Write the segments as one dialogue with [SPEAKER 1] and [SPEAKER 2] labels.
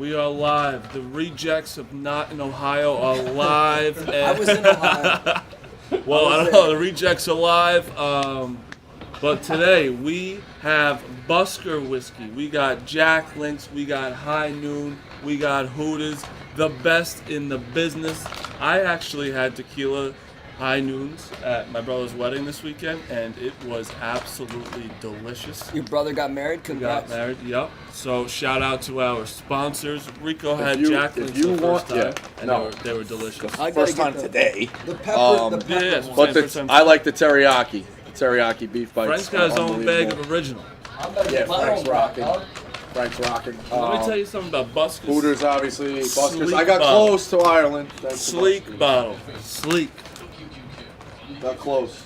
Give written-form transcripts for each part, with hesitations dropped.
[SPEAKER 1] We are live. The rejects of Not in Ohio are live.
[SPEAKER 2] I was in Ohio.
[SPEAKER 1] Well, I don't know. The rejects are live. But today we have Busker whiskey. We got Jack Links. We got High Noon. We got Hooters. The best in the business. I actually had tequila High Noons at my brother's wedding this weekend, and it was absolutely delicious.
[SPEAKER 2] Your brother got married? Congrats.
[SPEAKER 1] Got married, yep. So shout out to our sponsors. Rico had Jack Links the first time, and they were delicious.
[SPEAKER 3] First time today.
[SPEAKER 2] The pepper,
[SPEAKER 1] Yes,
[SPEAKER 3] But I like the teriyaki. The teriyaki beef bites.
[SPEAKER 1] Frank's got his own bag of original.
[SPEAKER 3] Yeah, Frank's rocking. Frank's rocking.
[SPEAKER 1] Let me tell you something about Buskers.
[SPEAKER 3] Hooters, obviously. Buskers.
[SPEAKER 1] Sleek
[SPEAKER 3] I got
[SPEAKER 1] bottle.
[SPEAKER 3] close to Ireland.
[SPEAKER 1] Sleek bottle. Sleek.
[SPEAKER 3] Got close.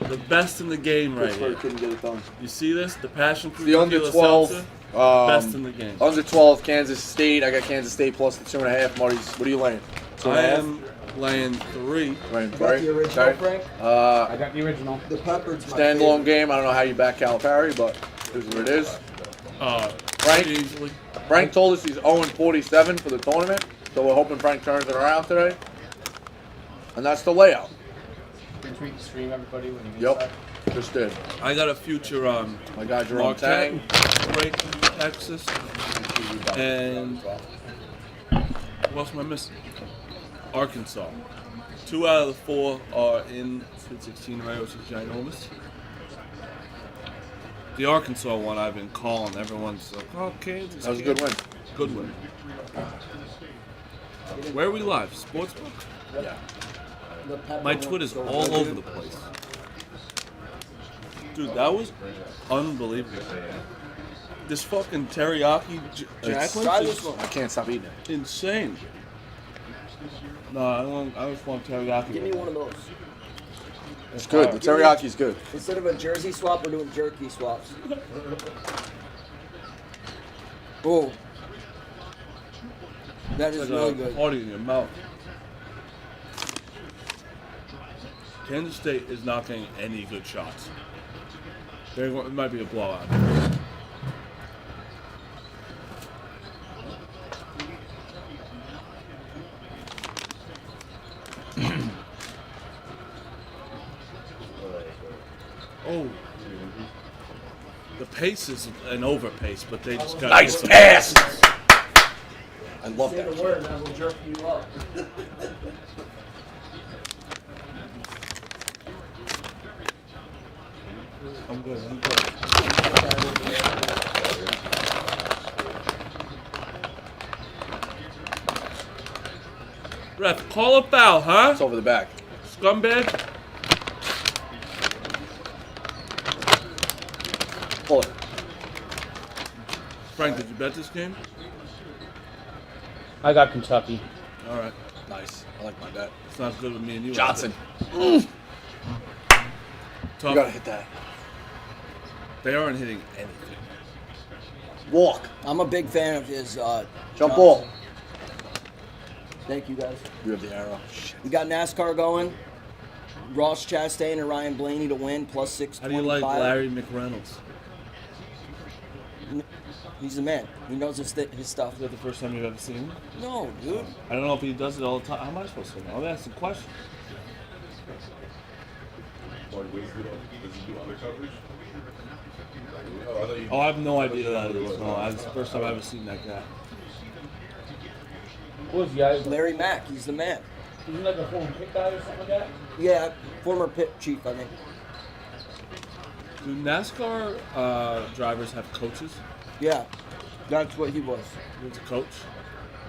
[SPEAKER 1] The best in the game right
[SPEAKER 3] Pittsburgh
[SPEAKER 1] here.
[SPEAKER 3] couldn't get it done.
[SPEAKER 1] You see this? The passion fruit
[SPEAKER 3] The under
[SPEAKER 1] tequila
[SPEAKER 3] 12.
[SPEAKER 1] seltzer. Best in the game.
[SPEAKER 3] Under 12, Kansas State. I got Kansas State plus the 2.5. Marty's. What are you laying?
[SPEAKER 1] I am laying 3.
[SPEAKER 3] Laying
[SPEAKER 2] You got the original, Frank?
[SPEAKER 4] I got the original.
[SPEAKER 2] The pepper's my
[SPEAKER 3] Standalone
[SPEAKER 2] favorite.
[SPEAKER 3] game. I don't know how you back Calipari, but here's what it is.
[SPEAKER 1] Pretty easily.
[SPEAKER 3] Frank told us he's 0-47 for the tournament, so we're hoping Frank turns it around today. And that's the layout.
[SPEAKER 4] Retweet the stream, everybody, when you get
[SPEAKER 3] Yep, just did.
[SPEAKER 1] I got a future
[SPEAKER 3] My guy Jerome
[SPEAKER 1] Marquette,
[SPEAKER 3] Tang.
[SPEAKER 1] break Texas, and what else am I missing? Arkansas. 2 out of the 4 are in Sweet 16 right, which is ginormous. The Arkansas one I've been calling. Everyone's like, oh, Kansas.
[SPEAKER 3] That was a good win.
[SPEAKER 1] Good win. Where are we live? Sportsbook?
[SPEAKER 3] Yeah.
[SPEAKER 2] The pepper
[SPEAKER 1] My
[SPEAKER 2] one
[SPEAKER 1] Twitter's
[SPEAKER 2] so
[SPEAKER 1] all
[SPEAKER 2] good.
[SPEAKER 1] over the place. Dude, that was unbelievable. This fucking teriyaki Jack
[SPEAKER 2] Try
[SPEAKER 1] Links
[SPEAKER 2] this
[SPEAKER 1] is
[SPEAKER 2] one.
[SPEAKER 3] I can't stop eating it.
[SPEAKER 1] insane. No, I just want teriyaki.
[SPEAKER 2] Give me one of those.
[SPEAKER 3] It's good. The teriyaki's good.
[SPEAKER 2] Instead of a jersey swap, we're doing jerky swaps. Oh. That is
[SPEAKER 1] It's
[SPEAKER 2] really
[SPEAKER 1] like a
[SPEAKER 2] good.
[SPEAKER 1] party in your mouth. Kansas State is not getting any good shots. It might be a blowout. Oh. The pace is an overpace, but they just got
[SPEAKER 3] Nice pass! I love
[SPEAKER 2] Say
[SPEAKER 3] that.
[SPEAKER 2] the word and I will jerk you up.
[SPEAKER 1] I'm good. Ref, call a foul, huh?
[SPEAKER 3] It's over the back.
[SPEAKER 1] Scumbag.
[SPEAKER 3] Pull it.
[SPEAKER 1] Frank, did you bet this game?
[SPEAKER 4] I got Kentucky.
[SPEAKER 1] All right.
[SPEAKER 3] Nice. I like my bet.
[SPEAKER 1] It's not good with me and you.
[SPEAKER 3] Johnson.
[SPEAKER 1] Tough.
[SPEAKER 3] You gotta hit that.
[SPEAKER 1] They aren't hitting anything.
[SPEAKER 3] Walk.
[SPEAKER 2] I'm a big fan of his.
[SPEAKER 3] Jump
[SPEAKER 2] Johnson.
[SPEAKER 3] ball.
[SPEAKER 2] Thank you guys.
[SPEAKER 3] You have the arrow. Shit.
[SPEAKER 2] We got NASCAR going. Ross Chastain and Ryan Blaney to win, plus
[SPEAKER 1] How do you
[SPEAKER 2] 625.
[SPEAKER 1] like Larry McReynolds?
[SPEAKER 2] He's the man. He knows his stuff.
[SPEAKER 1] Is that the first time you've ever seen him?
[SPEAKER 2] No, dude.
[SPEAKER 1] I don't know if he does it all the time. How am I supposed to know? I'm asking questions. Oh, I have no idea who that is. No, that's the first time I've ever seen that guy.
[SPEAKER 4] What was the guy?
[SPEAKER 2] Larry Mack, he's the man.
[SPEAKER 4] Isn't like a former pit guy or something like that?
[SPEAKER 2] Yeah, former pit chief, I think.
[SPEAKER 1] Do NASCAR drivers have coaches?
[SPEAKER 2] Yeah, that's what he was.
[SPEAKER 1] He was a coach?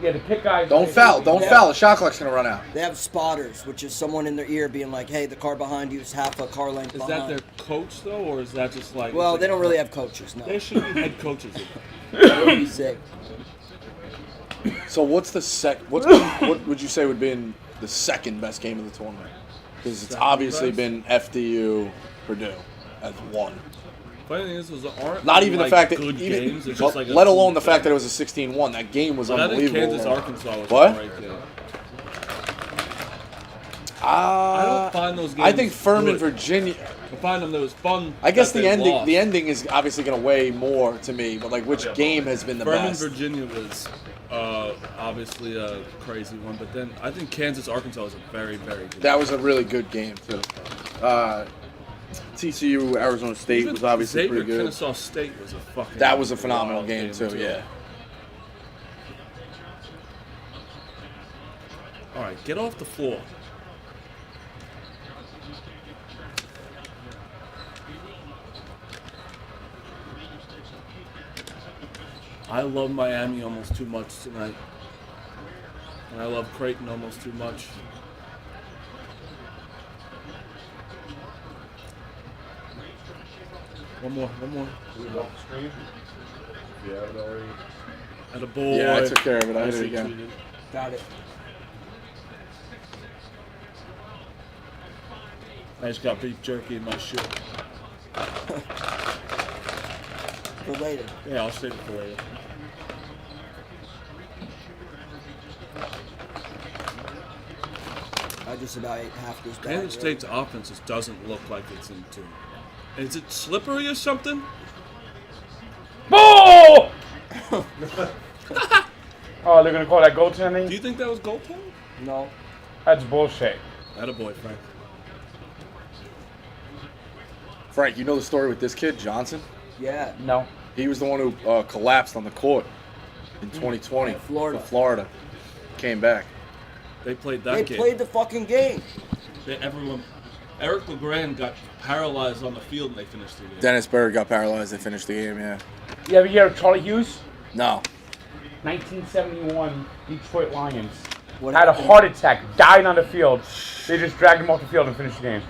[SPEAKER 4] Yeah, the pit guy.
[SPEAKER 3] Don't foul. Don't
[SPEAKER 2] Yeah.
[SPEAKER 3] foul. The shot clock's gonna run out.
[SPEAKER 2] They have spotters, which is someone in their ear being like, hey, the car behind you is half a car length
[SPEAKER 1] Is
[SPEAKER 2] behind.
[SPEAKER 1] that their coach, though, or is that just like...
[SPEAKER 2] Well,
[SPEAKER 1] it's
[SPEAKER 2] they
[SPEAKER 1] like-
[SPEAKER 2] don't really have coaches, no.
[SPEAKER 1] They should be head coaches.
[SPEAKER 2] He's sick.
[SPEAKER 3] So what's the what would you say would be in the second best game of the tournament? Because it's
[SPEAKER 1] Second
[SPEAKER 3] obviously
[SPEAKER 1] best?
[SPEAKER 3] been FDU, Purdue as one.
[SPEAKER 1] Funny thing is, those aren't
[SPEAKER 3] Not even
[SPEAKER 1] like
[SPEAKER 3] the fact that
[SPEAKER 1] good
[SPEAKER 3] even,
[SPEAKER 1] games. It's just like a
[SPEAKER 3] let alone
[SPEAKER 1] team
[SPEAKER 3] the fact that
[SPEAKER 1] thing.
[SPEAKER 3] it was a 16-1. That game was
[SPEAKER 1] But I think
[SPEAKER 3] unbelievable.
[SPEAKER 1] Kansas Arkansas was
[SPEAKER 3] What?
[SPEAKER 1] a great game. I don't find those games.
[SPEAKER 3] I think Furman,
[SPEAKER 1] good.
[SPEAKER 3] Virginia.
[SPEAKER 1] I find them those fun.
[SPEAKER 3] I guess
[SPEAKER 1] that
[SPEAKER 3] the
[SPEAKER 1] they
[SPEAKER 3] ending.
[SPEAKER 1] lost.
[SPEAKER 3] The ending is obviously going to weigh more to me. But like, which game has been the
[SPEAKER 1] Furman,
[SPEAKER 3] best?
[SPEAKER 1] Virginia was obviously a crazy one, but then I think Kansas, Arkansas was a very, very good.
[SPEAKER 3] That was a really good game too. TCU, Arizona State
[SPEAKER 1] Even
[SPEAKER 3] was obviously
[SPEAKER 1] Xavier,
[SPEAKER 3] pretty good.
[SPEAKER 1] Kennesaw State was a fucking.
[SPEAKER 3] That was a phenomenal
[SPEAKER 1] wild
[SPEAKER 3] game too. Yeah.
[SPEAKER 1] All right, get off the floor. I love Miami almost too much tonight. And I love Creighton almost too much. One more.
[SPEAKER 5] Do we walk the screen? Yeah, I already.
[SPEAKER 1] At a boy.
[SPEAKER 3] Yeah, I took care of it. I hit it
[SPEAKER 1] Nicely
[SPEAKER 3] again.
[SPEAKER 1] treated.
[SPEAKER 2] Got it.
[SPEAKER 1] I just got beef jerky in my shoe.
[SPEAKER 2] For later.
[SPEAKER 1] Yeah, I'll save it for later.
[SPEAKER 2] I just about ate half this bag.
[SPEAKER 1] Kansas State's offense just doesn't look like it's in tune. Is it slippery or something?
[SPEAKER 4] Oh! Oh, they're gonna call that goaltending?
[SPEAKER 1] Do you think that was goaltending?
[SPEAKER 2] No.
[SPEAKER 4] That's bullshit.
[SPEAKER 1] Attaboy, Frank.
[SPEAKER 3] Frank, you know the story with this kid Johnson?
[SPEAKER 2] Yeah.
[SPEAKER 4] No.
[SPEAKER 3] He was the one who collapsed on the court in 2020
[SPEAKER 2] Yeah, Florida.
[SPEAKER 3] for Florida. Came back.
[SPEAKER 1] They played that
[SPEAKER 2] They
[SPEAKER 1] game.
[SPEAKER 2] played the fucking game.
[SPEAKER 1] Eric LeGrand got paralyzed on the field and they finished the game.
[SPEAKER 3] Dennis Berg got paralyzed. They finished the game. Yeah.
[SPEAKER 4] You ever hear of Charlie Hughes?
[SPEAKER 3] No.
[SPEAKER 4] 1971 Detroit Lions.
[SPEAKER 2] What
[SPEAKER 4] Had a
[SPEAKER 2] happened?
[SPEAKER 4] heart attack, died on the field. They just dragged him off the field and finished the game.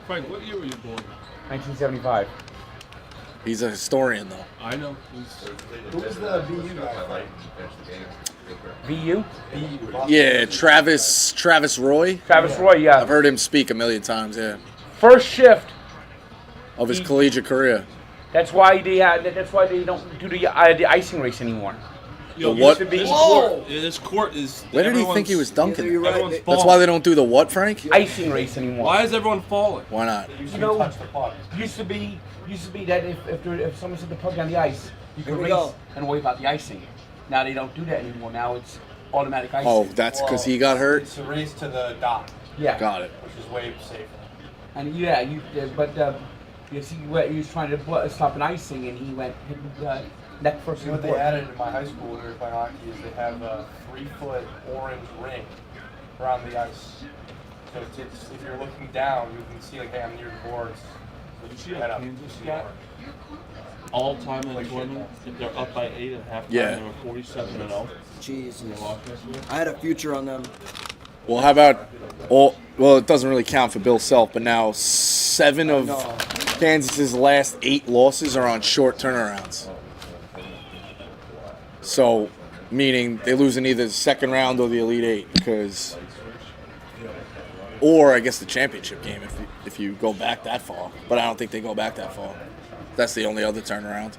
[SPEAKER 1] Frank, what year were you born?
[SPEAKER 4] 1975.
[SPEAKER 3] He's a historian though.
[SPEAKER 1] I know.
[SPEAKER 5] Who was the BU guy?
[SPEAKER 4] VU?
[SPEAKER 3] Yeah, Travis Roy.
[SPEAKER 4] Travis Roy, yeah.
[SPEAKER 3] I've heard him speak a million times. Yeah,
[SPEAKER 4] First shift.
[SPEAKER 3] of his collegiate career.
[SPEAKER 4] That's why they don't do the icing race anymore.
[SPEAKER 1] Yo,
[SPEAKER 3] The what?
[SPEAKER 1] This
[SPEAKER 2] Whoa!
[SPEAKER 1] court, this court is.
[SPEAKER 3] Where did he think
[SPEAKER 1] everyone's-
[SPEAKER 3] he was dunking?
[SPEAKER 2] Yeah, you're right.
[SPEAKER 1] Everyone's
[SPEAKER 2] They-
[SPEAKER 3] That's
[SPEAKER 1] falling.
[SPEAKER 3] why they don't do the what, Frank?
[SPEAKER 4] Icing race anymore.
[SPEAKER 1] Why is everyone falling?
[SPEAKER 3] Why not?
[SPEAKER 4] You know, used to be that if someone set the puck on the ice, you
[SPEAKER 2] Here
[SPEAKER 4] could
[SPEAKER 2] we
[SPEAKER 4] race
[SPEAKER 2] go.
[SPEAKER 4] and worry about the icing. Now they don't do that anymore. Now it's automatic icing.
[SPEAKER 3] Oh, that's because he got hurt.
[SPEAKER 6] It's a race to the dock,
[SPEAKER 4] yeah.
[SPEAKER 3] Got it.
[SPEAKER 6] which is way safer.
[SPEAKER 4] And yeah, you see, he was trying to stop an icing, and he went hit the neck first.
[SPEAKER 6] See what they added in my high school when we were playing hockey is they have a 3-foot orange ring around the ice. So it's, if you're looking down, you can see like, hey, I'm near the boards. So
[SPEAKER 1] You see
[SPEAKER 6] head
[SPEAKER 1] how
[SPEAKER 6] up.
[SPEAKER 1] Kansas got all time in the tournament? They're up by 8 at halftime.
[SPEAKER 3] Yeah.
[SPEAKER 1] They were 47-0.
[SPEAKER 2] Jesus.
[SPEAKER 1] They lost yesterday.
[SPEAKER 2] I had a future on them.
[SPEAKER 3] Well, how about all? Well, it doesn't really count for Bill Self, but now 7 of
[SPEAKER 2] No.
[SPEAKER 3] Kansas's last 8 losses are on short turnarounds. So, meaning they lose in either the second round or the Elite Eight because, or I guess the championship game if you go back that far. But I don't think they go back that far. That's the only other turnaround.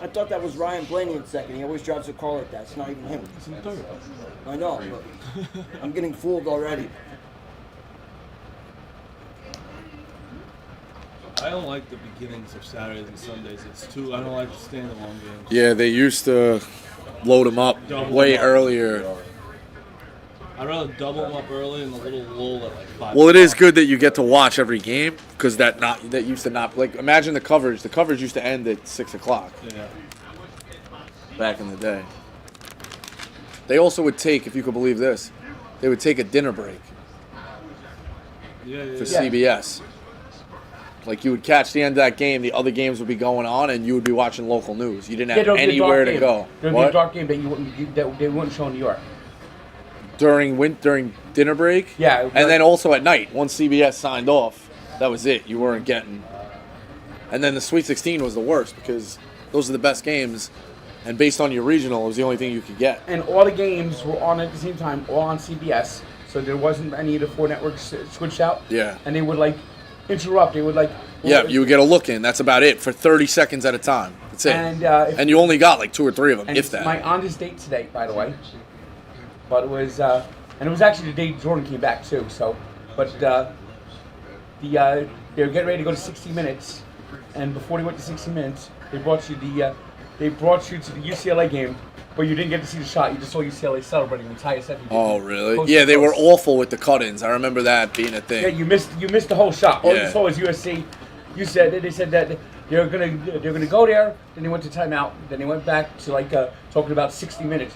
[SPEAKER 2] I thought that was Ryan Blaney in second. He always drives a car like that. It's not even him.
[SPEAKER 1] It's in third.
[SPEAKER 2] I know, but I'm getting fooled already.
[SPEAKER 1] I don't like the beginnings of Saturdays and Sundays. It's too. I don't like the standalone games.
[SPEAKER 3] Yeah, they used to load them up
[SPEAKER 1] Double
[SPEAKER 3] way
[SPEAKER 1] them up.
[SPEAKER 3] earlier.
[SPEAKER 1] I'd rather double them up early and a little lull at like 5.
[SPEAKER 3] Well, it is good that you get to watch every game because that used to not like imagine the coverage. The coverage used to end at 6 o'clock
[SPEAKER 1] Yeah.
[SPEAKER 3] back in the day. They also would take, if you could believe this, they would take a dinner break
[SPEAKER 1] Yeah.
[SPEAKER 3] for CBS. Like you would catch the end of that game, the other games would be going on, and you would be watching local news. You didn't have
[SPEAKER 4] there'll be a dark
[SPEAKER 3] anywhere to
[SPEAKER 4] game.
[SPEAKER 3] go.
[SPEAKER 4] There'll be a
[SPEAKER 3] What?
[SPEAKER 4] dark game that they wouldn't show in New York.
[SPEAKER 3] During dinner break?
[SPEAKER 4] Yeah.
[SPEAKER 3] And then also at night, once CBS signed off, that was it. You weren't getting. And then the Sweet 16 was the worst because those are the best games, and based on your regional, it was the only thing you could get.
[SPEAKER 4] And all the games were on at the same time, all on CBS. So there wasn't any of the 4 networks switched out.
[SPEAKER 3] Yeah.
[SPEAKER 4] And they would like interrupt. They would like.
[SPEAKER 3] Yeah, you would get a look in. That's about it for 30 seconds at a time. That's it.
[SPEAKER 4] And
[SPEAKER 3] And you only got like 2 or 3 of them,
[SPEAKER 4] and
[SPEAKER 3] if
[SPEAKER 4] it's
[SPEAKER 3] that.
[SPEAKER 4] my on this date today, by the way. But it was And it was actually the day Jordan came back too. So, but they were getting ready to go to 60 minutes, and before they went to 60 minutes, they brought you to the UCLA game, but you didn't get to see the shot. You just saw UCLA celebrating the entire set.
[SPEAKER 3] Oh, really?
[SPEAKER 4] Coast
[SPEAKER 3] Yeah,
[SPEAKER 4] to
[SPEAKER 3] they were
[SPEAKER 4] coast.
[SPEAKER 3] awful with the cut-ins. I remember that being a thing.
[SPEAKER 4] Yeah, you missed the whole shot. All
[SPEAKER 3] Yeah.
[SPEAKER 4] you saw was USC. They said that they're gonna go there. Then they went to timeout. Then they went back to talking about 60 minutes.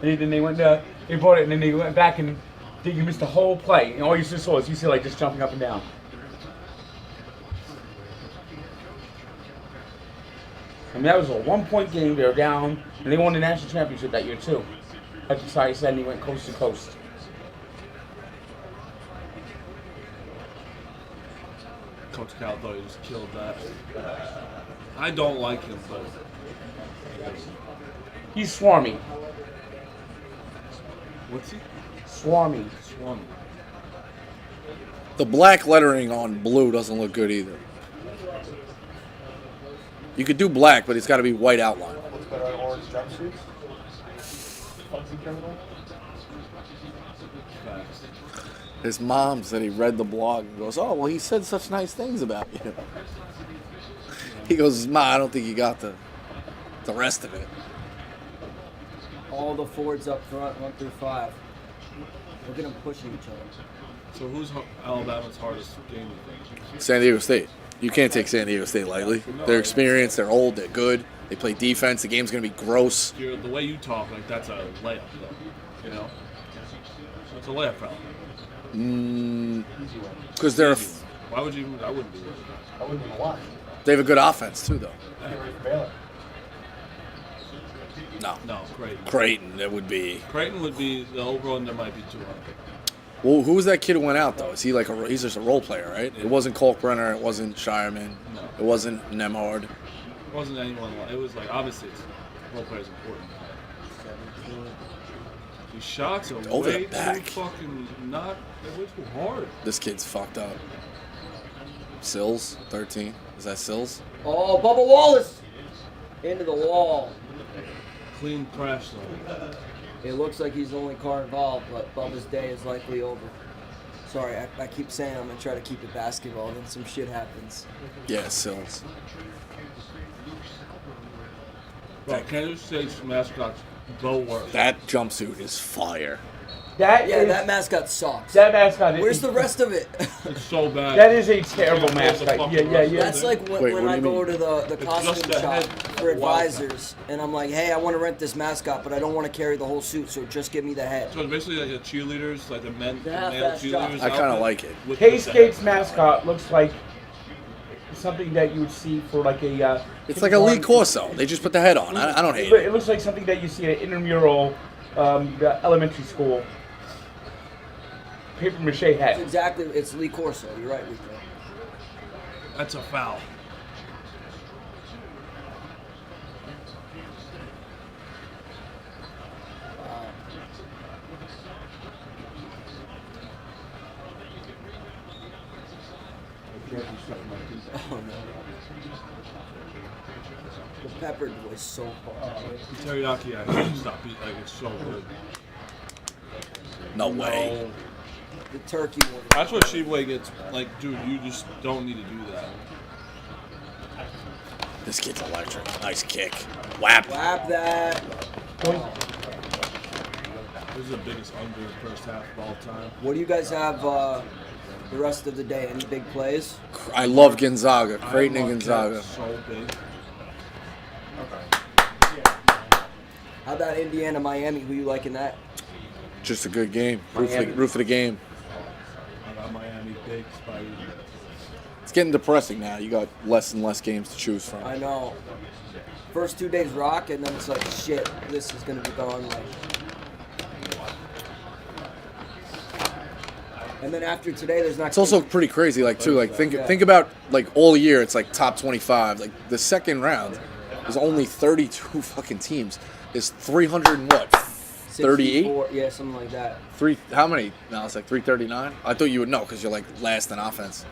[SPEAKER 4] And then they went. They brought it, and then they went back, and you missed the whole play. And all you just saw was UCLA just jumping up and down. I mean, that was a 1-point game. They were down, and they won the national championship that year too. Like Josiah said, and he went coast to coast.
[SPEAKER 1] Coach Cal thought he just killed that. I don't like him, but
[SPEAKER 4] He's swarmy.
[SPEAKER 1] what's he?
[SPEAKER 4] Swarmy.
[SPEAKER 1] Swami.
[SPEAKER 3] The black lettering on blue doesn't look good either. You could do black, but it's got to be white outline.
[SPEAKER 6] What's better, orange jumpsuits? Funky criminal?
[SPEAKER 1] Facts.
[SPEAKER 3] His mom said he read the blog and goes, "Oh, well, he said such nice things about you." He goes, "Ma, I don't think you got the rest of it."
[SPEAKER 2] All the forwards up front, 1 through 5. Look at them pushing each other.
[SPEAKER 1] So who's Alabama's hardest game, you think?
[SPEAKER 3] San Diego State. You can't take San Diego State lightly. They're experienced, they're old, they're good. They play defense. The game's going to be gross.
[SPEAKER 1] The way you talk, like that's a layup, though. You know? It's a layup, probably.
[SPEAKER 3] Because they're
[SPEAKER 1] Why would you? I wouldn't do it.
[SPEAKER 6] I wouldn't even watch.
[SPEAKER 3] they have a good offense too, though.
[SPEAKER 6] Get ready for Baylor.
[SPEAKER 3] No,
[SPEAKER 1] No, Creighton.
[SPEAKER 3] Creighton. That would be.
[SPEAKER 1] Creighton would be the overall. There might be 200.
[SPEAKER 3] Well, who was that kid who went out though? Is he he's just a role player, right? It wasn't Kalkbrenner. It wasn't Shireman.
[SPEAKER 1] No.
[SPEAKER 3] It wasn't Nemhard.
[SPEAKER 1] It wasn't anyone. It was like obviously role players important. These shots are
[SPEAKER 3] Over the
[SPEAKER 1] way too
[SPEAKER 3] back.
[SPEAKER 1] fucking not. They're way too hard.
[SPEAKER 3] This kid's fucked up. Sills, 13. Is that Sills?
[SPEAKER 2] Oh, Bubba Wallace! Into the wall.
[SPEAKER 1] Clean crash though.
[SPEAKER 2] It looks like he's the only car involved, but Bubba's day is likely over. Sorry, I keep saying I'm going to try to keep it basketball, then some shit happens.
[SPEAKER 3] Yeah, Sills.
[SPEAKER 1] Bro, Kansas State's mascot's Bo Worth.
[SPEAKER 3] That jumpsuit is fire.
[SPEAKER 4] That
[SPEAKER 2] Yeah,
[SPEAKER 4] is-
[SPEAKER 2] that mascot sucks.
[SPEAKER 4] that mascot.
[SPEAKER 2] Where's the rest of it?
[SPEAKER 1] It's so bad.
[SPEAKER 4] That is a terrible mascot. Yeah.
[SPEAKER 2] That's like when,
[SPEAKER 3] Wait,
[SPEAKER 2] when
[SPEAKER 3] what
[SPEAKER 2] I
[SPEAKER 3] do you
[SPEAKER 2] go
[SPEAKER 3] mean?
[SPEAKER 2] to the
[SPEAKER 1] It's
[SPEAKER 2] costume
[SPEAKER 1] just the
[SPEAKER 2] shop
[SPEAKER 1] head
[SPEAKER 2] for
[SPEAKER 1] wildcat.
[SPEAKER 2] advisors, and I'm like, hey, I want to rent this mascot, but I don't want to carry the whole suit, so just give me the head.
[SPEAKER 1] So it's basically like the cheerleaders, like the male
[SPEAKER 2] half-ass
[SPEAKER 1] cheerleaders.
[SPEAKER 2] job.
[SPEAKER 3] I kinda
[SPEAKER 1] outfit
[SPEAKER 3] like it.
[SPEAKER 1] with
[SPEAKER 4] K-State's
[SPEAKER 1] the-
[SPEAKER 4] mascot looks like something that you would see for like a.
[SPEAKER 3] It's like a Lee Corso. They just put the head on. I don't hate
[SPEAKER 4] It
[SPEAKER 3] it.
[SPEAKER 4] looks like something that you see at intramural elementary school. Paper mache
[SPEAKER 2] It's
[SPEAKER 4] head.
[SPEAKER 2] exactly, it's Lee Corso. You're right, Rico.
[SPEAKER 1] That's a foul.
[SPEAKER 2] Oh no. The peppered was so far.
[SPEAKER 1] The teriyaki, I can't stop eating. Like it's so good.
[SPEAKER 3] No way.
[SPEAKER 1] No.
[SPEAKER 2] The turkey one.
[SPEAKER 1] That's what Sheboy gets. Like, dude, you just don't need to do that.
[SPEAKER 3] This kid's electric. Nice kick. Whap.
[SPEAKER 2] Whap that.
[SPEAKER 1] This is the biggest under in the first half of all time.
[SPEAKER 2] What do you guys have the rest of the day? Any big plays?
[SPEAKER 3] I love Gonzaga. Creighton and
[SPEAKER 1] Marquette's
[SPEAKER 3] Gonzaga.
[SPEAKER 1] So big.
[SPEAKER 2] How about Indiana, Miami? Who you liking that?
[SPEAKER 3] Just a good game.
[SPEAKER 4] Miami.
[SPEAKER 3] Roof of the game.
[SPEAKER 1] I got Miami big. Spidey.
[SPEAKER 3] It's getting depressing now. You got less and less games to choose from.
[SPEAKER 2] I know. First 2 days rock, and then it's like, shit, this is gonna be gone. Like. And then after today, there's not.
[SPEAKER 3] It's also pretty crazy, like too. Like think about like all year. It's like top 25. Like the second round, there's only 32 fucking teams. There's 300 and what? 38?
[SPEAKER 2] 64, yeah, something like that.
[SPEAKER 3] How many? No, it's like 339. I thought you would know because you're like last in offense.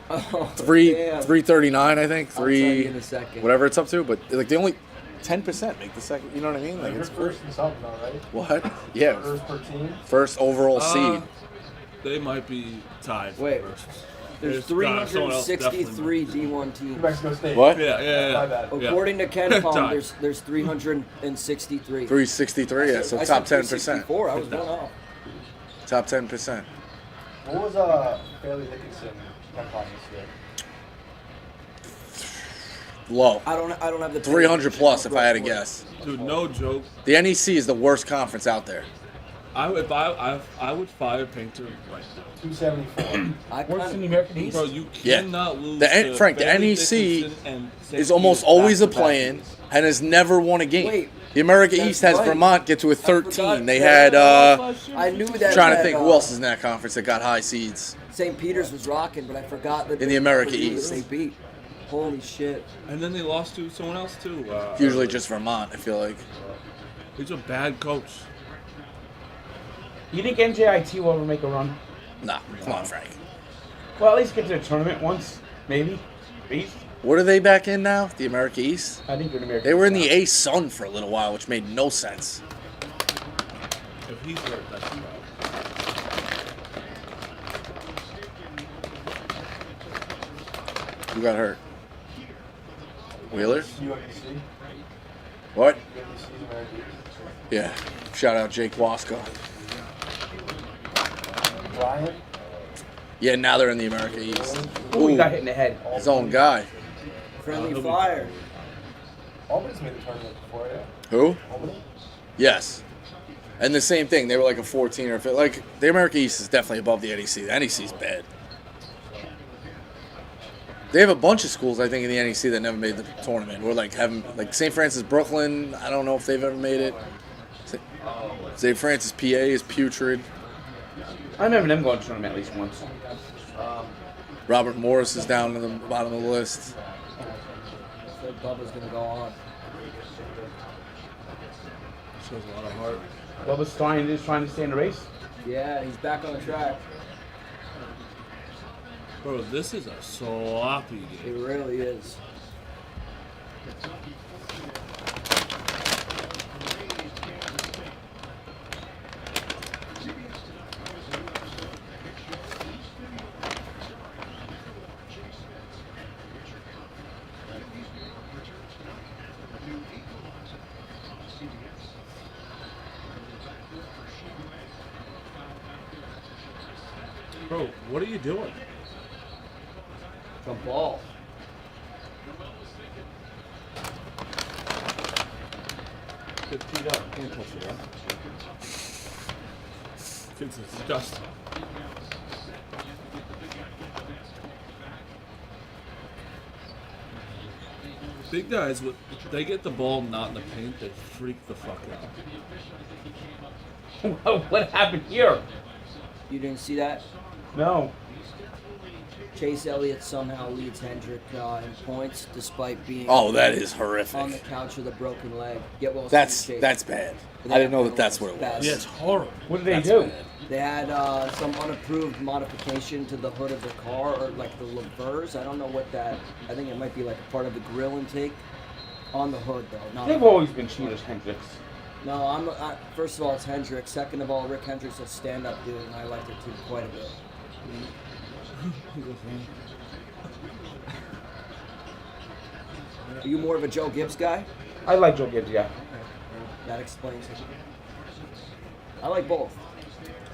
[SPEAKER 2] Oh,
[SPEAKER 3] Three
[SPEAKER 2] damn.
[SPEAKER 3] 339, I think.
[SPEAKER 2] I'll tell you
[SPEAKER 3] Three
[SPEAKER 2] in a second.
[SPEAKER 3] whatever it's up to. But like the only 10% make the second. You know what I mean? Like
[SPEAKER 6] You're
[SPEAKER 3] it's
[SPEAKER 6] first in something, though, right?
[SPEAKER 3] what? Yeah,
[SPEAKER 6] First per team.
[SPEAKER 3] first overall seed.
[SPEAKER 1] They might be tied. For
[SPEAKER 2] Wait.
[SPEAKER 1] first.
[SPEAKER 2] There's
[SPEAKER 1] someone else definitely
[SPEAKER 2] 363
[SPEAKER 1] might.
[SPEAKER 2] D1
[SPEAKER 6] New
[SPEAKER 2] teams.
[SPEAKER 6] Mexico State.
[SPEAKER 3] What?
[SPEAKER 1] Yeah.
[SPEAKER 6] My bad.
[SPEAKER 1] Yeah.
[SPEAKER 2] According to Ken Palm,
[SPEAKER 1] Tied.
[SPEAKER 2] there's 363.
[SPEAKER 3] 363. Yeah, so
[SPEAKER 2] I
[SPEAKER 3] top
[SPEAKER 2] said
[SPEAKER 3] 10%.
[SPEAKER 2] 364. I was one off.
[SPEAKER 3] Top 10%.
[SPEAKER 6] What was Bailey Dickinson Ken this year?
[SPEAKER 3] Low.
[SPEAKER 2] I don't have the
[SPEAKER 3] 300 plus if I had to
[SPEAKER 2] report.
[SPEAKER 3] guess.
[SPEAKER 1] Dude, no joke.
[SPEAKER 3] The NEC is the worst conference out there.
[SPEAKER 1] I would fire Painter right now.
[SPEAKER 6] 274.
[SPEAKER 2] I
[SPEAKER 4] Worse than
[SPEAKER 2] kinda-
[SPEAKER 4] the American East.
[SPEAKER 1] Bro, you
[SPEAKER 3] Yeah.
[SPEAKER 1] cannot lose.
[SPEAKER 3] The
[SPEAKER 1] to
[SPEAKER 3] Frank, the
[SPEAKER 1] Bailey
[SPEAKER 3] NEC
[SPEAKER 1] Dickinson and St.
[SPEAKER 3] is almost
[SPEAKER 1] Peter's
[SPEAKER 3] always a
[SPEAKER 1] back-to-back
[SPEAKER 3] play-in
[SPEAKER 1] years.
[SPEAKER 3] and has never won a game.
[SPEAKER 2] Wait,
[SPEAKER 3] the America
[SPEAKER 2] that's
[SPEAKER 3] East has
[SPEAKER 2] right.
[SPEAKER 3] Vermont get to a
[SPEAKER 2] forgot
[SPEAKER 3] 13. They
[SPEAKER 2] that.
[SPEAKER 3] had
[SPEAKER 2] I knew that.
[SPEAKER 3] trying to
[SPEAKER 2] that,
[SPEAKER 3] think who else is in that conference that got high seeds.
[SPEAKER 2] St. Peter's was rocking, but I forgot that
[SPEAKER 3] In
[SPEAKER 2] they-
[SPEAKER 3] the America
[SPEAKER 2] who
[SPEAKER 3] East.
[SPEAKER 2] They beat. Holy shit!
[SPEAKER 1] And then they lost to someone else too.
[SPEAKER 3] Usually just Vermont, I feel like.
[SPEAKER 1] He's a bad coach.
[SPEAKER 4] You think NJIT will ever make a run?
[SPEAKER 3] Nah, come on, Frank.
[SPEAKER 4] Well, at least get to the tournament once, maybe. East?
[SPEAKER 3] What are they back in now? The America East?
[SPEAKER 4] I think they're in American
[SPEAKER 3] They were in
[SPEAKER 4] East
[SPEAKER 3] the
[SPEAKER 4] now.
[SPEAKER 3] A Sun for a little while, which made no sense.
[SPEAKER 1] If he's hurt, that's a problem.
[SPEAKER 3] Who got hurt? Wheeler?
[SPEAKER 6] UMBC.
[SPEAKER 3] What?
[SPEAKER 6] UMBC America East.
[SPEAKER 3] Yeah. Shout out Jake Wasco.
[SPEAKER 6] Bryant.
[SPEAKER 3] Yeah, now they're in the America East.
[SPEAKER 4] Ooh, he
[SPEAKER 3] Ooh,
[SPEAKER 4] got hit in the head.
[SPEAKER 3] his own guy.
[SPEAKER 2] Friendly fire.
[SPEAKER 6] Albany's made the tournament before, yeah.
[SPEAKER 3] Who?
[SPEAKER 6] Albany.
[SPEAKER 3] Yes. And the same thing. They were like a 14 or 15. Like, the America East is definitely above the NEC. The NEC is bad. They have a bunch of schools, I think, in the NEC that never made the tournament. Or like like St. Francis Brooklyn. I don't know if they've ever made it. St. Francis PA is putrid.
[SPEAKER 4] I remember them going to the tournament at least once.
[SPEAKER 3] Robert Morris is down to the bottom of the list.
[SPEAKER 2] So Bubba's gonna go on.
[SPEAKER 1] Shows a lot of heart.
[SPEAKER 4] Bubba's trying to stay in the race.
[SPEAKER 2] Yeah, he's back on the track.
[SPEAKER 1] Bro, this is a sloppy
[SPEAKER 2] It
[SPEAKER 1] game.
[SPEAKER 2] really is.
[SPEAKER 1] Bro, what are you doing?
[SPEAKER 2] The ball.
[SPEAKER 1] Get teed up. Can't touch it, right? Kid's disgusting. Big guys, they get the ball not in the paint, they freak the fuck out.
[SPEAKER 4] What happened here?
[SPEAKER 2] You didn't see that?
[SPEAKER 4] No.
[SPEAKER 2] Chase Elliott somehow leads Hendrick in points despite being
[SPEAKER 3] Oh, that is
[SPEAKER 2] on the
[SPEAKER 3] horrific.
[SPEAKER 2] couch with a broken leg. Get well.
[SPEAKER 3] That's
[SPEAKER 2] Chase.
[SPEAKER 3] bad. I didn't know that that's what it
[SPEAKER 2] Bad.
[SPEAKER 3] was.
[SPEAKER 1] Yeah, it's horrible.
[SPEAKER 4] What did they
[SPEAKER 3] That's
[SPEAKER 4] do?
[SPEAKER 3] bad.
[SPEAKER 2] They had some unapproved modification to the hood of the car, or like the levers. I don't know what that. I think it might be like a part of the grill intake on the hood, though. Not
[SPEAKER 4] They've always been cheaters, Hendricks.
[SPEAKER 2] No, first of all, it's Hendrick. Second of all, Rick Hendrick's a stand-up dude, and I like their team quite a bit. Are you more of a Joe Gibbs guy?
[SPEAKER 4] I like Joe Gibbs, yeah.
[SPEAKER 2] That explains it. I like both.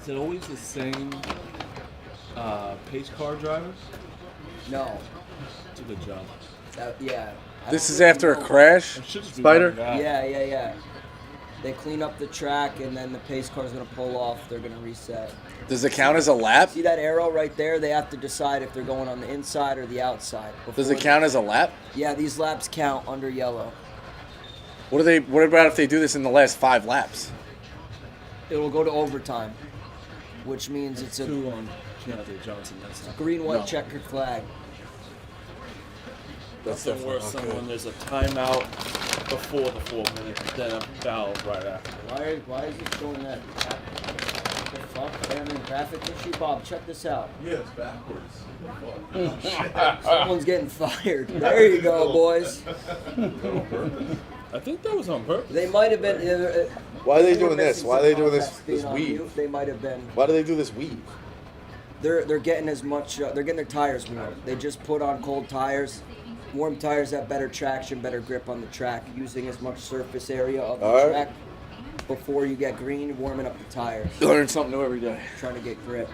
[SPEAKER 1] Is it always the same pace car drivers?
[SPEAKER 2] No,
[SPEAKER 1] It's a good job.
[SPEAKER 2] yeah. I
[SPEAKER 3] This
[SPEAKER 2] don't
[SPEAKER 3] is
[SPEAKER 2] really
[SPEAKER 3] after a
[SPEAKER 2] know.
[SPEAKER 3] crash,
[SPEAKER 1] It should just be
[SPEAKER 3] Spider?
[SPEAKER 1] one guy.
[SPEAKER 2] Yeah. They clean up the track, and then the pace car's gonna pull off. They're gonna reset.
[SPEAKER 3] Does it count as a lap?
[SPEAKER 2] See that arrow right there? They have to decide if they're going on the inside or the outside.
[SPEAKER 3] Does
[SPEAKER 2] before
[SPEAKER 3] it count as a lap?
[SPEAKER 2] Yeah, these laps count under yellow.
[SPEAKER 3] What about if they do this in the last 5 laps?
[SPEAKER 2] It'll go to overtime, which means it's a
[SPEAKER 1] 2 on Keontae Johnson. That's not
[SPEAKER 2] green, white,
[SPEAKER 3] No.
[SPEAKER 2] checkered flag.
[SPEAKER 3] That's
[SPEAKER 1] nothing worse than when there's a timeout before the 4 minutes, then a foul right after.
[SPEAKER 2] Why is it showing that? The fuck? I am in graphic issue. Bob, check this out.
[SPEAKER 5] Yeah, it's backwards.
[SPEAKER 2] Someone's getting fired. There you go, boys.
[SPEAKER 1] I think that was on purpose.
[SPEAKER 2] They might have been.
[SPEAKER 3] Why are they
[SPEAKER 2] were
[SPEAKER 3] doing this?
[SPEAKER 2] missing
[SPEAKER 3] Why are
[SPEAKER 2] some
[SPEAKER 3] they doing this
[SPEAKER 2] context being
[SPEAKER 3] this
[SPEAKER 2] on
[SPEAKER 3] weave?
[SPEAKER 2] mute. They might have been.
[SPEAKER 3] Why do they do this weave?
[SPEAKER 2] They're getting as much. They're getting their tires warm. They just put on cold tires. Warm tires have better traction, better grip on the track, using as much surface area of the
[SPEAKER 3] All right.
[SPEAKER 2] track before you get green, warming up the tires,
[SPEAKER 3] You learn something new every day.
[SPEAKER 2] trying to get grip.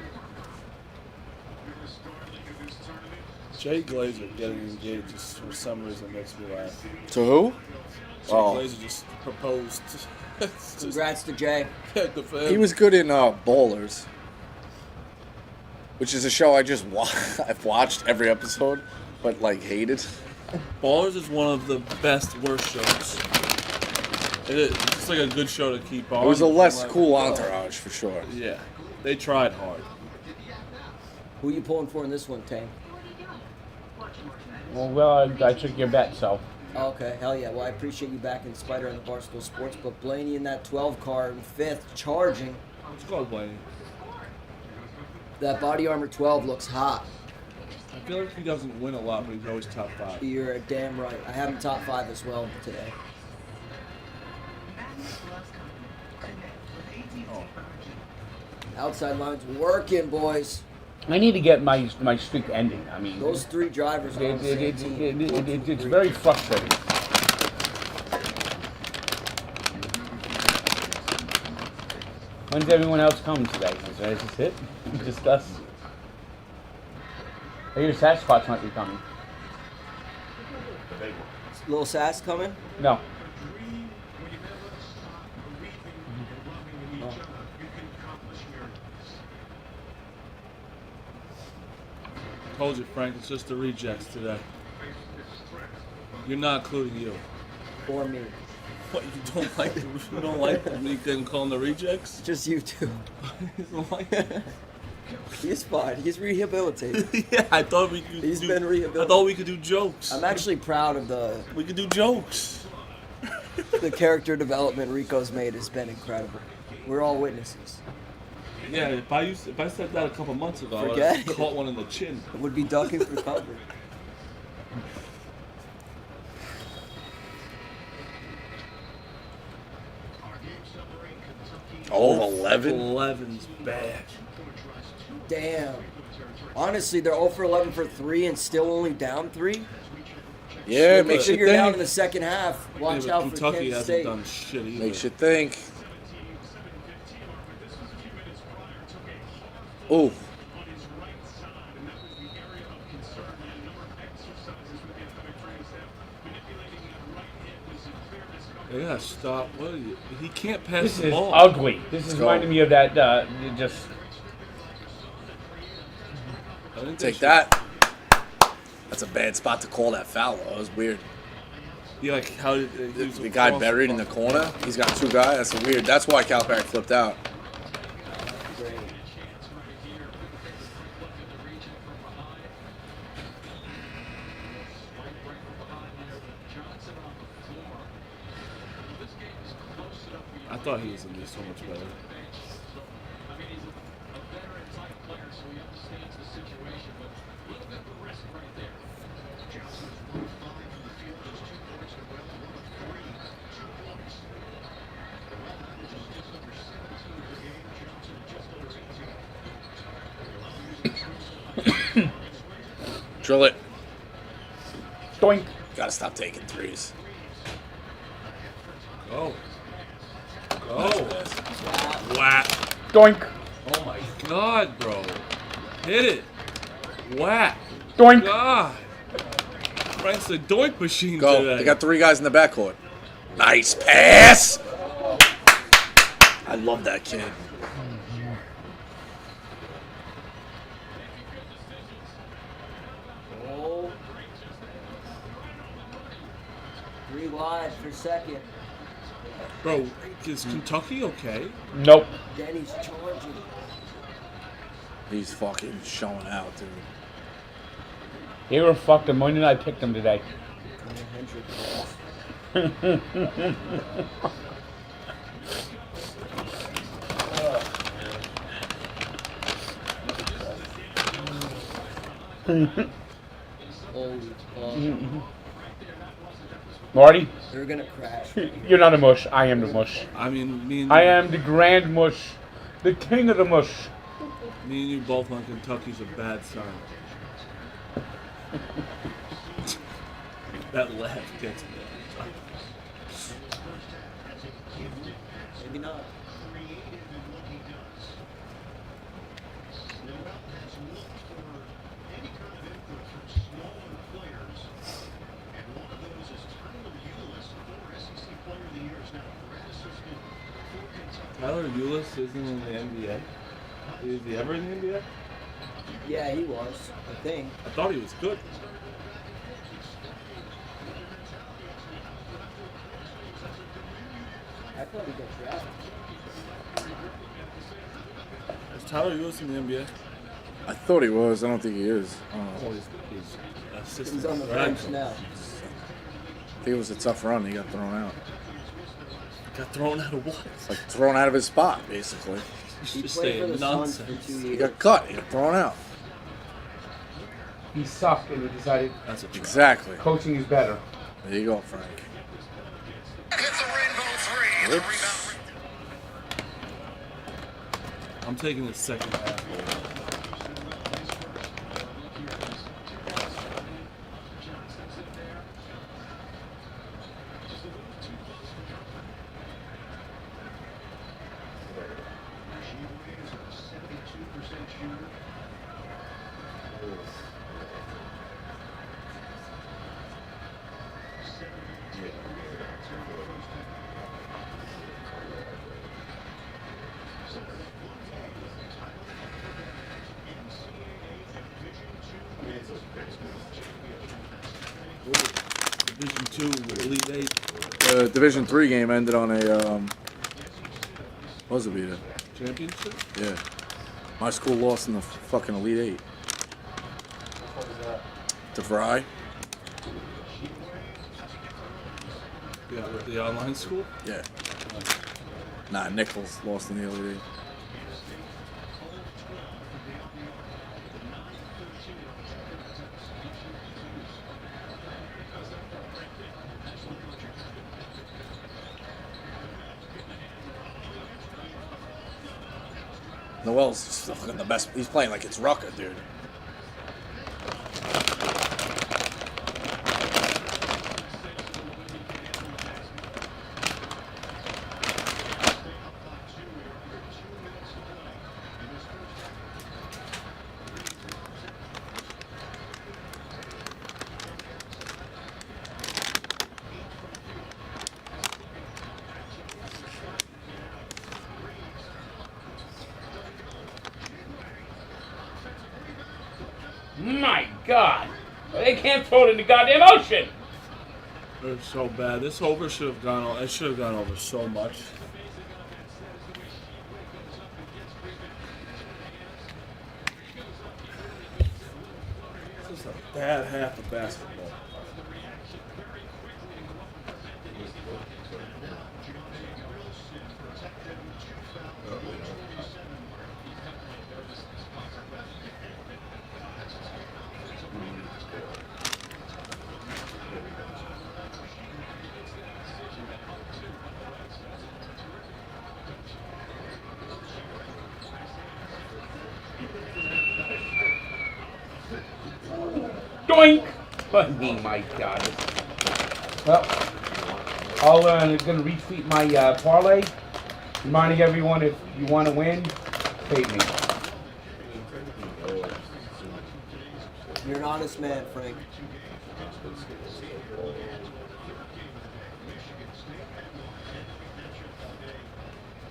[SPEAKER 1] Jay Glazer getting engaged just for some reason makes me laugh.
[SPEAKER 3] To who?
[SPEAKER 1] Jay
[SPEAKER 3] Oh.
[SPEAKER 1] Glazer just proposed. It's just
[SPEAKER 2] Congrats to Jay.
[SPEAKER 1] good for him.
[SPEAKER 3] He was good in Ballers, which is a show I've watched every episode, but like hated.
[SPEAKER 1] Ballers is one of the best, worst shows. It is. It's just like a good show to keep on.
[SPEAKER 3] It was a less
[SPEAKER 1] Like,
[SPEAKER 3] cool entourage for sure.
[SPEAKER 1] Yeah, they tried hard.
[SPEAKER 2] Who you pulling for in this one, Tank?
[SPEAKER 4] Well, I took your bet, so.
[SPEAKER 2] Okay, hell yeah. Well, I appreciate you backing Spider and the Barstool Sports, but Blaney in that 12 car in 5th, charging.
[SPEAKER 1] It's called Blaney.
[SPEAKER 2] That body armor 12 looks hot.
[SPEAKER 1] I feel like he doesn't win a lot, but he's always top 5.
[SPEAKER 2] You're damn right. I have him top 5 as well today.
[SPEAKER 1] Oh.
[SPEAKER 2] Outside lines working, boys.
[SPEAKER 4] I need to get my streak ending. I mean,
[SPEAKER 2] Those 3 drivers are on the same team.
[SPEAKER 4] it's very frustrating. When's everyone else coming today? Is this it? Just us? I hear Sasquatch might be coming.
[SPEAKER 2] Little Sass coming?
[SPEAKER 4] No.
[SPEAKER 1] Told you, Frank. It's just the rejects today. You're not including you.
[SPEAKER 2] Or me.
[SPEAKER 1] What, you don't like me getting called the rejects?
[SPEAKER 2] Just you two.
[SPEAKER 1] You don't like it?
[SPEAKER 2] He's fine. He's rehabilitated.
[SPEAKER 1] Yeah, I thought we could.
[SPEAKER 2] He's
[SPEAKER 1] do,
[SPEAKER 2] been
[SPEAKER 1] I
[SPEAKER 2] rehabilitated.
[SPEAKER 1] thought we could do jokes.
[SPEAKER 2] I'm actually proud of
[SPEAKER 1] We could do jokes.
[SPEAKER 2] the character development Rico's made has been incredible. We're all witnesses.
[SPEAKER 1] Yeah, if I said that a couple months ago, I would
[SPEAKER 2] Forget
[SPEAKER 1] have
[SPEAKER 2] it.
[SPEAKER 1] caught one in the chin.
[SPEAKER 2] Would be ducking for cover.
[SPEAKER 3] Oh, 11?
[SPEAKER 1] 11's bad.
[SPEAKER 2] Damn. Honestly, they're 0 for 11 for 3 and still only down 3.
[SPEAKER 3] Yeah, it makes you
[SPEAKER 2] Figure it out in
[SPEAKER 3] think.
[SPEAKER 2] the second half. Watch
[SPEAKER 1] Yeah, but
[SPEAKER 2] out for
[SPEAKER 1] Kentucky
[SPEAKER 2] Kansas
[SPEAKER 1] hasn't
[SPEAKER 2] State.
[SPEAKER 1] done shit either.
[SPEAKER 3] Makes you think. Oh,
[SPEAKER 1] They gotta stop. What are you? He can't pass
[SPEAKER 4] This
[SPEAKER 1] the
[SPEAKER 4] is
[SPEAKER 1] ball.
[SPEAKER 4] ugly. This is
[SPEAKER 3] go.
[SPEAKER 4] reminding me of that, just...
[SPEAKER 1] I think they
[SPEAKER 3] take
[SPEAKER 1] should-
[SPEAKER 3] that. That's a bad spot to call that foul. That was weird.
[SPEAKER 1] Yeah, like how did
[SPEAKER 3] The guy buried in the corner. He's got 2 guys. That's weird. That's why Calipari flipped out.
[SPEAKER 1] I thought he was gonna be so much better.
[SPEAKER 3] Drill it.
[SPEAKER 4] Doink.
[SPEAKER 3] Gotta stop taking 3s.
[SPEAKER 1] Go. Go. Whack.
[SPEAKER 4] Doink.
[SPEAKER 1] Oh my God, bro. Hit it. Whack.
[SPEAKER 4] Doink.
[SPEAKER 1] God. Frank's the doink machine
[SPEAKER 3] Go.
[SPEAKER 1] today.
[SPEAKER 3] They got 3 guys in the backcourt. Nice pass. I love that kid.
[SPEAKER 2] Oh. 3 wide for second.
[SPEAKER 1] Bro, is Kentucky okay?
[SPEAKER 4] Nope.
[SPEAKER 2] Denny's charging.
[SPEAKER 3] He's fucking showing out, dude.
[SPEAKER 4] They were fucked. When did I pick them today?
[SPEAKER 2] Holy fuck.
[SPEAKER 4] Marty,
[SPEAKER 2] They're gonna crash.
[SPEAKER 4] you're not a mush. I am the mush.
[SPEAKER 1] I mean, me and
[SPEAKER 4] I am the grand mush, the king of the mush.
[SPEAKER 1] me and you both on Kentucky's a bad sign. That laugh gets me.
[SPEAKER 2] Maybe not.
[SPEAKER 1] Tyler Eulis isn't in the NBA. Is he ever in the NBA?
[SPEAKER 2] Yeah, he was. I think.
[SPEAKER 1] I thought he was good.
[SPEAKER 2] I thought he got drafted.
[SPEAKER 1] Is Tyler Eulis in the NBA?
[SPEAKER 3] I thought he was. I don't think he is.
[SPEAKER 1] Oh, he's assistant.
[SPEAKER 2] He's on the
[SPEAKER 1] right?
[SPEAKER 2] bench now.
[SPEAKER 3] I think it was a tough run. He got thrown out.
[SPEAKER 1] Got thrown out of what?
[SPEAKER 3] Like thrown out of his spot, basically.
[SPEAKER 2] He
[SPEAKER 1] Just
[SPEAKER 2] played for
[SPEAKER 1] saying
[SPEAKER 2] the Suns for
[SPEAKER 1] nonsense.
[SPEAKER 2] 2
[SPEAKER 3] He
[SPEAKER 2] years.
[SPEAKER 3] got cut. He got thrown out.
[SPEAKER 4] He sucked and he decided
[SPEAKER 1] That's a trap.
[SPEAKER 3] Exactly.
[SPEAKER 4] coaching is better.
[SPEAKER 3] There you go, Frank.
[SPEAKER 7] Hits a rainbow three. And the rebound.
[SPEAKER 1] I'm taking the second half. Division 2, Elite 8.
[SPEAKER 3] The Division 3 game ended on a was it beat it?
[SPEAKER 1] Championship?
[SPEAKER 3] Yeah. My school lost in the fucking Elite 8
[SPEAKER 6] What is that?
[SPEAKER 3] to Fry.
[SPEAKER 1] Yeah, with the online school?
[SPEAKER 3] Yeah. Nah, Nichols lost in the Elite 8. Noel's just fucking the best. He's playing like it's Rucker, dude.
[SPEAKER 4] My God, they can't throw it in the goddamn ocean.
[SPEAKER 1] It's so bad. This over should have gone. It should have gone over so much. This is a bad half of basketball.
[SPEAKER 4] Doink! But my God. Well, I'll gonna retweet my parlay, reminding everyone if you want to win, pay me.
[SPEAKER 2] You're an honest man, Frank.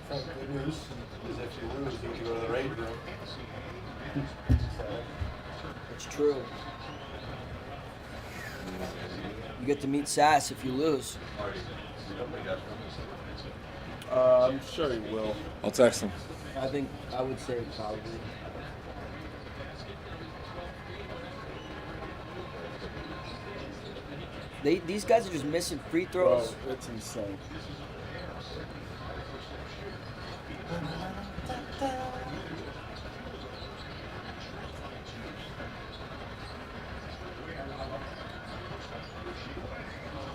[SPEAKER 6] Good news is if you lose, you can go to the raid room.
[SPEAKER 2] It's true. You get to meet Sass if you lose.
[SPEAKER 1] I'm sure he will.
[SPEAKER 3] I'll text him.
[SPEAKER 2] I would say probably. These guys are just missing free
[SPEAKER 1] Bro,
[SPEAKER 2] throws.
[SPEAKER 1] it's insane.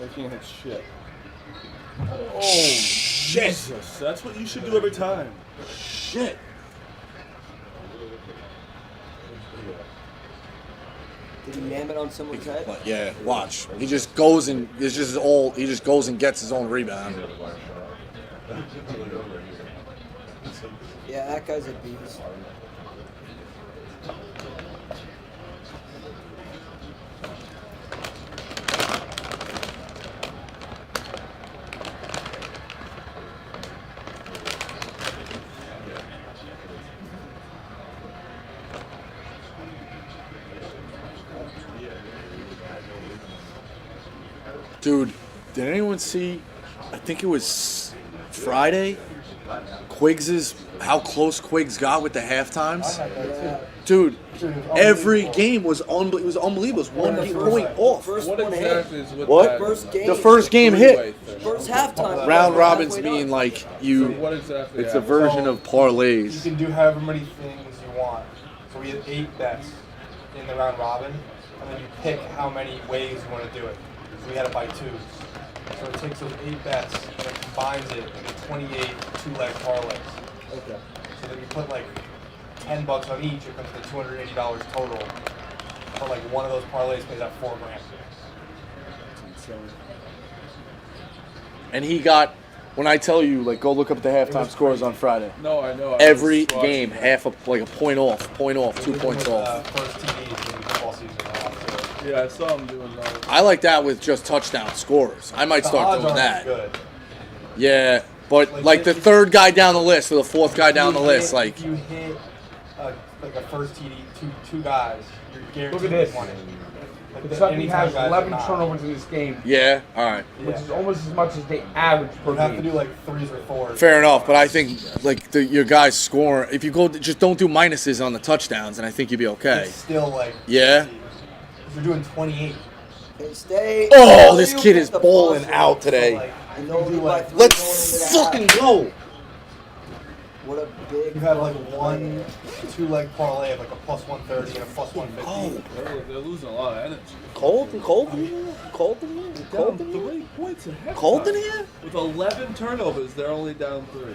[SPEAKER 1] They can't hit shit. Oh, Jesus. That's what you should do every time.
[SPEAKER 3] Shit.
[SPEAKER 2] Did he yam it on someone's head?
[SPEAKER 3] But yeah, watch. He just goes and it's just all. He just goes and gets his own rebound.
[SPEAKER 2] Yeah, that guy's a beast.
[SPEAKER 3] Dude, did anyone see? I think it was Friday. How close Quiggs got with the half times. Dude, every game was it was unbelievable. It was 1 point off.
[SPEAKER 2] First
[SPEAKER 1] What
[SPEAKER 2] one
[SPEAKER 1] exactly
[SPEAKER 2] hit.
[SPEAKER 1] is with
[SPEAKER 3] What?
[SPEAKER 1] that?
[SPEAKER 2] First game.
[SPEAKER 3] The first game hit.
[SPEAKER 2] First halftime.
[SPEAKER 3] Round robins
[SPEAKER 2] halfway
[SPEAKER 3] mean
[SPEAKER 2] done.
[SPEAKER 3] like
[SPEAKER 1] So
[SPEAKER 3] you.
[SPEAKER 1] what exactly
[SPEAKER 3] It's a
[SPEAKER 1] happened?
[SPEAKER 3] version of
[SPEAKER 6] You
[SPEAKER 3] parlays.
[SPEAKER 6] can do however many things you want. So we had 8 bets in the round robin, and then you pick how many ways you want to do it. So we had it by 2s. So it takes those 8 bets and it combines it into 28 two-leg parlays.
[SPEAKER 1] Okay.
[SPEAKER 6] So then you put like $10 on each, it comes to $280 total. For like one of those parlays pays out $4 grand.
[SPEAKER 3] And he got. When I tell you, like, go look up the halftime scores on Friday.
[SPEAKER 1] No, I know. I
[SPEAKER 3] Every
[SPEAKER 1] was watching
[SPEAKER 3] game,
[SPEAKER 1] that.
[SPEAKER 3] a point off, 2 points off.
[SPEAKER 6] First TDs in the football season. So
[SPEAKER 1] Yeah, I saw him doing that.
[SPEAKER 3] I like that with just touchdown scores. I might
[SPEAKER 6] the
[SPEAKER 3] start
[SPEAKER 6] odds
[SPEAKER 3] doing
[SPEAKER 6] aren't as
[SPEAKER 3] that.
[SPEAKER 6] good.
[SPEAKER 3] Yeah, but
[SPEAKER 6] Like,
[SPEAKER 3] like the
[SPEAKER 6] if-
[SPEAKER 3] third guy down the list or the fourth guy down the
[SPEAKER 6] If you
[SPEAKER 3] list,
[SPEAKER 6] hit-
[SPEAKER 3] like
[SPEAKER 6] if you hit like a first TD, two guys, you're guaranteed
[SPEAKER 4] Look at this.
[SPEAKER 6] winning. Like
[SPEAKER 4] Kentucky
[SPEAKER 6] anytime
[SPEAKER 4] has
[SPEAKER 6] guys are
[SPEAKER 4] 11
[SPEAKER 6] not.
[SPEAKER 4] turnovers in this game,
[SPEAKER 3] yeah, all right,
[SPEAKER 4] which
[SPEAKER 6] Yeah.
[SPEAKER 4] is almost as much as they average per
[SPEAKER 6] You have to
[SPEAKER 4] game.
[SPEAKER 6] do like 3s or 4s.
[SPEAKER 3] fair enough. But I think like your guys score. If you go, just don't do minuses on the touchdowns, and I think you'd be okay.
[SPEAKER 6] It's still like
[SPEAKER 3] Yeah.
[SPEAKER 6] If you're doing 28.
[SPEAKER 2] Stay.
[SPEAKER 3] Oh, this
[SPEAKER 2] You
[SPEAKER 3] kid
[SPEAKER 2] pick
[SPEAKER 3] is
[SPEAKER 2] the
[SPEAKER 3] balling
[SPEAKER 2] plus
[SPEAKER 3] out
[SPEAKER 2] one.
[SPEAKER 3] today.
[SPEAKER 6] So, like,
[SPEAKER 2] And
[SPEAKER 6] you
[SPEAKER 2] no
[SPEAKER 6] do
[SPEAKER 2] lead by
[SPEAKER 6] like
[SPEAKER 2] 3 going
[SPEAKER 3] Let's
[SPEAKER 2] into the
[SPEAKER 3] fucking
[SPEAKER 2] half.
[SPEAKER 3] go.
[SPEAKER 2] What a big.
[SPEAKER 6] you have like 1 2-leg parlay of like a plus 130 and a plus 150.
[SPEAKER 3] Oh,
[SPEAKER 1] They're losing a lot of energy.
[SPEAKER 3] cold in here.
[SPEAKER 1] Down 3 points at halftime.
[SPEAKER 3] Cold in here.
[SPEAKER 1] With 11 turnovers, they're only down 3.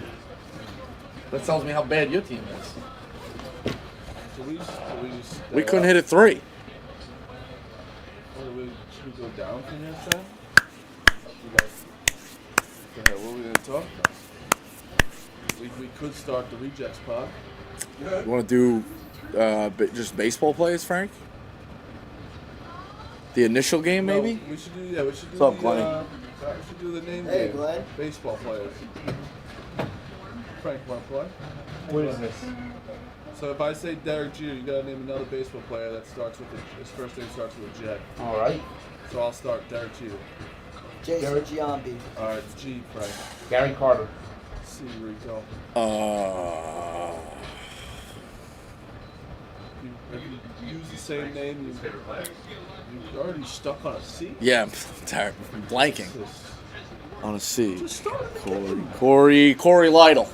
[SPEAKER 3] That tells me how bad your team is. We
[SPEAKER 1] stay
[SPEAKER 3] couldn't
[SPEAKER 1] up?
[SPEAKER 3] hit a 3.
[SPEAKER 1] Should we go down from here, Sam? Okay, what are we going to talk about? We could start the rejects pod.
[SPEAKER 3] You want to do just baseball plays, Frank? The initial game, maybe?
[SPEAKER 1] No, we should do. Yeah, we should do.
[SPEAKER 3] What's up,
[SPEAKER 1] the,
[SPEAKER 3] Glenn?
[SPEAKER 1] we should do the name
[SPEAKER 2] Hey,
[SPEAKER 1] game.
[SPEAKER 2] Glenn.
[SPEAKER 1] Baseball players. Frank, want to play?
[SPEAKER 4] What is this?
[SPEAKER 1] So if I say Derek Jeter, you gotta name another baseball player that starts with his first name starts with a J.
[SPEAKER 4] All right.
[SPEAKER 1] So I'll start Derek Jeter.
[SPEAKER 2] Jason Giambi.
[SPEAKER 1] All right, G, Frank.
[SPEAKER 4] Gary Carter.
[SPEAKER 1] C, Rico. If you use the same name, you're already stuck on a C.
[SPEAKER 3] Yeah, I'm tired. I'm blanking. On a C.
[SPEAKER 1] Just start at the
[SPEAKER 3] Corey
[SPEAKER 1] beginning.
[SPEAKER 3] Lytle.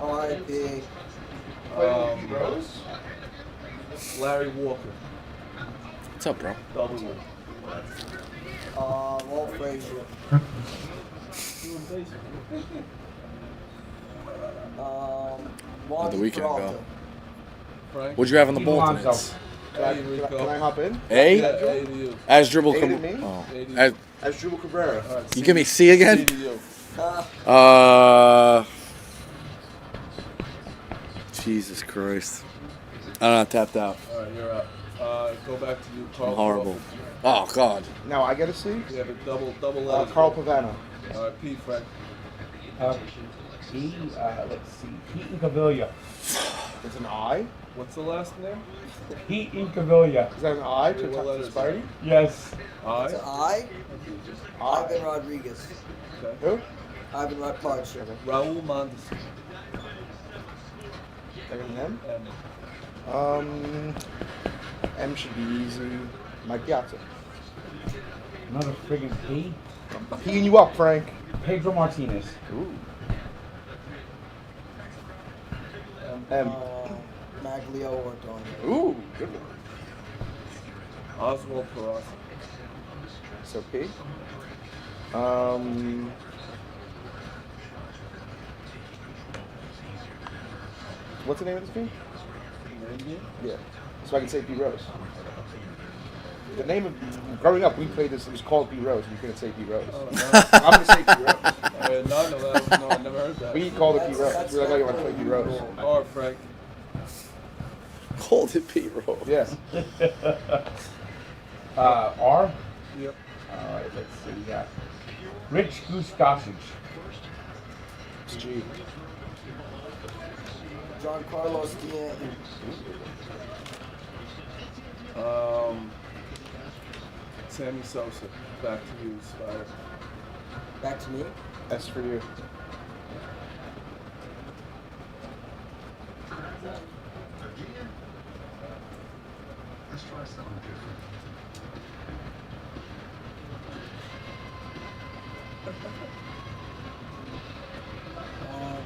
[SPEAKER 2] R.I.P.
[SPEAKER 1] Larry Walker.
[SPEAKER 3] What's up, bro?
[SPEAKER 1] W.
[SPEAKER 2] Walt Frazier.
[SPEAKER 1] Doing baseball.
[SPEAKER 2] Wandy
[SPEAKER 3] the weekend
[SPEAKER 2] Peralta.
[SPEAKER 3] ago.
[SPEAKER 1] Frank.
[SPEAKER 3] What'd you have on the
[SPEAKER 4] Steve
[SPEAKER 3] Boltons?
[SPEAKER 4] Alonso.
[SPEAKER 1] Hey, Rico.
[SPEAKER 5] Can I hop in?
[SPEAKER 1] Yeah,
[SPEAKER 3] A?
[SPEAKER 1] A to you.
[SPEAKER 3] As dribble.
[SPEAKER 5] A to me?
[SPEAKER 3] Oh.
[SPEAKER 1] A to you.
[SPEAKER 3] As,
[SPEAKER 5] As Jubal Cabrera.
[SPEAKER 1] All right,
[SPEAKER 3] you
[SPEAKER 1] C-
[SPEAKER 3] give me C
[SPEAKER 1] C
[SPEAKER 3] again?
[SPEAKER 1] to you.
[SPEAKER 3] Jesus Christ. I don't know, tapped out.
[SPEAKER 1] All right, you're up. Go back to you, Carl.
[SPEAKER 3] I'm horrible. Oh, God.
[SPEAKER 5] Now I get a C.
[SPEAKER 1] You have a double letters.
[SPEAKER 5] Carl Pavano.
[SPEAKER 1] All right, P, Frank.
[SPEAKER 4] Let's see. Pete Incaviglia.
[SPEAKER 5] It's an I.
[SPEAKER 1] What's the last name?
[SPEAKER 4] Pete Incaviglia.
[SPEAKER 5] Is that an I
[SPEAKER 1] What
[SPEAKER 5] to
[SPEAKER 1] letters?
[SPEAKER 5] Spidey?
[SPEAKER 4] Yes.
[SPEAKER 2] It's an
[SPEAKER 1] I.
[SPEAKER 2] I. Ivan Rodriguez.
[SPEAKER 1] Okay.
[SPEAKER 5] Who?
[SPEAKER 2] Ivan Rodriguez.
[SPEAKER 1] Raul Mondesi.
[SPEAKER 5] M.
[SPEAKER 1] M.
[SPEAKER 5] M should be easy. Mike Piazza.
[SPEAKER 4] Another friggin' P.
[SPEAKER 5] I'm peeing you up, Frank.
[SPEAKER 4] Pedro Martinez.
[SPEAKER 5] Ooh. M.
[SPEAKER 2] Maglio Ordonez.
[SPEAKER 5] Ooh, good one.
[SPEAKER 1] Oswald Peraza.
[SPEAKER 5] So P.
[SPEAKER 8] What's the name of this game? Yeah. So I can say P Rose. The name of growing up, we played this. It was called P Rose. You couldn't say P Rose. I'm gonna say P Rose.
[SPEAKER 1] No, I never heard that.
[SPEAKER 8] We called it P Rose. We're like, oh, you want to play P Rose?
[SPEAKER 1] Or Frank.
[SPEAKER 3] Called it Pete Roll.
[SPEAKER 8] Yes.
[SPEAKER 4] R.
[SPEAKER 1] Yep.
[SPEAKER 4] All right, let's see. Yeah. Rich Goose Gossage.
[SPEAKER 8] It's G.
[SPEAKER 2] John Carlos Stanton.
[SPEAKER 1] Sammy Sosa. Back to you, Spider.
[SPEAKER 2] Back to me.
[SPEAKER 8] S for you.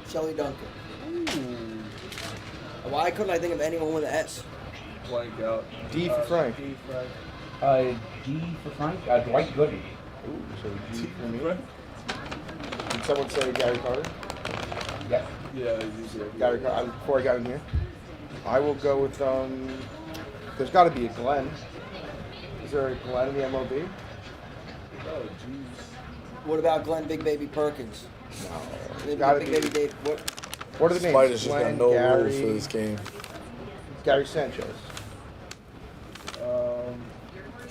[SPEAKER 2] Shelly Duncan. Why couldn't I think of anyone with an S?
[SPEAKER 1] Blank out.
[SPEAKER 8] D for Frank.
[SPEAKER 1] D, Frank.
[SPEAKER 4] D for Frank. Dwight Gooding.
[SPEAKER 8] Ooh, so G for me. Did someone say Gary Carter?
[SPEAKER 4] Yes.
[SPEAKER 1] Yeah, you said
[SPEAKER 8] Gary Carter. Before I got in here, I will go with there's got to be a Glenn. Is there a Glenn in the MLB?
[SPEAKER 1] Oh, jeez.
[SPEAKER 2] What about Glenn Big Baby Perkins?
[SPEAKER 8] No.
[SPEAKER 2] Big
[SPEAKER 8] Gotta
[SPEAKER 2] Baby
[SPEAKER 8] be.
[SPEAKER 2] Dave.
[SPEAKER 8] What are the names?
[SPEAKER 3] Spider's just got
[SPEAKER 8] Glenn,
[SPEAKER 3] no
[SPEAKER 8] Gary,
[SPEAKER 3] rules for this game.
[SPEAKER 8] Gary Sanchez.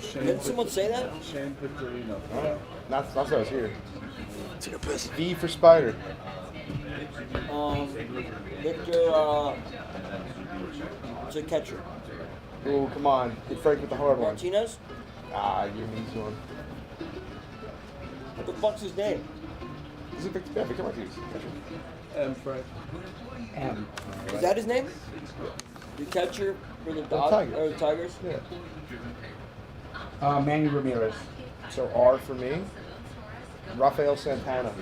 [SPEAKER 1] Shane
[SPEAKER 2] Didn't someone say that?
[SPEAKER 1] Shane Pictorino.
[SPEAKER 8] That's what I was here. V for Spider.
[SPEAKER 2] Victor, it's a catcher.
[SPEAKER 8] Ooh, come on. Get Frank with the hard one.
[SPEAKER 2] Martinez?
[SPEAKER 8] Ah, you're an easy one.
[SPEAKER 2] What the fuck's his name?
[SPEAKER 8] Is it Victor? Yeah, Victor Martinez.
[SPEAKER 1] And Frank.
[SPEAKER 4] M.
[SPEAKER 2] Is that his name? The catcher for the
[SPEAKER 8] Tigers.
[SPEAKER 2] Or the Tigers?
[SPEAKER 8] Yeah.
[SPEAKER 4] Manny Ramirez.
[SPEAKER 8] So R for me. Rafael Santana.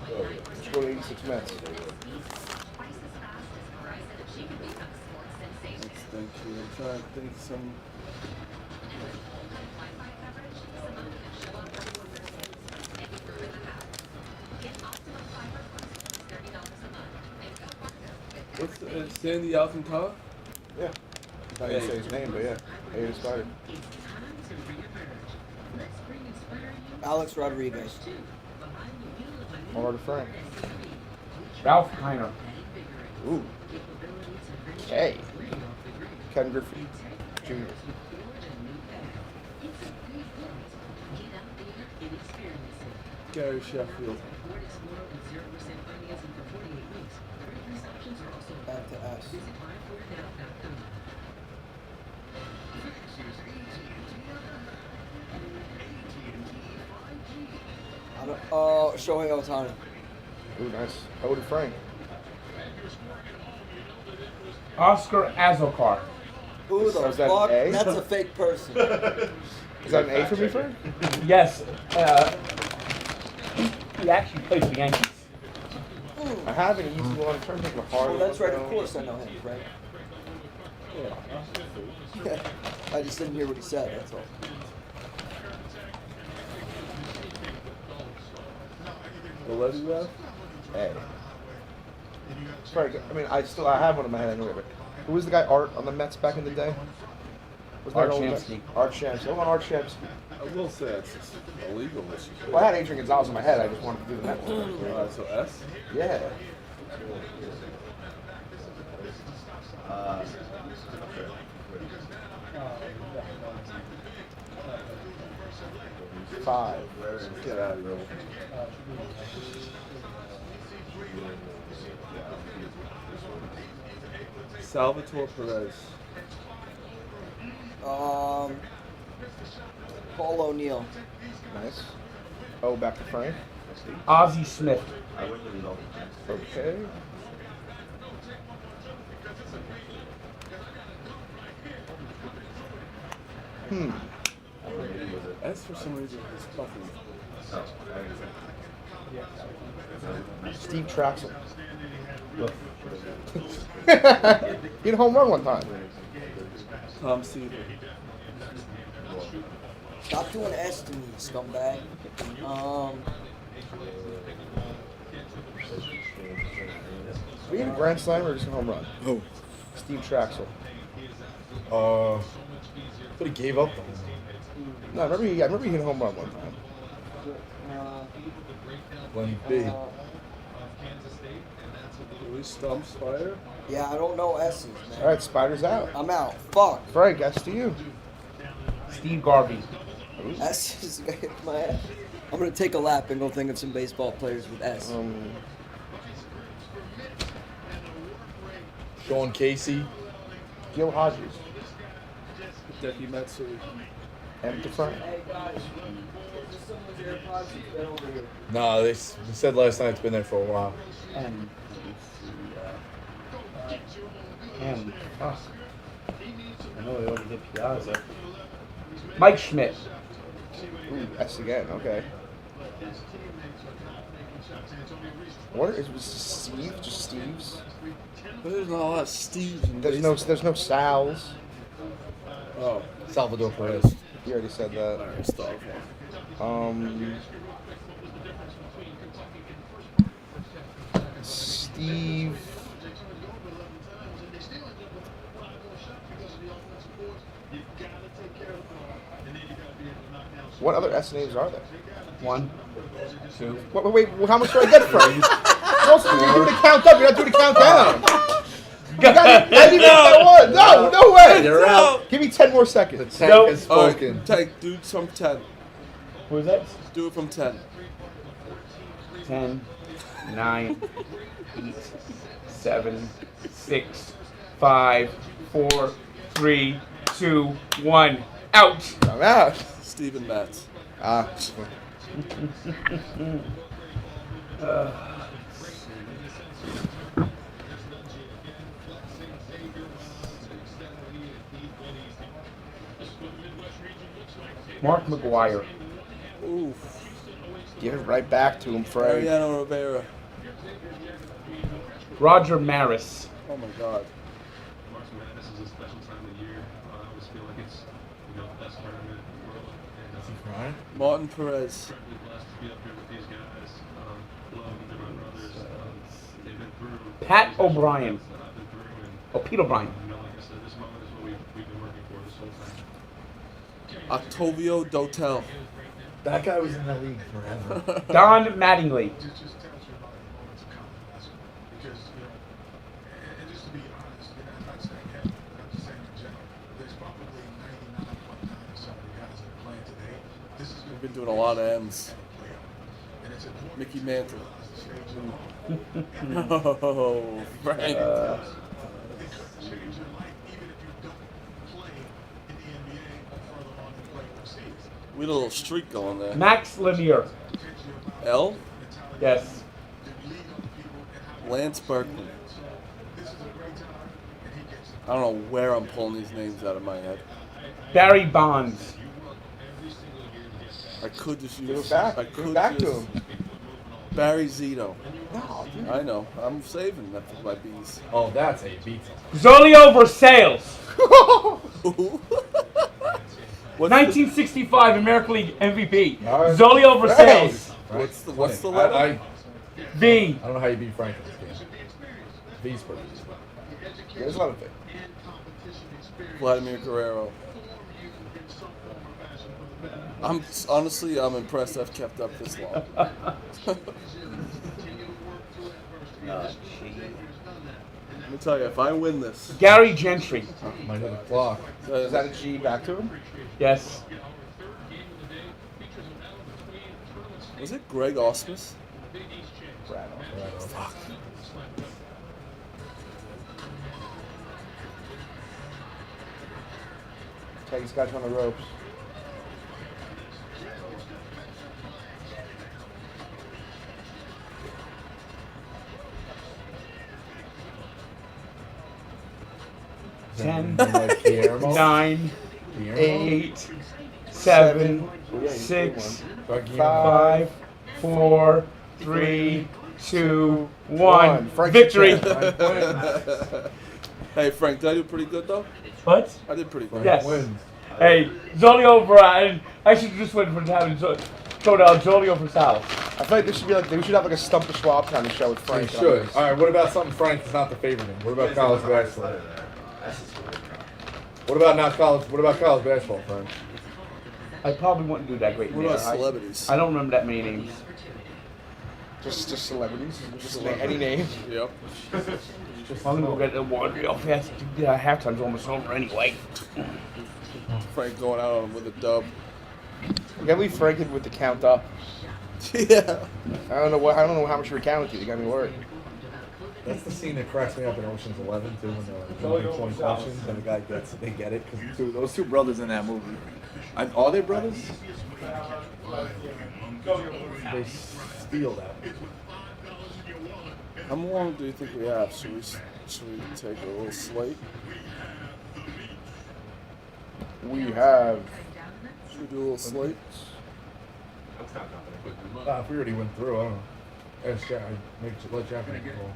[SPEAKER 8] Let's go to 86 Mets.
[SPEAKER 1] Thank you. I'm trying to think some. What's Sandy Alcantara?
[SPEAKER 8] Yeah. I didn't say his name, but yeah. A to Spider.
[SPEAKER 2] Alex Rodriguez.
[SPEAKER 8] R to Frank.
[SPEAKER 4] Ralph Kiner.
[SPEAKER 8] Ooh. K. Ken Griffey Jr.
[SPEAKER 1] Gary Sheffield.
[SPEAKER 2] Back to S. Shohei Ohtani.
[SPEAKER 8] Ooh, nice. O to Frank.
[SPEAKER 4] Oscar Azokar.
[SPEAKER 2] Who
[SPEAKER 8] So
[SPEAKER 2] the
[SPEAKER 8] is that
[SPEAKER 2] fuck?
[SPEAKER 8] an A?
[SPEAKER 2] That's a fake person.
[SPEAKER 8] Is that an A for me, Frank?
[SPEAKER 4] Yes. He actually plays for the Yankees.
[SPEAKER 8] I have an easy one. I'm trying to think of a hard
[SPEAKER 2] Well,
[SPEAKER 8] one.
[SPEAKER 2] that's right. Of course I know him, right?
[SPEAKER 8] Yeah.
[SPEAKER 2] I just didn't hear what he said. That's all.
[SPEAKER 1] The Letty Ref?
[SPEAKER 8] A. Frank, I mean, I have one in my head anyway, but who was the guy Art on the Mets back in the day? Was that
[SPEAKER 4] Art
[SPEAKER 8] old
[SPEAKER 4] Shamsky.
[SPEAKER 8] Art Shamsky. I want Art Shamsky.
[SPEAKER 1] I will say it's just illegal issue.
[SPEAKER 8] Well, I had Adrian Gonzalez in my head. I just wanted to do the Mets.
[SPEAKER 1] So S?
[SPEAKER 8] Yeah. Five.
[SPEAKER 1] Get out of here. Salvatore Perez.
[SPEAKER 2] Paul O'Neill.
[SPEAKER 8] Nice. Oh, back to Frank.
[SPEAKER 4] Ozzie Smith.
[SPEAKER 8] Okay.
[SPEAKER 1] S for some reason is fucking.
[SPEAKER 8] Steve Traxel. He had a home run one time.
[SPEAKER 1] Tom Seaver.
[SPEAKER 2] Stop doing S to me, scumbag.
[SPEAKER 8] We hit a grand slam or just a home run?
[SPEAKER 3] Who?
[SPEAKER 8] Steve Traxel.
[SPEAKER 5] But he gave up.
[SPEAKER 8] No, I remember he hit a home run one time.
[SPEAKER 5] Lenny B.
[SPEAKER 1] Louis Stump Spider.
[SPEAKER 2] Yeah, I don't know S's, man.
[SPEAKER 8] All right, Spider's out.
[SPEAKER 2] I'm out. Fuck.
[SPEAKER 8] Frank, that's to you.
[SPEAKER 4] Steve Garvey.
[SPEAKER 2] S is my ass. I'm gonna take a lap and go think of some baseball players with S.
[SPEAKER 5] Sean Casey.
[SPEAKER 8] Gil Hodges.
[SPEAKER 1] Hideki Matsui.
[SPEAKER 8] And DeFrank.
[SPEAKER 2] Hey guys, just someone's AirPods has been over here.
[SPEAKER 5] Nah, they said last night it's been there for a while.
[SPEAKER 4] M. M. Fuck. I know they already did Piazza. Mike Schmidt.
[SPEAKER 8] Ooh, S again, okay. What is it? Steve? Just Steve's?
[SPEAKER 1] There's not a lot of Steves in
[SPEAKER 8] There's no Sal's.
[SPEAKER 1] Oh,
[SPEAKER 5] Salvador Perez.
[SPEAKER 8] You already said that.
[SPEAKER 1] alright, start one.
[SPEAKER 8] Steve. What other S names are there?
[SPEAKER 4] 1, 2.
[SPEAKER 8] Wait, how much do I get from you? You're also doing the count up. You're not doing the count down. No way.
[SPEAKER 5] You're out.
[SPEAKER 8] Give me 10 more seconds.
[SPEAKER 5] The tank
[SPEAKER 4] Nope.
[SPEAKER 5] has spoken.
[SPEAKER 1] Take, do from 10.
[SPEAKER 4] Who was that?
[SPEAKER 1] Do it from 10.
[SPEAKER 4] 10, 9, 8, 7, 6, 5, 4, 3, 2, 1. Out.
[SPEAKER 8] I'm out.
[SPEAKER 1] Steven Matz.
[SPEAKER 8] Ah.
[SPEAKER 4] Mark McGuire.
[SPEAKER 1] Oof.
[SPEAKER 8] Give it right back to him, Frank.
[SPEAKER 1] Mariano Rivera.
[SPEAKER 4] Roger Maris.
[SPEAKER 1] Oh my God.
[SPEAKER 9] March Madness is a special time of year. I always feel like it's the best tournament in the world. And
[SPEAKER 5] Right?
[SPEAKER 1] Martin Perez.
[SPEAKER 9] certainly blessed to be up here with these guys. Love and my brothers. They've been through
[SPEAKER 4] Pat
[SPEAKER 9] these
[SPEAKER 4] O'Brien.
[SPEAKER 9] that I've been through, and
[SPEAKER 4] Oh, Pete O'Brien.
[SPEAKER 9] like I said, this moment is what we've been working for this whole time.
[SPEAKER 1] Octavio Dotel.
[SPEAKER 5] That guy was in the league forever.
[SPEAKER 4] Don Mattingly.
[SPEAKER 9] Just tells you about the importance of confidence. Because, and just to be honest, I'm not saying him, I'm just saying in general, there's probably 99.9% of the guys that are playing today. This is
[SPEAKER 1] We've been doing a lot of M's.
[SPEAKER 9] and it's important.
[SPEAKER 1] Mickey Mantle. Oh, Frank. We had a little streak going there.
[SPEAKER 4] Max Lemieux.
[SPEAKER 1] L.
[SPEAKER 4] Yes.
[SPEAKER 1] Lance Berkman. I don't know where I'm pulling these names out of my head.
[SPEAKER 4] Barry Bonds.
[SPEAKER 1] I could just
[SPEAKER 8] Give
[SPEAKER 1] use.
[SPEAKER 8] it back.
[SPEAKER 1] I
[SPEAKER 8] Give
[SPEAKER 1] could
[SPEAKER 8] it back to
[SPEAKER 1] just-
[SPEAKER 8] him.
[SPEAKER 1] Barry Zito.
[SPEAKER 8] No, dude.
[SPEAKER 1] I know. I'm saving that for my bees.
[SPEAKER 5] Oh, that's a beat.
[SPEAKER 4] Zolio Versailles.
[SPEAKER 1] What's
[SPEAKER 4] 1965 American League MVP.
[SPEAKER 5] All right.
[SPEAKER 4] Zolio Versailles.
[SPEAKER 1] What's the letter?
[SPEAKER 5] I
[SPEAKER 4] V.
[SPEAKER 5] don't know how you beat Frank in this game. V's for
[SPEAKER 8] There's a lot of things.
[SPEAKER 1] Vladimir Guerrero. I'm impressed I've kept up this long. Let me tell you, if I win this,
[SPEAKER 4] Gary Gentry.
[SPEAKER 5] Might hit the clock.
[SPEAKER 8] Is that a G back to him?
[SPEAKER 4] Yes.
[SPEAKER 1] was it Greg Osmus?
[SPEAKER 8] Brad.
[SPEAKER 1] Fuck.
[SPEAKER 8] Taggy Scotch on the ropes.
[SPEAKER 4] Ten,
[SPEAKER 5] Like Guillermo.
[SPEAKER 4] 9,
[SPEAKER 5] Guillermo.
[SPEAKER 4] 8, 7, 6,
[SPEAKER 5] Or Guillermo.
[SPEAKER 4] 5, 4, 3, 2, 1.
[SPEAKER 8] Frank
[SPEAKER 4] Victory.
[SPEAKER 1] Hey Frank, did I do pretty good though?
[SPEAKER 4] What?
[SPEAKER 1] I did pretty good.
[SPEAKER 4] Yes.
[SPEAKER 5] Wins.
[SPEAKER 4] Hey, Zolio for I should just went for having throw down Zolio for Sal.
[SPEAKER 8] I feel like this should be like we should have like a Stump the Schwab kind of show with Frank.
[SPEAKER 5] We should. All right. What about something Frank is not the favorite in? What about college basketball? What about not college? What about college basketball, Frank?
[SPEAKER 4] I probably wouldn't do that great.
[SPEAKER 1] What about celebrities?
[SPEAKER 4] I don't remember that many names.
[SPEAKER 8] Just celebrities. Just any name.
[SPEAKER 1] Yep.
[SPEAKER 4] I'm gonna go get the water real fast. Halftime's almost over anyway.
[SPEAKER 1] Frank going out on with a dub.
[SPEAKER 8] We gotta leave Frank in with the count up.
[SPEAKER 1] Yeah.
[SPEAKER 8] I don't know how much we're counting to. You got me worried.
[SPEAKER 5] That's the scene that cracks me up in Ocean's 11 too, when they're like 20 questions and the guy they get it.
[SPEAKER 3] Dude, those two brothers in that movie. Are they brothers?
[SPEAKER 5] They steal that.
[SPEAKER 1] How long do you think we have? Should we take a little slate?
[SPEAKER 8] We have.
[SPEAKER 1] Should we do a little slate?
[SPEAKER 5] If we already went through, I don't know. Ask Jack. Let Jack make a call.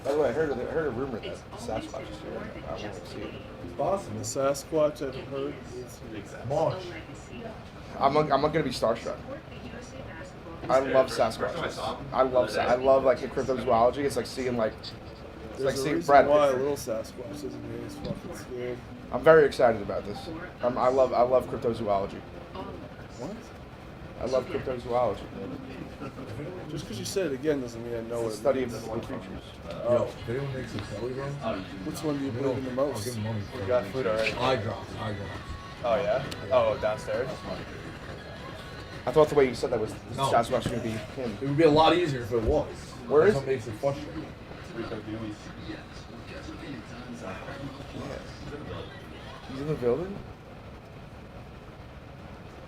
[SPEAKER 8] By the way, I heard a rumor that Sasquatch is here. I want to see it.
[SPEAKER 5] It's possible.
[SPEAKER 1] The Sasquatch I've heard.
[SPEAKER 5] March.
[SPEAKER 8] I'm not gonna be starstruck. I love Sasquatch. I love like the cryptozoology. It's like seeing like
[SPEAKER 1] There's a
[SPEAKER 8] seeing
[SPEAKER 1] reason
[SPEAKER 8] Brad
[SPEAKER 1] why a
[SPEAKER 8] Pitt.
[SPEAKER 1] little Sasquatch isn't here. He's fucking scared.
[SPEAKER 8] I'm very excited about this. I love cryptozoology.
[SPEAKER 1] What?
[SPEAKER 8] I love cryptozoology.
[SPEAKER 1] Just because you said it again doesn't mean I know
[SPEAKER 8] It's
[SPEAKER 1] it.
[SPEAKER 8] the study of living creatures.
[SPEAKER 5] Yo, if anyone makes a belly run,
[SPEAKER 1] Which one do you believe in the
[SPEAKER 5] I'll
[SPEAKER 1] most?
[SPEAKER 5] give him money.
[SPEAKER 8] We got food already.
[SPEAKER 5] Eye drops.
[SPEAKER 8] Oh yeah? Oh, downstairs? I thought the way you said that was
[SPEAKER 5] No.
[SPEAKER 8] Sasquatch was gonna be him.
[SPEAKER 5] It would be a lot easier if it was.
[SPEAKER 8] Where is
[SPEAKER 5] That's what makes it frustrating.
[SPEAKER 8] He's in the building?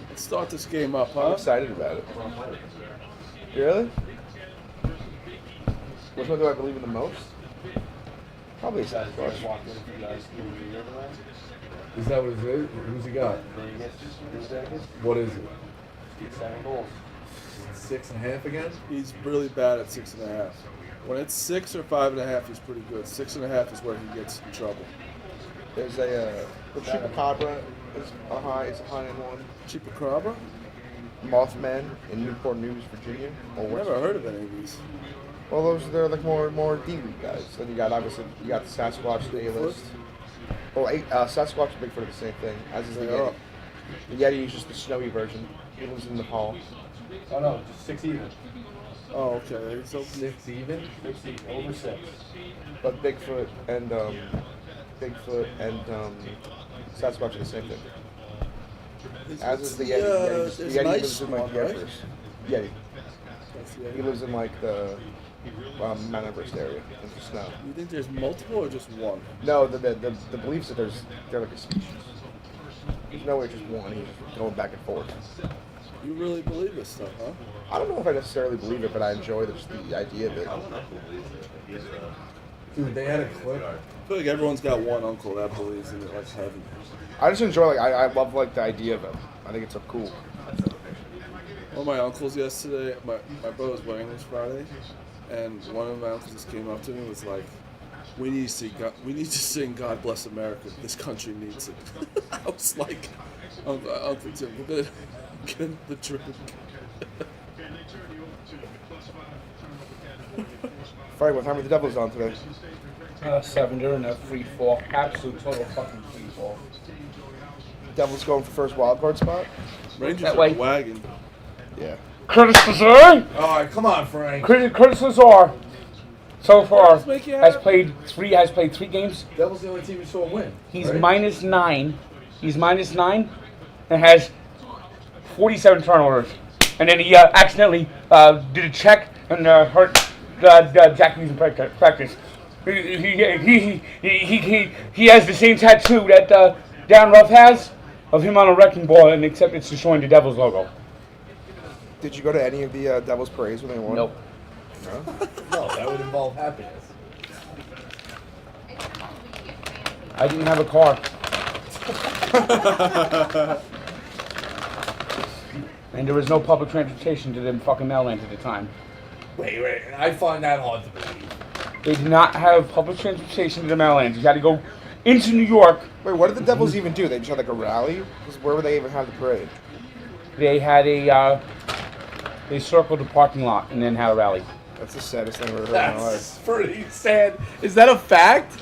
[SPEAKER 1] Let's start this game up,
[SPEAKER 8] I'm
[SPEAKER 1] huh?
[SPEAKER 8] excited about it. Really? Which one do I believe in the most? Probably Sasquatch.
[SPEAKER 5] Is that what it is? Who's he got? What is it? 6.5 again?
[SPEAKER 1] He's really bad at 6.5. When it's 6 or 5.5, he's pretty good. 6.5 is where he gets in trouble.
[SPEAKER 8] There's a the Chupacabra is a high end one.
[SPEAKER 1] Chupacabra?
[SPEAKER 8] Mothman in Newport News, Virginia. Or
[SPEAKER 1] Never heard of any of these.
[SPEAKER 8] Well, they're like more D-League guys. Then you got obviously the Sasquatch, the A-list. Well, Sasquatch and Bigfoot are the same thing, as is the
[SPEAKER 1] They
[SPEAKER 8] Yeti.
[SPEAKER 1] are.
[SPEAKER 8] The Yeti is just the snowy version. He lives in Nepal.
[SPEAKER 6] Oh no, just 6 even.
[SPEAKER 1] Oh, okay. So
[SPEAKER 5] 6 even?
[SPEAKER 6] 6 over 6.
[SPEAKER 8] But Bigfoot and Sasquatch are the same thing. As is the Yeti.
[SPEAKER 1] there's
[SPEAKER 8] The Yeti
[SPEAKER 1] nice
[SPEAKER 8] lives in like
[SPEAKER 1] one,
[SPEAKER 8] the
[SPEAKER 1] right?
[SPEAKER 8] Everest. Yeti.
[SPEAKER 1] that's
[SPEAKER 8] He lives in like the Mount Everest area in the snow.
[SPEAKER 1] You think there's multiple or just one?
[SPEAKER 8] No, the beliefs that they're like a species. There's no way it's just one. He's just going back and forth.
[SPEAKER 1] You really believe this stuff, huh?
[SPEAKER 8] I don't know if I necessarily believe it, but I enjoy the idea of it.
[SPEAKER 5] Dude, they had a clip.
[SPEAKER 1] I feel like everyone's got one uncle that believes in it like heavy.
[SPEAKER 8] I just enjoy I love like the idea of it. I think it's so cool.
[SPEAKER 1] One of my uncles yesterday, my brother's wedding was Friday, and one of my uncles just came up to me and was like, we need to sing God Bless America. This country needs it. I was like, Uncle Tim, we're gonna get the drink.
[SPEAKER 8] Frank, what time are the Devils on today?
[SPEAKER 4] 7. They're in a free fall. Absolute total fucking free fall.
[SPEAKER 8] Devils going for first wild card spot?
[SPEAKER 1] Rangers
[SPEAKER 4] That
[SPEAKER 1] are
[SPEAKER 4] way.
[SPEAKER 1] wagging.
[SPEAKER 8] Yeah.
[SPEAKER 4] Curtis Lazar?
[SPEAKER 5] All right, come on, Frank.
[SPEAKER 4] Curtis Lazar, so far,
[SPEAKER 1] Let's make it
[SPEAKER 4] has
[SPEAKER 1] happen.
[SPEAKER 4] played 3 games.
[SPEAKER 5] Devils the only team who saw a win.
[SPEAKER 4] He's
[SPEAKER 5] right?
[SPEAKER 4] -9. He's -9 and has 47 turnovers. And then he accidentally did a check and hurt Jack Lee's in practice. He has the same tattoo that Darren Ruff has of him on a wrecking ball, and except it's just showing the Devils logo.
[SPEAKER 8] Did you go to any of the Devils parades when they won?
[SPEAKER 4] Nope.
[SPEAKER 8] No?
[SPEAKER 5] No, that would involve happiness.
[SPEAKER 4] I didn't have a car. And there was no public transportation to them fucking Maryland at the time.
[SPEAKER 5] Wait, I find that hard to believe.
[SPEAKER 4] They did not have public transportation to the Meadowlands. You had to go into New York.
[SPEAKER 8] Wait, what did the Devils even do? They just had like a rally? 'Cause where would they even have the parade?
[SPEAKER 4] They had they circled the parking lot and then had a rally.
[SPEAKER 8] That's the saddest thing I've ever heard in my life.
[SPEAKER 3] That's pretty sad. Is that a fact?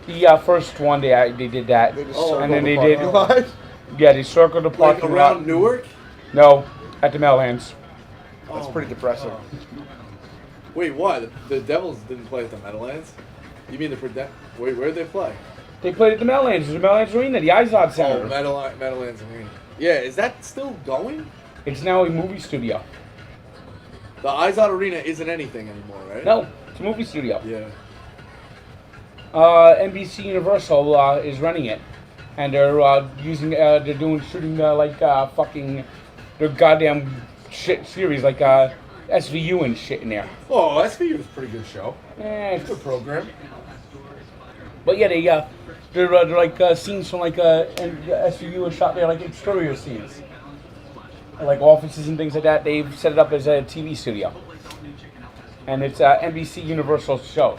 [SPEAKER 4] The first one they did that,
[SPEAKER 8] They just
[SPEAKER 4] and
[SPEAKER 8] circled
[SPEAKER 4] then
[SPEAKER 8] the
[SPEAKER 4] they
[SPEAKER 8] parking
[SPEAKER 4] did.
[SPEAKER 8] lot?
[SPEAKER 4] Yeah, they circled the
[SPEAKER 3] Like
[SPEAKER 4] parking
[SPEAKER 3] around
[SPEAKER 4] lot.
[SPEAKER 3] Newark?
[SPEAKER 4] No, at the Meadowlands.
[SPEAKER 8] That's pretty depressing.
[SPEAKER 3] Wait, what? The Devils didn't play at the Meadowlands? You mean wait, where did they play?
[SPEAKER 4] They played at the Meadowlands. The Meadowlands Arena, the Izod Center.
[SPEAKER 3] Oh, Meadowlands Arena. Yeah, is that still going?
[SPEAKER 4] It's now a movie studio.
[SPEAKER 3] The Izod Arena isn't anything anymore, right?
[SPEAKER 4] No, it's a movie studio.
[SPEAKER 3] Yeah.
[SPEAKER 4] NBC Universal is running it, and they're shooting fucking their goddamn shit series like SVU and shit in there.
[SPEAKER 3] Oh, SVU is a pretty good show.
[SPEAKER 4] Eh,
[SPEAKER 3] It's a good program.
[SPEAKER 4] but yeah, they're like scenes from and SVU is shot there like exterior scenes, like offices and things like that. They've set it up as a TV studio, and it's NBC Universal show.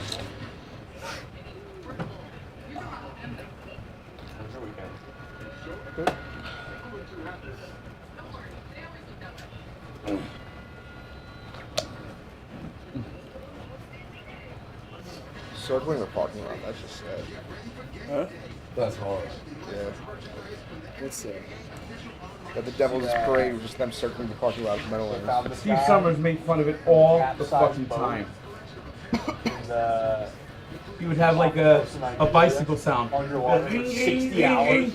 [SPEAKER 8] Circling the parking lot, that's just sad.
[SPEAKER 3] Huh? That's hard.
[SPEAKER 8] Yeah.
[SPEAKER 3] What's that?
[SPEAKER 8] That the Devils' parade was just them circling the parking lot of Meadowlands.
[SPEAKER 4] Steve Summers made fun of it all the fucking time. He would have like a bicycle sound.
[SPEAKER 6] Underwater for 60 hours.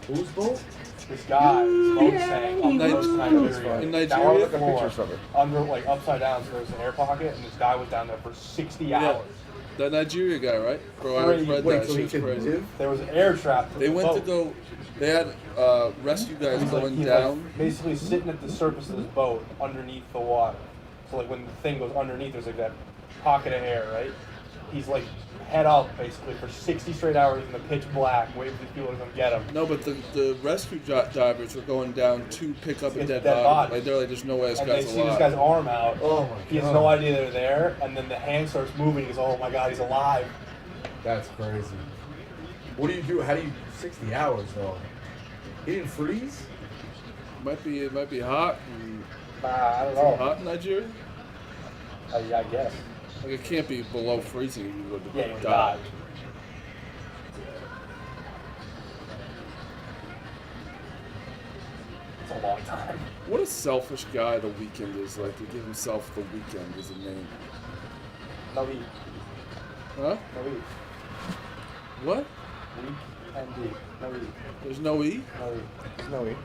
[SPEAKER 6] Who's boat? This guy, boat sank on the coast of Nigeria.
[SPEAKER 1] In
[SPEAKER 6] Down
[SPEAKER 1] Nigeria?
[SPEAKER 6] on the
[SPEAKER 8] Look at
[SPEAKER 6] floor,
[SPEAKER 8] pictures of it.
[SPEAKER 6] under, like upside down, so there was an air pocket, and this guy was down there for 60 hours.
[SPEAKER 1] That Nigeria guy, right? Bro, I
[SPEAKER 6] Crazy.
[SPEAKER 1] read
[SPEAKER 3] Wait,
[SPEAKER 1] that.
[SPEAKER 3] so he
[SPEAKER 1] Shit's
[SPEAKER 3] could
[SPEAKER 1] crazy.
[SPEAKER 3] live?
[SPEAKER 6] There was an air trap.
[SPEAKER 1] They went to
[SPEAKER 6] boat.
[SPEAKER 1] go. They had rescue guys
[SPEAKER 6] He's
[SPEAKER 1] going
[SPEAKER 6] he's
[SPEAKER 1] down.
[SPEAKER 6] basically sitting at the surface of this boat underneath the water. So like when the thing goes underneath, there's like that pocket of air, right? He's like head up basically for 60 straight hours in the pitch black, waiting for these people to come get him.
[SPEAKER 1] No, but the rescue divers were going down to pick up a
[SPEAKER 6] It's
[SPEAKER 1] dead
[SPEAKER 6] dead
[SPEAKER 1] body.
[SPEAKER 6] body.
[SPEAKER 1] Like they're like, there's no way this
[SPEAKER 6] And they
[SPEAKER 1] guy's
[SPEAKER 6] see this
[SPEAKER 1] alive.
[SPEAKER 6] guy's arm out.
[SPEAKER 3] Oh my
[SPEAKER 6] He has
[SPEAKER 3] God.
[SPEAKER 6] no idea they're there, and then the hand starts moving. He goes, "Oh my God, he's alive!"
[SPEAKER 5] That's crazy. What do you do? How do you 60 hours though? He didn't freeze?
[SPEAKER 1] It might be hot.
[SPEAKER 6] I don't
[SPEAKER 1] Is it
[SPEAKER 6] know.
[SPEAKER 1] hot in Nigeria?
[SPEAKER 6] Yeah, I guess.
[SPEAKER 1] Like it can't be below freezing. You would
[SPEAKER 6] Yeah, he would
[SPEAKER 1] die.
[SPEAKER 6] die. It's a long time.
[SPEAKER 1] What a selfish guy the Weeknd is. Like to give himself the Weeknd as a name.
[SPEAKER 6] No E.
[SPEAKER 1] Huh?
[SPEAKER 6] No E.
[SPEAKER 1] What?
[SPEAKER 6] Weak and D. No E.
[SPEAKER 1] There's no E?
[SPEAKER 6] No E.
[SPEAKER 8] There's no way.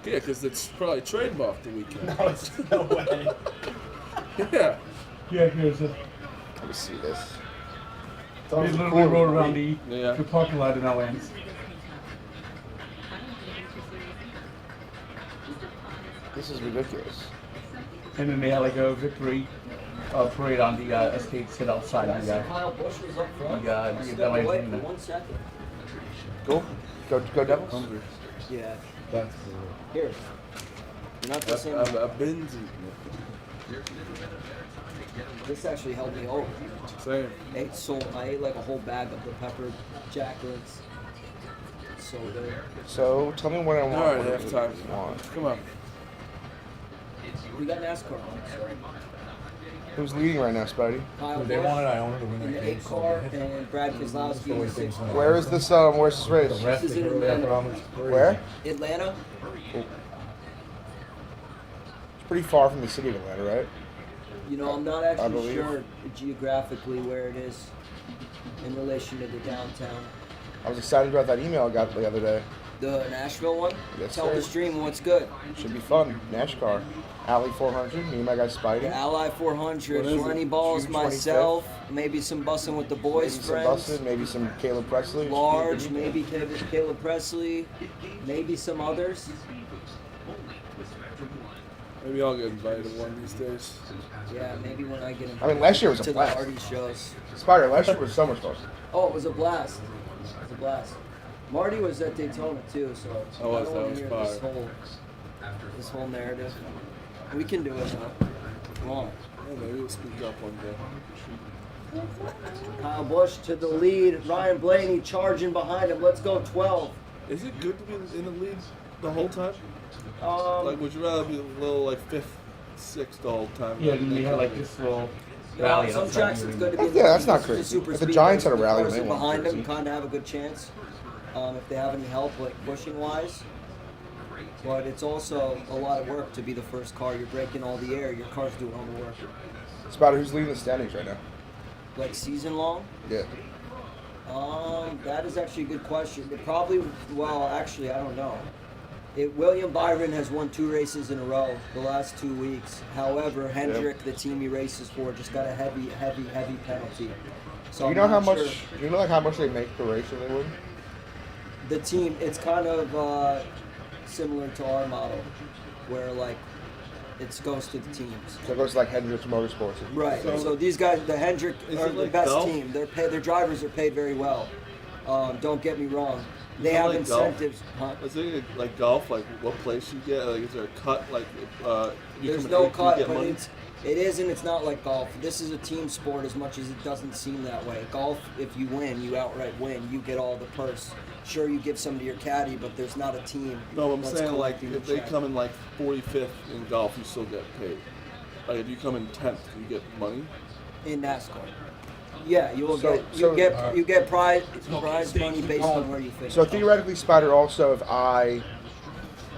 [SPEAKER 1] Yeah, because it's probably trademarked the Weeknd.
[SPEAKER 6] No, it's no way.
[SPEAKER 1] Yeah.
[SPEAKER 4] Yeah, here's it.
[SPEAKER 8] Let me see this.
[SPEAKER 6] It's
[SPEAKER 4] They
[SPEAKER 6] always
[SPEAKER 4] literally
[SPEAKER 6] cool,
[SPEAKER 4] rode around
[SPEAKER 6] right?
[SPEAKER 4] the parking lot in Meadowlands.
[SPEAKER 8] This is ridiculous.
[SPEAKER 4] And then they had like a victory parade on the estate sit outside the
[SPEAKER 2] Kyle Busch was up front.
[SPEAKER 4] the
[SPEAKER 2] Step
[SPEAKER 4] Meadowlands
[SPEAKER 2] away for
[SPEAKER 4] Arena.
[SPEAKER 2] 1 second.
[SPEAKER 8] Cool. Go Devils.
[SPEAKER 1] Hungry.
[SPEAKER 2] Yeah.
[SPEAKER 5] That's cool.
[SPEAKER 2] Here. You're not the same.
[SPEAKER 1] I've been
[SPEAKER 2] This actually held me over.
[SPEAKER 1] same.
[SPEAKER 2] I ate like a whole bag of the pepper jacklets. So good.
[SPEAKER 8] So tell me what I want.
[SPEAKER 1] All right,
[SPEAKER 8] what I
[SPEAKER 1] halftime.
[SPEAKER 8] want.
[SPEAKER 1] Come on.
[SPEAKER 2] We got NASCAR on, so
[SPEAKER 8] Who's leading right now, Spidey?
[SPEAKER 2] Kyle
[SPEAKER 5] They
[SPEAKER 2] Busch
[SPEAKER 5] wanted Iona to win
[SPEAKER 2] in
[SPEAKER 5] that
[SPEAKER 2] the
[SPEAKER 5] game.
[SPEAKER 2] 8 car and Brad Keselowski in the 6 car.
[SPEAKER 8] Where is this? Where's this race?
[SPEAKER 5] The rest
[SPEAKER 2] This is
[SPEAKER 5] of
[SPEAKER 2] in
[SPEAKER 5] the
[SPEAKER 2] Atlanta.
[SPEAKER 8] Where?
[SPEAKER 2] Atlanta?
[SPEAKER 8] It's pretty far from the city of Atlanta, right?
[SPEAKER 2] You know, I'm not
[SPEAKER 8] I
[SPEAKER 2] actually
[SPEAKER 8] believe.
[SPEAKER 2] sure geographically where it is in relation to the downtown.
[SPEAKER 8] I was excited about that email I got the other day.
[SPEAKER 2] The Nashville one?
[SPEAKER 8] Yes,
[SPEAKER 2] Tell
[SPEAKER 8] sir.
[SPEAKER 2] the stream what's good.
[SPEAKER 8] Should be fun. NASCAR. Alley 400. Me and my guy Spidey.
[SPEAKER 2] The Ally 400,
[SPEAKER 1] What is
[SPEAKER 2] Lenny
[SPEAKER 1] it?
[SPEAKER 2] Balls,
[SPEAKER 8] June
[SPEAKER 2] myself, maybe some bussing with the boys,
[SPEAKER 8] Maybe some
[SPEAKER 2] friends.
[SPEAKER 8] Busted, maybe some Caleb Presley.
[SPEAKER 2] Large, maybe Caleb Presley, maybe some others.
[SPEAKER 1] Maybe I'll get invited to one of these days.
[SPEAKER 2] Yeah, maybe when I get
[SPEAKER 8] I mean, last year was
[SPEAKER 2] to
[SPEAKER 8] a
[SPEAKER 2] the
[SPEAKER 8] blast.
[SPEAKER 2] party shows.
[SPEAKER 8] Spider, last year was so much fun.
[SPEAKER 2] Oh, it was a blast. It was a blast. Marty was at Daytona too, so I don't
[SPEAKER 1] That
[SPEAKER 2] want
[SPEAKER 1] was
[SPEAKER 2] to hear
[SPEAKER 1] fire.
[SPEAKER 2] this whole narrative. We can do it now. Come on.
[SPEAKER 1] Oh, maybe we'll speak up one day.
[SPEAKER 2] Kyle Busch to the lead. Ryan Blaney charging behind him. Let's go 12.
[SPEAKER 1] Is it good to be in the lead the whole time?
[SPEAKER 2] Um,
[SPEAKER 1] Like, would you rather be a little like fifth, sixth the whole time?
[SPEAKER 4] Yeah, and we had like this little rally.
[SPEAKER 2] some
[SPEAKER 4] outside
[SPEAKER 2] tracks
[SPEAKER 4] the
[SPEAKER 2] it's
[SPEAKER 4] arena.
[SPEAKER 2] good to be.
[SPEAKER 8] Yeah, that's not
[SPEAKER 2] This is a
[SPEAKER 8] crazy.
[SPEAKER 2] super
[SPEAKER 8] If the
[SPEAKER 2] speed
[SPEAKER 8] Giants
[SPEAKER 2] race.
[SPEAKER 8] had a rally,
[SPEAKER 2] The
[SPEAKER 8] they
[SPEAKER 2] person
[SPEAKER 8] won't
[SPEAKER 2] behind them
[SPEAKER 8] jersey.
[SPEAKER 2] kind of have a good chance if they have any help, like bushing wise. But it's also a lot of work to be the first car. You're breaking all the air. Your car's doing all the work.
[SPEAKER 8] It's about who's leading the standings right now.
[SPEAKER 2] Like season long.
[SPEAKER 8] Yeah.
[SPEAKER 2] That is actually a good question. It probably, well, actually, I don't know. William Byron has won 2 races in a row the last 2 weeks. However, Hendrick, the team he races for, just got a heavy penalty. So
[SPEAKER 8] Do you
[SPEAKER 2] I'm
[SPEAKER 8] know how
[SPEAKER 2] not
[SPEAKER 8] much?
[SPEAKER 2] sure.
[SPEAKER 8] Do you know like how much they make per race when they win?
[SPEAKER 2] The team, it's kind of similar to our model, where like it goes to the teams.
[SPEAKER 8] So it goes to like Hendricks Motorsports.
[SPEAKER 2] Right. So these guys, the Hendrick
[SPEAKER 1] Is
[SPEAKER 2] are
[SPEAKER 1] it
[SPEAKER 2] the
[SPEAKER 1] like
[SPEAKER 2] best
[SPEAKER 1] golf?
[SPEAKER 2] team. Their drivers are paid very well. Don't get me wrong. They
[SPEAKER 1] Is it
[SPEAKER 2] have
[SPEAKER 1] like golf?
[SPEAKER 2] incentives. Huh?
[SPEAKER 1] Is it like golf? Like what place you get? Like is there a cut? Like you
[SPEAKER 2] There's
[SPEAKER 1] come in
[SPEAKER 2] no
[SPEAKER 1] eighth, you
[SPEAKER 2] cut,
[SPEAKER 1] get
[SPEAKER 2] but
[SPEAKER 1] money?
[SPEAKER 2] it is and it's not like golf. This is a team sport as much as it doesn't seem that way. Golf, if you win, you outright win. You get all the purse. Sure, you give some to your caddy, but there's not a team.
[SPEAKER 1] No, I'm
[SPEAKER 2] that's
[SPEAKER 1] saying like
[SPEAKER 2] collecting
[SPEAKER 1] if
[SPEAKER 2] the
[SPEAKER 1] they
[SPEAKER 2] check.
[SPEAKER 1] come in like 45th in golf, you still get paid. Like if you come in 10th, you get money.
[SPEAKER 2] in NASCAR. Yeah, you will
[SPEAKER 8] So-
[SPEAKER 2] get
[SPEAKER 8] so-
[SPEAKER 2] you get prize money based on where you finish.
[SPEAKER 8] So theoretically, Spider, also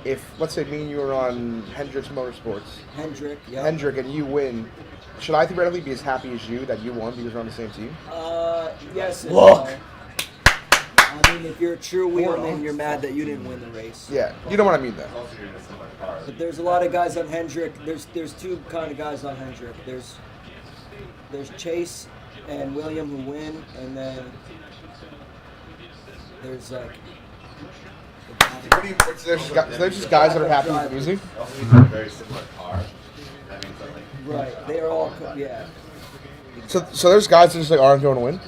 [SPEAKER 8] if let's say me and you are on Hendricks Motorsports,
[SPEAKER 2] Hendrick, yeah.
[SPEAKER 8] Hendrick, and you win, should I theoretically be as happy as you that you won because we're on the same team?
[SPEAKER 2] Yes. And
[SPEAKER 8] Look.
[SPEAKER 2] no. I mean, if you're a true wheelman, you're mad that you didn't win the race.
[SPEAKER 8] Yeah, you know what I mean though.
[SPEAKER 2] But there's a lot of guys on Hendrick. There's 2 kind of guys on Hendrick. There's Chase and William who win, and then there's like.
[SPEAKER 8] There's just guys that are happy with losing.
[SPEAKER 5] Very similar car. That means that like.
[SPEAKER 2] Right, they are all yeah.
[SPEAKER 8] So there's guys that just like aren't going to win.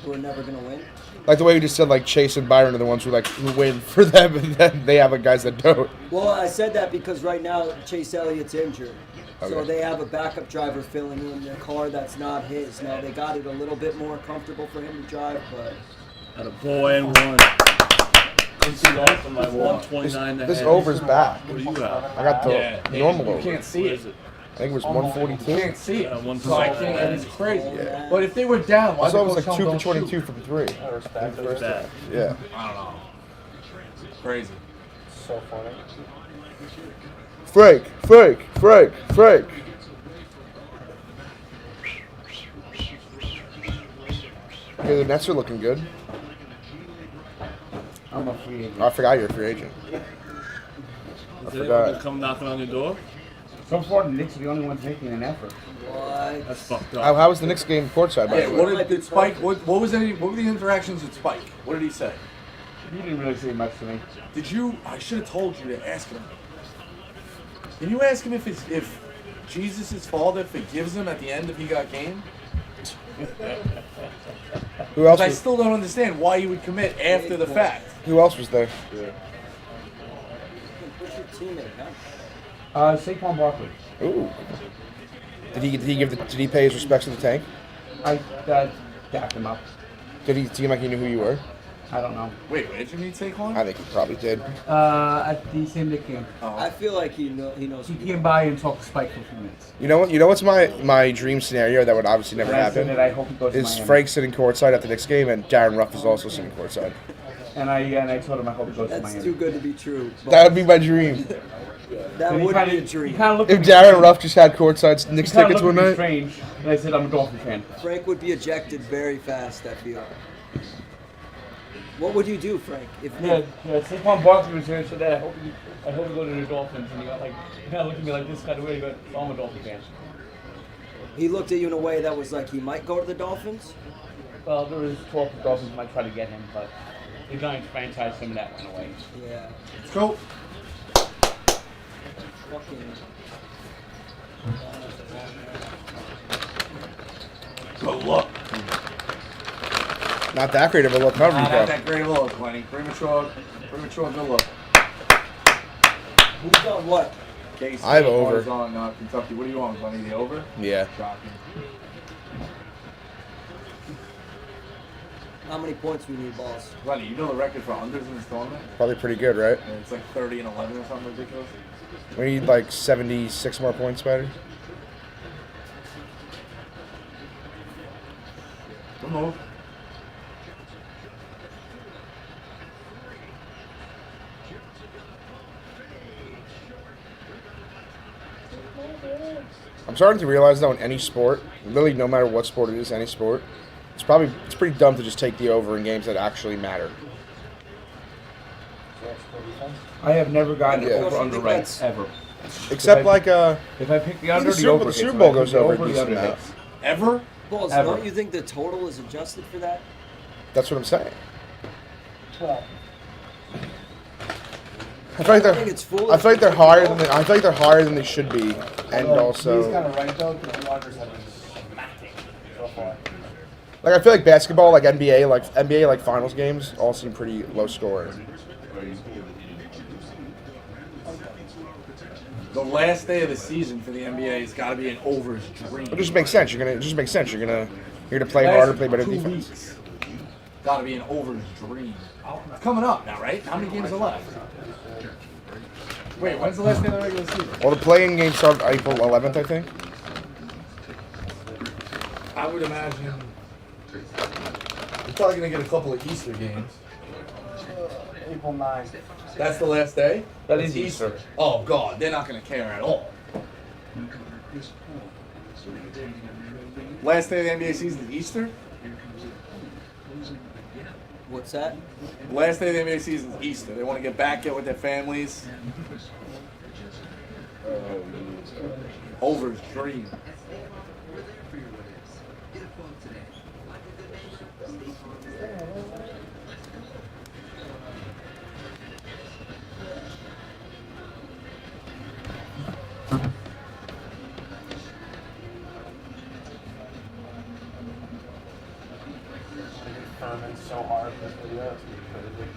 [SPEAKER 2] We're never gonna win.
[SPEAKER 8] Like the way you just said, like Chase and Byron are the ones who win for them, and then they have guys that don't.
[SPEAKER 2] Well, I said that because right now Chase Elliott's injured. So
[SPEAKER 8] Okay.
[SPEAKER 2] they have a backup driver filling in their car that's not his. Now they got it a little bit more comfortable for him to drive, but
[SPEAKER 1] At a boy and one. This is off from my 129
[SPEAKER 8] This over's back.
[SPEAKER 1] What do you have?
[SPEAKER 8] I got the normal
[SPEAKER 4] You
[SPEAKER 8] over.
[SPEAKER 4] can't see
[SPEAKER 1] What
[SPEAKER 4] it.
[SPEAKER 1] is it?
[SPEAKER 8] I think it was
[SPEAKER 4] You
[SPEAKER 8] 142.
[SPEAKER 4] can't see it.
[SPEAKER 1] One
[SPEAKER 4] So I
[SPEAKER 1] percent.
[SPEAKER 4] can't, and it's crazy.
[SPEAKER 8] Yeah.
[SPEAKER 4] But if they were down, why
[SPEAKER 8] I saw it was
[SPEAKER 4] did
[SPEAKER 8] like
[SPEAKER 4] they
[SPEAKER 8] 2
[SPEAKER 4] go
[SPEAKER 8] for
[SPEAKER 4] shoot?
[SPEAKER 8] 22 from 3.
[SPEAKER 1] It's bad.
[SPEAKER 8] Yeah.
[SPEAKER 4] I don't know. Crazy.
[SPEAKER 6] So funny.
[SPEAKER 8] Frank. Okay, the Nets are looking good.
[SPEAKER 4] I'm a free agent.
[SPEAKER 8] Oh, I forgot you're a free agent.
[SPEAKER 1] Is
[SPEAKER 8] forgot.
[SPEAKER 1] anyone gonna come knocking on your door?
[SPEAKER 4] So far, the Knicks are the only ones making an effort.
[SPEAKER 2] what?
[SPEAKER 1] That's fucked up.
[SPEAKER 8] How was the Knicks game courtside, by
[SPEAKER 4] Yeah,
[SPEAKER 8] the
[SPEAKER 4] what
[SPEAKER 8] way?
[SPEAKER 4] did Spike? What was any? What were the interactions with Spike? What did he say? He didn't really say much to me. Did you? I should have told you to ask him. Can you ask him if Jesus' father forgives him at the end if he got game?
[SPEAKER 8] Who else
[SPEAKER 4] I
[SPEAKER 8] was,
[SPEAKER 4] still don't understand why he would commit after the fact.
[SPEAKER 8] who else was there?
[SPEAKER 2] What's your teammate, huh?
[SPEAKER 4] Saquon Barkley.
[SPEAKER 8] Ooh. Did he pay his respects to the tank?
[SPEAKER 4] I dapped him up.
[SPEAKER 8] Did he seem like he knew who you were?
[SPEAKER 4] I don't know. Wait, did you meet Saquon?
[SPEAKER 8] I think he probably did.
[SPEAKER 4] At the same Knick game.
[SPEAKER 2] I feel like he knows.
[SPEAKER 4] He came by and talked to Spike for a few minutes.
[SPEAKER 8] You know what? You know what's my dream scenario that would obviously never
[SPEAKER 4] And I said
[SPEAKER 8] happen?
[SPEAKER 4] that I hope he goes to
[SPEAKER 8] Is
[SPEAKER 4] Miami.
[SPEAKER 8] Frank sitting courtside at the next game and Darren Ruff is also sitting courtside.
[SPEAKER 4] And I told him I hope he goes to
[SPEAKER 2] That's
[SPEAKER 4] Miami.
[SPEAKER 2] too good to be true. but
[SPEAKER 8] That would be my dream.
[SPEAKER 2] that
[SPEAKER 4] And he
[SPEAKER 2] would
[SPEAKER 4] kinda,
[SPEAKER 2] be a
[SPEAKER 4] He
[SPEAKER 2] dream.
[SPEAKER 4] kind of looked
[SPEAKER 8] If
[SPEAKER 4] at me
[SPEAKER 8] Darren Ruff just had courtside Knicks
[SPEAKER 4] kinda
[SPEAKER 8] tickets
[SPEAKER 4] looked
[SPEAKER 8] one
[SPEAKER 4] at me
[SPEAKER 8] night.
[SPEAKER 4] strange, and I said I'm a Dolphin fan.
[SPEAKER 2] Frank would be ejected very fast. I feel. What would you do, Frank? If
[SPEAKER 4] Saquon Barkley was here and said that I hope you go to the Dolphins, and he got like he kind of looked at me like this kind of way. He goes, oh, I'm a Dolphin fan.
[SPEAKER 2] he looked at you in a way that was like he might go to the Dolphins.
[SPEAKER 4] Well, there was 12 the Dolphins might try to get him, but the Giants franchised him and that went away.
[SPEAKER 2] Yeah.
[SPEAKER 4] Let's go.
[SPEAKER 2] Fucking.
[SPEAKER 4] Good luck.
[SPEAKER 8] Not that great of a look, huh,
[SPEAKER 4] Not
[SPEAKER 8] Rico?
[SPEAKER 4] that great of a look, Lenny. Premature good look.
[SPEAKER 2] Who's done what?
[SPEAKER 5] K-State
[SPEAKER 3] I have over.
[SPEAKER 5] was on Kentucky. What do you want, Bunny? The over?
[SPEAKER 3] Yeah.
[SPEAKER 5] Shocking.
[SPEAKER 2] How many points we need, balls?
[SPEAKER 5] Bunny, you know the record for unders in this tournament?
[SPEAKER 3] Probably pretty good, right?
[SPEAKER 5] And it's like 30 and 11 or something ridiculous.
[SPEAKER 3] We need like 76 more points, Spider.
[SPEAKER 5] Don't know.
[SPEAKER 3] I'm starting to realize though in any sport, literally no matter what sport it is, any sport, it's pretty dumb to just take the over in games that actually matter.
[SPEAKER 4] I have never gotten
[SPEAKER 3] Yeah.
[SPEAKER 4] over under right ever.
[SPEAKER 3] Except
[SPEAKER 4] If I pick the under, the over.
[SPEAKER 3] the
[SPEAKER 4] hits.
[SPEAKER 3] Super
[SPEAKER 4] If
[SPEAKER 3] Bowl
[SPEAKER 4] I pick
[SPEAKER 3] goes
[SPEAKER 4] the
[SPEAKER 3] over a
[SPEAKER 4] the
[SPEAKER 3] decent
[SPEAKER 4] under
[SPEAKER 3] amount.
[SPEAKER 4] hits.
[SPEAKER 5] Ever?
[SPEAKER 2] Balls,
[SPEAKER 4] Ever.
[SPEAKER 2] don't you think the total is adjusted for that?
[SPEAKER 3] That's what I'm saying.
[SPEAKER 6] Well,
[SPEAKER 3] I feel like
[SPEAKER 2] I think it's foolish.
[SPEAKER 3] I feel like they're higher than I feel like they're higher than they should be, and
[SPEAKER 6] he's
[SPEAKER 3] also
[SPEAKER 6] kind of right though, because the unders have been smacking so far.
[SPEAKER 3] like I feel like basketball, like NBA, like finals games, all seem pretty low scoring.
[SPEAKER 5] The last day of the season for the NBA has got to be an over's dream.
[SPEAKER 3] It just makes sense. You're gonna play harder, play better
[SPEAKER 5] 2
[SPEAKER 3] defense.
[SPEAKER 5] weeks. Got to be an over's dream. It's coming up now, right? How many games are left? Wait, when's the last day of the regular season?
[SPEAKER 3] Well, the playing game started April 11th, I think.
[SPEAKER 5] I would imagine we're probably going to get a couple of Easter games.
[SPEAKER 6] April 9th.
[SPEAKER 5] That's the last day?
[SPEAKER 4] That
[SPEAKER 5] It's
[SPEAKER 4] is Easter.
[SPEAKER 5] Oh, God. They're not going to care at all. Last day of the NBA season is Easter?
[SPEAKER 2] What's that?
[SPEAKER 5] Last day of the NBA season is Easter. They want to get back, get with their families. Over's dream.
[SPEAKER 6] Furman's so hard in this video. It's crazy.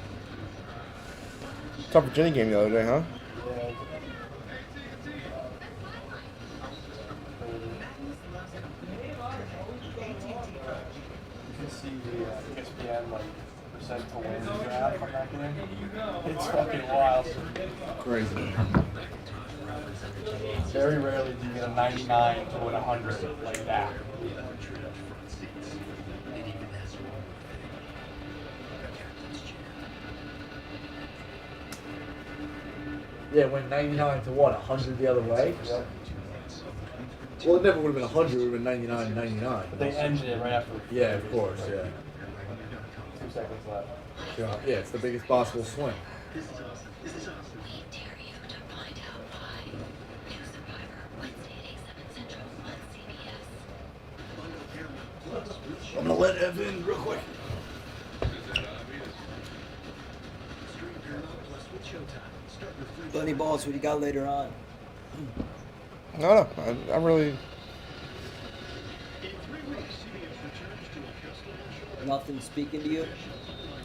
[SPEAKER 3] Tough Virginia game the other day, huh?
[SPEAKER 6] Yeah. You can see the ESPN like percent to win graph from that game. It's fucking wild.
[SPEAKER 5] Crazy.
[SPEAKER 6] Very rarely do you get a 99 to win 100 like that.
[SPEAKER 5] Yeah, it went 99 to what? 100 the other way?
[SPEAKER 6] Yep.
[SPEAKER 5] Well, it never would have been 100. It would have been 99 99.
[SPEAKER 6] But they ended it right after.
[SPEAKER 5] Yeah, of course, yeah.
[SPEAKER 6] 2 seconds left.
[SPEAKER 5] Yeah, it's the biggest possible swing. I'm gonna let Ev in real quick.
[SPEAKER 2] Bunny balls, what do you got later on?
[SPEAKER 3] No, I really.
[SPEAKER 2] Nothing speaking to you?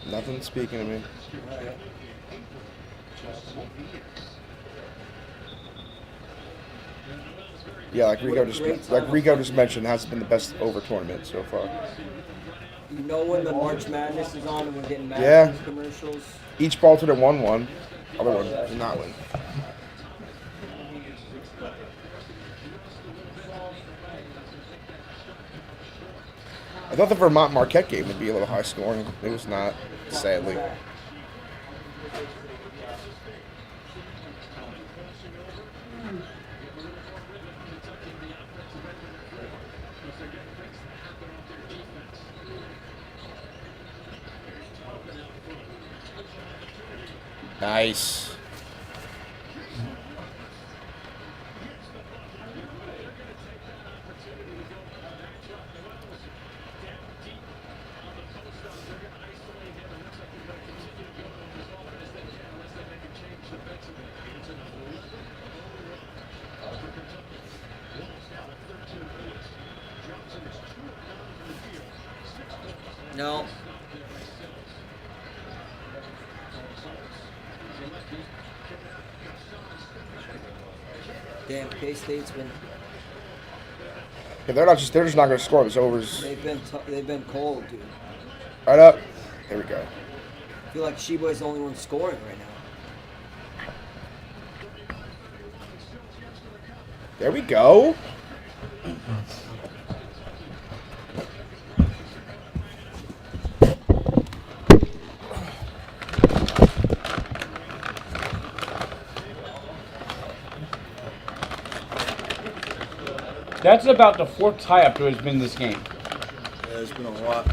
[SPEAKER 3] Nothing speaking to me.
[SPEAKER 2] Alright.
[SPEAKER 3] Yeah, like Rico just mentioned, has been the best over tournament so far.
[SPEAKER 2] You know when the March Madness is on and we're getting mad
[SPEAKER 3] Yeah.
[SPEAKER 2] at these commercials?
[SPEAKER 3] Each alternate won one. Other one did not win. I thought the Vermont Marquette game would be a little high scoring. It was not, sadly. Nice.
[SPEAKER 2] No. Damn, K-State's been
[SPEAKER 8] Yeah, they're just not going to score. This overs.
[SPEAKER 2] they've been cold, dude.
[SPEAKER 8] Right up. There we go.
[SPEAKER 2] I feel like Sheboy's the only one scoring right now.
[SPEAKER 8] There we go.
[SPEAKER 4] That's about the 4th tie-up there has been this game.
[SPEAKER 1] Yeah, there's been a lot.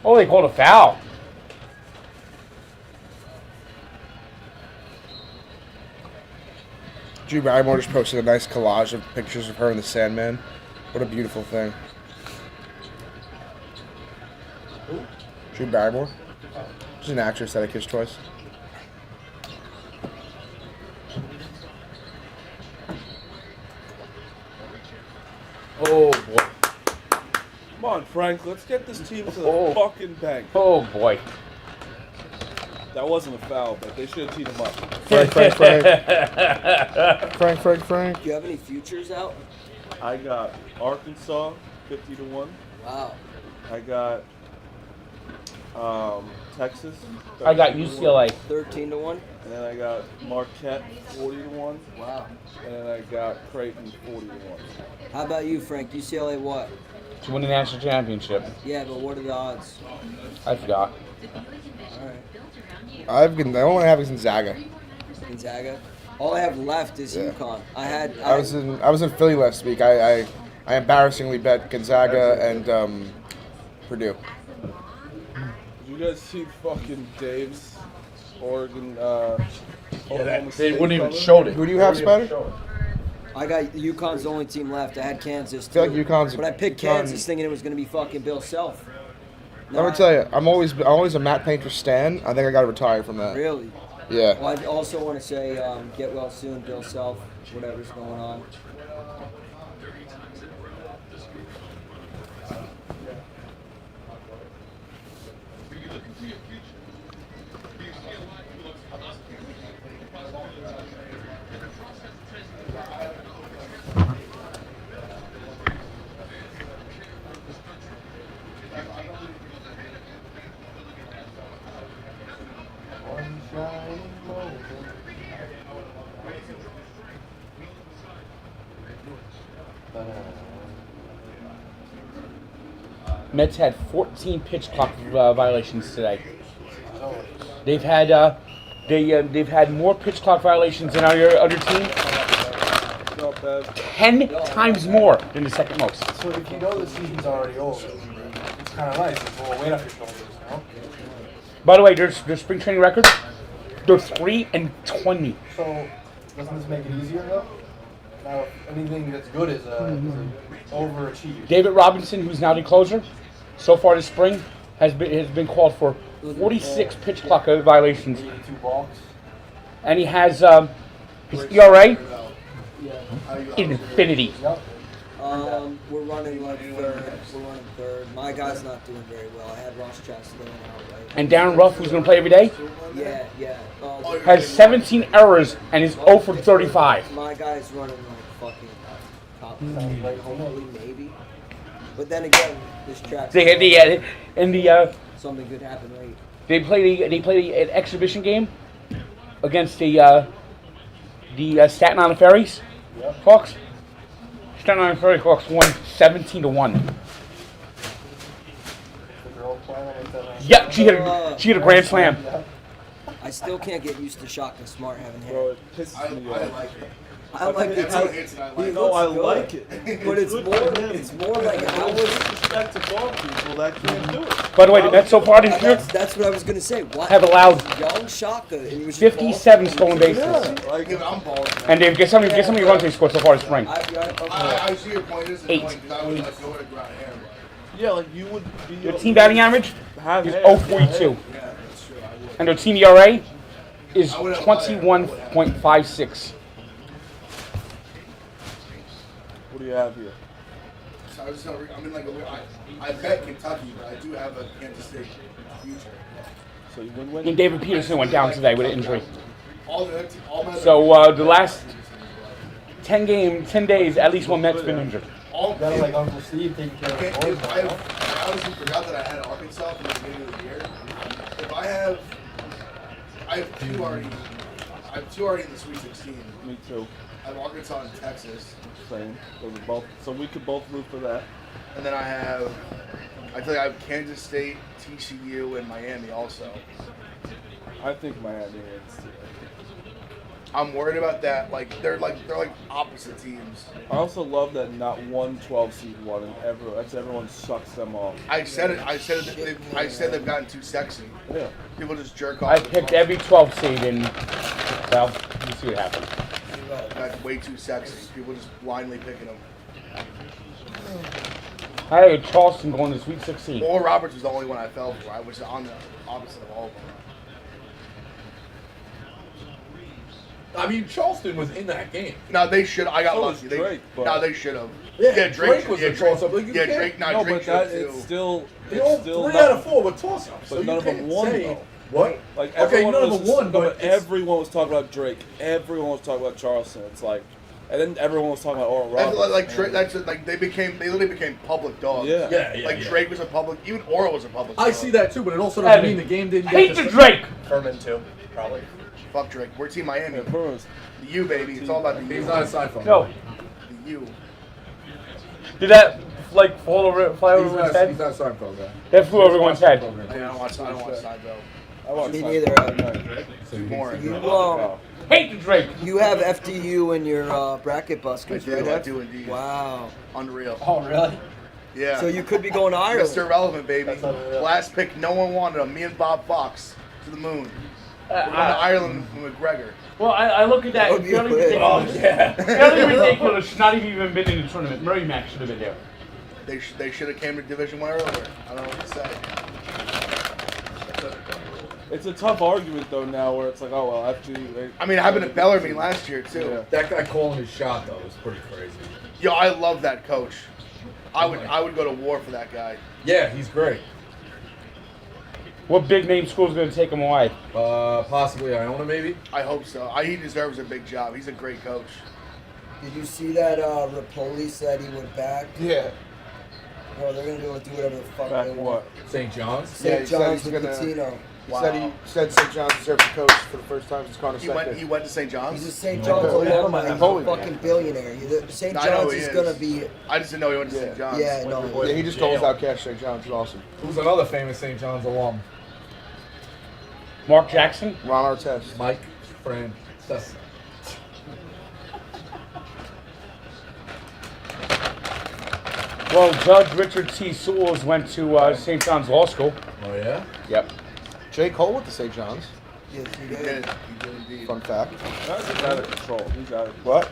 [SPEAKER 4] Oh, they called a foul.
[SPEAKER 8] Drew Barrymore just posted a nice collage of pictures of her and the Sandman. What a beautiful thing. Drew Barrymore. She's an actress that I kissed twice.
[SPEAKER 4] Oh, boy.
[SPEAKER 1] Come on, Frank. Let's get this team to the
[SPEAKER 4] Oh.
[SPEAKER 1] fucking bank.
[SPEAKER 4] Oh, boy.
[SPEAKER 1] That wasn't a foul, but they should have teed him up.
[SPEAKER 8] Frank. Frank.
[SPEAKER 2] Do you have any futures out?
[SPEAKER 1] I got Arkansas 50-1.
[SPEAKER 2] Wow.
[SPEAKER 1] I got Texas.
[SPEAKER 4] I got
[SPEAKER 1] 13-1.
[SPEAKER 4] UCLA.
[SPEAKER 2] 13-1.
[SPEAKER 1] And then I got Marquette 40-1.
[SPEAKER 2] Wow.
[SPEAKER 1] And then I got Creighton 40-1.
[SPEAKER 2] How about you, Frank? UCLA what?
[SPEAKER 4] To win the national championship.
[SPEAKER 2] Yeah, but what are the odds?
[SPEAKER 4] I forgot.
[SPEAKER 2] All right.
[SPEAKER 8] The only one I have is Gonzaga.
[SPEAKER 2] Gonzaga. All I have left is
[SPEAKER 8] Yeah.
[SPEAKER 2] UConn.
[SPEAKER 8] I was in Philly last week. I embarrassingly bet Gonzaga and Purdue.
[SPEAKER 1] Did you guys see fucking Dave's Oregon?
[SPEAKER 4] They wouldn't even show it.
[SPEAKER 8] Who do you have, Spider?
[SPEAKER 2] I got UConn's the only team left. I had Kansas too.
[SPEAKER 8] feel like UConn's-
[SPEAKER 2] But I picked Kansas thinking it was going to be fucking Bill Self.
[SPEAKER 8] Let me tell you, I'm always a Matt Painter stan. I think I got to retire from that.
[SPEAKER 2] Really?
[SPEAKER 8] Yeah.
[SPEAKER 2] Well, I also want to say get well soon, Bill Self, whatever's going on.
[SPEAKER 4] Mets had 14 pitch clock violations today. They've had they've had more pitch clock violations than our other team.
[SPEAKER 1] Not bad.
[SPEAKER 4] 10 times more than the second most.
[SPEAKER 6] So if you know the season's already over, it's kind of nice. It's a little weight off your shoulders, you know?
[SPEAKER 4] By the way, their spring training record, they're 3-20.
[SPEAKER 6] So doesn't this make it easier though? Now, anything that's good is overachieved.
[SPEAKER 4] David Robinson, who's now the closer, so far this spring has been called for 46 pitch clock violations,
[SPEAKER 6] 82 balks.
[SPEAKER 4] and he has his ERA infinity.
[SPEAKER 6] Yep.
[SPEAKER 2] We're running like third. We're running third. My guy's not doing very well. I had Ross Chastain out, right?
[SPEAKER 4] And Darren Ruff, who's going to play every day,
[SPEAKER 2] Yeah.
[SPEAKER 4] has 17 errors and is 0 for 35.
[SPEAKER 2] My guy's running like fucking top 10, maybe. But then again, this track. Something could happen late.
[SPEAKER 4] They played an exhibition game against the Staten Island Ferries Hawks. Staten Island Ferry Hawks won 17-1.
[SPEAKER 6] The girl playing with that.
[SPEAKER 4] Yep, she hit a grand slam.
[SPEAKER 2] I still can't get used to Shaka Smart having
[SPEAKER 1] Bro,
[SPEAKER 2] hair.
[SPEAKER 1] it pisses me off.
[SPEAKER 2] I like it too. He
[SPEAKER 1] No,
[SPEAKER 2] looks
[SPEAKER 1] I
[SPEAKER 2] good.
[SPEAKER 1] like it.
[SPEAKER 2] But it's more like how
[SPEAKER 1] No
[SPEAKER 2] was.
[SPEAKER 1] disrespect to ball people that can't do it.
[SPEAKER 4] By the way, the Mets so far this year
[SPEAKER 2] That's what I was gonna say. What
[SPEAKER 4] have allowed
[SPEAKER 2] young Shaka and he was just
[SPEAKER 4] 57 stolen bases.
[SPEAKER 1] Like,
[SPEAKER 8] I'm bald.
[SPEAKER 4] And Dave, guess how many runs they scored so far this spring?
[SPEAKER 8] I see your point. This is
[SPEAKER 4] 8.
[SPEAKER 8] annoying because I would like go with a ground hair.
[SPEAKER 1] yeah, like you would be.
[SPEAKER 4] Their team batting average
[SPEAKER 1] have
[SPEAKER 4] is
[SPEAKER 1] hair.
[SPEAKER 4] 0.42,
[SPEAKER 8] Yeah, that's true.
[SPEAKER 4] and their team ERA is 21.56.
[SPEAKER 1] do you have here?
[SPEAKER 8] So I was just gonna I'm in like I bet Kentucky, but I do have a Kansas State future.
[SPEAKER 1] So you win.
[SPEAKER 4] And David Peterson went down today with an injury.
[SPEAKER 8] All my
[SPEAKER 4] So the last 10 days, at least one Met's been injured.
[SPEAKER 8] all
[SPEAKER 6] Got like Uncle Steve taking care of
[SPEAKER 8] if
[SPEAKER 6] his boys.
[SPEAKER 8] I honestly forgot that I had Arkansas from the beginning of the year. If I have two already. I have two already in the Sweet 16.
[SPEAKER 1] Me too.
[SPEAKER 8] I have Arkansas and Texas,
[SPEAKER 1] Same. Those are both. So we could both root for that.
[SPEAKER 8] and then I feel like I have Kansas State, TCU, and Miami also.
[SPEAKER 1] I think Miami is.
[SPEAKER 8] I'm worried about that. Like they're like opposite teams.
[SPEAKER 1] I also love that not one 12 seed won, and everyone sucks them off.
[SPEAKER 8] I said they've gotten too sexy.
[SPEAKER 1] Yeah.
[SPEAKER 8] People just jerk off.
[SPEAKER 4] I picked every 12 seed and, well, you see what happens.
[SPEAKER 8] That's way too sexy. People just blindly picking them.
[SPEAKER 4] I had Charleston going to Sweet 16.
[SPEAKER 8] Oral Roberts was the only one I fell for. I was on the opposite of all of them.
[SPEAKER 5] I mean, Charleston was in that game.
[SPEAKER 8] No, they should. I got
[SPEAKER 1] So was
[SPEAKER 8] lucky.
[SPEAKER 1] Drake, but-
[SPEAKER 8] No, they should have.
[SPEAKER 5] Yeah, Drake was
[SPEAKER 8] yeah,
[SPEAKER 5] a toss-up. Like, you
[SPEAKER 8] yeah,
[SPEAKER 5] can't-
[SPEAKER 8] Drake. No,
[SPEAKER 1] No,
[SPEAKER 8] Drake
[SPEAKER 1] but
[SPEAKER 8] should
[SPEAKER 1] that
[SPEAKER 8] have too.
[SPEAKER 1] it's still.
[SPEAKER 5] They all
[SPEAKER 1] It's still
[SPEAKER 5] 3
[SPEAKER 1] not,
[SPEAKER 5] out of 4 were toss-ups.
[SPEAKER 1] But
[SPEAKER 5] So
[SPEAKER 1] none
[SPEAKER 5] you
[SPEAKER 1] of them
[SPEAKER 5] can't
[SPEAKER 1] won
[SPEAKER 5] say,
[SPEAKER 1] though.
[SPEAKER 5] What?
[SPEAKER 1] Like
[SPEAKER 5] Okay,
[SPEAKER 1] everyone
[SPEAKER 5] none of
[SPEAKER 1] was,
[SPEAKER 5] them won,
[SPEAKER 1] no,
[SPEAKER 5] but
[SPEAKER 1] but
[SPEAKER 5] it's-
[SPEAKER 1] everyone was talking about Drake. Everyone was talking about Charleston. It's like, and then everyone was talking about Oral
[SPEAKER 8] That's
[SPEAKER 1] Roberts.
[SPEAKER 8] like Drake. That's like they literally became public dogs.
[SPEAKER 1] Yeah.
[SPEAKER 5] Yeah.
[SPEAKER 8] Like Drake was a public. Even Oral was a public.
[SPEAKER 5] I
[SPEAKER 8] dog.
[SPEAKER 5] see that too, but it also doesn't mean the game didn't get
[SPEAKER 4] Hate the Drake!
[SPEAKER 6] Furman too, probably.
[SPEAKER 8] Fuck Drake. We're Team Miami.
[SPEAKER 1] Yeah, Bruins.
[SPEAKER 8] The U baby. It's all about the U.
[SPEAKER 5] He's not a side phone.
[SPEAKER 4] No.
[SPEAKER 8] The U.
[SPEAKER 4] Did that, like, fly over
[SPEAKER 5] He's
[SPEAKER 4] everyone's
[SPEAKER 5] not
[SPEAKER 4] head?
[SPEAKER 5] a side phone guy.
[SPEAKER 4] That flew over everyone's head.
[SPEAKER 8] I don't watch Seinfeld.
[SPEAKER 1] I watched
[SPEAKER 2] Me
[SPEAKER 1] that.
[SPEAKER 2] neither.
[SPEAKER 5] So you
[SPEAKER 8] More.
[SPEAKER 2] You
[SPEAKER 4] Hate the Drake!
[SPEAKER 2] you have FDU in your bracket buskers,
[SPEAKER 8] I
[SPEAKER 2] right?
[SPEAKER 8] do, I
[SPEAKER 2] Ev?
[SPEAKER 8] do indeed.
[SPEAKER 2] Wow.
[SPEAKER 8] Unreal.
[SPEAKER 6] Oh, really?
[SPEAKER 8] Yeah.
[SPEAKER 2] So you could be going to Ireland.
[SPEAKER 8] Mr. Relevant, baby.
[SPEAKER 6] That's unreal.
[SPEAKER 8] Last pick, no one wanted him. Me and Bob Fox to the moon. We're going to Ireland with McGregor.
[SPEAKER 4] Well, I look at that.
[SPEAKER 2] That would
[SPEAKER 4] It's
[SPEAKER 2] be
[SPEAKER 4] fairly
[SPEAKER 2] lit.
[SPEAKER 4] ridiculous.
[SPEAKER 5] yeah.
[SPEAKER 4] Fairly ridiculous. Should not have even been in the tournament. Murray Mac should have been there.
[SPEAKER 8] They should have came to Division 1 earlier. I don't know what to say.
[SPEAKER 1] It's a tough argument though now, where it's like, oh well, FG.
[SPEAKER 8] I mean, it happened to Bellarmine last year too.
[SPEAKER 1] Yeah.
[SPEAKER 5] That guy calling his shot though was pretty crazy.
[SPEAKER 8] Yo, I love that coach. I would go to war for that guy.
[SPEAKER 5] Yeah, he's great.
[SPEAKER 4] What big name school's going to take him away?
[SPEAKER 5] Possibly Iona maybe.
[SPEAKER 8] I hope so. He deserves a big job. He's a great coach.
[SPEAKER 2] Did you see that Rapoli said he went back?
[SPEAKER 8] Yeah.
[SPEAKER 2] Well, they're going to do whatever the fuck
[SPEAKER 1] Back
[SPEAKER 2] they
[SPEAKER 1] what?
[SPEAKER 2] want.
[SPEAKER 5] St. John's.
[SPEAKER 8] Yeah,
[SPEAKER 2] St.
[SPEAKER 8] he said
[SPEAKER 2] John's
[SPEAKER 8] he's
[SPEAKER 2] with
[SPEAKER 8] gonna-
[SPEAKER 2] Patino.
[SPEAKER 8] He said St. John's deserves a coach for the first time since Connor He went to St.
[SPEAKER 2] He's
[SPEAKER 8] John's.
[SPEAKER 2] a St. John's alumni. He's a
[SPEAKER 1] Holy
[SPEAKER 2] fucking billionaire. St.
[SPEAKER 8] I know
[SPEAKER 2] John's
[SPEAKER 8] he
[SPEAKER 2] is
[SPEAKER 8] is.
[SPEAKER 2] going to be.
[SPEAKER 8] I just didn't know he went to St. John's.
[SPEAKER 2] Yeah, no.
[SPEAKER 8] Yeah, he just calls out cash St. John's. Is awesome.
[SPEAKER 5] Who's another famous St. John's alum?
[SPEAKER 4] Mark Jackson?
[SPEAKER 8] Ron Artest.
[SPEAKER 5] Mike Francesa.
[SPEAKER 4] Well, Judge Richard T. Sewells went to St. John's Law School.
[SPEAKER 5] Oh yeah.
[SPEAKER 4] Yep.
[SPEAKER 8] Jay Cole went to St. John's.
[SPEAKER 2] Yes, he
[SPEAKER 8] He
[SPEAKER 2] did.
[SPEAKER 8] did. He did indeed.
[SPEAKER 3] Fun fact.
[SPEAKER 1] That's out of control. He's out of.
[SPEAKER 3] What?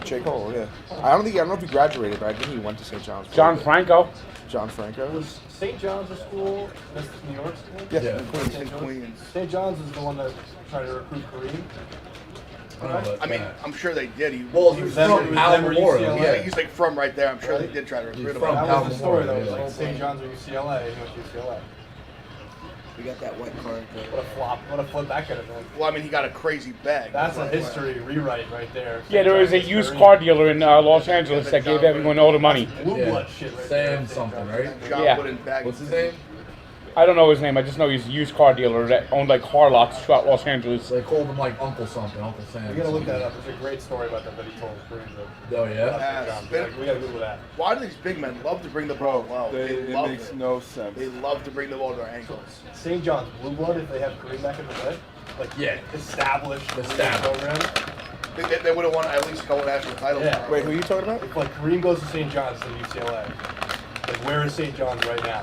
[SPEAKER 3] J. Cole, yeah. I don't know if he graduated, but I think he went to St. John's.
[SPEAKER 4] John Franco.
[SPEAKER 3] John Franco.
[SPEAKER 6] Was St. John's a school? That's New York school?
[SPEAKER 3] Yeah.
[SPEAKER 5] Yeah.
[SPEAKER 8] Queens and Queens.
[SPEAKER 6] St. John's is the one that tried to recruit Kareem.
[SPEAKER 5] I don't know about
[SPEAKER 8] I mean,
[SPEAKER 5] that.
[SPEAKER 8] I'm sure they did.
[SPEAKER 5] Well, he was
[SPEAKER 6] Them-
[SPEAKER 5] from
[SPEAKER 6] them
[SPEAKER 5] Al
[SPEAKER 6] or
[SPEAKER 5] Memorial.
[SPEAKER 6] UCLA?
[SPEAKER 5] Yeah.
[SPEAKER 8] He's like from right there. I'm sure they
[SPEAKER 6] Right.
[SPEAKER 8] did try to recruit him.
[SPEAKER 5] from
[SPEAKER 6] That
[SPEAKER 5] Al
[SPEAKER 6] was the story, though.
[SPEAKER 5] Memorial,
[SPEAKER 6] It was
[SPEAKER 5] yeah.
[SPEAKER 6] like St. John's or UCLA, and he went to UCLA.
[SPEAKER 2] We got that white card.
[SPEAKER 6] What a flop. What a flip that could have been.
[SPEAKER 8] Well, I mean, he got a crazy bag.
[SPEAKER 6] That's a history rewrite right there.
[SPEAKER 4] Yeah, there was a used car dealer in Los Angeles that gave everyone all the money.
[SPEAKER 6] Blue
[SPEAKER 5] Yeah.
[SPEAKER 6] blood shit right
[SPEAKER 5] Sam
[SPEAKER 6] there.
[SPEAKER 5] something, right?
[SPEAKER 8] John
[SPEAKER 4] Yeah.
[SPEAKER 8] Wooden bag.
[SPEAKER 5] What's his name?
[SPEAKER 4] I don't know his name. I just know he's a used car dealer that owned like car lots throughout Los Angeles.
[SPEAKER 5] They called him like Uncle something, Uncle Sam.
[SPEAKER 6] We gotta look that up. There's a great story about that he told Kareem.
[SPEAKER 5] Oh yeah.
[SPEAKER 6] We gotta Google that.
[SPEAKER 8] Why do these big men love to bring the ball low?
[SPEAKER 1] It
[SPEAKER 8] love
[SPEAKER 1] makes
[SPEAKER 8] it.
[SPEAKER 1] no sense.
[SPEAKER 8] They love to bring the ball to their ankles.
[SPEAKER 6] St. John's Blue Blood, if they have Kareem back in the day, like
[SPEAKER 5] Yeah.
[SPEAKER 6] established program.
[SPEAKER 8] They would have won at least a couple national titles.
[SPEAKER 6] Yeah.
[SPEAKER 3] Wait, who are you talking about?
[SPEAKER 6] If like Kareem goes to St. John's to UCLA, like where is St. John's right now?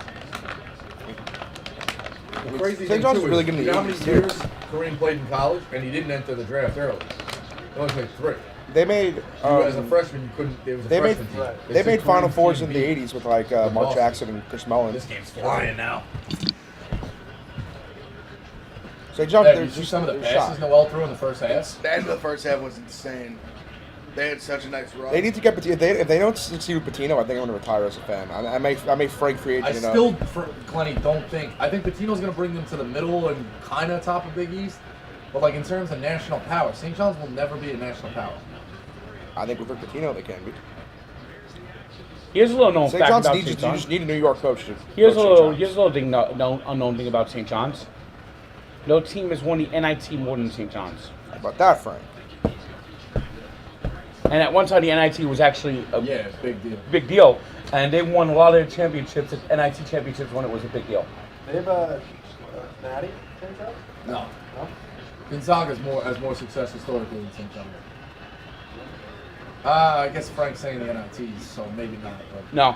[SPEAKER 5] The crazy
[SPEAKER 3] St.
[SPEAKER 5] thing
[SPEAKER 3] John's
[SPEAKER 5] too
[SPEAKER 3] was really
[SPEAKER 5] is,
[SPEAKER 3] good in
[SPEAKER 5] you
[SPEAKER 3] the
[SPEAKER 5] know how many
[SPEAKER 3] 80s,
[SPEAKER 5] years Kareem played in college and he didn't enter the draft early. He only played 3.
[SPEAKER 3] They made.
[SPEAKER 5] As a freshman, you couldn't. There was a
[SPEAKER 3] They made.
[SPEAKER 5] freshman team.
[SPEAKER 6] Right.
[SPEAKER 3] They made
[SPEAKER 5] said
[SPEAKER 3] Final
[SPEAKER 5] Kareem's
[SPEAKER 3] Fours
[SPEAKER 5] team
[SPEAKER 3] in the
[SPEAKER 5] beat-
[SPEAKER 3] '80s with like Mark
[SPEAKER 5] Boston.
[SPEAKER 3] Jackson and Chris Mullin.
[SPEAKER 5] This game's flying now.
[SPEAKER 3] St. John's.
[SPEAKER 5] Yeah,
[SPEAKER 3] they're
[SPEAKER 5] you see
[SPEAKER 3] just-
[SPEAKER 5] some of the
[SPEAKER 3] they're
[SPEAKER 5] passes
[SPEAKER 3] shot.
[SPEAKER 5] Noel threw in the first half.
[SPEAKER 8] The end of the first half was insane.
[SPEAKER 10] They had such a nice run.
[SPEAKER 8] They need to get Patino. If they don't succeed with Patino, I think I'm going to retire as a fan. I may Frank free agent.
[SPEAKER 5] I still, Clenny, don't think. I think Patino's going to bring them to the middle and kind of top of Big East. But like in terms of national power, St. John's will never be a national power.
[SPEAKER 8] I think with Patino they can be.
[SPEAKER 4] Here's a little known
[SPEAKER 8] St.
[SPEAKER 4] fact
[SPEAKER 8] John's
[SPEAKER 4] about
[SPEAKER 8] needs
[SPEAKER 4] St.
[SPEAKER 8] you
[SPEAKER 4] John's.
[SPEAKER 8] just need a New York coach.
[SPEAKER 4] Here's a little unknown thing about St. John's. No team has won the NIT more than St. John's.
[SPEAKER 8] How about that, Frank?
[SPEAKER 4] And at one time, the NIT was actually a
[SPEAKER 5] big deal.
[SPEAKER 4] Big deal, and they won a lot of their championships, NIT championships, when it was a big deal.
[SPEAKER 6] They have a Natty?
[SPEAKER 5] No. Gonzaga has more success historically than St. John's. I guess Frank's saying the NITs, so maybe not. But.
[SPEAKER 4] No.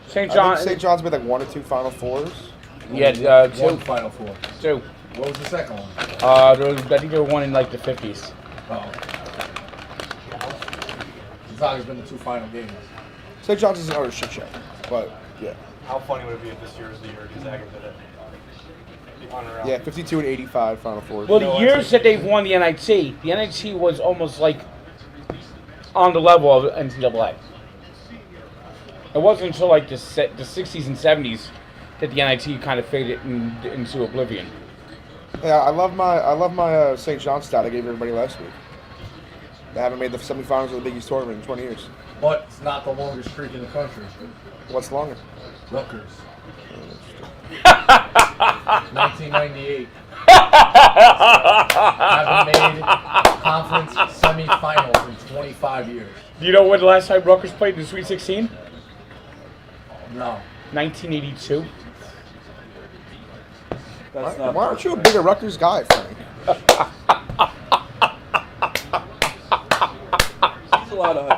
[SPEAKER 4] St.
[SPEAKER 8] John's made like 1 or 2 Final Fours.
[SPEAKER 4] Yeah, 2.
[SPEAKER 5] 1 Final Four.
[SPEAKER 4] 2.
[SPEAKER 5] What was the second one?
[SPEAKER 4] I think they were one in like the 50s.
[SPEAKER 5] Oh. Gonzaga's been to 2 final games.
[SPEAKER 8] St. John's is another shit show, but yeah.
[SPEAKER 6] How funny would it be if this year was the year Gonzaga did it? It'd be unreal.
[SPEAKER 8] Yeah, 52 and 85 Final Fours.
[SPEAKER 4] Well, the years that they've won the NIT was almost like on the level of NCAA. It wasn't until like the 60s and 70s that the NIT kind of faded into oblivion.
[SPEAKER 8] Yeah, I love my St. John's stat I gave everybody last week. They haven't made the semifinals of the Big East tournament in 20 years.
[SPEAKER 5] But it's not the longest streak in the country.
[SPEAKER 8] What's longer?
[SPEAKER 5] Rutgers. 1998. Haven't made conference semifinals in 25 years.
[SPEAKER 4] Do you know when the last time Rutgers played in the Sweet 16?
[SPEAKER 5] No.
[SPEAKER 4] 1982.
[SPEAKER 8] Why aren't you a bigger Rutgers guy, Frank?
[SPEAKER 1] He's a lot of.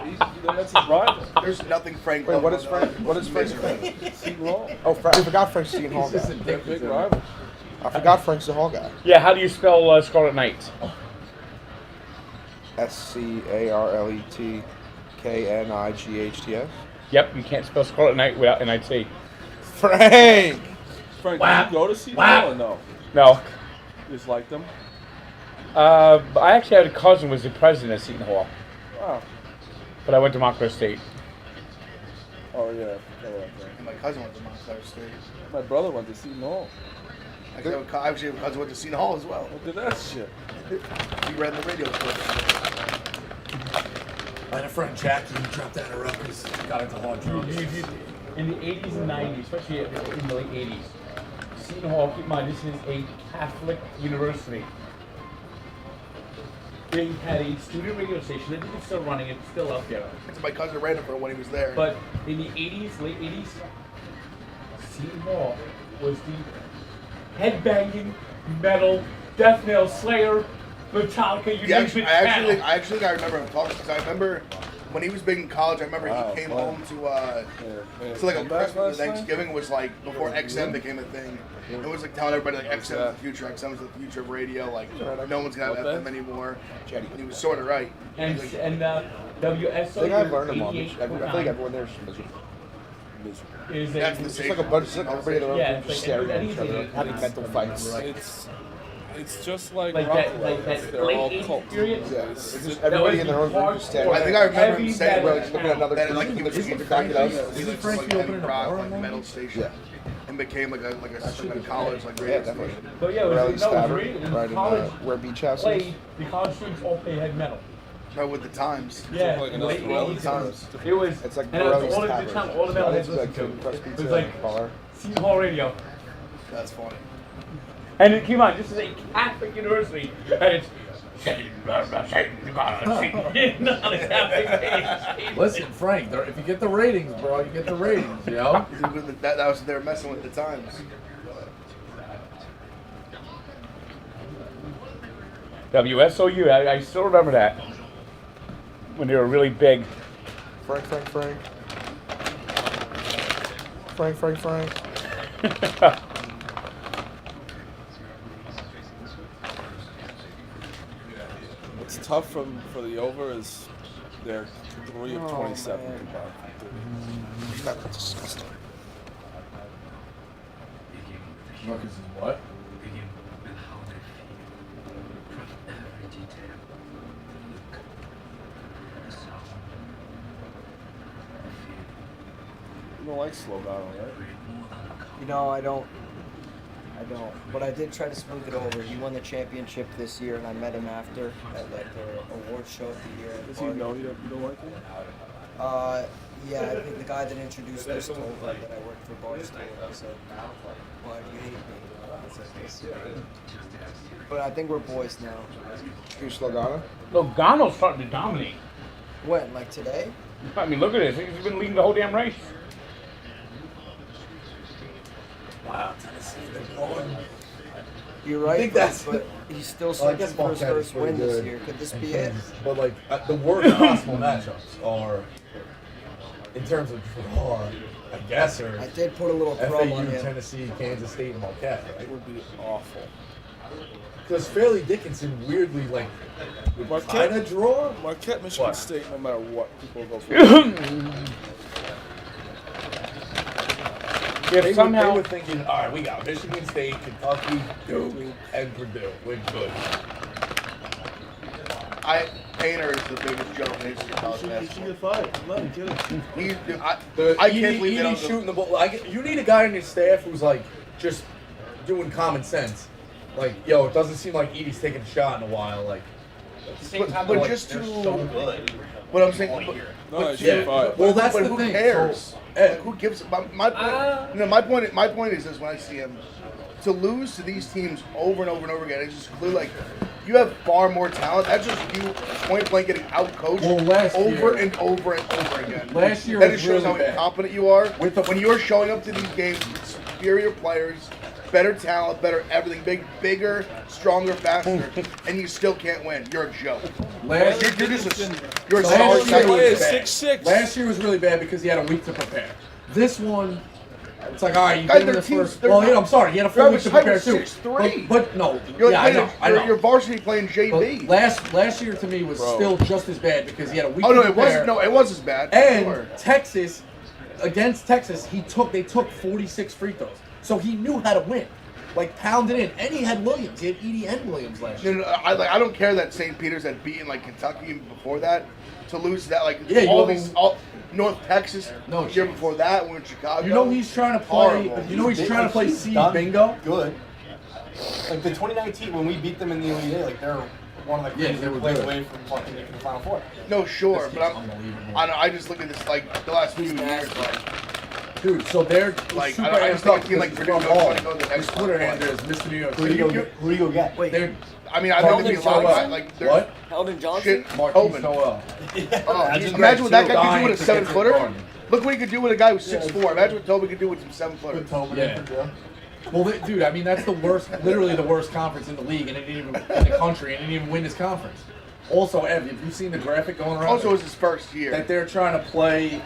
[SPEAKER 1] That's his rival.
[SPEAKER 10] There's nothing Frank.
[SPEAKER 8] Wait, what is Frank? What is Frank's name?
[SPEAKER 1] Seton Hall.
[SPEAKER 8] Oh, I forgot Frank's Seton Hall guy.
[SPEAKER 1] They're big rivals.
[SPEAKER 8] I forgot Frank's the Hall guy.
[SPEAKER 4] Yeah, how do you spell Scarlet Knights?
[SPEAKER 8] SCARLETKNIGHTS.
[SPEAKER 4] Yep, you can't spell Scarlet Knight without NIT.
[SPEAKER 8] Frank!
[SPEAKER 1] Frank, did you go to Seton Hall or no?
[SPEAKER 4] No.
[SPEAKER 1] You just liked them?
[SPEAKER 4] I actually had a cousin who was the president of Seton Hall.
[SPEAKER 1] Wow.
[SPEAKER 4] But I went to Montclair State.
[SPEAKER 1] Oh, yeah.
[SPEAKER 10] And my cousin went to Montclair State.
[SPEAKER 1] My brother went to Seton Hall.
[SPEAKER 10] Actually, my cousin went to Seton Hall as well.
[SPEAKER 1] Look at that shit.
[SPEAKER 10] He read in the radio clip.
[SPEAKER 5] I had a friend, Jackie, who dropped out of Rutgers, got into hard drugs.
[SPEAKER 4] In the 80s and 90s, especially in the late 80s, Seton Hall, keep in mind, this is a Catholic university. They had a student radio station. I think it's still running. It's still up there.
[SPEAKER 10] My cousin ran it for when he was there.
[SPEAKER 4] But in the 80s, late 80s, Seton Hall was the headbanging, metal, death nail slayer, Metallica, you name it.
[SPEAKER 10] I actually I remember him talking because I remember when he was big in college. I remember he came home to like a Christmas and Thanksgiving was like before XM became a thing. It was like telling everybody like XM is the future, XM is the future of radio. Like no one's gonna have FM anymore. And he was sort of right.
[SPEAKER 4] And WSO.
[SPEAKER 8] I think I've learned them all. I feel like everyone there is
[SPEAKER 10] That's the
[SPEAKER 8] just
[SPEAKER 10] same.
[SPEAKER 8] like a bunch of everybody in the room
[SPEAKER 4] Yeah,
[SPEAKER 8] just
[SPEAKER 4] like
[SPEAKER 8] staring at each
[SPEAKER 4] anything.
[SPEAKER 8] other, having mental fights.
[SPEAKER 1] It's just like
[SPEAKER 4] Like
[SPEAKER 1] rock
[SPEAKER 4] that, like that
[SPEAKER 1] They're
[SPEAKER 4] late
[SPEAKER 1] all
[SPEAKER 4] 80s
[SPEAKER 1] cult.
[SPEAKER 4] period.
[SPEAKER 8] Yeah, it's just everybody in the room just staring.
[SPEAKER 10] I think I remember him
[SPEAKER 4] Heavy
[SPEAKER 10] saying
[SPEAKER 4] metal.
[SPEAKER 8] Just looking at another
[SPEAKER 10] that like
[SPEAKER 8] person,
[SPEAKER 10] he was
[SPEAKER 8] just
[SPEAKER 10] looking
[SPEAKER 8] looking back at us.
[SPEAKER 10] he
[SPEAKER 5] Isn't
[SPEAKER 10] was
[SPEAKER 5] Frank
[SPEAKER 10] like
[SPEAKER 5] the
[SPEAKER 10] heavy
[SPEAKER 5] opening of
[SPEAKER 10] rock,
[SPEAKER 5] Horror
[SPEAKER 10] like
[SPEAKER 5] Movie?
[SPEAKER 10] metal station,
[SPEAKER 8] Yeah.
[SPEAKER 10] and became like a college like radio
[SPEAKER 8] definitely.
[SPEAKER 10] station.
[SPEAKER 4] But yeah, it
[SPEAKER 8] Rally
[SPEAKER 4] was, no, it was
[SPEAKER 8] Stabber,
[SPEAKER 4] really, it was
[SPEAKER 8] right in
[SPEAKER 4] college
[SPEAKER 8] where Beach House is.
[SPEAKER 4] played, the college students all played heavy metal.
[SPEAKER 10] Right with the times.
[SPEAKER 4] Yeah,
[SPEAKER 1] like
[SPEAKER 4] in the late
[SPEAKER 1] another
[SPEAKER 4] 80s.
[SPEAKER 10] times.
[SPEAKER 4] It was,
[SPEAKER 8] It's like
[SPEAKER 4] and it was
[SPEAKER 8] Borelli's
[SPEAKER 4] all of the
[SPEAKER 8] Tavern.
[SPEAKER 4] time, all the metal heads
[SPEAKER 8] It's like
[SPEAKER 4] listened to.
[SPEAKER 8] Crust
[SPEAKER 4] It
[SPEAKER 8] Pizza
[SPEAKER 4] was like
[SPEAKER 8] bar.
[SPEAKER 4] Seton Hall Radio.
[SPEAKER 10] That's funny.
[SPEAKER 4] And keep in mind, this is a Catholic university, and it's
[SPEAKER 5] Listen, Frank, if you get the ratings, bro, you get the ratings, yo.
[SPEAKER 10] That was they were messing with the times.
[SPEAKER 4] WSOU, I still remember that. When they were really big.
[SPEAKER 8] Frank.
[SPEAKER 1] What's tough for the over is their 3 of 27.
[SPEAKER 8] That's disgusting.
[SPEAKER 5] Rutgers is what?
[SPEAKER 11] don't like Slogano, right?
[SPEAKER 2] You know, I don't. But I did try to smooth it over. He won the championship this year, and I met him after at like the award show of the year.
[SPEAKER 11] Does he know you don't like him?
[SPEAKER 2] Yeah, I think the guy that introduced us told him that I worked for Barstool. I said, "Why do you hate me?" I said, "Listen." But I think we're boys now.
[SPEAKER 8] Who's Slogano?
[SPEAKER 4] Logano's starting to dominate.
[SPEAKER 2] When? Like today?
[SPEAKER 4] I mean, look at this. He's been leading the whole damn race.
[SPEAKER 5] Wow, Tennessee, they're going.
[SPEAKER 2] You're right,
[SPEAKER 5] I think that's-
[SPEAKER 2] but he's still
[SPEAKER 5] Well, I
[SPEAKER 2] searching
[SPEAKER 5] guess
[SPEAKER 2] for his
[SPEAKER 5] Marquette is
[SPEAKER 2] first
[SPEAKER 5] pretty
[SPEAKER 2] win this
[SPEAKER 5] good.
[SPEAKER 2] year. Could this
[SPEAKER 5] And
[SPEAKER 2] be it?
[SPEAKER 5] Kansas- But like the worst possible matchups are, in terms of draw, I guess, are
[SPEAKER 2] I did put a little crumb on
[SPEAKER 5] FAU,
[SPEAKER 2] him.
[SPEAKER 5] Tennessee, Kansas State, and Marquette,
[SPEAKER 11] It
[SPEAKER 5] right?
[SPEAKER 11] would be awful.
[SPEAKER 5] Because Fairleigh Dickinson weirdly like would kind of draw.
[SPEAKER 11] Marquette, Michigan
[SPEAKER 5] What?
[SPEAKER 11] State, no matter what, people will go for.
[SPEAKER 5] They
[SPEAKER 4] somehow
[SPEAKER 5] were thinking, all right, we got Michigan State, Kentucky, Duke, and Purdue. We're good.
[SPEAKER 10] Painter is the biggest joke in history of college
[SPEAKER 11] He should
[SPEAKER 10] basketball.
[SPEAKER 11] get fired. Let him get it.
[SPEAKER 10] I can't believe they don't.
[SPEAKER 5] shooting the ball. You need a guy on your staff who's like just doing common sense. Like, yo, it doesn't seem like Edie's taking a shot in a while. Like, at the same time,
[SPEAKER 10] but
[SPEAKER 5] like,
[SPEAKER 10] just
[SPEAKER 5] they're
[SPEAKER 10] to-
[SPEAKER 5] so good.
[SPEAKER 10] But I'm saying,
[SPEAKER 11] No, he should
[SPEAKER 5] Yeah.
[SPEAKER 11] get fired.
[SPEAKER 5] Well, that's
[SPEAKER 10] but
[SPEAKER 5] the
[SPEAKER 10] who
[SPEAKER 5] thing.
[SPEAKER 10] cares?
[SPEAKER 5] So, Ed,
[SPEAKER 10] Like, who gives? My point. My point is this: when I see him, to lose to these teams over and over and over again, it's just clear. Like, you have far more talent. That's just you point blank getting out coached
[SPEAKER 5] Well, last
[SPEAKER 10] over
[SPEAKER 5] year-
[SPEAKER 10] and over and over again.
[SPEAKER 5] Last year
[SPEAKER 10] that
[SPEAKER 5] was
[SPEAKER 10] just shows
[SPEAKER 5] really
[SPEAKER 10] how
[SPEAKER 5] bad.
[SPEAKER 10] incompetent you are.
[SPEAKER 5] With the-
[SPEAKER 10] when you're showing up to these games with superior players, better talent, better everything, bigger, stronger, faster, and you still can't win. You're a joke.
[SPEAKER 5] last year,
[SPEAKER 10] You're just you're a
[SPEAKER 5] Last
[SPEAKER 10] sorry
[SPEAKER 5] year
[SPEAKER 10] second
[SPEAKER 5] was
[SPEAKER 10] bad.
[SPEAKER 5] bad.
[SPEAKER 11] 6'6".
[SPEAKER 5] Last year was really bad because he had a week to prepare. This one, it's like, all right, you
[SPEAKER 10] Guys,
[SPEAKER 5] get him
[SPEAKER 10] their
[SPEAKER 5] the
[SPEAKER 10] teams-
[SPEAKER 5] first.
[SPEAKER 10] they're
[SPEAKER 5] Well,
[SPEAKER 10] not-
[SPEAKER 5] yeah, I'm sorry, he had a full
[SPEAKER 10] Travis
[SPEAKER 5] week to
[SPEAKER 10] Hyde
[SPEAKER 5] prepare
[SPEAKER 10] was
[SPEAKER 5] too.
[SPEAKER 10] 6'3".
[SPEAKER 5] But no,
[SPEAKER 10] You're
[SPEAKER 5] yeah, I know.
[SPEAKER 10] You're varsity playing JV.
[SPEAKER 5] But last year to me was
[SPEAKER 11] Bro.
[SPEAKER 5] still just as bad because he had a week
[SPEAKER 10] Oh
[SPEAKER 5] to
[SPEAKER 10] no,
[SPEAKER 5] prepare.
[SPEAKER 10] it was as bad.
[SPEAKER 5] And
[SPEAKER 10] Sure.
[SPEAKER 5] Texas, against Texas, they took 46 free throws, so he knew how to win, like pounded in. And he had Williams. He had Edie and Williams last year.
[SPEAKER 10] No, I don't care that St. Peter's had beaten like Kentucky before that. To lose that, like
[SPEAKER 5] Yeah, you
[SPEAKER 10] all
[SPEAKER 5] have
[SPEAKER 10] these, all, North Texas.
[SPEAKER 5] No,
[SPEAKER 10] the year
[SPEAKER 5] jeez.
[SPEAKER 10] before that, we were in Chicago.
[SPEAKER 5] You know he's trying to play.
[SPEAKER 10] Horrible.
[SPEAKER 5] You know he's trying to play
[SPEAKER 6] He's
[SPEAKER 5] seed
[SPEAKER 6] done
[SPEAKER 5] bingo.
[SPEAKER 6] Good. Like the 2019 when we beat them in the Elite Eight, like they're one of the
[SPEAKER 5] Yeah,
[SPEAKER 6] crazy
[SPEAKER 5] they were
[SPEAKER 6] plays
[SPEAKER 5] good.
[SPEAKER 6] away from fucking making the Final Four.
[SPEAKER 10] No, sure,
[SPEAKER 5] This
[SPEAKER 10] but
[SPEAKER 5] kid's
[SPEAKER 10] I'm.
[SPEAKER 5] unbelievable.
[SPEAKER 10] I just look at this like the last few years, like
[SPEAKER 5] Dude, so they're
[SPEAKER 10] Like,
[SPEAKER 5] super
[SPEAKER 10] I just
[SPEAKER 5] amped up
[SPEAKER 10] don't feel like
[SPEAKER 5] because
[SPEAKER 10] Purdue
[SPEAKER 5] from
[SPEAKER 10] don't
[SPEAKER 5] all.
[SPEAKER 10] wanna go to the next
[SPEAKER 5] His Twitter
[SPEAKER 10] level.
[SPEAKER 5] handle is Mr. New York
[SPEAKER 6] Who do
[SPEAKER 5] City.
[SPEAKER 6] you go get? Who do you go get?
[SPEAKER 2] Wait,
[SPEAKER 5] They're
[SPEAKER 10] I mean, I think
[SPEAKER 2] Carlton
[SPEAKER 10] there'd be a lot of
[SPEAKER 2] Johnson?
[SPEAKER 10] like there's
[SPEAKER 5] what?
[SPEAKER 2] Heldon Johnson?
[SPEAKER 10] shit.
[SPEAKER 5] Marquise
[SPEAKER 10] Tobin.
[SPEAKER 5] Noel.
[SPEAKER 10] Imagine what that guy could do
[SPEAKER 5] dying
[SPEAKER 10] with a
[SPEAKER 5] to get to
[SPEAKER 10] 7-footer.
[SPEAKER 5] Garden.
[SPEAKER 10] Look what he could do with a guy who's 6'4". Imagine what Tobin could do with some 7-footers.
[SPEAKER 5] Yeah. Well, dude, I mean that's the worst, literally the worst conference in the league, and it didn't even in the country, and it didn't even win this conference. Also, Ev, have you seen the graphic going around?
[SPEAKER 10] Also, it was his first year.
[SPEAKER 5] that they're trying to play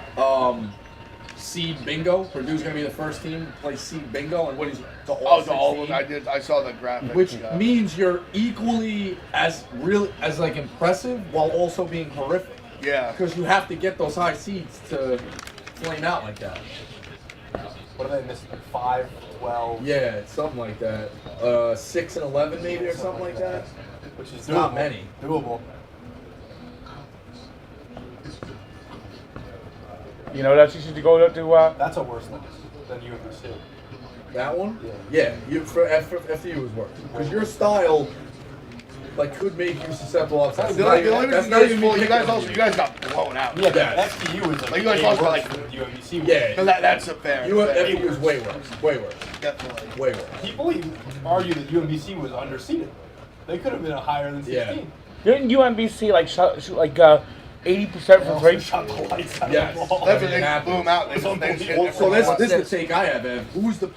[SPEAKER 5] seed bingo. Purdue's gonna be the first team to play seed bingo, and what is to all
[SPEAKER 10] Oh, to all of
[SPEAKER 5] 16,
[SPEAKER 10] them. I saw the graphic.
[SPEAKER 5] which
[SPEAKER 10] yeah.
[SPEAKER 5] means you're equally as like impressive while also being horrific.
[SPEAKER 10] Yeah.
[SPEAKER 5] Because you have to get those high seeds to flame out like that.
[SPEAKER 6] What are they missing? Like 5, 12.
[SPEAKER 5] Yeah, it's something like that. 6 and 11 maybe or something like that.
[SPEAKER 6] Which is
[SPEAKER 5] It's not
[SPEAKER 6] doable.
[SPEAKER 5] many.
[SPEAKER 6] Doable.
[SPEAKER 4] You know, that's easy to go to.
[SPEAKER 6] That's a worse loss than UMBC.
[SPEAKER 5] That one?
[SPEAKER 6] Yeah.
[SPEAKER 5] Yeah, for FDU was worse. Because your style, like, could make you susceptible upset.
[SPEAKER 10] The only
[SPEAKER 5] That's
[SPEAKER 10] reason
[SPEAKER 5] not even me
[SPEAKER 10] you
[SPEAKER 5] picking
[SPEAKER 10] guys
[SPEAKER 5] on
[SPEAKER 10] also you guys got blown out.
[SPEAKER 6] Yeah,
[SPEAKER 5] Yeah.
[SPEAKER 6] but FDU was
[SPEAKER 10] Like, you guys lost by, like,
[SPEAKER 6] UMBC. Was.
[SPEAKER 5] Yeah.
[SPEAKER 10] So that's a fair.
[SPEAKER 5] FDU was way worse. Way worse.
[SPEAKER 10] Definitely.
[SPEAKER 5] Way worse.
[SPEAKER 6] People even argue that UMBC was underseeded. They could have been higher than 16.
[SPEAKER 4] Didn't UMBC like shoot like 80% from three?
[SPEAKER 6] Shot the lights out
[SPEAKER 5] Yes.
[SPEAKER 6] of the ball.
[SPEAKER 10] That's what
[SPEAKER 5] I mean,
[SPEAKER 10] they
[SPEAKER 5] it
[SPEAKER 10] blew him out. They
[SPEAKER 6] It's
[SPEAKER 10] just hit
[SPEAKER 5] Well, so
[SPEAKER 10] everyone.
[SPEAKER 5] this is the take I have, Ev. Who's the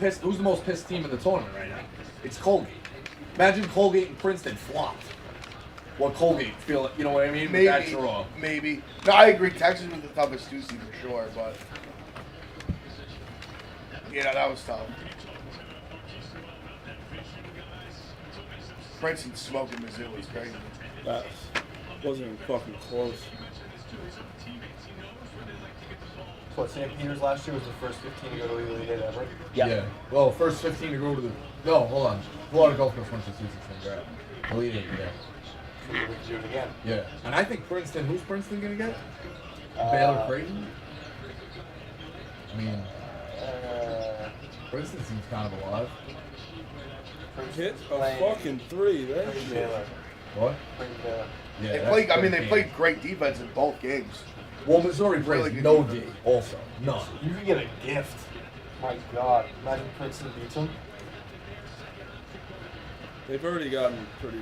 [SPEAKER 5] most pissed team in the tournament right now? It's Colgate. Imagine Colgate and Princeton flopped. What Colgate feel? You know what I mean? With that draw.
[SPEAKER 10] Maybe. No, I agree. Texas was the toughest 2 seed for sure, but yeah, that was tough. Princeton smoking Mizzou was crazy.
[SPEAKER 11] That wasn't even fucking close.
[SPEAKER 6] So what, St. Peter's last year was the first 15 to go to the Elite Eight ever?
[SPEAKER 5] Yeah. Well, first 15 to go to the. No, hold on. Florida Gulf Coast went to 2-16 grab. Elite Eight, yeah.
[SPEAKER 6] So we could do it again.
[SPEAKER 5] Yeah. And I think Princeton. Who's Princeton gonna get? Baylor Creighton. I mean, Princeton seems kind of alive.
[SPEAKER 1] Hit a fucking three. That
[SPEAKER 6] Pretty
[SPEAKER 1] shit.
[SPEAKER 6] Baylor.
[SPEAKER 5] What?
[SPEAKER 6] Pretty Baylor.
[SPEAKER 5] Yeah,
[SPEAKER 10] They
[SPEAKER 5] that's
[SPEAKER 10] played. I mean,
[SPEAKER 5] great
[SPEAKER 10] they played great defense in both games.
[SPEAKER 5] Well, Missouri plays
[SPEAKER 10] Really good
[SPEAKER 5] no
[SPEAKER 10] defense.
[SPEAKER 5] D. Also, none.
[SPEAKER 6] You can get a gift. My God. Imagine Princeton beats them.
[SPEAKER 1] They've already gotten pretty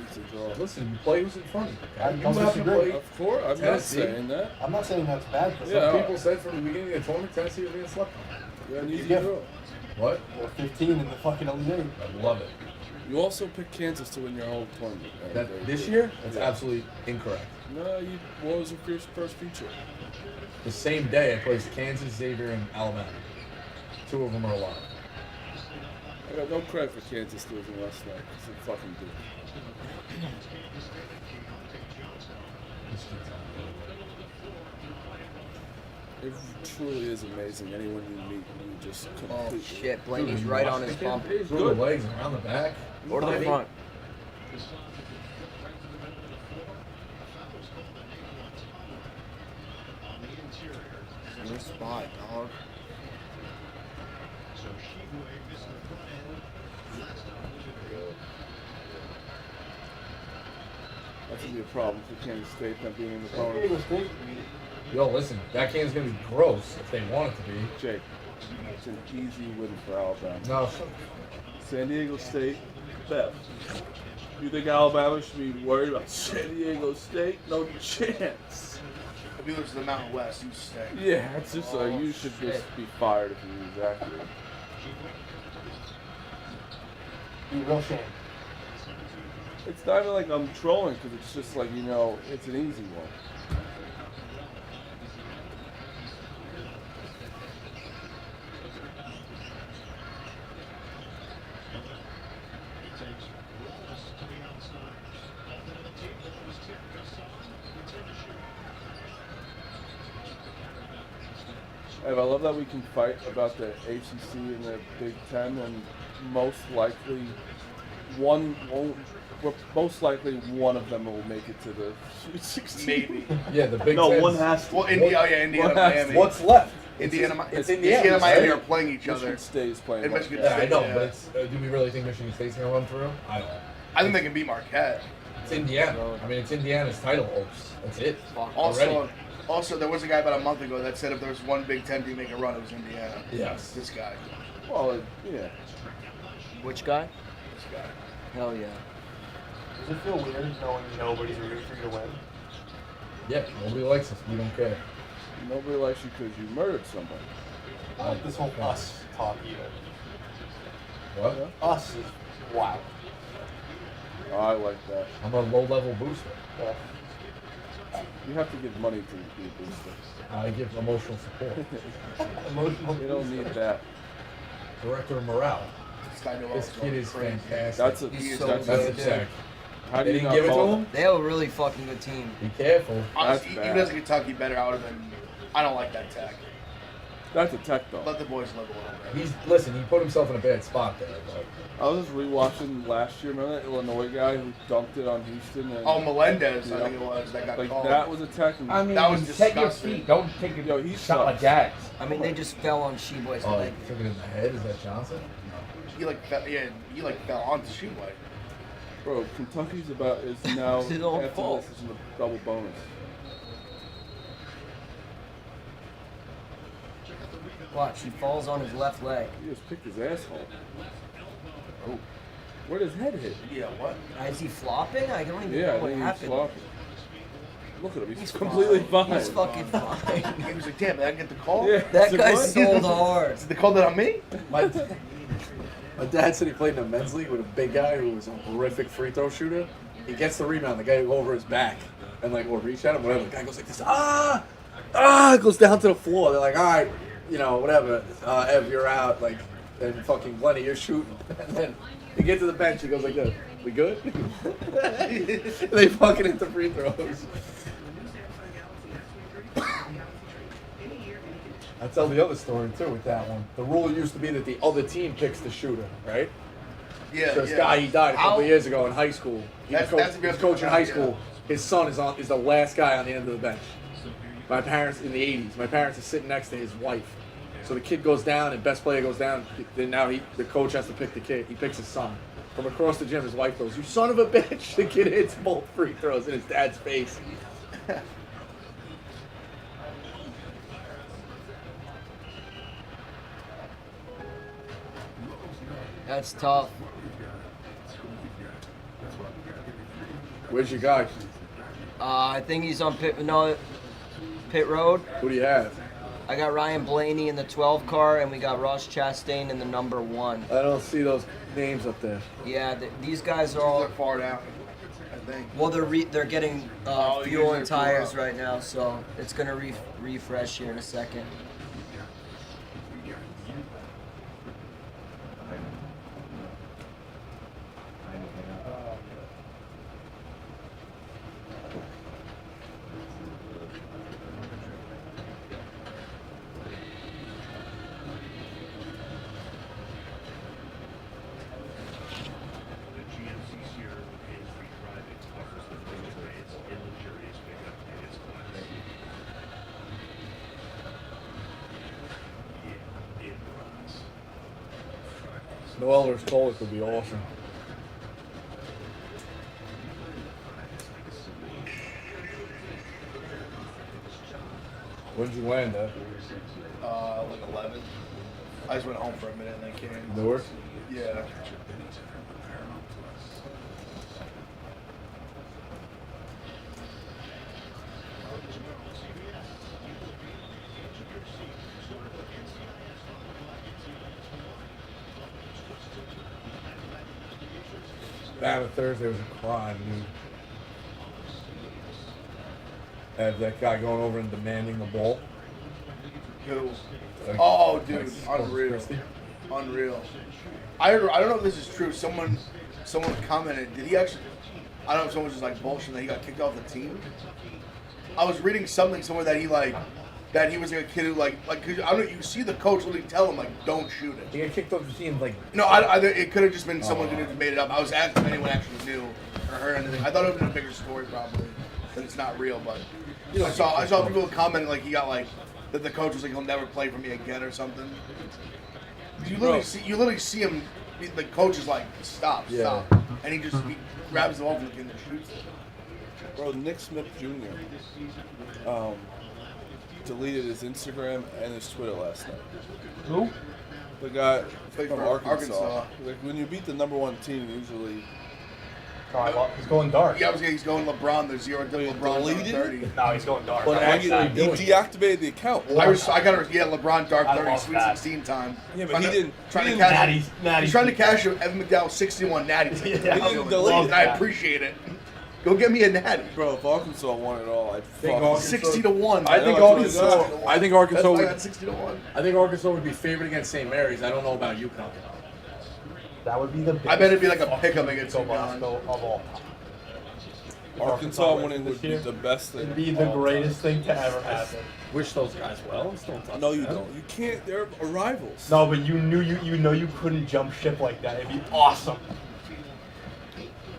[SPEAKER 1] easy draw.
[SPEAKER 5] Listen, you play who's in front of you.
[SPEAKER 6] I
[SPEAKER 5] Okay? You
[SPEAKER 6] don't
[SPEAKER 5] happen to
[SPEAKER 6] disagree.
[SPEAKER 5] play.
[SPEAKER 1] Of course, I'm not
[SPEAKER 5] Tennessee.
[SPEAKER 1] saying that.
[SPEAKER 6] I'm not saying that's bad. Because
[SPEAKER 1] Yeah.
[SPEAKER 5] Some people said from the beginning of the tournament, Tennessee was being slept on.
[SPEAKER 1] You got an easy
[SPEAKER 6] Yeah.
[SPEAKER 1] draw.
[SPEAKER 5] What?
[SPEAKER 6] they're 15 in the fucking Elite Eight.
[SPEAKER 5] I love it.
[SPEAKER 1] You also picked Kansas to win your whole tournament. and
[SPEAKER 5] That
[SPEAKER 1] they
[SPEAKER 5] this
[SPEAKER 1] did.
[SPEAKER 5] year, that's
[SPEAKER 1] Yeah.
[SPEAKER 5] absolutely incorrect.
[SPEAKER 1] No, what was your first feature?
[SPEAKER 5] The same day, I placed Kansas, Xavier, and Alabama. Two of them are alive.
[SPEAKER 1] I got no credit for Kansas losing last night. It's a fucking dude.
[SPEAKER 5] This kid's
[SPEAKER 1] It truly is amazing. Anyone you meet, you just completely.
[SPEAKER 2] Oh shit, Blaney's right on his bump.
[SPEAKER 1] He's
[SPEAKER 5] Through the
[SPEAKER 1] good.
[SPEAKER 5] legs and around the back.
[SPEAKER 2] Go to the front. Your spot, dog.
[SPEAKER 1] That's gonna be a problem for Kansas State not being in the
[SPEAKER 6] San
[SPEAKER 1] bonus.
[SPEAKER 6] Diego State.
[SPEAKER 5] Yo, listen, that game's gonna be gross if they want it to be.
[SPEAKER 1] Jake, it's an easy win for Alabama.
[SPEAKER 5] No,
[SPEAKER 1] San Diego State, Bev. You think Alabama should be worried about San Diego State? No chance.
[SPEAKER 10] If you lose to the Mountain West, you stay.
[SPEAKER 1] Yeah, it's just you should just be fired if you lose accurate.
[SPEAKER 6] Be a real shame.
[SPEAKER 1] It's not even like I'm trolling because it's just like, it's an easy one. Ev, I love that we can fight about the ACC and the Big Ten, and most likely one of them will make it to the Sweet 16.
[SPEAKER 10] Maybe.
[SPEAKER 5] yeah, the Big
[SPEAKER 1] No,
[SPEAKER 5] Ten's-
[SPEAKER 1] one has to.
[SPEAKER 10] Well, Indiana,
[SPEAKER 1] What has
[SPEAKER 10] Miami.
[SPEAKER 1] to-
[SPEAKER 5] What's left?
[SPEAKER 10] Indiana,
[SPEAKER 5] It's
[SPEAKER 10] Indiana,
[SPEAKER 5] Indiana,
[SPEAKER 10] Miami
[SPEAKER 5] right?
[SPEAKER 10] are playing each other.
[SPEAKER 1] Michigan State is playing.
[SPEAKER 10] And
[SPEAKER 1] Marquette.
[SPEAKER 10] Michigan
[SPEAKER 5] Yeah, I know,
[SPEAKER 10] Yeah.
[SPEAKER 5] but it's, do we really think Michigan State's gonna run through? I don't.
[SPEAKER 10] I think they can beat Marquette.
[SPEAKER 5] It's Indiana. I mean, it's Indiana's title hopes. That's it.
[SPEAKER 10] Also, there was a guy about a month ago that said if there was one Big Ten team make a run, it was Indiana.
[SPEAKER 5] Yes.
[SPEAKER 10] This guy.
[SPEAKER 1] Well, yeah.
[SPEAKER 2] Which guy?
[SPEAKER 10] This guy.
[SPEAKER 2] Hell yeah.
[SPEAKER 6] Does it feel weird knowing nobody's rooting for you to win?
[SPEAKER 5] Yeah, nobody likes us. We don't care.
[SPEAKER 1] Nobody likes you because you murdered somebody.
[SPEAKER 6] I like this whole us talk either.
[SPEAKER 5] What?
[SPEAKER 6] Us is wild.
[SPEAKER 1] Oh, I like that.
[SPEAKER 5] I'm a low-level booster.
[SPEAKER 6] Yeah.
[SPEAKER 1] You have to give money to be a booster.
[SPEAKER 5] I give emotional support.
[SPEAKER 6] Emotional.
[SPEAKER 1] You don't need that.
[SPEAKER 5] Director of morale.
[SPEAKER 10] This guy knew I
[SPEAKER 5] This
[SPEAKER 10] was
[SPEAKER 5] kid
[SPEAKER 10] going
[SPEAKER 5] is
[SPEAKER 10] crazy.
[SPEAKER 5] fantastic.
[SPEAKER 1] That's a
[SPEAKER 2] He's so
[SPEAKER 1] that's
[SPEAKER 2] good.
[SPEAKER 5] That's a check.
[SPEAKER 1] How do
[SPEAKER 5] They
[SPEAKER 1] you
[SPEAKER 5] didn't
[SPEAKER 1] not
[SPEAKER 5] give it to
[SPEAKER 1] call
[SPEAKER 5] him?
[SPEAKER 2] They have a really fucking good team.
[SPEAKER 5] Be careful.
[SPEAKER 10] Honestly,
[SPEAKER 1] That's
[SPEAKER 10] even as a
[SPEAKER 1] bad.
[SPEAKER 10] Kentucky better, I would have been. I don't like that tech.
[SPEAKER 1] That's a tech though.
[SPEAKER 10] Let the boys live a little bit.
[SPEAKER 5] He put himself in a bad spot there. But
[SPEAKER 1] I was just rewatching last year. Remember that Illinois guy who dunked it on Houston? And,
[SPEAKER 10] Oh, Melendez, I
[SPEAKER 1] Yeah.
[SPEAKER 10] think it was, that got
[SPEAKER 1] like
[SPEAKER 10] called.
[SPEAKER 1] that was a tech.
[SPEAKER 4] I mean,
[SPEAKER 10] That was
[SPEAKER 4] take your
[SPEAKER 10] disgusting.
[SPEAKER 4] feet. Don't take a
[SPEAKER 1] Yo, he
[SPEAKER 4] shot like
[SPEAKER 1] sucks.
[SPEAKER 4] that.
[SPEAKER 2] I mean, they just fell on Sheboy's
[SPEAKER 5] oh,
[SPEAKER 2] leg.
[SPEAKER 5] he took it in the head. Is that Johnson?
[SPEAKER 10] He fell onto Sheboy.
[SPEAKER 1] Bro, Kentucky's about is now
[SPEAKER 2] It's his own
[SPEAKER 1] after
[SPEAKER 2] fault.
[SPEAKER 1] this is in the double bonus.
[SPEAKER 2] Watch, he falls on his left leg.
[SPEAKER 1] He just picked his asshole. Oh, where did his head hit?
[SPEAKER 10] Yeah, what?
[SPEAKER 2] Is he flopping? I don't even
[SPEAKER 1] Yeah,
[SPEAKER 2] know
[SPEAKER 1] I
[SPEAKER 2] what
[SPEAKER 1] think he's
[SPEAKER 2] happened.
[SPEAKER 1] flopping. Look at him. He's,
[SPEAKER 2] He's
[SPEAKER 1] completely fine.
[SPEAKER 2] He's fucking fine.
[SPEAKER 10] He was like, damn, did I get the call?
[SPEAKER 1] Yeah.
[SPEAKER 2] That
[SPEAKER 1] So
[SPEAKER 2] guy
[SPEAKER 1] what?
[SPEAKER 2] sold hard.
[SPEAKER 10] Did they call that on me?
[SPEAKER 3] My dad said he played in a men's league with a big guy who was a horrific free throw shooter. He gets the rebound, the guy go over his back and will reach at him, whatever. The guy goes like this, goes down to the floor. They're like, all right, whatever. Ev, you're out. And fucking Glenny, you're shooting. And then he gets to the bench, he goes like this, we good? They fucking hit the free throws.
[SPEAKER 5] I'll tell the other story too with that one. The rule used to be that the other team picks the shooter, right?
[SPEAKER 10] Yeah,
[SPEAKER 3] So this
[SPEAKER 10] yeah.
[SPEAKER 3] guy, he died a couple
[SPEAKER 10] How-
[SPEAKER 3] years ago in high school. He
[SPEAKER 10] That's-
[SPEAKER 3] was
[SPEAKER 10] that's a good
[SPEAKER 3] coaching
[SPEAKER 10] point,
[SPEAKER 3] high
[SPEAKER 10] yeah.
[SPEAKER 3] school. His son is the last guy on the end of the bench. My parents in the 80s. My parents are sitting next to his wife. So the kid goes down, and best player goes down. Then now the coach has to pick the kid. He picks his son. From across the gym, his wife goes, "You son of a bitch!" The kid hits both free throws in his dad's face.
[SPEAKER 2] That's tough.
[SPEAKER 3] Where's your guy?
[SPEAKER 2] I think he's on pit road.
[SPEAKER 3] Who do you have?
[SPEAKER 2] I got Ryan Blaney in the 12 car, and we got Ross Chastain in the number 1.
[SPEAKER 3] I don't see those names up there.
[SPEAKER 2] Yeah, these guys are all
[SPEAKER 10] They're far down, I think.
[SPEAKER 2] well. They're getting
[SPEAKER 10] Oh,
[SPEAKER 2] fuel and
[SPEAKER 10] usually pull
[SPEAKER 2] tires
[SPEAKER 10] up.
[SPEAKER 2] right now, so it's gonna refresh here in a second.
[SPEAKER 3] Noel or Stolik would be awesome. When'd you land at?
[SPEAKER 10] Like 11. I just went home for a minute and then came.
[SPEAKER 3] Newark?
[SPEAKER 10] Yeah.
[SPEAKER 3] That Thursday was a crime, dude. Had that guy going over and demanding the ball.
[SPEAKER 10] Who?
[SPEAKER 3] Like,
[SPEAKER 10] Oh, dude,
[SPEAKER 3] like
[SPEAKER 10] unreal.
[SPEAKER 3] Christie.
[SPEAKER 10] Unreal. I don't know if this is true. Someone commented. Did he actually? I don't know if someone was just like bullshit that he got kicked off the team. I was reading something somewhere that he was like a kid who like cause I don't know. You see the coach literally tell him like, don't shoot it.
[SPEAKER 3] He got kicked off the team like.
[SPEAKER 10] No, it could have just been someone who just made it up. I was asking if anyone actually knew or heard anything. I thought it would have been a bigger story probably, that it's not real. But you know, I saw people commenting like he got like that the coach was like he'll never play for me again or something. You literally see him. The coach is like stop, and he grabs the ball from the kid and shoots it.
[SPEAKER 11] Bro, Nick Smith Jr. Deleted his Instagram and his Twitter last night.
[SPEAKER 4] Who?
[SPEAKER 11] The guy
[SPEAKER 10] Played
[SPEAKER 11] from
[SPEAKER 10] for
[SPEAKER 11] Arkansas. Like when you beat the #1 team, usually
[SPEAKER 4] He's going dark.
[SPEAKER 10] Yeah, he's going LeBron. There's 0 to LeBron
[SPEAKER 11] deleted?
[SPEAKER 10] 30.
[SPEAKER 4] No, he's going dark.
[SPEAKER 3] But
[SPEAKER 4] I watched that.
[SPEAKER 11] he deactivated the account.
[SPEAKER 10] I got LeBron dark 30
[SPEAKER 4] love
[SPEAKER 10] Sweet
[SPEAKER 4] that.
[SPEAKER 10] 16 time.
[SPEAKER 11] Yeah, but he didn't.
[SPEAKER 10] Trying to cash.
[SPEAKER 4] Natty's.
[SPEAKER 10] He's trying to cash a Evan McDowell 61 natty.
[SPEAKER 11] He didn't delete
[SPEAKER 10] And
[SPEAKER 11] it.
[SPEAKER 10] I appreciate it. Go get me a natty.
[SPEAKER 11] Bro, if Arkansas won it all, I'd
[SPEAKER 3] Think
[SPEAKER 11] fuck.
[SPEAKER 10] 60 to 1.
[SPEAKER 3] I think
[SPEAKER 11] Yeah,
[SPEAKER 3] Arkansas.
[SPEAKER 11] that's
[SPEAKER 3] I think
[SPEAKER 10] That's
[SPEAKER 3] Arkansas.
[SPEAKER 10] why I got
[SPEAKER 3] Would,
[SPEAKER 10] 60 to 1.
[SPEAKER 3] I think Arkansas would be favored against St. Mary's. I don't know about UConn.
[SPEAKER 4] That would be the biggest
[SPEAKER 10] I bet it'd be like a pickup against
[SPEAKER 4] Bosco
[SPEAKER 10] UConn.
[SPEAKER 4] of all time.
[SPEAKER 11] Arkansas winning would be
[SPEAKER 4] year
[SPEAKER 11] the best thing.
[SPEAKER 4] It'd be the greatest thing to ever happen.
[SPEAKER 3] Wish those guys well. Still tough.
[SPEAKER 11] No, you don't. You can't. They're rivals.
[SPEAKER 4] No, but you knew you couldn't jump ship like that. It'd be awesome.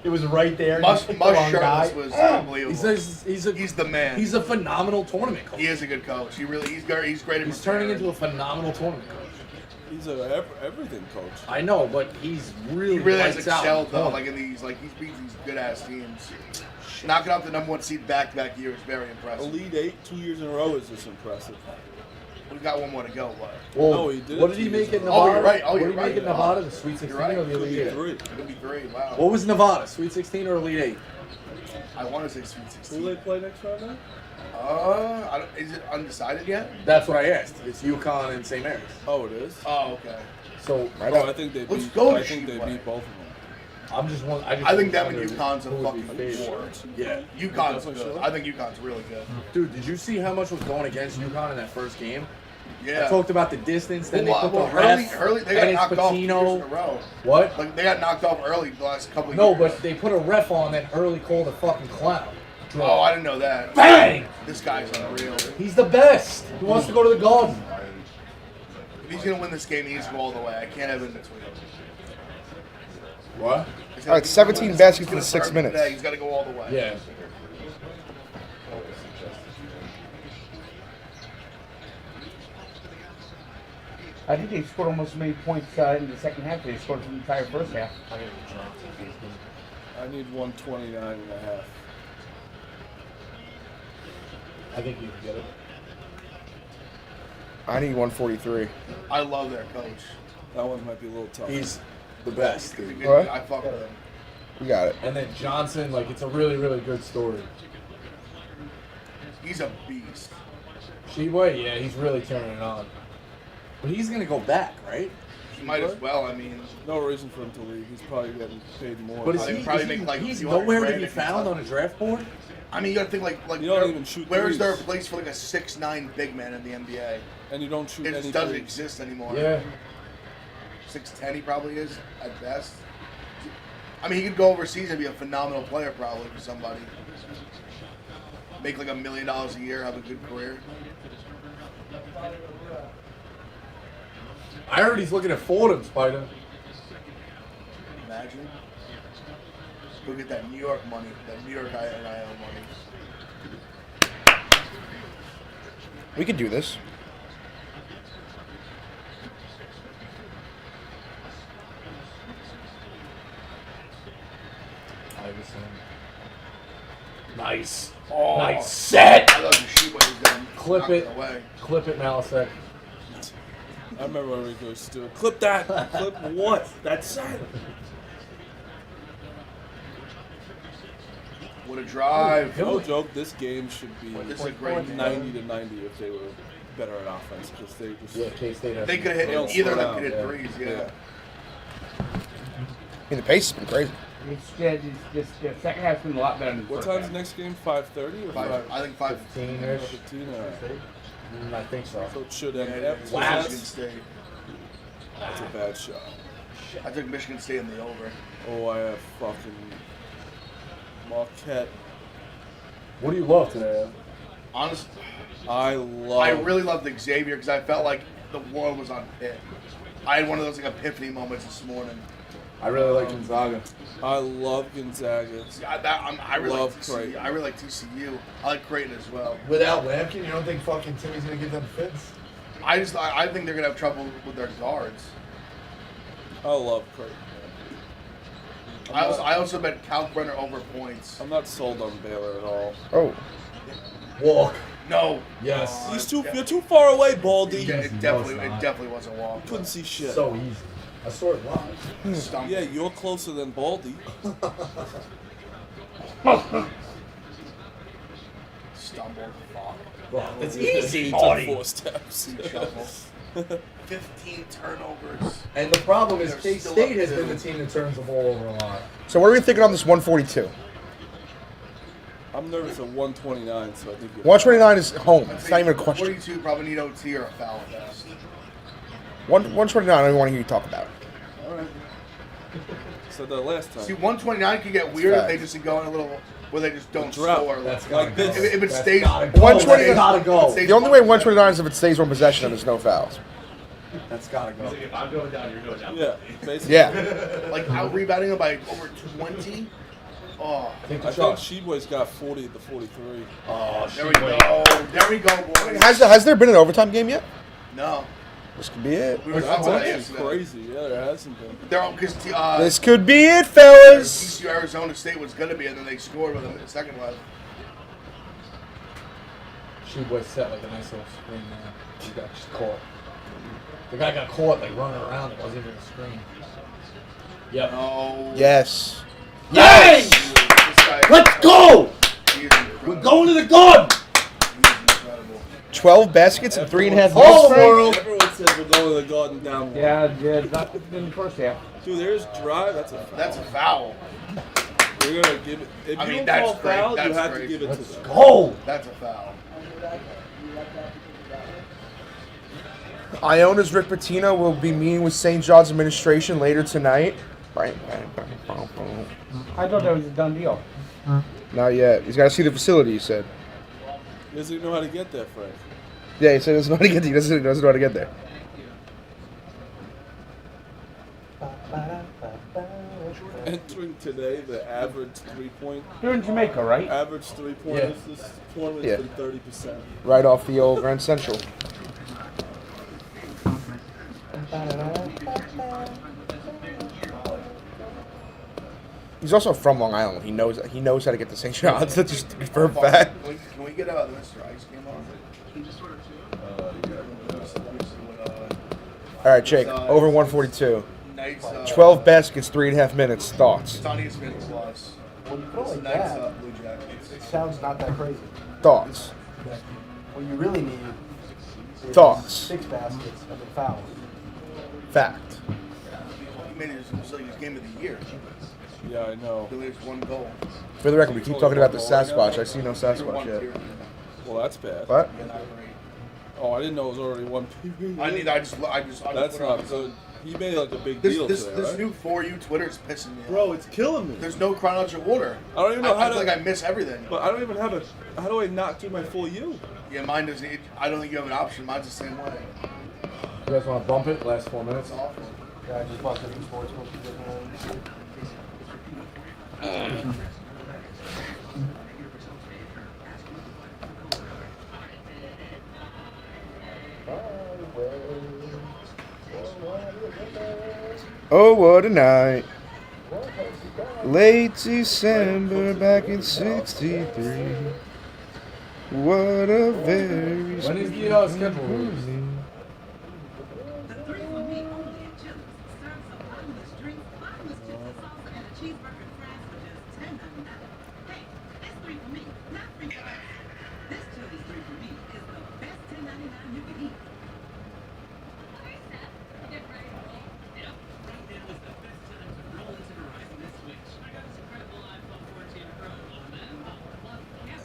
[SPEAKER 4] It was right there.
[SPEAKER 10] Mush
[SPEAKER 4] You picked the wrong guy.
[SPEAKER 10] Shirtless was unbelievable.
[SPEAKER 3] He's
[SPEAKER 10] the man.
[SPEAKER 3] He's a phenomenal tournament coach.
[SPEAKER 10] He is a good coach. He's great. He's great at
[SPEAKER 3] He's turning
[SPEAKER 10] preparing.
[SPEAKER 3] into a phenomenal tournament coach.
[SPEAKER 11] He's a everything coach.
[SPEAKER 3] I know, but he's really
[SPEAKER 10] He really has
[SPEAKER 3] lights out
[SPEAKER 10] excelled
[SPEAKER 3] in
[SPEAKER 10] though.
[SPEAKER 3] the
[SPEAKER 10] Like in these, like he's beat these good ass teams. Knocking out the #1 seed back-to-back year is very impressive.
[SPEAKER 11] Elite 8 2 years in a row is just impressive.
[SPEAKER 10] We've got one more to go. But
[SPEAKER 3] Well,
[SPEAKER 11] No, he did
[SPEAKER 3] what
[SPEAKER 11] it
[SPEAKER 3] did he
[SPEAKER 11] 2
[SPEAKER 3] make
[SPEAKER 11] years
[SPEAKER 3] at
[SPEAKER 11] in a
[SPEAKER 3] Nevada?
[SPEAKER 11] row.
[SPEAKER 10] Oh, you're right. Oh,
[SPEAKER 3] What
[SPEAKER 10] you're
[SPEAKER 3] did he
[SPEAKER 10] right.
[SPEAKER 3] make at Nevada? The Sweet 16
[SPEAKER 10] You're right.
[SPEAKER 3] or the Elite Eight?
[SPEAKER 11] 3.
[SPEAKER 10] It'll be great. Wow.
[SPEAKER 3] What was Nevada? Sweet 16 or Elite 8?
[SPEAKER 10] I want to say Sweet
[SPEAKER 11] Who
[SPEAKER 10] 16.
[SPEAKER 11] they play next round now?
[SPEAKER 10] Is it undecided yet?
[SPEAKER 3] That's what I asked. It's UConn and St. Mary's.
[SPEAKER 11] Oh, it is.
[SPEAKER 10] Oh, okay.
[SPEAKER 3] So
[SPEAKER 11] Bro, I think they
[SPEAKER 10] Let's
[SPEAKER 11] beat.
[SPEAKER 10] go
[SPEAKER 11] I
[SPEAKER 10] to
[SPEAKER 11] think they
[SPEAKER 10] Sheep
[SPEAKER 11] beat both of them.
[SPEAKER 3] I'm just one.
[SPEAKER 10] I think them and UConn's a
[SPEAKER 3] who would be
[SPEAKER 10] fucking
[SPEAKER 3] favored.
[SPEAKER 10] war.
[SPEAKER 3] Yeah.
[SPEAKER 10] UConn's
[SPEAKER 11] Definitely
[SPEAKER 10] good.
[SPEAKER 11] sure.
[SPEAKER 10] I think UConn's really good.
[SPEAKER 3] Dude, did you see how much was going against UConn in that first game?
[SPEAKER 10] Yeah.
[SPEAKER 3] I talked about the distance. Then they put the
[SPEAKER 10] Hurley,
[SPEAKER 3] ref.
[SPEAKER 10] they got
[SPEAKER 3] and it's
[SPEAKER 10] knocked off 2 years in a
[SPEAKER 3] Patino.
[SPEAKER 10] row.
[SPEAKER 3] What?
[SPEAKER 10] Like they got knocked off early the last couple of
[SPEAKER 3] No,
[SPEAKER 10] years.
[SPEAKER 3] but they put a ref on that Hurley called a fucking clown.
[SPEAKER 10] Oh, I didn't know that.
[SPEAKER 3] Bang!
[SPEAKER 10] This guy's unreal.
[SPEAKER 3] He's the best. He wants to go to the Garden.
[SPEAKER 10] If he's gonna win this game, he needs to go all the way. I can't have it in between.
[SPEAKER 3] What?
[SPEAKER 8] All right, 17 baskets in 6 minutes.
[SPEAKER 10] Today, he's got to go all the way.
[SPEAKER 3] Yeah.
[SPEAKER 4] I think they scored almost as many points in the second half as they scored in the entire first half.
[SPEAKER 11] I need 129.5.
[SPEAKER 5] I think you can get it.
[SPEAKER 8] I need 143.
[SPEAKER 10] I love their coach.
[SPEAKER 11] That one might be a little tough.
[SPEAKER 3] He's the best,
[SPEAKER 10] He's a
[SPEAKER 3] dude.
[SPEAKER 10] good
[SPEAKER 8] What?
[SPEAKER 10] guy. I fuck with him.
[SPEAKER 8] We got it.
[SPEAKER 5] And then Johnson, like, it's a really, really good story.
[SPEAKER 10] He's a beast.
[SPEAKER 5] Sheboy, yeah, he's really turning it on.
[SPEAKER 3] But he's gonna go back, right?
[SPEAKER 10] He might as well. I mean,
[SPEAKER 11] No reason for him to leave. He's probably getting paid more.
[SPEAKER 3] But is
[SPEAKER 10] I think
[SPEAKER 3] he,
[SPEAKER 10] probably
[SPEAKER 3] is he
[SPEAKER 10] make, like,
[SPEAKER 3] he's
[SPEAKER 10] 200
[SPEAKER 3] nowhere to
[SPEAKER 10] grand
[SPEAKER 3] be
[SPEAKER 10] if he's
[SPEAKER 3] found
[SPEAKER 10] up.
[SPEAKER 3] on a draft board?
[SPEAKER 10] I mean, you gotta think like
[SPEAKER 11] You don't even shoot
[SPEAKER 10] where is there a
[SPEAKER 11] threes.
[SPEAKER 10] place for like a 6'9" big man in the NBA?
[SPEAKER 11] And you don't shoot
[SPEAKER 10] It
[SPEAKER 11] any
[SPEAKER 10] just doesn't
[SPEAKER 11] threes.
[SPEAKER 10] exist anymore.
[SPEAKER 5] Yeah.
[SPEAKER 10] 6'10" he probably is at best. I mean, he could go overseas and be a phenomenal player probably for somebody. Make like $1 million a year, have a good career.
[SPEAKER 5] I heard he's looking at Fordham, Spider.
[SPEAKER 10] Imagine. Go get that New York money, that New York NIL money.
[SPEAKER 8] We could do this.
[SPEAKER 5] Nice. Oh, nice set.
[SPEAKER 10] I love the sheet what he's done.
[SPEAKER 5] Clip
[SPEAKER 10] Knocking
[SPEAKER 5] it.
[SPEAKER 10] away.
[SPEAKER 5] Clip it, Malasek.
[SPEAKER 11] I remember when Rico used to do it. Clip that. Clip what? That's it.
[SPEAKER 10] What a drive.
[SPEAKER 11] No joke. This game should be
[SPEAKER 10] This is a great game.
[SPEAKER 11] 90 to 90 if they were better at offense because they just
[SPEAKER 5] Yeah, K-State has
[SPEAKER 10] They could have
[SPEAKER 11] They don't
[SPEAKER 10] hit either of
[SPEAKER 11] slow
[SPEAKER 10] them could hit
[SPEAKER 11] down,
[SPEAKER 10] threes, yeah.
[SPEAKER 8] I mean, the pace has been crazy.
[SPEAKER 4] The second half's been a lot better than the
[SPEAKER 11] What
[SPEAKER 4] first
[SPEAKER 11] time's
[SPEAKER 4] half.
[SPEAKER 11] the next game? 5:30 or 5?
[SPEAKER 10] I think 5.
[SPEAKER 5] 15-ish.
[SPEAKER 11] 15.
[SPEAKER 5] I think so.
[SPEAKER 11] So it should end.
[SPEAKER 10] Yeah,
[SPEAKER 11] So
[SPEAKER 10] Michigan
[SPEAKER 11] that's,
[SPEAKER 10] State.
[SPEAKER 11] that's a bad shot.
[SPEAKER 10] I took Michigan State in the over.
[SPEAKER 11] Oh, I have fucking Marquette.
[SPEAKER 5] What do you love today?
[SPEAKER 10] Honestly,
[SPEAKER 11] I love.
[SPEAKER 10] I really loved Xavier because I felt like the world was on Pitt. I had one of those like epiphany moments this morning.
[SPEAKER 5] I really like Gonzaga.
[SPEAKER 11] I love Gonzaga.
[SPEAKER 10] I really
[SPEAKER 11] Love
[SPEAKER 10] like TCU.
[SPEAKER 11] Creighton.
[SPEAKER 10] I really like TCU. I like Creighton as well.
[SPEAKER 5] Without Lampkin, you don't think fucking Timmy's gonna give them fits?
[SPEAKER 10] I think they're gonna have trouble with their guards.
[SPEAKER 11] I love Creighton.
[SPEAKER 10] I also bet Kalkbrenner over points.
[SPEAKER 11] I'm not sold on Baylor at all.
[SPEAKER 8] Oh.
[SPEAKER 5] Walk.
[SPEAKER 10] No.
[SPEAKER 5] Yes.
[SPEAKER 11] You're too far away, Baldy.
[SPEAKER 10] Yeah, it
[SPEAKER 5] No,
[SPEAKER 10] definitely
[SPEAKER 5] it's
[SPEAKER 10] it
[SPEAKER 5] not.
[SPEAKER 10] definitely wasn't a walk.
[SPEAKER 11] Couldn't see shit.
[SPEAKER 5] So easy. I saw it live.
[SPEAKER 10] Stumbled.
[SPEAKER 11] Yeah, you're closer than Baldy.
[SPEAKER 10] Stumbled. Fuck.
[SPEAKER 5] It's
[SPEAKER 11] He took 4 steps.
[SPEAKER 10] Shuffle. 15 turnovers.
[SPEAKER 5] And the problem is
[SPEAKER 10] They're
[SPEAKER 5] K-State
[SPEAKER 10] still up
[SPEAKER 5] has
[SPEAKER 10] to-
[SPEAKER 5] been the team that turns the ball over a lot.
[SPEAKER 8] So what are we thinking on this 142?
[SPEAKER 11] I'm nervous at 129, so I think you're
[SPEAKER 8] 129 is home. It's not even a question.
[SPEAKER 10] 42 probably need OT or a foul fest.
[SPEAKER 8] 129, I don't even want to hear you talk about it.
[SPEAKER 11] all right. Said that last time.
[SPEAKER 10] See, 129 could get weird if they
[SPEAKER 8] Facts.
[SPEAKER 10] just go in a little where they just don't
[SPEAKER 11] drought.
[SPEAKER 10] score.
[SPEAKER 5] That's
[SPEAKER 11] Like
[SPEAKER 5] gotta
[SPEAKER 11] this.
[SPEAKER 5] go.
[SPEAKER 10] If it
[SPEAKER 5] That's
[SPEAKER 10] stays-
[SPEAKER 5] gotta go.
[SPEAKER 8] 129
[SPEAKER 5] That's gotta go.
[SPEAKER 10] Stays
[SPEAKER 8] The only way
[SPEAKER 10] 129
[SPEAKER 8] 129 is if it stays on possession and there's no fouls.
[SPEAKER 5] That's gotta go.
[SPEAKER 12] If I'm going down, you're going down.
[SPEAKER 11] Yeah, basically.
[SPEAKER 8] Yeah.
[SPEAKER 10] like out rebounding them by over 20. Oh,
[SPEAKER 5] Take
[SPEAKER 11] I
[SPEAKER 5] the
[SPEAKER 11] think
[SPEAKER 5] shot.
[SPEAKER 11] Sheboy's got 40 at the 43.
[SPEAKER 5] Oh,
[SPEAKER 10] there we go. There we go, boys.
[SPEAKER 8] Has there been an overtime game yet?
[SPEAKER 10] No.
[SPEAKER 8] This could be it.
[SPEAKER 10] We were
[SPEAKER 11] That's
[SPEAKER 10] talking about it
[SPEAKER 11] actually
[SPEAKER 10] yesterday.
[SPEAKER 11] crazy. Yeah, there hasn't been.
[SPEAKER 10] They're all because
[SPEAKER 8] This could be it, fellas.
[SPEAKER 10] TCU Arizona State was going to be, and then they scored with a second left.
[SPEAKER 5] Sheboy set like a nice little screen there. He got just caught. The guy got caught like running around. It wasn't even a screen. Yep.
[SPEAKER 10] No.
[SPEAKER 8] Yes.
[SPEAKER 5] Yes!
[SPEAKER 10] This guy,
[SPEAKER 5] Let's go!
[SPEAKER 10] he is incredible.
[SPEAKER 5] We're going to the garden!
[SPEAKER 10] He's incredible.
[SPEAKER 8] 12 baskets in 3.5
[SPEAKER 5] Oh,
[SPEAKER 8] minutes.
[SPEAKER 5] world!
[SPEAKER 11] Everyone says we're going to the Garden down one.
[SPEAKER 4] Yeah, not in the first half.
[SPEAKER 11] Dude, there's drive. That's a foul.
[SPEAKER 10] That's a foul.
[SPEAKER 11] You're going to give it. If
[SPEAKER 10] I
[SPEAKER 11] you
[SPEAKER 10] mean,
[SPEAKER 11] don't
[SPEAKER 10] that's
[SPEAKER 11] call
[SPEAKER 10] great.
[SPEAKER 11] foul, you
[SPEAKER 10] That's
[SPEAKER 11] have
[SPEAKER 10] great.
[SPEAKER 11] to give it
[SPEAKER 5] Let's
[SPEAKER 11] to them.
[SPEAKER 5] go!
[SPEAKER 10] That's a foul.
[SPEAKER 8] Iona's Rick Pitino will be meeting with St. John's administration later tonight.
[SPEAKER 4] I thought that was a done deal.
[SPEAKER 8] Not yet. He's got to see the facility, he said.
[SPEAKER 11] He doesn't even know how to get there, Frank.
[SPEAKER 8] Yeah, he said he doesn't know how to get there. He doesn't know how to get there.
[SPEAKER 11] Entering today, the average 3-point.
[SPEAKER 4] You're in Jamaica, right?
[SPEAKER 11] Average 3-pointers this tournament's
[SPEAKER 8] Yeah.
[SPEAKER 11] been 30%.
[SPEAKER 8] Right off the old Grand Central. He's also from Long Island. He knows how to get to St. John's. That's just for a fact.
[SPEAKER 10] Can we get Mr. Ice game on?
[SPEAKER 8] All right, Jake. Over 142.
[SPEAKER 10] Knights,
[SPEAKER 8] 12 baskets, 3.5 minutes. Thoughts?
[SPEAKER 10] Tony Smith plus.
[SPEAKER 6] When you put it like
[SPEAKER 10] Knights
[SPEAKER 6] that,
[SPEAKER 10] Blue Jackets.
[SPEAKER 6] it sounds not that crazy.
[SPEAKER 8] Thoughts?
[SPEAKER 6] What you really need is
[SPEAKER 8] Thoughts?
[SPEAKER 6] 6 baskets and then fouls.
[SPEAKER 8] Fact.
[SPEAKER 10] He made it like his game of the year.
[SPEAKER 11] Yeah, I know.
[SPEAKER 10] He has 1 goal.
[SPEAKER 8] For the record, we keep talking about the Sasquatch. I see no Sasquatch yet.
[SPEAKER 11] Well, that's bad.
[SPEAKER 8] What?
[SPEAKER 11] Oh, I didn't know it was already 1 PVO.
[SPEAKER 10] I just
[SPEAKER 11] That's
[SPEAKER 10] put it
[SPEAKER 11] not
[SPEAKER 10] on.
[SPEAKER 11] good. He made like a big
[SPEAKER 10] This
[SPEAKER 11] deal
[SPEAKER 10] this,
[SPEAKER 11] today,
[SPEAKER 10] this
[SPEAKER 11] right?
[SPEAKER 10] new For You Twitter is pissing me off.
[SPEAKER 1] Bro, it's killing me.
[SPEAKER 10] There's no chronological order.
[SPEAKER 11] I don't even know how
[SPEAKER 10] I
[SPEAKER 11] to.
[SPEAKER 10] feel like I miss everything.
[SPEAKER 11] But I don't even have a. How do I not do my full U?
[SPEAKER 10] Yeah, mine doesn't. I don't think you have an option. Mine's the same way.
[SPEAKER 5] You guys want to bump it? Last 4 minutes.
[SPEAKER 10] It's awful.
[SPEAKER 6] Yeah, I just bought different sports books.
[SPEAKER 8] Oh, what a night. Late December back in 63. What a very
[SPEAKER 5] When is the schedule released?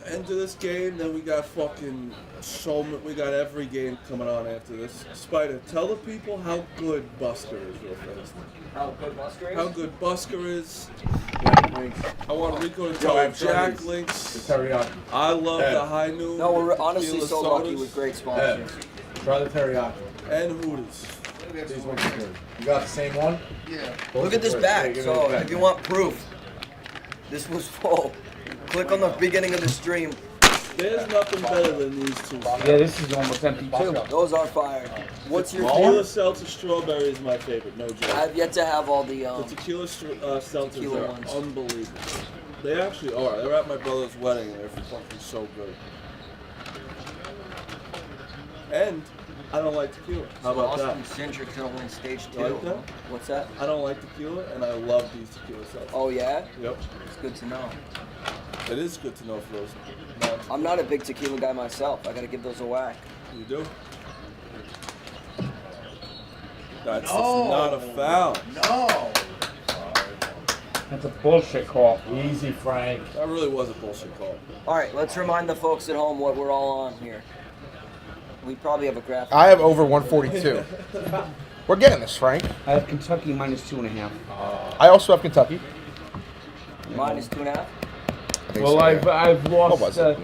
[SPEAKER 1] End of this game, then we got fucking we got every game coming on after this. Spider, tell the people how good Busker is real fast.
[SPEAKER 2] How good Busker is?
[SPEAKER 1] How good Busker is. I want Rico to tell Jack Links.
[SPEAKER 5] Teriyaki.
[SPEAKER 1] I love the High Noon.
[SPEAKER 2] No, we're honestly
[SPEAKER 1] tequila
[SPEAKER 2] so lucky
[SPEAKER 1] sodas,
[SPEAKER 2] with great sponsors.
[SPEAKER 5] Try the teriyaki.
[SPEAKER 1] and Hooters.
[SPEAKER 5] These ones are good. You got the same one?
[SPEAKER 10] Yeah.
[SPEAKER 2] Look at this bag. So if you want proof, this was full. Click on the beginning of the stream.
[SPEAKER 1] There's nothing better than these two.
[SPEAKER 4] Yeah, this is almost empty too.
[SPEAKER 2] Those are fire. What's your
[SPEAKER 1] Tequila
[SPEAKER 2] favorite?
[SPEAKER 1] Seltzer Strawberry is my favorite, no joke.
[SPEAKER 2] I've yet to have all the
[SPEAKER 1] The tequila seltzers
[SPEAKER 2] tequila
[SPEAKER 1] are
[SPEAKER 2] ones.
[SPEAKER 1] unbelievable. They actually are. They're at my brother's wedding and they're fucking so good. And I don't like tequila. How about that?
[SPEAKER 2] Austin Centric's gonna win stage 2.
[SPEAKER 1] You like that?
[SPEAKER 2] What's that?
[SPEAKER 1] I don't like tequila and I love these tequila seltzers.
[SPEAKER 2] Oh yeah?
[SPEAKER 1] Yep.
[SPEAKER 2] It's good to know.
[SPEAKER 1] It is good to know for those.
[SPEAKER 2] I'm not a big tequila guy myself. I gotta give those a whack.
[SPEAKER 1] You do? That's not a foul.
[SPEAKER 10] No.
[SPEAKER 4] That's a bullshit call.
[SPEAKER 5] Easy, Frank.
[SPEAKER 1] That really was a bullshit call.
[SPEAKER 2] All right, let's remind the folks at home what we're all on here. We probably have a graphic.
[SPEAKER 8] I have over 142. We're getting this, Frank.
[SPEAKER 4] I have Kentucky minus 2.5.
[SPEAKER 8] I also have Kentucky.
[SPEAKER 2] Minus 2.5.
[SPEAKER 8] I think
[SPEAKER 4] Well,
[SPEAKER 8] so, yeah.
[SPEAKER 4] I've
[SPEAKER 8] What
[SPEAKER 4] lost.
[SPEAKER 8] was it?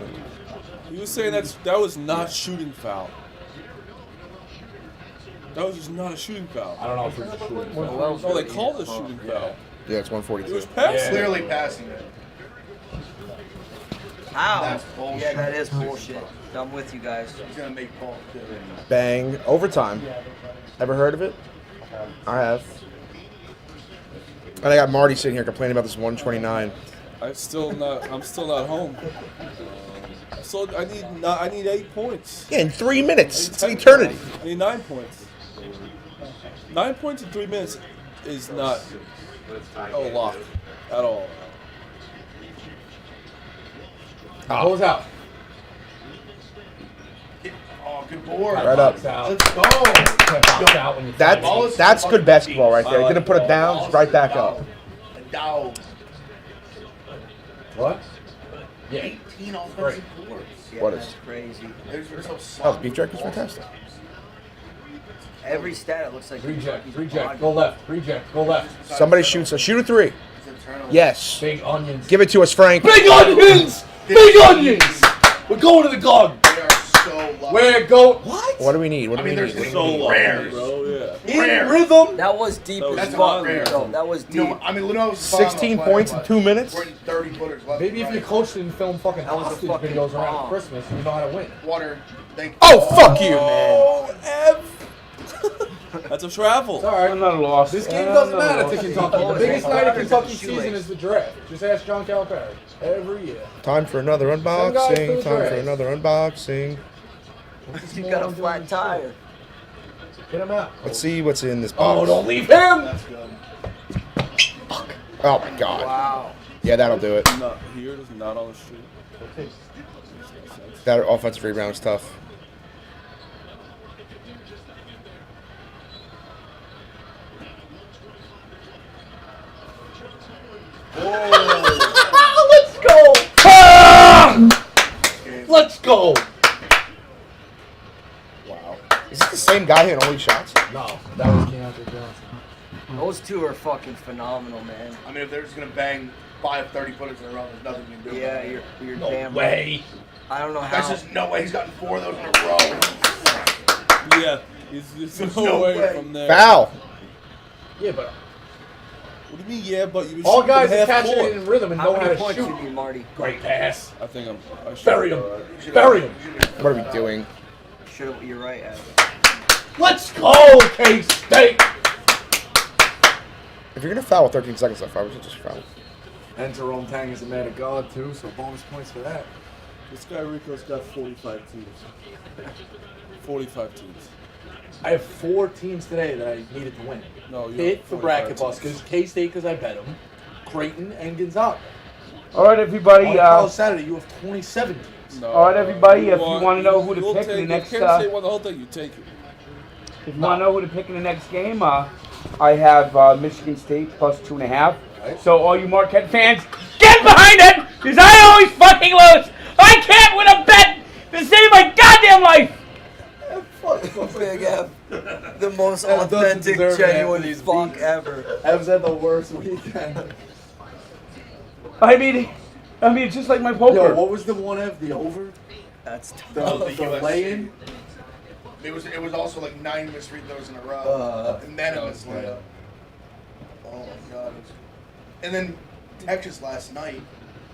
[SPEAKER 1] You were saying that was not shooting foul. That was just not a shooting foul.
[SPEAKER 5] I don't know if it's a shooting foul.
[SPEAKER 1] Oh, they called it a shooting foul.
[SPEAKER 8] Yeah, it's
[SPEAKER 1] It was
[SPEAKER 8] 142.
[SPEAKER 1] passing.
[SPEAKER 10] Clearly passing it.
[SPEAKER 2] Ow!
[SPEAKER 10] That's bullshit.
[SPEAKER 2] Yeah, that is bullshit. I'm with you guys.
[SPEAKER 10] He's gonna make Paul.
[SPEAKER 8] Bang. Overtime. Ever heard of it? I have. And I got Marty sitting here complaining about this 129.
[SPEAKER 1] I'm still not home. So I need 8 points.
[SPEAKER 8] Yeah, in 3 minutes.
[SPEAKER 1] I
[SPEAKER 8] It's
[SPEAKER 1] need
[SPEAKER 8] an
[SPEAKER 1] 10
[SPEAKER 8] eternity.
[SPEAKER 1] points. I need 9 points. 9 points in 3 minutes is not a lot at all.
[SPEAKER 5] Close out.
[SPEAKER 10] Oh, good board.
[SPEAKER 8] Right up.
[SPEAKER 10] Let's go.
[SPEAKER 5] Box out when you
[SPEAKER 8] That's good basketball right there. Didn't put it down, just right back up.
[SPEAKER 10] Dow.
[SPEAKER 5] What? Yeah.
[SPEAKER 10] 18 offensive boards.
[SPEAKER 2] Yeah,
[SPEAKER 8] What
[SPEAKER 2] that's
[SPEAKER 8] is-
[SPEAKER 2] crazy?
[SPEAKER 10] They're so
[SPEAKER 8] Oh,
[SPEAKER 10] slow.
[SPEAKER 8] the beef jerky's fantastic.
[SPEAKER 2] Every stat it looks like
[SPEAKER 5] Reject.
[SPEAKER 2] Kentucky's
[SPEAKER 5] Reject.
[SPEAKER 2] body.
[SPEAKER 5] Go left. Reject. Go left.
[SPEAKER 8] Somebody shoots a shoot a three.
[SPEAKER 10] It's a turnover.
[SPEAKER 8] Yes.
[SPEAKER 5] Big onions.
[SPEAKER 8] Give it to us, Frank.
[SPEAKER 5] Big onions! Big onions! We're going to the garden.
[SPEAKER 10] They are so low.
[SPEAKER 5] We're going. What?
[SPEAKER 8] What do we need? What do we
[SPEAKER 10] there's
[SPEAKER 8] need?
[SPEAKER 1] So long,
[SPEAKER 10] Rares.
[SPEAKER 1] bro. Yeah.
[SPEAKER 5] In rhythm.
[SPEAKER 2] That was deep
[SPEAKER 1] That was
[SPEAKER 2] as
[SPEAKER 1] not
[SPEAKER 2] fuck.
[SPEAKER 1] rare.
[SPEAKER 2] No, that was deep.
[SPEAKER 10] No, I mean, Luna was
[SPEAKER 8] 16 points in 2 minutes?
[SPEAKER 10] We're in 30 footers left.
[SPEAKER 5] Maybe if your coach didn't film fucking
[SPEAKER 2] That was a
[SPEAKER 5] hostage
[SPEAKER 2] fucking
[SPEAKER 5] videos around
[SPEAKER 2] bomb.
[SPEAKER 5] Christmas, you know how to win.
[SPEAKER 10] Water. Thank you.
[SPEAKER 8] Oh, fuck you, man.
[SPEAKER 1] Oh, F.
[SPEAKER 11] That's a travel.
[SPEAKER 5] It's all right.
[SPEAKER 4] I'm not a loss.
[SPEAKER 5] This game
[SPEAKER 4] I'm
[SPEAKER 5] doesn't
[SPEAKER 4] not a
[SPEAKER 5] matter
[SPEAKER 4] loss.
[SPEAKER 5] to Kentucky. The biggest night of Kentucky season is the draft. Just ask John Calipari. Every year.
[SPEAKER 8] Time for another
[SPEAKER 5] Same guy for
[SPEAKER 8] unboxing.
[SPEAKER 5] the
[SPEAKER 8] Time for
[SPEAKER 5] draft.
[SPEAKER 8] another unboxing.
[SPEAKER 2] You got a flat tire.
[SPEAKER 5] Get him out.
[SPEAKER 8] Let's see what's in this
[SPEAKER 5] Oh,
[SPEAKER 8] box.
[SPEAKER 5] don't leave him.
[SPEAKER 10] That's good.
[SPEAKER 8] Oh my god.
[SPEAKER 2] Wow.
[SPEAKER 8] Yeah, that'll do it.
[SPEAKER 11] Not here. It's not on the street.
[SPEAKER 8] That offensive rebound is tough.
[SPEAKER 5] Let's go. Ah! Let's go.
[SPEAKER 8] Wow. Is this the same guy hitting all these shots?
[SPEAKER 5] No, that was Keontae Johnson.
[SPEAKER 2] Those two are fucking phenomenal, man.
[SPEAKER 10] I mean, if they're just gonna bang 5 30-footers in a row, there's nothing you can do.
[SPEAKER 2] Yeah,
[SPEAKER 10] about it.
[SPEAKER 2] you're
[SPEAKER 5] No
[SPEAKER 2] damn
[SPEAKER 5] way.
[SPEAKER 2] right. I don't know
[SPEAKER 10] That's
[SPEAKER 2] how.
[SPEAKER 10] just no way. He's gotten 4 of those in a row.
[SPEAKER 11] Yeah. There's
[SPEAKER 10] There's
[SPEAKER 11] no
[SPEAKER 10] no
[SPEAKER 11] way
[SPEAKER 10] way.
[SPEAKER 11] from there.
[SPEAKER 8] Foul.
[SPEAKER 5] Yeah, but
[SPEAKER 11] What do you mean? Yeah, but you.
[SPEAKER 5] all
[SPEAKER 11] shoot
[SPEAKER 5] guys
[SPEAKER 11] from
[SPEAKER 5] are
[SPEAKER 11] half
[SPEAKER 5] catching
[SPEAKER 11] court.
[SPEAKER 5] it in rhythm and
[SPEAKER 2] How
[SPEAKER 5] know how
[SPEAKER 2] many
[SPEAKER 5] to
[SPEAKER 2] points you
[SPEAKER 5] shoot.
[SPEAKER 2] need, Marty?
[SPEAKER 5] Great pass.
[SPEAKER 11] I think I should
[SPEAKER 5] Bury
[SPEAKER 11] be
[SPEAKER 5] him.
[SPEAKER 11] all right.
[SPEAKER 5] Bury him.
[SPEAKER 8] What are we doing?
[SPEAKER 2] Should have. You're right, Adam.
[SPEAKER 5] Let's go, K-State.
[SPEAKER 8] If you're gonna foul with 13 seconds left, why would you just foul?
[SPEAKER 5] And Jerome Tang is a man of God, too, so bonus points for that.
[SPEAKER 11] This guy Rico's got 45 teams. 45 teams.
[SPEAKER 5] I have 4 teams today that I needed to win.
[SPEAKER 11] No, you
[SPEAKER 5] Hit
[SPEAKER 11] have
[SPEAKER 5] for
[SPEAKER 11] 45
[SPEAKER 5] bracket
[SPEAKER 11] teams.
[SPEAKER 5] bus, because K-State, because I bet them. Creighton and Gonzaga.
[SPEAKER 4] All right, everybody.
[SPEAKER 5] On college Saturday, you have 27 teams.
[SPEAKER 11] No,
[SPEAKER 4] All right, everybody, if you wanna know who to
[SPEAKER 11] you'll
[SPEAKER 4] pick in
[SPEAKER 11] take
[SPEAKER 4] the
[SPEAKER 11] it.
[SPEAKER 4] next,
[SPEAKER 11] Kansas State won the whole thing. You take it.
[SPEAKER 4] If you want to know who to pick in the next game, I have Michigan State plus 2.5. So all you Marquette fans, get behind it, because I always fucking lose. I can't win a bet to save my goddamn life.
[SPEAKER 2] Big F. The most
[SPEAKER 5] Ev doesn't
[SPEAKER 2] authentic,
[SPEAKER 5] deserve
[SPEAKER 2] genuine
[SPEAKER 5] Anthony's
[SPEAKER 2] fuck
[SPEAKER 5] beat.
[SPEAKER 2] ever.
[SPEAKER 5] Ev's had the worst weekend.
[SPEAKER 4] I mean, just like my poker.
[SPEAKER 5] Yo, what was the one Ev? The over?
[SPEAKER 2] That's
[SPEAKER 5] The,
[SPEAKER 10] Oh,
[SPEAKER 5] the
[SPEAKER 10] the USC.
[SPEAKER 5] lay-in?
[SPEAKER 10] It was also like 9 missed free throws in a row, and then it
[SPEAKER 5] that
[SPEAKER 10] was
[SPEAKER 5] was
[SPEAKER 10] like,
[SPEAKER 5] good.
[SPEAKER 10] oh my god. And then Texas last night.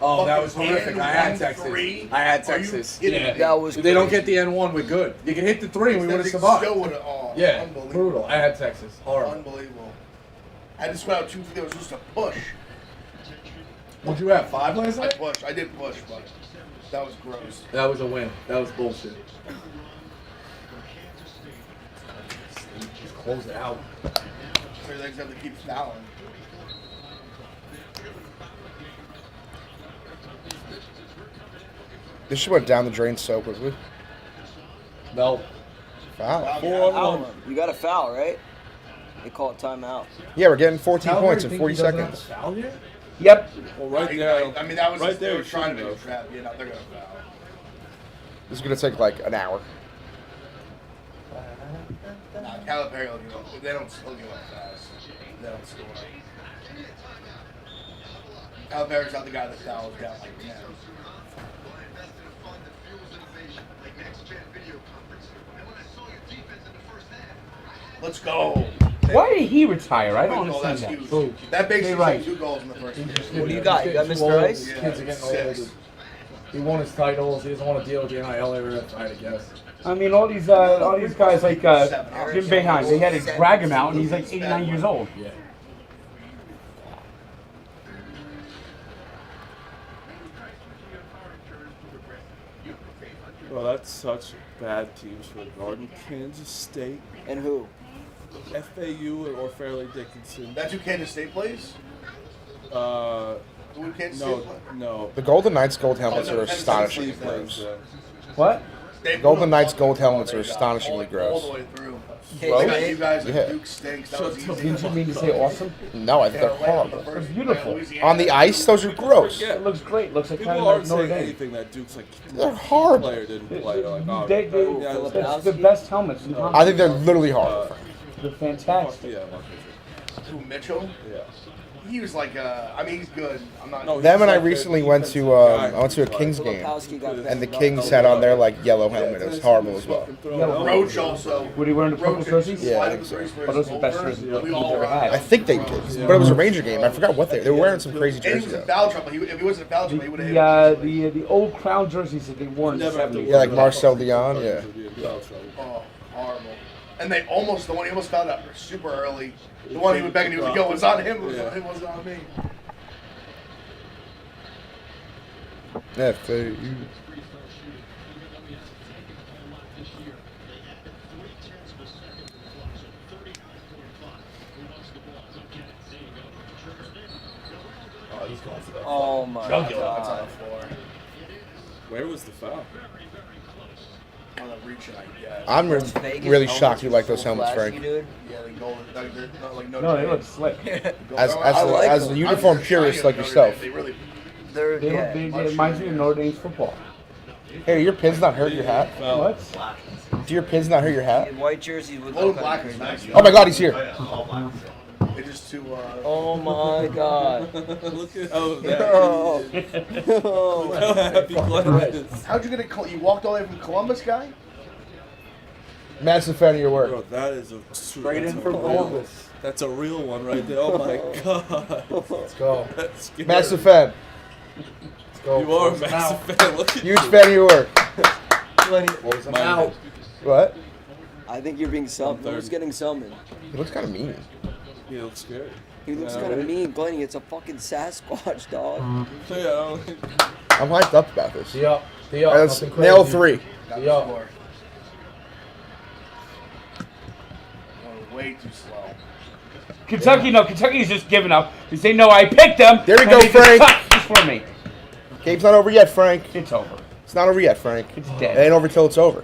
[SPEAKER 5] Oh, that was
[SPEAKER 10] fucking
[SPEAKER 5] horrific. I had
[SPEAKER 10] N1
[SPEAKER 5] Texas.
[SPEAKER 10] three?
[SPEAKER 5] I had
[SPEAKER 10] Are you
[SPEAKER 5] Texas.
[SPEAKER 10] kidding
[SPEAKER 5] Yeah.
[SPEAKER 10] me?
[SPEAKER 2] That was
[SPEAKER 5] If they don't
[SPEAKER 2] crazy.
[SPEAKER 5] get the N1, we're good. You can hit the 3 and we would have
[SPEAKER 10] They
[SPEAKER 5] survived.
[SPEAKER 10] still would've- oh,
[SPEAKER 5] Yeah,
[SPEAKER 10] unbelievable.
[SPEAKER 5] brutal. I had Texas. Horrible.
[SPEAKER 10] Unbelievable. I just went out 2 free throws just to push.
[SPEAKER 5] What'd you have, 5 last night?
[SPEAKER 10] I did push, but that was gross.
[SPEAKER 5] That was a win. That was bullshit. Just close it out.
[SPEAKER 10] So they just have to keep fouling.
[SPEAKER 8] This shit went down the drain so quickly.
[SPEAKER 5] No.
[SPEAKER 8] Foul.
[SPEAKER 11] 4-on-1.
[SPEAKER 2] You got a foul, right? They call it timeout.
[SPEAKER 8] Yeah, we're getting 14
[SPEAKER 5] Calipari
[SPEAKER 8] points in
[SPEAKER 5] think
[SPEAKER 8] 40
[SPEAKER 5] he doesn't have
[SPEAKER 8] seconds.
[SPEAKER 5] to foul here?
[SPEAKER 4] Yep.
[SPEAKER 11] Well, right there.
[SPEAKER 10] I mean, that was
[SPEAKER 11] right
[SPEAKER 10] they
[SPEAKER 11] there.
[SPEAKER 10] were trying to
[SPEAKER 11] you
[SPEAKER 10] make a
[SPEAKER 11] should
[SPEAKER 10] trap. Yeah, no, they're gonna foul.
[SPEAKER 8] This is gonna take like an hour.
[SPEAKER 10] Nah, Calipari will give up. They don't still give up fast. They don't score. Calipari's not the guy that fouls down like 10. Let's go.
[SPEAKER 4] Why did he retire? I don't
[SPEAKER 10] Oh, that's
[SPEAKER 4] understand
[SPEAKER 10] huge.
[SPEAKER 4] that.
[SPEAKER 5] Who?
[SPEAKER 10] That basically
[SPEAKER 5] Hey, right.
[SPEAKER 10] 2 goals in the first game.
[SPEAKER 2] What do you got? You got
[SPEAKER 5] He's
[SPEAKER 2] Mr.
[SPEAKER 5] getting too old.
[SPEAKER 2] Ice?
[SPEAKER 5] His
[SPEAKER 10] Yeah,
[SPEAKER 5] kids are getting
[SPEAKER 10] 6.
[SPEAKER 5] old. He won his titles. He doesn't want to deal with the NIL era. I guess.
[SPEAKER 4] I mean, all these guys like Jim Boeheim, they had to drag him out, and he's like 89 years old.
[SPEAKER 5] Yeah.
[SPEAKER 11] Well, that's such bad teams for the Garden. Kansas State,
[SPEAKER 2] And who?
[SPEAKER 11] FAU, or Fairleigh Dickinson.
[SPEAKER 10] That's who Kansas State plays? Who Kansas
[SPEAKER 11] No,
[SPEAKER 10] State play?
[SPEAKER 11] no.
[SPEAKER 8] The Golden Knights gold helmets
[SPEAKER 10] Oh, no,
[SPEAKER 8] are
[SPEAKER 10] Kansas
[SPEAKER 8] astonishingly
[SPEAKER 10] State
[SPEAKER 8] gross.
[SPEAKER 4] What?
[SPEAKER 10] They
[SPEAKER 8] Golden
[SPEAKER 10] put
[SPEAKER 8] Knights
[SPEAKER 10] them
[SPEAKER 8] gold
[SPEAKER 10] all-
[SPEAKER 8] helmets are
[SPEAKER 10] they got
[SPEAKER 8] astonishingly
[SPEAKER 10] all
[SPEAKER 8] gross.
[SPEAKER 10] the way through.
[SPEAKER 2] Gross?
[SPEAKER 10] They got you guys like
[SPEAKER 8] Yeah.
[SPEAKER 10] Duke stinks. That was easy.
[SPEAKER 4] Didn't you mean to say awesome?
[SPEAKER 8] No, I think they're
[SPEAKER 10] Carolina,
[SPEAKER 8] horrible.
[SPEAKER 10] the first-
[SPEAKER 4] beautiful.
[SPEAKER 10] Louisiana.
[SPEAKER 8] On the ice, those are gross.
[SPEAKER 11] Yeah.
[SPEAKER 4] It looks great. Looks like kind
[SPEAKER 11] People
[SPEAKER 4] of
[SPEAKER 11] aren't
[SPEAKER 4] like Notre
[SPEAKER 11] saying
[SPEAKER 4] Dame.
[SPEAKER 11] anything that Duke's like
[SPEAKER 8] They're horrible.
[SPEAKER 11] player didn't play. They're like, oh,
[SPEAKER 4] They,
[SPEAKER 11] yeah,
[SPEAKER 2] Philip-
[SPEAKER 4] it's the best helmets in town.
[SPEAKER 8] I think they're literally horrible.
[SPEAKER 4] They're
[SPEAKER 11] fuck
[SPEAKER 4] fantastic.
[SPEAKER 11] yeah, Mark
[SPEAKER 10] Who, Mitchell?
[SPEAKER 11] Yeah.
[SPEAKER 10] He was like, I mean, he's good. I'm not.
[SPEAKER 11] No,
[SPEAKER 8] Them and I
[SPEAKER 11] like the
[SPEAKER 8] recently went to
[SPEAKER 11] defensive guy
[SPEAKER 8] I went to a
[SPEAKER 11] who's
[SPEAKER 8] Kings
[SPEAKER 11] like-
[SPEAKER 8] game,
[SPEAKER 2] Filipowski got
[SPEAKER 8] and the
[SPEAKER 2] back.
[SPEAKER 8] Kings had on their like yellow helmet. It was horrible as well.
[SPEAKER 10] Roach also.
[SPEAKER 4] Were they wearing the purple
[SPEAKER 10] Roach
[SPEAKER 4] jerseys?
[SPEAKER 8] Yeah, I
[SPEAKER 10] sliding
[SPEAKER 8] think so.
[SPEAKER 10] threes for
[SPEAKER 4] Oh,
[SPEAKER 10] his
[SPEAKER 4] those are the best
[SPEAKER 10] over.
[SPEAKER 4] jerseys
[SPEAKER 10] We
[SPEAKER 4] you've
[SPEAKER 10] all
[SPEAKER 4] ever
[SPEAKER 10] were
[SPEAKER 4] had.
[SPEAKER 8] I think they did, but it was a Ranger game. I forgot what they were wearing some crazy
[SPEAKER 10] And he
[SPEAKER 8] jerseys.
[SPEAKER 10] was in
[SPEAKER 8] though.
[SPEAKER 10] foul trouble. If he wasn't in foul trouble, he would have
[SPEAKER 4] The old crown jerseys that they wore in the
[SPEAKER 11] Never have to
[SPEAKER 4] 70s.
[SPEAKER 8] Yeah, like Marcel Dion, yeah.
[SPEAKER 10] Oh, horrible. And the one he almost found out super early. The one he was begging, he was like, yo, it was on him, it wasn't on me.
[SPEAKER 8] FAU.
[SPEAKER 2] Oh my
[SPEAKER 10] That's on
[SPEAKER 2] god.
[SPEAKER 10] the floor.
[SPEAKER 11] Where was the foul?
[SPEAKER 10] On the reach, I guess.
[SPEAKER 8] I'm
[SPEAKER 2] Those Vegas
[SPEAKER 8] really
[SPEAKER 2] helmets
[SPEAKER 8] shocked you
[SPEAKER 2] are
[SPEAKER 8] like those
[SPEAKER 2] so
[SPEAKER 8] helmets,
[SPEAKER 2] flashy,
[SPEAKER 8] Frank.
[SPEAKER 2] dude.
[SPEAKER 10] Yeah, like gold, they're not like
[SPEAKER 4] No, they look slick.
[SPEAKER 8] As a uniform purist like yourself.
[SPEAKER 10] They really.
[SPEAKER 2] They're yeah.
[SPEAKER 4] They remind me of Notre Dame's football.
[SPEAKER 8] Hey, your pins not hurt your hat?
[SPEAKER 4] What?
[SPEAKER 8] Do your pins not hurt your hat?
[SPEAKER 2] White jerseys with
[SPEAKER 10] Gold
[SPEAKER 2] no
[SPEAKER 10] and black
[SPEAKER 2] cutting
[SPEAKER 10] is
[SPEAKER 2] cream.
[SPEAKER 10] nice.
[SPEAKER 8] Oh my God, he's here.
[SPEAKER 10] It's just too.
[SPEAKER 2] Oh my god.
[SPEAKER 11] Look at how
[SPEAKER 2] Oh.
[SPEAKER 11] how happy Glenn is.
[SPEAKER 10] How'd you get a? You walked all the way from Columbus, guy?
[SPEAKER 8] Massive fan of your work.
[SPEAKER 11] Bro, that is a
[SPEAKER 5] Straight in
[SPEAKER 11] that's
[SPEAKER 5] from
[SPEAKER 11] a real-
[SPEAKER 5] Columbus.
[SPEAKER 11] That's a real one right there. Oh my god.
[SPEAKER 5] Let's go.
[SPEAKER 11] That's scary.
[SPEAKER 8] Massive fan.
[SPEAKER 5] Let's go.
[SPEAKER 11] You are a
[SPEAKER 5] Close him
[SPEAKER 11] massive
[SPEAKER 5] out.
[SPEAKER 11] fan. Look at
[SPEAKER 8] Huge fan of your work.
[SPEAKER 5] Close him out.
[SPEAKER 8] What?
[SPEAKER 2] I think you're being summoned.
[SPEAKER 11] I'm
[SPEAKER 2] Who's getting summoned?
[SPEAKER 8] He looks kind of mean.
[SPEAKER 11] He looks scary.
[SPEAKER 2] He looks
[SPEAKER 11] Yeah,
[SPEAKER 2] kind of
[SPEAKER 11] right?
[SPEAKER 2] mean, Glenny. It's a fucking Sasquatch, dog.
[SPEAKER 11] Yeah, I don't think-
[SPEAKER 8] I'm hyped up about this.
[SPEAKER 5] D up. D up.
[SPEAKER 8] Let's
[SPEAKER 5] Nothing
[SPEAKER 8] nail
[SPEAKER 5] crazy.
[SPEAKER 8] 3.
[SPEAKER 5] D up.
[SPEAKER 10] Going way too slow.
[SPEAKER 4] Kentucky's just giving up. They say, no, I picked them.
[SPEAKER 8] There we
[SPEAKER 4] and
[SPEAKER 8] go,
[SPEAKER 4] they just
[SPEAKER 8] Frank.
[SPEAKER 4] suck just for me.
[SPEAKER 8] Game's not over yet, Frank.
[SPEAKER 4] It's over.
[SPEAKER 8] It's not over yet, Frank.
[SPEAKER 4] It's
[SPEAKER 8] It
[SPEAKER 4] dead.
[SPEAKER 8] ain't over till it's over.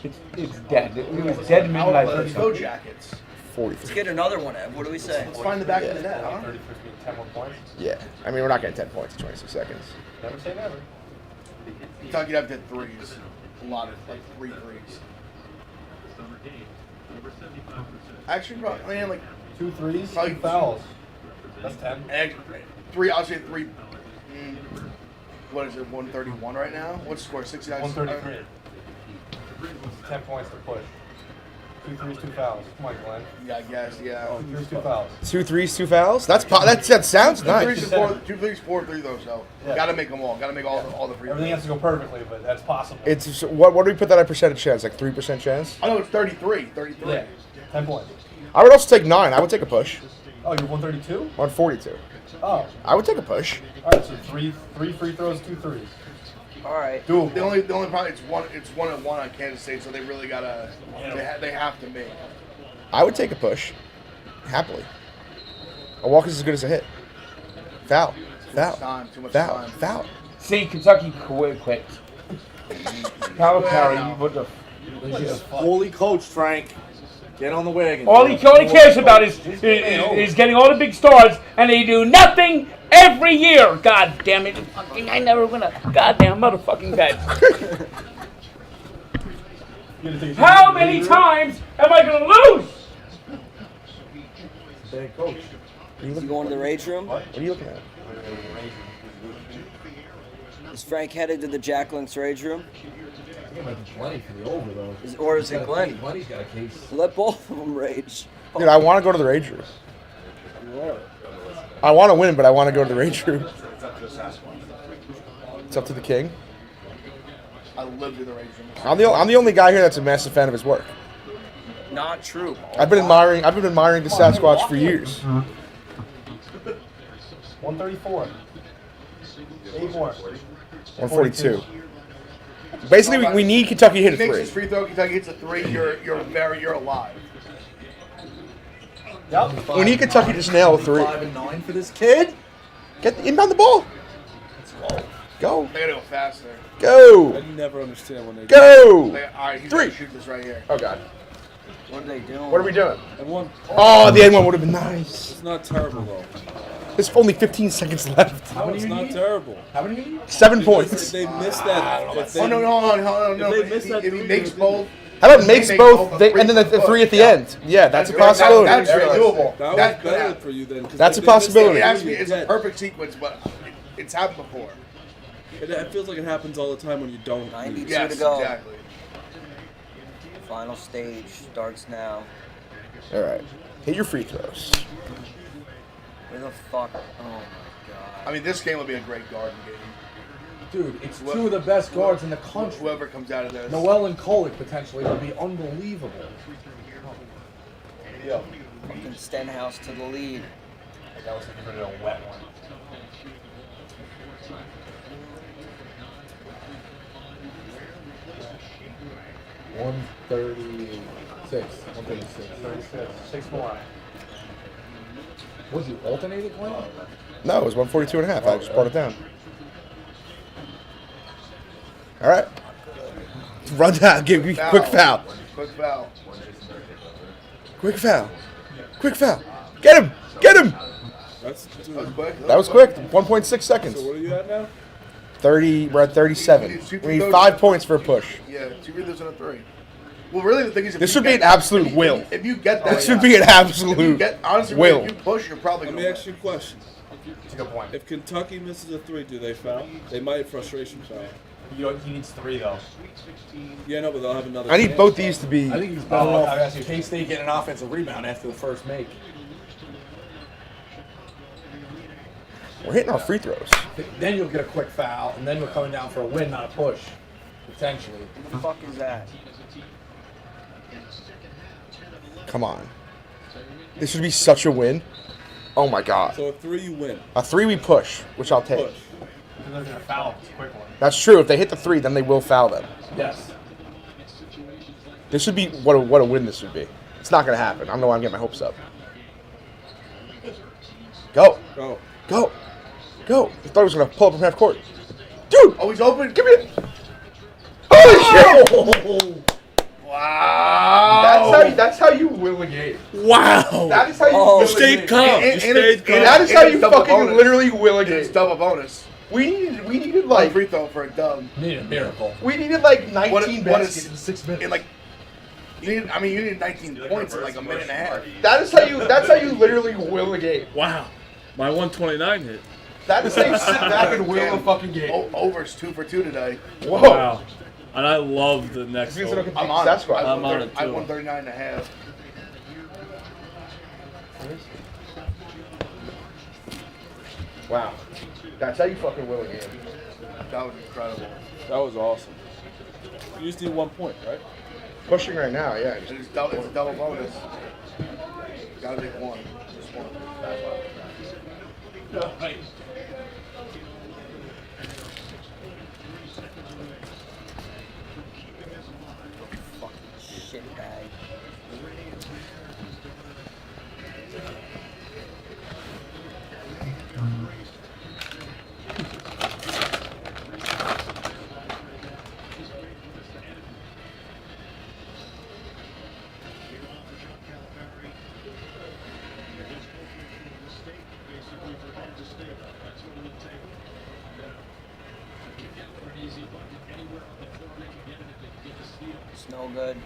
[SPEAKER 4] It's dead. It was dead the minute I
[SPEAKER 10] Let's
[SPEAKER 4] first
[SPEAKER 10] go
[SPEAKER 4] saw it.
[SPEAKER 10] Jackets.
[SPEAKER 2] Let's
[SPEAKER 8] 43.
[SPEAKER 2] get another one, Ev. What do we say?
[SPEAKER 10] Let's find the back of the net, huh?
[SPEAKER 5] 10 more points.
[SPEAKER 8] Yeah. I mean, we're not getting 10 points in 26 seconds.
[SPEAKER 5] Never say never.
[SPEAKER 10] Kentucky have to hit threes. A lot of like 3 threes. Actually, probably, I mean, like
[SPEAKER 5] 2 threes,
[SPEAKER 10] Probably
[SPEAKER 5] 2 fouls. That's 10.
[SPEAKER 10] three. I'll say 3. What is it? 131 right now. What's the score? 69.
[SPEAKER 5] 133. 10 points to push. 2 threes, 2 fouls. Come on, Glenn.
[SPEAKER 10] Yeah, I guess. Yeah.
[SPEAKER 5] 2 threes, 2 fouls.
[SPEAKER 8] 2 threes, 2 fouls? That sounds
[SPEAKER 10] 2
[SPEAKER 8] nice.
[SPEAKER 10] threes, 4 threes, 4 3 though. So
[SPEAKER 5] Yeah.
[SPEAKER 10] gotta make them all. Gotta make all the free
[SPEAKER 5] Everything
[SPEAKER 10] throws.
[SPEAKER 5] has to go perfectly, but that's possible.
[SPEAKER 8] It's what do we put that at percentage chance? Like 3% chance?
[SPEAKER 10] I know it's 33. 33.
[SPEAKER 5] Yeah. 10 points.
[SPEAKER 8] I would also take 9. I would take a push.
[SPEAKER 5] Oh, you're 132?
[SPEAKER 8] 142.
[SPEAKER 5] Oh.
[SPEAKER 8] I would take a push.
[SPEAKER 5] All right, so three free throws, 2 threes.
[SPEAKER 2] All right.
[SPEAKER 5] Doable.
[SPEAKER 10] The only problem it's 1-1 on Kansas State, so they really gotta. They have to make.
[SPEAKER 8] I would take a push. Happily. A walk is as good as a hit. Foul. Foul.
[SPEAKER 10] Too much
[SPEAKER 8] Foul.
[SPEAKER 10] time.
[SPEAKER 8] Foul.
[SPEAKER 4] See, Kentucky quit. Calipari, what the...
[SPEAKER 5] Just
[SPEAKER 3] Fully coached, Frank. Get on the wagon.
[SPEAKER 4] All he cares about is getting all the big stars, and they do nothing every year. God damn it. Fucking, I never win a goddamn motherfucking bet. How many times am I going to lose?
[SPEAKER 5] Hey, coach.
[SPEAKER 2] Is he going to the rage room?
[SPEAKER 8] What are you looking at?
[SPEAKER 2] Is Frank headed to the Jack Link's rage room?
[SPEAKER 5] I think it might be plenty for the over, though.
[SPEAKER 2] Or is it Glenny?
[SPEAKER 5] Glenny's got a case.
[SPEAKER 2] Let both of them rage.
[SPEAKER 8] Dude, I want to go to the Rage Room. I want to win, but I want to go to the Rage Room. It's up to the king.
[SPEAKER 10] I lived in the rage room.
[SPEAKER 8] I'm the only guy here that's a massive fan of his work.
[SPEAKER 2] Not true.
[SPEAKER 8] I've been admiring the Sasquatch for years.
[SPEAKER 5] 134. 8 more.
[SPEAKER 8] 142. Basically, we need Kentucky to hit
[SPEAKER 10] He
[SPEAKER 8] a
[SPEAKER 10] makes his
[SPEAKER 8] 3.
[SPEAKER 10] free throw. Kentucky hits a 3. You're alive.
[SPEAKER 5] Yep.
[SPEAKER 8] We need Kentucky to just nail a 3.
[SPEAKER 3] 5 and 9 for this kid.
[SPEAKER 8] Get inbound the ball. Go.
[SPEAKER 10] They gotta go faster.
[SPEAKER 8] Go.
[SPEAKER 11] I never understand when they
[SPEAKER 8] Go.
[SPEAKER 10] All right, he's
[SPEAKER 8] 3.
[SPEAKER 10] gonna shoot this right here.
[SPEAKER 8] Oh, God.
[SPEAKER 2] What are they doing?
[SPEAKER 8] What are we doing?
[SPEAKER 11] And one,
[SPEAKER 8] Oh, the end one would have been nice.
[SPEAKER 11] it's not terrible though.
[SPEAKER 8] There's only 15 seconds left.
[SPEAKER 11] It's not terrible.
[SPEAKER 5] How many you need?
[SPEAKER 8] 7
[SPEAKER 11] If
[SPEAKER 8] points.
[SPEAKER 11] they missed that. If they,
[SPEAKER 10] Oh no, hold on. No,
[SPEAKER 11] If they miss that
[SPEAKER 10] if he
[SPEAKER 11] three,
[SPEAKER 10] makes
[SPEAKER 11] they-
[SPEAKER 10] both.
[SPEAKER 8] How about makes
[SPEAKER 10] Make
[SPEAKER 8] both,
[SPEAKER 10] both a
[SPEAKER 8] and then the
[SPEAKER 10] free
[SPEAKER 8] 3 at the
[SPEAKER 10] throw.
[SPEAKER 8] end? Yeah, that's a
[SPEAKER 10] That's
[SPEAKER 8] possibility.
[SPEAKER 10] very doable.
[SPEAKER 11] That was
[SPEAKER 10] That could
[SPEAKER 11] better
[SPEAKER 10] happen.
[SPEAKER 11] for you then. 'cause
[SPEAKER 8] That's
[SPEAKER 11] if
[SPEAKER 8] a
[SPEAKER 11] they missed that
[SPEAKER 8] possibility.
[SPEAKER 10] It
[SPEAKER 11] three,
[SPEAKER 10] actually
[SPEAKER 11] you're
[SPEAKER 10] it's a
[SPEAKER 11] dead.
[SPEAKER 10] perfect sequence, but it's happened before.
[SPEAKER 11] It feels like it happens all the time when you don't.
[SPEAKER 2] 92
[SPEAKER 10] Yes,
[SPEAKER 2] to go.
[SPEAKER 10] exactly.
[SPEAKER 2] Final stage starts now.
[SPEAKER 8] All right. Hit your free throws.
[SPEAKER 2] Where the fuck? Oh my god.
[SPEAKER 10] I mean, this game will be a great garden game.
[SPEAKER 5] Dude, it's 2 of the best guards in the country.
[SPEAKER 10] Whoever comes out of this.
[SPEAKER 5] Noel and Kolick potentially would be unbelievable. PVO.
[SPEAKER 2] Fucking Stenhouse to the lead.
[SPEAKER 5] That was a wet one. 136. 136. 6 more. Was you alternated playing?
[SPEAKER 8] No, it was 142.5. I just brought it down. All right. Run down. Give me quick foul.
[SPEAKER 10] Quick foul.
[SPEAKER 8] Quick foul. Quick foul. Get him. Get him.
[SPEAKER 11] That's
[SPEAKER 10] That was quick.
[SPEAKER 8] That was quick. 1.6 seconds.
[SPEAKER 11] So what are you at now?
[SPEAKER 8] 30. We're at 37. We need 5 points for a push.
[SPEAKER 10] Yeah, 2 free throws and a 3. Well, really, the thing is, if
[SPEAKER 8] This
[SPEAKER 10] you
[SPEAKER 8] should be
[SPEAKER 10] get-
[SPEAKER 8] an absolute will.
[SPEAKER 10] If you get that,
[SPEAKER 8] This should be an
[SPEAKER 10] If you
[SPEAKER 8] absolute
[SPEAKER 10] get honestly,
[SPEAKER 8] will.
[SPEAKER 10] if you push, you're probably
[SPEAKER 11] Let
[SPEAKER 10] gonna
[SPEAKER 11] me ask you a question.
[SPEAKER 5] That's a good point.
[SPEAKER 11] If Kentucky misses a 3, do they foul? They might frustration foul.
[SPEAKER 5] He needs 3 though.
[SPEAKER 11] Yeah, no, but they'll have another.
[SPEAKER 8] I need
[SPEAKER 11] chance.
[SPEAKER 8] both these to be.
[SPEAKER 5] I think he's better off. K-State getting an offensive rebound after the first make.
[SPEAKER 8] We're hitting our free throws.
[SPEAKER 5] Then you'll get a quick foul, and then you're coming down for a win, not a push, potentially.
[SPEAKER 2] What the fuck is that?
[SPEAKER 8] Come on. This should be such a win. Oh my god.
[SPEAKER 11] So a 3, you win.
[SPEAKER 8] A 3 we push, which I'll take.
[SPEAKER 11] Push.
[SPEAKER 5] They're gonna foul. It's a quick one.
[SPEAKER 8] That's true. If they hit the 3, then they will foul them.
[SPEAKER 5] Yes.
[SPEAKER 8] This should be what a win this would be. It's not gonna happen. I don't know why I'm getting my hopes up. Go.
[SPEAKER 11] Go.
[SPEAKER 8] Go. Go. I thought he was gonna pull up from half court. Dude!
[SPEAKER 10] Oh, he's open.
[SPEAKER 8] Give me it! Holy shit!
[SPEAKER 10] Wow.
[SPEAKER 8] That's how you win a game.
[SPEAKER 11] Wow.
[SPEAKER 8] That is how you
[SPEAKER 11] You
[SPEAKER 8] win a
[SPEAKER 11] stayed
[SPEAKER 8] game.
[SPEAKER 11] calm. You
[SPEAKER 10] And
[SPEAKER 11] stayed calm.
[SPEAKER 8] That is how you
[SPEAKER 10] double
[SPEAKER 8] fucking
[SPEAKER 10] bonus.
[SPEAKER 8] literally win a
[SPEAKER 10] It's
[SPEAKER 8] game.
[SPEAKER 10] double bonus.
[SPEAKER 8] We needed
[SPEAKER 10] Like
[SPEAKER 8] like
[SPEAKER 10] free throw for a dub.
[SPEAKER 5] Need a miracle.
[SPEAKER 8] 19
[SPEAKER 10] What is-
[SPEAKER 8] baskets in 6 minutes.
[SPEAKER 10] In like, you need 19 points in like a minute and a half.
[SPEAKER 8] That's how you literally win a game.
[SPEAKER 1] Wow. My 129 hit.
[SPEAKER 8] That is how you sit back and win a fucking game.
[SPEAKER 10] Over's 2 for 2 today.
[SPEAKER 8] Whoa.
[SPEAKER 1] Wow. And I love the next
[SPEAKER 8] Means I don't
[SPEAKER 1] one.
[SPEAKER 8] get
[SPEAKER 10] I'm on.
[SPEAKER 8] stat squad.
[SPEAKER 1] I'm on it
[SPEAKER 10] I
[SPEAKER 1] too.
[SPEAKER 10] won 39 and a half.
[SPEAKER 8] Wow. That's how you fucking win a game.
[SPEAKER 10] That was incredible.
[SPEAKER 11] That was awesome. You just need 1 point, right?
[SPEAKER 8] Pushing right now, yeah.
[SPEAKER 10] It's a double bonus. Gotta take one. Just one.
[SPEAKER 2] Shit bag. It's no good.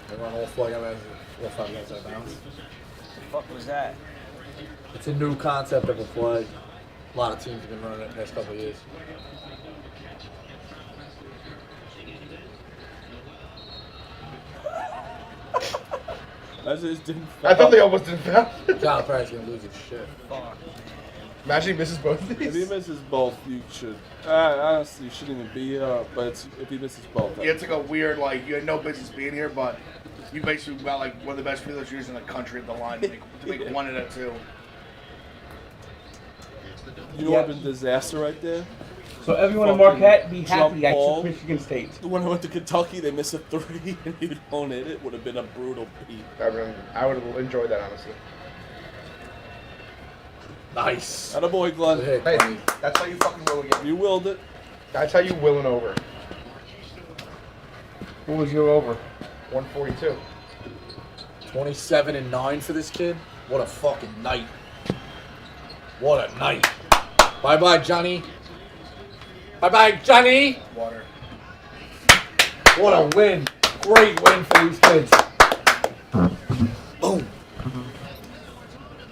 [SPEAKER 5] They run all flag out of 5 minutes out of bounds.
[SPEAKER 2] The fuck was that?
[SPEAKER 5] It's a new concept of a play. A lot of teams have been running it the past couple of years.
[SPEAKER 11] I just didn't.
[SPEAKER 8] I thought they almost didn't foul.
[SPEAKER 5] John Pratt's gonna lose his shit.
[SPEAKER 2] Fuck.
[SPEAKER 8] Imagine he misses both of
[SPEAKER 11] If he
[SPEAKER 8] these.
[SPEAKER 11] misses both, you should. Honestly, you shouldn't even be here. But if he misses both,
[SPEAKER 10] Yeah, it's like a weird, like, you had no business being here, but you basically got, like, one of the best free throw shooters in the country at the line to make one and a 2.
[SPEAKER 11] you know what would have been disaster right there?
[SPEAKER 4] So everyone in
[SPEAKER 11] Fucking
[SPEAKER 4] Marquette, be
[SPEAKER 11] jump
[SPEAKER 4] happy I
[SPEAKER 11] ball.
[SPEAKER 4] took Michigan State.
[SPEAKER 11] When I went to Kentucky, they miss a 3 and you don't hit it. Would have been a brutal beat.
[SPEAKER 8] I would have enjoyed that, honestly.
[SPEAKER 5] Nice.
[SPEAKER 11] Attaboy, Glenn.
[SPEAKER 5] Hey,
[SPEAKER 8] Hey, that's how you fucking will a game.
[SPEAKER 11] You willed it.
[SPEAKER 8] That's how you will an over.
[SPEAKER 4] Who was your over?
[SPEAKER 8] 142.
[SPEAKER 5] 27 and 9 for this kid. What a fucking night. What a night. Bye bye, Johnny. Bye bye, Johnny.
[SPEAKER 10] Water.
[SPEAKER 5] What a win. Great win for these kids. Boom.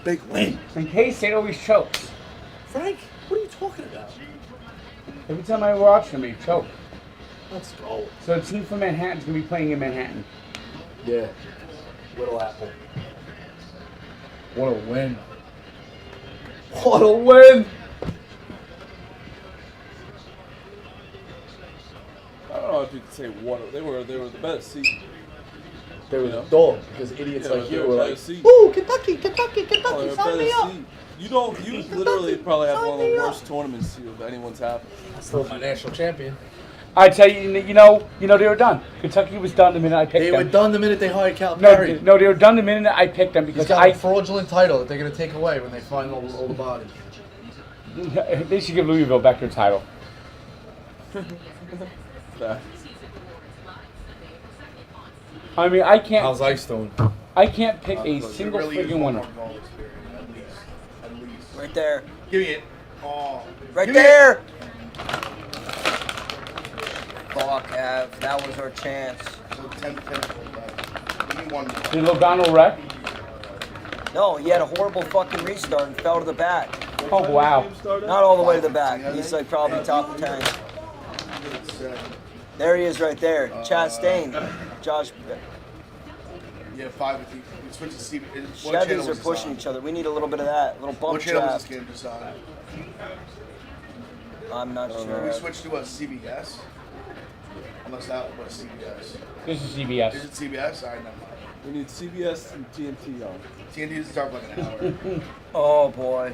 [SPEAKER 5] Big win.
[SPEAKER 4] In case it always chokes.
[SPEAKER 5] Frank, what are you talking about?
[SPEAKER 4] Every time I watch them, they choke.
[SPEAKER 5] Let's go.
[SPEAKER 4] So the team from Manhattan's gonna be playing in Manhattan.
[SPEAKER 5] Yeah. Little Apple. What a win. What a win.
[SPEAKER 11] say water. They were the better seat.
[SPEAKER 5] They were
[SPEAKER 11] You know?
[SPEAKER 5] a dog because idiots
[SPEAKER 11] Yeah,
[SPEAKER 5] like
[SPEAKER 11] they
[SPEAKER 5] you
[SPEAKER 11] were
[SPEAKER 5] were
[SPEAKER 11] better
[SPEAKER 5] like,
[SPEAKER 11] seat.
[SPEAKER 5] "Ooh, Kentucky, Kentucky,
[SPEAKER 11] Oh,
[SPEAKER 5] Kentucky,
[SPEAKER 11] they were
[SPEAKER 5] sign
[SPEAKER 11] better
[SPEAKER 5] me up."
[SPEAKER 11] seat. You literally probably have one of the
[SPEAKER 5] Sign me
[SPEAKER 11] worst
[SPEAKER 5] up.
[SPEAKER 11] tournaments of anyone's had.
[SPEAKER 5] Still my national champion.
[SPEAKER 4] I tell you, you know, they were done. Kentucky was done the minute I picked
[SPEAKER 5] They
[SPEAKER 4] them.
[SPEAKER 5] were done the minute they hired
[SPEAKER 4] No,
[SPEAKER 5] Calipari.
[SPEAKER 4] no, they were done the minute I picked them
[SPEAKER 5] He's
[SPEAKER 4] because
[SPEAKER 5] got a fraudulent title that they're going to take away when they find all the bodies.
[SPEAKER 4] they should give Louisville back their title. I mean, I can't.
[SPEAKER 5] How's Ice doing?
[SPEAKER 4] I can't pick a
[SPEAKER 10] There
[SPEAKER 4] single
[SPEAKER 10] really is
[SPEAKER 4] freaking
[SPEAKER 10] one
[SPEAKER 4] winner.
[SPEAKER 10] more goal experience, at least.
[SPEAKER 2] Right there.
[SPEAKER 10] Give me it. Oh.
[SPEAKER 2] Right
[SPEAKER 10] Give me
[SPEAKER 2] there. Fuck, Av. That was our chance.
[SPEAKER 10] So 10-10. Give me one more.
[SPEAKER 4] Did Logano wreck?
[SPEAKER 2] No, he had a horrible fucking restart and fell to the back.
[SPEAKER 4] Oh, wow.
[SPEAKER 2] Not all the way to the back. He's like probably top 10. There he is right there. Chastain. Josh.
[SPEAKER 10] Yeah, 5 with you. We switch to CB. What channel
[SPEAKER 2] Chevys
[SPEAKER 10] was
[SPEAKER 2] are
[SPEAKER 10] this
[SPEAKER 2] pushing
[SPEAKER 10] on?
[SPEAKER 2] each other. We need a little bit of that. A little bump
[SPEAKER 10] What channel
[SPEAKER 2] trap.
[SPEAKER 10] was this game just on?
[SPEAKER 2] I'm not
[SPEAKER 10] Did
[SPEAKER 2] sure.
[SPEAKER 10] we switch to a CBS? Unless that was CBS.
[SPEAKER 4] This is CBS.
[SPEAKER 10] Is it CBS? Alright, never mind.
[SPEAKER 11] We need CBS and TNT on.
[SPEAKER 10] TNT doesn't start for like an hour.
[SPEAKER 2] Oh boy.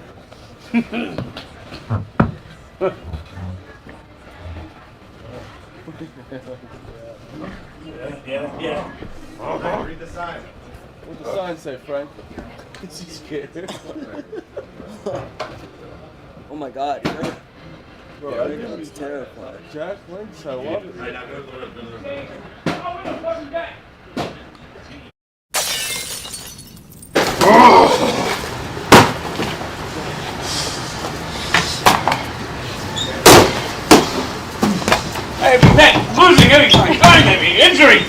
[SPEAKER 11] Read the sign. What'd the sign say, Frank? Is he scared?
[SPEAKER 2] Oh my god.
[SPEAKER 11] Bro,
[SPEAKER 2] That's terrifying.
[SPEAKER 11] Jack Lynch, I love it.
[SPEAKER 4] Hey, Pet, losing anything, maybe injury.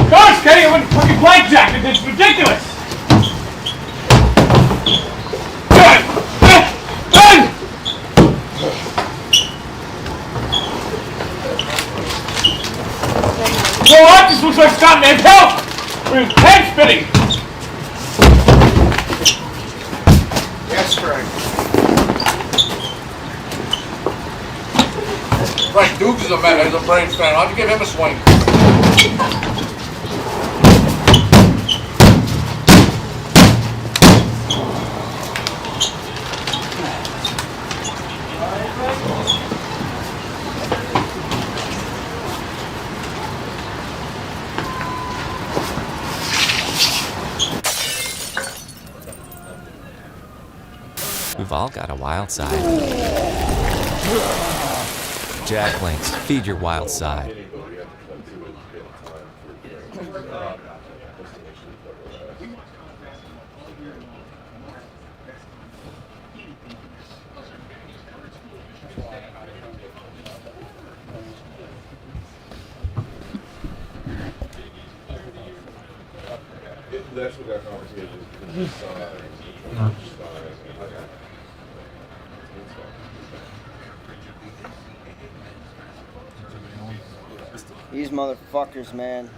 [SPEAKER 4] Gosh, Kenny, with fucking blackjack, it's ridiculous. You know what? This looks like Scott Man's help. With his head spinning.
[SPEAKER 10] Yes, Frank.
[SPEAKER 5] Frank Dukes is a Braves fan. Why don't you give him a swing?
[SPEAKER 12] We've all got a wild side. Jack Links, feed your wild side.
[SPEAKER 9] That's what that conversation is.
[SPEAKER 2] These motherfuckers, man.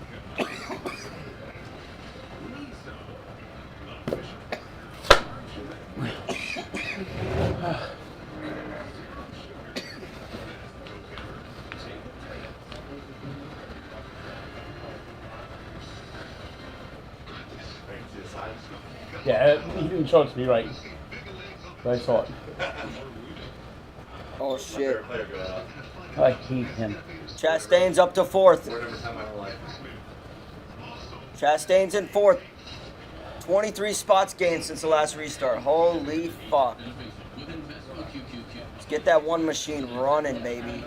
[SPEAKER 4] Yeah, he didn't show it to me right. But I saw it.
[SPEAKER 2] Oh shit.
[SPEAKER 4] I hate him.
[SPEAKER 2] Chastain's up to fourth. Chastain's in fourth. 23 spots gained since the last restart. Holy fuck. Let's get that one machine running, baby.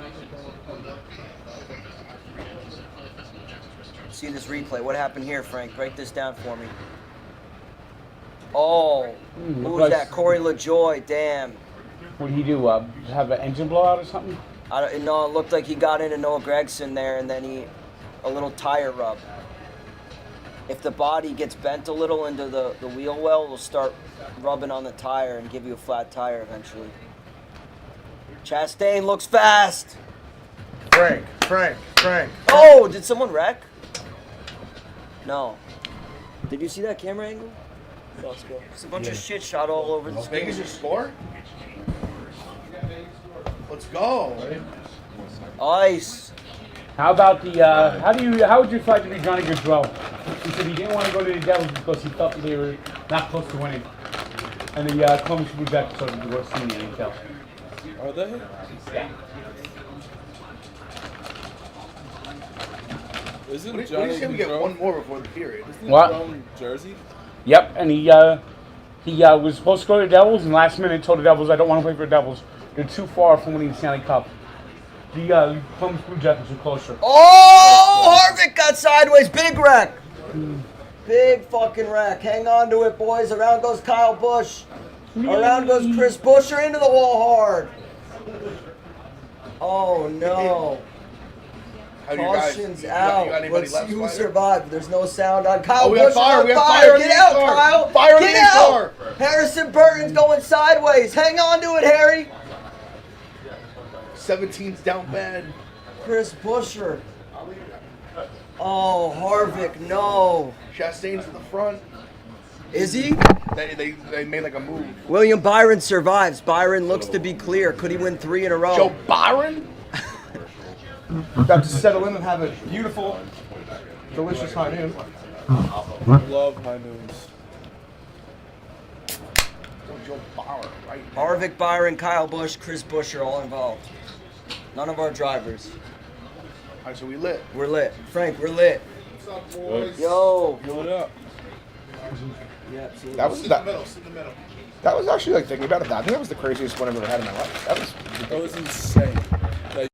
[SPEAKER 2] See this replay. What happened here, Frank? Break this down for me. Oh, who was that? Corey LaJoy. Damn.
[SPEAKER 4] What did he do? Have an engine blowout or something?
[SPEAKER 2] No, it looked like he got into Noah Gregson there, and then a little tire rub. If the body gets bent a little into the wheel well, it'll start rubbing on the tire and give you a flat tire eventually. Chastain looks fast.
[SPEAKER 5] Frank.
[SPEAKER 2] Oh, did someone wreck? No. Did you see that camera angle? Let's go. It's a bunch of shit shot all over the screen.
[SPEAKER 10] Vegas your score? Let's go.
[SPEAKER 2] Ice.
[SPEAKER 4] How about the? How would you fight to be Johnny Gaudreau? He said he didn't want to go to the Devils because he felt that they were not close to winning, and the Columbus Blue Jackets are the worst team in the NHL.
[SPEAKER 11] Are they?
[SPEAKER 4] Yeah.
[SPEAKER 11] Isn't
[SPEAKER 10] What do
[SPEAKER 11] Johnny
[SPEAKER 10] you say we get
[SPEAKER 11] Gaudreau-
[SPEAKER 10] one more before the period?
[SPEAKER 11] Isn't
[SPEAKER 4] What?
[SPEAKER 11] from Jersey?
[SPEAKER 4] Yep, and he was supposed to go to the Devils, and last minute told the Devils, "I don't want to play for the Devils. They're too far from winning the Stanley Cup." The Columbus Blue Jackets are closer.
[SPEAKER 2] Oh, Harvick got sideways. Big wreck. Big fucking wreck. Hang on to it, boys. Around goes Kyle Busch. Around goes Chris Buescher into the wall hard. Oh, no.
[SPEAKER 10] How do you guys?
[SPEAKER 2] Caution's
[SPEAKER 10] You
[SPEAKER 2] out.
[SPEAKER 10] got anybody
[SPEAKER 2] Let's
[SPEAKER 10] left,
[SPEAKER 2] see who
[SPEAKER 10] Spider?
[SPEAKER 2] survived. There's no sound on Kyle
[SPEAKER 10] Oh, we have
[SPEAKER 2] Busch.
[SPEAKER 10] fire.
[SPEAKER 2] On
[SPEAKER 10] We have
[SPEAKER 2] fire.
[SPEAKER 10] fire on
[SPEAKER 2] Get
[SPEAKER 10] the
[SPEAKER 2] out,
[SPEAKER 10] car.
[SPEAKER 2] Kyle.
[SPEAKER 10] Fire on
[SPEAKER 2] Get
[SPEAKER 10] the
[SPEAKER 2] out.
[SPEAKER 10] car.
[SPEAKER 2] Harrison Burton's going sideways. Hang on to it, Harry.
[SPEAKER 10] 17's down bad.
[SPEAKER 2] Chris Buescher. Oh, Harvick, no.
[SPEAKER 10] Chastain's in the front.
[SPEAKER 2] Is he?
[SPEAKER 10] They made like a move.
[SPEAKER 2] William Byron survives. Byron looks to be clear. Could he win 3 in a row?
[SPEAKER 10] Joe Byron? About to settle in and have a beautiful, delicious high noon.
[SPEAKER 11] Love high noons.
[SPEAKER 10] Joe Byron, right?
[SPEAKER 2] Harvick, Byron, Kyle Busch, Chris Buescher all involved. None of our drivers.
[SPEAKER 10] All right, so we lit.
[SPEAKER 2] We're lit. Frank, we're lit.
[SPEAKER 10] What's up, boys?
[SPEAKER 2] Yo.
[SPEAKER 11] What up?
[SPEAKER 2] Yeah, absolutely.
[SPEAKER 8] That was
[SPEAKER 10] Sit in
[SPEAKER 8] that.
[SPEAKER 10] the middle. Sit in the middle.
[SPEAKER 8] That was actually like thinking about it. I think that was the craziest one I've ever had in my life. That was
[SPEAKER 11] That was insane. Like,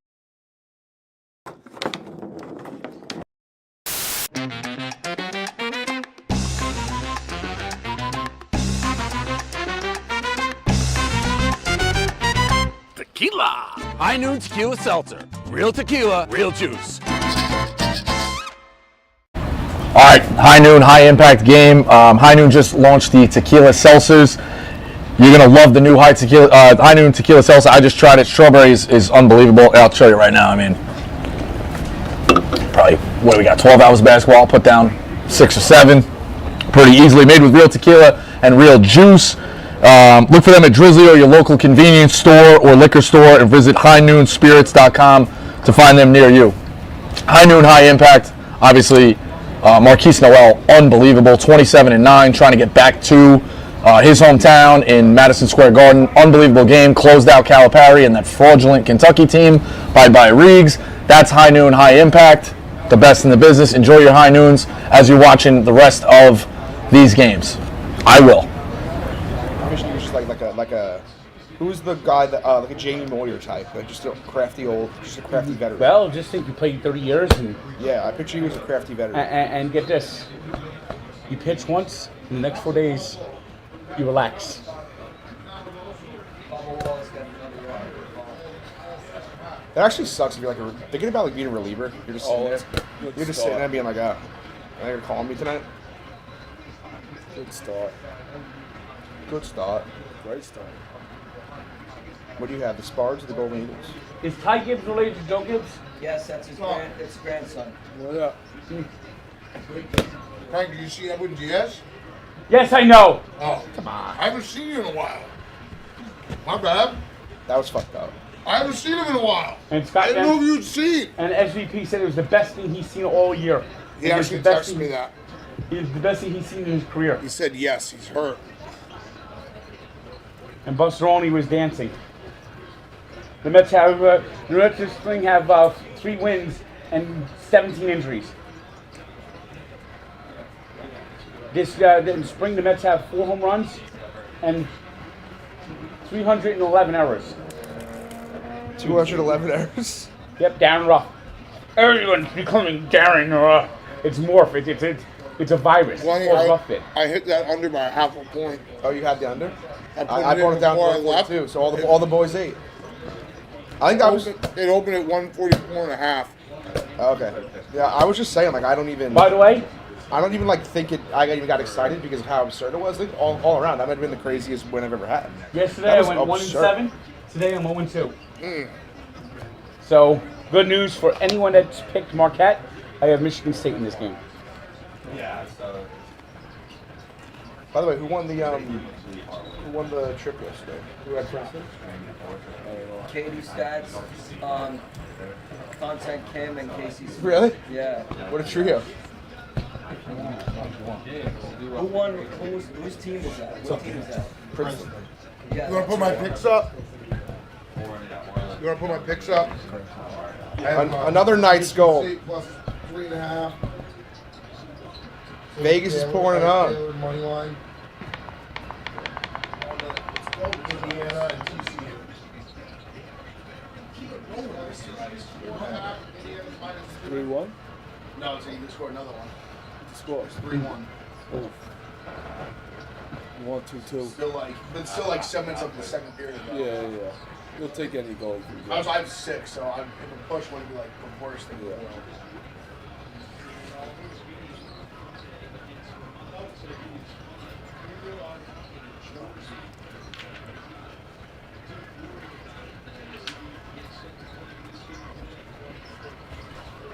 [SPEAKER 13] Tequila. High Noon Tequila Seltzer. Real tequila, real juice.
[SPEAKER 3] All right, High Noon, high impact game. High Noon just launched the tequila seltzers. You're gonna love the new High Noon tequila seltzer. I just tried it. Strawberries is unbelievable. I'll show you right now. I mean, probably what do we got? 12 hours of basketball. I'll put down 6 or 7. Pretty easily made with real tequila and real juice. Look for them at Drizzly or your local convenience store or liquor store, and visit highnoonspirits.com to find them near you. High Noon, high impact. Obviously, Marquise Noel, unbelievable. 27-9, trying to get back to his hometown in Madison Square Garden. Unbelievable game. Closed out Calipari and that fraudulent Kentucky team by Riggs. That's High Noon, high impact. The best in the business. Enjoy your high noons as you're watching the rest of these games. I will.
[SPEAKER 8] I wish he was just like a who's the guy that like a Jamie Moyer type, like just a crafty veteran.
[SPEAKER 4] Well, just think you played 30 years and
[SPEAKER 8] Yeah, I picture he was a crafty veteran.
[SPEAKER 4] and get this, you pitch once, in the next 4 days, you relax.
[SPEAKER 8] That actually sucks if you're thinking about being a reliever. You're just sitting there. You're just sitting there being like, oh, they're calling me tonight.
[SPEAKER 11] good start.
[SPEAKER 8] Good start.
[SPEAKER 11] Great start.
[SPEAKER 8] What do you have? The Spards or the Golden Eagles?
[SPEAKER 4] Is Ty Gibbs related to Joe Gibbs?
[SPEAKER 2] Yes, that's his grandson.
[SPEAKER 11] What up?
[SPEAKER 10] Frank, did you see Edwin Diaz?
[SPEAKER 4] Yes, I know.
[SPEAKER 10] Oh, come on. I haven't seen you in a while. My bad.
[SPEAKER 8] That was fucked up.
[SPEAKER 10] I haven't seen him in a while.
[SPEAKER 4] And Scott
[SPEAKER 10] I didn't know if you'd seen.
[SPEAKER 4] And SVP said it was the best thing he's seen all year.
[SPEAKER 10] He
[SPEAKER 4] It was
[SPEAKER 10] actually
[SPEAKER 4] the best
[SPEAKER 10] texted
[SPEAKER 4] thing-
[SPEAKER 10] me that.
[SPEAKER 4] It's the best thing he's seen in his career.
[SPEAKER 10] He said yes, he's hurt.
[SPEAKER 4] And Busseroni was dancing. The Mets this spring have 3 wins and 17 injuries. This in spring, the Mets have 4 home runs and 311 errors.
[SPEAKER 8] 211 errors.
[SPEAKER 4] Yep, Darren Ruff. Everyone's becoming Darren. It's morph. It's a virus.
[SPEAKER 10] Well,
[SPEAKER 4] It's called Ruff it.
[SPEAKER 10] I hit that under by half a point.
[SPEAKER 8] Oh, you had the under?
[SPEAKER 10] I put
[SPEAKER 8] I
[SPEAKER 10] it
[SPEAKER 8] brought
[SPEAKER 10] in
[SPEAKER 8] it down
[SPEAKER 10] before I
[SPEAKER 8] to
[SPEAKER 10] left.
[SPEAKER 8] 142, so all the boys ate. I think I was.
[SPEAKER 10] It opened at 144 and a half.
[SPEAKER 8] Okay. Yeah, I was just saying, I don't even.
[SPEAKER 4] By the way,
[SPEAKER 8] I don't even think it. I even got excited because of how absurd it was. All around, that might have been the craziest win I've ever had.
[SPEAKER 4] yesterday
[SPEAKER 8] That
[SPEAKER 4] I
[SPEAKER 8] was
[SPEAKER 4] went
[SPEAKER 8] absurd.
[SPEAKER 4] 1-7. Today I'm 0-2. So good news for anyone that's picked Marquette. I have Michigan State in this game.
[SPEAKER 8] By the way, who won the trip yesterday? Who had Princeton?
[SPEAKER 2] Katie Stats. Content Kim and Casey Smith.
[SPEAKER 8] Really?
[SPEAKER 2] Yeah.
[SPEAKER 8] What a trio.
[SPEAKER 2] Who won? Whose team is that? What team is that?
[SPEAKER 8] Princeton.
[SPEAKER 2] Yeah.
[SPEAKER 10] You want to put my picks up? You want to put my picks up?
[SPEAKER 8] Another night's goal.
[SPEAKER 10] State plus 3.5.
[SPEAKER 8] Vegas is pouring it on.
[SPEAKER 10] Money line. Indiana and TCU.
[SPEAKER 11] 3-1.
[SPEAKER 10] No, so you can score another one.
[SPEAKER 11] Scores.
[SPEAKER 10] 3-1.
[SPEAKER 11] 1-2-2.
[SPEAKER 10] Still like 7 minutes up in the second period. Though.
[SPEAKER 11] Yeah. You'll take any goal.
[SPEAKER 10] I have 6, so if a push wouldn't be like the worst thing in the world.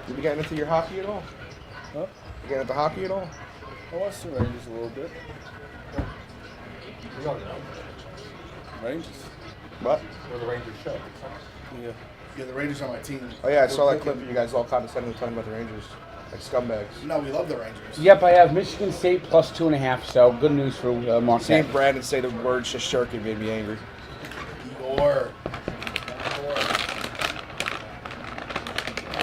[SPEAKER 8] You getting into your hockey at all?
[SPEAKER 11] Huh?
[SPEAKER 8] You getting into hockey at all?
[SPEAKER 11] I watched the Rangers a little bit. Rangers.
[SPEAKER 8] What?
[SPEAKER 6] Or the Rangers show.
[SPEAKER 11] Yeah.
[SPEAKER 10] Yeah, the Rangers are my team.
[SPEAKER 8] Oh yeah, I saw that clip of you guys all condescending talking about the Rangers. Like scumbags.
[SPEAKER 10] No, we love the Rangers.
[SPEAKER 4] Yep, I have Michigan State plus 2.5. So good news for Marquette.
[SPEAKER 8] Seeing Brandon say the word Shishirkin made me angry.
[SPEAKER 10] Or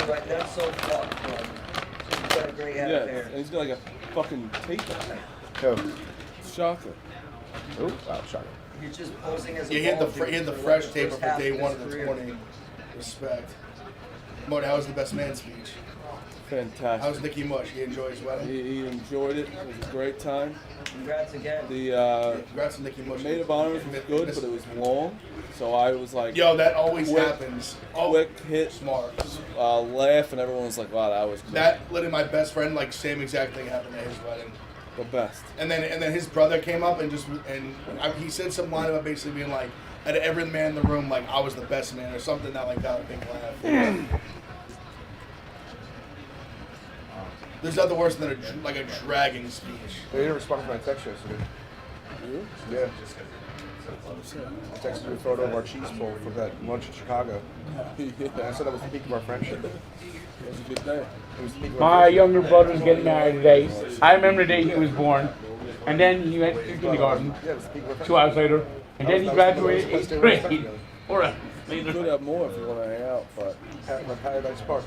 [SPEAKER 2] Right, that's so fucked, bro. He's got a great head
[SPEAKER 11] Yeah,
[SPEAKER 2] of hair.
[SPEAKER 11] and he's got like a fucking tape on it.
[SPEAKER 8] Who?
[SPEAKER 11] Shocker.
[SPEAKER 8] Ooh, wow, shocker.
[SPEAKER 2] You're just posing as a
[SPEAKER 10] he had the
[SPEAKER 2] ball
[SPEAKER 10] he had the
[SPEAKER 2] dude
[SPEAKER 10] fresh
[SPEAKER 2] for
[SPEAKER 10] taper
[SPEAKER 2] first
[SPEAKER 10] for
[SPEAKER 2] half
[SPEAKER 10] day
[SPEAKER 2] of
[SPEAKER 10] one
[SPEAKER 2] his
[SPEAKER 10] of the
[SPEAKER 2] career.
[SPEAKER 10] 20. Respect. Mo, how was the best man speech?
[SPEAKER 11] Fantastic.
[SPEAKER 10] How's Nicky Mush? He enjoyed his wedding?
[SPEAKER 11] He enjoyed it. It was a great time.
[SPEAKER 2] Congrats again.
[SPEAKER 11] The
[SPEAKER 10] Congrats to Nicky Mush.
[SPEAKER 11] maid of honor was good, but it was long. So I was like,
[SPEAKER 10] Yo, that always
[SPEAKER 11] quick,
[SPEAKER 10] happens.
[SPEAKER 11] Quick hit,
[SPEAKER 10] Smart.
[SPEAKER 11] Laugh, and everyone was like, wow, that was cool.
[SPEAKER 10] That literally my best friend, like same exact thing happened at his wedding.
[SPEAKER 11] The best.
[SPEAKER 10] And then his brother came up and he said some line about basically being like, out of every man in the room, like I was the best man or something that like got a big laugh. There's nothing worse than a dragging speech.
[SPEAKER 8] They didn't respond to my text yesterday.
[SPEAKER 11] You?
[SPEAKER 8] Yeah. I texted you a photo of our cheese bowl from that lunch in Chicago.
[SPEAKER 11] Yeah.
[SPEAKER 8] I said that was the peak of our friendship.
[SPEAKER 11] It was a good day.
[SPEAKER 8] It was the peak of
[SPEAKER 4] My
[SPEAKER 8] our friendship.
[SPEAKER 4] younger brother's getting married today. I remember the day he was born. And then he went to kindergarten
[SPEAKER 8] Yeah, it was the peak of our friendship.
[SPEAKER 4] 2 hours later. And then he graduated 8th grade. Or a
[SPEAKER 11] You could have more if you want to hang out, but
[SPEAKER 8] My Paradise Park.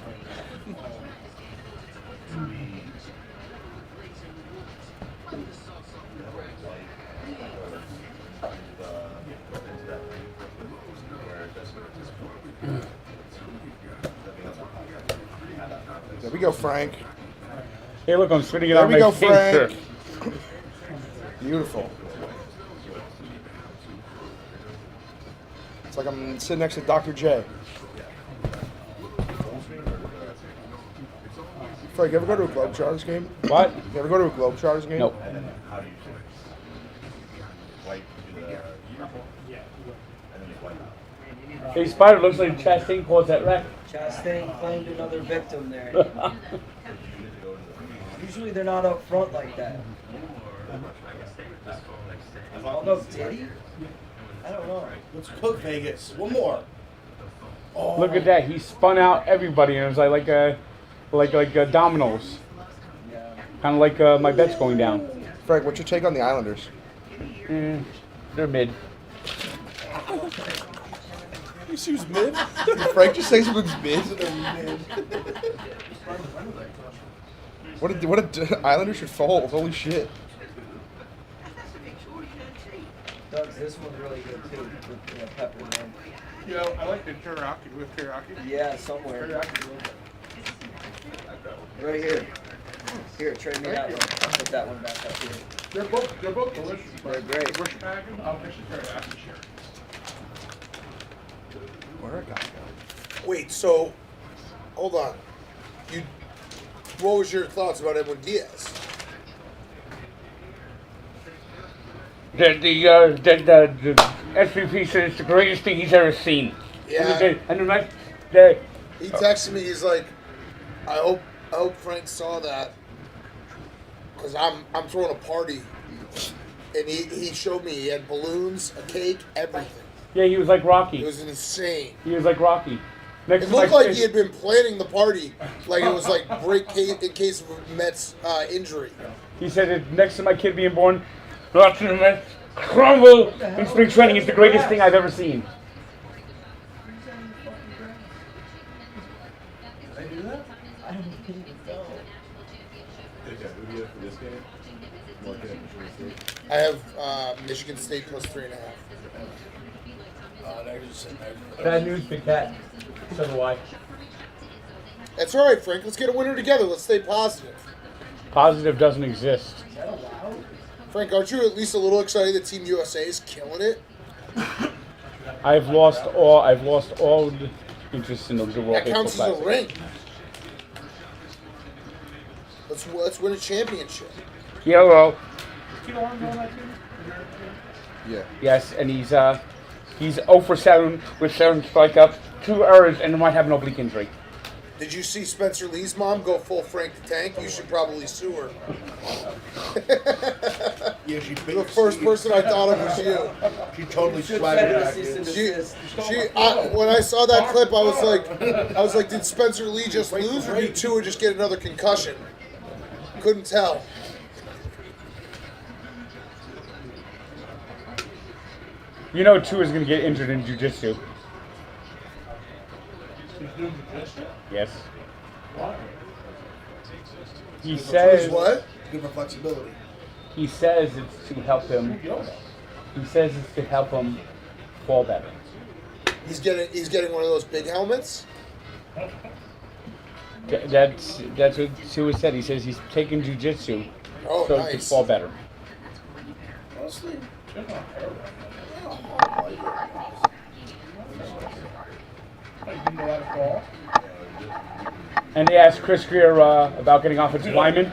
[SPEAKER 8] There we go, Frank.
[SPEAKER 4] hey, look, I'm spitting it
[SPEAKER 8] There
[SPEAKER 4] on
[SPEAKER 8] we
[SPEAKER 4] my
[SPEAKER 8] go,
[SPEAKER 4] finger.
[SPEAKER 8] Frank. Beautiful. It's like I'm sitting next to Dr. J. Frank, you ever go to a Globetrotters game?
[SPEAKER 4] What?
[SPEAKER 8] You ever go to a Globetrotters game?
[SPEAKER 4] Nope. Hey, Spider looks like Chastain caused that wreck.
[SPEAKER 2] Chastain claimed another victim there. Usually they're not up front like that. Although, did he? I don't know.
[SPEAKER 10] Let's cook Vegas. One more. Oh.
[SPEAKER 4] Look at that. He spun out everybody, and it was like dominoes.
[SPEAKER 2] Yeah.
[SPEAKER 4] Kind of like my bet's going down.
[SPEAKER 8] Frank, what's your take on the Islanders?
[SPEAKER 4] They're mid.
[SPEAKER 11] she was mid.
[SPEAKER 8] Frank just says something's mid. What a Islanders should fold. Holy shit.
[SPEAKER 2] Doug, this one's really good too, with peppermint.
[SPEAKER 6] You know, I like the teriyaki with teriyaki.
[SPEAKER 2] Yeah, somewhere.
[SPEAKER 6] Teriyaki.
[SPEAKER 2] Right here. Here, trade me that one. I'll put that one back up here.
[SPEAKER 6] They're both delicious.
[SPEAKER 2] They're great.
[SPEAKER 6] Bush bacon, I'll fix the teriyaki, sure.
[SPEAKER 8] Where it got go?
[SPEAKER 10] Wait, so hold on. What was your thoughts about Edwin Diaz?
[SPEAKER 4] The SVP said it's the greatest thing he's ever seen.
[SPEAKER 10] Yeah.
[SPEAKER 4] And the
[SPEAKER 10] He texted me. He's like, I hope Frank saw that because I'm throwing a party, and he showed me he had balloons, a cake, everything.
[SPEAKER 4] yeah, he was like Rocky.
[SPEAKER 10] It was insane.
[SPEAKER 4] He was like Rocky. Next
[SPEAKER 14] It
[SPEAKER 4] to my
[SPEAKER 14] looked like
[SPEAKER 4] kid-
[SPEAKER 14] he had been planning the party, like it was like break case, in case of a Mets injury.
[SPEAKER 4] He said that next to my kid being born, watching the Mets crumble in spring training is the greatest thing I've ever seen.
[SPEAKER 14] I have Michigan State plus 3.5.
[SPEAKER 4] Bad news, Big Cat. So do I.
[SPEAKER 14] That's all right, Frank. Let's get a winner together. Let's stay positive.
[SPEAKER 4] Positive doesn't exist.
[SPEAKER 14] Frank, aren't you at least a little excited that Team USA is killing it?
[SPEAKER 4] I've lost all the interest in the World
[SPEAKER 14] That
[SPEAKER 4] Baseball
[SPEAKER 14] counts as a
[SPEAKER 4] Classic.
[SPEAKER 14] ring. Let's win a championship.
[SPEAKER 4] Yeah, well,
[SPEAKER 8] Yeah.
[SPEAKER 4] yes, and he's 0 for 7 with 7 strikeouts, 2 errors, and might have an oblique injury.
[SPEAKER 14] Did you see Spencer Lee's mom go full Frank the Tank? You should probably sue her.
[SPEAKER 10] Yeah, she
[SPEAKER 14] The first person I thought of was you.
[SPEAKER 10] She totally
[SPEAKER 2] Should
[SPEAKER 10] swagged
[SPEAKER 2] send her
[SPEAKER 10] back
[SPEAKER 2] a cease and
[SPEAKER 10] in.
[SPEAKER 2] desist.
[SPEAKER 14] When I saw that clip, I was like, did Spencer Lee just lose, or did Tua just get another concussion? Couldn't tell.
[SPEAKER 4] You know Tua is going to get injured in jiu-jitsu. Yes. He says
[SPEAKER 14] what?
[SPEAKER 10] Good for flexibility.
[SPEAKER 4] He says it's to help him. He says it's to help him fall better.
[SPEAKER 14] He's getting one of those big helmets.
[SPEAKER 4] That's what Tua said. He says he's taking jiu-jitsu
[SPEAKER 14] Oh,
[SPEAKER 4] so he can
[SPEAKER 14] nice.
[SPEAKER 4] fall better.
[SPEAKER 10] Honestly.
[SPEAKER 4] And they asked Chris Greer about getting offensive linemen.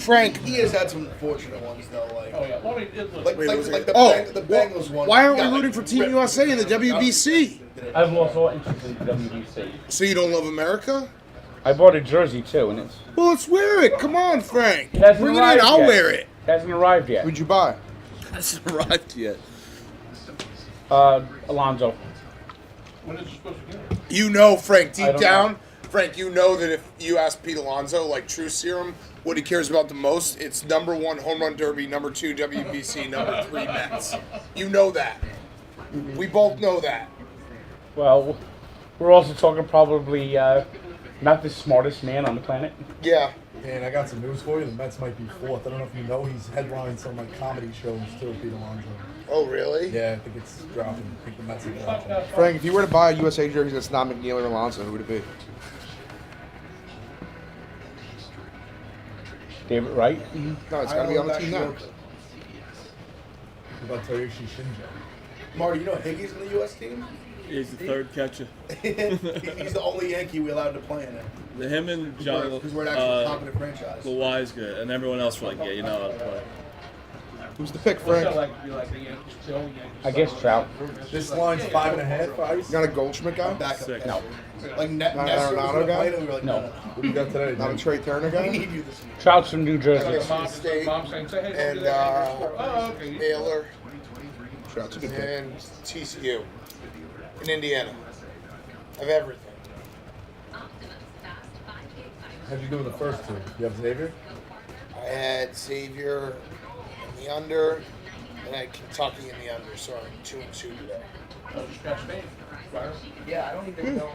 [SPEAKER 14] Frank.
[SPEAKER 10] He has had some unfortunate ones though, like the Bengals one.
[SPEAKER 14] Why aren't
[SPEAKER 10] Yeah,
[SPEAKER 14] we rooting for Team USA in the WBC?
[SPEAKER 4] I've lost all interest in the WBC.
[SPEAKER 14] So you don't love America?
[SPEAKER 4] I bought a jersey too, and it's
[SPEAKER 14] Well, let's wear it. Come on, Frank.
[SPEAKER 4] it hasn't
[SPEAKER 14] Bring it in.
[SPEAKER 4] arrived
[SPEAKER 14] I'll
[SPEAKER 4] yet.
[SPEAKER 14] wear it.
[SPEAKER 4] Hasn't arrived yet.
[SPEAKER 8] Who'd you buy?
[SPEAKER 1] Hasn't arrived yet.
[SPEAKER 4] Alonzo.
[SPEAKER 14] You know, Frank,
[SPEAKER 4] I
[SPEAKER 14] deep
[SPEAKER 4] don't
[SPEAKER 14] down, Frank, you know that if you ask Pete Alonso, like True Serum, what he cares about the most, it's #1 home run derby, #2 WBC, #3 Mets. You know that. We both know that.
[SPEAKER 4] Well, we're also talking probably not the smartest man on the planet.
[SPEAKER 14] Yeah.
[SPEAKER 5] Man, I got some news for you. The Mets might be 4th. I don't know if you know, he's headlined some like comedy shows too, Pete Alonso.
[SPEAKER 14] Oh, really?
[SPEAKER 5] Yeah, I think it's dropping. I think the Mets are dropping.
[SPEAKER 8] Frank, if you were to buy a USA jersey that's not McNeil or Alonso, who would it be?
[SPEAKER 4] David Wright.
[SPEAKER 8] No, it's got to be on the team now.
[SPEAKER 5] What about Toyoshi Shinjo?
[SPEAKER 10] Marty, you know Higgins in the U.S. team?
[SPEAKER 1] He's the third catcher.
[SPEAKER 10] He's the only Yankee we allowed to play in it.
[SPEAKER 1] Him and John,
[SPEAKER 10] Because we're an actual competent franchise.
[SPEAKER 1] Kawhi's good, and everyone else were like, yeah, you know how to play.
[SPEAKER 8] Who's the pick, Frank?
[SPEAKER 4] I guess Trout.
[SPEAKER 5] This line's 5.5 for ice.
[SPEAKER 8] You got a Goldschmidt guy?
[SPEAKER 10] Backup
[SPEAKER 1] Sick.
[SPEAKER 10] catcher.
[SPEAKER 4] No.
[SPEAKER 10] Like
[SPEAKER 8] Not an
[SPEAKER 10] Nestor was
[SPEAKER 8] Arenado
[SPEAKER 10] gonna
[SPEAKER 8] guy?
[SPEAKER 10] play, and we were like,
[SPEAKER 4] No.
[SPEAKER 10] no.
[SPEAKER 5] What do you got today?
[SPEAKER 8] Not a Trey Turner
[SPEAKER 10] We
[SPEAKER 8] guy?
[SPEAKER 10] need you this year.
[SPEAKER 4] Trout's from New Jersey.
[SPEAKER 14] Michigan State and Baylor
[SPEAKER 8] Trout's a good pick.
[SPEAKER 14] and TCU in Indiana. Of everything.
[SPEAKER 5] How'd you do in the first two? You have Xavier?
[SPEAKER 14] I had Xavier in the under, and I had Kentucky in the under, so I'm 2-2 today.
[SPEAKER 2] Yeah, I don't even know.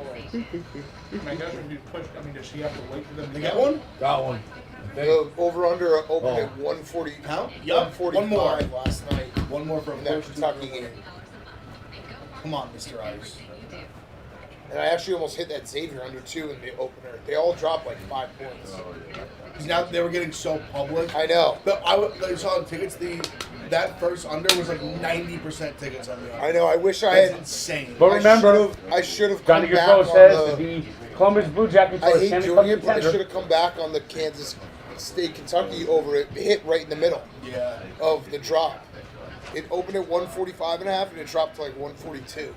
[SPEAKER 10] You got one?
[SPEAKER 5] Got one.
[SPEAKER 14] The over-under opened at 140.
[SPEAKER 10] Count? Yup.
[SPEAKER 14] 145 last night
[SPEAKER 10] One more for a
[SPEAKER 14] in that
[SPEAKER 10] first.
[SPEAKER 14] Kentucky game.
[SPEAKER 10] Come on, Mr. Ice.
[SPEAKER 14] And I actually almost hit that Xavier under 2 in the opener. They all dropped like 5 points.
[SPEAKER 10] Because now they were getting so public.
[SPEAKER 14] I know.
[SPEAKER 10] But I saw the tickets. That first under was like 90% tickets on the under.
[SPEAKER 14] I know. I wish I
[SPEAKER 10] That's
[SPEAKER 14] had.
[SPEAKER 10] insane.
[SPEAKER 4] But remember,
[SPEAKER 14] I should have
[SPEAKER 4] Johnny
[SPEAKER 14] come back
[SPEAKER 4] Gaudreau
[SPEAKER 14] on
[SPEAKER 4] says
[SPEAKER 14] the.
[SPEAKER 4] the Columbus Blue Jackets
[SPEAKER 14] I
[SPEAKER 4] are a
[SPEAKER 14] hate
[SPEAKER 4] Stanley
[SPEAKER 14] doing
[SPEAKER 4] Cup
[SPEAKER 14] it, but I should
[SPEAKER 4] contender.
[SPEAKER 14] have come back on the Kansas State Kentucky over it. Hit right in the middle
[SPEAKER 10] Yeah.
[SPEAKER 14] of the drop. It opened at 145.5 and it dropped to like 142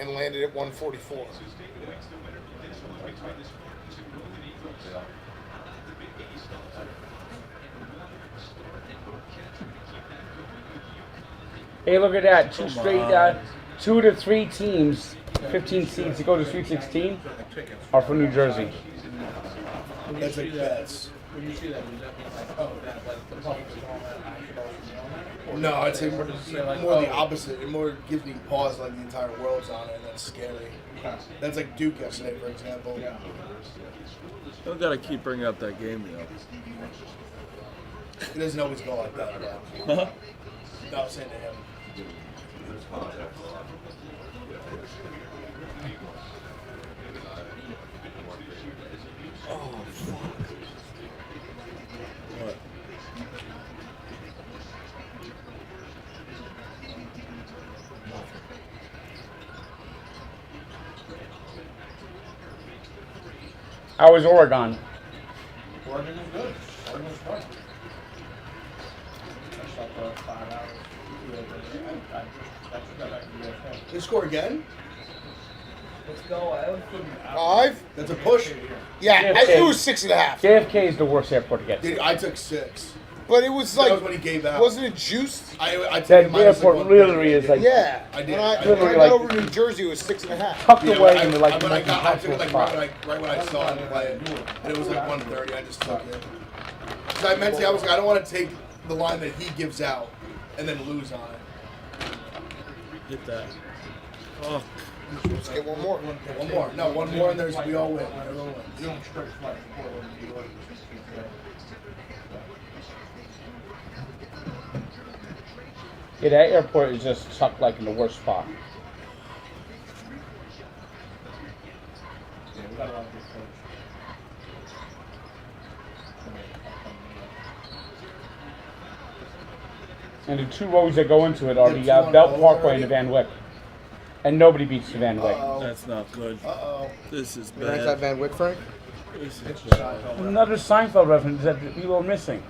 [SPEAKER 14] and landed at 144.
[SPEAKER 4] Hey, look at that! 2 to 3 teams, 15 seeds to go to Sweet 16, are from New Jersey.
[SPEAKER 10] That's like bets.
[SPEAKER 5] When you see that, does that mean like, oh, that like the public is all that national or
[SPEAKER 10] No, I'd say more,
[SPEAKER 5] just say like,
[SPEAKER 10] more
[SPEAKER 5] oh,
[SPEAKER 10] the opposite. It more gives me pause like the entire world's on it, and that's scary. That's like Duke yesterday, for example.
[SPEAKER 5] Yeah.
[SPEAKER 1] Don't gotta keep bringing up that game, though.
[SPEAKER 10] It doesn't always go like that, bro.
[SPEAKER 1] Huh?
[SPEAKER 10] No, I was saying to him.
[SPEAKER 1] Oh, fuck. What?
[SPEAKER 4] How was Oregon?
[SPEAKER 5] Oregon is good. Oregon is fun. I slept for 5 hours. I just got back to the UFO.
[SPEAKER 10] They score again?
[SPEAKER 2] Let's go, Ev.
[SPEAKER 14] 5?
[SPEAKER 10] That's a push.
[SPEAKER 14] Yeah,
[SPEAKER 4] JFK.
[SPEAKER 14] it was 6.5.
[SPEAKER 4] JFK is the worst airport to get
[SPEAKER 10] Dude,
[SPEAKER 4] to.
[SPEAKER 10] I took 6.
[SPEAKER 14] But it was
[SPEAKER 10] That
[SPEAKER 14] like,
[SPEAKER 10] was when he gave out.
[SPEAKER 14] wasn't it juiced?
[SPEAKER 10] I
[SPEAKER 4] That
[SPEAKER 10] took minus
[SPEAKER 4] airport
[SPEAKER 10] like
[SPEAKER 4] literally is like
[SPEAKER 14] Yeah.
[SPEAKER 10] I did.
[SPEAKER 14] When I,
[SPEAKER 10] I
[SPEAKER 14] when
[SPEAKER 10] did.
[SPEAKER 14] I got
[SPEAKER 4] like-
[SPEAKER 14] over to New Jersey, it was 6.5.
[SPEAKER 4] tucked
[SPEAKER 10] Yeah,
[SPEAKER 4] away
[SPEAKER 10] but
[SPEAKER 4] into like the
[SPEAKER 10] when I
[SPEAKER 4] most
[SPEAKER 10] got, I took it
[SPEAKER 4] impossible
[SPEAKER 10] like
[SPEAKER 4] spot.
[SPEAKER 10] right when I saw him play it, and it was like 1:30. I just took it. So I mentally, I was like, I don't want to take the line that he gives out and then lose on it.
[SPEAKER 1] Hit that. Fuck.
[SPEAKER 14] Let's get one more.
[SPEAKER 10] One more. No, one more, and there's we all win. Everyone wins.
[SPEAKER 5] You don't straight flight from Portland to New York.
[SPEAKER 4] Yeah, that airport is just tucked like in the worst spot.
[SPEAKER 5] Yeah, we got a lot of good coach.
[SPEAKER 4] And the 2 roads that go into it are the Belt Parkway and the Van Wyck. And nobody beats the Van Wyck.
[SPEAKER 1] That's not good.
[SPEAKER 10] Uh-oh.
[SPEAKER 1] This is
[SPEAKER 8] You like that
[SPEAKER 1] bad.
[SPEAKER 8] Van Wyck, Frank?
[SPEAKER 1] This is bad.
[SPEAKER 4] Another Seinfeld reference that people are missing.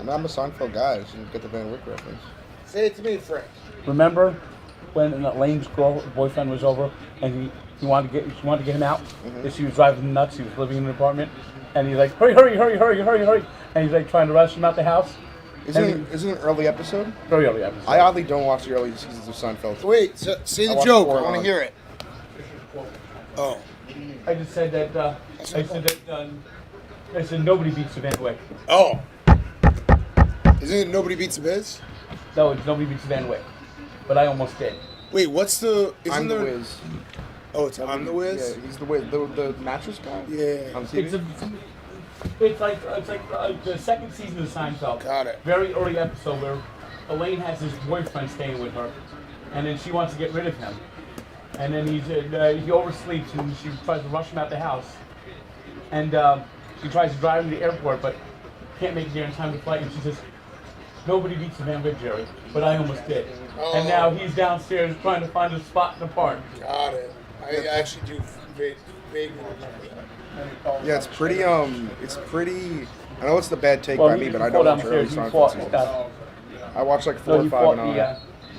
[SPEAKER 8] I'm a Seinfeld guy. I should get the Van Wyck reference.
[SPEAKER 14] Say it to me, Frank.
[SPEAKER 4] Remember when Elaine's boyfriend was over and he wanted to get him out? Because she was driving him nuts. He was living in an apartment, and he's like, hurry, hurry, hurry, hurry, hurry, hurry, and he's like trying to rush him out the house.
[SPEAKER 8] Isn't it an early episode?
[SPEAKER 4] Very early episode.
[SPEAKER 8] I oddly don't watch the early seasons of Seinfeld.
[SPEAKER 14] Wait, say
[SPEAKER 8] I
[SPEAKER 14] the
[SPEAKER 8] watched
[SPEAKER 14] joke. I
[SPEAKER 8] 4
[SPEAKER 14] want to
[SPEAKER 8] on.
[SPEAKER 14] hear it. Oh.
[SPEAKER 4] I just said that. I said nobody beats the Van Wyck.
[SPEAKER 14] Oh. Isn't it Nobody Beats the Biz?
[SPEAKER 4] No, it's nobody beats the Van Wyck. But I almost did.
[SPEAKER 14] Wait, what's the... Isn't
[SPEAKER 8] I'm the
[SPEAKER 14] there...
[SPEAKER 8] Wiz.
[SPEAKER 14] Oh, it's I'm the Wiz?
[SPEAKER 8] Yeah, he's the Wiz. The mattress guy?
[SPEAKER 14] Yeah.
[SPEAKER 8] On TV?
[SPEAKER 4] It's like the second season of Seinfeld.
[SPEAKER 14] Got it.
[SPEAKER 4] Very early episode where Elaine has his boyfriend staying with her, and then she wants to get rid of him, and then he oversleeps and she tries to rush him out the house, and she tries to drive him to the airport but can't make it there in time to flight, and she says, "Nobody beats the Van Wyck, Jerry, but I almost did." And now he's downstairs trying to find a spot in the park.
[SPEAKER 14] Got it. I actually do vaguely remember that.
[SPEAKER 8] Yeah, it's pretty, I know it's the bad take
[SPEAKER 4] Well,
[SPEAKER 8] by
[SPEAKER 4] he-
[SPEAKER 8] me, but
[SPEAKER 4] he
[SPEAKER 8] I
[SPEAKER 4] fought
[SPEAKER 8] don't watch early
[SPEAKER 4] downstairs, he
[SPEAKER 8] Seinfeld
[SPEAKER 4] fought,
[SPEAKER 8] seasons. I watch like 4
[SPEAKER 4] No,
[SPEAKER 8] or
[SPEAKER 4] he
[SPEAKER 8] 5
[SPEAKER 4] fought
[SPEAKER 8] and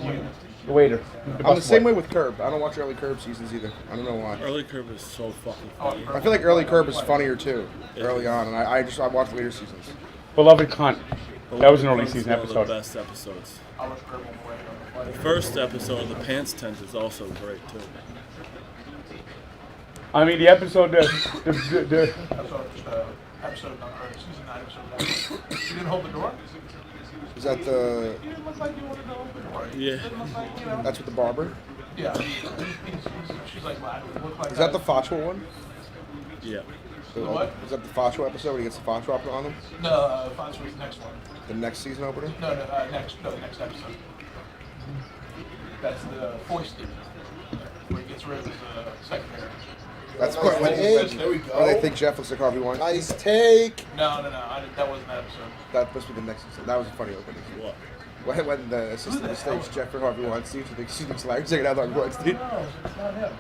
[SPEAKER 8] on.
[SPEAKER 4] the waiter.
[SPEAKER 8] I'm the same way with Curb. I don't watch early Curb seasons either. I don't know why.
[SPEAKER 1] Early Curb is so fucking funny.
[SPEAKER 8] I feel like early Curb is funnier too, early on, and I watch later seasons.
[SPEAKER 4] Beloved Cunt. That was an early
[SPEAKER 1] It's
[SPEAKER 4] season
[SPEAKER 1] one of
[SPEAKER 4] episode.
[SPEAKER 1] the best episodes. The first episode, the pants tent, is also great too.
[SPEAKER 4] I mean, the episode, the
[SPEAKER 5] Episode number, season 9, episode 9. You didn't hold the door?
[SPEAKER 8] Is that the?
[SPEAKER 5] You didn't look like you wanted to open the door.
[SPEAKER 1] Yeah.
[SPEAKER 5] Didn't look like, you know.
[SPEAKER 8] That's with the barber.
[SPEAKER 5] Yeah. She's like, well, it looked like
[SPEAKER 8] Is that the Fatwa one?
[SPEAKER 1] Yeah.
[SPEAKER 5] What?
[SPEAKER 8] Is that the Fatwa episode where he gets the Fatwa up on him?
[SPEAKER 5] No, Fonz was the next one.
[SPEAKER 8] The next season opener?
[SPEAKER 5] No, the next episode. That's the foisted, where he gets rid of his secretary.
[SPEAKER 8] That's
[SPEAKER 14] Nice
[SPEAKER 8] what when
[SPEAKER 14] take. There we go.
[SPEAKER 8] they think Jeff looks like Harvey Weinstein.
[SPEAKER 14] Nice take.
[SPEAKER 5] No, that wasn't that episode.
[SPEAKER 8] That must be the next episode. That was a funny opening.
[SPEAKER 1] What?
[SPEAKER 8] When the assistant mistakes Jeff for Harvey Weinstein, she thinks she looks like taking out Harvey Weinstein.
[SPEAKER 5] No, it's not him.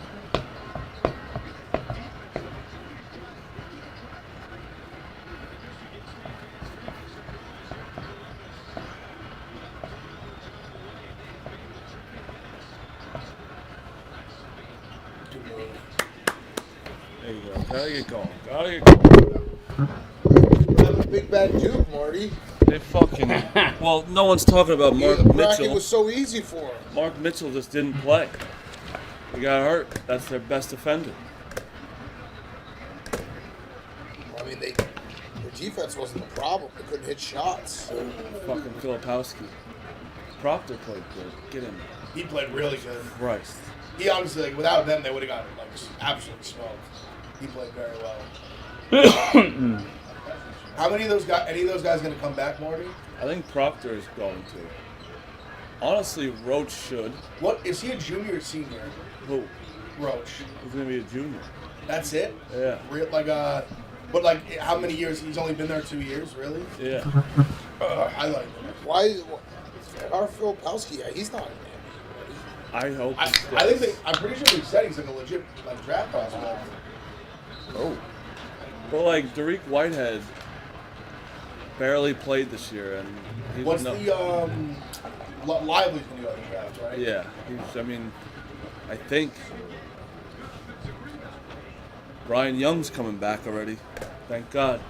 [SPEAKER 1] There you go. Gotta get going. Gotta get going.
[SPEAKER 14] Big bad Duke, Marty.
[SPEAKER 1] They fucking. Well, no one's talking about Mark
[SPEAKER 14] The bracket
[SPEAKER 1] Mitchell.
[SPEAKER 14] was so easy for him.
[SPEAKER 1] Mark Mitchell just didn't play. He got hurt. That's their best defender.
[SPEAKER 14] I mean, their defense wasn't the problem. They couldn't hit shots.
[SPEAKER 1] Fucking Filipowski. Proctor played good. Get in there.
[SPEAKER 10] He played really good.
[SPEAKER 1] Christ.
[SPEAKER 10] He honestly, like, without them, they would have gotten like absolutely smoked. He played very well. How many of those guys? Any of those guys going to come back, Marty?
[SPEAKER 1] I think Proctor is going to. Honestly, Roach should.
[SPEAKER 10] What is he a junior or senior?
[SPEAKER 1] Who?
[SPEAKER 10] Roach.
[SPEAKER 1] He's gonna be a junior.
[SPEAKER 10] That's it.
[SPEAKER 1] Yeah.
[SPEAKER 10] But like, how many years? He's only been there 2 years, really?
[SPEAKER 1] Yeah.
[SPEAKER 10] I like him.
[SPEAKER 14] Why? Our Filipowski, he's not in there.
[SPEAKER 1] I hope.
[SPEAKER 10] I think I'm pretty sure they said he's like a legit like draft prospect.
[SPEAKER 14] Oh.
[SPEAKER 1] But like Derek Whitehead barely played this year, and he's
[SPEAKER 10] What's the Lively's gonna go in the draft, right?
[SPEAKER 1] Yeah. I think Brian Young's coming back already. Thank God.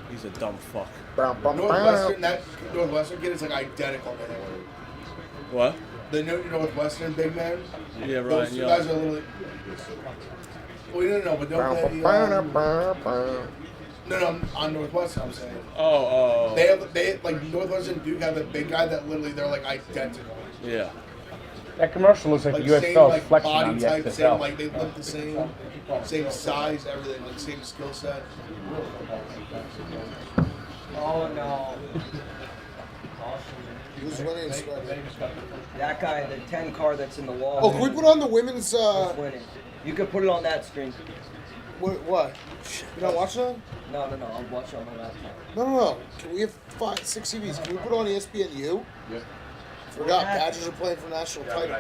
[SPEAKER 1] He's a dumb fuck.
[SPEAKER 10] Northwestern kid is like identical to him.
[SPEAKER 1] What?
[SPEAKER 10] The Northwestern big man.
[SPEAKER 1] Yeah, Ryan
[SPEAKER 10] Those two
[SPEAKER 1] Young.
[SPEAKER 10] guys are literally. Well, no, but don't they? No, on Northwestern, I'm saying.
[SPEAKER 1] Oh.
[SPEAKER 10] They like Northwestern Duke have a big guy that literally they're like identical.
[SPEAKER 1] Yeah.
[SPEAKER 4] That commercial looks like,
[SPEAKER 10] Like
[SPEAKER 4] the
[SPEAKER 10] same
[SPEAKER 4] USFL
[SPEAKER 10] like
[SPEAKER 4] flexing
[SPEAKER 10] body
[SPEAKER 4] on the
[SPEAKER 10] type,
[SPEAKER 4] XFL.
[SPEAKER 10] same like they look the same size, everything, like same skill set.
[SPEAKER 2] Oh no.
[SPEAKER 14] Who's winning?
[SPEAKER 2] That guy, the 10 car that's in the wall.
[SPEAKER 14] Oh, can we put on the women's?
[SPEAKER 2] Is winning. You could put it on that screen.
[SPEAKER 14] What? You not watching that?
[SPEAKER 2] No, I'm watching on my laptop.
[SPEAKER 14] No. Can we have 6 TVs? Can we put on ESPNU? Yeah. Forgot, Badgers are playing for national title.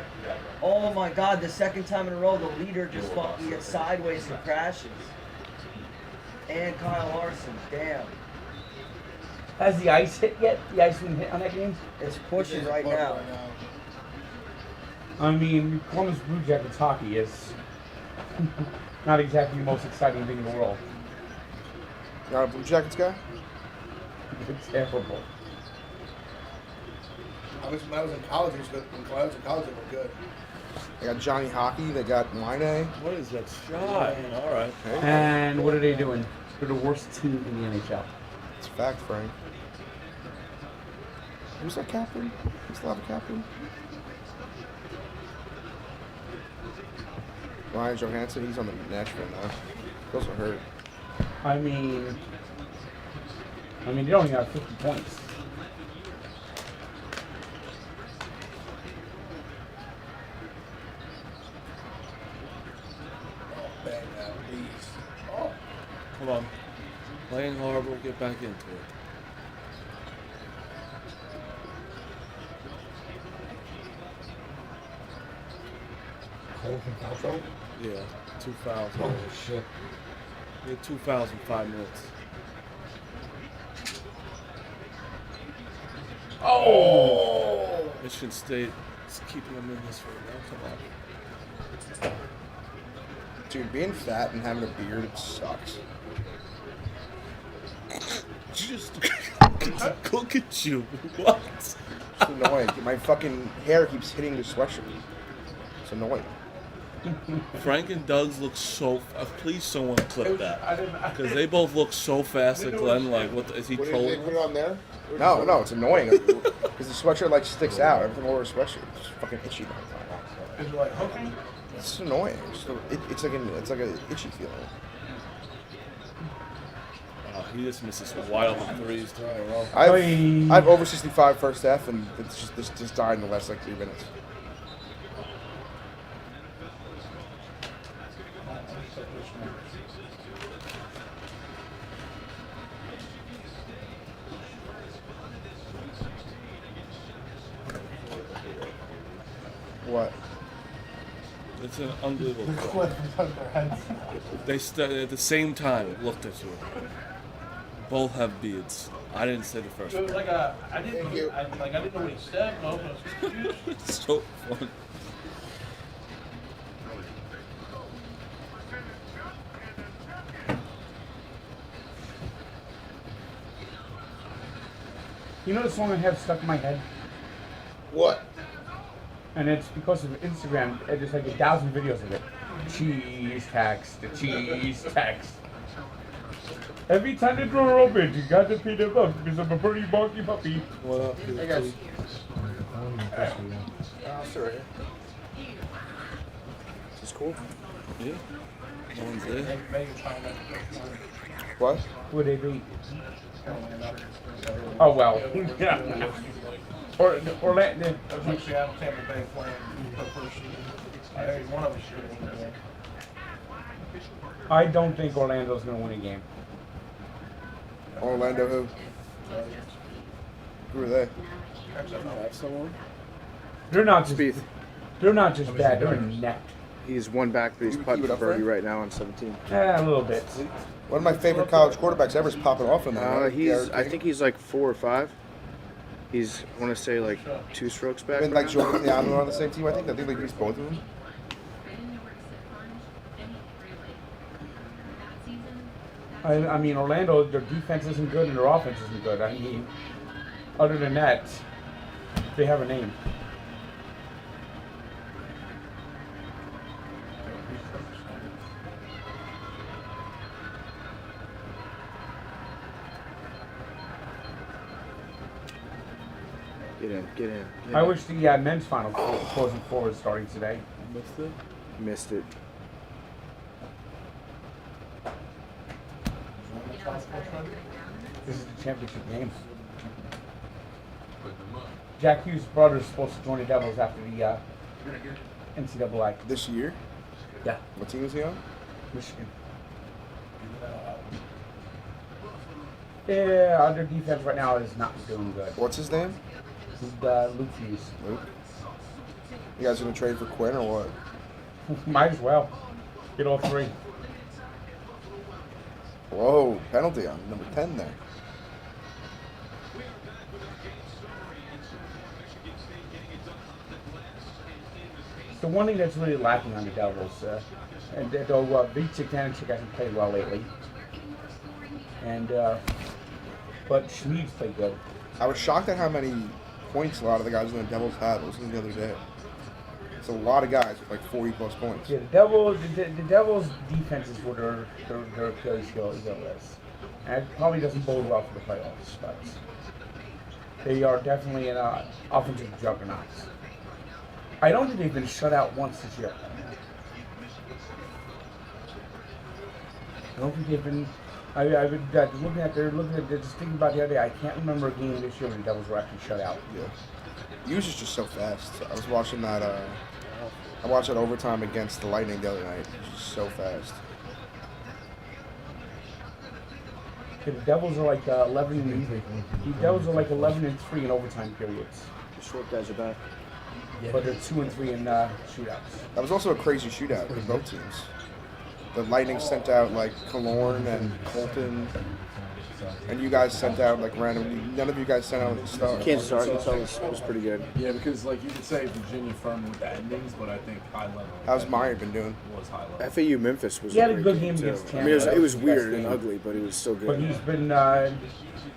[SPEAKER 2] Oh my God! The second time in a row, the leader just fucking gets sideways and crashes. And Kyle Larson, damn.
[SPEAKER 4] Has the ice hit yet? The ice been hit on that game?
[SPEAKER 2] It's pushing right now.
[SPEAKER 4] I mean, Columbus Blue Jackets hockey is not exactly the most exciting thing in the world.
[SPEAKER 8] You're not a Blue Jackets guy?
[SPEAKER 4] It's terrible.
[SPEAKER 10] When I was in college, they were good.
[SPEAKER 8] They got Johnny Hockey. They got Line.
[SPEAKER 1] What is that shot? All right.
[SPEAKER 4] And what are they doing? They're the worst team in the NHL.
[SPEAKER 8] It's a fact, Frank. Who's that captain? We still have a captain? Ryan Johansson, he's on the Nashville now. Those are hurt.
[SPEAKER 4] I mean, they only got 50 points.
[SPEAKER 1] Come on. Playing hard, we'll get back into it. Yeah, 2 fouls.
[SPEAKER 5] Oh, shit.
[SPEAKER 1] We had 2 fouls in 5 minutes.
[SPEAKER 10] Oh!
[SPEAKER 1] Michigan State is keeping them in this right now. Come on.
[SPEAKER 8] Dude, being fat and having a beard, it sucks.
[SPEAKER 1] Just look at you. What?
[SPEAKER 8] It's annoying. My fucking hair keeps hitting the sweatshirt. It's annoying.
[SPEAKER 1] Frank and Doug's look so. Please, someone clip that, because they both look so fast at Glenn. Like, what is he
[SPEAKER 14] What did
[SPEAKER 1] trolling?
[SPEAKER 14] they put it on there?
[SPEAKER 8] No, it's annoying. Because the sweatshirt like sticks out. Everything over a sweatshirt. It's fucking itchy all the time.
[SPEAKER 10] Is it like hooky?
[SPEAKER 8] It's annoying. It's like an itchy feeling.
[SPEAKER 1] Oh, he just misses wild threes 2 in a row.
[SPEAKER 8] I've over 65 first half, and it's just died in the last like 3 minutes. What?
[SPEAKER 1] It's an unbelievable. They at the same time looked at you. Both have beards. I didn't say the first
[SPEAKER 11] So it was
[SPEAKER 1] one.
[SPEAKER 11] like I didn't know what he said, but I was confused.
[SPEAKER 1] It's so fun.
[SPEAKER 4] You know the song I have stuck in my head?
[SPEAKER 14] What?
[SPEAKER 4] And it's because of Instagram. There's like 1,000 videos of it. Cheese tax, the cheese tax. Every time the door opens, you got to pay the buck because I'm a pretty bulky puppy.
[SPEAKER 11] What up?
[SPEAKER 5] Hey guys. Sorry. Is this cool?
[SPEAKER 3] Yeah. No one's there.
[SPEAKER 8] What?
[SPEAKER 4] Who would they be? Oh well. Yeah. Orlando.
[SPEAKER 6] Actually, out of Tampa Bay playing the first season. I heard one of us should win the game.
[SPEAKER 4] I don't think Orlando's going to win a game.
[SPEAKER 8] Orlando who? Who are they?
[SPEAKER 4] They're not just. They're not just bad. They're inept.
[SPEAKER 15] He's one back, but he's putting for birdie right now on 17.
[SPEAKER 4] Yeah, a little bit.
[SPEAKER 8] One of my favorite college quarterbacks ever is popping off in there.
[SPEAKER 15] I think he's like 4 or 5. He's, I want to say, like 2 strokes back.
[SPEAKER 8] Been like Jordan Theano on the same team. I think they beat both of them.
[SPEAKER 4] I mean, Orlando, their defense isn't good and their offense isn't good. I mean, other than that, they have a name.
[SPEAKER 15] Get in, get in.
[SPEAKER 4] I wish the men's final Frozen Four was starting today.
[SPEAKER 3] Missed it?
[SPEAKER 15] Missed it.
[SPEAKER 4] This is the championship game. Jack Hughes' brother is supposed to join the Devils after the NCAA.
[SPEAKER 8] This year?
[SPEAKER 4] Yeah.
[SPEAKER 8] What team is he on?
[SPEAKER 4] Michigan. Yeah, their defense right now is not doing good.
[SPEAKER 8] What's his name?
[SPEAKER 4] Luke Hughes.
[SPEAKER 8] Luke. You guys gonna trade for Quinn or what?
[SPEAKER 4] Might as well. Get all 3.
[SPEAKER 8] Whoa, penalty on number 10 there.
[SPEAKER 4] The one thing that's really lacking on the Devils, and though Vitek Danchik hasn't played well lately, and but Schmid's played good.
[SPEAKER 8] I was shocked at how many points a lot of the guys in the Devils had. I was listening the other day. It's a lot of guys with like 40 plus points.
[SPEAKER 4] Yeah, the Devils' defense is where their Achilles heel is, and it probably doesn't bode well for the playoffs. But they are definitely an offensive juggernaut. I don't think they've been shut out once this year. I don't think they've been. I would looking at just thinking about the other day. I can't remember a game this year when the Devils were actually shut out.
[SPEAKER 8] Yeah. Hughes is just so fast. I was watching that. I watched that overtime against the Lightning the other night. He's just so fast.
[SPEAKER 4] Okay, the Devils are like 11. The Devils are like 11-3 in overtime periods.
[SPEAKER 15] The short guys are back.
[SPEAKER 4] But they're 2-3 in shootouts.
[SPEAKER 8] That was also a crazy shootout for both teams. The Lightning sent out like Killorn and Colton, and you guys sent out like randomly. None of you guys sent out Star.
[SPEAKER 15] Kansas Arkansas was pretty good.
[SPEAKER 3] Yeah, because like you could say Virginia Furman with the endings, but I think high level.
[SPEAKER 8] How's Meyer been doing?
[SPEAKER 3] Was high level.
[SPEAKER 15] FAU Memphis was.
[SPEAKER 4] He had a
[SPEAKER 15] great
[SPEAKER 4] good game
[SPEAKER 15] too.
[SPEAKER 4] against
[SPEAKER 15] I mean,
[SPEAKER 4] Tampa.
[SPEAKER 15] it was weird and ugly, but it was still good.
[SPEAKER 4] But he's been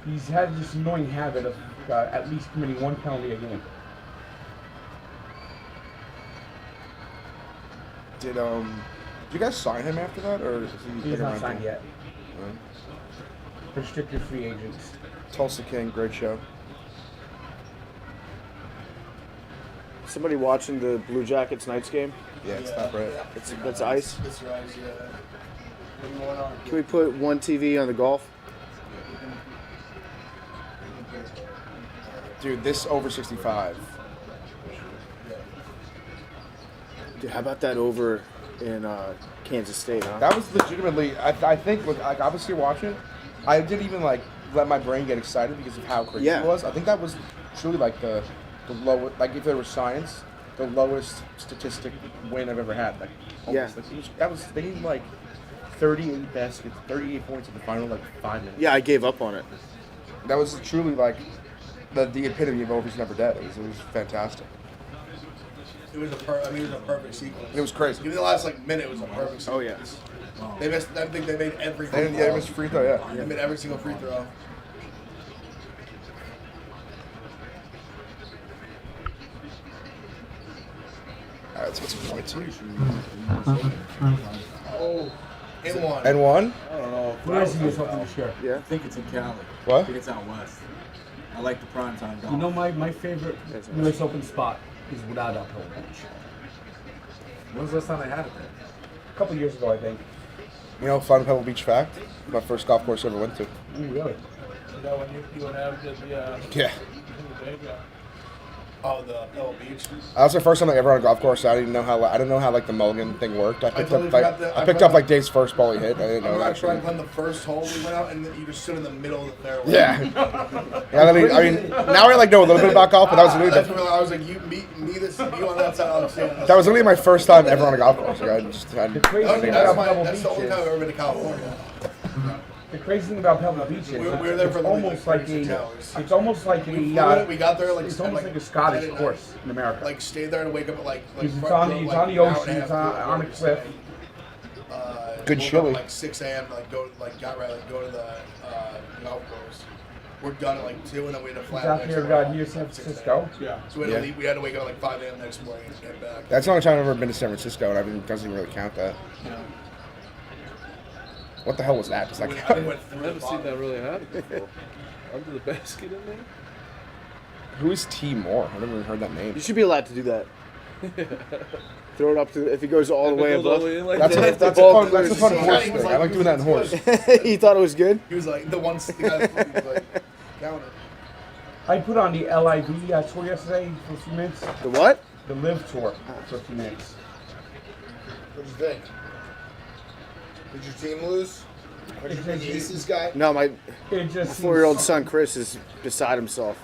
[SPEAKER 4] he's had this annoying habit of at least committing 1 penalty a game.
[SPEAKER 8] Did you guys sign him after that, or is he?
[SPEAKER 4] He's not signed yet. Restricted free agents.
[SPEAKER 8] Tulsa King, great show.
[SPEAKER 15] Somebody watching the Blue Jackets Knights game?
[SPEAKER 8] Yeah, it's not right.
[SPEAKER 15] That's ice.
[SPEAKER 6] It's your eyes, yeah.
[SPEAKER 15] Can we put one TV on the golf?
[SPEAKER 8] Dude, this over 65.
[SPEAKER 15] Dude, how about that over in Kansas State, huh?
[SPEAKER 8] That was legitimately. I think with like obviously watching, I didn't even like let my brain get excited because of how crazy it was. I think that was truly like the lowest. Like if there was science, the lowest statistic win I've ever had. Like almost, like, that was they needed like 38 baskets, 38 points in the final like 5 minutes.
[SPEAKER 15] Yeah, I gave up on it.
[SPEAKER 8] That was truly like the epitome of overs never dead. It was fantastic.
[SPEAKER 10] It was a perfect sequence.
[SPEAKER 8] It was crazy.
[SPEAKER 10] Even the last like minute was a perfect sequence.
[SPEAKER 15] Oh yeah.
[SPEAKER 10] They missed. I think they made every free throw.
[SPEAKER 8] They missed free throw. Yeah.
[SPEAKER 10] They made every single free throw.
[SPEAKER 8] let's get some points.
[SPEAKER 10] Oh, and one.
[SPEAKER 8] And one?
[SPEAKER 11] I don't know.
[SPEAKER 4] Where is he was hoping to share?
[SPEAKER 3] I think it's in Cali.
[SPEAKER 8] What?
[SPEAKER 3] I think it's out west. I like the prime time golf.
[SPEAKER 4] You know, my favorite U.S. Open spot is without uphill beach.
[SPEAKER 3] When was the last time I had it there?
[SPEAKER 4] A couple years ago, I think.
[SPEAKER 8] You know, fun Pebble Beach fact? My first golf course I ever went to.
[SPEAKER 4] Ooh, really?
[SPEAKER 11] You know when you would have the
[SPEAKER 8] Yeah.
[SPEAKER 10] Oh, the Pebble Beach.
[SPEAKER 8] That was the first time I ever on a golf course. I didn't know how like the mulligan thing worked. I picked up like Dave's first ball he hit. I didn't know
[SPEAKER 10] I'm
[SPEAKER 8] that.
[SPEAKER 10] not sure on the first hole we went out and you just stood in the middle of the fairway.
[SPEAKER 8] Yeah. I mean, now I like know a little bit about golf, but that was really
[SPEAKER 10] That's where I was like, you on that side, I'm saying.
[SPEAKER 8] that was literally my first time ever on a golf course. Like,
[SPEAKER 10] That's the only time I've ever been to California.
[SPEAKER 4] The crazy thing about Pebble Beach is
[SPEAKER 10] We were there for
[SPEAKER 4] it's almost like a, it's almost like a,
[SPEAKER 10] we got there like
[SPEAKER 4] it's almost like a Scottish course in America.
[SPEAKER 10] Like stayed there and wake up at like
[SPEAKER 4] it's on the ocean, it's on a cliff.
[SPEAKER 8] Good chili.
[SPEAKER 10] Like 6 a.m. to like go to the golf course. We're done at like 2 and then we had to fly
[SPEAKER 4] It's out here near San Francisco.
[SPEAKER 10] Yeah. So we had to leave, we had to wake up at like 5 a.m. next morning and get back.
[SPEAKER 8] That's the only time I've ever been to San Francisco, and it doesn't really count that.
[SPEAKER 10] Yeah.
[SPEAKER 8] What the hell was that? Does that count?
[SPEAKER 11] I've never seen that really happen before. Under the basket in there?
[SPEAKER 8] Who is T. Moore? I've never even heard that name.
[SPEAKER 15] You should be allowed to do that. Throw it up to if he goes all the way above.
[SPEAKER 8] That's a fun horse thing. I like doing that in horse.
[SPEAKER 15] He thought it was good.
[SPEAKER 10] He was like the guy was like, count it.
[SPEAKER 4] I put on the LIV tour yesterday for a few minutes.
[SPEAKER 15] The what?
[SPEAKER 4] The Live tour for a few minutes.
[SPEAKER 10] What do you think? Did your team lose? Are you big Aces guy?
[SPEAKER 15] No, my
[SPEAKER 4] It just
[SPEAKER 15] 4-year-old son Chris is beside himself.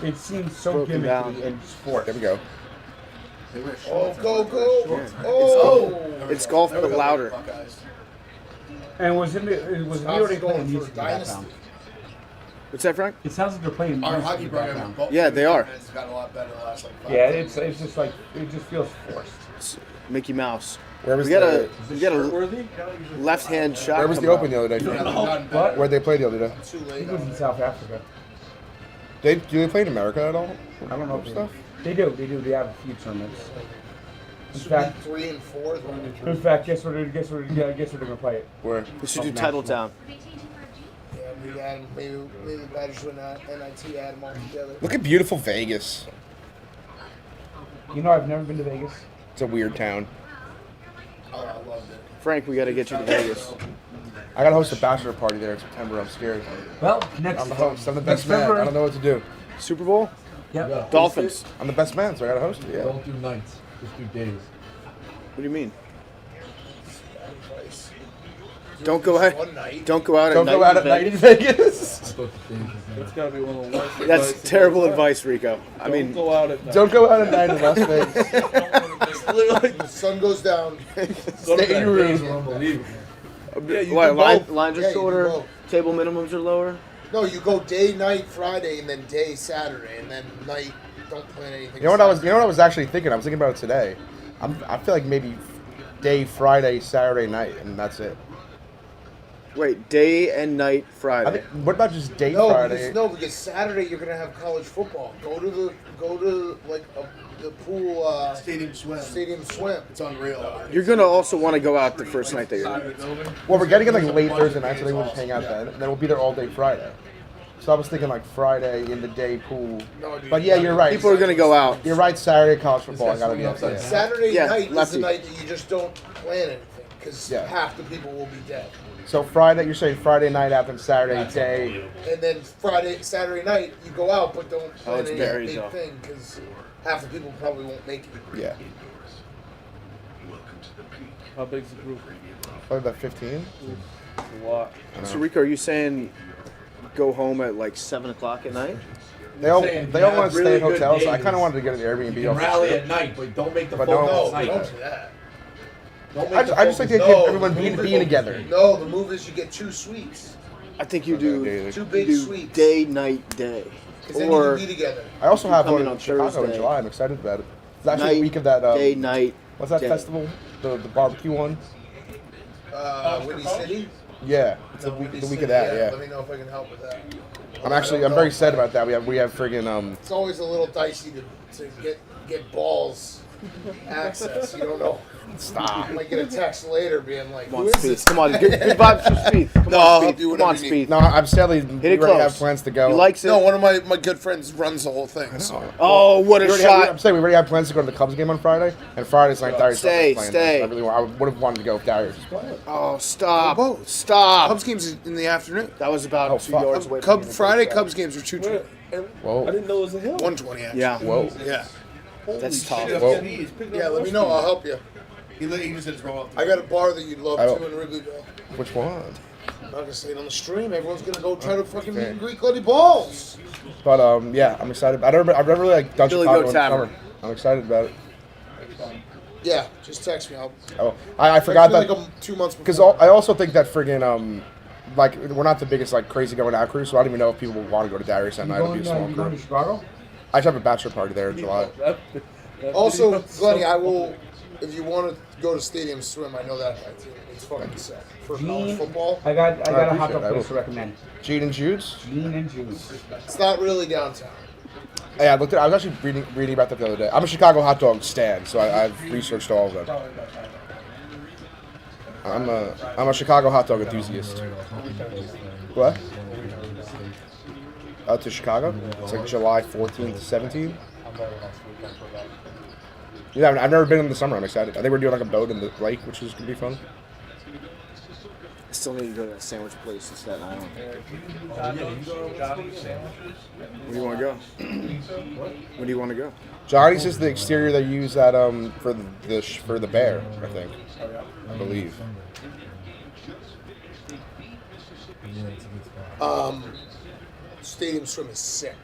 [SPEAKER 4] It seems so
[SPEAKER 15] Broken down.
[SPEAKER 4] gimmicky in sport.
[SPEAKER 8] There we go.
[SPEAKER 10] Oh, go!
[SPEAKER 15] Yeah.
[SPEAKER 10] Oh!
[SPEAKER 15] It's golf but louder.
[SPEAKER 4] And was it already playing music in the
[SPEAKER 10] Dynasty.
[SPEAKER 4] background?
[SPEAKER 15] What's that, Frank?
[SPEAKER 4] It sounds like they're playing
[SPEAKER 10] Our
[SPEAKER 4] music
[SPEAKER 10] hockey
[SPEAKER 4] in the
[SPEAKER 10] program,
[SPEAKER 4] background.
[SPEAKER 15] Yeah, they are.
[SPEAKER 10] It's gotten a lot better the last like 5
[SPEAKER 4] Yeah,
[SPEAKER 10] years.
[SPEAKER 4] it's just like it just feels forced.
[SPEAKER 15] It's Mickey Mouse.
[SPEAKER 8] Where was
[SPEAKER 15] we got
[SPEAKER 8] the-
[SPEAKER 15] a left-hand shot.
[SPEAKER 8] Where was the
[SPEAKER 15] coming
[SPEAKER 8] Open the other day?
[SPEAKER 4] What?
[SPEAKER 8] Where'd they play the other day?
[SPEAKER 10] Too
[SPEAKER 4] I
[SPEAKER 10] late.
[SPEAKER 4] think it was in South Africa.
[SPEAKER 8] Do they play in America at all?
[SPEAKER 4] I don't know if
[SPEAKER 8] Stuff?
[SPEAKER 4] they do. They do. They have a few tournaments. In
[SPEAKER 10] Should
[SPEAKER 4] fact,
[SPEAKER 10] be 3 and 4.
[SPEAKER 4] guess where they're gonna play it.
[SPEAKER 8] Where?
[SPEAKER 15] We should do Titletown.
[SPEAKER 10] Yeah, we had maybe the Badgers would not NIT add them all together.
[SPEAKER 8] Look at beautiful Vegas.
[SPEAKER 4] You know, I've never been to Vegas.
[SPEAKER 8] It's a weird town.
[SPEAKER 10] Oh, I loved it.
[SPEAKER 15] Frank, we got to get you to Vegas.
[SPEAKER 8] I gotta host a bachelor party there in September. I'm scared.
[SPEAKER 4] Well, next.
[SPEAKER 8] I'm the host. I'm the best
[SPEAKER 4] next
[SPEAKER 8] man.
[SPEAKER 4] February.
[SPEAKER 8] I don't know what to do.
[SPEAKER 15] Super Bowl?
[SPEAKER 4] Yeah.
[SPEAKER 15] Dolphins.
[SPEAKER 8] I'm the best man, so I gotta host it. Yeah.
[SPEAKER 5] Don't do nights. Just do days.
[SPEAKER 15] What do you mean? Don't go out.
[SPEAKER 10] One night.
[SPEAKER 15] Don't go out at
[SPEAKER 8] Don't
[SPEAKER 15] night.
[SPEAKER 8] go out at night in Vegas.
[SPEAKER 11] That's gotta be one of the worst.
[SPEAKER 15] That's
[SPEAKER 11] advice.
[SPEAKER 15] terrible advice, Rico. I
[SPEAKER 11] Don't
[SPEAKER 15] mean,
[SPEAKER 11] go out at night.
[SPEAKER 8] Don't go out at night in Las Vegas.
[SPEAKER 10] The sun goes down.
[SPEAKER 8] Stay in your room.
[SPEAKER 11] Unbelievable. Yeah, you
[SPEAKER 15] what,
[SPEAKER 11] do both.
[SPEAKER 15] lines are
[SPEAKER 10] Yeah, you do
[SPEAKER 15] shorter,
[SPEAKER 10] both.
[SPEAKER 15] table minimums are lower.
[SPEAKER 10] No, you go day, night, Friday, and then day, Saturday, and then night. Don't plan anything.
[SPEAKER 8] You know what I was actually thinking? I was thinking about it today. I feel like maybe day Friday, Saturday night, and that's it.
[SPEAKER 15] Wait, day and night Friday.
[SPEAKER 8] I think, what about just day
[SPEAKER 10] No,
[SPEAKER 8] Friday?
[SPEAKER 10] because Saturday you're gonna have college football. Go to like the pool. Stadium swim. It's unreal.
[SPEAKER 15] You're gonna also want to go out the first night that you're there.
[SPEAKER 8] Well, we're getting it like late Thursday night, so they will just hang out then. And then we'll be there all day Friday. So I was thinking like Friday in the day pool.
[SPEAKER 10] No, dude,
[SPEAKER 8] But yeah, you're right.
[SPEAKER 15] People are gonna go out.
[SPEAKER 8] You're right. Saturday college football. I gotta be up there.
[SPEAKER 10] Saturday
[SPEAKER 15] Yeah,
[SPEAKER 10] night is
[SPEAKER 15] lefty.
[SPEAKER 10] the night that you just don't plan anything because
[SPEAKER 8] Yeah.
[SPEAKER 10] half the people will be dead.
[SPEAKER 8] So Friday, you're saying Friday night after Saturday day.
[SPEAKER 10] And then Saturday night you go out, but don't plan
[SPEAKER 15] it's
[SPEAKER 10] any
[SPEAKER 15] buried,
[SPEAKER 10] big
[SPEAKER 15] though.
[SPEAKER 10] thing because half the people probably won't make it.
[SPEAKER 8] Yeah.
[SPEAKER 11] How big's the group?
[SPEAKER 8] Probably about 15.
[SPEAKER 11] A lot.
[SPEAKER 15] So Rico, are you saying go home at like 7 o'clock at night?
[SPEAKER 8] They all
[SPEAKER 5] saying
[SPEAKER 8] they all
[SPEAKER 5] you
[SPEAKER 8] want
[SPEAKER 5] have
[SPEAKER 8] to stay
[SPEAKER 5] really
[SPEAKER 8] in hotels.
[SPEAKER 5] good
[SPEAKER 8] So I kind of
[SPEAKER 5] days.
[SPEAKER 8] wanted to get an Airbnb.
[SPEAKER 5] You can
[SPEAKER 8] off the
[SPEAKER 5] rally
[SPEAKER 8] strip.
[SPEAKER 5] at night, but don't make the
[SPEAKER 8] But
[SPEAKER 5] phone
[SPEAKER 8] no,
[SPEAKER 5] calls
[SPEAKER 10] No,
[SPEAKER 5] at
[SPEAKER 10] don't
[SPEAKER 5] night.
[SPEAKER 10] do that.
[SPEAKER 5] Don't make
[SPEAKER 8] I
[SPEAKER 5] the
[SPEAKER 8] just like
[SPEAKER 5] phone
[SPEAKER 8] to
[SPEAKER 5] calls-
[SPEAKER 8] get everyone being together.
[SPEAKER 10] No, the move is you get 2 suites,
[SPEAKER 15] I think you do,
[SPEAKER 10] two big
[SPEAKER 15] do
[SPEAKER 10] suites.
[SPEAKER 15] day, night, day.
[SPEAKER 10] Because then
[SPEAKER 15] Or
[SPEAKER 10] you can be together.
[SPEAKER 8] I also have
[SPEAKER 15] Coming
[SPEAKER 8] one
[SPEAKER 15] on
[SPEAKER 8] in Chicago in
[SPEAKER 15] Thursday.
[SPEAKER 8] July. I'm excited about it. It's actually
[SPEAKER 15] night,
[SPEAKER 8] a week of that.
[SPEAKER 15] day, night.
[SPEAKER 8] What's that
[SPEAKER 15] day.
[SPEAKER 8] festival? The barbecue one.
[SPEAKER 10] Windy City.
[SPEAKER 8] Yeah, it's
[SPEAKER 10] No,
[SPEAKER 8] the
[SPEAKER 10] Windy
[SPEAKER 8] week
[SPEAKER 10] City,
[SPEAKER 8] of that.
[SPEAKER 10] Let
[SPEAKER 8] Yeah.
[SPEAKER 10] me know if I can help with that.
[SPEAKER 8] I'm very sad about that. We have friggin'
[SPEAKER 10] It's always a little dicey to get balls
[SPEAKER 14] access. You don't know.
[SPEAKER 8] Stop.
[SPEAKER 14] You might get a text later being like,
[SPEAKER 15] Come on,
[SPEAKER 14] who is
[SPEAKER 15] Speed.
[SPEAKER 14] this?
[SPEAKER 15] Come on. Good vibes for Speed. Come
[SPEAKER 14] No,
[SPEAKER 15] on,
[SPEAKER 14] I'll
[SPEAKER 15] Speed.
[SPEAKER 14] do
[SPEAKER 15] Come on,
[SPEAKER 14] whatever you need.
[SPEAKER 15] Speed.
[SPEAKER 8] No, I'm sadly
[SPEAKER 15] Hit
[SPEAKER 8] we
[SPEAKER 15] it
[SPEAKER 8] already have
[SPEAKER 15] close.
[SPEAKER 8] plans to go.
[SPEAKER 15] He likes it.
[SPEAKER 14] No, one of my good friends runs the whole thing. So.
[SPEAKER 15] Oh, what a
[SPEAKER 8] I'm
[SPEAKER 15] shot.
[SPEAKER 8] saying we already have plans to go to the Cubs game on Friday, and Friday's like Darius.
[SPEAKER 15] Stay,
[SPEAKER 8] playing.
[SPEAKER 15] stay.
[SPEAKER 8] I would have wanted to go if Darius was playing.
[SPEAKER 15] Oh, stop.
[SPEAKER 14] Both.
[SPEAKER 15] Stop.
[SPEAKER 14] Cubs games is in the afternoon.
[SPEAKER 15] That was about 2 yards away from
[SPEAKER 14] Cub
[SPEAKER 15] being a
[SPEAKER 14] Friday
[SPEAKER 15] touchdown.
[SPEAKER 14] Cubs games are 2:20.
[SPEAKER 8] Whoa.
[SPEAKER 1] I didn't know it was a hill.
[SPEAKER 14] 120 actually.
[SPEAKER 15] Yeah.
[SPEAKER 8] Whoa.
[SPEAKER 14] Yeah.
[SPEAKER 15] That's tough.
[SPEAKER 8] Whoa.
[SPEAKER 14] Yeah, let me know. I'll help you.
[SPEAKER 10] He just said it's roll up.
[SPEAKER 14] I got a bar that you'd love
[SPEAKER 8] Oh.
[SPEAKER 14] to in Wrigleyville.
[SPEAKER 8] Which one?
[SPEAKER 14] I'm not gonna say it on the stream. Everyone's gonna go try to fucking meet and greet Glutty Balls.
[SPEAKER 8] But yeah, I'm excited. I've never really like done
[SPEAKER 15] Billy
[SPEAKER 8] Chicago
[SPEAKER 15] Goat
[SPEAKER 8] in the
[SPEAKER 15] Tavern.
[SPEAKER 8] summer. I'm excited about it.
[SPEAKER 14] Yeah, just text me.
[SPEAKER 8] I forgot that
[SPEAKER 14] like 2 months
[SPEAKER 8] because
[SPEAKER 14] before.
[SPEAKER 8] I also think that friggin' like we're not the biggest like crazy going out crew, so I don't even know if people want to go to Darius that night. It'll be a small crew.
[SPEAKER 4] Chicago?
[SPEAKER 8] I should have a bachelor party there in July.
[SPEAKER 14] Also, Glenny, I will. If you want to go to Stadium Swim, I know that guy too. It's fucking sick for college football.
[SPEAKER 4] I got a hot
[SPEAKER 8] appreciate
[SPEAKER 4] dog
[SPEAKER 8] it.
[SPEAKER 4] place to recommend.
[SPEAKER 8] Gene and Jude's.
[SPEAKER 4] Gene and Jude's.
[SPEAKER 14] It's not really downtown.
[SPEAKER 8] Yeah, I was actually reading about that the other day. I'm a Chicago hot dog stan, so I've researched all of them. I'm a Chicago hot dog enthusiast. What? Out to Chicago? It's like July 14th to 17th. Yeah, I've never been in the summer. I'm excited. I think we're doing like a boat in the lake, which is gonna be fun.
[SPEAKER 15] I still need to go to that sandwich place in Staten Island. Where do you want to go? Where do you want to go?
[SPEAKER 8] Johnny's is the exterior they use at for the bear, I think. I believe.
[SPEAKER 14] Stadium Swim is sick.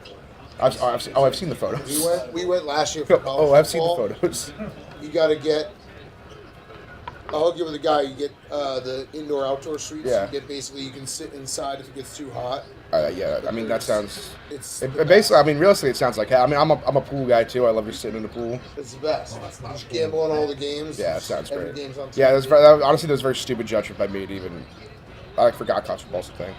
[SPEAKER 8] I've seen the photos.
[SPEAKER 14] We went last year for college
[SPEAKER 8] Oh, I've seen the
[SPEAKER 14] football.
[SPEAKER 8] photos.
[SPEAKER 14] You got to get. I'll hook you with a guy. You get the indoor-outdoor suites.
[SPEAKER 8] Yeah.
[SPEAKER 14] You get basically you can sit inside if it gets too hot.
[SPEAKER 8] Yeah, I mean that sounds.
[SPEAKER 14] It's
[SPEAKER 8] It basically, I mean, realistically, it sounds like. I mean, I'm a pool guy too. I love just sitting in the pool.
[SPEAKER 14] It's the best. You just gamble on all the games.
[SPEAKER 8] Yeah, it sounds
[SPEAKER 14] Every
[SPEAKER 8] great.
[SPEAKER 14] game's on
[SPEAKER 8] Yeah,
[SPEAKER 14] TV.
[SPEAKER 8] honestly, that was very stupid judgment by me to even. I forgot college football's a thing.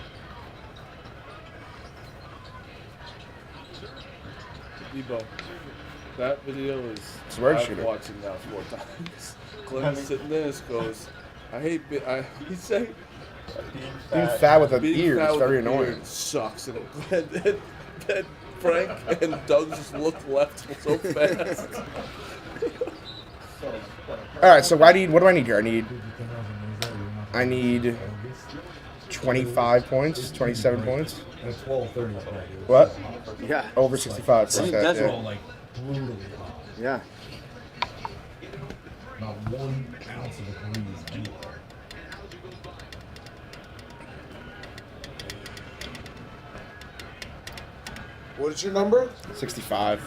[SPEAKER 1] Debo, that video is.
[SPEAKER 8] It's word
[SPEAKER 1] I've
[SPEAKER 8] shooter.
[SPEAKER 1] watched it now 4 times. Glenn's sitting there and goes, I hate. He say.
[SPEAKER 8] Being fat with a
[SPEAKER 1] Being
[SPEAKER 8] beard
[SPEAKER 1] fat
[SPEAKER 8] is
[SPEAKER 1] with
[SPEAKER 8] very
[SPEAKER 1] a beard
[SPEAKER 8] annoying.
[SPEAKER 1] Sucks. And then Frank and Doug just looked left so fast.
[SPEAKER 8] All right, so what do I need here? I need 25 points, 27 points.
[SPEAKER 11] That's 12:30.
[SPEAKER 8] What?
[SPEAKER 15] Yeah.
[SPEAKER 8] Over 65.
[SPEAKER 15] It's in the
[SPEAKER 8] percent,
[SPEAKER 15] desert.
[SPEAKER 8] yeah.
[SPEAKER 11] Like brutally hot.
[SPEAKER 15] Yeah.
[SPEAKER 11] Not 1 ounce of a breeze anywhere.
[SPEAKER 14] What is your number?
[SPEAKER 8] 65.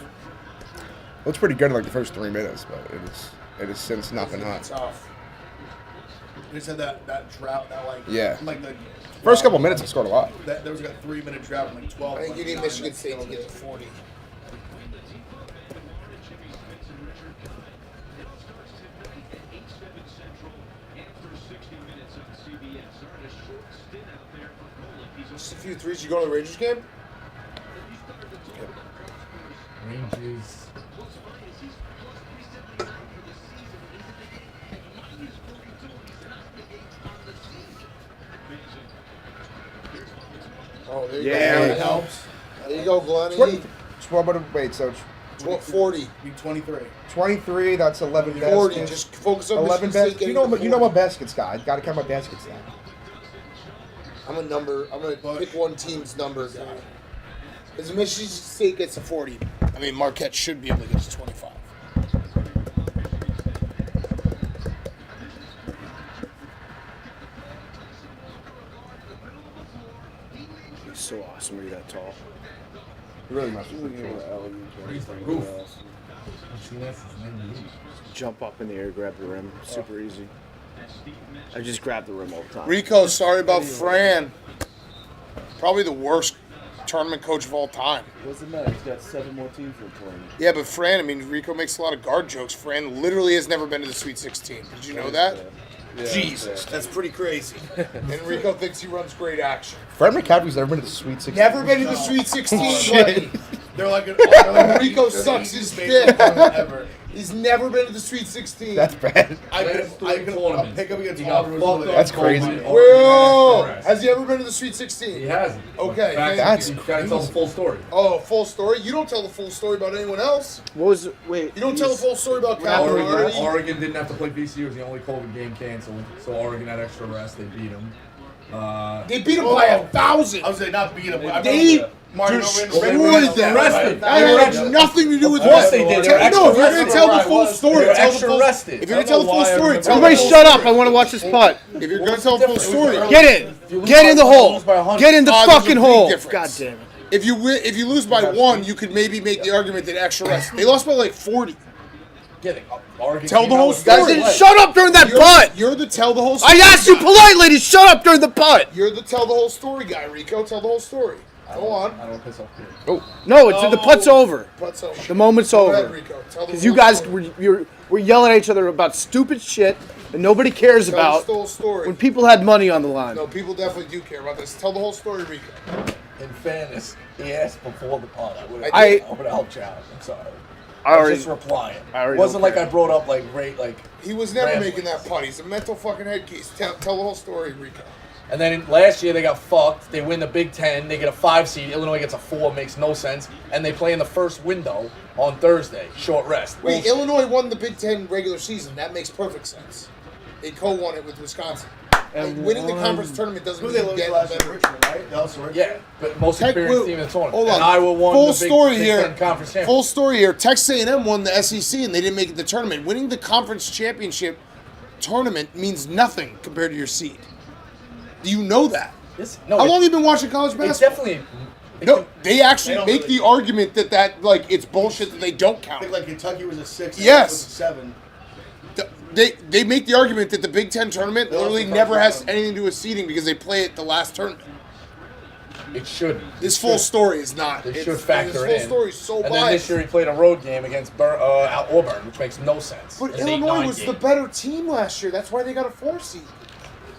[SPEAKER 8] Looks pretty good in like the first 3 minutes, but it has since not been hot.
[SPEAKER 10] Tough. They said that drought, that like
[SPEAKER 8] Yeah.
[SPEAKER 10] like the
[SPEAKER 8] First couple minutes, I scored a lot.
[SPEAKER 10] that there was like a 3-minute drought in like 12.
[SPEAKER 14] I think you need Michigan State to get to 40. Just a few threes. You go to the Rangers game?
[SPEAKER 11] Ranges.
[SPEAKER 14] Oh, there you
[SPEAKER 8] Yeah.
[SPEAKER 14] go. That helps. There you go, Glenn.
[SPEAKER 8] Wait, so
[SPEAKER 14] 40.
[SPEAKER 10] Be 23.
[SPEAKER 8] 23, that's 11 baskets.
[SPEAKER 14] 40. Just focus on
[SPEAKER 8] 11
[SPEAKER 14] Michigan State
[SPEAKER 8] baskets.
[SPEAKER 14] getting
[SPEAKER 8] You
[SPEAKER 14] to
[SPEAKER 8] know
[SPEAKER 14] 40.
[SPEAKER 8] what baskets guy. Got to count my baskets now.
[SPEAKER 14] I'm a number. I'm gonna pick one team's number guy. As Michigan State gets to 40, I mean Marquette should be able to get to 25.
[SPEAKER 15] He's so awesome to be that tall.
[SPEAKER 8] You really must
[SPEAKER 15] Jump up in the air, grab the rim. Super easy. I just grab the rim all the time.
[SPEAKER 14] Rico, sorry about Fran. Probably the worst tournament coach of all time.
[SPEAKER 1] What's the matter? He's got 7 more teams reporting.
[SPEAKER 14] Yeah, but Fran, I mean, Rico makes a lot of guard jokes. Fran literally has never been to the Sweet 16. Did you know that?
[SPEAKER 1] Yeah,
[SPEAKER 14] Jesus, that's pretty crazy. And Rico thinks he runs great action.
[SPEAKER 8] Fred McCaffrey's never been to the Sweet 16.
[SPEAKER 14] Never been to the Sweet 16.
[SPEAKER 8] Shit.
[SPEAKER 14] buddy. They're like Rico sucks his dick.
[SPEAKER 10] Ever.
[SPEAKER 14] He's never been to the Sweet 16.
[SPEAKER 5] That's bad.
[SPEAKER 14] I
[SPEAKER 8] I'll pick up against
[SPEAKER 5] He got
[SPEAKER 8] Auburn.
[SPEAKER 5] fucked up.
[SPEAKER 8] That's
[SPEAKER 5] crazy.
[SPEAKER 14] Will, has he ever been to the Sweet 16?
[SPEAKER 4] He hasn't.
[SPEAKER 14] Okay,
[SPEAKER 5] That's
[SPEAKER 4] You gotta tell the full story.
[SPEAKER 14] Oh, full story? You don't tell the full story about anyone else.
[SPEAKER 15] What was wait?
[SPEAKER 14] You don't tell the full story about Calvin Hardy.
[SPEAKER 5] Oregon didn't have to play VCU. It was the only COVID game canceled. So Oregon had extra rest. They beat them.
[SPEAKER 14] They beat him by 1,000.
[SPEAKER 10] I was saying not beat him.
[SPEAKER 14] They destroyed them.
[SPEAKER 5] Arrested.
[SPEAKER 14] That had nothing to do with
[SPEAKER 5] Of course
[SPEAKER 14] that.
[SPEAKER 5] they did.
[SPEAKER 14] No, if you're going to tell the full story,
[SPEAKER 5] They were
[SPEAKER 14] tell the
[SPEAKER 5] extra
[SPEAKER 14] full
[SPEAKER 5] rested.
[SPEAKER 14] If you're going to tell the full story, tell the
[SPEAKER 15] Everybody
[SPEAKER 14] full
[SPEAKER 15] shut
[SPEAKER 14] story.
[SPEAKER 15] up! I want to watch this putt.
[SPEAKER 14] If you're going to tell the full story,
[SPEAKER 15] Get in! Get in the hole! Get in the
[SPEAKER 14] there's a
[SPEAKER 15] fucking
[SPEAKER 14] big
[SPEAKER 15] hole!
[SPEAKER 14] difference.
[SPEAKER 15] God damn it!
[SPEAKER 14] if you lose by 1, you could maybe make the argument that extra rest. They lost by like 40. Tell the whole story.
[SPEAKER 15] Guys, didn't shut up during that putt!
[SPEAKER 14] You're the tell the whole story.
[SPEAKER 15] I asked you politely to shut up during the putt!
[SPEAKER 14] You're the tell the whole story guy, Rico. Tell the whole story. Go on.
[SPEAKER 5] I don't piss off here.
[SPEAKER 15] Oh no! It's the putt's over.
[SPEAKER 14] Putt's over.
[SPEAKER 15] The moment's
[SPEAKER 14] Go ahead,
[SPEAKER 15] over.
[SPEAKER 14] Rico. Tell the
[SPEAKER 15] Because
[SPEAKER 14] whole
[SPEAKER 15] you guys
[SPEAKER 14] story.
[SPEAKER 15] were yelling at each other about stupid shit that nobody cares
[SPEAKER 14] Tell
[SPEAKER 15] about
[SPEAKER 14] the whole story.
[SPEAKER 15] when people had money on the line.
[SPEAKER 14] No, people definitely do care about this. Tell the whole story, Rico.
[SPEAKER 5] In fairness, he asked before the pod. I would have helped you out. I'm sorry. I was just replying. It wasn't like I brought up like
[SPEAKER 14] he was never
[SPEAKER 5] ramblings.
[SPEAKER 14] making that putt. He's a mental fucking head case. Tell the whole story, Rico.
[SPEAKER 5] And then last year they got fucked. They win the Big Ten. They get a 5 seed. Illinois gets a 4. Makes no sense. And they play in the first window on Thursday. Short rest.
[SPEAKER 14] Wait, Illinois won the Big Ten regular season. That makes perfect sense. They co-won it with Wisconsin. And winning the conference tournament doesn't
[SPEAKER 10] Who
[SPEAKER 14] mean
[SPEAKER 10] they
[SPEAKER 14] you get
[SPEAKER 10] last
[SPEAKER 14] better.
[SPEAKER 10] Richmond, right? That was Richmond.
[SPEAKER 5] Yeah, but most experienced team in the tournament.
[SPEAKER 14] Hold on.
[SPEAKER 5] And Iowa won
[SPEAKER 14] Full
[SPEAKER 5] the Big,
[SPEAKER 14] story
[SPEAKER 5] Big
[SPEAKER 14] here.
[SPEAKER 5] Ten conference championship.
[SPEAKER 14] Full story here. Texas A&M won the SEC and they didn't make it the tournament. Winning the conference championship tournament means nothing compared to your seed. Do you know that? How long have you been watching college basketball?
[SPEAKER 5] It's definitely.
[SPEAKER 14] No, they actually
[SPEAKER 10] They don't
[SPEAKER 14] make
[SPEAKER 10] really-
[SPEAKER 14] the argument that like it's bullshit that they don't
[SPEAKER 10] I
[SPEAKER 14] count.
[SPEAKER 10] think like Kentucky was a 6.
[SPEAKER 14] Yes.
[SPEAKER 10] Was a 7.
[SPEAKER 14] They make the argument that the Big Ten tournament
[SPEAKER 10] They lost
[SPEAKER 14] literally
[SPEAKER 10] the first
[SPEAKER 14] never has
[SPEAKER 10] round.
[SPEAKER 14] anything to do with seeding because they play it the last tournament.
[SPEAKER 5] It should.
[SPEAKER 14] This full story is not.
[SPEAKER 5] They
[SPEAKER 14] It's-
[SPEAKER 5] should factor it
[SPEAKER 14] This
[SPEAKER 5] in.
[SPEAKER 14] full story is so
[SPEAKER 5] And then this
[SPEAKER 14] biased.
[SPEAKER 5] year he played a road game against Auburn, which makes no sense.
[SPEAKER 14] But
[SPEAKER 5] It's an
[SPEAKER 14] Illinois
[SPEAKER 5] 8-9
[SPEAKER 14] was
[SPEAKER 5] game.
[SPEAKER 14] the better team last year. That's why they got a 4 seed.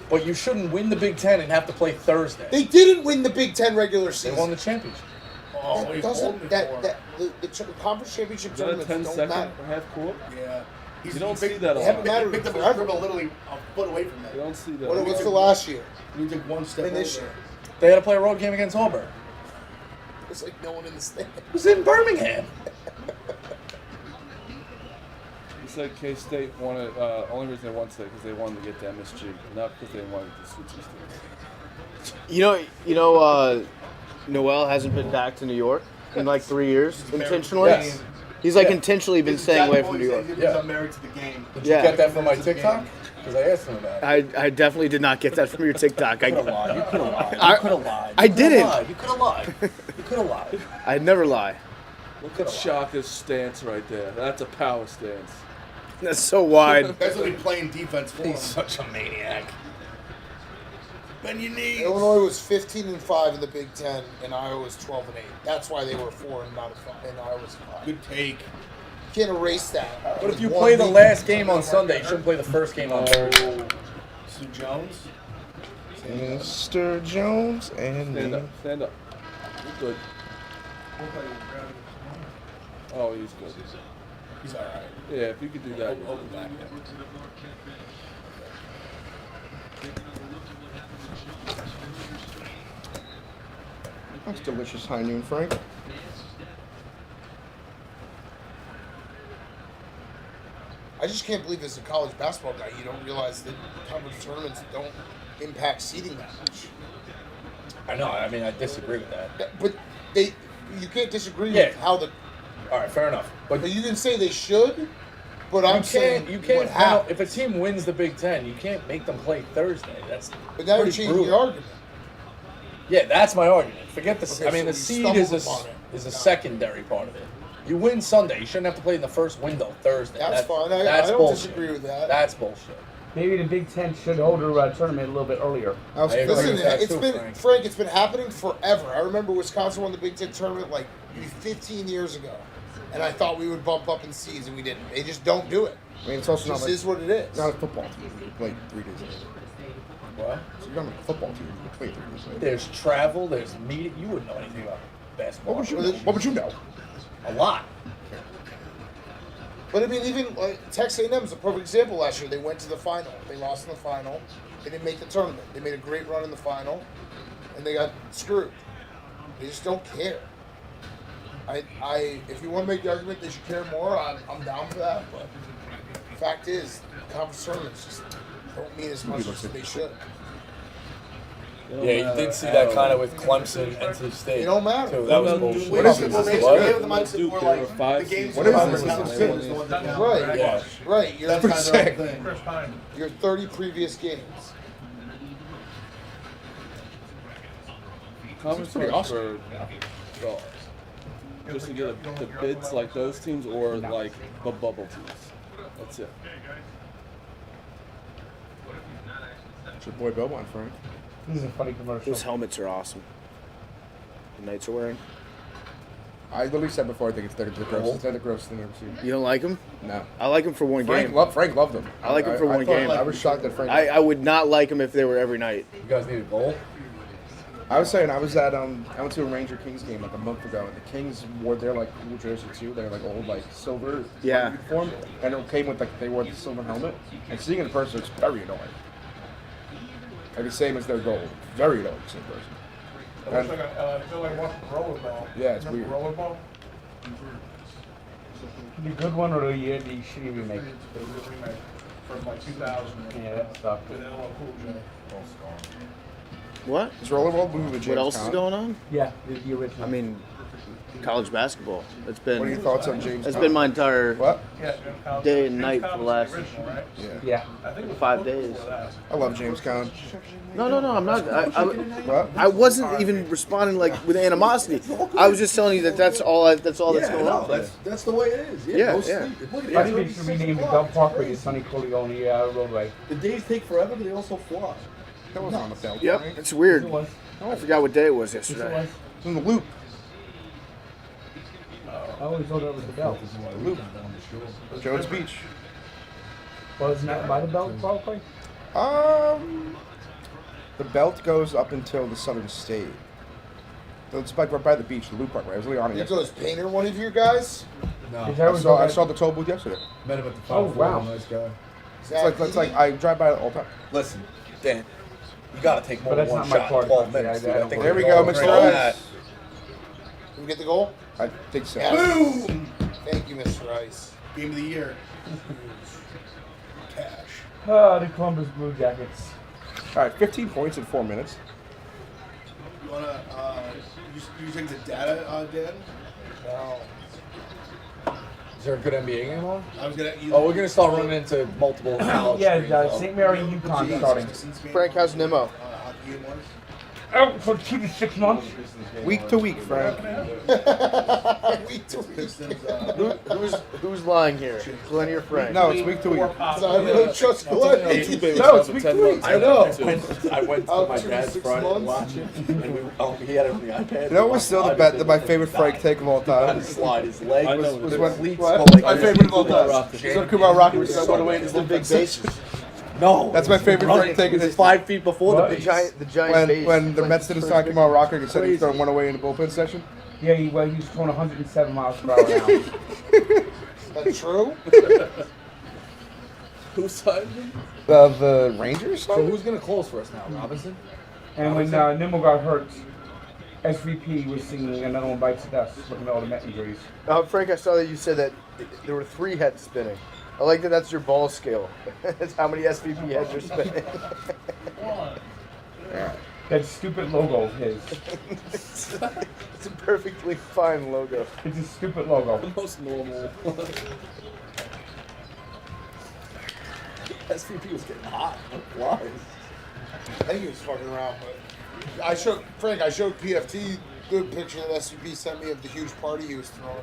[SPEAKER 5] But you shouldn't win the Big Ten and have to play Thursday.
[SPEAKER 14] They didn't win the Big Ten regular
[SPEAKER 5] They
[SPEAKER 14] season.
[SPEAKER 5] won the championship.
[SPEAKER 14] That doesn't the conference championship
[SPEAKER 1] Is that a
[SPEAKER 14] tournaments
[SPEAKER 1] 10
[SPEAKER 14] don't
[SPEAKER 1] second
[SPEAKER 14] matter.
[SPEAKER 1] half court?
[SPEAKER 10] Yeah.
[SPEAKER 1] You don't see that a
[SPEAKER 14] They haven't
[SPEAKER 1] lot.
[SPEAKER 14] mattered
[SPEAKER 10] He picked up his
[SPEAKER 14] forever.
[SPEAKER 10] dribble literally a foot away from that.
[SPEAKER 1] You don't see that.
[SPEAKER 14] What's the last year?
[SPEAKER 10] He took one step
[SPEAKER 14] And this
[SPEAKER 10] over.
[SPEAKER 14] year.
[SPEAKER 5] They had to play a road game against Auburn.
[SPEAKER 14] It's like no one in the stand.
[SPEAKER 5] It was in Birmingham.
[SPEAKER 1] He said K-State wanted, only reason they won today because they wanted to get to MSG, not because they wanted to Sweet 16.
[SPEAKER 15] Noel hasn't been back to New York in like 3 years intentionally.
[SPEAKER 5] Yes.
[SPEAKER 15] He's like
[SPEAKER 5] Yeah.
[SPEAKER 15] intentionally been
[SPEAKER 10] He's
[SPEAKER 15] staying away
[SPEAKER 10] exactly
[SPEAKER 15] from New
[SPEAKER 10] what he
[SPEAKER 15] York.
[SPEAKER 10] said. He was
[SPEAKER 5] Yeah.
[SPEAKER 10] unmarried to the game.
[SPEAKER 5] Did you
[SPEAKER 15] Yeah.
[SPEAKER 5] get that from my TikTok? Because I asked him about it.
[SPEAKER 15] I definitely did not get that from your TikTok.
[SPEAKER 5] You could have lied. You could have lied.
[SPEAKER 15] I-
[SPEAKER 5] You could have lied.
[SPEAKER 15] I didn't.
[SPEAKER 5] You could have lied. You could have lied.
[SPEAKER 15] I'd never lie.
[SPEAKER 1] Look at Shaka's stance right there. That's a power stance.
[SPEAKER 15] That's so wide.
[SPEAKER 10] That's what he's playing defense for.
[SPEAKER 5] He's such a maniac.
[SPEAKER 10] Bend your knees.
[SPEAKER 14] Illinois was 15-5 in the Big Ten, and Iowa was 12-8. That's why they were 4 and not 5, and Iowa was 5.
[SPEAKER 10] Good take.
[SPEAKER 14] You can't erase that.
[SPEAKER 5] But if you play the last game on Sunday, you shouldn't play the first game on Thursday.
[SPEAKER 10] Sue Jones.
[SPEAKER 8] Mr. Jones and
[SPEAKER 1] Stand
[SPEAKER 8] me.
[SPEAKER 1] up. Stand up. You're good. Oh, he's good.
[SPEAKER 10] He's all right.
[SPEAKER 1] Yeah, if you could do that.
[SPEAKER 10] I'll go back.
[SPEAKER 8] That's delicious high noon, Frank.
[SPEAKER 14] I just can't believe as a college basketball guy, you don't realize that conference tournaments don't impact seeding that much.
[SPEAKER 5] I know. I mean, I disagree with that.
[SPEAKER 14] But you can't disagree
[SPEAKER 5] Yeah.
[SPEAKER 14] with how the.
[SPEAKER 5] All right, fair enough. But
[SPEAKER 14] You can say they should, but I'm saying
[SPEAKER 5] you can't.
[SPEAKER 14] what happened.
[SPEAKER 5] If a team wins the Big Ten, you can't make them play Thursday. That's
[SPEAKER 14] But now you're
[SPEAKER 5] pretty
[SPEAKER 14] changing
[SPEAKER 5] brutal.
[SPEAKER 14] your argument.
[SPEAKER 5] Yeah, that's my argument. Forget the.
[SPEAKER 14] Okay,
[SPEAKER 5] I mean,
[SPEAKER 14] so
[SPEAKER 5] the
[SPEAKER 14] we
[SPEAKER 5] seed
[SPEAKER 14] stumbled upon it.
[SPEAKER 5] is a secondary part of it. You win Sunday, you shouldn't have to play in the first window Thursday.
[SPEAKER 14] That's fine. I
[SPEAKER 5] That's
[SPEAKER 14] don't
[SPEAKER 5] bullshit.
[SPEAKER 14] disagree with that.
[SPEAKER 5] That's bullshit.
[SPEAKER 4] Maybe the Big Ten should hold their tournament a little bit earlier.
[SPEAKER 5] I agree
[SPEAKER 14] Listen,
[SPEAKER 5] with that
[SPEAKER 14] it's
[SPEAKER 5] too,
[SPEAKER 14] been
[SPEAKER 5] Frank.
[SPEAKER 14] It's been happening forever. I remember Wisconsin won the Big Ten tournament like maybe 15 years ago, and I thought we would bump up in seeds, and we didn't. They just don't do it.
[SPEAKER 8] I mean, it's also
[SPEAKER 14] It
[SPEAKER 8] not
[SPEAKER 14] just
[SPEAKER 8] like
[SPEAKER 14] is what it is.
[SPEAKER 8] not a football team. You play 3 days later.
[SPEAKER 5] What?
[SPEAKER 8] So you're not like a football team. You play 3 days later.
[SPEAKER 5] There's travel. There's meeting. You wouldn't know anything about basketball.
[SPEAKER 8] What would you know? What would you know?
[SPEAKER 5] A lot.
[SPEAKER 14] But I mean, even Texas A&M is a perfect example last year. They went to the final. They lost in the final. They didn't make the tournament. They made a great run in the final, and they got screwed. They just don't care. If you want to make the argument they should care more, I'm down for that. But the fact is, conference tournaments just don't mean as much as they should.
[SPEAKER 5] Yeah, you did see that kind of with Clemson, NC State.
[SPEAKER 14] It don't matter.
[SPEAKER 5] Too. That was bullshit.
[SPEAKER 14] What is it? We have the mindset where like the games
[SPEAKER 3] What is
[SPEAKER 14] are
[SPEAKER 3] this?
[SPEAKER 14] right.
[SPEAKER 5] Yeah.
[SPEAKER 14] Right. You're
[SPEAKER 3] That's sick.
[SPEAKER 14] Your 30 previous games.
[SPEAKER 1] Conference
[SPEAKER 3] pretty
[SPEAKER 1] awesome. Well, just to get the bids like those teams or like the bubble teams. That's it.
[SPEAKER 3] It's your boy Belmont, Frank.
[SPEAKER 4] This is a funny commercial.
[SPEAKER 15] Those helmets are awesome. The Knights are wearing.
[SPEAKER 8] I literally said before, I think they're the grossest. They're the grossest thing I've ever seen.
[SPEAKER 15] You don't like them?
[SPEAKER 8] No.
[SPEAKER 15] I like them for one
[SPEAKER 8] Frank
[SPEAKER 15] game.
[SPEAKER 8] Frank loved them.
[SPEAKER 15] I like them for one
[SPEAKER 8] thought,
[SPEAKER 15] game.
[SPEAKER 8] I was shocked that Frank.
[SPEAKER 15] I would not like them if they were every night.
[SPEAKER 5] You guys need a goal?
[SPEAKER 8] I was saying I was at I went to a Ranger Kings game like a month ago, and the Kings wore their like cool jersey too. They're like old like silver uniform, and it came with like they wore the silver helmet. And seeing it in person, it's very annoying. Like the same as their gold, very annoying to see in person.
[SPEAKER 6] It looks like I feel like watching rollerball.
[SPEAKER 8] Yeah, it's
[SPEAKER 6] Remember
[SPEAKER 8] weird.
[SPEAKER 6] Rollerball?
[SPEAKER 4] The good one or the shitty remake?
[SPEAKER 6] The remake from like 2000.
[SPEAKER 4] Yeah, that sucked.
[SPEAKER 6] With LL Cool J.
[SPEAKER 15] What?
[SPEAKER 8] Is rollerball moving with James
[SPEAKER 15] What else is
[SPEAKER 8] Conn?
[SPEAKER 15] going on?
[SPEAKER 4] Yeah, the original.
[SPEAKER 15] I mean, college basketball. It's been.
[SPEAKER 8] What are your thoughts on James?
[SPEAKER 15] It's
[SPEAKER 8] Conn?
[SPEAKER 15] been my entire day and
[SPEAKER 6] James
[SPEAKER 15] night
[SPEAKER 6] Conn
[SPEAKER 15] for the
[SPEAKER 6] was
[SPEAKER 15] last
[SPEAKER 6] original, right?
[SPEAKER 8] Yeah.
[SPEAKER 6] I think it was
[SPEAKER 15] 5
[SPEAKER 6] before
[SPEAKER 15] days.
[SPEAKER 6] that.
[SPEAKER 8] I love James Conn.
[SPEAKER 15] No, I'm not.
[SPEAKER 8] What?
[SPEAKER 15] I wasn't even responding like with animosity. I was just telling you that that's all that's going on.
[SPEAKER 5] That's the way it is.
[SPEAKER 15] Yeah,
[SPEAKER 5] most
[SPEAKER 15] yeah.
[SPEAKER 4] I think they should rename the Belt Parkway to Sonny Corleone roadway.
[SPEAKER 5] The days take forever, but they also fly.
[SPEAKER 8] That was on the belt.
[SPEAKER 15] Yep,
[SPEAKER 8] right?
[SPEAKER 15] it's weird.
[SPEAKER 4] It was.
[SPEAKER 15] I forgot what day it was
[SPEAKER 4] Yes, it
[SPEAKER 15] yesterday.
[SPEAKER 4] was.
[SPEAKER 8] It's in the loop.
[SPEAKER 4] I always thought that was the Belt.
[SPEAKER 8] Loop. Jones Beach.
[SPEAKER 4] Well, isn't that by the Belt Parkway?
[SPEAKER 8] The belt goes up until the Southern State. So it's like right by the beach, the loop park. Right? I was really on it
[SPEAKER 14] You
[SPEAKER 8] yesterday.
[SPEAKER 14] goes Painter, one of you guys?
[SPEAKER 5] No.
[SPEAKER 4] Is that
[SPEAKER 8] I saw the toll booth yesterday.
[SPEAKER 5] Met him at the
[SPEAKER 4] Oh,
[SPEAKER 5] 5
[SPEAKER 4] wow.
[SPEAKER 5] Nice guy.
[SPEAKER 8] It's like I drive by it all the time.
[SPEAKER 5] Listen, Dan, you got to take more
[SPEAKER 4] But
[SPEAKER 5] than
[SPEAKER 4] that's
[SPEAKER 5] one
[SPEAKER 4] not my
[SPEAKER 5] shot
[SPEAKER 4] part
[SPEAKER 5] in 12
[SPEAKER 4] of it.
[SPEAKER 5] minutes.
[SPEAKER 4] Yeah,
[SPEAKER 5] dude.
[SPEAKER 4] I
[SPEAKER 5] I think
[SPEAKER 8] There we
[SPEAKER 5] we're
[SPEAKER 8] go,
[SPEAKER 5] all
[SPEAKER 8] Mr.
[SPEAKER 5] great on
[SPEAKER 8] Rice.
[SPEAKER 5] that.
[SPEAKER 14] Did we get the goal?
[SPEAKER 8] I think so.
[SPEAKER 14] Boom! Thank you, Mr. Rice.
[SPEAKER 10] Game of the year.
[SPEAKER 14] Cash.
[SPEAKER 4] Ah, the Columbus Blue Jackets.
[SPEAKER 8] All right, 15 points in 4 minutes.
[SPEAKER 10] You wanna you take the data, Dan?
[SPEAKER 14] No.
[SPEAKER 5] Is there a good NBA game on?
[SPEAKER 10] I was gonna.
[SPEAKER 5] Oh, we're going to start running into multiple college
[SPEAKER 4] Yeah,
[SPEAKER 5] screens, though.
[SPEAKER 4] St. Mary UConn starting.
[SPEAKER 15] Frank, how's Nemo?
[SPEAKER 10] Hockey game was.
[SPEAKER 4] Out for 2 to 6 months.
[SPEAKER 8] Week to week, Frank.
[SPEAKER 14] Week to week.
[SPEAKER 15] Who's lying here? Glenn or Frank?
[SPEAKER 8] No, it's week to week.
[SPEAKER 14] So I really trust Glenn.
[SPEAKER 4] No, it's week 2
[SPEAKER 5] I know. I went to
[SPEAKER 14] Out
[SPEAKER 5] my
[SPEAKER 14] 2 to
[SPEAKER 5] dad's
[SPEAKER 14] 6
[SPEAKER 5] front and
[SPEAKER 14] months.
[SPEAKER 5] watched it, and he had it on the iPad.
[SPEAKER 8] You know what was still my favorite Frank take of all time?
[SPEAKER 5] Slide his leg.
[SPEAKER 1] I know
[SPEAKER 5] Was
[SPEAKER 1] it
[SPEAKER 8] when-
[SPEAKER 5] cleats
[SPEAKER 8] what?
[SPEAKER 5] go like
[SPEAKER 8] My
[SPEAKER 5] this.
[SPEAKER 8] favorite of all time.
[SPEAKER 1] Rocket.
[SPEAKER 8] So Kumar Rocket was
[SPEAKER 5] So
[SPEAKER 8] so
[SPEAKER 5] away
[SPEAKER 15] Is the big base?
[SPEAKER 5] No.
[SPEAKER 8] That's my favorite
[SPEAKER 5] Running.
[SPEAKER 8] Frank take.
[SPEAKER 5] It was
[SPEAKER 8] Is
[SPEAKER 5] 5 feet before
[SPEAKER 4] What?
[SPEAKER 5] the
[SPEAKER 15] The
[SPEAKER 5] base.
[SPEAKER 15] giant base.
[SPEAKER 8] when the
[SPEAKER 15] Like
[SPEAKER 8] Mets didn't
[SPEAKER 15] first
[SPEAKER 8] sign
[SPEAKER 15] base.
[SPEAKER 8] Kumar Rocket, he said he was
[SPEAKER 5] Crazy.
[SPEAKER 8] throwing one away in the bullpen session.
[SPEAKER 4] Yeah, he was throwing 107 miles per hour now.
[SPEAKER 14] Is that true?
[SPEAKER 1] Who signed him?
[SPEAKER 8] The Rangers.
[SPEAKER 5] So who's going to close for us now? Robinson?
[SPEAKER 4] And when Nimmo got hurt, SVP was singing Another One Bites the Dust, looking at all the Met injuries.
[SPEAKER 15] Frank, I saw that you said that there were 3 heads spinning. I like that that's your ball scale. That's how many SVP heads are spinning.
[SPEAKER 4] That stupid logo of his.
[SPEAKER 15] It's a perfectly fine logo.
[SPEAKER 4] It's a stupid logo.
[SPEAKER 1] The most normal.
[SPEAKER 5] SVP was getting hot. Why?
[SPEAKER 14] I think he was fucking around, but I showed PFT the picture that SVP sent me of the huge party he was throwing.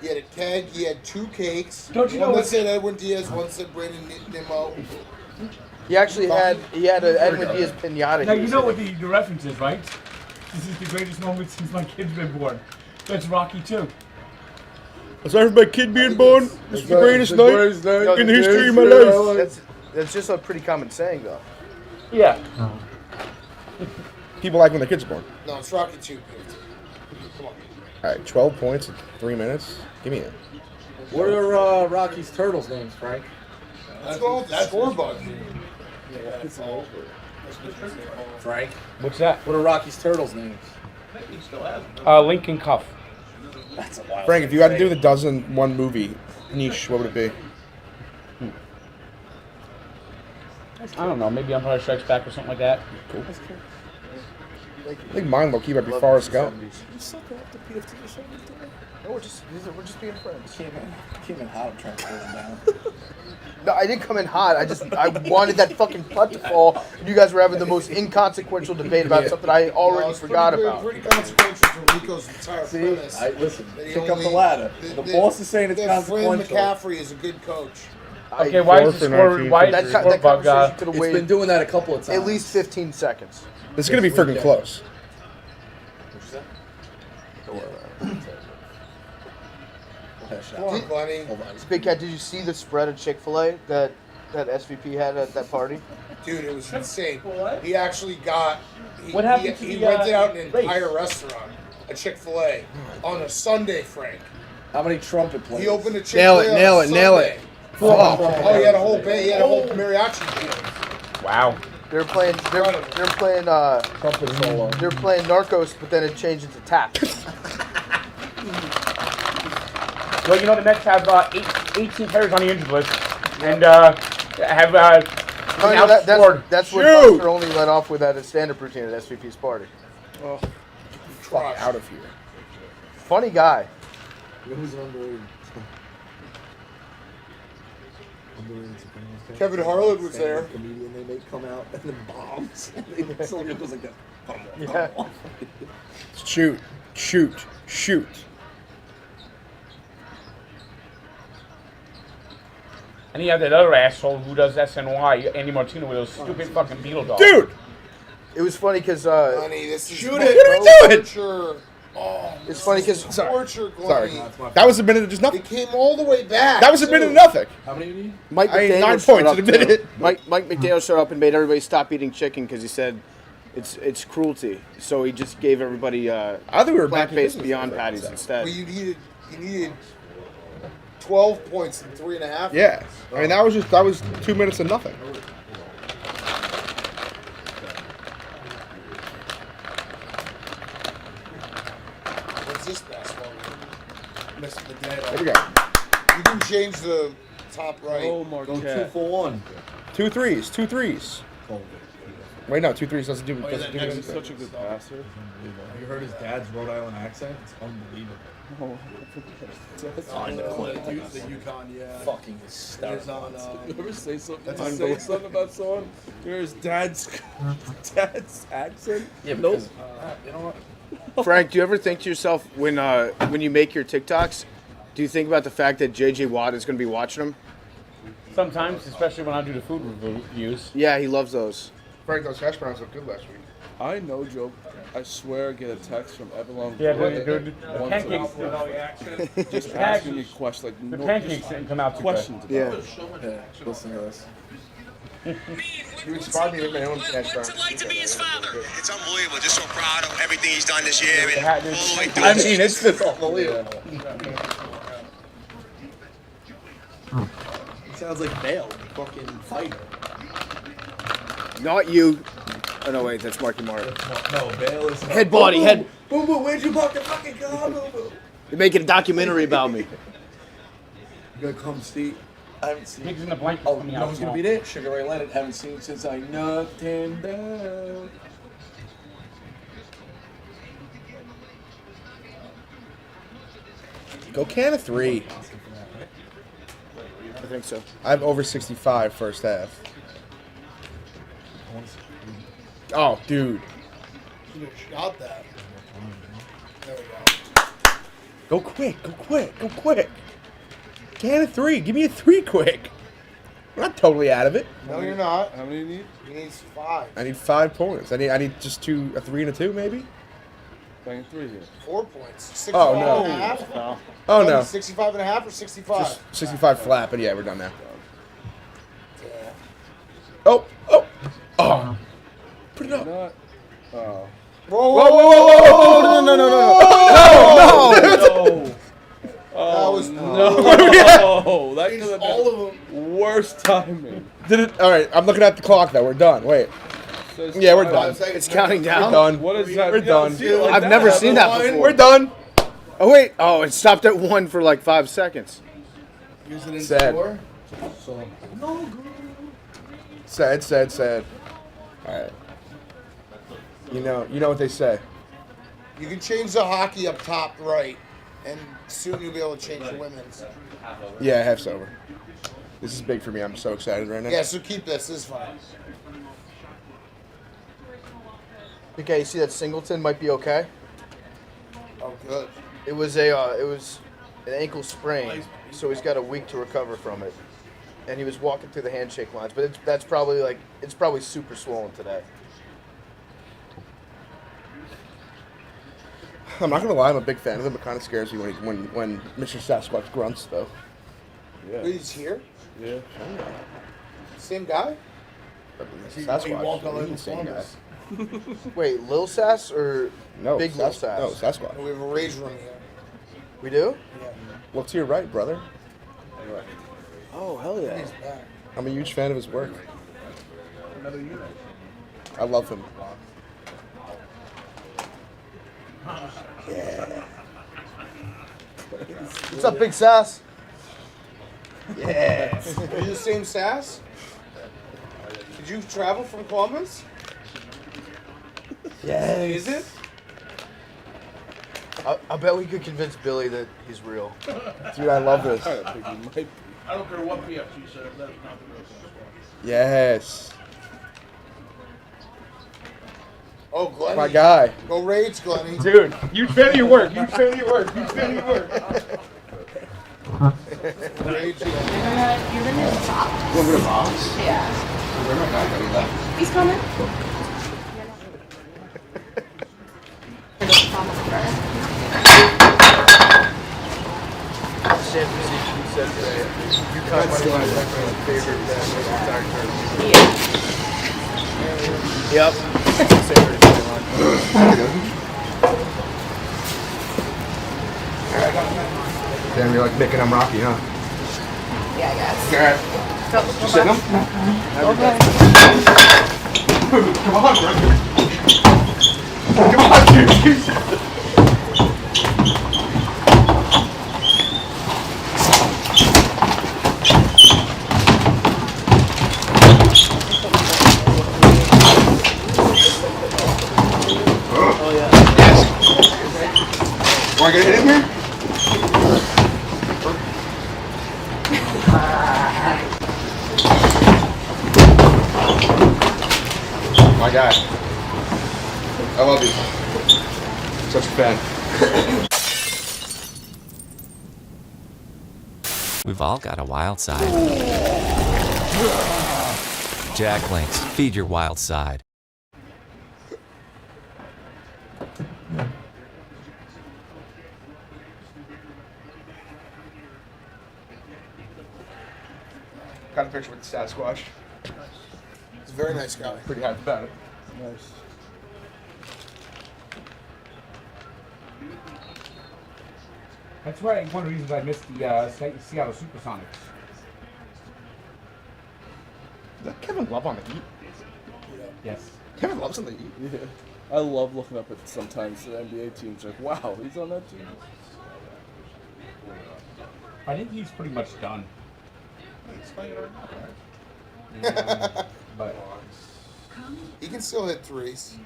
[SPEAKER 14] He had a keg, he had 2 cakes.
[SPEAKER 4] Don't you
[SPEAKER 14] one
[SPEAKER 4] know
[SPEAKER 14] that
[SPEAKER 4] what-
[SPEAKER 14] said Edwin Diaz, one said Brandon Nimmo.
[SPEAKER 15] He actually had an Edwin Diaz pinata.
[SPEAKER 4] Now
[SPEAKER 15] he
[SPEAKER 4] you
[SPEAKER 15] was
[SPEAKER 4] know
[SPEAKER 15] hitting.
[SPEAKER 4] what the reference is, right? This is the greatest moment since my kid's been born. That's Rocky too.
[SPEAKER 8] Aside from my kid being born, this is the greatest night
[SPEAKER 15] No,
[SPEAKER 8] in the history of my life.
[SPEAKER 15] That's just a pretty common saying, though.
[SPEAKER 4] Yeah.
[SPEAKER 8] People like when their kids are born.
[SPEAKER 14] No, it's Rocky 2, PFT. Come on.
[SPEAKER 8] All right, 12 points in 3 minutes. Give me it.
[SPEAKER 5] What are Rocky's turtles' names, Frank?
[SPEAKER 14] Let's go with the scoreboard.
[SPEAKER 5] Frank?
[SPEAKER 4] What's that?
[SPEAKER 5] What are Rocky's turtles' names?
[SPEAKER 4] Lincoln Cuff.
[SPEAKER 5] That's a wild
[SPEAKER 8] Frank, if you had to do the dozen one movie niche, what would it be?
[SPEAKER 4] I don't know. Maybe Empire Strikes Back or something like that.
[SPEAKER 8] Cool. I think mine will keep it be Forrest Gump.
[SPEAKER 5] You sucker up the PFT or something today?
[SPEAKER 15] No, we're just being friends.
[SPEAKER 5] Came in hot. I'm trying to hold him down.
[SPEAKER 15] No, I didn't come in hot. I wanted that fucking putt to fall. And you guys were having the most inconsequential debate about something I already forgot about.
[SPEAKER 14] Pretty consequential to Rico's entire premise.
[SPEAKER 5] Listen,
[SPEAKER 14] that he
[SPEAKER 5] pick up the
[SPEAKER 14] only-
[SPEAKER 5] ladder. The boss is saying it's
[SPEAKER 14] that Fred
[SPEAKER 5] consequential.
[SPEAKER 14] McCaffrey is a good coach.
[SPEAKER 4] Okay, why is the score? Why is the
[SPEAKER 15] That
[SPEAKER 4] score bug?
[SPEAKER 15] conversation could have
[SPEAKER 5] It's
[SPEAKER 15] waited
[SPEAKER 5] been doing that a couple of times.
[SPEAKER 15] at least 15 seconds.
[SPEAKER 8] This is gonna be freaking close.
[SPEAKER 14] Come on, Glenny.
[SPEAKER 15] Big Cat, did you see the spread of Chick-fil-A that SVP had at that party?
[SPEAKER 14] Dude, it was insane. He actually got.
[SPEAKER 4] What happened to
[SPEAKER 14] he
[SPEAKER 4] the,
[SPEAKER 14] rented out an
[SPEAKER 4] race?
[SPEAKER 14] entire restaurant, a Chick-fil-A, on a Sunday, Frank.
[SPEAKER 5] How many trumpet players?
[SPEAKER 14] He opened a Chick-fil-A
[SPEAKER 8] Nail
[SPEAKER 14] on
[SPEAKER 8] it, nail
[SPEAKER 14] Sunday.
[SPEAKER 8] it.
[SPEAKER 14] Oh, he had a whole band. He had a whole mariachi band.
[SPEAKER 4] Wow.
[SPEAKER 15] They're playing
[SPEAKER 5] trumpet solo.
[SPEAKER 15] they're playing Narcos, but then it changed into tap.
[SPEAKER 4] Well, you know the Mets have 18 players on the injured list, and have outscored.
[SPEAKER 15] That's what Buster only let off with at a stand-up routine at SVP's party.
[SPEAKER 8] Oh, fuck out of here.
[SPEAKER 15] Funny guy.
[SPEAKER 5] Who's underrated?
[SPEAKER 14] Kevin Harlan was there.
[SPEAKER 5] Comedian, they make come out and then bombs. Someone goes like that.
[SPEAKER 15] Yeah.
[SPEAKER 8] Shoot.
[SPEAKER 4] And you have that other asshole who does SNY, Andy Martino, with those stupid fucking Beetle dogs.
[SPEAKER 8] Dude!
[SPEAKER 15] It was funny because
[SPEAKER 14] Honey, this is
[SPEAKER 8] Shoot it! What are we doing?
[SPEAKER 14] torture. Oh,
[SPEAKER 15] it's funny because
[SPEAKER 14] torture,
[SPEAKER 8] Sorry.
[SPEAKER 14] Glenny.
[SPEAKER 8] That was a minute of just
[SPEAKER 14] They
[SPEAKER 8] nothing.
[SPEAKER 14] came all the way back.
[SPEAKER 8] That was a minute of nothing.
[SPEAKER 5] How many do you need?
[SPEAKER 15] Mike
[SPEAKER 8] I need
[SPEAKER 15] McDaniel
[SPEAKER 8] 9
[SPEAKER 15] showed
[SPEAKER 8] points
[SPEAKER 15] up
[SPEAKER 8] in a minute.
[SPEAKER 15] too. Mike McDaniel showed up and made everybody stop eating chicken because he said it's cruelty. So he just gave everybody
[SPEAKER 8] I thought we were back in
[SPEAKER 15] plant-based
[SPEAKER 8] business
[SPEAKER 15] Beyond
[SPEAKER 8] for
[SPEAKER 15] patties
[SPEAKER 8] that.
[SPEAKER 15] instead.
[SPEAKER 14] Well, you needed 12 points in 3.5.
[SPEAKER 8] Yeah. I mean, that was 2 minutes of nothing.
[SPEAKER 14] What's this basketball? Missed the day.
[SPEAKER 8] There we go.
[SPEAKER 14] You can change the top right.
[SPEAKER 11] Oh,
[SPEAKER 5] Go
[SPEAKER 11] Marquette.
[SPEAKER 5] 2 for 1.
[SPEAKER 8] 2 threes. Wait, no, 2 threes doesn't do
[SPEAKER 11] He's
[SPEAKER 8] anything.
[SPEAKER 11] such a good passer.
[SPEAKER 5] Have you heard his dad's Rhode Island accent? It's unbelievable.
[SPEAKER 11] On
[SPEAKER 5] the clip.
[SPEAKER 11] The UConn, yeah.
[SPEAKER 5] Fucking hysterical.
[SPEAKER 11] You ever say something?
[SPEAKER 5] That's
[SPEAKER 11] Say
[SPEAKER 5] unbelievable.
[SPEAKER 11] something about someone? You hear his dad's accent?
[SPEAKER 5] Yeah,
[SPEAKER 11] Nope.
[SPEAKER 5] because, you know what?
[SPEAKER 15] Frank, do you ever think to yourself when you make your TikToks, do you think about the fact that JJ Watt is going to be watching them?
[SPEAKER 4] Sometimes, especially when I do the food reviews.
[SPEAKER 15] Yeah, he loves those.
[SPEAKER 10] Frank, those hash browns look good last week.
[SPEAKER 11] I no joke. I swear I get a text from Evelyn.
[SPEAKER 4] Yeah, dude. The
[SPEAKER 11] once
[SPEAKER 4] pancakes.
[SPEAKER 11] a week, just asking me questions like
[SPEAKER 4] The
[SPEAKER 11] no,
[SPEAKER 4] pancakes
[SPEAKER 11] just
[SPEAKER 4] didn't come out too
[SPEAKER 11] questions
[SPEAKER 4] good.
[SPEAKER 11] about
[SPEAKER 15] Yeah.
[SPEAKER 11] it.
[SPEAKER 5] Yeah, listen to this.
[SPEAKER 10] You inspired me to make my own hash browns.
[SPEAKER 7] It's unbelievable. Just so proud of everything he's done this year. And
[SPEAKER 4] had
[SPEAKER 7] all
[SPEAKER 4] this-
[SPEAKER 7] the way through.
[SPEAKER 5] I mean, it's just unbelievable. He sounds like Bale, the fucking fighter.
[SPEAKER 15] Not you. Oh no, wait, that's Marky Mark.
[SPEAKER 5] No, Bale is...
[SPEAKER 15] Head body, head.
[SPEAKER 5] Boo Boo, where'd you park the fucking car, Boo Boo?
[SPEAKER 15] You're making a documentary about me.
[SPEAKER 5] You gonna come see... I haven't seen...
[SPEAKER 4] Pigs in the blanket
[SPEAKER 5] Oh,
[SPEAKER 4] coming
[SPEAKER 5] you
[SPEAKER 4] out
[SPEAKER 5] know who's gonna be there? Sugar Ray Leonard. Haven't seen since I knocked him down.
[SPEAKER 8] Go can of 3.
[SPEAKER 15] I think so.
[SPEAKER 8] I have over 65 first half. Oh, dude.
[SPEAKER 14] You shot that. There we
[SPEAKER 8] Go
[SPEAKER 14] go.
[SPEAKER 8] quick. Can of 3. Give me a 3 quick. I'm not totally out of it.
[SPEAKER 14] No, you're not.
[SPEAKER 11] How many do you need?
[SPEAKER 14] He needs 5.
[SPEAKER 8] I need 5 points. I need just a 3 and a 2 maybe.
[SPEAKER 11] Bang 3 here.
[SPEAKER 14] 4 points. 65
[SPEAKER 8] Oh, no.
[SPEAKER 14] and a half?
[SPEAKER 8] Oh no.
[SPEAKER 14] 65 and a half or 65?
[SPEAKER 8] Just 65 flat, but yeah, we're done now.
[SPEAKER 14] Yeah.
[SPEAKER 8] Oh. Put it up.
[SPEAKER 11] Not. Oh.
[SPEAKER 14] Whoa.
[SPEAKER 8] No.
[SPEAKER 11] Oh,
[SPEAKER 14] That was
[SPEAKER 11] no.
[SPEAKER 8] What are we
[SPEAKER 10] changed all of them.
[SPEAKER 11] Worst timing.
[SPEAKER 8] Did it? All right, I'm looking at the clock now. We're done. Wait. Yeah, we're done.
[SPEAKER 15] It's counting down.
[SPEAKER 8] We're done.
[SPEAKER 11] What is that?
[SPEAKER 8] We're done.
[SPEAKER 15] I've never seen that before.
[SPEAKER 8] We're done.
[SPEAKER 15] Oh wait. Oh, it stopped at 1 for like 5 seconds.
[SPEAKER 10] Here's it in
[SPEAKER 8] Sad.
[SPEAKER 10] score.
[SPEAKER 8] Sad. All right. You know what they say.
[SPEAKER 14] You can change the hockey up top right, and soon you'll be able to change the women's.
[SPEAKER 8] Yeah, half's over. This is big for me. I'm so excited right now.
[SPEAKER 14] Yeah, so keep this. This is fine.
[SPEAKER 15] Okay, you see that Singleton might be okay.
[SPEAKER 14] Oh, good.
[SPEAKER 15] It was an ankle sprain, so he's got a week to recover from it. And he was walking through the handshake lines, but it's probably super swollen today.
[SPEAKER 8] I'm not gonna lie. I'm a big fan of him. It kind of scares me when Mr. Sasquatch grunts though.
[SPEAKER 11] Yeah.
[SPEAKER 14] Wait, he's here?
[SPEAKER 11] Yeah.
[SPEAKER 14] Same guy?
[SPEAKER 8] Sasquatch.
[SPEAKER 10] walked all
[SPEAKER 8] He's
[SPEAKER 10] over
[SPEAKER 8] the same guy.
[SPEAKER 10] Columbus.
[SPEAKER 15] Wait, Lil Sass or
[SPEAKER 8] No,
[SPEAKER 15] Big Lil Sass?
[SPEAKER 8] No, Sasquatch.
[SPEAKER 14] We have a rage room here.
[SPEAKER 15] We do?
[SPEAKER 8] Look to your right, brother.
[SPEAKER 15] Oh, hell yeah.
[SPEAKER 10] He's back.
[SPEAKER 8] I'm a huge fan of his work.
[SPEAKER 10] Another unit.
[SPEAKER 8] I love him. Yeah.
[SPEAKER 15] What's up, Big Sass?
[SPEAKER 14] Yeah. Are you the same Sass? Did you travel from Columbus?
[SPEAKER 8] Yeah.
[SPEAKER 14] Is it?
[SPEAKER 15] I bet we could convince Billy that he's real.
[SPEAKER 8] Dude, I love this.
[SPEAKER 11] I think he might be.
[SPEAKER 6] I don't care what PFG says, that's not the real Sasquatch.
[SPEAKER 8] Yes.
[SPEAKER 14] Oh, Glenny.
[SPEAKER 8] My guy.
[SPEAKER 14] Go rage, Glenny.
[SPEAKER 4] Dude, you feel your work. You feel your work. You feel your work.
[SPEAKER 14] Rage,
[SPEAKER 16] You're gonna do the box?
[SPEAKER 8] You want to go to Bob's?
[SPEAKER 16] Yeah.
[SPEAKER 8] Where my guy go?
[SPEAKER 16] He's coming.
[SPEAKER 15] San Francisco said today, UConn might be my favorite entire tournament. Yep.
[SPEAKER 8] Damn, you're like Mick and I'm Rocky, huh?
[SPEAKER 16] Yeah, I guess.
[SPEAKER 8] Garrett, you sitting him?
[SPEAKER 16] Okay.
[SPEAKER 8] Come on, bro. Come on, dude. Want to get a hit in here? My guy. I love you. Such a fan.
[SPEAKER 12] We've all got a wild side. Jack Links, feed your wild side.
[SPEAKER 8] Got a picture with the Sasquatch.
[SPEAKER 14] He's a very nice guy.
[SPEAKER 8] Pretty happy about it.
[SPEAKER 11] Nice.
[SPEAKER 4] That's why one of the reasons I missed the Seattle Supersonics.
[SPEAKER 8] Is that Kevin Love on the Heat?
[SPEAKER 4] Yes.
[SPEAKER 8] Kevin Love's on the Heat.
[SPEAKER 11] Yeah. I love looking up at sometimes the NBA teams like, wow, he's on that team.
[SPEAKER 4] I think he's pretty much done. But
[SPEAKER 14] He can still hit threes.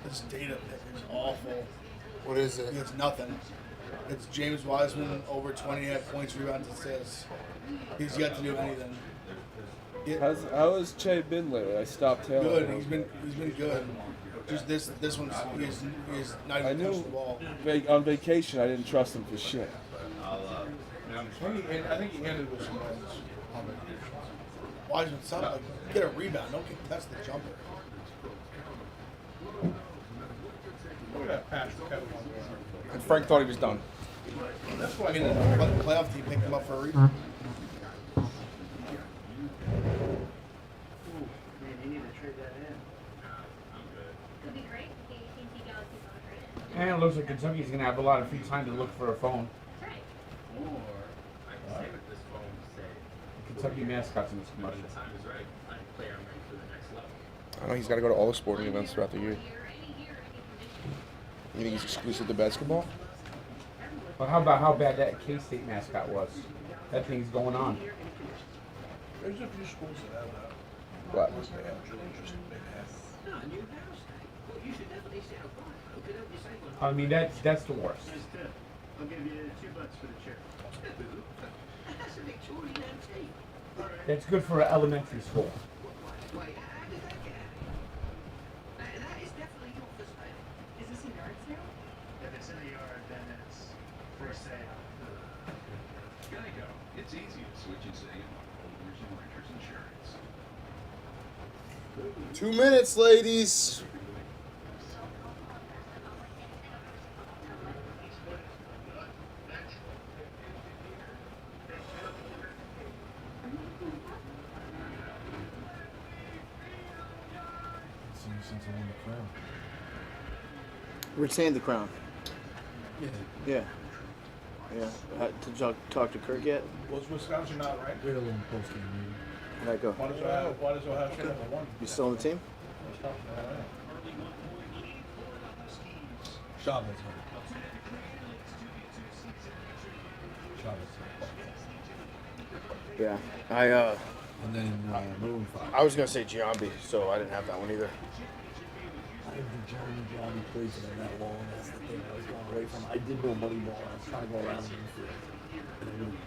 [SPEAKER 10] This data pick is awful.
[SPEAKER 14] What is it?
[SPEAKER 10] It's nothing. It's James Wiseman over 28 points, rebounds, and assists. He's yet to do anything.
[SPEAKER 11] How has Che been lately? I stopped tailing.
[SPEAKER 10] Good.
[SPEAKER 11] him.
[SPEAKER 10] He's been good. Just this one's he's not
[SPEAKER 11] I
[SPEAKER 10] even
[SPEAKER 11] knew
[SPEAKER 10] touched the ball.
[SPEAKER 11] on vacation I didn't trust him for shit.
[SPEAKER 10] I think he ended with some wins. Wiseman, something like get a rebound. Don't contest the jumper. Look at that pass to Kevin Love.
[SPEAKER 8] And Frank thought he was done.
[SPEAKER 10] That's why I mean, the playoff team picked him up for a reason.
[SPEAKER 4] And it looks like Kentucky's going to have a lot of free time to look for a phone. Kentucky mascots in this commercial.
[SPEAKER 8] I know he's got to go to all the sporting events throughout the year. You think he's exclusive to basketball?
[SPEAKER 4] But how about how bad that K-State mascot was? That thing's going on.
[SPEAKER 10] There's a few schools that have that.
[SPEAKER 8] What?
[SPEAKER 10] They have really just big hats.
[SPEAKER 4] I mean, that's the worst.
[SPEAKER 9] I'll give you $2 for the chair. That's a Victorian antique.
[SPEAKER 4] That's good for elementary school.
[SPEAKER 9] Wait, how did that get? That is definitely not for sale. Is this a yard sale? If it's in the yard, then it's for sale.
[SPEAKER 17] Geico. It's easy to switch and save on homeowners and renters insurance.
[SPEAKER 14] 2 minutes, ladies.
[SPEAKER 3] Since I won the crown.
[SPEAKER 18] Retain the crown.
[SPEAKER 3] Yeah.
[SPEAKER 18] Yeah. Yeah. Did you talk to Kirk yet?
[SPEAKER 10] Was Wisconsin not right?
[SPEAKER 3] We had a little post game meeting.
[SPEAKER 18] How'd that go?
[SPEAKER 10] Why does Ohio State have one?
[SPEAKER 18] You still on the team?
[SPEAKER 10] Wisconsin, all right.
[SPEAKER 3] Chavez. Chavez.
[SPEAKER 15] Yeah.
[SPEAKER 3] And then Maroon 5.
[SPEAKER 15] I was gonna say Giambi, so I didn't have that one either.
[SPEAKER 3] I didn't think Johnny played for them that long. That's the thing I was going away from. I did know Moneyball. I was trying to go around the infield. And I really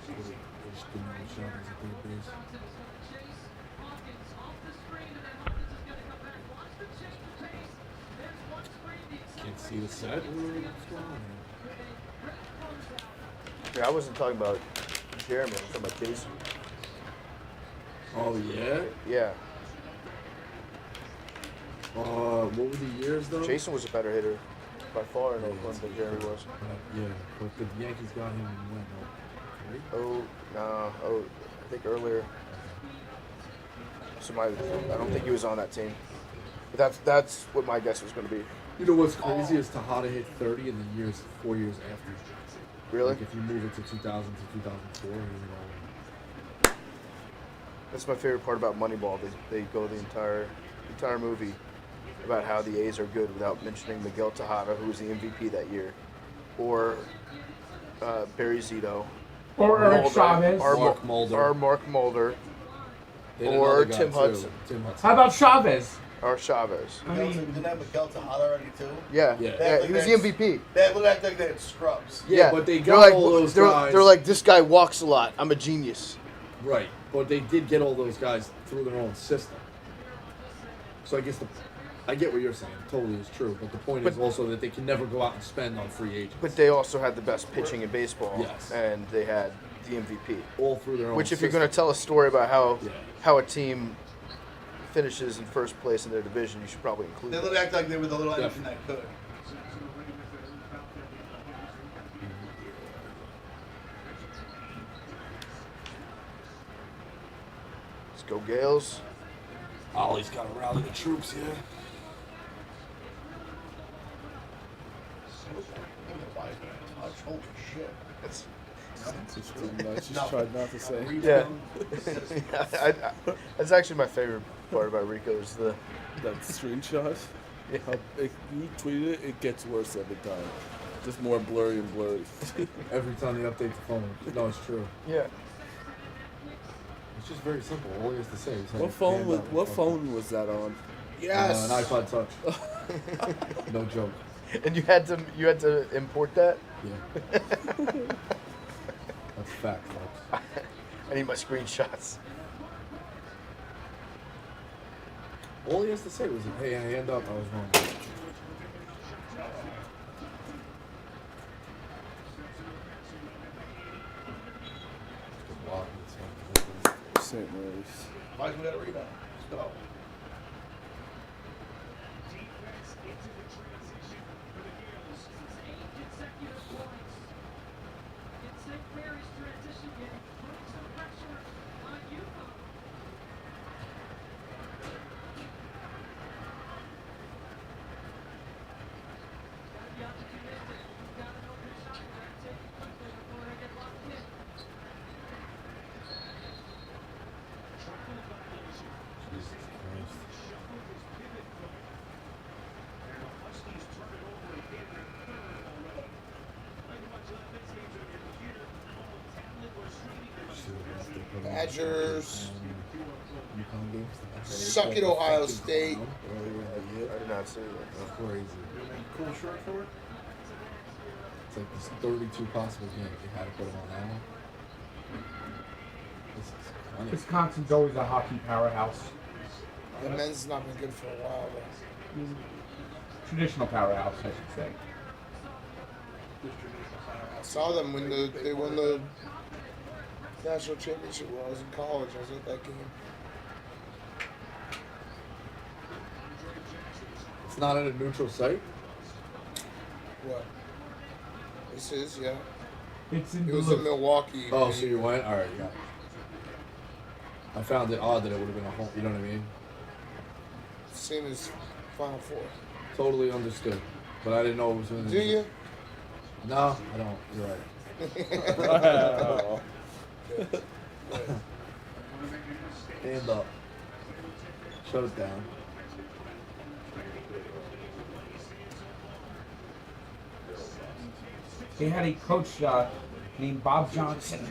[SPEAKER 3] just didn't know Chavez at third base. Can't see the set. What's going on here?
[SPEAKER 15] Yeah, I wasn't talking about Jeremy. I was talking about Jason.
[SPEAKER 3] Oh, yeah?
[SPEAKER 15] Yeah.
[SPEAKER 3] What were the years, though?
[SPEAKER 15] Jason was a better hitter by far in Oakland than Jeremy was.
[SPEAKER 3] Yeah, but the Yankees got him and went,
[SPEAKER 15] I think earlier. So I don't think he was on that team. But that's what my guess was going to be.
[SPEAKER 3] You know what's crazy is Tejada hit 30 in the years 4 years after.
[SPEAKER 15] Really?
[SPEAKER 3] Like if you move it to 2000 to 2004, you know.
[SPEAKER 15] That's my favorite part about Moneyball. They go the entire movie about how the A's are good without mentioning Miguel Tejada, who was the MVP that year, or Barry Zito,
[SPEAKER 4] Or Eric Chavez.
[SPEAKER 15] or
[SPEAKER 3] Mark Mulder.
[SPEAKER 15] or Mark Mulder,
[SPEAKER 3] They had
[SPEAKER 15] or
[SPEAKER 3] another guy,
[SPEAKER 15] Tim
[SPEAKER 3] too.
[SPEAKER 15] Hudson.
[SPEAKER 3] Tim Hudson.
[SPEAKER 4] How about Chavez?
[SPEAKER 15] Or Chavez.
[SPEAKER 10] Didn't have Miguel Tejada already too?
[SPEAKER 15] Yeah,
[SPEAKER 3] Yeah.
[SPEAKER 15] he was the MVP.
[SPEAKER 10] That looked like they had scrubs.
[SPEAKER 3] Yeah, but they
[SPEAKER 15] they're
[SPEAKER 3] got
[SPEAKER 15] like,
[SPEAKER 3] all those
[SPEAKER 15] they're,
[SPEAKER 3] guys.
[SPEAKER 15] They're like, this guy walks a lot. I'm a genius.
[SPEAKER 3] Right, but they did get all those guys through their own system. So I guess I get what you're saying. Totally is true. But the point is also that they can never go out and spend on free agents.
[SPEAKER 15] But they also had the best pitching in baseball.
[SPEAKER 3] Yes.
[SPEAKER 15] And they had the MVP.
[SPEAKER 3] All through their own
[SPEAKER 15] Which, if
[SPEAKER 3] system.
[SPEAKER 15] you're going to tell a story about how a team finishes in first place in their division, you should probably include
[SPEAKER 10] They
[SPEAKER 15] that.
[SPEAKER 10] looked act like they were the little engine that could.
[SPEAKER 15] Let's go Gales.
[SPEAKER 3] Ollie's got to rally the troops here.
[SPEAKER 10] Holy shit.
[SPEAKER 15] That's
[SPEAKER 11] Just tried not to say.
[SPEAKER 15] Yeah. That's actually my favorite part about Rico is
[SPEAKER 11] that screenshot. How if you tweet it, it gets worse every time. Just more blurry and blurry.
[SPEAKER 3] Every time they update the phone. No, it's true.
[SPEAKER 15] Yeah.
[SPEAKER 3] It's just very simple. All he has to say is
[SPEAKER 11] What phone was that on?
[SPEAKER 14] Yes.
[SPEAKER 3] An iPod Touch. No joke.
[SPEAKER 15] And you had to import that?
[SPEAKER 3] Yeah. That's fact, folks.
[SPEAKER 15] I need my screenshots.
[SPEAKER 3] All he has to say was, hey, hand up, I was wrong.
[SPEAKER 11] St. Mary's.
[SPEAKER 10] Why we got a rebound? Let's go.
[SPEAKER 14] Badgers. Suck it, Ohio State.
[SPEAKER 15] I did not see that.
[SPEAKER 5] That's crazy.
[SPEAKER 6] Cool short for it.
[SPEAKER 5] It's like there's 32 possible games. You had to put them on that one. This is funny.
[SPEAKER 4] Wisconsin's always a hockey powerhouse.
[SPEAKER 14] The men's not been good for a while, though.
[SPEAKER 4] Traditional powerhouse, I should say.
[SPEAKER 14] I saw them when they won the national championship when I was in college. I was at that game.
[SPEAKER 5] It's not at a neutral site?
[SPEAKER 14] What? This is, yeah.
[SPEAKER 4] It's in
[SPEAKER 14] It was in Milwaukee.
[SPEAKER 5] Oh, so you went? Alright, yeah. I found it odd that it would have been a home, you know what I mean?
[SPEAKER 14] Same as Final Four.
[SPEAKER 5] Totally understood. But I didn't know it was in the...
[SPEAKER 14] Do you?
[SPEAKER 5] No, I don't. You're right. Stand up. Shut it down.
[SPEAKER 4] They had a coach named Bob Johnson,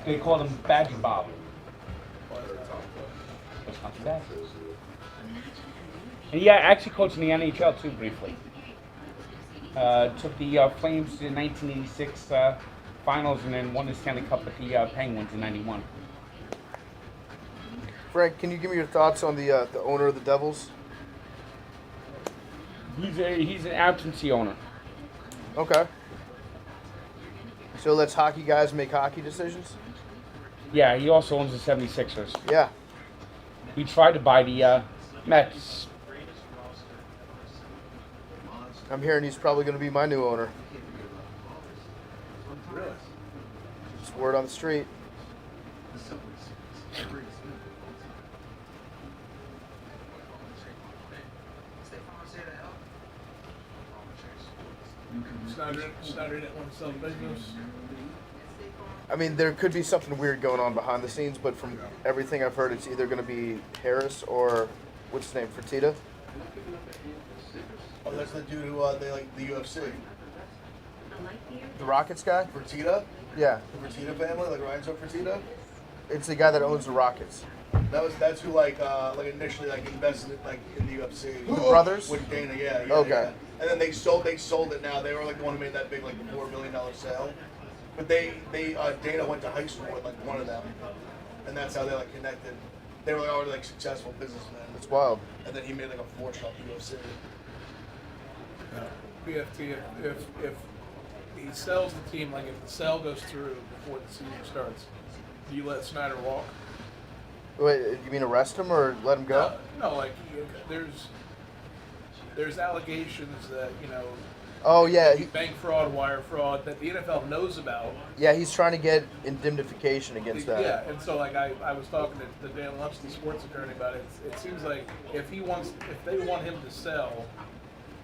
[SPEAKER 4] they called him Badger Bob. That's not too bad. And he actually coached in the NHL too briefly. Took the Flames to the 1986 finals and then won the Stanley Cup with the Penguins in '91.
[SPEAKER 15] Frank, can you give me your thoughts on the owner of the Devils?
[SPEAKER 4] He's an absentee owner.
[SPEAKER 15] Okay. So lets hockey guys make hockey decisions?
[SPEAKER 4] Yeah, he also owns the 76ers.
[SPEAKER 15] Yeah.
[SPEAKER 4] He tried to buy the Mets.
[SPEAKER 15] I'm hearing he's probably going to be my new owner.
[SPEAKER 6] Really?
[SPEAKER 15] Just word on the street.
[SPEAKER 6] Snyder didn't want to sell business.
[SPEAKER 15] I mean, there could be something weird going on behind the scenes, but from everything I've heard, it's either going to be Harris or, what's his name, Fertitta?
[SPEAKER 10] Oh, that's the dude who they like the UFC.
[SPEAKER 15] The Rockets guy?
[SPEAKER 10] Fertitta?
[SPEAKER 15] Yeah.
[SPEAKER 10] The Fertitta family, like Ryan Fertitta?
[SPEAKER 15] It's the guy that owns the Rockets.
[SPEAKER 10] That's who like initially like invested in the UFC.
[SPEAKER 15] The brothers?
[SPEAKER 10] With Dana, yeah.
[SPEAKER 15] Okay.
[SPEAKER 10] Yeah. And then they sold it now. They were like the one who made that big like $4 billion sale. But Dana went to high school with like one of them, and that's how they like connected. They were like already like successful businessmen.
[SPEAKER 15] That's wild.
[SPEAKER 10] And then he made like a fortune off the UFC.
[SPEAKER 6] PFT, if he sells the team, like if the sale goes through before the season starts, do you let Snyder walk?
[SPEAKER 15] Wait, you mean arrest him or let him go?
[SPEAKER 6] No, like there's allegations that
[SPEAKER 15] Oh yeah,
[SPEAKER 6] bank fraud, wire fraud that the NFL knows about.
[SPEAKER 15] yeah, he's trying to get indemnification against that.
[SPEAKER 6] Yeah, and so like I was talking to Dan Lumsky, sports attorney, about it. It seems like if they want him to sell,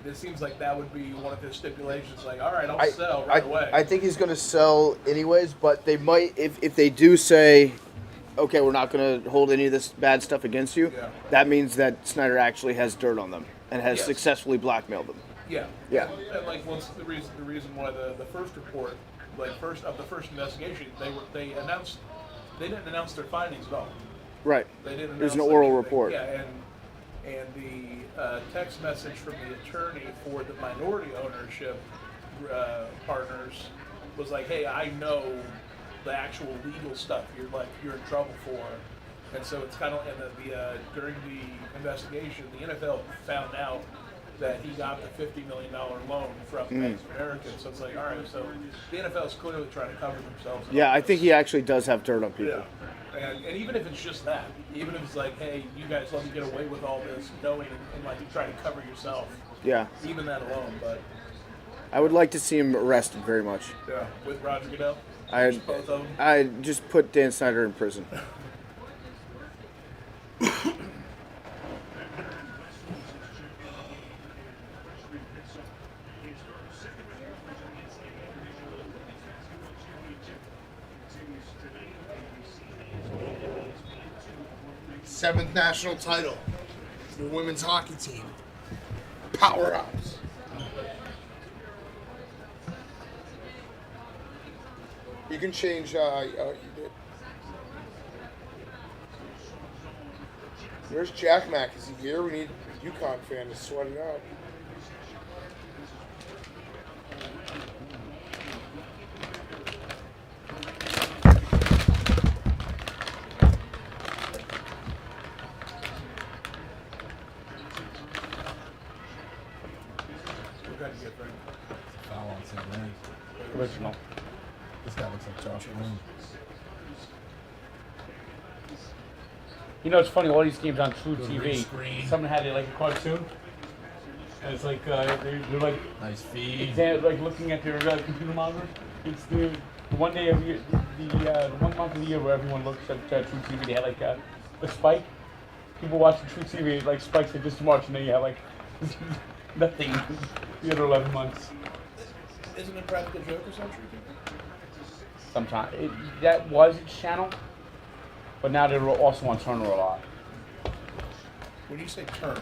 [SPEAKER 6] it seems like that would be one of his stipulations. Like, all right, I'll sell right away.
[SPEAKER 15] I think he's going to sell anyways, but they might, if they do say, okay, we're not going to hold any of this bad stuff against you, that means that Snyder actually has dirt on them and has successfully blackmailed them.
[SPEAKER 6] Yeah.
[SPEAKER 15] Yeah.
[SPEAKER 6] And like once the reason why the first report, the first investigation, they didn't announce their findings at all.
[SPEAKER 15] Right.
[SPEAKER 6] They didn't.
[SPEAKER 15] There's an
[SPEAKER 6] announce
[SPEAKER 15] oral
[SPEAKER 6] anything.
[SPEAKER 15] report.
[SPEAKER 6] Yeah, and the text message from the attorney for the minority ownership partners was like, hey, I know the actual legal stuff you're in trouble for. And so it's kind of, during the investigation, the NFL found out that he got the $50 million loan from Bank of America. So it's like, all right, so the NFL is clearly trying to cover themselves.
[SPEAKER 15] Yeah, I think he actually does have dirt on people.
[SPEAKER 6] Yeah. And even if it's just that, even if it's like, hey, you guys let me get away with all this, knowing and like you try to cover yourself.
[SPEAKER 15] Yeah.
[SPEAKER 6] Even that alone, but.
[SPEAKER 15] I would like to see him arrested very much.
[SPEAKER 6] Yeah, with Roger Goodell. Both of them.
[SPEAKER 15] I just put Dan Snyder in prison.
[SPEAKER 14] Seventh national title for the women's hockey team. Power ups. You can change. You did. Where's Jack Mac? Is he here? We need a UConn fan to sweat it out.
[SPEAKER 5] Foul on St. Mary's.
[SPEAKER 4] Original.
[SPEAKER 5] This guy looks like Josh Green.
[SPEAKER 4] You know, it's funny, all these games on True
[SPEAKER 5] Good
[SPEAKER 4] TV,
[SPEAKER 5] screen.
[SPEAKER 4] someone had it like a cartoon, and it's like, they're like,
[SPEAKER 5] Nice feed.
[SPEAKER 4] they're like looking at their computer monitor. It's the one day of year, the 1 month of the year where everyone looks at True TV, they had like a spike. People watching True TV, like spikes at this much, and then you have like nothing the other 11 months.
[SPEAKER 5] Isn't it Practical Jokers on True TV?
[SPEAKER 4] Sometimes. That was its channel, but now they're also on Turner a lot.
[SPEAKER 5] When you say Turner,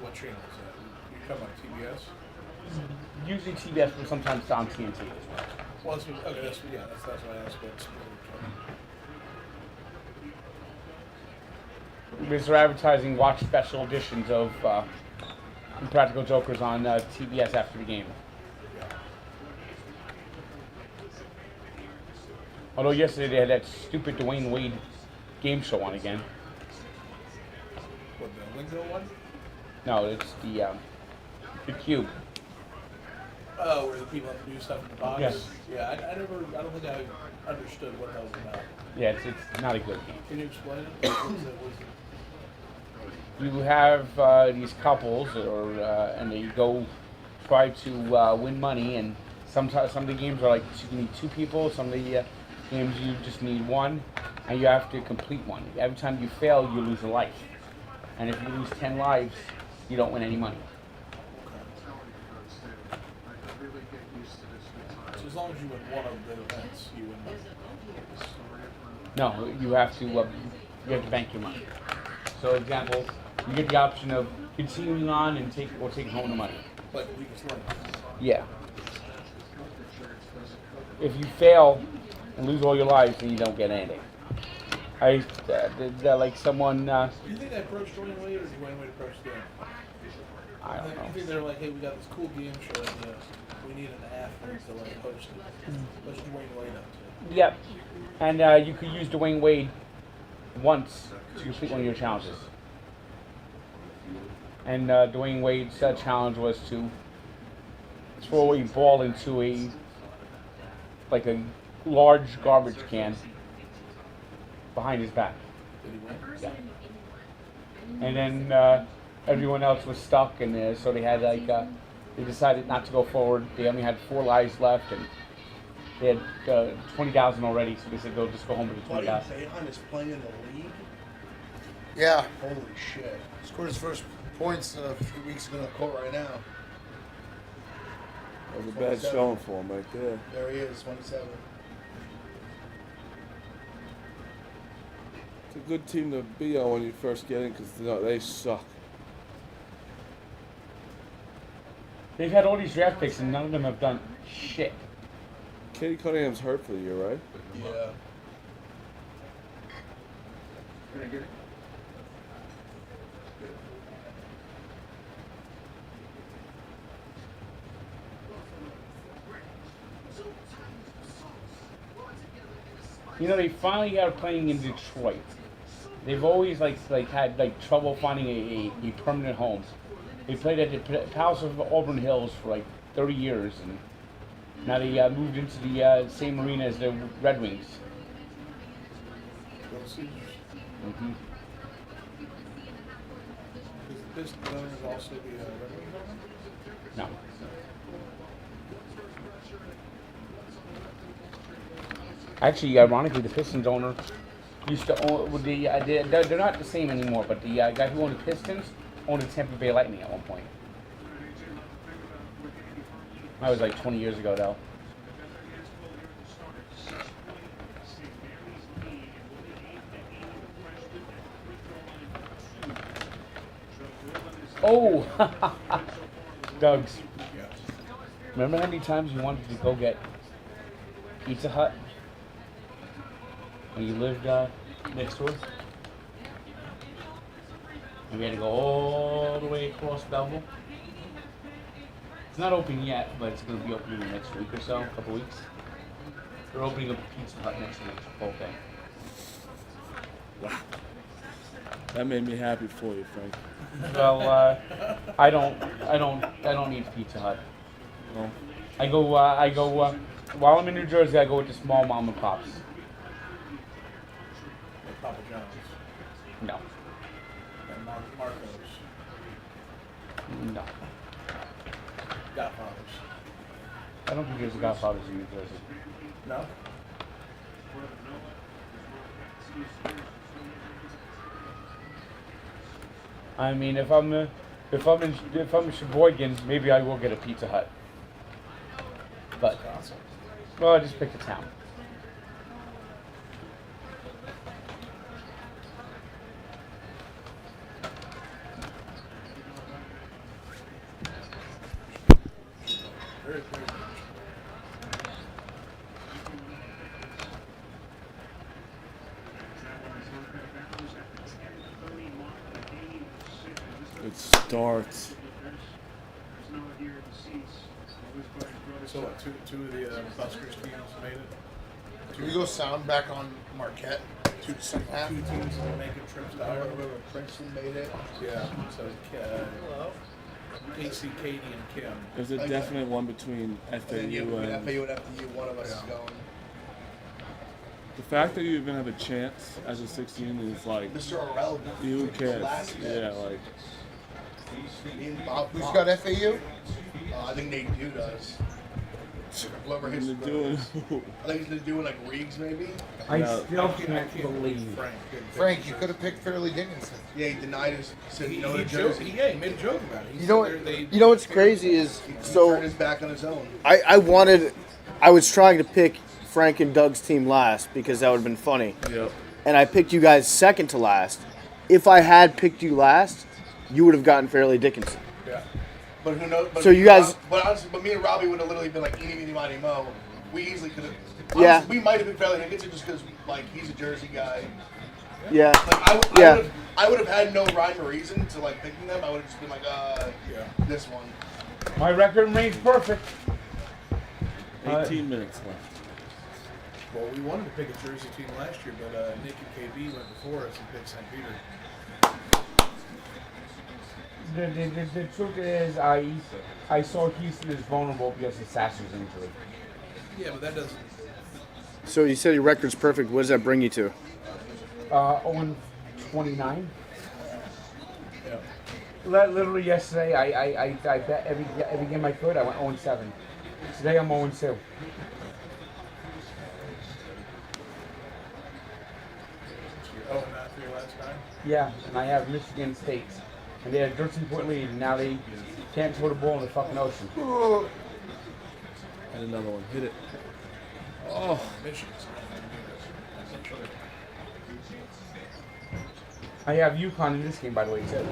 [SPEAKER 5] what channel is that? You talking about TBS?
[SPEAKER 4] Usually TBS, but sometimes it's on TNT as well.
[SPEAKER 5] Well, that's what, okay, that's what I asked.
[SPEAKER 4] Because they're advertising watch special editions of Impractical Jokers on TBS after the game. Although yesterday they had that stupid Dwayne Wade game show on again.
[SPEAKER 5] What, the Wingville one?
[SPEAKER 4] No, it's the Cube.
[SPEAKER 5] Oh, where the people have to do stuff in the box?
[SPEAKER 4] Yes.
[SPEAKER 5] Yeah, I don't think I understood what that was about.
[SPEAKER 4] Yeah, it's not a good game.
[SPEAKER 5] Can you explain it? What was it?
[SPEAKER 4] You have these couples, and they go try to win money, and some of the games are like you need 2 people, some of the games you just need 1, and you have to complete one. Every time you fail, you lose a life, and if you lose 10 lives, you don't win any money.
[SPEAKER 5] So as long as you win one of the events, you win money.
[SPEAKER 4] No, you have to bank your money. So, example, you get the option of continuing on and take home the money.
[SPEAKER 5] Like the weakest link.
[SPEAKER 4] Yeah. If you fail and lose all your lives, then you don't get anything. Like someone.
[SPEAKER 5] Do you think they approached Dwayne Wade, or did Dwayne Wade approach them?
[SPEAKER 4] I don't know.
[SPEAKER 5] You think they're like, hey, we got this cool game show idea. We need an athlete to like host it. What's Dwayne Wade up to?
[SPEAKER 4] Yep. And you could use Dwayne Wade once to complete one of your challenges. And Dwayne Wade's challenge was to throw a ball into a large garbage can behind his back.
[SPEAKER 5] Did he win?
[SPEAKER 4] Yeah. And then everyone else was stuck, and so they had they decided not to go forward. They only had 4 lives left, and they had 20,000 already, so they said they'll just go home with the 20,000.
[SPEAKER 10] Bojan is playing in the league?
[SPEAKER 14] Yeah.
[SPEAKER 10] Holy shit. Scored his first points a few weeks ago in the court right now.
[SPEAKER 11] That was a bad showing for him right there.
[SPEAKER 10] There he is, 27.
[SPEAKER 11] It's a good team to be on when you first get in because they suck.
[SPEAKER 4] They've had all these draft picks, and none of them have done shit.
[SPEAKER 11] Katie Cunningham's hurt for the year, right?
[SPEAKER 10] Yeah.
[SPEAKER 17] Can I get it?
[SPEAKER 4] You know, they finally got playing in Detroit. They've always had trouble finding a permanent home. They played at the Palace of Auburn Hills for 30 years, and now they moved into the same arena as the Red Wings. Mm-hmm.
[SPEAKER 5] Is this also the Red Wings owner?
[SPEAKER 4] No. Actually, ironically, the Pistons owner used to own they're not the same anymore, but the guy who owned the Pistons owned the Tampa Bay Lightning at one point. That was 20 years ago, though. Oh, Doug's. Remember how many times you wanted to go get Pizza Hut when you lived next door? And we had to go all the way across Belleville. It's not open yet, but it's going to be opening in the next week or so, a couple weeks. They're opening up a Pizza Hut next week, whole thing.
[SPEAKER 1] Wow. That made me happy for you, Frank.
[SPEAKER 4] Well, I don't need Pizza Hut.
[SPEAKER 1] Well,
[SPEAKER 4] I go while I'm in New Jersey, I go with the small mom and pops.
[SPEAKER 5] Papa John's.
[SPEAKER 4] No.
[SPEAKER 5] And Marco's.
[SPEAKER 4] No.
[SPEAKER 5] Godfather's.
[SPEAKER 4] I don't think there's a Godfather's in New Jersey.
[SPEAKER 5] No?
[SPEAKER 4] I mean, if I'm in Sheboygan, maybe I will get a Pizza Hut. But well, I just picked a town.
[SPEAKER 1] it starts.
[SPEAKER 5] So what, two of the Buskers teams made it?
[SPEAKER 14] Can we go sound back on Marquette? Two second half.
[SPEAKER 5] Two teams that are making trips to Iowa.
[SPEAKER 14] Princeton made it.
[SPEAKER 5] Yeah. So Casey, Katie, and Kim.
[SPEAKER 1] There's a definite one between FAU and
[SPEAKER 10] FAU and FDU. One of us is going.
[SPEAKER 1] the fact that you even have a chance as a 16 is like
[SPEAKER 10] Mr. Irrelevant.
[SPEAKER 1] Who cares? Yeah, like.
[SPEAKER 10] Who's got FAU? I think Nate Dew does. Whoever hits
[SPEAKER 1] They're doing.
[SPEAKER 10] I think he's doing like Reeves maybe.
[SPEAKER 4] I still can't believe.
[SPEAKER 14] Frank, you could have picked Fairleigh Dickinson.
[SPEAKER 10] Yeah, he denied his. Said
[SPEAKER 5] He
[SPEAKER 10] no to
[SPEAKER 5] joked,
[SPEAKER 10] Jersey.
[SPEAKER 5] he made a joke about it. He
[SPEAKER 15] You know
[SPEAKER 5] said
[SPEAKER 15] what?
[SPEAKER 5] they-
[SPEAKER 15] You know what's crazy is
[SPEAKER 10] He
[SPEAKER 15] so
[SPEAKER 10] turned his back on his own.
[SPEAKER 15] I was trying to pick Frank and Doug's team last because that would have been funny.
[SPEAKER 1] Yep.
[SPEAKER 15] And I picked you guys second to last. If I had picked you last, you would have gotten Fairleigh Dickinson.
[SPEAKER 10] Yeah. But who knows? But
[SPEAKER 15] So you guys-
[SPEAKER 10] But honestly, me and Robbie would have literally been like eeny, meeny, miny, mo. We easily could have.
[SPEAKER 15] Yeah.
[SPEAKER 10] We might have been Fairleigh Dickinson just because like he's a Jersey guy.
[SPEAKER 15] Yeah.
[SPEAKER 10] Like,
[SPEAKER 15] Yeah.
[SPEAKER 10] I would have had no rhyme or reason to like picking them. I would have just been like, this one.
[SPEAKER 4] My record remains perfect.
[SPEAKER 1] 18 minutes left.
[SPEAKER 5] Well, we wanted to pick a Jersey team last year, but Nick and KB went before us and picked St. Peter.
[SPEAKER 4] The truth is, I saw Houston as vulnerable because of Sasser's injury.
[SPEAKER 5] Yeah, but that doesn't.
[SPEAKER 15] So you said your record's perfect. What does that bring you to?
[SPEAKER 4] 0-29.
[SPEAKER 5] Yeah.
[SPEAKER 4] Literally yesterday, I bet every game I could. I went 0-7. Today I'm 0-2.
[SPEAKER 5] Oh, not for your last time?
[SPEAKER 4] Yeah, and I have Michigan State, and they had a 13-point lead, and now they can't throw the ball in the fucking ocean.
[SPEAKER 1] And another one. Hit it. Oh.
[SPEAKER 5] Michigan's
[SPEAKER 4] I have UConn in this game, by the way, too.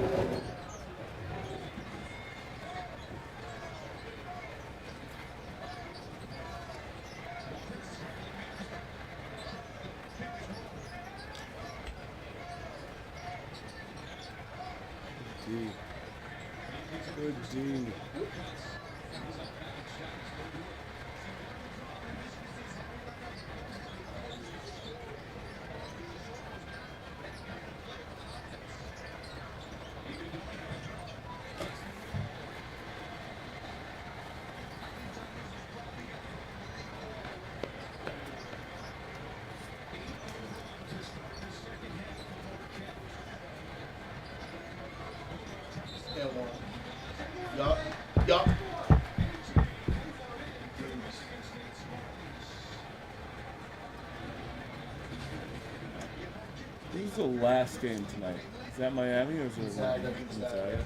[SPEAKER 1] D. Good D.
[SPEAKER 10] Yup. Yup.
[SPEAKER 1] Who's the last game tonight? Is that Miami or is it
[SPEAKER 10] Gonzaga.
[SPEAKER 1] Gonzaga?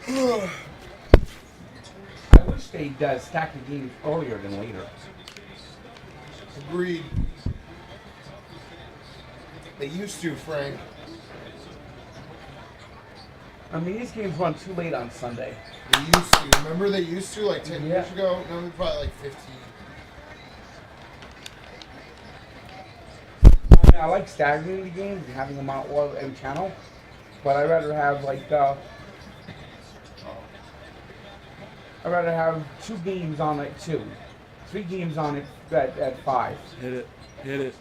[SPEAKER 4] I wish they'd stack the games earlier than later.
[SPEAKER 14] Agreed. They used to, Frank.
[SPEAKER 4] I mean, these games run too late on Sunday.
[SPEAKER 10] They used to. Remember they used to like 10 years
[SPEAKER 4] Yeah.
[SPEAKER 10] ago? No, they're probably like 15.
[SPEAKER 4] I mean, I like staggering the games and having them on all every channel, but I'd rather have I'd rather have 2 games on at 2, 3 games on it at 5.
[SPEAKER 1] Hit it.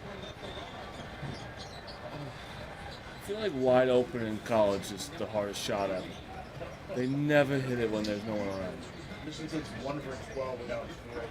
[SPEAKER 1] I feel like wide open in college is the hardest shot ever. They never hit it when there's no one around.
[SPEAKER 10] Michigan takes 1 for 12 without scoring.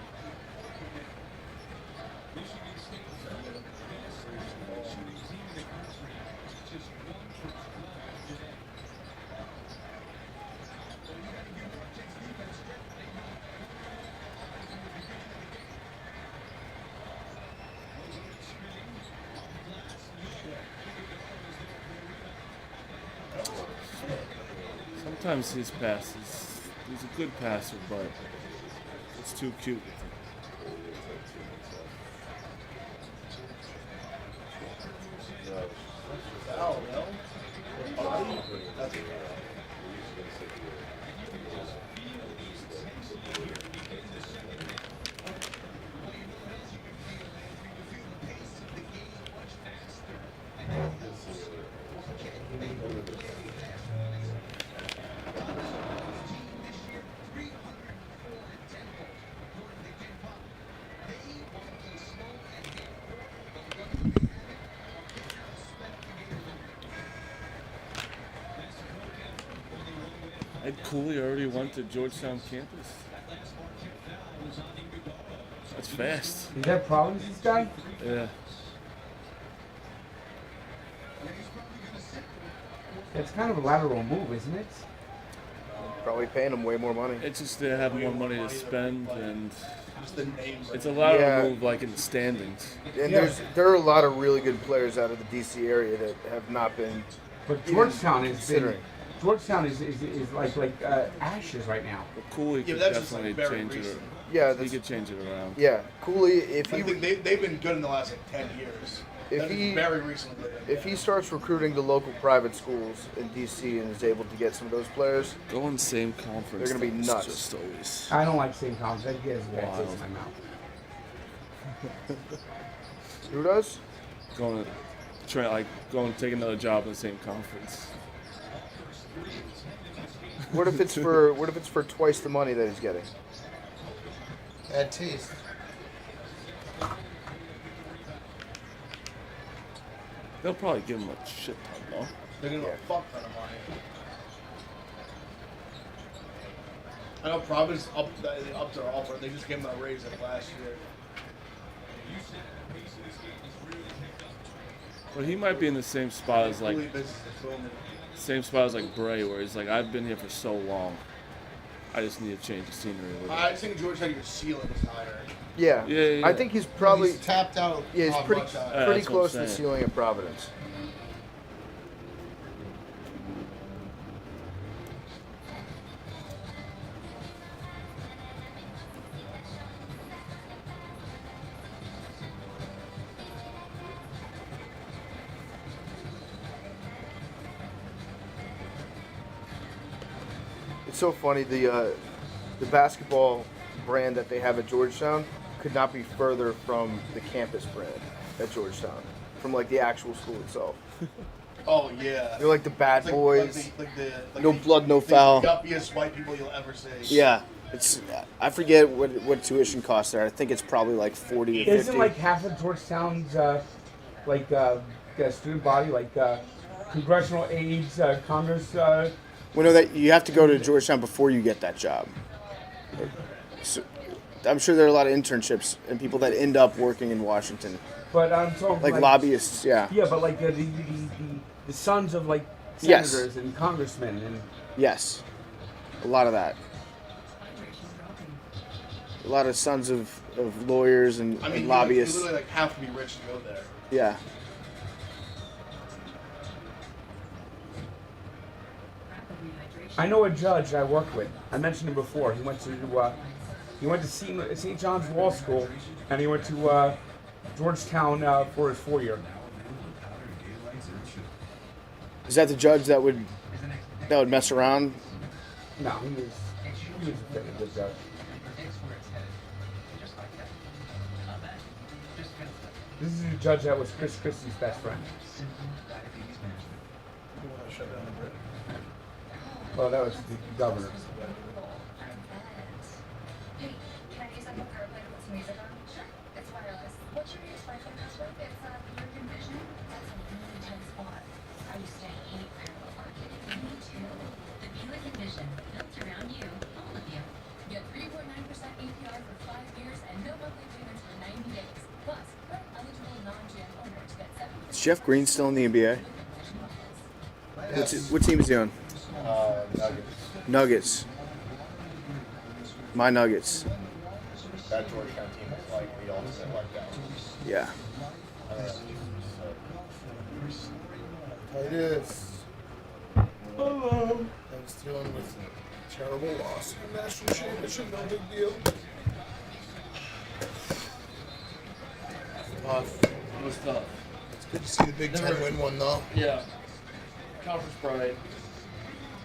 [SPEAKER 1] Sometimes his passes, he's a good passer, but it's too cute. Ed Cooley already went to Georgetown campus. That's fast.
[SPEAKER 4] Is that Providence's guy?
[SPEAKER 1] Yeah.
[SPEAKER 4] It's kind of a lateral move, isn't it?
[SPEAKER 15] Probably paying them way more money.
[SPEAKER 1] It's just they have more money to spend, and it's a lateral move like in the standings.
[SPEAKER 15] And there are a lot of really good players out of the DC area that have not been.
[SPEAKER 4] But Georgetown is
[SPEAKER 15] considering.
[SPEAKER 4] Georgetown is like ashes right now.
[SPEAKER 1] But Cooley could
[SPEAKER 10] that's just,
[SPEAKER 1] definitely
[SPEAKER 10] like, very
[SPEAKER 1] change it.
[SPEAKER 10] recent.
[SPEAKER 15] Yeah,
[SPEAKER 1] he could change it around.
[SPEAKER 15] Yeah, Cooley. If
[SPEAKER 10] I
[SPEAKER 15] he
[SPEAKER 10] think they've been good in the last like 10 years.
[SPEAKER 15] If he
[SPEAKER 10] very recently.
[SPEAKER 15] if he starts recruiting the local private schools in DC and is able to get some of those players,
[SPEAKER 1] go in the same conference.
[SPEAKER 15] They're gonna be
[SPEAKER 1] It's
[SPEAKER 15] nuts.
[SPEAKER 1] Just always.
[SPEAKER 4] I don't like same conference. That gets bad taste in my mouth.
[SPEAKER 15] Who does?
[SPEAKER 1] Going to take another job in the same conference.
[SPEAKER 15] What if it's for twice the money that he's getting?
[SPEAKER 10] Bad taste.
[SPEAKER 1] They'll probably give him a shit ton, though.
[SPEAKER 10] They're gonna a fuck ton of money. I know Providence upped their offer. They just gave them a raise like last year.
[SPEAKER 1] But he might be in the same spot as like
[SPEAKER 10] Business is booming.
[SPEAKER 1] Bray, where he's like, I've been here for so long, I just need to change the scenery a little bit.
[SPEAKER 10] I just think Georgetown, your ceiling is higher.
[SPEAKER 15] Yeah. I think he's probably
[SPEAKER 10] He's tapped out.
[SPEAKER 15] Yeah, he's
[SPEAKER 10] not
[SPEAKER 15] pretty
[SPEAKER 10] much out.
[SPEAKER 15] pretty
[SPEAKER 1] that's what
[SPEAKER 15] close to
[SPEAKER 1] I'm
[SPEAKER 15] the
[SPEAKER 1] saying.
[SPEAKER 15] ceiling at Providence. It's so funny, the basketball brand that they have at Georgetown could not be further from the campus brand at Georgetown, from like the actual school itself.
[SPEAKER 10] Oh yeah.
[SPEAKER 15] They're like the bad
[SPEAKER 10] It's
[SPEAKER 15] boys.
[SPEAKER 10] like
[SPEAKER 15] No blood, no foul.
[SPEAKER 10] The yuppiest white people you'll ever see.
[SPEAKER 15] Yeah, it's I forget what tuition costs there. I think it's probably like 40 or 50.
[SPEAKER 4] Isn't like half of Georgetown's student body congressional aides, Congress?
[SPEAKER 15] We know that you have to go to Georgetown before you get that job. So, I'm sure there are a lot of internships and people that end up working in Washington.
[SPEAKER 4] But I'm talking
[SPEAKER 15] like lobbyists, yeah.
[SPEAKER 4] Yeah, but like the sons of like
[SPEAKER 15] Yes.
[SPEAKER 4] senators and congressmen and
[SPEAKER 15] Yes, a lot of that. A lot of sons of lawyers and,
[SPEAKER 10] I mean,
[SPEAKER 15] and
[SPEAKER 10] you
[SPEAKER 15] lobbyists.
[SPEAKER 10] literally like have to be rich to go there.
[SPEAKER 15] Yeah.
[SPEAKER 4] I know a judge I worked with. I mentioned him before. He went to St. John's Law School, and he went to Georgetown for his 4-year.
[SPEAKER 15] Is that the judge that would That would mess around.
[SPEAKER 4] No, he was a very good judge. This is a judge that was Chris Christie's best friend. Well, that was the governor.
[SPEAKER 16] Hey, can I use that power play to put some music on? Sure. It's wireless. What's your use Wi-Fi password? It's American Vision. That's a really tight spot. I used to hate parallel parking. Me too. The Buick Envision, built around you, all of you. Get 3.9% APR for 5 years and no monthly payments for 90 days. Plus, eligible non-GM owners get 7%.
[SPEAKER 15] Is Jeff Green still in the NBA? What team is he on? Nuggets. My Nuggets.
[SPEAKER 8] That Georgetown team is like the ultimate like that.
[SPEAKER 15] Yeah.
[SPEAKER 10] Titus. Hello. I was dealing with a terrible loss in the national championship. No big deal. Tough.
[SPEAKER 1] It was tough.
[SPEAKER 10] It's good to see the Big Ten win one though.
[SPEAKER 1] Yeah. Conference pride.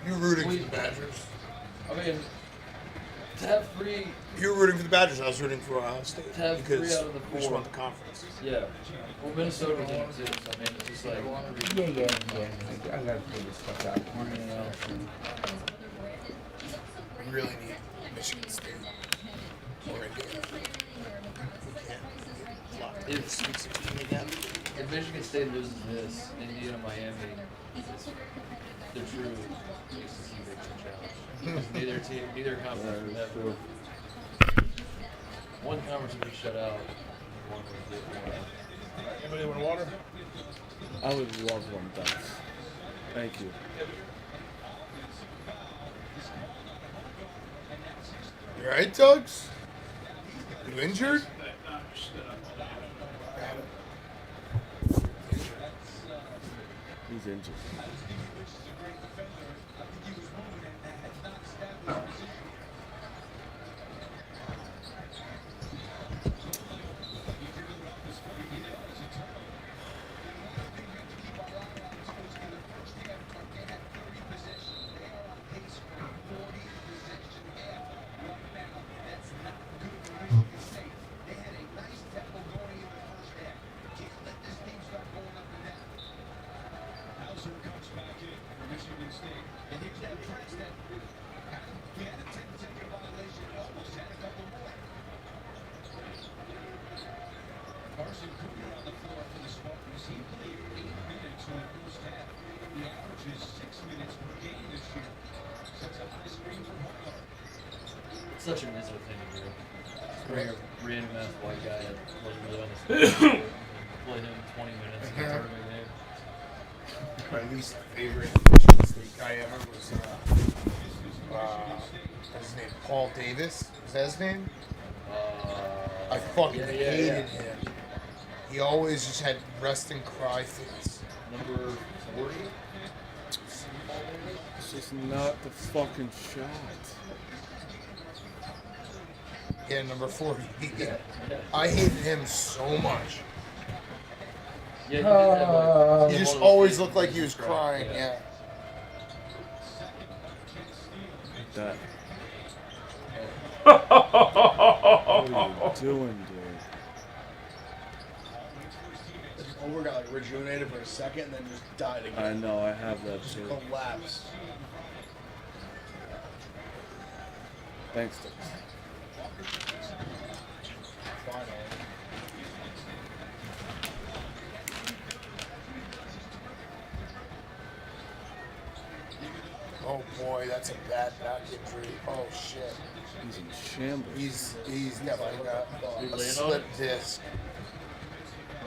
[SPEAKER 10] You're rooting for the Badgers.
[SPEAKER 1] I mean, to have three.
[SPEAKER 10] You were rooting for the Badgers. I was rooting for Ohio State.
[SPEAKER 1] To have
[SPEAKER 10] because
[SPEAKER 1] 3 out of the 4.
[SPEAKER 10] we just won the conference.
[SPEAKER 1] Yeah. Well, Minnesota didn't too. So I mean, it's just like.
[SPEAKER 4] Yeah. I gotta figure this stuff out.
[SPEAKER 10] We really need Michigan State or Indiana.
[SPEAKER 1] If Michigan State loses this, Indiana, Miami, they're true ACC Big Ten challenge. Neither conference would have. One conference would be shut out. One would get one out.
[SPEAKER 10] Anybody want water?
[SPEAKER 11] I would love one, thanks. Thank you.
[SPEAKER 10] You alright, Tugs? You injured?
[SPEAKER 11] He's injured.
[SPEAKER 1] Such a miserable thing to do. Just bring a random ass white guy that wasn't really on the stage. Play him 20 minutes in the tournament game.
[SPEAKER 10] My least favorite Michigan State guy ever was what's his name? Paul Davis. Is that his name? I fucking hated him. He always just had rest and cry face.
[SPEAKER 1] Number 40?
[SPEAKER 11] It's just not the fucking shot.
[SPEAKER 10] Yeah, number 40. I hated him so much.
[SPEAKER 1] Yeah,
[SPEAKER 10] he just always looked like he was crying. Yeah.
[SPEAKER 11] That. What are you doing, dude?
[SPEAKER 10] Over got like rejuvenated for a second and then just died again.
[SPEAKER 11] I know, I have that
[SPEAKER 10] Just
[SPEAKER 11] too.
[SPEAKER 10] collapsed.
[SPEAKER 11] Thanks, Dix.
[SPEAKER 10] Finally. Oh boy, that's a bad back injury. Oh shit.
[SPEAKER 11] He's in shambles.
[SPEAKER 10] He's definitely got a
[SPEAKER 1] laying
[SPEAKER 10] slip disc.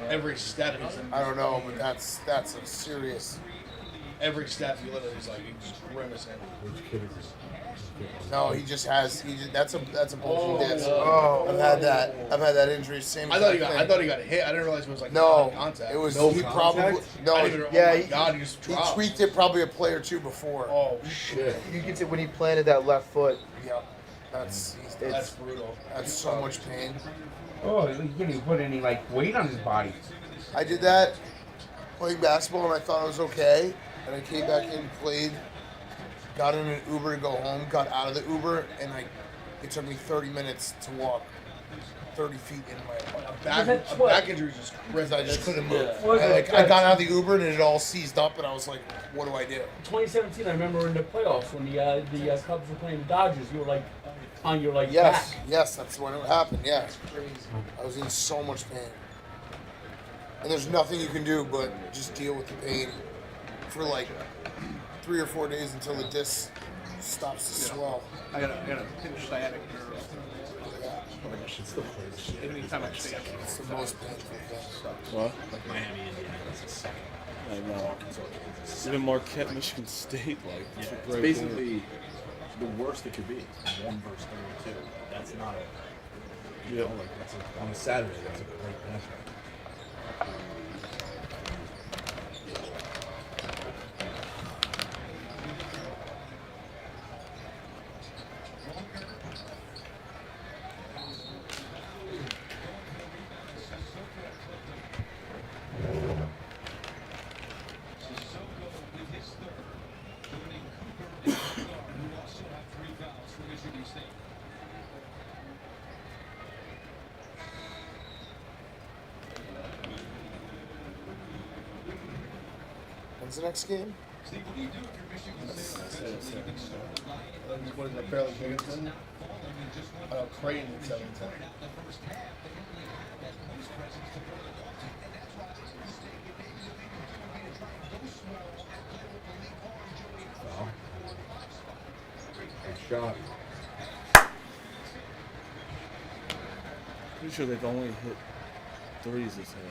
[SPEAKER 5] Every step he's in.
[SPEAKER 10] I don't know, but that's a serious.
[SPEAKER 5] Every step he literally is like he's grimacing.
[SPEAKER 10] No, he just that's a bulging disc.
[SPEAKER 5] no.
[SPEAKER 10] I've had that injury. Same.
[SPEAKER 5] I thought he
[SPEAKER 10] exact
[SPEAKER 5] got
[SPEAKER 10] thing.
[SPEAKER 5] hit. I didn't realize it was like
[SPEAKER 10] No,
[SPEAKER 5] contact.
[SPEAKER 10] it was
[SPEAKER 5] no
[SPEAKER 10] he
[SPEAKER 5] contact?
[SPEAKER 10] probably no.
[SPEAKER 5] I didn't even,
[SPEAKER 10] Yeah,
[SPEAKER 5] oh my God, he just dropped.
[SPEAKER 10] tweaked it probably a play or two before.
[SPEAKER 5] Oh shit.
[SPEAKER 15] You can see when he planted that left foot.
[SPEAKER 10] Yep. That's
[SPEAKER 5] brutal.
[SPEAKER 10] That's so much pain.
[SPEAKER 4] Oh, he didn't even put any like weight on his body.
[SPEAKER 10] I did that playing basketball and I thought I was okay. And I came back in and played
[SPEAKER 14] got in an Uber to go home, got out of the Uber, and it took me 30 minutes to walk 30 feet in my
[SPEAKER 10] back injury is just crazy.
[SPEAKER 14] I just couldn't move.
[SPEAKER 4] Yeah.
[SPEAKER 14] I got out of the Uber and it all seized up, and I was like, what do I do?
[SPEAKER 4] 2017, I remember in the playoffs when the Cubs were playing the Dodgers, you were like on your back.
[SPEAKER 14] Yes, that's when it happened. Yeah, I was in so much pain, and there's nothing you can do but just deal with the pain for like 3 or 4 days until the disc stops to swell.
[SPEAKER 8] I got a pinch sciatic nerve. Anytime I shake,
[SPEAKER 14] it's the most painful thing.
[SPEAKER 11] What?
[SPEAKER 18] Like Miami, Indiana. That's a second.
[SPEAKER 11] I know. Even Marquette, Michigan State, like,
[SPEAKER 18] Yeah,
[SPEAKER 11] it's a
[SPEAKER 18] it's
[SPEAKER 11] great
[SPEAKER 18] basically
[SPEAKER 11] game.
[SPEAKER 18] the worst it could be. 1 versus 32. That's not a. You know, like on a Saturday, that's a great matchup.
[SPEAKER 14] When's the next game?
[SPEAKER 10] What is it, Fairleigh Dickinson? Creighton in 17.
[SPEAKER 5] Good shot.
[SPEAKER 11] Pretty sure they've only hit threes this half.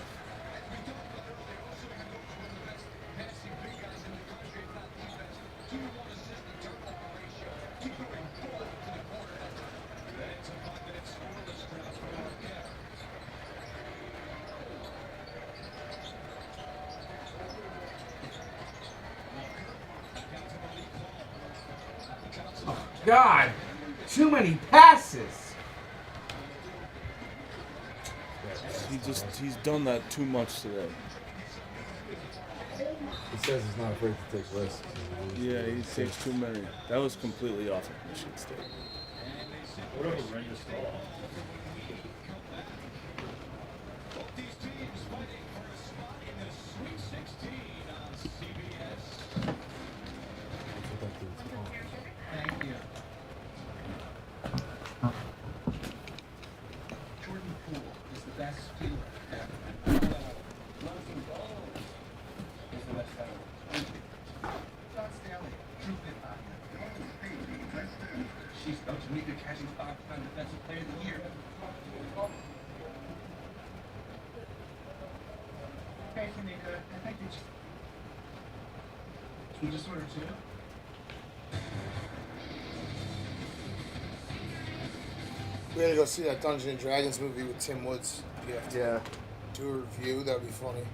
[SPEAKER 4] God, too many passes.
[SPEAKER 11] He's done that too much today.
[SPEAKER 5] He says he's not afraid to take risks.
[SPEAKER 11] Yeah, he takes too many. That was completely off of Michigan State.
[SPEAKER 9] What a horrendous call.
[SPEAKER 17] She's up to meet the catching 5-time defensive player of the year. Hey, Kanika, I think you just ordered two.
[SPEAKER 14] We gotta go see that Dungeons and Dragons movie with Tim Woods.
[SPEAKER 15] Yeah.
[SPEAKER 14] Do a review. That'd be funny.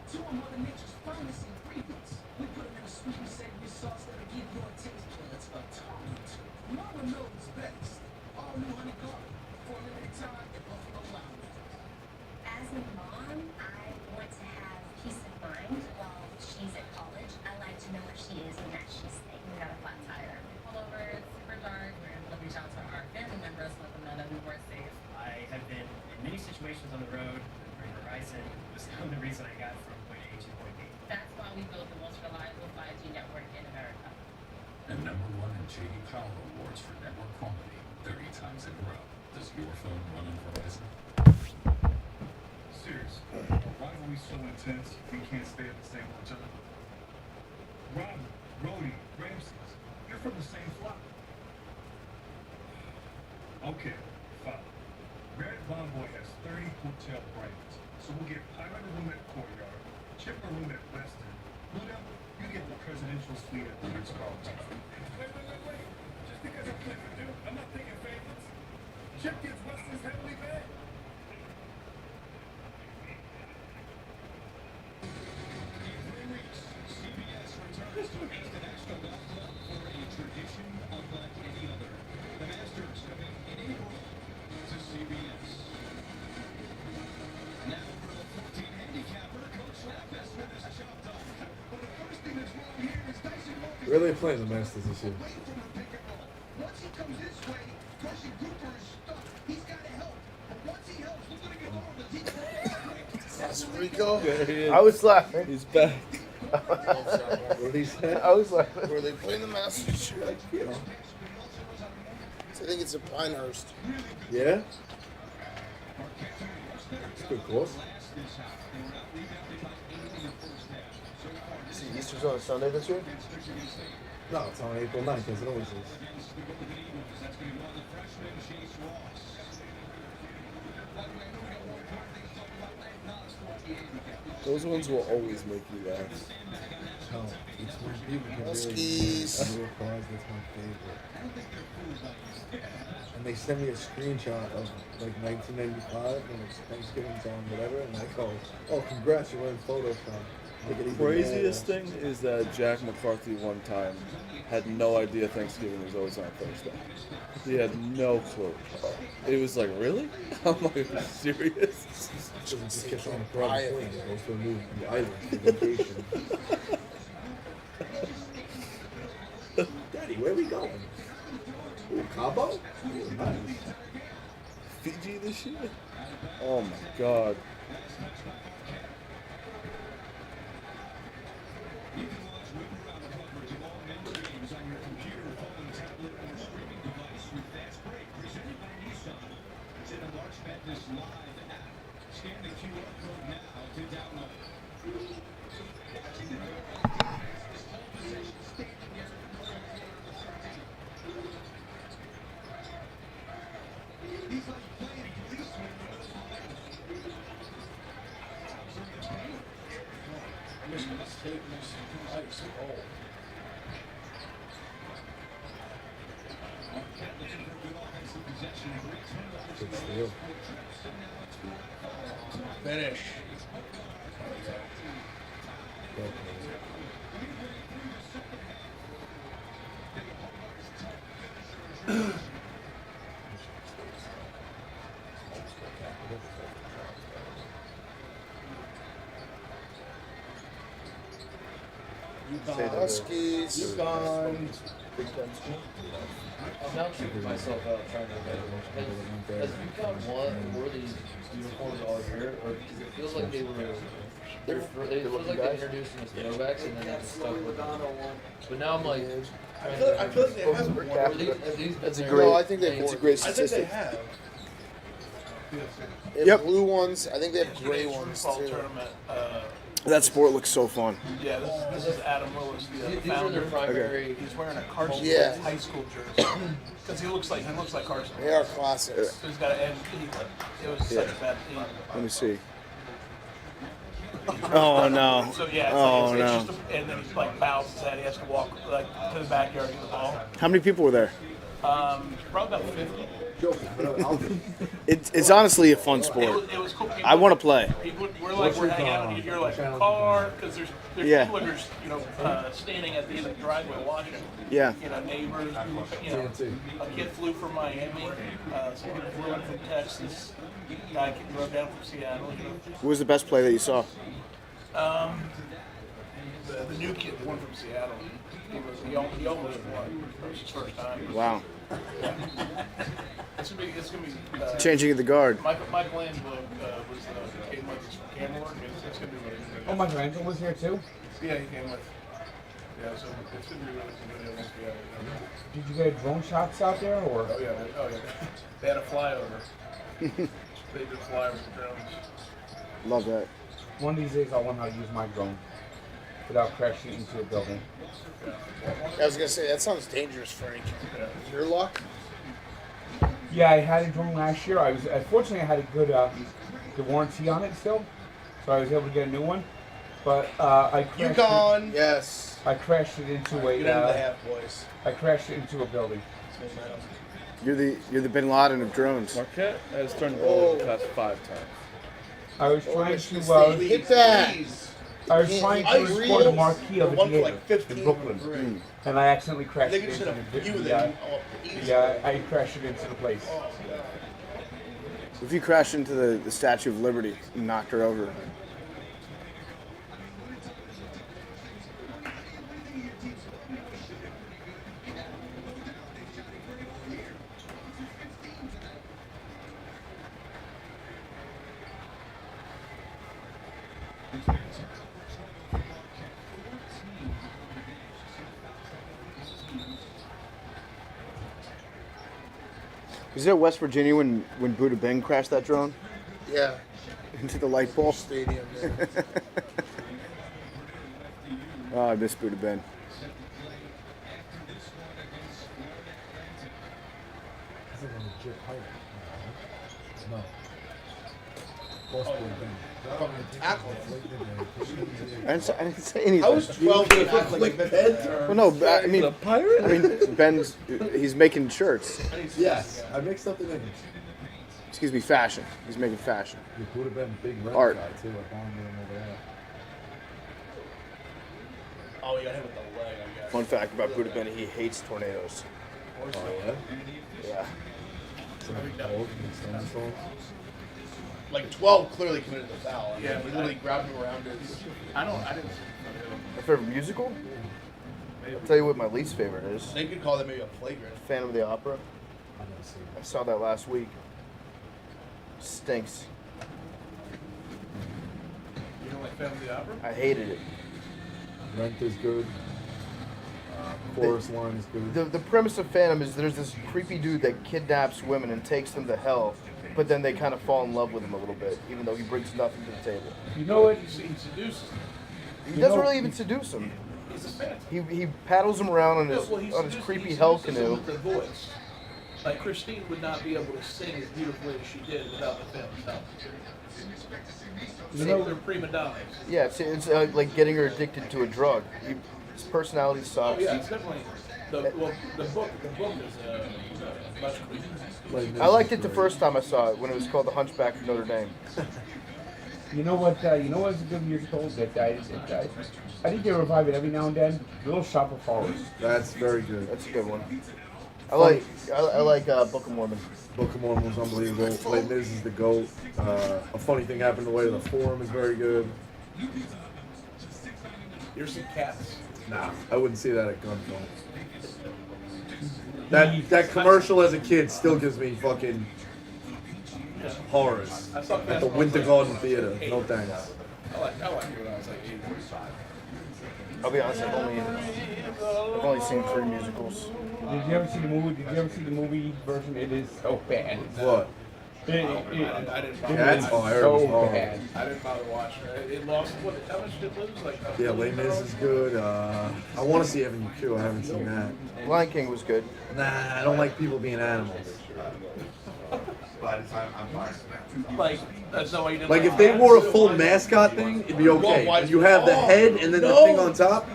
[SPEAKER 19] Two of Mother Nature's finest ingredients. We put them in a sweet and savory sauce that'll give your taste buds a tonic. Mama knows best. All new honey garlic for a limited time at Buffalo Wild Wings.
[SPEAKER 16] As a mom, I want to have peace of mind while she's at college. I like to know where she is and that she's safe. We got a flat tire. We pull over, it's super dark. We're going to reach out to our family members, let them know that we weren't safe.
[SPEAKER 20] I have been in many situations on the road. Bring Horizon was the only reason I got from point A to point B.
[SPEAKER 16] That's why we built the most reliable 5G network in America.
[SPEAKER 21] And #1 in J.D. Power Awards for network quality 30 times in a row. Does your phone run on Verizon?
[SPEAKER 9] Seriously, why are we so intense we can't stay at the same hotel? Robin, Brody, Ramses, you're from the same flock. Okay, fine. Barrett Bonboy has
[SPEAKER 21] 30 hotel brands. So we'll get Pilot a room at Courtyard, Chip a room at Westin. Luda, you get the presidential suite at the Ritz-Carlton. Wait. Just because I'm Clifford, dude, I'm not picking favorites. Chip gets Westin's heavily bed. CBS returns to East National Golf Club for a tradition unlike any other. The Masters coming in April to CBS. Now for the 14 handicapper, Coach Lapis with his chop dog. But the first thing that's wrong here is Tyson Walker.
[SPEAKER 11] Where are they playing the Masters this year?
[SPEAKER 19] Once he comes this way, Carson Cooper is stuck. He's got to help. But once he helps, we're going to get over the deep.
[SPEAKER 14] That's Rico.
[SPEAKER 11] There he is.
[SPEAKER 15] I was laughing.
[SPEAKER 11] He's back.
[SPEAKER 14] What
[SPEAKER 11] did he say?
[SPEAKER 15] I was laughing.
[SPEAKER 14] Were they playing the Masters? I think it's at Pinehurst.
[SPEAKER 11] Yeah? It's a good course.
[SPEAKER 15] See, Easter's on a Sunday this year?
[SPEAKER 11] No, it's on April 9th, as it always is. Those ones will always make you laugh. No, it's when people can
[SPEAKER 14] Huskies.
[SPEAKER 11] really realize that's my favorite. And they send me a screenshot of like 1995 when it's Thanksgiving's on whatever, and I go, "Oh, congrats, you're in Photoshop."
[SPEAKER 1] The craziest thing is that Jack McCarthy one time had no idea Thanksgiving was always on Thursday. He had no clue. It was like, really? I'm like, are you serious?
[SPEAKER 11] Just gets on the private plane, goes to a new island for vacation. Daddy, where are we going? Ooh, Cabo? Ooh, nice.
[SPEAKER 1] Fiji this year? Oh my god.
[SPEAKER 14] Finish. Huskies.
[SPEAKER 15] UConn.
[SPEAKER 13] I'm now tripping myself out trying to get has UConn wore these uniforms all year, or because it feels like they were. It feels like they introduced them as throwbacks and then they just stuck with them. But now I'm like,
[SPEAKER 14] I feel like they have.
[SPEAKER 15] That's a
[SPEAKER 14] No,
[SPEAKER 15] great.
[SPEAKER 14] I think it's a great
[SPEAKER 6] I think they
[SPEAKER 14] statistic.
[SPEAKER 6] have.
[SPEAKER 14] They have blue ones. I think they have gray ones
[SPEAKER 6] Fall
[SPEAKER 14] too.
[SPEAKER 6] tournament.
[SPEAKER 10] That sport looks so fun.
[SPEAKER 6] Yeah, this is Adam Willis, the
[SPEAKER 13] these are
[SPEAKER 6] founder.
[SPEAKER 13] their primary.
[SPEAKER 6] He's wearing a Carson
[SPEAKER 14] Yeah.
[SPEAKER 6] Wentz high school jersey because he looks like Carson.
[SPEAKER 14] They are classics.
[SPEAKER 6] So he's got to end. It was such a bad team.
[SPEAKER 10] Let me see. Oh no.
[SPEAKER 6] So yeah,
[SPEAKER 10] Oh
[SPEAKER 6] it's
[SPEAKER 10] no.
[SPEAKER 6] just and then he like bows his head. He has to walk like to the backyard to get the ball.
[SPEAKER 10] How many people were there?
[SPEAKER 6] Probably about 50.
[SPEAKER 10] It's honestly a fun sport.
[SPEAKER 6] It was cool.
[SPEAKER 10] I want to play.
[SPEAKER 6] People, we're hanging out, and you hear like a car because there's
[SPEAKER 10] Yeah.
[SPEAKER 6] people that are standing at the end of the driveway watching.
[SPEAKER 10] Yeah.
[SPEAKER 6] Neighbors. A kid flew from Miami. Some people flew in from Texas. Guy drove down from Seattle.
[SPEAKER 10] What was the best play that you saw?
[SPEAKER 6] The new kid, the one from Seattle. He almost won. It was his first time.
[SPEAKER 10] Wow.
[SPEAKER 6] It's gonna be
[SPEAKER 10] Changing of the guard.
[SPEAKER 6] Mike Landlow was the came with us from Camelot. It's gonna be really good.
[SPEAKER 4] Oh, my grandson was here too?
[SPEAKER 6] Yeah, he came with. Yeah, so it's gonna be really good.
[SPEAKER 4] Did you get drone shots out there, or?
[SPEAKER 6] Oh yeah. They had a flyover. They did fly with the drones.
[SPEAKER 10] Love that.
[SPEAKER 4] One of these days, I want to use my drone without crashing into a building.
[SPEAKER 14] I was gonna say that sounds dangerous, Frank.
[SPEAKER 6] Yeah.
[SPEAKER 14] Your luck.
[SPEAKER 4] Yeah, I had a drone last year. Fortunately I had a good warranty on it still, so I was able to get a new one. But I crashed
[SPEAKER 10] Yukon.
[SPEAKER 5] Yes.
[SPEAKER 4] I crashed it into a.
[SPEAKER 10] Get into the half, boys.
[SPEAKER 4] I crashed it into a building.
[SPEAKER 15] You're the Bin Laden of drones.
[SPEAKER 1] Marquette has turned the ball over the past 5 times.
[SPEAKER 4] I was trying to
[SPEAKER 5] hit that.
[SPEAKER 4] I was trying to record the marquee of a theater in Brooklyn, and I accidentally crashed it into I crashed it into the place.
[SPEAKER 15] If you crashed into the Statue of Liberty and knocked her over. Was it West Virginia when Buddha Ben crashed that drone?
[SPEAKER 5] Yeah.
[SPEAKER 15] Into the light pole?
[SPEAKER 5] Stadium, yeah.
[SPEAKER 15] Oh, I miss Buddha Ben.
[SPEAKER 11] Is it a legit pilot? No.
[SPEAKER 15] I didn't say anything.
[SPEAKER 10] I was 12 when it happened, like
[SPEAKER 15] Well, no, but I mean,
[SPEAKER 1] a pirate?
[SPEAKER 15] I mean, he's making shirts.
[SPEAKER 11] Yes, I mixed up the names.
[SPEAKER 15] Excuse me, fashion. He's making fashion.
[SPEAKER 11] It would have been big red
[SPEAKER 15] Art.
[SPEAKER 11] guy too. I found him over there.
[SPEAKER 10] Oh, you got hit with the leg, I guess.
[SPEAKER 15] Fun fact about Buddha Ben, he hates tornadoes.
[SPEAKER 11] Oh yeah.
[SPEAKER 15] Yeah.
[SPEAKER 10] Like 12 clearly committed the foul. I mean, we literally grabbed him around his.
[SPEAKER 6] I didn't.
[SPEAKER 15] My favorite musical? I'll tell you what my least favorite is.
[SPEAKER 10] They could call that maybe a flagrant.
[SPEAKER 15] Phantom of the Opera. I saw that last week. Stinks.
[SPEAKER 6] You don't like Phantom of the Opera?
[SPEAKER 15] I hated it.
[SPEAKER 11] Rent is good. Chorus line is good.
[SPEAKER 15] The premise of Phantom is there's this creepy dude that kidnaps women and takes them to hell, but then they kind of fall in love with him a little bit, even though he brings nothing to the table.
[SPEAKER 4] You know what?
[SPEAKER 6] He seduces them.
[SPEAKER 15] He doesn't really even seduce him.
[SPEAKER 6] He's a phantom.
[SPEAKER 15] He paddles him around on
[SPEAKER 6] Yeah,
[SPEAKER 15] his
[SPEAKER 6] well, he
[SPEAKER 15] on his
[SPEAKER 6] seduces-
[SPEAKER 15] creepy
[SPEAKER 6] he
[SPEAKER 15] hell
[SPEAKER 6] seduces them
[SPEAKER 15] canoe.
[SPEAKER 6] with their voice. Like Christine would not be able to sing as beautifully as she did without the phantom's help.
[SPEAKER 4] You know-
[SPEAKER 6] They're prima donnas.
[SPEAKER 15] Yeah, it's like getting her addicted to a drug. His personality
[SPEAKER 6] Oh
[SPEAKER 15] sucks.
[SPEAKER 6] yeah, it's definitely the book is much creepier.
[SPEAKER 15] I liked it the first time I saw it when it was called The Hunchback of Notre Dame.
[SPEAKER 4] You know what? You know what's a good musical that died? I think they revive it every now and then. Little Shop of Horrors.
[SPEAKER 11] That's very good.
[SPEAKER 15] That's a good one. I like Book of Mormon.
[SPEAKER 11] Book of Mormon was unbelievable. Les Mis is the GOAT. A funny thing happened the way of the Forum is very good.
[SPEAKER 6] Here's some cats.
[SPEAKER 11] Nah, I wouldn't see that at gunpoint. That commercial as a kid still gives me fucking horrors.
[SPEAKER 6] I saw
[SPEAKER 11] At the Winter Garden Theater. No thanks.
[SPEAKER 6] I like it when I was like 8.
[SPEAKER 15] I'll be honest, I've only seen 3 musicals.
[SPEAKER 4] Did you ever see the movie? Did you ever see the movie version? It is so bad.
[SPEAKER 11] What?
[SPEAKER 6] I didn't bother.
[SPEAKER 11] That's
[SPEAKER 4] it is
[SPEAKER 11] fire.
[SPEAKER 4] so
[SPEAKER 11] It was
[SPEAKER 4] bad.
[SPEAKER 6] I didn't bother watching it. It lost what? How much did it lose? Like
[SPEAKER 11] Yeah, Les Mis is good. I want to see Avenue Q. I haven't seen that.
[SPEAKER 15] Lion King was good.
[SPEAKER 11] Nah, I don't like people being animals.
[SPEAKER 6] Like that's not why you didn't
[SPEAKER 11] Like if they wore a full mascot thing, it'd be okay. But you have the head and then the thing on top,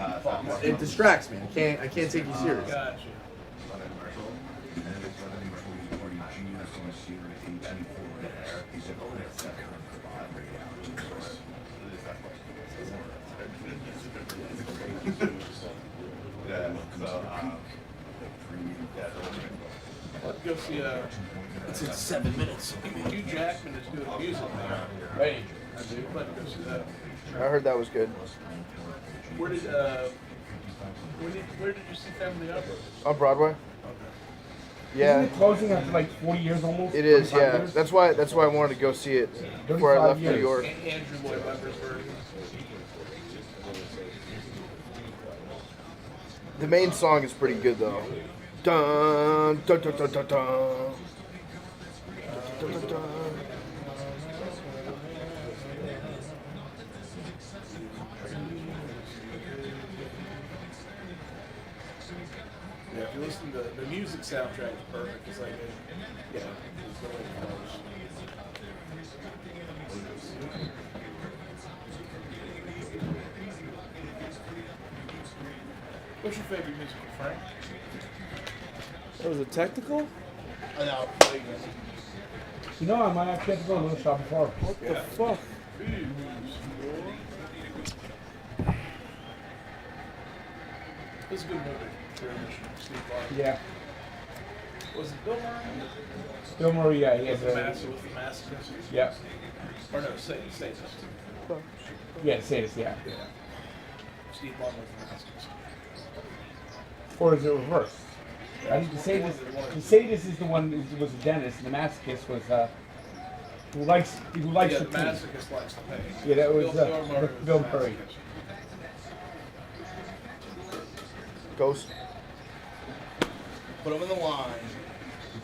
[SPEAKER 11] it distracts me. I can't take you serious.
[SPEAKER 6] Gotcha. Let's go see
[SPEAKER 3] It's in 7 minutes.
[SPEAKER 6] Hugh Jackman is doing music now. Right. I do. Let's go see that.
[SPEAKER 15] I heard that was good.
[SPEAKER 6] Where did you see Family Opera?
[SPEAKER 15] On Broadway?
[SPEAKER 6] Okay.
[SPEAKER 15] Yeah.
[SPEAKER 4] Isn't it closing after like 40 years almost?
[SPEAKER 15] It is,
[SPEAKER 4] 25
[SPEAKER 15] yeah.
[SPEAKER 4] years?
[SPEAKER 15] That's why I wanted to go see it before I left New York.
[SPEAKER 6] Andrew Lloyd Webber's version.
[SPEAKER 15] The main song is pretty good though. Dun dun dun dun dun dun. Dun, dun, dun.
[SPEAKER 18] Yeah, if you listen to the music soundtrack, is perfect. It's like, yeah, it's really close. What's your favorite musical, Frank?
[SPEAKER 1] What was it, technical?
[SPEAKER 18] I know.
[SPEAKER 4] You know, I might have to go a little shop before.
[SPEAKER 1] What the fuck?
[SPEAKER 18] It was a good movie. Very much. Steve Martin.
[SPEAKER 4] Yeah.
[SPEAKER 18] Was it Bill Murray?
[SPEAKER 4] Bill Murray, yeah, he has
[SPEAKER 18] With the
[SPEAKER 4] a.
[SPEAKER 18] masochist?
[SPEAKER 4] Yeah.
[SPEAKER 18] Or no, sadist.
[SPEAKER 4] Yeah, sadist, yeah.
[SPEAKER 18] Yeah. Steve Martin was the masochist.
[SPEAKER 4] Or is it reversed? I think the sadist is the one who was a dentist, and the masochist was who likes
[SPEAKER 18] Yeah,
[SPEAKER 4] the
[SPEAKER 18] the
[SPEAKER 4] team.
[SPEAKER 18] masochist likes the pain.
[SPEAKER 4] Yeah, that was Bill
[SPEAKER 18] was the
[SPEAKER 4] Murray.
[SPEAKER 18] masochist.
[SPEAKER 10] Ghost.
[SPEAKER 6] Put him in the line.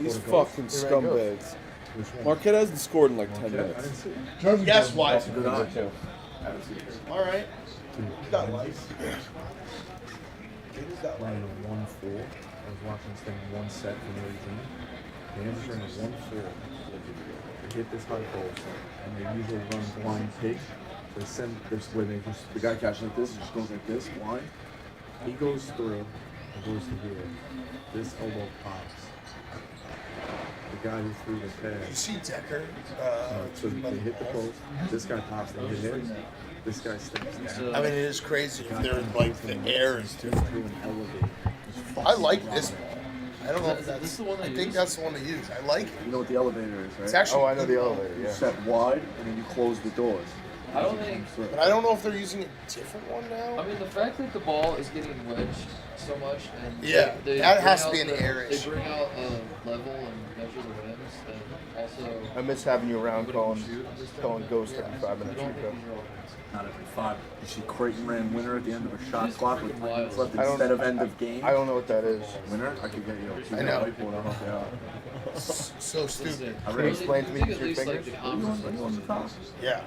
[SPEAKER 1] These fucking scumbags. Marquette hasn't scored in like 10 minutes.
[SPEAKER 6] Guess what?
[SPEAKER 1] Good eye.
[SPEAKER 6] All right. You got life.
[SPEAKER 11] Running a 1-4. I was watching this thing one set from the 18. The Rams running a 1-4. They hit this high post, and they usually run blind pig. They send this where they just the guy catches like this, just goes like this, blind. He goes through, and goes to here. This elbow pops. The guy who threw the pass.
[SPEAKER 14] You see Decker?
[SPEAKER 11] So they hit the post. This guy pops, they hit him. This guy steps down.
[SPEAKER 14] I mean, it is crazy if they're like the air is different. I like this one. I don't know if that's. I think that's the one to use. I like it.
[SPEAKER 3] You know what the elevator is, right?
[SPEAKER 14] It's actually.
[SPEAKER 15] Oh, I know the elevator.
[SPEAKER 3] You
[SPEAKER 15] Yeah.
[SPEAKER 3] set wide and then you close the doors.
[SPEAKER 13] I don't think.
[SPEAKER 14] But I don't know if they're using a different one now.
[SPEAKER 13] I mean, the fact that the ball is getting wedged so much, and
[SPEAKER 14] Yeah,
[SPEAKER 13] they
[SPEAKER 14] that
[SPEAKER 13] bring
[SPEAKER 14] has to
[SPEAKER 13] out
[SPEAKER 14] be an air
[SPEAKER 13] They
[SPEAKER 14] issue.
[SPEAKER 13] bring out a level and measure the rims, and also.
[SPEAKER 15] I miss having you around
[SPEAKER 13] nobody
[SPEAKER 15] calling
[SPEAKER 13] can shoot. I'm just
[SPEAKER 15] calling
[SPEAKER 13] thinking,
[SPEAKER 15] Ghost
[SPEAKER 13] yeah,
[SPEAKER 15] every 5
[SPEAKER 13] I
[SPEAKER 15] minutes.
[SPEAKER 13] don't think
[SPEAKER 15] Rico.
[SPEAKER 13] these are all rims.
[SPEAKER 3] Not every 5. You see Creighton ran winner at the end of a shot clock with 3 minutes left
[SPEAKER 15] I don't-
[SPEAKER 3] instead of end of game.
[SPEAKER 15] I don't know what that is.
[SPEAKER 3] Winner? I could get you a
[SPEAKER 14] I know.
[SPEAKER 3] whiteboard. I'll help you out.
[SPEAKER 14] So stupid.
[SPEAKER 15] Can you explain to me with your fingers?
[SPEAKER 14] Yeah.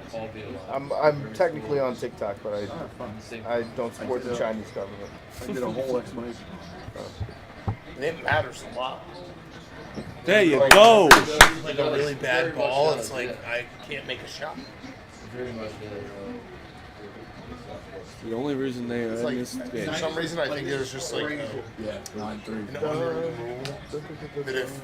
[SPEAKER 15] I'm technically on TikTok, but I don't support the Chinese government.
[SPEAKER 3] I did a whole explanation.
[SPEAKER 14] And it matters a lot.
[SPEAKER 1] There you
[SPEAKER 14] Like,
[SPEAKER 1] go.
[SPEAKER 14] Like a really bad ball, it's like I can't make a shot.
[SPEAKER 13] Very much.
[SPEAKER 1] The only reason they are
[SPEAKER 14] It's
[SPEAKER 1] in
[SPEAKER 14] like,
[SPEAKER 1] this game.
[SPEAKER 14] for some reason, I think there's just like
[SPEAKER 3] Yeah, 9-3.
[SPEAKER 14] an unwritten rule that if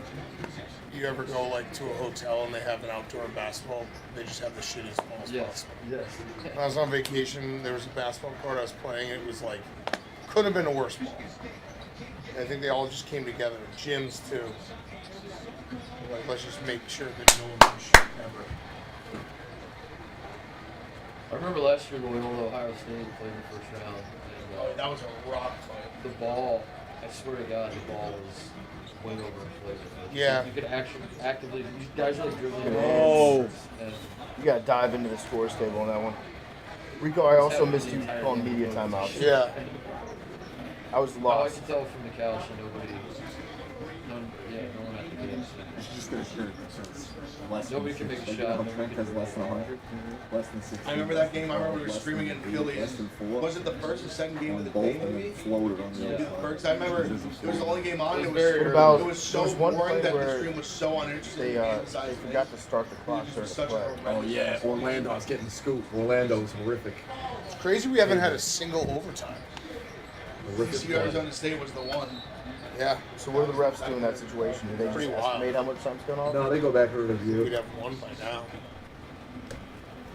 [SPEAKER 14] you ever go like to a hotel and they have an outdoor basketball, they just have the shittiest balls possible.
[SPEAKER 13] Yes.
[SPEAKER 14] When I was on vacation, there was a basketball court I was playing. It was like, could have been a worse ball. And I think they all just came together. Gyms too. Like, let's just make sure that no one can shoot ever.
[SPEAKER 13] I remember last year going over to Ohio State and playing the first round. And,
[SPEAKER 14] that was a rock fight.
[SPEAKER 13] The ball, I swear to God, the ball was way overinflated.
[SPEAKER 14] Yeah.
[SPEAKER 13] You could actually actively, you guys are like dribbling.
[SPEAKER 15] Oh.
[SPEAKER 13] And
[SPEAKER 15] You gotta dive into the scores table on that one. Rico, I also missed you calling media timeouts.
[SPEAKER 14] Yeah.
[SPEAKER 15] I was
[SPEAKER 13] I
[SPEAKER 15] lost.
[SPEAKER 13] could tell from the couch and no one at the game.
[SPEAKER 3] You should just get a shirt that says less
[SPEAKER 13] Nobody
[SPEAKER 3] than
[SPEAKER 13] can make a
[SPEAKER 3] 6.
[SPEAKER 13] shot.
[SPEAKER 3] Like, Trent has less than 100, less than 60.
[SPEAKER 10] I remember that game. I remember we were
[SPEAKER 3] less
[SPEAKER 10] screaming
[SPEAKER 3] than
[SPEAKER 10] in
[SPEAKER 3] 80,
[SPEAKER 10] Philly.
[SPEAKER 3] less than 4.
[SPEAKER 10] Was it the first or second game of the
[SPEAKER 3] both
[SPEAKER 10] day,
[SPEAKER 3] and
[SPEAKER 10] maybe?
[SPEAKER 3] then floated on the other side.
[SPEAKER 10] First, I remember it was the only game on. It was,
[SPEAKER 15] What about-
[SPEAKER 10] it was so
[SPEAKER 15] there was one
[SPEAKER 10] boring
[SPEAKER 15] play
[SPEAKER 10] that the
[SPEAKER 15] where
[SPEAKER 10] stream was so uninteresting.
[SPEAKER 15] They,
[SPEAKER 10] in the game side
[SPEAKER 15] they
[SPEAKER 10] of
[SPEAKER 15] forgot
[SPEAKER 10] things.
[SPEAKER 15] to start the clock
[SPEAKER 10] It
[SPEAKER 15] during
[SPEAKER 10] was
[SPEAKER 15] the
[SPEAKER 10] such a
[SPEAKER 15] play.
[SPEAKER 3] Oh yeah, Orlando. I was getting the scoop. Orlando was horrific.
[SPEAKER 14] It's crazy we haven't had a single overtime.
[SPEAKER 3] Horrific.
[SPEAKER 10] TCU Arizona State was the one.
[SPEAKER 14] Yeah.
[SPEAKER 15] So what do the refs do in that situation? Do they
[SPEAKER 14] Pretty
[SPEAKER 15] just
[SPEAKER 14] wild.
[SPEAKER 15] estimate how much time's going on?
[SPEAKER 3] No, they go back and review.
[SPEAKER 14] We'd have one by now.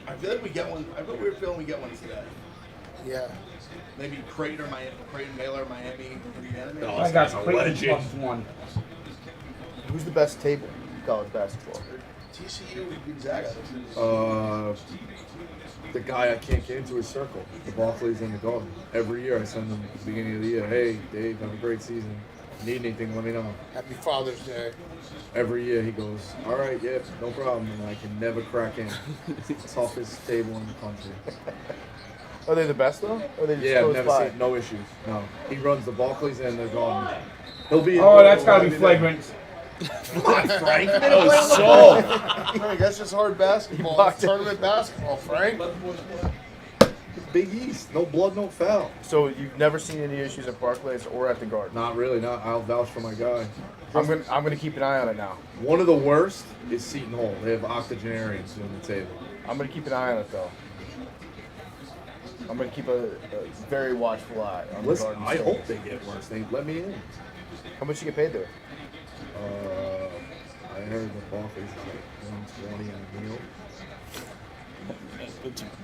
[SPEAKER 10] I feel like we get one. I've got a weird feeling we get one today.
[SPEAKER 14] Yeah.
[SPEAKER 10] Maybe Creighton or Miami, Creighton, Baylor, Miami, Indiana. Maybe.
[SPEAKER 4] I got Creighton +1.
[SPEAKER 15] Who's the best table in college basketball?
[SPEAKER 10] TCU Gonzaga.
[SPEAKER 3] The guy I can't get into his circle, the Barclays in the Garden. Every year I send him at the beginning of the year, hey, Dave, have a great season. Need anything, let me know.
[SPEAKER 14] Happy Father's Day.
[SPEAKER 3] Every year he goes, all right, yeah, no problem. And I can never crack in. Toughest table in the country.
[SPEAKER 15] Are they the best though? Or are they just
[SPEAKER 3] Yeah, I've
[SPEAKER 15] close
[SPEAKER 3] never
[SPEAKER 15] by?
[SPEAKER 3] seen no issues. No, he runs the Barclays and the Garden. He'll be.
[SPEAKER 4] Oh, that's gotta be flagrant.
[SPEAKER 14] Come on, Frank.
[SPEAKER 1] That was soft.
[SPEAKER 14] Frank, that's just hard basketball. It's tournament basketball, Frank.
[SPEAKER 11] Big East. No blood, no foul.
[SPEAKER 15] So you've never seen any issues at Barclays or at the Garden?
[SPEAKER 11] Not really. Not. I'll vouch for my guy.
[SPEAKER 15] I'm gonna keep an eye on it now.
[SPEAKER 11] One of the worst is Seton Hall. They have octogenarians doing the table.
[SPEAKER 15] I'm gonna keep an eye on it though. I'm gonna keep a very watchful eye on
[SPEAKER 11] Listen,
[SPEAKER 15] the Garden.
[SPEAKER 11] I
[SPEAKER 15] State.
[SPEAKER 11] hope they get worse. They let me in.
[SPEAKER 15] How much you get paid there?
[SPEAKER 11] I heard the Barclays is like 120 on a meal.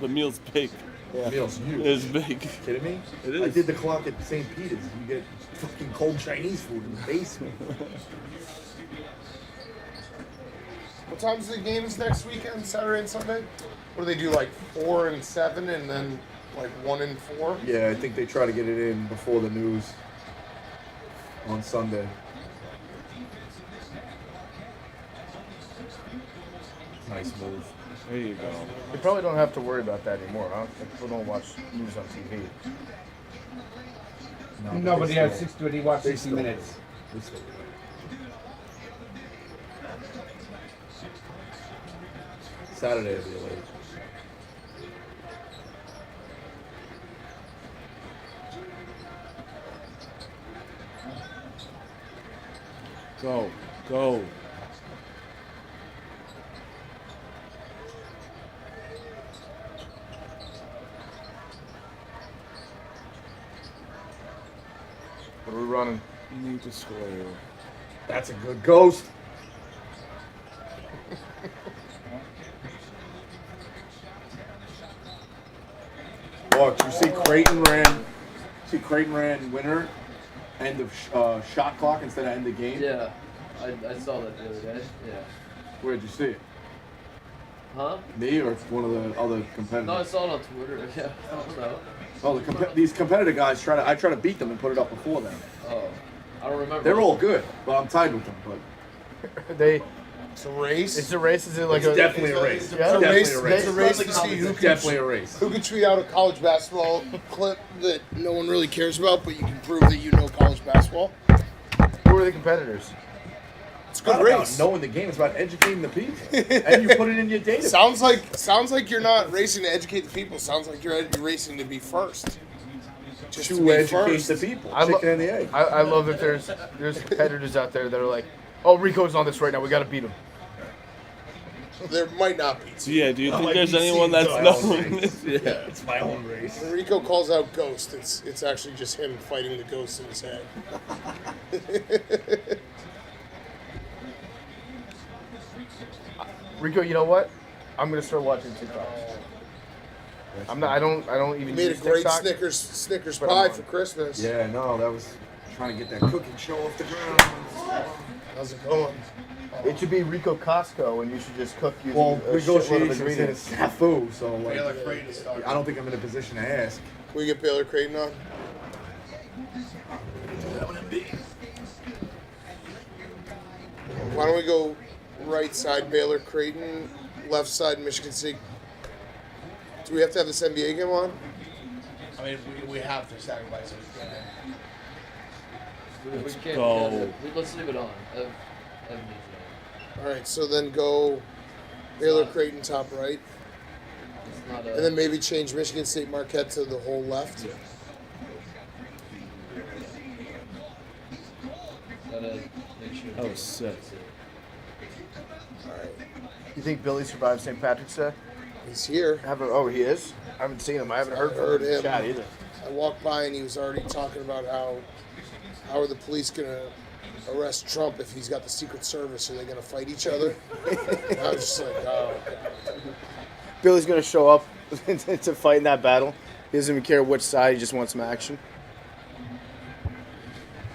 [SPEAKER 1] The meal's big.
[SPEAKER 11] The meal's huge.
[SPEAKER 1] It's big.
[SPEAKER 11] Kidding me?
[SPEAKER 1] It is.
[SPEAKER 11] I did the clock at St. Peter's. You get fucking cold Chinese food in the basement.
[SPEAKER 14] What time's the games next weekend? Saturday and Sunday? What do they do? Like 4 and 7, and then like 1 and 4?
[SPEAKER 11] Yeah, I think they try to get it in before the news on Sunday. Nice move.
[SPEAKER 1] There you go.
[SPEAKER 15] You probably don't have to worry about that anymore, huh? Like, people don't watch news on TV.
[SPEAKER 4] Nobody has 60, but he watched 60 minutes.
[SPEAKER 11] Saturday will be late.
[SPEAKER 1] Go. Go.
[SPEAKER 15] What are we running?
[SPEAKER 1] You need to score.
[SPEAKER 11] That's a good ghost. Look, you see Creighton ran winner, end of shot clock instead of end of game?
[SPEAKER 13] Yeah, I saw that the other day. Yeah.
[SPEAKER 11] Where'd you see it?
[SPEAKER 13] Huh?
[SPEAKER 11] Me or one of the other competitors?
[SPEAKER 13] No, I saw it on Twitter. Yeah, I don't know.
[SPEAKER 11] Oh, these competitor guys I try to beat them and put it up before them.
[SPEAKER 13] Oh, I don't remember.
[SPEAKER 11] They're all good, but I'm tied with them. But
[SPEAKER 14] It's a race.
[SPEAKER 15] It's a race. Is it like
[SPEAKER 11] It's definitely a race.
[SPEAKER 14] It's a race. It's a race to see who
[SPEAKER 11] definitely a race.
[SPEAKER 14] Who can tweet out a college basketball clip that no one really cares about, but you can prove that you know college basketball.
[SPEAKER 15] Who are the competitors?
[SPEAKER 14] It's a good
[SPEAKER 11] It's not
[SPEAKER 14] race.
[SPEAKER 11] about knowing the game. It's about educating the people, and you put it in your data.
[SPEAKER 14] Sounds like you're not racing to educate the people. Sounds like you're racing to be first. Just
[SPEAKER 11] To educate the people. Chicken and the egg.
[SPEAKER 15] I love that there's competitors out there that are like, oh, Rico's on this right now. We got to beat him.
[SPEAKER 14] There might not be.
[SPEAKER 1] So yeah, do you think
[SPEAKER 11] like
[SPEAKER 1] there's
[SPEAKER 11] BC
[SPEAKER 1] anyone that's
[SPEAKER 11] does.
[SPEAKER 1] known? Yeah.
[SPEAKER 11] It's my own race.
[SPEAKER 14] When Rico calls out Ghost, it's actually just him fighting the ghost in his head.
[SPEAKER 15] Rico, you know what? I'm gonna start watching TikTok. I'm not. I don't even.
[SPEAKER 14] You made a
[SPEAKER 15] use
[SPEAKER 14] great
[SPEAKER 15] TikTok,
[SPEAKER 14] Snickers
[SPEAKER 15] but
[SPEAKER 14] pie
[SPEAKER 15] I'm
[SPEAKER 14] for Christmas.
[SPEAKER 11] Yeah, no, that was trying to get that cooking show off the ground.
[SPEAKER 14] How's it going?
[SPEAKER 15] It should be Rico Costco, and you should just cook using
[SPEAKER 11] Well,
[SPEAKER 15] a shitload of
[SPEAKER 11] negotiations in a
[SPEAKER 15] ingredients.
[SPEAKER 11] snafu, so like,
[SPEAKER 14] Baylor Creighton is starting.
[SPEAKER 11] I don't think I'm in a position to ask.
[SPEAKER 14] Can we get Baylor Creighton on? Why don't we go right side Baylor Creighton, left side Michigan State? Do we have to have this NBA game on?
[SPEAKER 10] I mean, we have to sacrifice it.
[SPEAKER 1] Let's
[SPEAKER 13] We can't.
[SPEAKER 1] go.
[SPEAKER 13] Let's leave it on. Ev needs it
[SPEAKER 14] All right, so then go Baylor Creighton top right,
[SPEAKER 13] on. It's not a.
[SPEAKER 14] and then maybe change Michigan State Marquette to the whole left.
[SPEAKER 13] Gotta make sure.
[SPEAKER 1] That was sick.
[SPEAKER 14] All right,
[SPEAKER 15] You think Billy survived St. Patrick's Day?
[SPEAKER 14] he's here.
[SPEAKER 15] Oh, he is. I haven't seen him. I haven't heard,
[SPEAKER 14] Heard
[SPEAKER 15] from
[SPEAKER 14] him.
[SPEAKER 15] Chat either.
[SPEAKER 14] I walked by and he was already talking about how are the police gonna arrest Trump if he's got the Secret Service? Are they gonna fight each other? I was just like, oh. God.
[SPEAKER 15] Billy's gonna show up to fight in that battle. He doesn't even care which side. He just wants some action.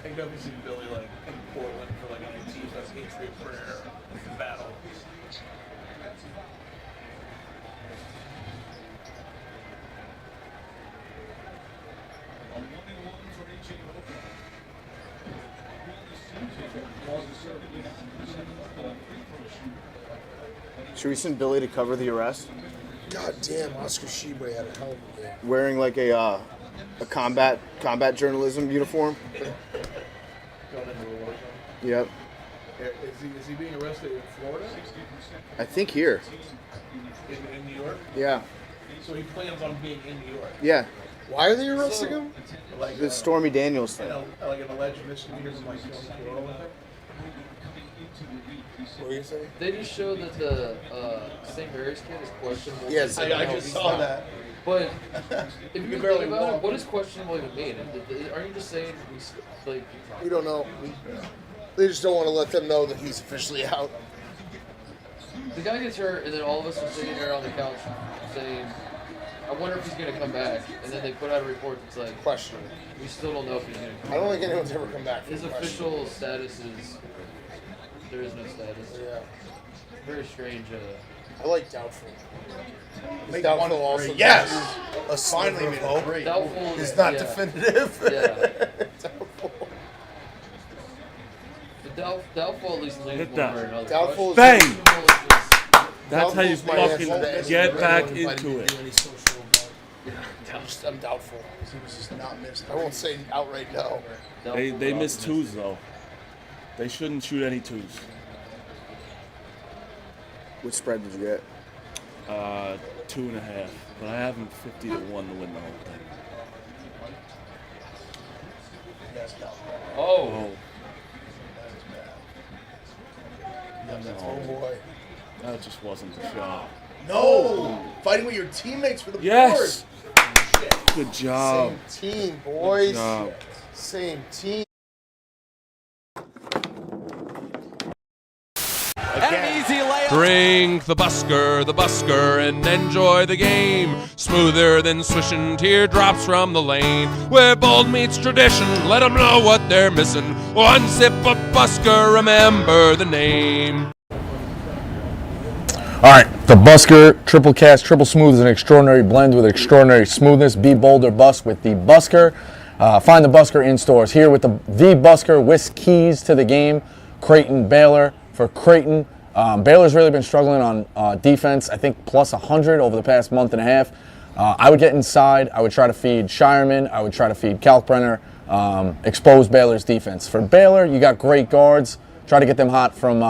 [SPEAKER 6] I can definitely see Billy like in Portland for like an Antifa Patriot Prayer battle.
[SPEAKER 15] Should we send Billy to cover the arrest?
[SPEAKER 14] God damn, Oscar Tshiebwe had a hell of a game.
[SPEAKER 15] Wearing like a combat journalism uniform.
[SPEAKER 6] Going into a war zone.
[SPEAKER 15] Yep.
[SPEAKER 6] Is he being arrested in Florida?
[SPEAKER 15] I think here.
[SPEAKER 6] In New York?
[SPEAKER 15] Yeah.
[SPEAKER 2] So he plans on being in New York.
[SPEAKER 15] Yeah.
[SPEAKER 14] Why are they arresting him?
[SPEAKER 2] Like
[SPEAKER 15] The Stormy Daniels thing.
[SPEAKER 2] like an alleged misdemeanor from like 24 or whatever.
[SPEAKER 14] What were you saying?
[SPEAKER 13] They just showed that the St. Mary's kid is questionable.
[SPEAKER 14] Yes,
[SPEAKER 2] I just saw that.
[SPEAKER 13] But if you
[SPEAKER 2] can
[SPEAKER 13] think
[SPEAKER 2] barely
[SPEAKER 13] about it,
[SPEAKER 2] walk.
[SPEAKER 13] what does questionable even mean? Aren't you just saying like?
[SPEAKER 14] We don't know. They just don't want to let them know that he's officially out.
[SPEAKER 13] The guy gets hurt, and then all of us are sitting there on the couch saying, "I wonder if he's gonna come back." And then they put out a report that's like,
[SPEAKER 14] Questionable.
[SPEAKER 13] We still don't know if he's gonna come
[SPEAKER 14] I don't
[SPEAKER 13] back.
[SPEAKER 14] think anyone's ever come back from
[SPEAKER 13] His
[SPEAKER 14] questionable.
[SPEAKER 13] official status is there is no status.
[SPEAKER 14] Yeah.
[SPEAKER 13] Very strange.
[SPEAKER 14] I like doubtful.
[SPEAKER 10] Make
[SPEAKER 14] Doubtful
[SPEAKER 10] one
[SPEAKER 14] also
[SPEAKER 10] three. Yes!
[SPEAKER 14] a
[SPEAKER 10] Finally
[SPEAKER 14] sliver
[SPEAKER 10] made
[SPEAKER 14] of
[SPEAKER 10] a
[SPEAKER 14] hope.
[SPEAKER 10] three.
[SPEAKER 13] Doubtful.
[SPEAKER 14] It's not
[SPEAKER 13] yeah.
[SPEAKER 14] definitive.
[SPEAKER 13] Yeah.
[SPEAKER 14] Doubtful.
[SPEAKER 13] The doubtful at least leans
[SPEAKER 1] Hit
[SPEAKER 13] one
[SPEAKER 1] that.
[SPEAKER 13] way or another.
[SPEAKER 14] Doubtful is
[SPEAKER 1] Bang!
[SPEAKER 13] Questionable is just-
[SPEAKER 1] That's how you
[SPEAKER 14] Doubtful's my
[SPEAKER 1] fucking
[SPEAKER 14] answer.
[SPEAKER 1] get back
[SPEAKER 14] Anyone invited
[SPEAKER 1] into
[SPEAKER 14] me to
[SPEAKER 1] it.
[SPEAKER 14] do any social I'm doubtful.
[SPEAKER 10] He was just not missed.
[SPEAKER 14] I won't say outright no.
[SPEAKER 1] They miss twos though. They shouldn't shoot any twos.
[SPEAKER 15] What spread did you get?
[SPEAKER 1] 2.5. But I have them 50 to 1 to win the whole thing.
[SPEAKER 13] Oh.
[SPEAKER 14] Oh boy.
[SPEAKER 1] That just wasn't the shot.
[SPEAKER 10] No! Fighting with your teammates for the
[SPEAKER 1] Yes!
[SPEAKER 10] board.
[SPEAKER 1] Good job.
[SPEAKER 14] Same team, boys.
[SPEAKER 1] Good job.
[SPEAKER 14] Same team.
[SPEAKER 22] Drink the busker, and enjoy the game. Smoother than swishing teardrops from the lane. Where bold meets tradition, let them know what they're missing. One sip of busker, remember the name.
[SPEAKER 3] All right, the Busker Triple Cast Triple Smooth is an extraordinary blend with extraordinary smoothness. Be bold or bust with the Busker. Find the Busker in stores. Here with the Busker with keys to the game. Creighton, Baylor. For Creighton, Baylor's really been struggling on defense. I think plus 100 over the past month and a half. I would get inside. I would try to feed Shireman. I would try to feed Kalkbrenner. Expose Baylor's defense. For Baylor, you got great guards. Try to get them hot from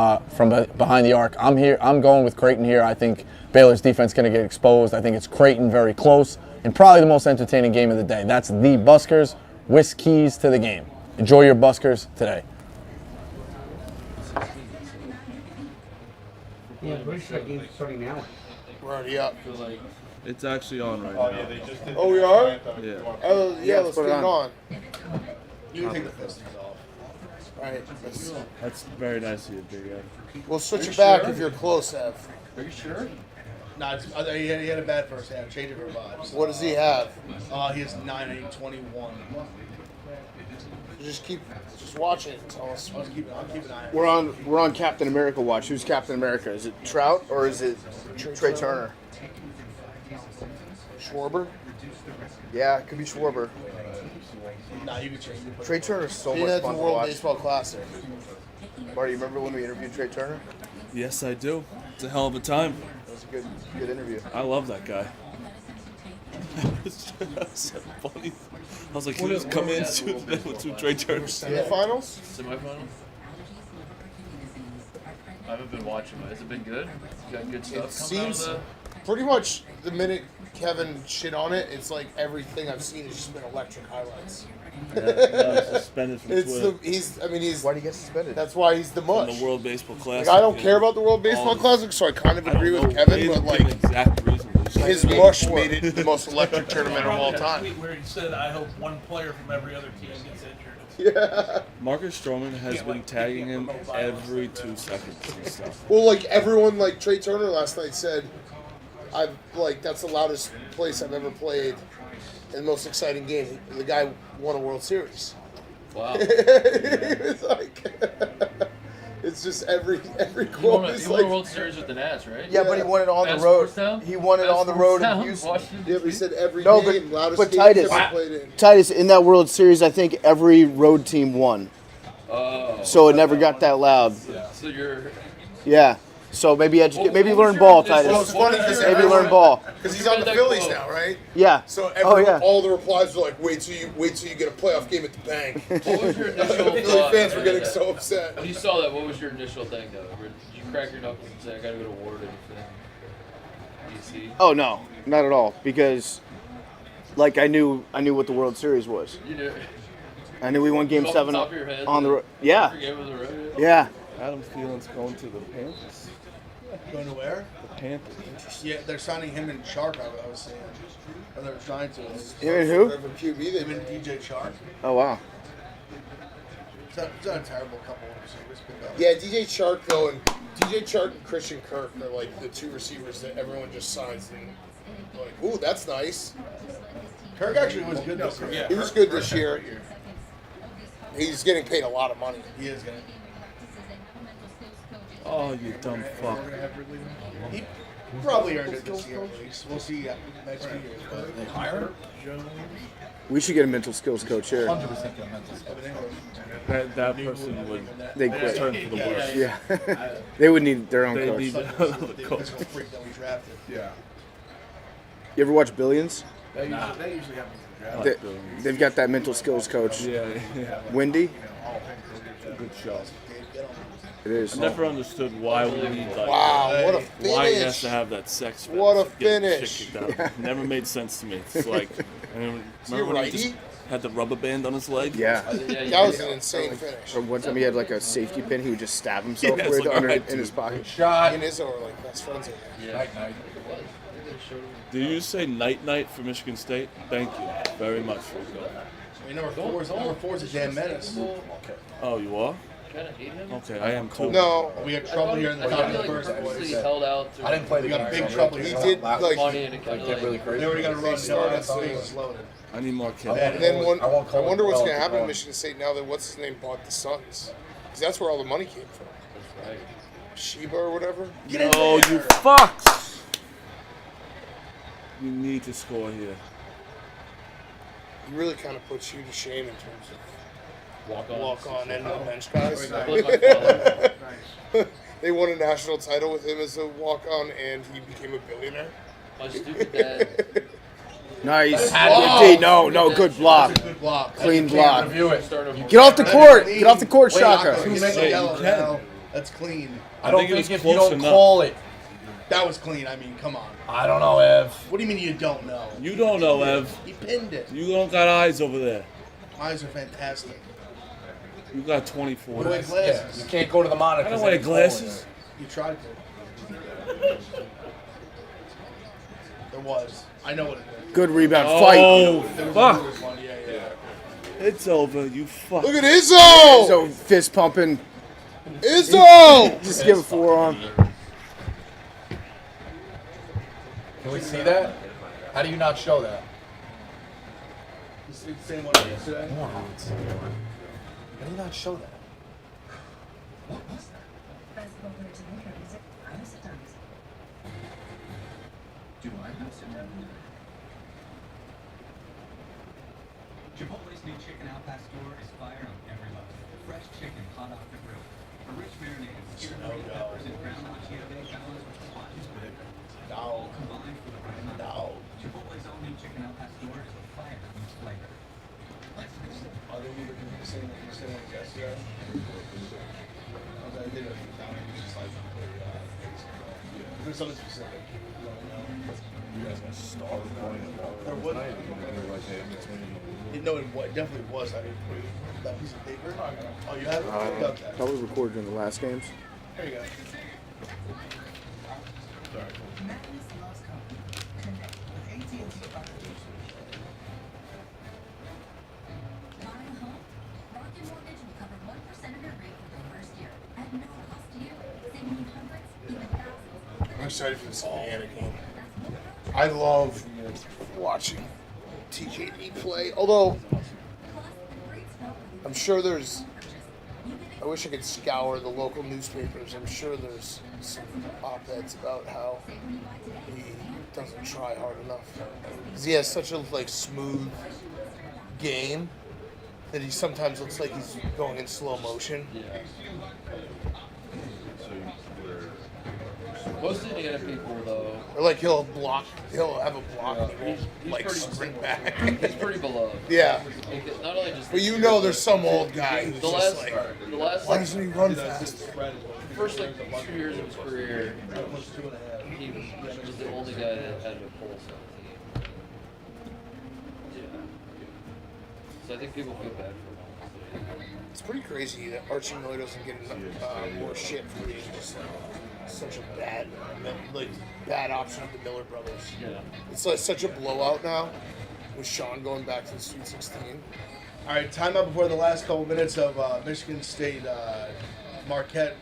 [SPEAKER 3] behind the arc. I'm here. I'm going with Creighton here. I think Baylor's defense is going to get exposed. I think it's Creighton very close and probably the most entertaining game of the day. That's the Buskers with keys to the game. Enjoy your Buskers today.
[SPEAKER 4] Yeah, pretty sure that game's starting now.
[SPEAKER 14] We're already up.
[SPEAKER 1] It's actually on right
[SPEAKER 6] Oh
[SPEAKER 1] now.
[SPEAKER 6] yeah, they just did.
[SPEAKER 14] Oh, we are?
[SPEAKER 1] Yeah.
[SPEAKER 14] Oh yeah, let's put it on.
[SPEAKER 10] You can take the Pistons off.
[SPEAKER 14] All right.
[SPEAKER 1] That's very nice of you, Big Ed.
[SPEAKER 14] We'll switch
[SPEAKER 10] Are you
[SPEAKER 14] it back
[SPEAKER 10] sure?
[SPEAKER 14] if you're close, Ev.
[SPEAKER 13] Are you sure?
[SPEAKER 10] Nah, he had a bad first half. Change it for vibes.
[SPEAKER 14] What does he have?
[SPEAKER 10] He has 9-8-21.
[SPEAKER 14] Just watch it. Tell us.
[SPEAKER 10] I'll keep an eye on it.
[SPEAKER 15] We're on Captain America watch. Who's Captain America? Is it Trout or is it Trey Turner?
[SPEAKER 14] Schwarber?
[SPEAKER 15] Yeah, it could be Schwarber.
[SPEAKER 10] Nah, you can change it.
[SPEAKER 15] Trey Turner's so
[SPEAKER 14] He
[SPEAKER 15] much
[SPEAKER 14] had the
[SPEAKER 15] fun to
[SPEAKER 14] World
[SPEAKER 15] watch.
[SPEAKER 14] Baseball Classic.
[SPEAKER 15] Marty, you remember when we interviewed Trey Turner?
[SPEAKER 1] Yes, I do. It's a hell of a time.
[SPEAKER 15] That was a good interview.
[SPEAKER 1] I love that guy. That's so funny. I was like, can you just come in to Trey Turner?
[SPEAKER 14] Semifinals?
[SPEAKER 13] Semifinals? I haven't been watching it. Has it been good? You got good stuff
[SPEAKER 14] It
[SPEAKER 13] coming
[SPEAKER 14] seems
[SPEAKER 13] out of
[SPEAKER 14] pretty much the minute Kevin shit on it, it's like everything I've seen has just been electric highlights.
[SPEAKER 1] Yeah, suspended from
[SPEAKER 14] It's
[SPEAKER 1] Twitter.
[SPEAKER 14] he's.
[SPEAKER 15] Why do you get suspended?
[SPEAKER 14] That's why he's the
[SPEAKER 1] From
[SPEAKER 14] mush.
[SPEAKER 1] the World Baseball Classic.
[SPEAKER 14] Like, I don't
[SPEAKER 1] yeah.
[SPEAKER 14] care about the World Baseball
[SPEAKER 1] All-
[SPEAKER 14] Classic, so I kind of
[SPEAKER 1] I don't
[SPEAKER 14] agree with
[SPEAKER 1] know.
[SPEAKER 14] Kevin,
[SPEAKER 1] They
[SPEAKER 14] but
[SPEAKER 1] didn't
[SPEAKER 14] like
[SPEAKER 1] give an exact reason.
[SPEAKER 14] his mush made it the most electric tournament of all time.
[SPEAKER 2] Tweet where he said, "I hope one player from every other team gets injured."
[SPEAKER 14] Yeah.
[SPEAKER 1] Marcus Stroman has been tagging him every 2 seconds and stuff.
[SPEAKER 14] Well, like everyone, like Trey Turner last night said, that's the loudest place I've ever played, and the most exciting game. The guy won a World Series.
[SPEAKER 13] Wow.
[SPEAKER 14] It's like, it's just every
[SPEAKER 13] He
[SPEAKER 14] quote
[SPEAKER 13] won,
[SPEAKER 14] is
[SPEAKER 13] he won a
[SPEAKER 14] like.
[SPEAKER 13] World Series with the Nats, right?
[SPEAKER 15] Yeah, but he won it on
[SPEAKER 13] Best
[SPEAKER 15] the road.
[SPEAKER 13] sports town?
[SPEAKER 15] He won it
[SPEAKER 13] Best
[SPEAKER 15] on the
[SPEAKER 13] sports
[SPEAKER 15] road in
[SPEAKER 13] town?
[SPEAKER 15] Houston.
[SPEAKER 13] Washington?
[SPEAKER 14] Yeah, but he said every
[SPEAKER 15] No,
[SPEAKER 14] game, loudest
[SPEAKER 15] but
[SPEAKER 14] game
[SPEAKER 15] Titus,
[SPEAKER 14] he's ever played in.
[SPEAKER 15] Titus, in that World Series, I think every road team won.
[SPEAKER 13] Oh.
[SPEAKER 15] So it never got that loud.
[SPEAKER 13] So you're...
[SPEAKER 15] Yeah. So maybe maybe learn ball, Titus.
[SPEAKER 14] Well, it's funny because
[SPEAKER 15] maybe learn ball.
[SPEAKER 14] Because he's on the Phillies now, right?
[SPEAKER 15] Yeah.
[SPEAKER 14] So
[SPEAKER 15] yeah.
[SPEAKER 14] all the replies were like, "Wait till you get a playoff game at the bank."
[SPEAKER 13] What was your initial
[SPEAKER 14] Philly
[SPEAKER 13] thought?
[SPEAKER 14] fans were getting so upset.
[SPEAKER 13] When you saw that, what was your initial thing, though? Did you crack your knuckles and say, I gotta go to Ward or anything? DC?
[SPEAKER 15] Oh no, not at all. Because, like, I knew what the World Series was.
[SPEAKER 13] You knew.
[SPEAKER 15] I knew we won Game
[SPEAKER 13] Off the
[SPEAKER 15] 7
[SPEAKER 13] top of your head,
[SPEAKER 15] on the road. Yeah.
[SPEAKER 13] Forget what the road is?
[SPEAKER 15] Yeah.
[SPEAKER 1] Adam Thielen's going to the Panthers.
[SPEAKER 6] Going to where?
[SPEAKER 1] The Panthers.
[SPEAKER 10] Yeah, they're signing him and Shark. I was saying, or they're trying to.
[SPEAKER 15] Him and who?
[SPEAKER 10] Him and DJ Shark.
[SPEAKER 15] Oh wow.
[SPEAKER 10] It's not a terrible couple of receivers. But
[SPEAKER 14] Yeah, DJ Chark though, and DJ Chark and Christian Kirk are like the two receivers that everyone just signs and like, ooh, that's nice.
[SPEAKER 10] Kirk actually was good this year.
[SPEAKER 14] He was good this year. He's getting paid a lot of money.
[SPEAKER 10] He is getting.
[SPEAKER 1] Oh, you dumb fuck.
[SPEAKER 10] He probably earned it this year at least. We'll see next few years. But
[SPEAKER 5] They hire him?
[SPEAKER 15] We should get a mental skills coach here.
[SPEAKER 5] 100% get a mental skills.
[SPEAKER 1] That person would
[SPEAKER 15] They quit.
[SPEAKER 1] turn for the worst.
[SPEAKER 15] Yeah. They would need their own
[SPEAKER 1] They
[SPEAKER 15] coach.
[SPEAKER 1] need another coach.
[SPEAKER 10] freak that we drafted.
[SPEAKER 8] Yeah.
[SPEAKER 15] You ever watch Billions?
[SPEAKER 8] They usually happens in the draft.
[SPEAKER 15] They've got that mental skills coach.
[SPEAKER 1] Yeah.
[SPEAKER 15] Wendy?
[SPEAKER 1] Good show.
[SPEAKER 15] It is.
[SPEAKER 1] I never understood why we need like.
[SPEAKER 14] Wow, what a
[SPEAKER 1] Why he has
[SPEAKER 14] finish.
[SPEAKER 1] to have that sex. fest
[SPEAKER 14] What a
[SPEAKER 1] to get
[SPEAKER 14] finish.
[SPEAKER 1] shit kicked out. Never made sense to me. It's like, I mean,
[SPEAKER 14] he
[SPEAKER 1] remember when he
[SPEAKER 14] righty?
[SPEAKER 1] just had the rubber band on his leg?
[SPEAKER 15] Yeah.
[SPEAKER 14] That was an insane finish.
[SPEAKER 15] Or one time he had like a safety pin he would just stab himself
[SPEAKER 1] Yeah,
[SPEAKER 15] with
[SPEAKER 1] it's like,
[SPEAKER 15] under
[SPEAKER 1] alright,
[SPEAKER 15] in his
[SPEAKER 1] dude.
[SPEAKER 15] pocket.
[SPEAKER 14] He and Izzo are like best friends.
[SPEAKER 5] Night, night.
[SPEAKER 1] Did you say night for Michigan State? Thank you very much for the go.
[SPEAKER 10] I mean, number four is a damn menace.
[SPEAKER 1] Oh, you are?
[SPEAKER 13] Kind of hate him.
[SPEAKER 1] Okay, I am too.
[SPEAKER 14] No,
[SPEAKER 10] We got trouble here in the top of the
[SPEAKER 13] like
[SPEAKER 10] first,
[SPEAKER 13] purposely
[SPEAKER 10] boys.
[SPEAKER 13] held out to
[SPEAKER 5] I didn't play the
[SPEAKER 10] We got
[SPEAKER 5] game.
[SPEAKER 10] big
[SPEAKER 5] so
[SPEAKER 10] trouble
[SPEAKER 5] really-
[SPEAKER 10] here.
[SPEAKER 14] he did like.
[SPEAKER 13] funny and it kind
[SPEAKER 5] Like,
[SPEAKER 13] of
[SPEAKER 5] get
[SPEAKER 13] like
[SPEAKER 5] really crazy.
[SPEAKER 10] They already got to run.
[SPEAKER 14] Start
[SPEAKER 10] No,
[SPEAKER 14] us
[SPEAKER 10] that's
[SPEAKER 14] things.
[SPEAKER 10] loaded.
[SPEAKER 1] I need more kids.
[SPEAKER 14] And then
[SPEAKER 5] I won't call
[SPEAKER 14] I wonder
[SPEAKER 5] it
[SPEAKER 14] what's
[SPEAKER 5] well,
[SPEAKER 14] going to happen to
[SPEAKER 5] well.
[SPEAKER 14] Michigan State now that what's his name bought the Suns, because that's where all the money came from.
[SPEAKER 13] right.
[SPEAKER 14] Sheba or whatever.
[SPEAKER 1] Oh, you fucks! You need to score here.
[SPEAKER 14] He really kind of puts you to shame in terms of
[SPEAKER 13] Walk on
[SPEAKER 14] and the bench guys.
[SPEAKER 13] Nice.
[SPEAKER 14] They won a national title with him as a walk-on, and he became a billionaire.
[SPEAKER 13] My stupid dad.
[SPEAKER 15] Nice.
[SPEAKER 14] Wow.
[SPEAKER 15] No, good block.
[SPEAKER 10] Good block.
[SPEAKER 15] Clean block.
[SPEAKER 5] Review it.
[SPEAKER 15] Get off the court. Get off the court,
[SPEAKER 10] Wait,
[SPEAKER 15] Shaka.
[SPEAKER 10] Who makes
[SPEAKER 1] Say
[SPEAKER 10] it yellow
[SPEAKER 1] you can.
[SPEAKER 10] now? That's clean.
[SPEAKER 5] I don't
[SPEAKER 1] think it
[SPEAKER 5] think
[SPEAKER 1] was
[SPEAKER 5] if you
[SPEAKER 1] close
[SPEAKER 5] don't
[SPEAKER 1] enough.
[SPEAKER 5] call it.
[SPEAKER 10] That was clean. I mean, come on.
[SPEAKER 5] I don't know, Ev.
[SPEAKER 10] What do you mean you don't know?
[SPEAKER 1] You don't know, Ev.
[SPEAKER 10] He pinned it.
[SPEAKER 1] You don't got eyes over there.
[SPEAKER 10] Eyes are fantastic.
[SPEAKER 1] You got 24.
[SPEAKER 10] What do I
[SPEAKER 5] Yeah,
[SPEAKER 10] glasses?
[SPEAKER 5] you can't go to the monitor.
[SPEAKER 1] I don't wear glasses.
[SPEAKER 10] You tried to. There was. I know what it is.
[SPEAKER 15] Good rebound.
[SPEAKER 1] Oh,
[SPEAKER 15] Fight.
[SPEAKER 10] There was
[SPEAKER 1] fuck.
[SPEAKER 10] there was one. Yeah.
[SPEAKER 1] It's over, you fuck.
[SPEAKER 14] Look at Izzo!
[SPEAKER 15] So fist pumping.
[SPEAKER 14] Izzo!
[SPEAKER 15] Just give a forearm.
[SPEAKER 5] Can we see that? How do you not show that?
[SPEAKER 10] It's the same one yesterday.
[SPEAKER 5] Morons. How do you not show that?
[SPEAKER 17] Chipotle's new chicken al pastor is fire on every level. Fresh chicken hot off the grill. A rich marinade, seared green peppers and ground macchiato balanced with spice. All combined for the right amount.
[SPEAKER 10] No.
[SPEAKER 17] Chipotle's own new chicken al pastor is a fire in its flavor. Let's mix it.
[SPEAKER 10] Are they either going to be the same like yesterday? I did it a few times. Just like, there's something specific.
[SPEAKER 18] You guys got starved going
[SPEAKER 10] There was.
[SPEAKER 18] tonight. And they were like, hey, I'm explaining.
[SPEAKER 10] No, it definitely was. I mean, that piece of paper. Oh, you have it? I got that.
[SPEAKER 15] Probably recorded in the last games.
[SPEAKER 10] There you go.
[SPEAKER 16] Buying a home? Rocket Mortgage will cover 1% of your rate for the first year at no cost to you, saving you hundreds, even thousands.
[SPEAKER 14] I'm excited for this Indiana game. I love watching TJD play, although I'm sure there's. I wish I could scour the local newspapers. I'm sure there's some op-eds about how he doesn't try hard enough. 'Cause he has such a smooth game that he sometimes looks like he's going in slow motion.
[SPEAKER 13] Most Indiana people, though,
[SPEAKER 14] Or he'll have a block and he
[SPEAKER 13] he's
[SPEAKER 14] will
[SPEAKER 13] pretty-
[SPEAKER 14] sprint back.
[SPEAKER 13] he's pretty beloved.
[SPEAKER 14] Yeah.
[SPEAKER 13] Like, not only just
[SPEAKER 14] But there's some old guy who's
[SPEAKER 13] the
[SPEAKER 14] just
[SPEAKER 13] last, the last,
[SPEAKER 14] why doesn't he run
[SPEAKER 10] That's
[SPEAKER 14] faster?
[SPEAKER 10] spread.
[SPEAKER 13] the first 2 years of his career, he was the only guy that had a pulse on the team. Yeah. So I think people feel bad for him.
[SPEAKER 14] It's pretty crazy that Archie Miller doesn't get more shit for being just such a bad option of the Miller brothers.
[SPEAKER 13] Yeah.
[SPEAKER 14] It's like such a blowout now with Sean going back to the Sweet 16.
[SPEAKER 10] All right, timeout before the last couple minutes of Michigan State Marquette.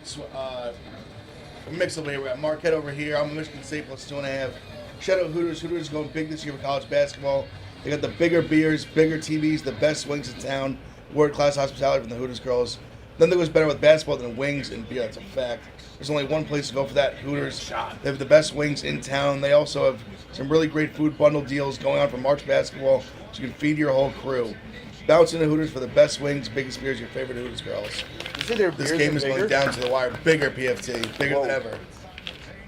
[SPEAKER 10] Mix over here. We got Marquette over here. I'm Michigan State plus 2.5. Shout out Hooters. Hooters going big this year for college basketball. They got the bigger beers, bigger TVs, the best wings in town, world-class hospitality from the Hooters girls. Nothing goes better with basketball than wings and beer. That's a fact. There's only one place to go for that, Hooters. They have the best wings in town. They also have some really great food bundle deals going on for March basketball, so you can feed your whole crew. Bounce into Hooters for the best wings, biggest beers, your favorite Hooters girls. This game is going down to the wire. Bigger PFT, bigger than ever.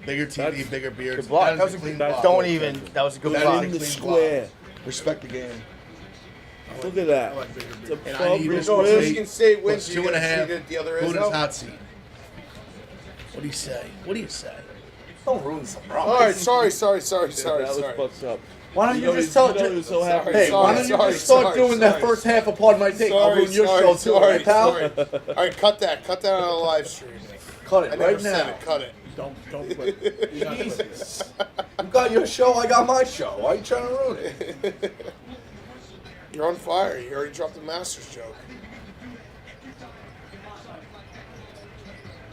[SPEAKER 10] Bigger TV, bigger beers.
[SPEAKER 15] Good block.
[SPEAKER 10] That was a clean block.
[SPEAKER 15] That was a good block.
[SPEAKER 10] That is a clean block. Respect the game.
[SPEAKER 1] Look at that.
[SPEAKER 10] And I need
[SPEAKER 14] Michigan State wins.
[SPEAKER 10] plus 2.5.
[SPEAKER 14] The other
[SPEAKER 10] Hooters
[SPEAKER 14] is
[SPEAKER 10] hot seat. What do you say? What do you say?
[SPEAKER 15] Don't ruin the surprise.
[SPEAKER 14] All right, sorry.
[SPEAKER 1] That was fucked up.
[SPEAKER 3] Why don't you just tell
[SPEAKER 1] he was so happy.
[SPEAKER 3] Hey, why don't you just start doing that first half of Pardon My Take? I'll ruin your show too, right, pal?
[SPEAKER 14] All right, cut that. Cut that on the live stream.
[SPEAKER 3] Cut
[SPEAKER 14] I
[SPEAKER 3] it
[SPEAKER 14] never
[SPEAKER 3] right
[SPEAKER 14] said
[SPEAKER 3] now.
[SPEAKER 14] it. Cut it.
[SPEAKER 3] Don't quit. Jesus. You got your show, I got my show. Why are you trying to ruin it?
[SPEAKER 14] You're on fire. You already dropped the Masters joke.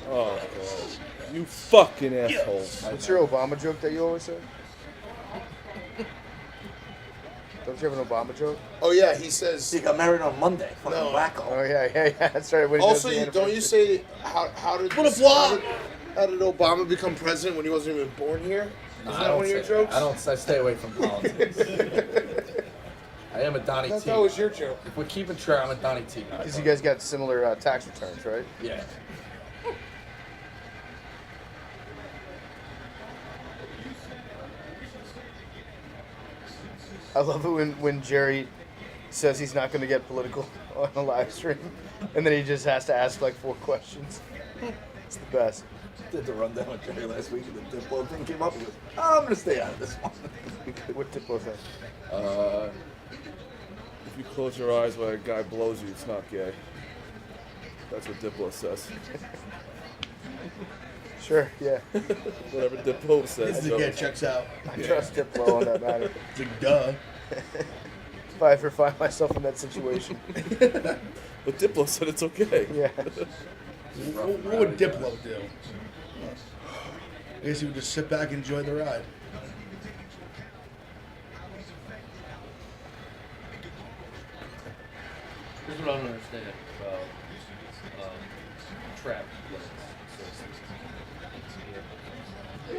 [SPEAKER 1] Oh, God. You fucking asshole.
[SPEAKER 15] What's your Obama joke that you always say? Don't you have an Obama joke?
[SPEAKER 14] Oh yeah, he says
[SPEAKER 3] he got married on Monday. Fucking
[SPEAKER 14] No.
[SPEAKER 3] wacko.
[SPEAKER 15] Oh yeah, that's right. When he
[SPEAKER 14] Also,
[SPEAKER 15] does the
[SPEAKER 14] don't you
[SPEAKER 15] anniversary.
[SPEAKER 14] say how did
[SPEAKER 10] What a flop!
[SPEAKER 14] How did Obama become president when he wasn't even born here? Isn't that one of your jokes?
[SPEAKER 5] I stay away from politics. I am a Donnie T.
[SPEAKER 14] That was your joke.
[SPEAKER 5] If we're keeping track, I'm a Donnie T guy.
[SPEAKER 15] Because you guys got similar tax returns, right?
[SPEAKER 5] Yeah.
[SPEAKER 15] I love it when Jerry says he's not going to get political on a live stream, and then he just has to ask like 4 questions. It's the best.
[SPEAKER 3] Did the rundown with Jerry last week, and the Diplo thing came up. He goes, I'm going to stay out of this one.
[SPEAKER 15] What Diplo thing?
[SPEAKER 1] If you close your eyes while a guy blows you, it's not gay. That's what Diplo says.
[SPEAKER 15] Sure, yeah.
[SPEAKER 1] Whatever Diplo says.
[SPEAKER 10] This again checks out.
[SPEAKER 15] I trust Diplo on that matter.
[SPEAKER 10] It's like, duh.
[SPEAKER 15] If I ever find myself in that situation.
[SPEAKER 1] But Diplo said it's okay.
[SPEAKER 15] Yeah.
[SPEAKER 10] What would Diplo do? I guess he would just sit back and enjoy the ride.
[SPEAKER 13] Here's what I don't understand about trap plays.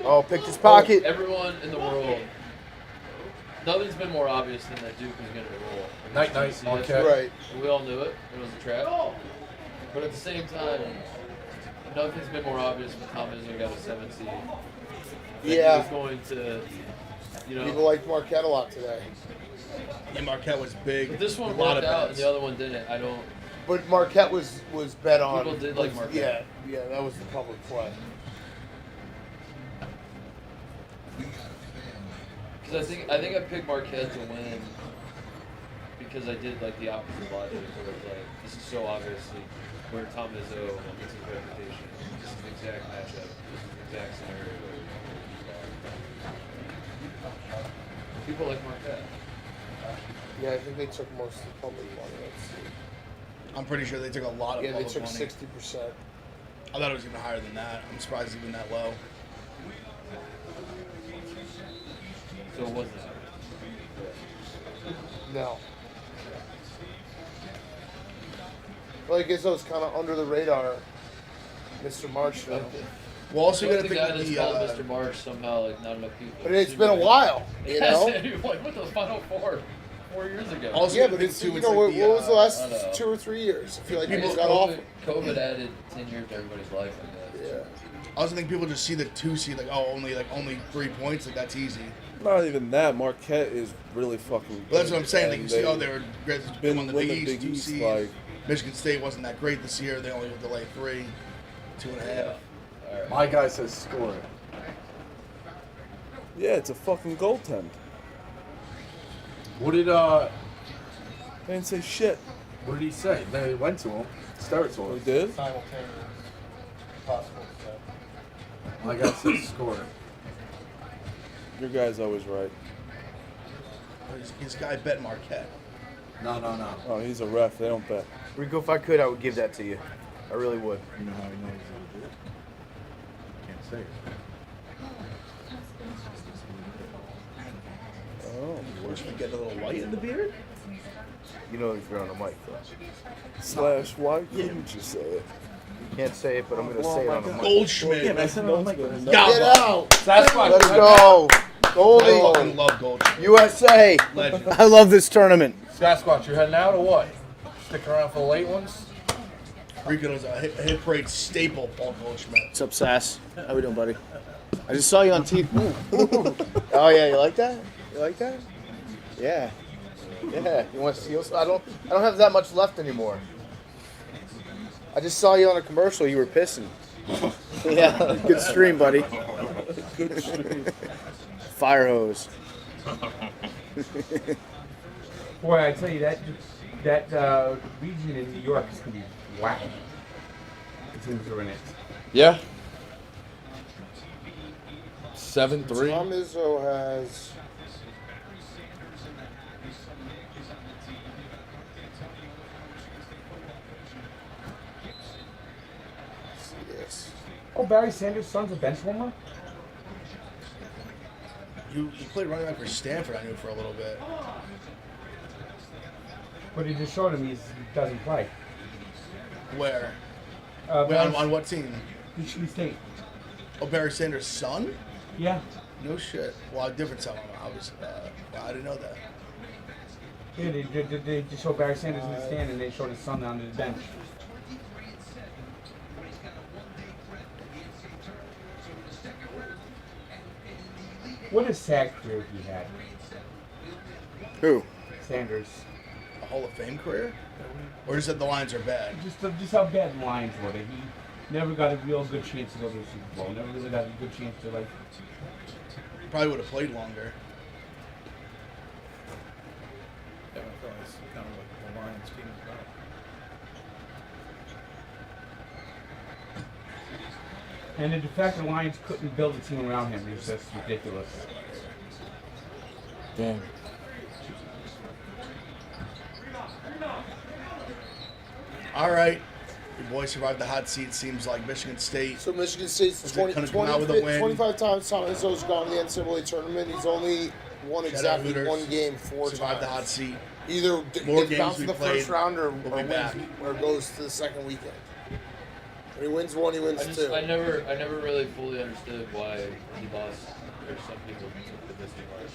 [SPEAKER 15] Oh, picked his pocket.
[SPEAKER 13] Everyone in the world, nothing's been more obvious than that Duke was going to roll.
[SPEAKER 5] Night,
[SPEAKER 13] Okay.
[SPEAKER 14] Right.
[SPEAKER 13] We all knew it. It was a trap. But at the same time, nothing's been more obvious than Tom Izzo got a 7 seed.
[SPEAKER 14] Yeah.
[SPEAKER 13] He was going to,
[SPEAKER 14] People liked Marquette a lot today.
[SPEAKER 10] Yeah, Marquette was big.
[SPEAKER 13] But this one
[SPEAKER 10] A lot
[SPEAKER 13] worked
[SPEAKER 10] of
[SPEAKER 13] out and
[SPEAKER 10] bets.
[SPEAKER 13] the other one didn't. I don't.
[SPEAKER 14] But Marquette was bet on.
[SPEAKER 13] People did like Marquette.
[SPEAKER 14] Yeah, that was the public play.
[SPEAKER 13] Because I think I picked Marquette to win because I did like the opposite logic. Where it was like, this is so obviously where Tom Izzo gets his reputation. This is the exact matchup. This is the exact scenario. People like Marquette.
[SPEAKER 14] Yeah, I think they took most of the public money.
[SPEAKER 10] I'm pretty sure they took a lot of
[SPEAKER 14] Yeah, they
[SPEAKER 10] public
[SPEAKER 14] took
[SPEAKER 10] money.
[SPEAKER 14] 60%.
[SPEAKER 10] I thought it was even higher than that. I'm surprised it's even that low.
[SPEAKER 13] So it wasn't.
[SPEAKER 14] No. Like Izzo's kind of under the radar, Mr. March. Though.
[SPEAKER 10] Well, also you
[SPEAKER 13] the
[SPEAKER 10] got to
[SPEAKER 13] guy
[SPEAKER 10] think of
[SPEAKER 13] that's
[SPEAKER 10] the.
[SPEAKER 13] called Mr. March somehow like not enough people.
[SPEAKER 14] But it's been a while, you know.
[SPEAKER 13] Like what the Final Four 4 years ago.
[SPEAKER 10] Also,
[SPEAKER 14] Yeah,
[SPEAKER 10] you
[SPEAKER 14] but
[SPEAKER 10] gotta
[SPEAKER 14] it's,
[SPEAKER 10] think,
[SPEAKER 14] you
[SPEAKER 10] too,
[SPEAKER 14] know, what,
[SPEAKER 10] it's
[SPEAKER 14] what was the
[SPEAKER 13] I
[SPEAKER 14] last
[SPEAKER 13] know.
[SPEAKER 14] 2 or 3 years? I feel like people
[SPEAKER 13] People
[SPEAKER 14] got off.
[SPEAKER 13] COVID added 10 years to everybody's life, I guess.
[SPEAKER 14] Yeah.
[SPEAKER 10] I also think people just see the 2 seed like, oh, only 3 points, like that's easy.
[SPEAKER 1] Not even that. Marquette is really fucking.
[SPEAKER 10] But that's what I'm
[SPEAKER 1] good,
[SPEAKER 10] saying. Like
[SPEAKER 1] and
[SPEAKER 10] you see, oh, they were great.
[SPEAKER 1] been
[SPEAKER 10] Won the
[SPEAKER 1] winning
[SPEAKER 10] Big East,
[SPEAKER 1] Big
[SPEAKER 10] 2
[SPEAKER 1] East,
[SPEAKER 10] seed.
[SPEAKER 1] like-
[SPEAKER 10] Michigan State wasn't that great this year. They only went to like 3, 2.5.
[SPEAKER 5] My guy says score it.
[SPEAKER 1] Yeah, it's a fucking goaltend.
[SPEAKER 5] What did
[SPEAKER 1] They didn't say shit.
[SPEAKER 5] What did he say? They went to him. Sterators.
[SPEAKER 1] He did?
[SPEAKER 6] Simultaneous. Possible to say.
[SPEAKER 5] I got 6 scored.
[SPEAKER 1] Your guy's always right.
[SPEAKER 10] He's guy bet Marquette.
[SPEAKER 5] No.
[SPEAKER 1] Oh, he's a ref. They don't bet.
[SPEAKER 15] Rico, if I could, I would give that to you. I really would.
[SPEAKER 11] You know how he knows how to do it? Can't say it.
[SPEAKER 1] Oh.
[SPEAKER 10] Where's he getting a little white in the beard?
[SPEAKER 15] You know if you're on a mic, though.
[SPEAKER 1] Slash, why couldn't you say it?
[SPEAKER 15] You can't say it, but I'm going to say it on the mic.
[SPEAKER 10] Goldschmidt.
[SPEAKER 1] Yeah, but I said it on the mic.
[SPEAKER 10] Get out.
[SPEAKER 15] Sasquatch. Let's go. Goldie.
[SPEAKER 10] I fucking love Goldschmidt.
[SPEAKER 15] USA.
[SPEAKER 10] Legend.
[SPEAKER 15] I love this tournament.
[SPEAKER 5] Sasquatch, you heading out or what? Sticking around for the late ones?
[SPEAKER 10] Rico is a hit parade staple, Paul Goldschmidt.
[SPEAKER 15] What's up, Sass? How we doing, buddy? I just saw you on TV. Oh, yeah, you like that? You like that? Yeah. Yeah. You want to steal some? I don't have that much left anymore. I just saw you on a commercial. You were pissing. Yeah. Good stream, buddy.
[SPEAKER 1] Good stream.
[SPEAKER 15] Fire hose.
[SPEAKER 4] Boy, I tell you that region in New York is gonna be wacky. The teams are in it.
[SPEAKER 5] Yeah. 7-3.
[SPEAKER 8] Tom Izzo has. Yes.
[SPEAKER 4] Oh, Barry Sanders' son's a bench warmer?
[SPEAKER 10] He played running back for Stanford, I knew, for a little bit.
[SPEAKER 4] But he just showed him he doesn't play.
[SPEAKER 10] Where?
[SPEAKER 4] Barry-
[SPEAKER 10] on what team?
[SPEAKER 4] Michigan State.
[SPEAKER 10] Oh, Barry Sanders' son?
[SPEAKER 4] Yeah.
[SPEAKER 10] No shit. Well, a different son, obviously. Wow, I didn't know that.
[SPEAKER 4] Yeah, they just showed Barry Sanders in the stand and they showed his son on the bench. What a sad career he had.
[SPEAKER 15] Who?
[SPEAKER 4] Sanders.
[SPEAKER 10] A Hall of Fame career? Or just that the Lions are bad?
[SPEAKER 4] Just how bad the Lions were. That he never got a real good chance to go to the Super Bowl. Never really got a good chance to like.
[SPEAKER 10] Probably would have played longer.
[SPEAKER 2] Yeah, I feel like it's kind of like the Lions team as well.
[SPEAKER 4] And the fact the Lions couldn't build a team around him is just ridiculous.
[SPEAKER 5] Damn.
[SPEAKER 10] All right. Your boy survived the hot seat. Seems like Michigan State.
[SPEAKER 8] So Michigan State's
[SPEAKER 10] is
[SPEAKER 8] 20,
[SPEAKER 10] gonna come out with a win.
[SPEAKER 8] 25 times Tom Izzo's gone to the NCAA tournament. He's only won
[SPEAKER 10] Shout out
[SPEAKER 8] exactly
[SPEAKER 10] Hooters.
[SPEAKER 8] one game 4 times.
[SPEAKER 10] Survived the hot seat.
[SPEAKER 8] Either
[SPEAKER 10] More
[SPEAKER 8] gets
[SPEAKER 10] games
[SPEAKER 8] bounced
[SPEAKER 10] we
[SPEAKER 8] in the
[SPEAKER 10] played,
[SPEAKER 8] first round or
[SPEAKER 10] we'll be
[SPEAKER 8] wins,
[SPEAKER 10] back.
[SPEAKER 8] or goes to the second weekend. When he wins one, he wins two.
[SPEAKER 13] I never really fully understood why he lost, or some people took the missing mark.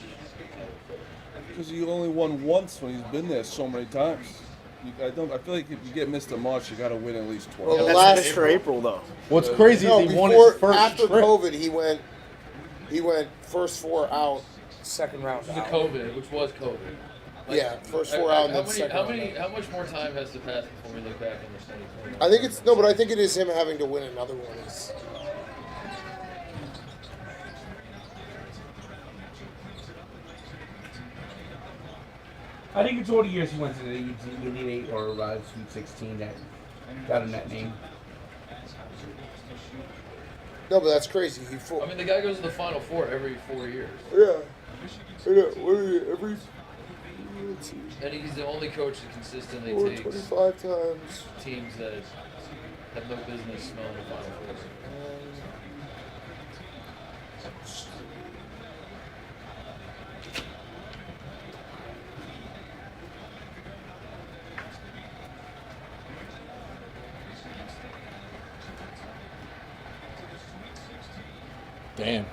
[SPEAKER 1] Because he only won once when he's been there so many times. I feel like if you get Mr. March, you got to win at least twice.
[SPEAKER 8] Well, the last for April though.
[SPEAKER 5] What's crazy
[SPEAKER 8] No,
[SPEAKER 5] is he won
[SPEAKER 8] before,
[SPEAKER 5] his first
[SPEAKER 8] after
[SPEAKER 5] trip.
[SPEAKER 8] COVID, he went first 4 out, second round
[SPEAKER 13] Which was
[SPEAKER 8] out.
[SPEAKER 13] COVID, which was COVID.
[SPEAKER 8] Yeah, first 4 out and then second round.
[SPEAKER 13] How much more time has to pass before we look back and understand?
[SPEAKER 8] I think it's no, but I think it is him having to win another one.
[SPEAKER 4] I think it's all the years he went to the Elite 8 or Sweet 16 that got him that name.
[SPEAKER 8] No, but that's crazy.
[SPEAKER 13] I mean, the guy goes to the Final Four every 4 years.
[SPEAKER 8] Yeah. Every.
[SPEAKER 13] And he's the only coach that consistently
[SPEAKER 8] Or
[SPEAKER 13] takes
[SPEAKER 8] 25 times.
[SPEAKER 13] teams that have no business smelling the Final Four.
[SPEAKER 5] Damn.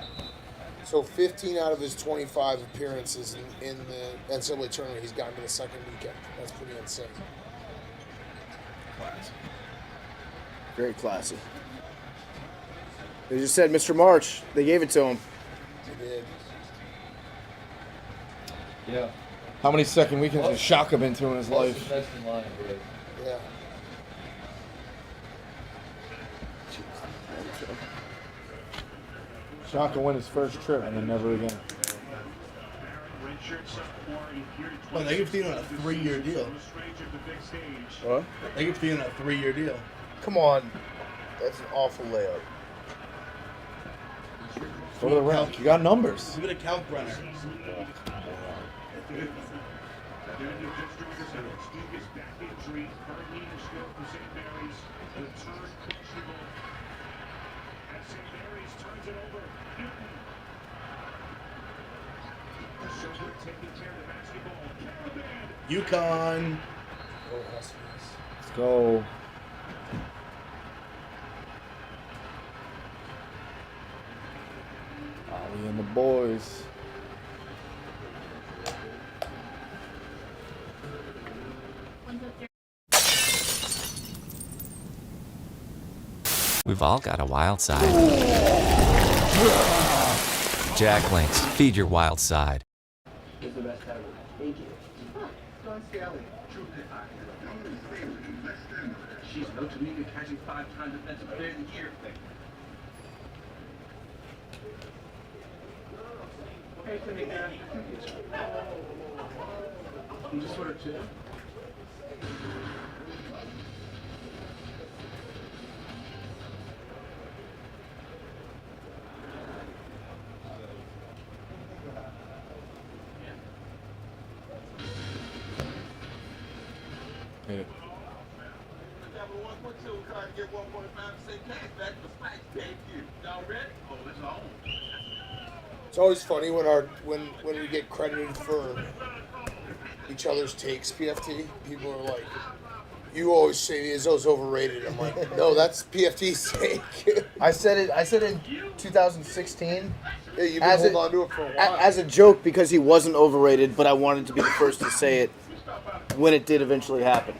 [SPEAKER 8] So 15 out of his 25 appearances in the NCAA tournament, he's gotten to the second weekend. That's pretty insane.
[SPEAKER 10] Class.
[SPEAKER 15] Very classy. They just said Mr. March. They gave it to him.
[SPEAKER 8] They did.
[SPEAKER 13] Yeah.
[SPEAKER 5] How many second weekends has Shaka been to in his
[SPEAKER 13] Plus
[SPEAKER 5] life?
[SPEAKER 13] the next in line, right?
[SPEAKER 8] Yeah.
[SPEAKER 3] Sean can win his first trip and then never again.
[SPEAKER 10] Well, they give Steven a 3-year deal.
[SPEAKER 3] What?
[SPEAKER 10] They give Steven a 3-year deal.
[SPEAKER 15] Come on. That's an awful layup.
[SPEAKER 3] Go to the rank. You got numbers.
[SPEAKER 10] Look at the Kalkbrenner. UConn.
[SPEAKER 3] Let's go. Ollie and the boys.
[SPEAKER 7] We've all got a wild side. Jack Links, feed your wild side.
[SPEAKER 19] It's the best ever. Thank you. Don Scally. She's no to me catching 5 times defensive player of the year. Okay, so make that you just ordered 2.
[SPEAKER 3] Hit it.
[SPEAKER 14] It's always funny when we get credited for each other's takes, PFT. People are like, you always say Izzo's overrated. I'm like, no, that's PFT's take.
[SPEAKER 15] I said it in 2016.
[SPEAKER 14] Yeah, you've been holding on to it for a while.
[SPEAKER 15] As a joke because he wasn't overrated, but I wanted to be the first to say it when it did eventually happen.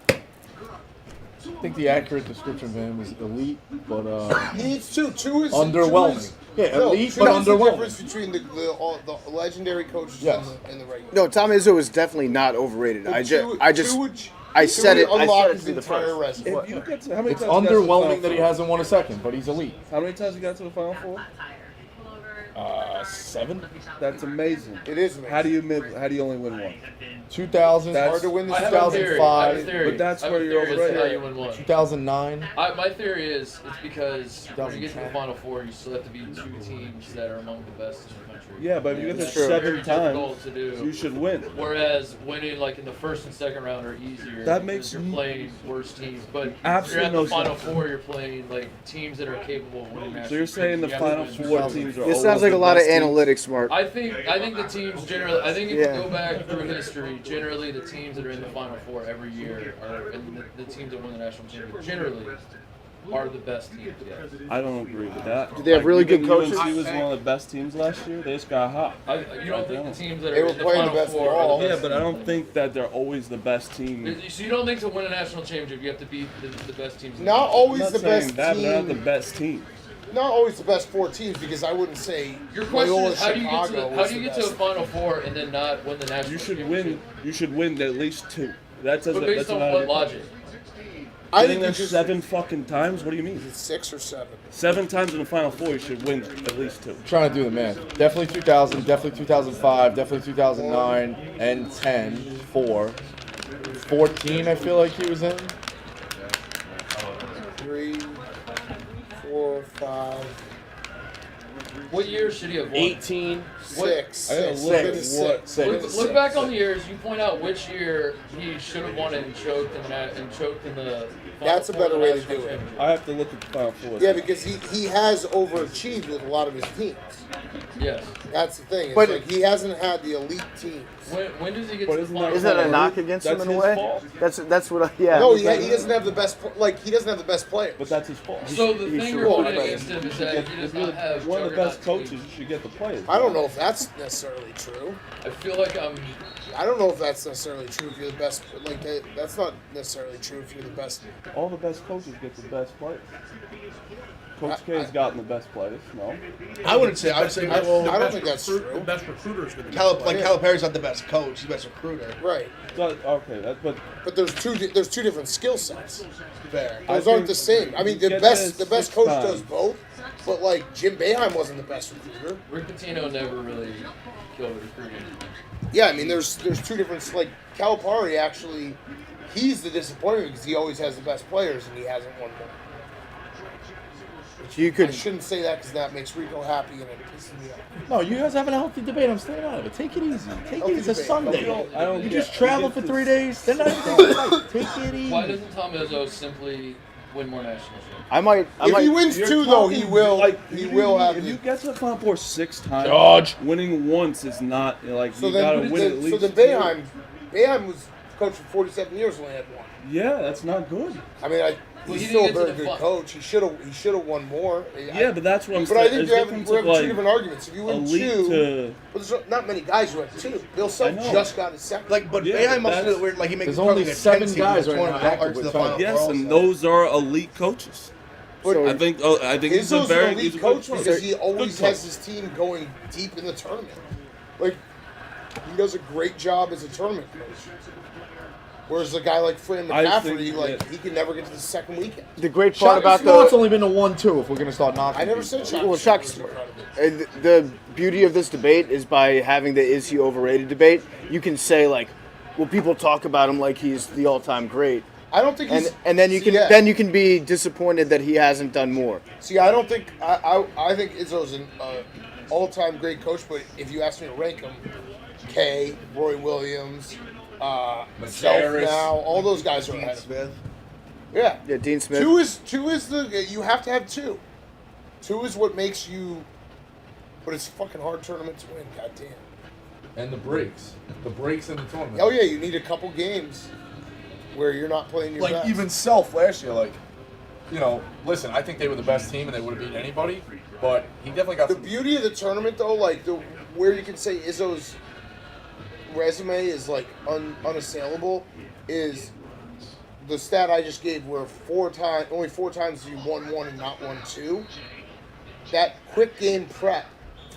[SPEAKER 3] I think the accurate description of him is elite, but
[SPEAKER 14] He needs 2. 2 is
[SPEAKER 3] underwhelming. Yeah, elite, but
[SPEAKER 14] that's the
[SPEAKER 3] underwhelming.
[SPEAKER 14] difference between the legendary coaches and the regular.
[SPEAKER 15] No, Tom Izzo is definitely not overrated. I said it to be the first.
[SPEAKER 3] It's underwhelming that he hasn't won a second, but he's elite.
[SPEAKER 1] How many times you got to the Final Four?
[SPEAKER 3] 7.
[SPEAKER 1] That's amazing.
[SPEAKER 14] It is amazing.
[SPEAKER 1] How do you only win one?
[SPEAKER 3] 2000.
[SPEAKER 1] That's
[SPEAKER 14] hard to win this.
[SPEAKER 3] 2005.
[SPEAKER 1] But that's where you're overrated.
[SPEAKER 3] 2009.
[SPEAKER 13] My theory is it's because when you get to the Final Four, you still have to beat 2 teams that are among the best in the country.
[SPEAKER 1] Yeah, but if you get there
[SPEAKER 13] It's very
[SPEAKER 1] 7 times,
[SPEAKER 13] difficult to do.
[SPEAKER 1] you should win.
[SPEAKER 13] Whereas winning like in the first and second round are easier.
[SPEAKER 1] That
[SPEAKER 13] because
[SPEAKER 1] makes
[SPEAKER 13] you're playing worse teams. But
[SPEAKER 1] absolutely
[SPEAKER 13] you're at
[SPEAKER 1] no
[SPEAKER 13] the Final
[SPEAKER 1] sense.
[SPEAKER 13] Four, you're playing like teams that are capable of winning.
[SPEAKER 1] So you're saying the Final Four teams are
[SPEAKER 15] This sounds like a lot of analytics, Mark.
[SPEAKER 13] I think the teams generally. I think if
[SPEAKER 15] Yeah.
[SPEAKER 13] you go back through history, generally the teams that are in the Final Four every year are, and the teams that win the national championship generally are the best teams. Yes.
[SPEAKER 1] I don't agree with that.
[SPEAKER 15] Do they have really good
[SPEAKER 1] even
[SPEAKER 15] coaches?
[SPEAKER 1] UNC was one of the best teams last year. They just got hot.
[SPEAKER 13] You don't think the teams that
[SPEAKER 14] They
[SPEAKER 13] are
[SPEAKER 14] were
[SPEAKER 13] in the
[SPEAKER 14] playing the
[SPEAKER 13] Final
[SPEAKER 14] best
[SPEAKER 13] Four
[SPEAKER 14] ball.
[SPEAKER 13] are the
[SPEAKER 1] Yeah,
[SPEAKER 13] best
[SPEAKER 1] but I
[SPEAKER 13] teams?
[SPEAKER 1] don't think that they're always the best team.
[SPEAKER 13] So you don't think to win a national championship you have to beat the best teams? in the
[SPEAKER 14] Not
[SPEAKER 13] country?
[SPEAKER 14] always
[SPEAKER 1] I'm not
[SPEAKER 14] the
[SPEAKER 1] saying
[SPEAKER 14] best
[SPEAKER 1] that,
[SPEAKER 14] team.
[SPEAKER 1] They're not the best team.
[SPEAKER 14] Not always the best 4 teams because I wouldn't say
[SPEAKER 13] Your question
[SPEAKER 14] Loyola
[SPEAKER 13] is how do you get to
[SPEAKER 14] Chicago
[SPEAKER 13] how
[SPEAKER 14] was
[SPEAKER 13] do you
[SPEAKER 14] the
[SPEAKER 13] get to a
[SPEAKER 14] best.
[SPEAKER 13] Final Four and then not win the national
[SPEAKER 1] You should
[SPEAKER 13] championship?
[SPEAKER 1] win. You should win at least 2. That's
[SPEAKER 13] But based on what logic?
[SPEAKER 14] I
[SPEAKER 1] think
[SPEAKER 14] think
[SPEAKER 1] there's
[SPEAKER 14] just
[SPEAKER 1] 7 fucking times. What do you mean?
[SPEAKER 14] 6 or 7.
[SPEAKER 1] 7 times in the Final Four, you should win at least 2.
[SPEAKER 3] Trying to do the math. Definitely 2000, definitely 2005, definitely 2009, and 10, 4. 14, I feel like he was in.
[SPEAKER 14] 3, 4, 5.
[SPEAKER 13] What year should he have won?
[SPEAKER 3] 18.
[SPEAKER 14] 6.
[SPEAKER 1] I gotta look
[SPEAKER 13] Look back on the years. You point out which year he should have won it and choked in the.
[SPEAKER 14] That's a better way to do it.
[SPEAKER 1] I have to look at the Final Four.
[SPEAKER 14] Yeah, because he has overachieved with a lot of his teams.
[SPEAKER 13] Yes.
[SPEAKER 14] That's the thing. It's
[SPEAKER 15] But-
[SPEAKER 14] like he hasn't had the elite teams.
[SPEAKER 13] When does he get
[SPEAKER 1] But
[SPEAKER 13] to the
[SPEAKER 1] isn't
[SPEAKER 13] Final
[SPEAKER 1] that-
[SPEAKER 15] Is that
[SPEAKER 13] Four?
[SPEAKER 15] a knock against him
[SPEAKER 1] That's
[SPEAKER 15] in a
[SPEAKER 1] his
[SPEAKER 15] way?
[SPEAKER 1] fault.
[SPEAKER 15] That's what I, yeah.
[SPEAKER 14] No, he doesn't have the best. He doesn't have the best players.
[SPEAKER 1] But that's his fault.
[SPEAKER 13] So the thing you're
[SPEAKER 14] well,
[SPEAKER 13] putting against him is that he does
[SPEAKER 1] If you're
[SPEAKER 13] not have
[SPEAKER 1] one of the best
[SPEAKER 13] juggernaut
[SPEAKER 1] coaches,
[SPEAKER 13] teams.
[SPEAKER 1] you should get the players.
[SPEAKER 14] I don't know if that's necessarily true.
[SPEAKER 13] I feel like
[SPEAKER 14] I don't know if that's necessarily true if you're the best. Like that's not necessarily true if you're the best.
[SPEAKER 1] All the best coaches get the best players. Coach K's gotten the best players. No.
[SPEAKER 10] I wouldn't say. I would say.
[SPEAKER 14] I don't think that's
[SPEAKER 10] The
[SPEAKER 14] true.
[SPEAKER 10] best recruiters with the Calipari's not the best coach. He's the best recruiter.
[SPEAKER 14] Right.
[SPEAKER 1] Okay,
[SPEAKER 14] But there's two different skill sets.
[SPEAKER 10] Fair.
[SPEAKER 14] Those aren't the same. I mean, the
[SPEAKER 1] get
[SPEAKER 14] best
[SPEAKER 1] this
[SPEAKER 14] coach
[SPEAKER 1] 6
[SPEAKER 14] does
[SPEAKER 1] times.
[SPEAKER 14] both. But like Jim Boeheim wasn't the best recruiter.
[SPEAKER 13] Rick Pitino never really killed recruiting.
[SPEAKER 14] Yeah, I mean, there's two different. Like Calipari, actually, he's the disappointment because he always has the best players and he hasn't won more.
[SPEAKER 8] You could.
[SPEAKER 14] I shouldn't say that because that makes Rico happy and it pisses me off.
[SPEAKER 3] No, you guys having a healthy debate. I'm staying out of it. Take it easy. Take
[SPEAKER 14] Healthy
[SPEAKER 3] it. It's a
[SPEAKER 14] debate.
[SPEAKER 3] Sunday.
[SPEAKER 1] I don't
[SPEAKER 3] You
[SPEAKER 1] get-
[SPEAKER 3] just travel for 3 days. Then I take it easy.
[SPEAKER 13] Why doesn't Tom Izzo simply win more national championships?
[SPEAKER 8] I might.
[SPEAKER 14] If he wins
[SPEAKER 1] You're
[SPEAKER 14] two, though, he
[SPEAKER 1] talking,
[SPEAKER 14] will.
[SPEAKER 1] like,
[SPEAKER 14] he
[SPEAKER 1] you-
[SPEAKER 14] will have.
[SPEAKER 1] If you get to the Final Four 6 times,
[SPEAKER 5] George.
[SPEAKER 1] winning once is not like
[SPEAKER 14] So
[SPEAKER 1] you gotta
[SPEAKER 14] then,
[SPEAKER 1] win at least.
[SPEAKER 14] so the Boeheim was coach for 47 years, only had one.
[SPEAKER 1] Yeah, that's not good.
[SPEAKER 14] I mean,
[SPEAKER 13] Well,
[SPEAKER 14] he's
[SPEAKER 13] he
[SPEAKER 14] still a
[SPEAKER 13] didn't get to
[SPEAKER 14] very
[SPEAKER 13] the
[SPEAKER 14] good
[SPEAKER 13] fin-
[SPEAKER 14] coach. He should have won more.
[SPEAKER 1] Yeah, but that's what I'm
[SPEAKER 14] But
[SPEAKER 1] saying.
[SPEAKER 14] I think
[SPEAKER 1] There's
[SPEAKER 14] we're having
[SPEAKER 1] difference of,
[SPEAKER 14] two different arguments. If you win
[SPEAKER 1] elite
[SPEAKER 14] two,
[SPEAKER 1] to-
[SPEAKER 14] but there's not many guys who have two. Bill Self
[SPEAKER 1] I know.
[SPEAKER 14] just got his second.
[SPEAKER 10] Like, but
[SPEAKER 1] Yeah,
[SPEAKER 10] Boeheim must
[SPEAKER 1] that's-
[SPEAKER 10] do it weird. Like he makes
[SPEAKER 3] There's only
[SPEAKER 10] probably
[SPEAKER 3] 7
[SPEAKER 10] 10 teams
[SPEAKER 3] guys
[SPEAKER 10] in the
[SPEAKER 3] right now
[SPEAKER 10] tournament,
[SPEAKER 3] active
[SPEAKER 10] to the
[SPEAKER 3] with
[SPEAKER 10] final
[SPEAKER 1] Yes,
[SPEAKER 10] four
[SPEAKER 1] and
[SPEAKER 10] also.
[SPEAKER 1] those are elite coaches.
[SPEAKER 14] But
[SPEAKER 1] I think he's a
[SPEAKER 14] Izzo's
[SPEAKER 1] very
[SPEAKER 14] an elite
[SPEAKER 1] he's a
[SPEAKER 14] coach
[SPEAKER 1] good
[SPEAKER 14] because he
[SPEAKER 1] Good
[SPEAKER 14] always
[SPEAKER 1] coach.
[SPEAKER 14] has his team going deep in the tournament. Like, he does a great job as a tournament coach. Whereas a guy like Fran
[SPEAKER 1] I
[SPEAKER 14] McCaffrey,
[SPEAKER 1] think
[SPEAKER 14] like,
[SPEAKER 1] that-
[SPEAKER 14] he can never get to the second weekend.
[SPEAKER 8] The great part about
[SPEAKER 3] Scott's only been a 1-2. If we're gonna start knocking.
[SPEAKER 14] I never said Chuck.
[SPEAKER 8] Well, Chuck's. The beauty of this debate is by having the "is he overrated" debate. You can say like, well, people talk about him like he's the all-time great,
[SPEAKER 14] I don't think he's.
[SPEAKER 8] and then you can
[SPEAKER 14] yeah.
[SPEAKER 8] then you can be disappointed that he hasn't done more.
[SPEAKER 14] See, I don't think I think Izzo's an all-time great coach, but if you ask me to rank him, Kay, Roy Williams, myself
[SPEAKER 5] Maceris.
[SPEAKER 14] now, all those guys are ahead of him. Yeah,
[SPEAKER 8] Yeah, Dean Smith.
[SPEAKER 14] two is the you have to have two. Two is what makes you, but it's a fucking hard tournament to win. Goddamn.
[SPEAKER 5] And the breaks in the tournament.
[SPEAKER 14] Oh yeah, you need a couple games where you're not playing your
[SPEAKER 5] Like
[SPEAKER 14] best.
[SPEAKER 5] even Self last year, like, you know, listen, I think they were the best team and they would have beaten anybody, but he definitely got
[SPEAKER 14] The
[SPEAKER 5] some.
[SPEAKER 14] beauty of the tournament, though, like where you can say Izzo's resume is like unassailable, is the stat I just gave, where only four times you won one and not won two. That quick game prep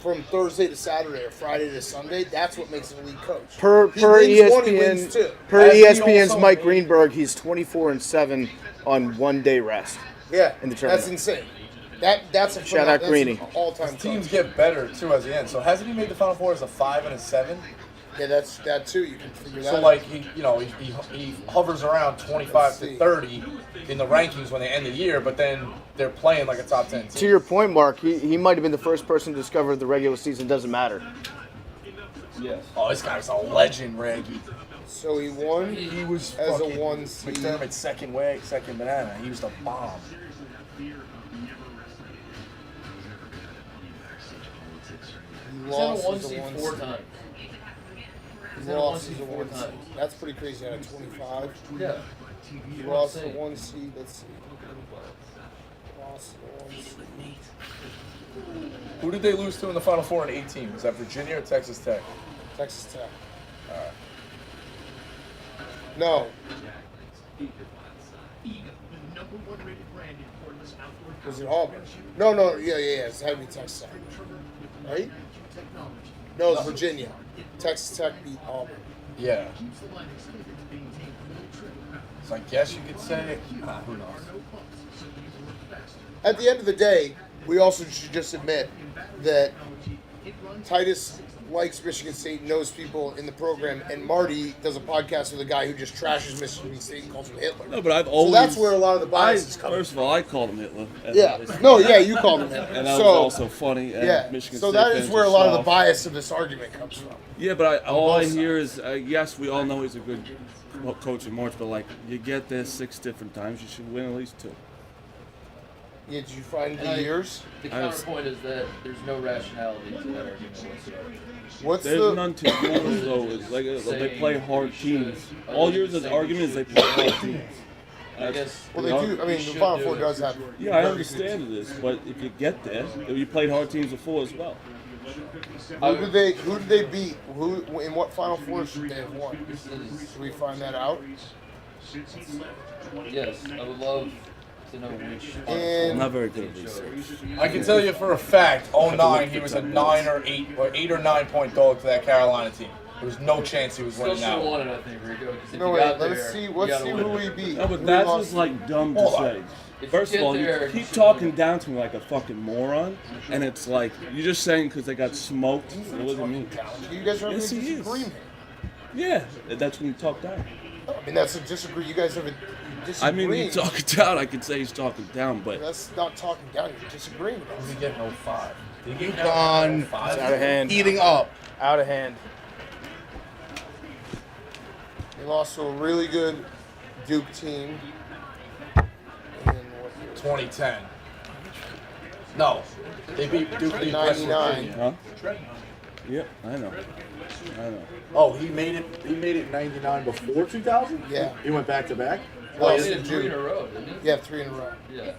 [SPEAKER 14] from Thursday to Saturday or Friday to Sunday, that's what makes an elite coach.
[SPEAKER 8] Per
[SPEAKER 14] He wins one, he wins two.
[SPEAKER 8] per
[SPEAKER 14] As he
[SPEAKER 8] ESPN's
[SPEAKER 14] also-
[SPEAKER 8] Mike Greenberg, he's 24-7 on 1 day rest.
[SPEAKER 14] Yeah,
[SPEAKER 8] in the
[SPEAKER 14] that's
[SPEAKER 8] tournament.
[SPEAKER 14] insane. That's a
[SPEAKER 8] Shout out
[SPEAKER 14] that's
[SPEAKER 8] Greeny.
[SPEAKER 14] an all-time
[SPEAKER 5] His teams
[SPEAKER 14] coach.
[SPEAKER 5] get better too as the end. So hasn't he made the Final Four as a 5 and a 7?
[SPEAKER 14] Yeah, that's that too. You can figure that
[SPEAKER 5] So
[SPEAKER 14] out.
[SPEAKER 5] like he hovers around 25 to 30 in the rankings when they end the year, but then they're playing like a top 10 team.
[SPEAKER 8] To your point, Mark, he might have been the first person to discover the regular season doesn't matter.
[SPEAKER 1] Yes.
[SPEAKER 5] Oh, this guy's a legend, Reggie.
[SPEAKER 14] So he won.
[SPEAKER 5] He was
[SPEAKER 14] as a
[SPEAKER 5] fucking
[SPEAKER 14] 1 seed.
[SPEAKER 5] McDermott's second banana. He used to bomb.
[SPEAKER 14] He
[SPEAKER 13] He's had a
[SPEAKER 14] lost
[SPEAKER 13] 1
[SPEAKER 14] as a
[SPEAKER 13] seed
[SPEAKER 14] 1
[SPEAKER 13] 4
[SPEAKER 14] seed.
[SPEAKER 13] times.
[SPEAKER 14] He
[SPEAKER 13] He's had a 1
[SPEAKER 14] lost
[SPEAKER 13] seed
[SPEAKER 14] as a
[SPEAKER 13] 4
[SPEAKER 14] 1 seed.
[SPEAKER 13] times.
[SPEAKER 14] That's pretty crazy out of 25.
[SPEAKER 13] Yeah.
[SPEAKER 14] He lost the 1 seed. Let's see. Lost the 1 seed.
[SPEAKER 5] Who did they lose to in the Final Four in 18? Was that Virginia or Texas Tech?
[SPEAKER 14] Texas Tech. No. Was it Auburn? No, yeah. It's had to be Texas Tech. Right? No, it's Virginia. Texas Tech beat Auburn.
[SPEAKER 5] Yeah. So I guess you could say, who knows?
[SPEAKER 14] At the end of the day, we also should just admit that Titus likes Michigan State, knows people in the program, and Marty does a podcast with a guy who just trashes Michigan State and calls him Hitler.
[SPEAKER 1] No, but I've always.
[SPEAKER 14] So that's where a lot of the bias is coming.
[SPEAKER 1] First of all, I called him Hitler. And
[SPEAKER 14] Yeah. No, yeah, you called him Hitler.
[SPEAKER 1] And that
[SPEAKER 14] So-
[SPEAKER 1] was also funny. And
[SPEAKER 14] Yeah.
[SPEAKER 1] Michigan
[SPEAKER 14] So
[SPEAKER 1] State
[SPEAKER 14] that is
[SPEAKER 1] fans
[SPEAKER 14] where
[SPEAKER 1] are
[SPEAKER 14] a lot of the
[SPEAKER 1] soft.
[SPEAKER 14] bias of this argument comes from.
[SPEAKER 1] Yeah, but all
[SPEAKER 14] On
[SPEAKER 1] I
[SPEAKER 14] both
[SPEAKER 1] hear is, yes, we all know he's a good coach in March, but like, you get there 6 different times, you should win at least 2.
[SPEAKER 14] Yeah, did you find the
[SPEAKER 13] And
[SPEAKER 14] years?
[SPEAKER 13] The counterpoint is that there's no rationality to that argument whatsoever.
[SPEAKER 14] What's
[SPEAKER 1] There's
[SPEAKER 14] the
[SPEAKER 1] none to yours, though. It's like they play hard teams. All yours is argument is they play hard teams.
[SPEAKER 13] I guess.
[SPEAKER 14] Well, they do. I mean, the Final Four does have.
[SPEAKER 1] Yeah, I understand it is, but if you get there, you played hard teams before as well.
[SPEAKER 14] Who did they beat? Who in what Final Four should they have won? Should we find that out?
[SPEAKER 13] Yes, I would love to know which.
[SPEAKER 1] I'm not very good at research.
[SPEAKER 5] I can tell you for a fact, 09, he was a 8 or 9 point dog to that Carolina team. There was no chance he was
[SPEAKER 13] Still
[SPEAKER 5] winning
[SPEAKER 13] should
[SPEAKER 5] that
[SPEAKER 13] have
[SPEAKER 5] one.
[SPEAKER 13] won it, I think, Rico. 'Cause if
[SPEAKER 15] No,
[SPEAKER 13] you
[SPEAKER 15] wait,
[SPEAKER 13] got
[SPEAKER 15] let's
[SPEAKER 13] there,
[SPEAKER 15] see-
[SPEAKER 13] you
[SPEAKER 15] let's
[SPEAKER 13] gotta
[SPEAKER 15] see
[SPEAKER 13] win
[SPEAKER 15] who
[SPEAKER 13] it.
[SPEAKER 15] we beat.
[SPEAKER 1] No, but
[SPEAKER 15] We
[SPEAKER 1] that's
[SPEAKER 15] lost-
[SPEAKER 1] just like dumb to
[SPEAKER 5] Hold on.
[SPEAKER 1] say.
[SPEAKER 13] If
[SPEAKER 1] First
[SPEAKER 13] you
[SPEAKER 1] of all,
[SPEAKER 13] get
[SPEAKER 1] you
[SPEAKER 13] there, you
[SPEAKER 1] keep
[SPEAKER 13] should
[SPEAKER 1] talking
[SPEAKER 13] win.
[SPEAKER 1] down to me like a fucking moron, and it's like you're just saying because they got smoked. It wasn't me.
[SPEAKER 15] You guys are having
[SPEAKER 1] Yes,
[SPEAKER 15] a
[SPEAKER 1] he is.
[SPEAKER 15] disagreement.
[SPEAKER 1] Yeah, that's when you talk down.
[SPEAKER 15] I mean, that's a disagree. You guys have a
[SPEAKER 1] I
[SPEAKER 15] disagreement.
[SPEAKER 1] mean, he's talking down. I could say he's talking down, but
[SPEAKER 15] That's not talking down. You're disagreeing.
[SPEAKER 5] Who did he get in 05? Did he get
[SPEAKER 10] UConn
[SPEAKER 15] It's out of hand.
[SPEAKER 10] eating up.
[SPEAKER 15] Out of hand. They lost to a really good Duke team. In what year?
[SPEAKER 5] 2010. No. They beat Duke in
[SPEAKER 15] 99.
[SPEAKER 1] huh? Yep, I know.
[SPEAKER 5] Oh, he made it in 99 before 2000?
[SPEAKER 15] Yeah.
[SPEAKER 5] He went back to back?
[SPEAKER 15] Well,
[SPEAKER 13] He did 3 in a row, didn't he?
[SPEAKER 15] Yeah, 3 in a row.
[SPEAKER 13] Yeah.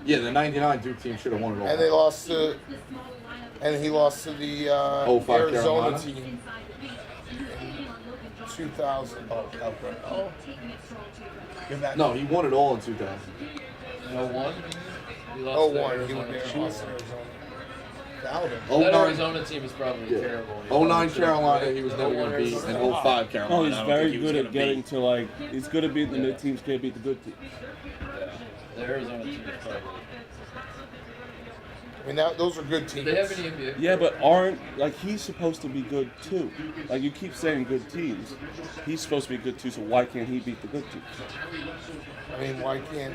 [SPEAKER 5] Yeah, the 99 Duke team should have won it all.
[SPEAKER 15] And they lost to, and he lost to the
[SPEAKER 5] 05
[SPEAKER 15] Arizona
[SPEAKER 5] Carolina.
[SPEAKER 15] team in 2000.
[SPEAKER 10] Oh. Give that.
[SPEAKER 5] No, he won it all in 2000.
[SPEAKER 13] In 01? He lost
[SPEAKER 15] Oh,
[SPEAKER 13] to
[SPEAKER 15] 1. He
[SPEAKER 13] Arizona.
[SPEAKER 15] went there and lost to Arizona.
[SPEAKER 13] That Arizona team is probably
[SPEAKER 5] Yeah.
[SPEAKER 13] terrible.
[SPEAKER 5] 09 Carolina, he was never going to beat, and 05 Carolina.
[SPEAKER 1] No, he's
[SPEAKER 5] I don't
[SPEAKER 1] very
[SPEAKER 5] think he was
[SPEAKER 1] good at
[SPEAKER 5] gonna
[SPEAKER 1] getting
[SPEAKER 5] beat.
[SPEAKER 1] to like. He's good at beating the mid teams. Can't beat the good teams.
[SPEAKER 13] Yeah. The Arizona team is probably.
[SPEAKER 15] I mean, those are good teams.
[SPEAKER 13] Did they have any NBA?
[SPEAKER 1] Yeah, but aren't like he's supposed to be good too? Like you keep saying good teams, he's supposed to be good too. So why can't he beat the good teams?
[SPEAKER 15] I mean, why can't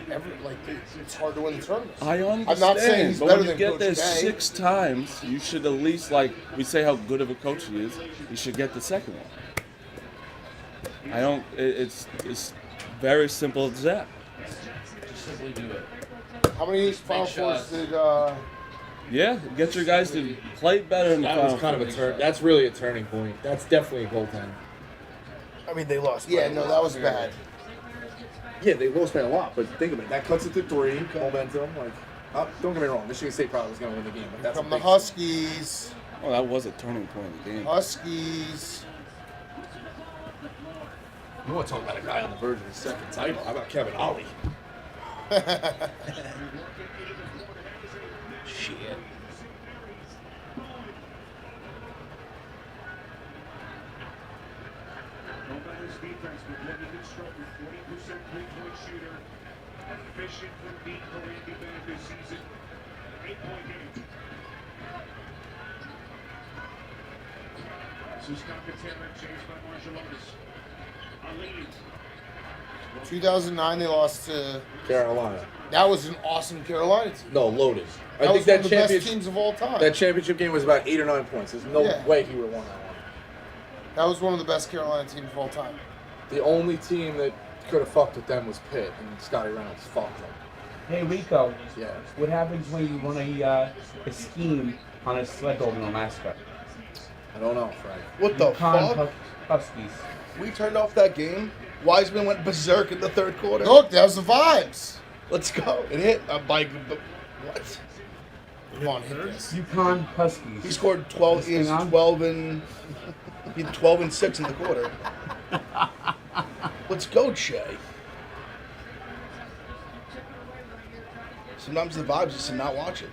[SPEAKER 15] it's hard to win the tournament.
[SPEAKER 1] I understand.
[SPEAKER 15] I'm not saying he's
[SPEAKER 1] but
[SPEAKER 15] better
[SPEAKER 1] when you
[SPEAKER 15] than
[SPEAKER 1] get
[SPEAKER 15] Coach
[SPEAKER 1] there
[SPEAKER 15] Day.
[SPEAKER 1] 6 times, you should at least like we say how good of a coach he is. You should get the second one. I don't. It's very simple as that.
[SPEAKER 13] Just simply do it.
[SPEAKER 15] How many Final Fours
[SPEAKER 13] shots.
[SPEAKER 15] did?
[SPEAKER 1] Yeah, get your guys to play better in the
[SPEAKER 5] That was
[SPEAKER 1] final.
[SPEAKER 5] kind of a turn. That's really a turning point. That's definitely a goaltend.
[SPEAKER 15] I mean, they lost. Yeah, no, that was bad.
[SPEAKER 5] Yeah, they lost by a lot, but think of it. That cuts it to 3, momentum. Like, don't get me wrong, Michigan State probably was going to win the game, but that's
[SPEAKER 15] From
[SPEAKER 5] a
[SPEAKER 15] the
[SPEAKER 5] big-
[SPEAKER 15] Huskies.
[SPEAKER 1] Well, that was a turning point in the game.
[SPEAKER 15] Huskies.
[SPEAKER 5] You want to talk about a guy on the verge of his second title? How about Kevin Ollie?
[SPEAKER 10] Shit.
[SPEAKER 9] Nobody's defense, but what he constructed, 40% three-point shooter, efficient from deep for Randy Bennett this season. 8-point game. Suscapatera chased by Marshall Otis. A lead.
[SPEAKER 15] 2009, they lost to
[SPEAKER 5] Carolina.
[SPEAKER 15] That was an awesome Carolina team.
[SPEAKER 5] No, loaded.
[SPEAKER 15] That
[SPEAKER 5] I
[SPEAKER 15] was
[SPEAKER 5] think that
[SPEAKER 15] one of the best
[SPEAKER 5] championship
[SPEAKER 15] teams of all time.
[SPEAKER 5] That championship game was about 8 or 9 points. There's no
[SPEAKER 15] Yeah.
[SPEAKER 5] way he would have won that one.
[SPEAKER 15] That was one of the best Carolina teams of all time.
[SPEAKER 5] The only team that could have fucked with them was Pitt, and Scotty Reynolds fucked them.
[SPEAKER 4] Hey Rico,
[SPEAKER 5] Yeah.
[SPEAKER 4] what happens when you run a scheme on a sled dog in Alaska?
[SPEAKER 5] I don't know, Frank.
[SPEAKER 10] What the fuck?
[SPEAKER 4] Huskies.
[SPEAKER 10] We turned off that game. Wiseman went berserk in the third quarter.
[SPEAKER 15] Look, that was the vibes.
[SPEAKER 10] Let's go. It hit a bike. What?
[SPEAKER 15] Come on, hit this.
[SPEAKER 4] UConn Huskies.
[SPEAKER 10] He scored 12. He was 12 and he had 12 and 6 in the quarter. Let's go, Che. Sometimes the vibes is to not watch it.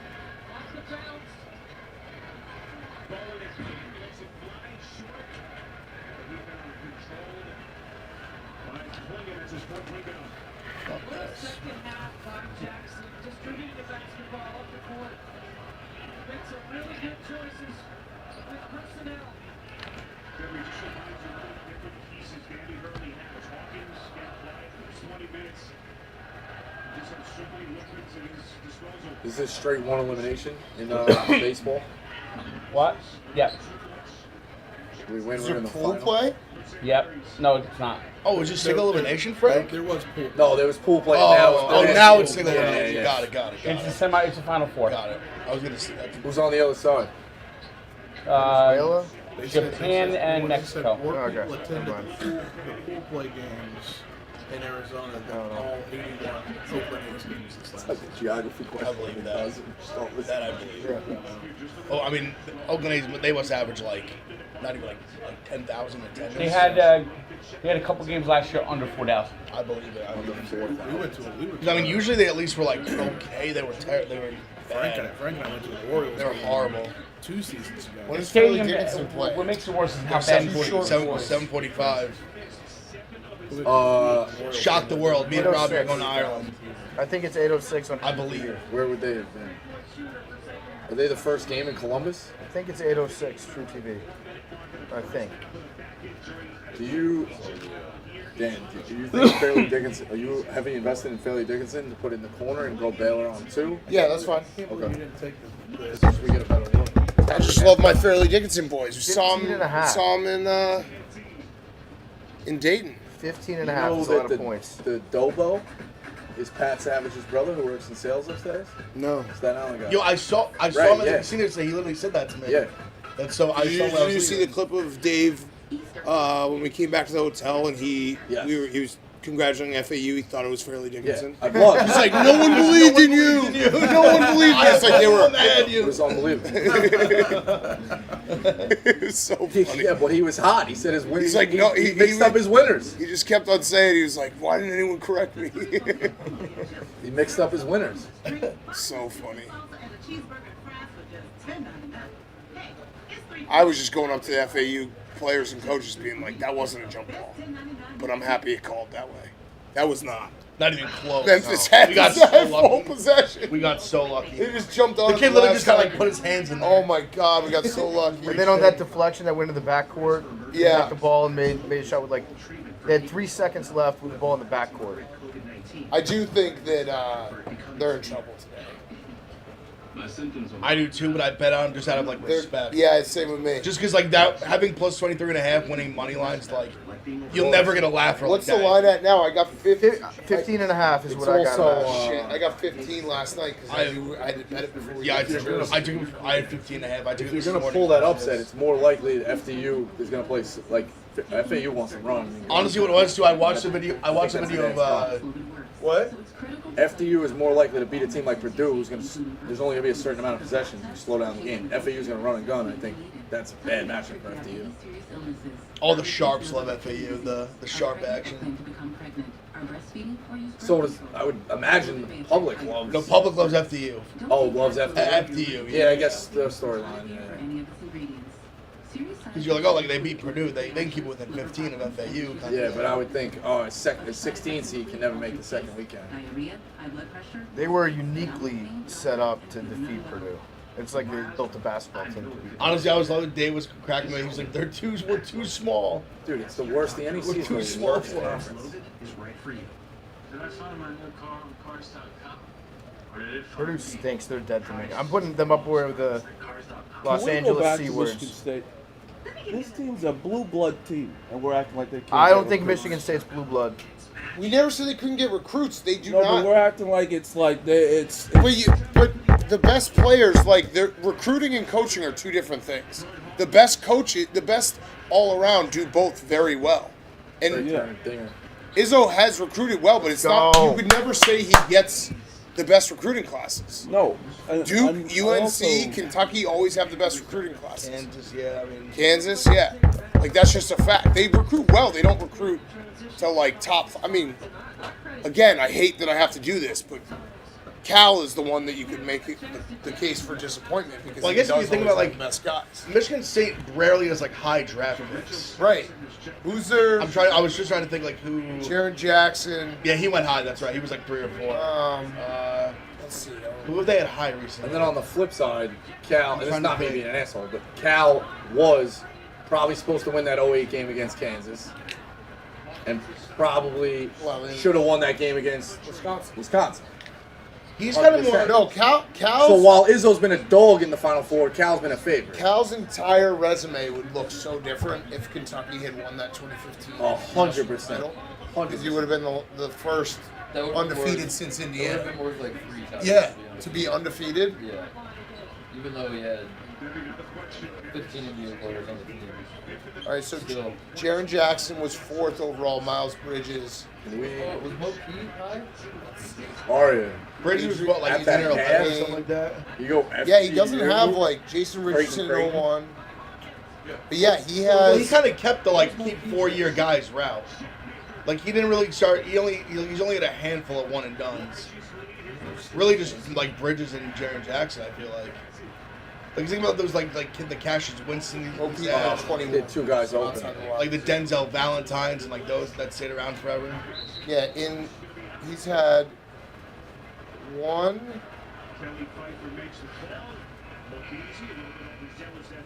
[SPEAKER 19] Second half, Bob Jackson distributing the basketball up the court. Made some really good choices with personnel.
[SPEAKER 9] Different pieces Danny Hurley has. Hawkins got played for 20 minutes. Just had so many liquids at his disposal.
[SPEAKER 5] Is this straight one elimination in baseball?
[SPEAKER 4] What? Yep.
[SPEAKER 5] We win,
[SPEAKER 15] Is
[SPEAKER 5] we're
[SPEAKER 15] there
[SPEAKER 5] in the
[SPEAKER 15] pool
[SPEAKER 5] final.
[SPEAKER 15] play?
[SPEAKER 4] Yep. No, it's not.
[SPEAKER 10] Oh, was it single elimination, Frank?
[SPEAKER 18] There was pool.
[SPEAKER 5] No, there was pool play.
[SPEAKER 10] Oh, now it's single
[SPEAKER 5] Yeah,
[SPEAKER 10] elimination.
[SPEAKER 5] yeah.
[SPEAKER 10] Got it.
[SPEAKER 4] It's the semi. It's the final four.
[SPEAKER 10] Got it. I was gonna say that.
[SPEAKER 5] Who's on the other side?
[SPEAKER 4] Japan and Mexico.
[SPEAKER 18] More
[SPEAKER 15] Okay.
[SPEAKER 18] people attend the pool play games in Arizona than all 81 Oakland A's games this last
[SPEAKER 5] That's a geography question.
[SPEAKER 10] I believe that.
[SPEAKER 5] Don't listen.
[SPEAKER 10] That I believe. Oh, I mean, Oakland A's, they must average like not even like 10,000 attendance.
[SPEAKER 4] They had a couple games last year under 4,000.
[SPEAKER 10] I believe it. I believe it.
[SPEAKER 18] We went to.
[SPEAKER 10] I mean, usually they at least were like okay. They were
[SPEAKER 18] Frank and I went to the Orioles.
[SPEAKER 10] They were
[SPEAKER 18] game.
[SPEAKER 10] horrible. 2 seasons ago.
[SPEAKER 6] When does
[SPEAKER 4] Stadium,
[SPEAKER 6] Fairleigh Dickinson play?
[SPEAKER 4] what makes it worse is how bad it is.
[SPEAKER 6] 7:45.
[SPEAKER 15] Shock the world. Me and Robbie are going to
[SPEAKER 6] 8:06.
[SPEAKER 15] Ireland.
[SPEAKER 5] I think it's 8:06 on.
[SPEAKER 6] I believe.
[SPEAKER 3] Where would they have been? Are they the first game in Columbus?
[SPEAKER 5] I think it's 8:06 True TV. I think.
[SPEAKER 3] Do you, Dan? Do you think Fairleigh Dickinson? Are you heavily invested in Fairleigh Dickinson to put in the corner and go Baylor on 2?
[SPEAKER 6] Yeah, that's fine.
[SPEAKER 3] Okay.
[SPEAKER 6] So we get a better look. I just love my Fairleigh Dickinson boys. We saw
[SPEAKER 5] 15 and a half.
[SPEAKER 6] them in Dayton.
[SPEAKER 5] 15 and
[SPEAKER 3] You
[SPEAKER 5] a half
[SPEAKER 3] know
[SPEAKER 5] is a
[SPEAKER 3] that
[SPEAKER 5] lot of points.
[SPEAKER 3] The Dobo is Pat Savage's brother who works in sales upstairs?
[SPEAKER 6] No.
[SPEAKER 3] Staten Island guy.
[SPEAKER 6] Yo, I saw
[SPEAKER 3] Right,
[SPEAKER 6] him at
[SPEAKER 3] yeah.
[SPEAKER 6] the senior day. He literally said that to me.
[SPEAKER 3] Yeah.
[SPEAKER 6] And so I
[SPEAKER 14] Did
[SPEAKER 6] saw.
[SPEAKER 14] you,
[SPEAKER 6] when I
[SPEAKER 14] did you
[SPEAKER 6] was
[SPEAKER 14] see
[SPEAKER 6] leaving.
[SPEAKER 14] the clip of Dave when we came back to the hotel and he was congratulating FAU? He thought it was Fairleigh Dickinson.
[SPEAKER 3] I blocked.
[SPEAKER 14] He's like, no one believed in you. No one believed in you. It's like they were.
[SPEAKER 3] It was unbelievable.
[SPEAKER 14] It was so funny.
[SPEAKER 3] Yeah, but he was hot. He said his winners.
[SPEAKER 14] He's like, no,
[SPEAKER 3] he mixed up his winners.
[SPEAKER 14] He just kept on saying, he was like, why didn't anyone correct me?
[SPEAKER 3] He mixed up his winners.
[SPEAKER 14] So funny. I was just going up to the FAU players and coaches being like, that wasn't a jump ball. But I'm happy it called that way. That was not.
[SPEAKER 6] Not even close.
[SPEAKER 14] Memphis
[SPEAKER 6] no.
[SPEAKER 14] had
[SPEAKER 6] We got
[SPEAKER 14] full
[SPEAKER 6] so lucky.
[SPEAKER 14] possession.
[SPEAKER 6] We got so lucky.
[SPEAKER 14] They just jumped on
[SPEAKER 6] The
[SPEAKER 14] it
[SPEAKER 6] kid
[SPEAKER 14] the
[SPEAKER 6] literally
[SPEAKER 14] last
[SPEAKER 6] just got
[SPEAKER 14] time.
[SPEAKER 6] like put his hands in there.
[SPEAKER 14] Oh my God, we got so lucky.
[SPEAKER 5] And then on that deflection that went to the backcourt, they
[SPEAKER 14] Yeah.
[SPEAKER 5] got the ball and made a shot with like they had 3 seconds left with the ball in the backcourt.
[SPEAKER 14] I do think that they're in trouble today.
[SPEAKER 6] I do too, but I bet on them just out of like respect.
[SPEAKER 14] Yeah, it's same with me.
[SPEAKER 6] Just because like that, having plus 23.5 winning money lines, like you'll never get a laugh.
[SPEAKER 14] What's the line at now? I got 15.
[SPEAKER 5] 15 and a half is
[SPEAKER 14] It's
[SPEAKER 5] what I got.
[SPEAKER 14] also,
[SPEAKER 5] last.
[SPEAKER 14] shit, I got 15 last night because I had to bet it before.
[SPEAKER 6] Yeah, I had 15.5. I took it
[SPEAKER 3] If
[SPEAKER 6] this
[SPEAKER 3] you're going to
[SPEAKER 6] morning.
[SPEAKER 3] pull that upset, it's more likely that FDU is going to play, like, FAU wants to run.
[SPEAKER 6] Honestly, what it was too, I watched the video of what?
[SPEAKER 3] FDU is more likely to beat a team like Purdue, who's going to. There's only going to be a certain amount of possessions. You slow down the game. FAU is going to run and gun. I think that's a bad matchup for FDU.
[SPEAKER 6] All the sharps love FAU. The sharp action.
[SPEAKER 3] So does, I would imagine the public loves.
[SPEAKER 6] The public loves FDU.
[SPEAKER 3] Oh, loves FDU.
[SPEAKER 6] FDU.
[SPEAKER 3] Yeah, I guess the storyline. Yeah.
[SPEAKER 6] Because you're like, oh, like they beat Purdue, they can keep it within 15 of FAU.
[SPEAKER 3] Yeah, but I would think, oh, a 16 seed can never make the second weekend.
[SPEAKER 5] They were uniquely set up to defeat Purdue. It's like they built a basketball team.
[SPEAKER 6] Honestly, I was loving Dave was cracking me. He was like, we're too small.
[SPEAKER 3] Dude, it's the worst the NEC
[SPEAKER 6] We're
[SPEAKER 3] is
[SPEAKER 6] too
[SPEAKER 3] really
[SPEAKER 6] small
[SPEAKER 3] worst
[SPEAKER 6] for it.
[SPEAKER 3] conference.
[SPEAKER 5] Purdue stinks. They're dead to me. I'm putting them up where the Los
[SPEAKER 1] Can we go
[SPEAKER 5] Angeles
[SPEAKER 1] back
[SPEAKER 5] C
[SPEAKER 1] to
[SPEAKER 5] words.
[SPEAKER 1] Michigan State? This team's a blue blood team, and we're acting like they can't.
[SPEAKER 5] I
[SPEAKER 1] get
[SPEAKER 5] don't think
[SPEAKER 1] recruits.
[SPEAKER 5] Michigan State's blue blood.
[SPEAKER 14] We never said they couldn't get recruits. They do
[SPEAKER 1] No,
[SPEAKER 14] not.
[SPEAKER 1] but we're acting like it's like it's.
[SPEAKER 14] But the best players, like their recruiting and coaching, are two different things. The best coaches, the best all around, do both very well. And Izzo has recruited well, but it's not. You would never say he gets the best recruiting classes.
[SPEAKER 1] No.
[SPEAKER 14] Duke,
[SPEAKER 1] I
[SPEAKER 14] UNC,
[SPEAKER 1] also-
[SPEAKER 14] Kentucky always have the best recruiting classes.
[SPEAKER 6] Kansas, yeah, I mean.
[SPEAKER 14] Kansas, yeah. Like, that's just a fact. They recruit well. They don't recruit to, like, top. I mean, again, I hate that I have to do this, but Cal is the one that you could make the case for disappointment because
[SPEAKER 6] Well, I
[SPEAKER 14] he
[SPEAKER 6] guess if you
[SPEAKER 14] does
[SPEAKER 6] think
[SPEAKER 14] always
[SPEAKER 6] about
[SPEAKER 14] have the best guys.
[SPEAKER 6] Michigan State rarely has like high draft picks.
[SPEAKER 14] Right. Who's their?
[SPEAKER 6] I was just trying to think like who.
[SPEAKER 14] Jaron Jackson.
[SPEAKER 6] Yeah, he went high. That's right. He was like 3 or 4.
[SPEAKER 14] Let's see.
[SPEAKER 6] Who have they had high recently?
[SPEAKER 3] And then on the flip side, Cal, and it's
[SPEAKER 6] trying to
[SPEAKER 3] not me
[SPEAKER 6] think.
[SPEAKER 3] being an asshole, but Cal was probably supposed to win that 08 game against Kansas. And probably should have won that game against Wisconsin.
[SPEAKER 6] He's kind of more.
[SPEAKER 3] 100%.
[SPEAKER 14] No, Cal's.
[SPEAKER 3] So while Izzo's been a dog in the Final Four, Cal's been a favorite.
[SPEAKER 14] Cal's entire resume would look so different if Kentucky had won that 2015.
[SPEAKER 3] 100%.
[SPEAKER 14] Because you would have been the first
[SPEAKER 13] That would've been
[SPEAKER 14] undefeated
[SPEAKER 13] worth-
[SPEAKER 14] since
[SPEAKER 13] that
[SPEAKER 14] Indiana.
[SPEAKER 13] would've been worth like 3 times.
[SPEAKER 14] Yeah, to be undefeated.
[SPEAKER 13] Yeah. Even though he had 15 Indian players on the team.
[SPEAKER 14] All right, so
[SPEAKER 13] Still.
[SPEAKER 14] Jaron Jackson was 4th overall. Miles Bridges.
[SPEAKER 13] Was Mo Pete high?
[SPEAKER 3] Aria.
[SPEAKER 6] Bridges was what, like
[SPEAKER 3] At
[SPEAKER 6] he's
[SPEAKER 3] that
[SPEAKER 6] in there
[SPEAKER 3] half,
[SPEAKER 6] 11 or something like that?
[SPEAKER 3] You go
[SPEAKER 14] Yeah, he doesn't
[SPEAKER 3] FDU,
[SPEAKER 14] have like Jason Richardson
[SPEAKER 3] Creighton.
[SPEAKER 14] in 01. But yeah, he
[SPEAKER 6] Well, he
[SPEAKER 14] has.
[SPEAKER 6] kind of kept the like keep 4-year guys route. Like he didn't really start. He's only had a handful of one and dones. Really, just like Bridges and Jaron Jackson. I feel like.
[SPEAKER 10] Like think about those like the Cassius Winston.
[SPEAKER 15] Yeah, 21.
[SPEAKER 3] Did two guys open.
[SPEAKER 10] Like the Denzel Valentines and like those that stayed around forever.
[SPEAKER 15] Yeah, he's had one.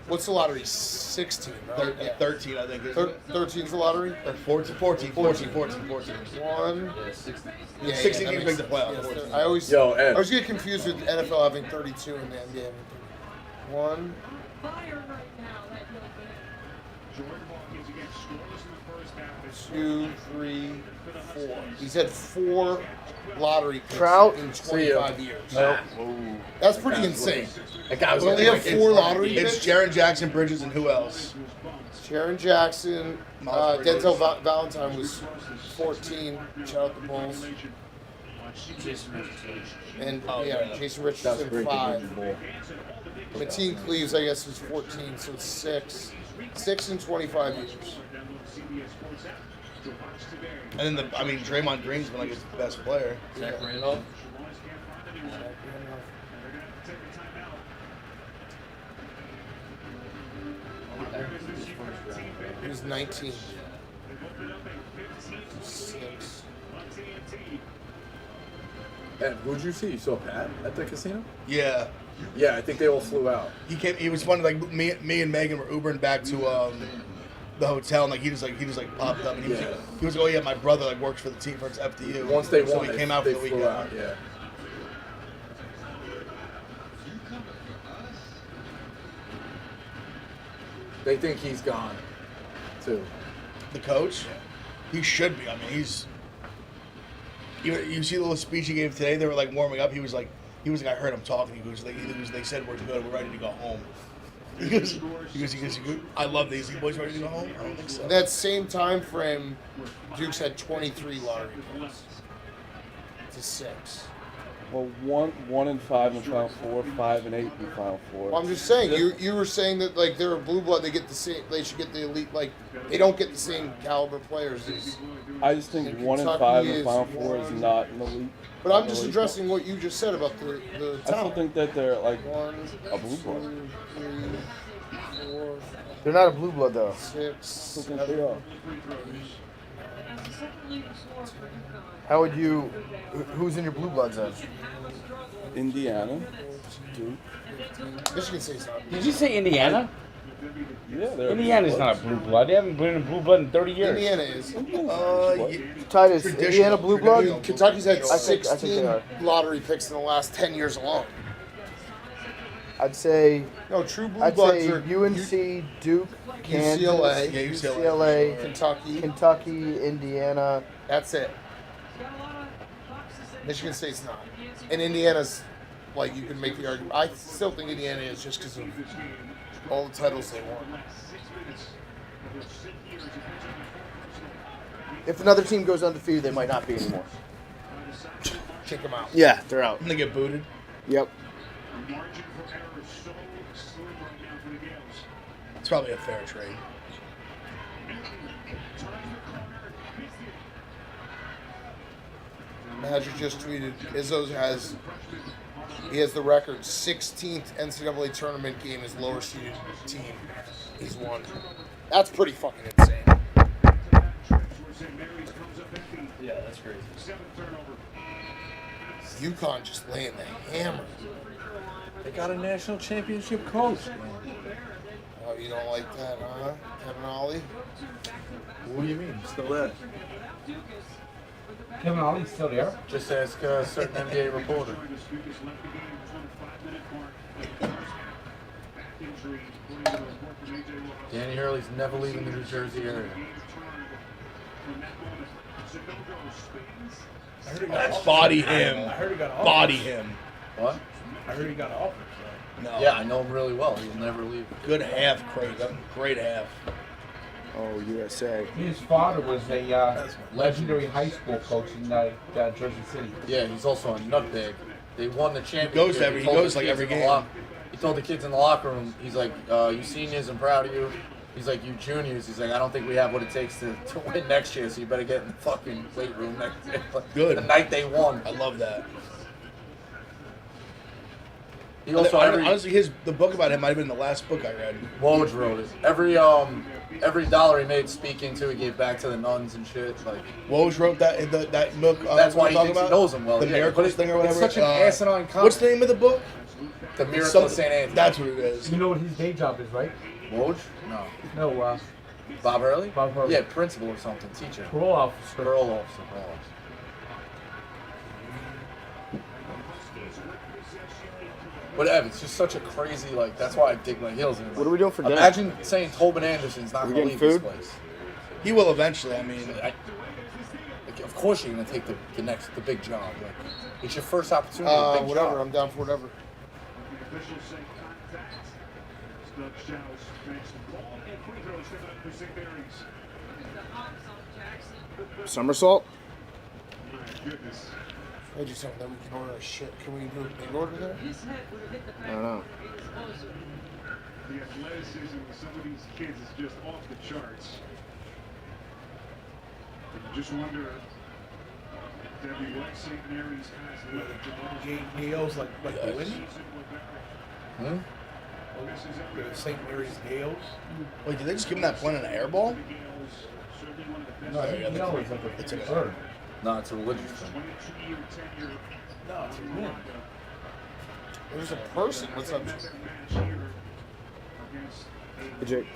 [SPEAKER 15] What's the lottery? 16, right? Yeah.
[SPEAKER 10] 13, I think.
[SPEAKER 15] 13's the lottery?
[SPEAKER 10] Or 14.
[SPEAKER 15] One.
[SPEAKER 13] Yeah, 60.
[SPEAKER 15] Yeah,
[SPEAKER 10] 16
[SPEAKER 15] that
[SPEAKER 10] teams
[SPEAKER 15] makes
[SPEAKER 10] make the playoffs.
[SPEAKER 15] sense. I always get confused with the NFL having 32 and the NBA having 30. 1, 2, 3, 4. He's had 4 lottery picks in 25 years.
[SPEAKER 3] Nope.
[SPEAKER 15] That's pretty insane.
[SPEAKER 3] That guy was
[SPEAKER 15] But only have 4 lottery picks.
[SPEAKER 10] It's Jaren Jackson, Bridges, and who else?
[SPEAKER 15] Sharon Jackson, Denzel Valentine was 14. Shout out the Bulls.
[SPEAKER 13] Jason Richardson.
[SPEAKER 15] And Jason Richardson 5. Mateen Cleaves, I guess, was 14, so it's 6. 6 in 25 years.
[SPEAKER 10] And then Draymond Green's been like his best player.
[SPEAKER 13] Zach Randolph.
[SPEAKER 15] He was 19. 6.
[SPEAKER 3] And who'd you see? You saw Pat at the casino?
[SPEAKER 10] Yeah.
[SPEAKER 3] Yeah, I think they all flew out.
[SPEAKER 10] He came. It was funny. Like me and Megan were Ubering back to the hotel, and he just popped up, and he was like, oh yeah, my brother works for the team for FDU.
[SPEAKER 3] Once they
[SPEAKER 10] so
[SPEAKER 3] won,
[SPEAKER 10] he came out for
[SPEAKER 3] they
[SPEAKER 10] the
[SPEAKER 3] flew
[SPEAKER 10] weekend.
[SPEAKER 3] out, yeah. They think he's gone, too.
[SPEAKER 10] The coach, he should be. I mean, he's. You see the little speech he gave today. They were like warming up. He was like, I heard him talking. They said we're good. We're ready to go home. He goes, I love these. You boys ready to go home? I don't think so.
[SPEAKER 15] In that same time frame, Duke's had 23 lottery picks to 6.
[SPEAKER 1] Well, 1 and 5 in Final Four, 5 and 8 in Final Four.
[SPEAKER 15] Well, I'm just saying, you were saying that like they're a blue blood, they get the same, they should get the elite, like they don't get the same caliber players as.
[SPEAKER 1] I just think 1 and 5 in Final Four is not an elite.
[SPEAKER 15] But I'm just addressing what you just said about the
[SPEAKER 1] I still think that they're like
[SPEAKER 15] 1,
[SPEAKER 1] a blue blood.
[SPEAKER 15] 2, 3, 4.
[SPEAKER 8] They're not a blue blood though.
[SPEAKER 15] 6, 7,
[SPEAKER 1] They are.
[SPEAKER 15] 8.
[SPEAKER 8] How would you? Who's in your blue bloods then?
[SPEAKER 1] Indiana, Duke.
[SPEAKER 15] Michigan State's not.
[SPEAKER 4] Did you say Indiana?
[SPEAKER 1] Yeah, they're.
[SPEAKER 4] Indiana's not a blue blood. They haven't been in blue blood in 30 years.
[SPEAKER 15] Indiana is.
[SPEAKER 8] Titus, Indiana blue blood?
[SPEAKER 15] Kentucky's had
[SPEAKER 8] I think
[SPEAKER 15] 16
[SPEAKER 8] they are.
[SPEAKER 15] lottery picks in the last 10 years alone.
[SPEAKER 8] I'd say.
[SPEAKER 15] No, true blue
[SPEAKER 8] I'd
[SPEAKER 15] bloods
[SPEAKER 8] say
[SPEAKER 15] are
[SPEAKER 8] UNC, Duke, Kansas,
[SPEAKER 15] UCLA,
[SPEAKER 8] UCLA, Kentucky, Indiana.
[SPEAKER 15] That's it. Michigan State's not. And Indiana's, like, you can make the argument. I still think Indiana is just because of all the titles they won.
[SPEAKER 8] If another team goes undefeated, they might not be anymore.
[SPEAKER 15] Kick them out.
[SPEAKER 8] Yeah, they're out.
[SPEAKER 10] And they get booted.
[SPEAKER 8] Yep.
[SPEAKER 10] It's probably a fair trade.
[SPEAKER 15] Magic just tweeted, Izzo has the record 16th NCAA tournament game as lower seeded team he's won. That's pretty fucking insane.
[SPEAKER 13] Yeah, that's crazy.
[SPEAKER 15] UConn just laying the hammer.
[SPEAKER 3] They got a national championship coach.
[SPEAKER 15] Oh, you don't like that, huh? Kevin Ollie?
[SPEAKER 3] What do you mean? Still there?
[SPEAKER 4] Kevin Ollie's still there.
[SPEAKER 3] Just ask a certain NBA reporter. Danny Hurley's never leaving the New Jersey area.
[SPEAKER 10] Body him.
[SPEAKER 2] I heard he got
[SPEAKER 10] Body him.
[SPEAKER 3] What?
[SPEAKER 2] I heard he got offered.
[SPEAKER 10] No.
[SPEAKER 3] Yeah, I know him really well. He'll never leave.
[SPEAKER 10] Good half, Craig. Great half.
[SPEAKER 8] Oh, USA.
[SPEAKER 4] His father was a legendary high school coach in Jersey City.
[SPEAKER 3] Yeah, he's also a nutbag. They won the championship.
[SPEAKER 10] He goes like every game.
[SPEAKER 3] He told the kids in the locker room, he's like, you seniors, I'm proud of you. He's like, you juniors, he's like, I don't think we have what it takes to win next year, so you better get in the fucking weight room next year.
[SPEAKER 10] Good.
[SPEAKER 3] The night they won.
[SPEAKER 10] I love that.
[SPEAKER 5] He also
[SPEAKER 10] honestly, the book about him might have been the last book I read.
[SPEAKER 5] Woj wrote it. Every dollar he made speaking to, he gave back to the nuns and shit. Like
[SPEAKER 10] Woj wrote that book.
[SPEAKER 5] That's why he
[SPEAKER 10] talking
[SPEAKER 5] thinks
[SPEAKER 10] about?
[SPEAKER 5] he knows him well.
[SPEAKER 10] The
[SPEAKER 5] Yeah,
[SPEAKER 10] miracles
[SPEAKER 5] but
[SPEAKER 10] thing or whatever.
[SPEAKER 5] It's such an asinine concept.
[SPEAKER 10] What's the name of the book?
[SPEAKER 5] The Miracle of St. Anthony.
[SPEAKER 10] That's what it is.
[SPEAKER 4] You know what his day job is, right?
[SPEAKER 5] Woj? No.
[SPEAKER 4] No,
[SPEAKER 5] Bob Hurley?
[SPEAKER 4] Bob Hurley.
[SPEAKER 5] Yeah, principal or something, teacher.
[SPEAKER 4] Parole officer.
[SPEAKER 5] Parole officer. Whatever, it's just such a crazy, like, that's why I dig my heels in.
[SPEAKER 15] What are we doing for dinner?
[SPEAKER 5] Imagine saying Tobin Anderson's not
[SPEAKER 15] We
[SPEAKER 5] going to
[SPEAKER 15] getting
[SPEAKER 5] leave this
[SPEAKER 15] food?
[SPEAKER 5] place.
[SPEAKER 10] He will eventually. I mean,
[SPEAKER 5] like, of course you're going to take the big job. Like, it's your first opportunity. A big
[SPEAKER 10] whatever.
[SPEAKER 5] job.
[SPEAKER 10] I'm down for whatever.
[SPEAKER 9] Officials say contact. Snug Showers makes the ball and free throws coming up for St. Mary's.
[SPEAKER 15] Somersault?
[SPEAKER 9] My goodness.
[SPEAKER 10] I just something that we can order a shit. Can we do a big order there?
[SPEAKER 15] I don't know.
[SPEAKER 9] The athleticism of some of these kids is just off the charts. I just wonder, Debbie, what St. Mary's has left.
[SPEAKER 10] Gales like the win?
[SPEAKER 5] Hmm?
[SPEAKER 10] St. Mary's Gales. Wait, did they just give him that point on an air ball?
[SPEAKER 4] No, I think no, it's a bird.
[SPEAKER 5] No, it's a religious thing.
[SPEAKER 10] No, it's a win. There's a person. What's up?
[SPEAKER 15] Hey, Jake.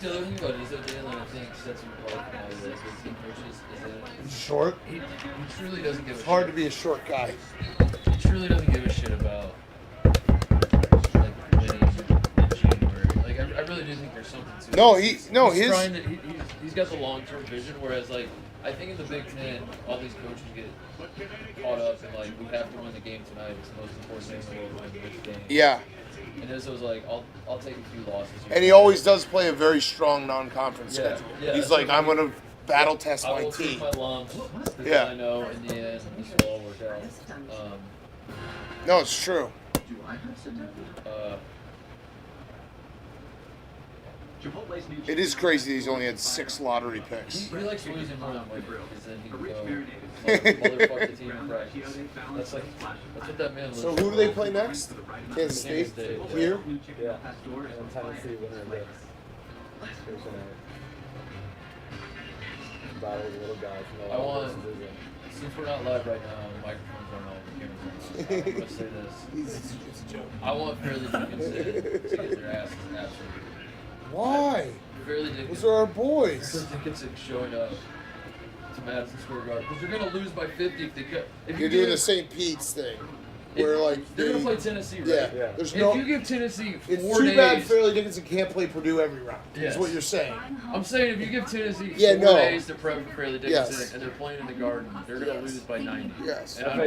[SPEAKER 13] So the thing about it is that Jalen, I think, sets him apart from all the other team coaches. Is that
[SPEAKER 10] He's short.
[SPEAKER 13] He truly doesn't give a
[SPEAKER 10] It's
[SPEAKER 13] shit.
[SPEAKER 10] hard to be a short guy.
[SPEAKER 13] He truly doesn't give a shit about like winning in January. Like I really do think there's something to it. He's trying to, he's got the long-term vision, whereas like I think in the Big Ten, all these coaches get caught up in like we have to win the game tonight. It's the most important thing in the world. Win this game.
[SPEAKER 14] Yeah.
[SPEAKER 13] And this was like, I'll take a few losses.
[SPEAKER 14] And he always does play a very strong non-conference
[SPEAKER 13] Yeah,
[SPEAKER 14] schedule.
[SPEAKER 13] yeah,
[SPEAKER 14] He's
[SPEAKER 13] that's
[SPEAKER 14] like,
[SPEAKER 13] what
[SPEAKER 14] I'm going to battle test
[SPEAKER 13] I
[SPEAKER 14] my
[SPEAKER 13] will
[SPEAKER 14] team.
[SPEAKER 13] take my lumps because
[SPEAKER 14] Yeah.
[SPEAKER 13] I know in the end this will all work out.
[SPEAKER 14] No, it's true. It is crazy he's only had 6 lottery picks.
[SPEAKER 13] He likes losing more than winning because then he can go motherfuck the team in practice. That's what that man lives
[SPEAKER 14] So
[SPEAKER 13] for.
[SPEAKER 14] who do they play next? Kansas State? Here?
[SPEAKER 11] Yeah. And Tennessee winner of this. Battle the little guy from the
[SPEAKER 13] I want, since we're not live right now, the microphones aren't on, the cameras aren't on, I'm going to say this.
[SPEAKER 10] It's a joke.
[SPEAKER 13] I want Fairleigh Dickinson to get their asses absolutely.
[SPEAKER 10] Why?
[SPEAKER 13] Fairleigh Dickinson.
[SPEAKER 10] Those are our boys.
[SPEAKER 13] Fairleigh Dickinson showing up to Madison Square Garden because they're going to lose by 50 if they cut.
[SPEAKER 14] You're doing the St. Pete's thing. Where like
[SPEAKER 13] they're going to play Tennessee, right?
[SPEAKER 14] Yeah.
[SPEAKER 10] There's
[SPEAKER 13] if you give Tennessee 4
[SPEAKER 10] It's too
[SPEAKER 13] days,
[SPEAKER 10] bad Fairleigh Dickinson can't play Purdue every round.
[SPEAKER 13] Yes.
[SPEAKER 10] Is what you're saying.
[SPEAKER 13] I'm saying if you give Tennessee 4 days to prep for Fairleigh Dickinson
[SPEAKER 10] Yes.
[SPEAKER 13] and they're playing in the Garden, they're going to lose by 90.
[SPEAKER 14] Yes.
[SPEAKER 13] And I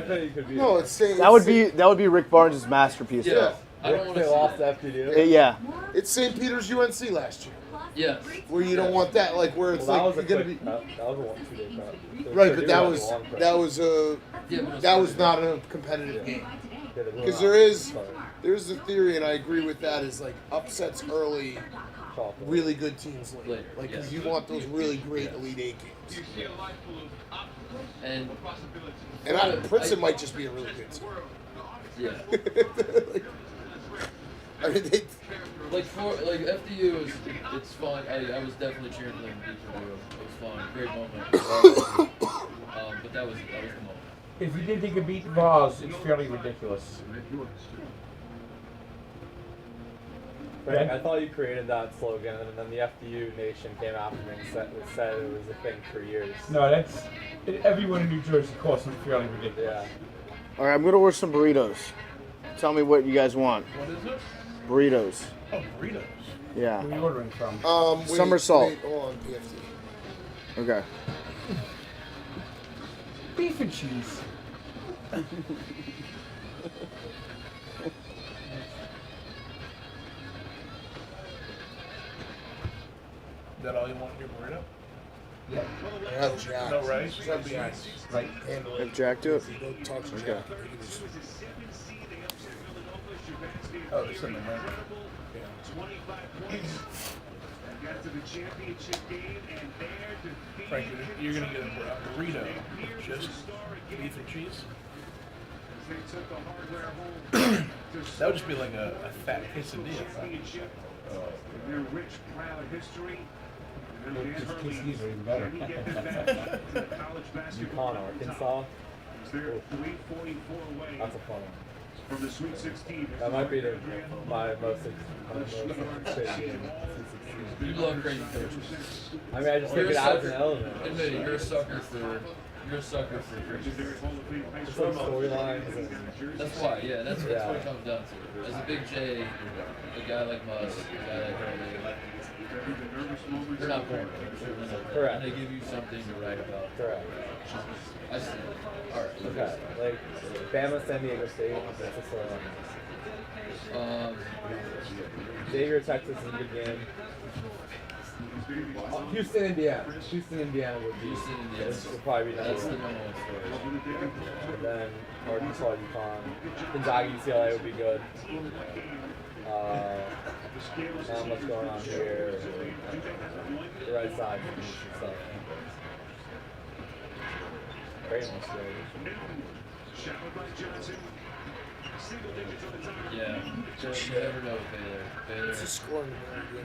[SPEAKER 13] bet you
[SPEAKER 11] could be.
[SPEAKER 14] No, it's saying
[SPEAKER 15] That would be Rick Barnes' masterpiece.
[SPEAKER 13] Yeah. I don't want to
[SPEAKER 11] They
[SPEAKER 13] see
[SPEAKER 11] lost
[SPEAKER 13] that.
[SPEAKER 11] to FPU.
[SPEAKER 15] Yeah.
[SPEAKER 14] It's St. Peter's UNC last year.
[SPEAKER 13] Yes.
[SPEAKER 14] Where you don't want that, like where it's
[SPEAKER 11] Well, that
[SPEAKER 14] like
[SPEAKER 11] was a
[SPEAKER 14] you're gonna
[SPEAKER 11] quick
[SPEAKER 14] be.
[SPEAKER 11] cut. That was a 1-2 day cut.
[SPEAKER 14] Right, but
[SPEAKER 11] Purdue
[SPEAKER 14] that
[SPEAKER 11] had
[SPEAKER 14] was
[SPEAKER 11] a long prep.
[SPEAKER 14] that was not a competitive game.
[SPEAKER 11] Yeah, they blew
[SPEAKER 14] Because
[SPEAKER 11] them out.
[SPEAKER 14] there's a theory, and I agree with that, is like upsets early, really good teams later. Like 'cause you want those really great Elite Eight games.
[SPEAKER 13] And
[SPEAKER 14] Princeton might just be a really good team.
[SPEAKER 13] Yeah.
[SPEAKER 14] I mean,
[SPEAKER 13] Like FDU it's fun. I was definitely cheering for them to beat Purdue. It was fun, great moment. But that was the moment.
[SPEAKER 4] If you didn't think it beat Voss, it's fairly ridiculous.
[SPEAKER 11] Right, I thought you created that slogan, and then the FDU Nation came after me and said it was a thing for years.
[SPEAKER 4] No, everyone in New Jersey calls them fairly ridiculous.
[SPEAKER 11] Yeah.
[SPEAKER 15] All right, I'm gonna order some burritos. Tell me what you guys want.
[SPEAKER 13] What is it?
[SPEAKER 15] Burritos.
[SPEAKER 10] Oh, burritos.
[SPEAKER 15] Yeah.
[SPEAKER 4] Who are you ordering from?
[SPEAKER 15] Somersault.
[SPEAKER 14] Wait, hold on, PFT.
[SPEAKER 15] Okay.
[SPEAKER 4] Beef and cheese.
[SPEAKER 6] Is that all you want in your burrito?
[SPEAKER 4] Yeah.
[SPEAKER 14] I have Jack.
[SPEAKER 6] No rice? Just have beans.
[SPEAKER 4] Right.
[SPEAKER 15] Have Jack do it?
[SPEAKER 14] Go talk to
[SPEAKER 15] Okay.
[SPEAKER 14] Jack.
[SPEAKER 6] Oh, they're sitting there.
[SPEAKER 2] Frankie, you're gonna get a burrito, just beef and cheese. That would just be like a fat quesadilla.
[SPEAKER 11] Just quesadillas are even better. Yukon, Arkansas. That's a fun one.
[SPEAKER 9] From the Sweet 16.
[SPEAKER 11] That might be my most exciting game.
[SPEAKER 13] You love crazy coaches.
[SPEAKER 11] I mean, I just think it adds an element.
[SPEAKER 13] Admit it, you're a sucker for crazy.
[SPEAKER 11] Just like storylines.
[SPEAKER 13] That's why, yeah, that's what it comes down to. As a big J, a guy like Musk, a guy like Hurley, they're not boring.
[SPEAKER 11] Correct.
[SPEAKER 13] And they give you something to write about.
[SPEAKER 11] Correct.
[SPEAKER 13] I see. Alright.
[SPEAKER 11] Okay. Like Bama, San Diego State. That's a storyline. Xavier, Texas is a good game. Houston, Indiana. Houston, Indiana would be.
[SPEAKER 13] Houston, Indiana.
[SPEAKER 11] Would probably be
[SPEAKER 13] That's the
[SPEAKER 11] number
[SPEAKER 13] number one story.
[SPEAKER 11] And then Arkansas, UConn. Gonzaga, UCLA would be good. What's going on here? The right side and stuff. Great one,
[SPEAKER 13] Yeah, you never know with Baylor.
[SPEAKER 14] It's a score.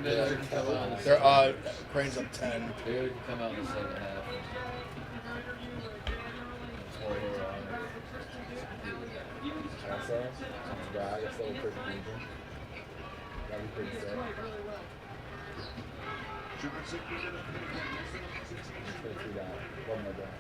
[SPEAKER 13] Baylor can come out in the
[SPEAKER 14] They're
[SPEAKER 13] second
[SPEAKER 14] Crane's up 10.
[SPEAKER 13] Baylor can come out in the second half.
[SPEAKER 11] Also, yeah, I guess that would be pretty decent. That'd be pretty sick. Let's do that. One more down.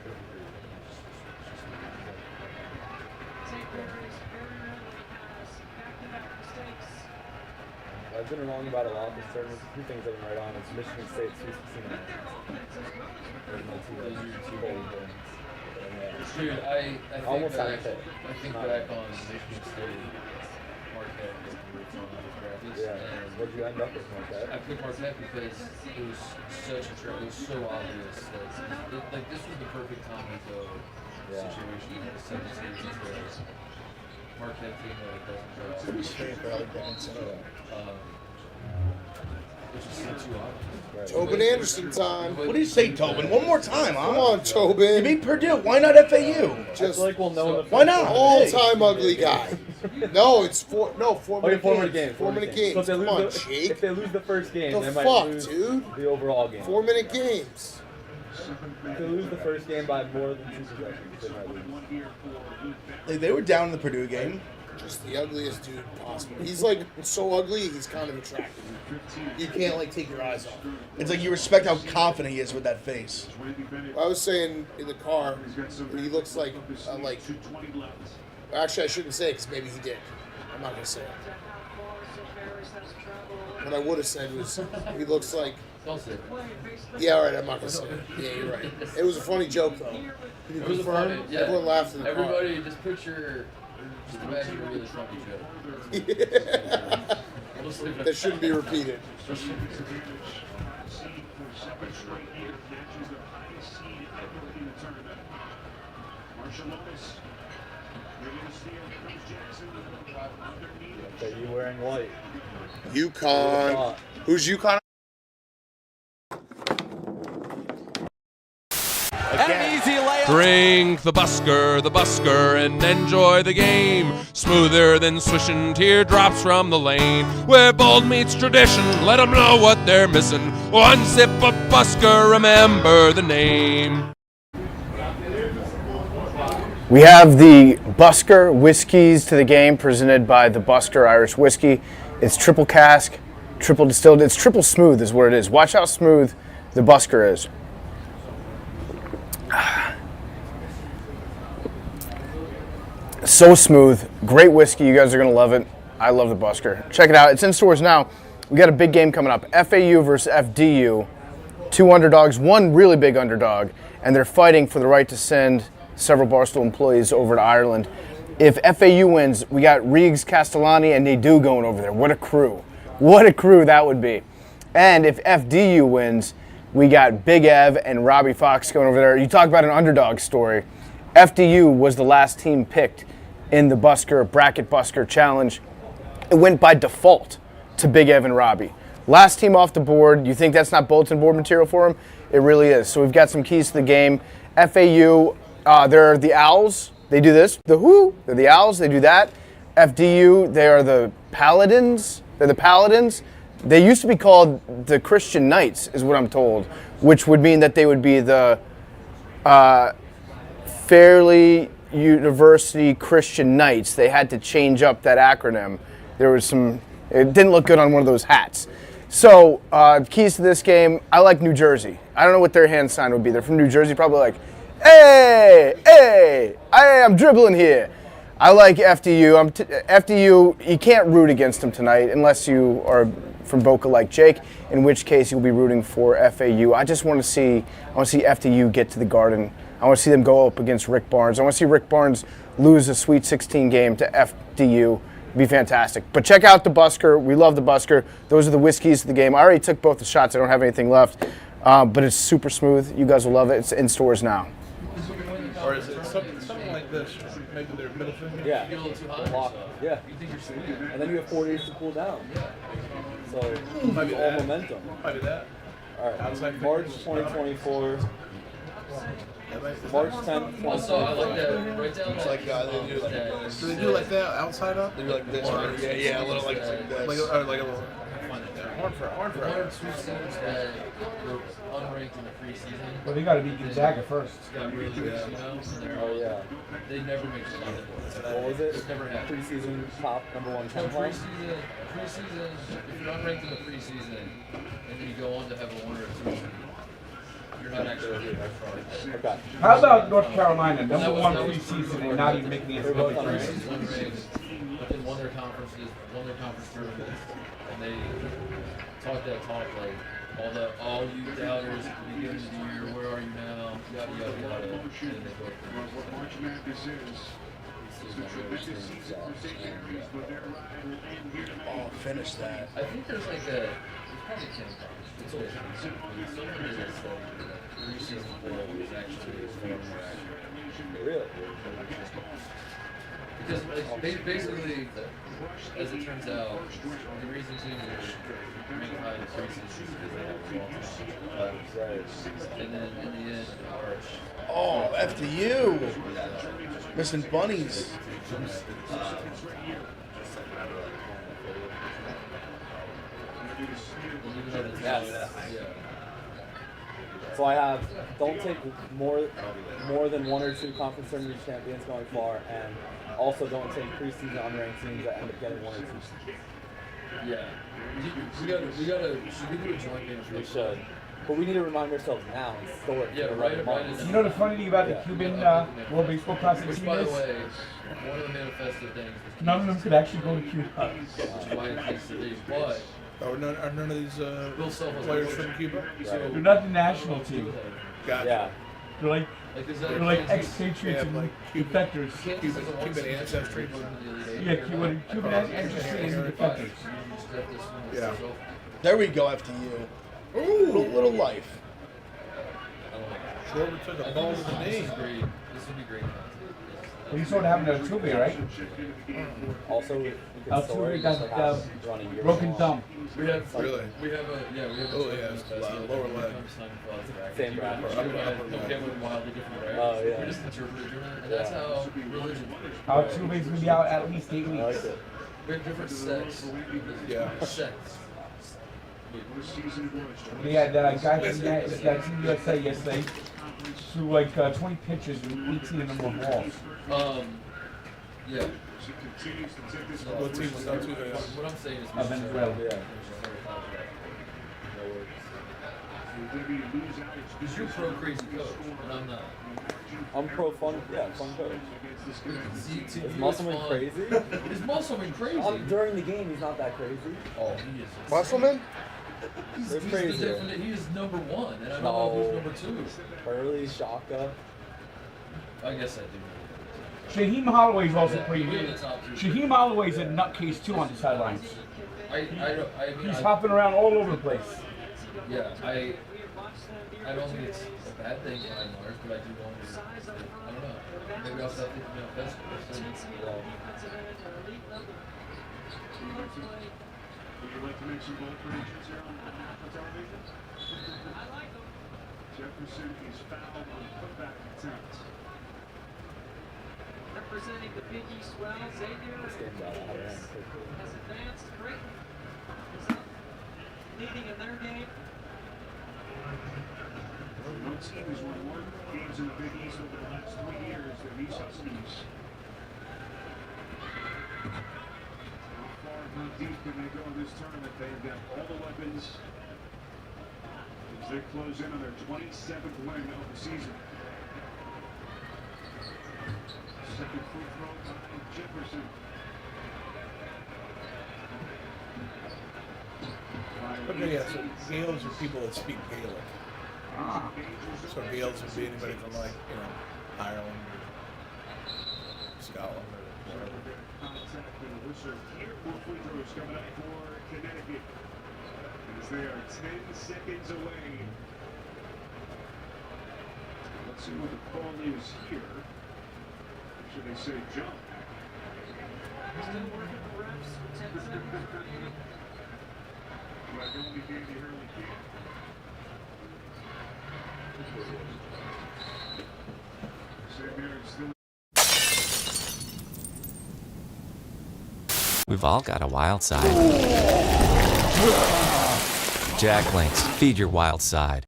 [SPEAKER 11] I've been wrong about a lot this tournament. Two things I've been right on. It's Michigan State, Sweet 16. Those are your two bold wins.
[SPEAKER 13] Dude, I
[SPEAKER 11] almost
[SPEAKER 13] think
[SPEAKER 11] had a pick.
[SPEAKER 13] I think back on Michigan State, Marquette,
[SPEAKER 11] yeah. What'd you end up with Marquette?
[SPEAKER 13] I picked Marquette because it was such a trip. It was so obvious that like this was the perfect Tommy-Toe situation in the 17th where Marquette team that doesn't draw. Which is too obvious.
[SPEAKER 14] Tobin Anderson time.
[SPEAKER 10] What do you say, Tobin? One more time, huh?
[SPEAKER 14] Come on, Tobin.
[SPEAKER 10] You beat Purdue. Why not FAU?
[SPEAKER 14] Just
[SPEAKER 11] like we'll know.
[SPEAKER 10] Why not?
[SPEAKER 14] All-time ugly guy. No, it's 4 minute games. 4 minute games.
[SPEAKER 11] So
[SPEAKER 14] Come on,
[SPEAKER 11] Jake. If they lose the first game,
[SPEAKER 14] The
[SPEAKER 11] they might
[SPEAKER 14] fuck,
[SPEAKER 11] lose
[SPEAKER 14] dude?
[SPEAKER 11] the overall game.
[SPEAKER 14] 4 minute games.
[SPEAKER 11] If they lose the first game by more than 2 possessions, they might lose.
[SPEAKER 10] Like, they were down in the Purdue game.
[SPEAKER 14] Just the ugliest dude possible. He's like so ugly, he's kind of attractive. You can't like take your eyes off.
[SPEAKER 10] It's like you respect how confident he is with that face.
[SPEAKER 14] I was saying in the car, he looks like Actually, I shouldn't say it because maybe he did. I'm not gonna say it. What I would have said was he looks like.
[SPEAKER 13] Don't say it.
[SPEAKER 14] Yeah, all right. I'm not gonna say it. Yeah, you're right. It was a funny joke though. Can you
[SPEAKER 13] It was
[SPEAKER 14] confirm?
[SPEAKER 13] funny. Yeah.
[SPEAKER 14] Everyone laughed in the car.
[SPEAKER 13] Everybody, just picture. Just imagine a really funny joke.
[SPEAKER 14] That shouldn't be repeated.
[SPEAKER 11] Are you wearing white?
[SPEAKER 14] UConn. Who's UConn?
[SPEAKER 7] An easy layup.
[SPEAKER 22] Drink the busker, and enjoy the game. Smoother than swishing teardrops from the lane. Where bold meets tradition, let them know what they're missing. One sip of busker, remember the name.
[SPEAKER 12] We have the Busker Whiskeys to the game presented by the Busker Irish Whiskey. It's triple cask, triple distilled. It's triple smooth is what it is. Watch how smooth the Busker is. So smooth. Great whiskey. You guys are going to love it. I love the Busker. Check it out. It's in stores now. We got a big game coming up. FAU versus FDU. 2 underdogs, 1 really big underdog, and they're fighting for the right to send several Barstool employees over to Ireland. If FAU wins, we got Riggs, Castellani, and Nadeau going over there. What a crew. What a crew that would be. And if FDU wins, we got Big Ev and Robbie Fox going over there. You talk about an underdog story. FDU was the last team picked in the Busker Bracket Busker Challenge. It went by default to Big Evan Robbie. Last team off the board. You think that's not bulletin board material for him? It really is. So we've got some keys to the game. FAU, they're the Owls. They do this. The who? They're the Owls. They do that. FDU, they are the Paladins. They're the Paladins. They used to be called the Christian Knights, is what I'm told, which would mean that they would be the Fairleigh University Christian Knights. They had to change up that acronym. There was some, it didn't look good on one of those hats. So, keys to this game, I like New Jersey. I don't know what their hand sign would be. They're from New Jersey, probably like, hey, I'm dribbling here. I like FDU. FDU, you can't root against them tonight unless you are from Boca like Jake, in which case you'll be rooting for FAU. I just want to see FDU get to the Garden. I want to see them go up against Rick Barnes. I want to see Rick Barnes lose a Sweet 16 game to FDU. It'd be fantastic. But check out the Busker. We love the Busker. Those are the whiskeys of the game. I already took both the shots. I don't have anything left. But it's super smooth. You guys will love it. It's in stores now.
[SPEAKER 2] Or is it something like this? Maybe their middle finger?
[SPEAKER 11] Yeah.
[SPEAKER 2] You get a little too hot.
[SPEAKER 11] Lock. Yeah.
[SPEAKER 2] You think you're sweet.
[SPEAKER 11] And then you have 4 days to cool down.
[SPEAKER 2] Yeah.
[SPEAKER 11] So
[SPEAKER 2] Might be
[SPEAKER 11] it's all
[SPEAKER 2] that.
[SPEAKER 11] momentum.
[SPEAKER 2] Might be that.
[SPEAKER 11] All right.
[SPEAKER 2] Outside
[SPEAKER 11] March
[SPEAKER 2] fingers.
[SPEAKER 11] 2024. March 10th.
[SPEAKER 13] Also, I like that. Right down
[SPEAKER 10] It's
[SPEAKER 13] that.
[SPEAKER 10] like they do like
[SPEAKER 2] Do they do like that outside up?
[SPEAKER 10] They do like this.
[SPEAKER 2] Or,
[SPEAKER 10] Yeah, a little like this.
[SPEAKER 2] like a little. Horn for
[SPEAKER 13] One or two teams that were unranked in the preseason.
[SPEAKER 4] Well, they got to beat Gonzaga first.
[SPEAKER 13] Got really good, you know? So they're-
[SPEAKER 11] Oh yeah.
[SPEAKER 13] They never make the top four.
[SPEAKER 11] What was it?
[SPEAKER 13] It's never happened.
[SPEAKER 11] Preseason top number 1
[SPEAKER 13] So
[SPEAKER 11] 10 line.
[SPEAKER 13] preseason, if you're unranked in the preseason, and then you go on to have a 1 or a 2, you're not actually
[SPEAKER 11] Okay.
[SPEAKER 4] How about North Carolina,
[SPEAKER 13] That
[SPEAKER 4] number
[SPEAKER 13] was-
[SPEAKER 4] one
[SPEAKER 13] that was
[SPEAKER 4] preseason and not even making the
[SPEAKER 11] They're both
[SPEAKER 4] NCAA
[SPEAKER 11] unranked.
[SPEAKER 4] preseason?
[SPEAKER 13] unranked, but then won their conferences, won their conference tournaments, and they talk that talk like all you doubters at the beginning of the year, where are you now? Yada yada yada. And then they go
[SPEAKER 9] What March Madness is. It's a tremendous season for 6 but they're arrival in here.
[SPEAKER 10] Oh, finish that.
[SPEAKER 13] I think there's like a, it's probably Ken Fox. It's always been someone did a study that preseason play was actually far more accurate.
[SPEAKER 11] Really?
[SPEAKER 13] Because like, basically, as it turns out, the reason teams are ranked high in preseason is because they have a long and then in the end, in March.
[SPEAKER 10] Oh, FDU. Missing bunnies.
[SPEAKER 11] So I have don't take more than 1 or 2 conference tournament champions going far, and also don't take preseason unranked teams that end up getting 1 or 2.
[SPEAKER 13] Yeah. We gotta, should we do a joint game?
[SPEAKER 11] We should. But we need to remind ourselves now and store it
[SPEAKER 13] Yeah,
[SPEAKER 11] for the
[SPEAKER 13] right
[SPEAKER 11] right
[SPEAKER 13] about
[SPEAKER 11] months.
[SPEAKER 13] it.
[SPEAKER 4] You know the funny thing about the Cuban World Baseball Classic
[SPEAKER 13] Which,
[SPEAKER 4] team
[SPEAKER 13] by the
[SPEAKER 4] is?
[SPEAKER 13] way, one of the manifesto things was
[SPEAKER 4] None of them could actually go to Cuba.
[SPEAKER 13] which is why it takes the league. But
[SPEAKER 2] Are none of these
[SPEAKER 13] Bill Self was
[SPEAKER 2] players
[SPEAKER 13] like,
[SPEAKER 2] from Cuba?
[SPEAKER 4] They're not the national team.
[SPEAKER 2] Gotcha.
[SPEAKER 11] Yeah.
[SPEAKER 4] They're like
[SPEAKER 13] is that
[SPEAKER 4] they're like ex-patriots and defectors.
[SPEAKER 2] Cuban ancestry.
[SPEAKER 4] Yeah, Cuban ancestry and defectors.
[SPEAKER 2] Yeah.
[SPEAKER 10] There we go, FDU. Ooh, little life.
[SPEAKER 2] Schwarber took a ball to the knee.
[SPEAKER 13] This would be great.
[SPEAKER 4] Well, you saw what happened to Altuve, right?
[SPEAKER 11] Also, we can store
[SPEAKER 4] Altuve
[SPEAKER 11] it just
[SPEAKER 4] got
[SPEAKER 11] like how it's running years
[SPEAKER 4] broken
[SPEAKER 11] long.
[SPEAKER 4] thumb.
[SPEAKER 13] We have
[SPEAKER 2] Really?
[SPEAKER 13] we have a
[SPEAKER 2] Oh, yeah, it's lower leg.
[SPEAKER 11] Same bracket.
[SPEAKER 13] Okay, with wildly different brackets.
[SPEAKER 11] Oh, yeah.
[SPEAKER 13] We're just interpreting it, and that's how religion works.
[SPEAKER 4] Altuve's gonna be out at least 8
[SPEAKER 11] I like
[SPEAKER 4] weeks.
[SPEAKER 11] it.
[SPEAKER 13] We have different sects.
[SPEAKER 2] Yeah.
[SPEAKER 13] Sects.
[SPEAKER 4] They had a guy from USA yesterday threw like 20 pitches and 18 of them were balls.
[SPEAKER 13] Yeah.
[SPEAKER 2] What team was that to?
[SPEAKER 13] What I'm saying is
[SPEAKER 4] Venezuela.
[SPEAKER 11] Yeah.
[SPEAKER 13] Because you're pro crazy coach, and I'm not.
[SPEAKER 11] I'm pro fun coach.
[SPEAKER 13] See,
[SPEAKER 11] Is Musselman crazy?
[SPEAKER 13] Is Musselman crazy?
[SPEAKER 11] During the game, he's not that crazy.
[SPEAKER 13] Oh, he is.
[SPEAKER 10] Musselman?
[SPEAKER 13] He's
[SPEAKER 11] They're
[SPEAKER 13] the
[SPEAKER 11] crazy.
[SPEAKER 13] definite, he is number 1, and I don't know who's number 2.
[SPEAKER 11] Hurley, Shaka.
[SPEAKER 13] I guess I do.
[SPEAKER 4] Shaheem Holloway's also pretty
[SPEAKER 13] We're in
[SPEAKER 4] good.
[SPEAKER 13] the top 2.
[SPEAKER 4] Shaheem Holloway's a nutcase too on the sidelines.
[SPEAKER 13] I mean,
[SPEAKER 4] He's hopping around all over the place.
[SPEAKER 13] Yeah, I don't think it's a bad thing by and large, but I do wonder. I don't know. Maybe I'll start thinking about festivals.
[SPEAKER 9] Would you like to make some bold predictions here on national television? I like them. Jefferson is fouled on putback attempt.
[SPEAKER 20] Representing the Big East well, Xavier has advanced. Creighton is up, leading in their game.
[SPEAKER 9] No team has won more games in the Big East over the last 3 years than these Huskies. How far, how deep can they go in this tournament? They've got all the weapons as they close in on their 27th win of the season. Second free throw by Jefferson.
[SPEAKER 2] Okay, yeah, so Gaels are people that speak Gaelic. So Gaels would be anybody from like, Ireland or Scotland or whatever.
[SPEAKER 9] Contact and a whistle here. More free throws coming up for Connecticut as they are 10 seconds away. Let's see what the call is here. Should they say jump?
[SPEAKER 20] Still working the refs with 10 seconds remaining.
[SPEAKER 9] Like only Danny Hurley can. St. Mary's still.
[SPEAKER 7] We've all got a wild side. Jack Links, feed your wild side.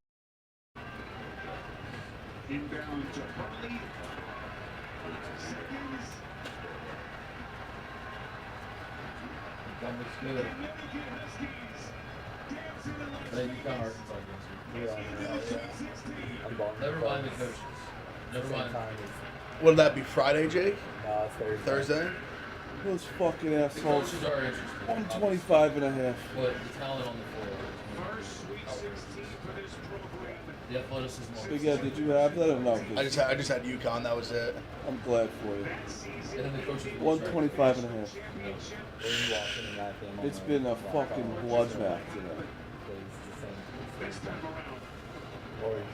[SPEAKER 9] Inbound to Hurley. 8 seconds.
[SPEAKER 13] Never mind the coaches. Never mind.
[SPEAKER 10] Would that be Friday, Jake?
[SPEAKER 11] No, it's Thursday.
[SPEAKER 10] Thursday?
[SPEAKER 18] Those fucking assholes.
[SPEAKER 13] Coaches are interested.
[SPEAKER 18] 125 and a half.
[SPEAKER 13] But the talent on the floor. The athleticism.
[SPEAKER 18] Big Ed, did you have that or no?
[SPEAKER 10] I just had UConn. That was it.
[SPEAKER 18] I'm glad for you.
[SPEAKER 13] And then the coaches
[SPEAKER 18] 125 and a half. It's been a fucking bloodbath today.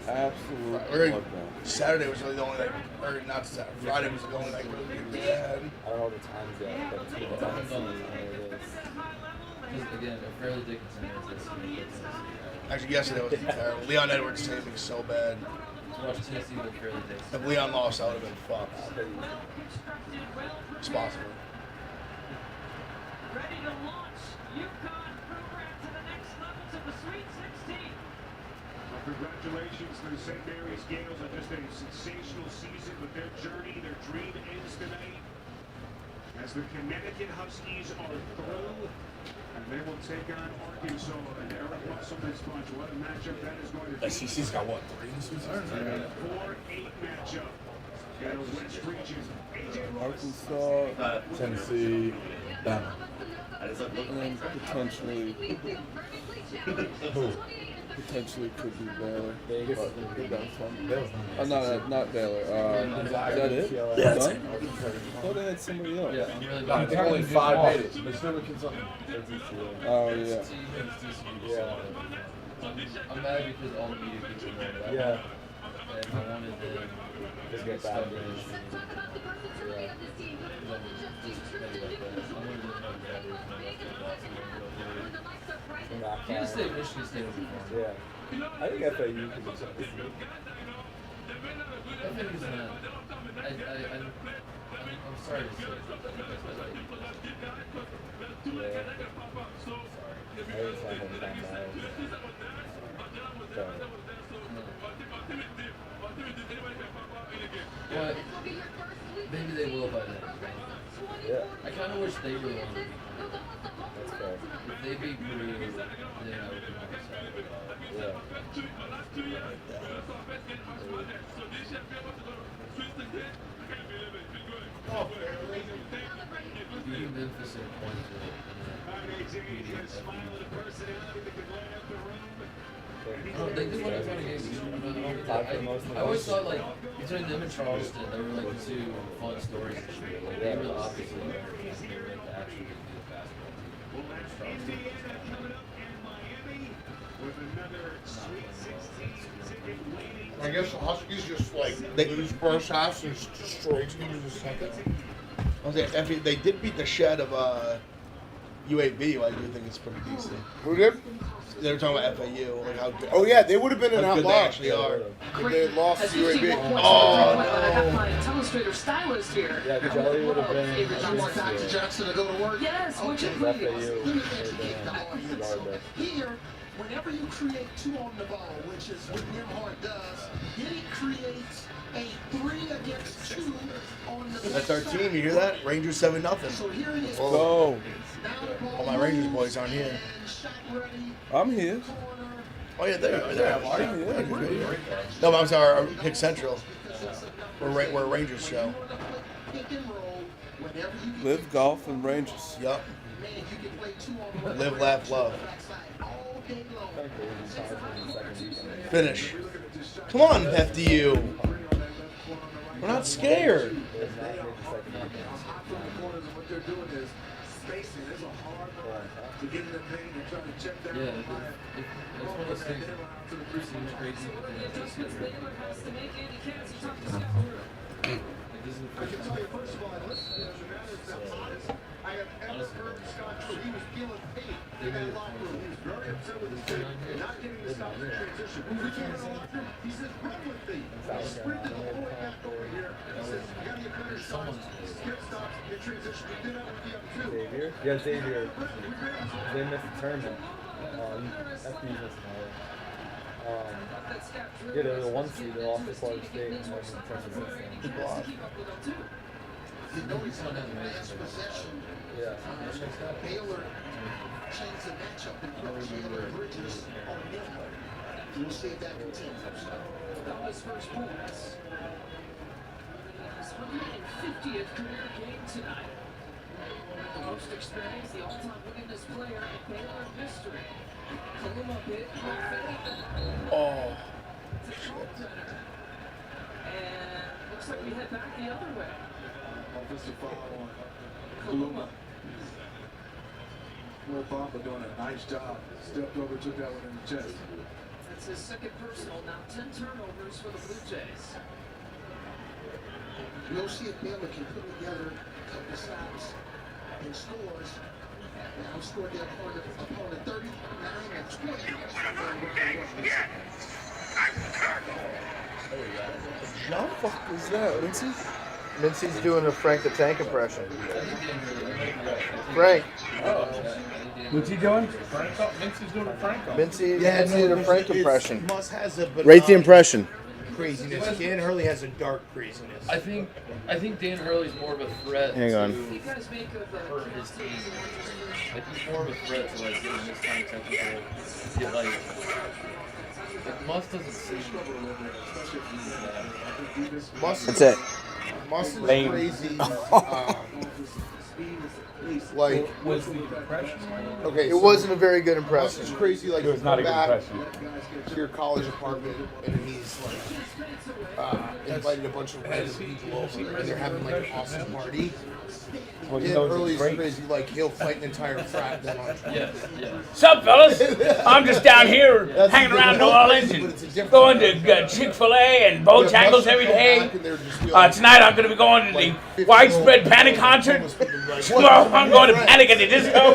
[SPEAKER 18] Absolute bloodbath.
[SPEAKER 10] Saturday was really the only night, or not Saturday, Friday was the only night really bad.
[SPEAKER 11] I don't know the times yet, but it's been
[SPEAKER 13] again, if Fairleigh Dickinson is this.
[SPEAKER 10] Actually, yesterday was terrible. Leon Edwards saved me so bad.
[SPEAKER 13] To watch Tennessee with Fairleigh Dickinson.
[SPEAKER 10] If Leon lost, I would have been fucked. It's possible.
[SPEAKER 20] Ready to launch UConn program to the next level to the Sweet 16.
[SPEAKER 9] Well, congratulations to the St. Mary's Gaels on just a sensational season, but their journey, their dream ends tonight as the Connecticut Huskies are through. And they will take on Arkansas and Eric Musselman's bunch. What a matchup that is going to be.
[SPEAKER 2] SEC's got what, 3 this season?
[SPEAKER 9] 4-8 matchup in the West region.
[SPEAKER 18] Arkansas, Tennessee, Bama. And then potentially could be Baylor.
[SPEAKER 11] Vegas.
[SPEAKER 18] Not Baylor. Is that it?
[SPEAKER 11] Yeah,
[SPEAKER 18] that's it. I thought they had somebody else.
[SPEAKER 13] Yeah, I'm really
[SPEAKER 2] I think only 5 made it. But still
[SPEAKER 18] Oh, yeah.
[SPEAKER 11] Yeah.
[SPEAKER 13] I'm mad because all the media people know that.
[SPEAKER 11] Yeah.
[SPEAKER 13] And I wanted to
[SPEAKER 11] Just get back.
[SPEAKER 13] Kansas State, Michigan State will be fun.
[SPEAKER 11] Yeah. I think FAU could do something.
[SPEAKER 13] FAU's not. I'm sorry to say.
[SPEAKER 11] Yeah. I think it's not hometown bias.
[SPEAKER 13] But maybe they will by then.
[SPEAKER 11] Yeah.
[SPEAKER 13] I kind of wish they were the one.
[SPEAKER 11] That's fair.
[SPEAKER 13] If they beat Purdue, then I would be more excited.
[SPEAKER 11] Yeah.
[SPEAKER 13] Beating Memphis in a point to it. Oh, they did win a ton of games. I always thought, like, between them and Charleston, they were like the 2 fun stories this year. Like, they really obviously are like to actually be the basketball team.
[SPEAKER 14] I guess the Huskies just they lose first half and destroy teams in the second.
[SPEAKER 10] I was like, they did beat the shed of UAB, I do think it's pretty decent.
[SPEAKER 8] Who did?
[SPEAKER 10] They were talking about FAU, like how good.
[SPEAKER 8] Oh yeah, they would have been in
[SPEAKER 10] how
[SPEAKER 8] that
[SPEAKER 10] good they
[SPEAKER 8] loss.
[SPEAKER 10] actually are.
[SPEAKER 8] If they had lost
[SPEAKER 20] As
[SPEAKER 8] to
[SPEAKER 20] you see
[SPEAKER 8] UAB.
[SPEAKER 20] more points
[SPEAKER 10] Oh,
[SPEAKER 20] I have my telestrator stylist here.
[SPEAKER 11] Yeah, Jelly would have been.
[SPEAKER 20] Avery Johnson.
[SPEAKER 11] Back to
[SPEAKER 6] Jackson to go to work.
[SPEAKER 20] Yes, would you
[SPEAKER 11] FAU.
[SPEAKER 20] please?
[SPEAKER 6] Here, whenever you create 2 on the ball, which is what Nimhart does, then he creates a 3 against 2 on the
[SPEAKER 10] That's our team. You hear that? Rangers 7-0.
[SPEAKER 6] So here it is.
[SPEAKER 1] Go.
[SPEAKER 10] All my Rangers boys aren't here.
[SPEAKER 1] I'm here.
[SPEAKER 10] Oh yeah, there. No, but I'm sorry. Our Pick Central. We're a Rangers show.
[SPEAKER 1] Live golf and Rangers.
[SPEAKER 10] Yup. Live, laugh, love. Finish. Come on, FDU. We're not scared.
[SPEAKER 13] Yeah, it's one of those things. Seems crazy.
[SPEAKER 6] I have ever heard Scott Drew. He was feeling pain in that locker room. He was very upset with his team not getting the stops in transition. We came in the locker room. He says, "Run with me." I sprinted the whole way back over here. He says, "You got to get better shots. Skip stops in transition." We did that with the other two.
[SPEAKER 11] Xavier? Yeah, Xavier. They missed the tournament. FD missed another. Yeah, they were the 1 seed. They lost to Florida State and then the tournament since then.
[SPEAKER 6] You know he's on that last possession.
[SPEAKER 11] Yeah.
[SPEAKER 6] Baylor changed the matchup and put Jalen Bridges on Nimhart. We'll see if that continues.
[SPEAKER 20] That was first points. His 150th career game tonight. The most experience, the all-time winningest player in Baylor history. Kaluma hit.
[SPEAKER 10] Oh.
[SPEAKER 20] And looks like we head back the other way.
[SPEAKER 9] Offensive foul on Kaluma. Will Bamba doing a nice job. Stepped over, took that one in the chest.
[SPEAKER 20] That's his second personal, now 10 turnovers for the Blue Jays.
[SPEAKER 6] We'll see if Baylor can put together a couple of stops and scores. Now scored their opponent 39 and 20.
[SPEAKER 3] What the fuck was that, Lindsay?
[SPEAKER 15] Mincy's doing a Frank the Tank impression. Frank.
[SPEAKER 2] What's he doing? Franco? Mincy's doing a Franco.
[SPEAKER 15] Mincy
[SPEAKER 10] Yeah,
[SPEAKER 15] did a Frank impression.
[SPEAKER 10] Muss has a
[SPEAKER 3] Rate the impression.
[SPEAKER 10] craziness. Dan Hurley has a dark craziness.
[SPEAKER 13] I think Dan Hurley's more of a threat.
[SPEAKER 3] Hang on.
[SPEAKER 13] To hurt his team. Like he's more of a threat to like get him this time technical. Get like Muss doesn't seem
[SPEAKER 10] Muss
[SPEAKER 3] That's it.
[SPEAKER 10] Muss is
[SPEAKER 3] Lame.
[SPEAKER 10] crazy. Like
[SPEAKER 2] Was the impression?
[SPEAKER 10] okay,
[SPEAKER 15] It wasn't a very good impression.
[SPEAKER 10] Muss is crazy. Like
[SPEAKER 2] It was not a good
[SPEAKER 10] back
[SPEAKER 2] impression.
[SPEAKER 10] to your college apartment, and he's like invited a bunch of random people over, and they're having like an awesome party.
[SPEAKER 2] Well, you
[SPEAKER 10] Dan
[SPEAKER 2] know it's
[SPEAKER 10] Hurley's
[SPEAKER 2] great.
[SPEAKER 10] crazy. Like he'll fight an entire frat.
[SPEAKER 13] Yeah.
[SPEAKER 4] Sup, fellas? I'm just down here
[SPEAKER 10] That's
[SPEAKER 4] hanging
[SPEAKER 10] a
[SPEAKER 4] around New
[SPEAKER 10] different-
[SPEAKER 4] Orleans
[SPEAKER 10] but it's a
[SPEAKER 4] and
[SPEAKER 10] different-
[SPEAKER 4] going to Chick-fil-A and Bojangles every day. Tonight I'm going to be going to the Widespread Panic concert. Tomorrow I'm going to Panic at the Disco.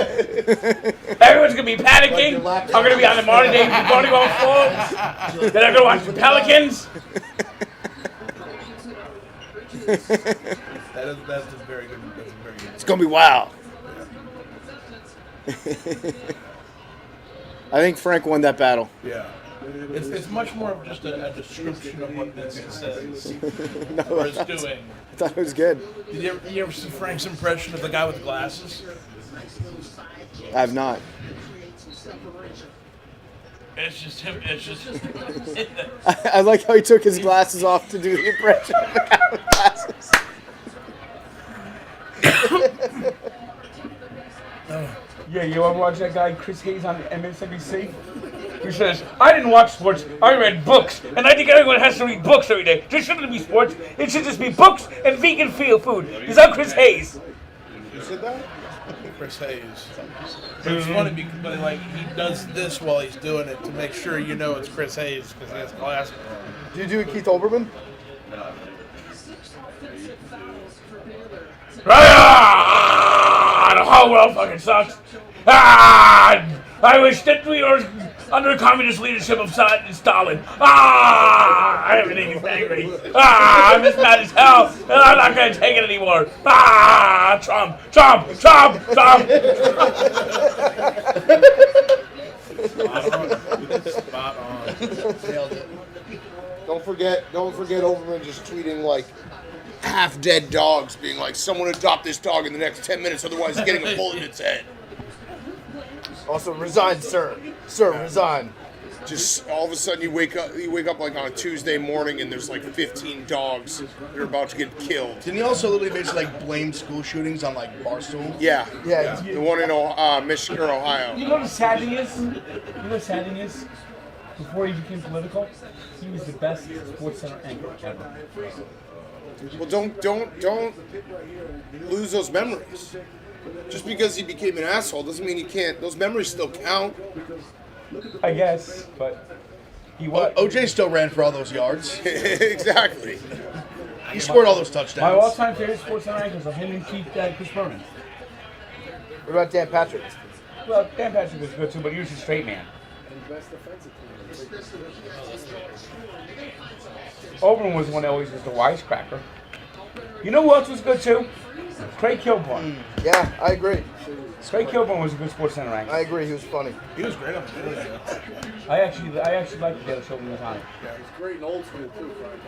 [SPEAKER 4] Everyone's going to be panicking. I'm going to be on the modern day volleyball floor. Then I'm going to watch the Pelicans.
[SPEAKER 2] That's a very good. That's a very good.
[SPEAKER 3] It's gonna be wild. I think Frank won that battle.
[SPEAKER 2] Yeah. It's much more of just a description of what Vincent says
[SPEAKER 3] No,
[SPEAKER 2] or is
[SPEAKER 3] I
[SPEAKER 2] doing.
[SPEAKER 3] thought it was good.
[SPEAKER 2] Did you ever see Frank's impression of the guy with the glasses?
[SPEAKER 3] I have not.
[SPEAKER 2] It's just him. It's just.
[SPEAKER 3] I like how he took his glasses off to do the impression of the guy with glasses.
[SPEAKER 4] Yeah, you ever watch that guy Chris Hayes on MSNBC? He says, I didn't watch sports, I read books, and I think everyone has to read books every day. There shouldn't be sports, it should just be books and vegan field food. Is that Chris Hayes?
[SPEAKER 2] You said that? Chris Hayes. It's funny because but like he does this while he's doing it to make sure you know it's Chris Hayes because he has glasses on.
[SPEAKER 15] Did you do it, Keith Olbermann?
[SPEAKER 4] whole world fucking sucks. Ah! I wish that we were under communist leadership of Stalin. Ah! Everything is angry. Ah! I'm as mad as hell, and I'm not gonna take it anymore. Ah! Trump! Trump! Trump! Trump!
[SPEAKER 2] Spot on.
[SPEAKER 14] Nailed it. Don't forget Overman just tweeting like half dead dogs, being like, "Someone adopt this dog in the next 10 minutes, otherwise it's getting a bullet in its head."
[SPEAKER 15] Also, resign, sir. Sir, resign.
[SPEAKER 14] Just all of a sudden you wake up like on a Tuesday morning and there's like 15 dogs that are about to get killed.
[SPEAKER 10] Didn't he also literally basically like blame school shootings on like Barstool?
[SPEAKER 14] Yeah. The one in Michigan or Ohio.
[SPEAKER 4] You know what the sad thing is? Before he became political, he was the best sports center anchor ever.
[SPEAKER 14] Well, don't lose those memories. Just because he became an asshole doesn't mean he can't. Those memories still count.
[SPEAKER 4] I guess, but he was.
[SPEAKER 10] OJ still ran for all those yards.
[SPEAKER 14] Exactly.
[SPEAKER 10] He scored all those touchdowns.
[SPEAKER 4] My all-time favorite sports center anchors are him and Chris Berman.
[SPEAKER 15] What about Dan Patrick?
[SPEAKER 4] Well, Dan Patrick was good too, but he was a straight man. Oberlin was the one that always was the wisecracker. You know who else was good too? Craig Kilborn.
[SPEAKER 15] Yeah, I agree.
[SPEAKER 4] Craig Kilborn was a good sports center anchor.
[SPEAKER 15] I agree. He was funny.
[SPEAKER 2] He was great on the Daily Show.
[SPEAKER 4] I actually liked the Daily Show when he was on it.
[SPEAKER 5] Yeah, he's great in old school too, Frank.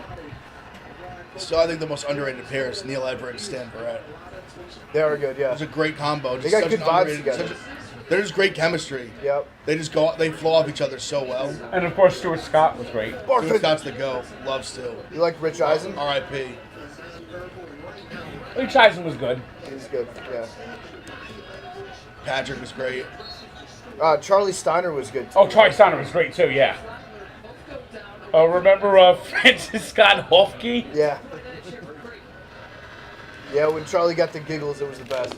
[SPEAKER 10] Still, I think the most underrated pair is Neil Everett and Stan Barrett.
[SPEAKER 15] They are good, yeah.
[SPEAKER 10] It's a great combo.
[SPEAKER 15] They got good vibes together.
[SPEAKER 10] They're just great chemistry.
[SPEAKER 15] Yep.
[SPEAKER 10] They just they flow off each other so well.
[SPEAKER 4] And of course, Stuart Scott was great.
[SPEAKER 10] Stuart Scott's the go. Love Stu.
[SPEAKER 15] You like Rich Eisen?
[SPEAKER 10] R.I.P.
[SPEAKER 4] Rich Eisen was good.
[SPEAKER 15] He's good, yeah.
[SPEAKER 10] Patrick was great.
[SPEAKER 15] Charlie Steiner was good too.
[SPEAKER 4] Oh, Charlie Steiner was great too, yeah. Remember Francis Scott Hofke?
[SPEAKER 15] Yeah. Yeah, when Charlie got the giggles, it was the best.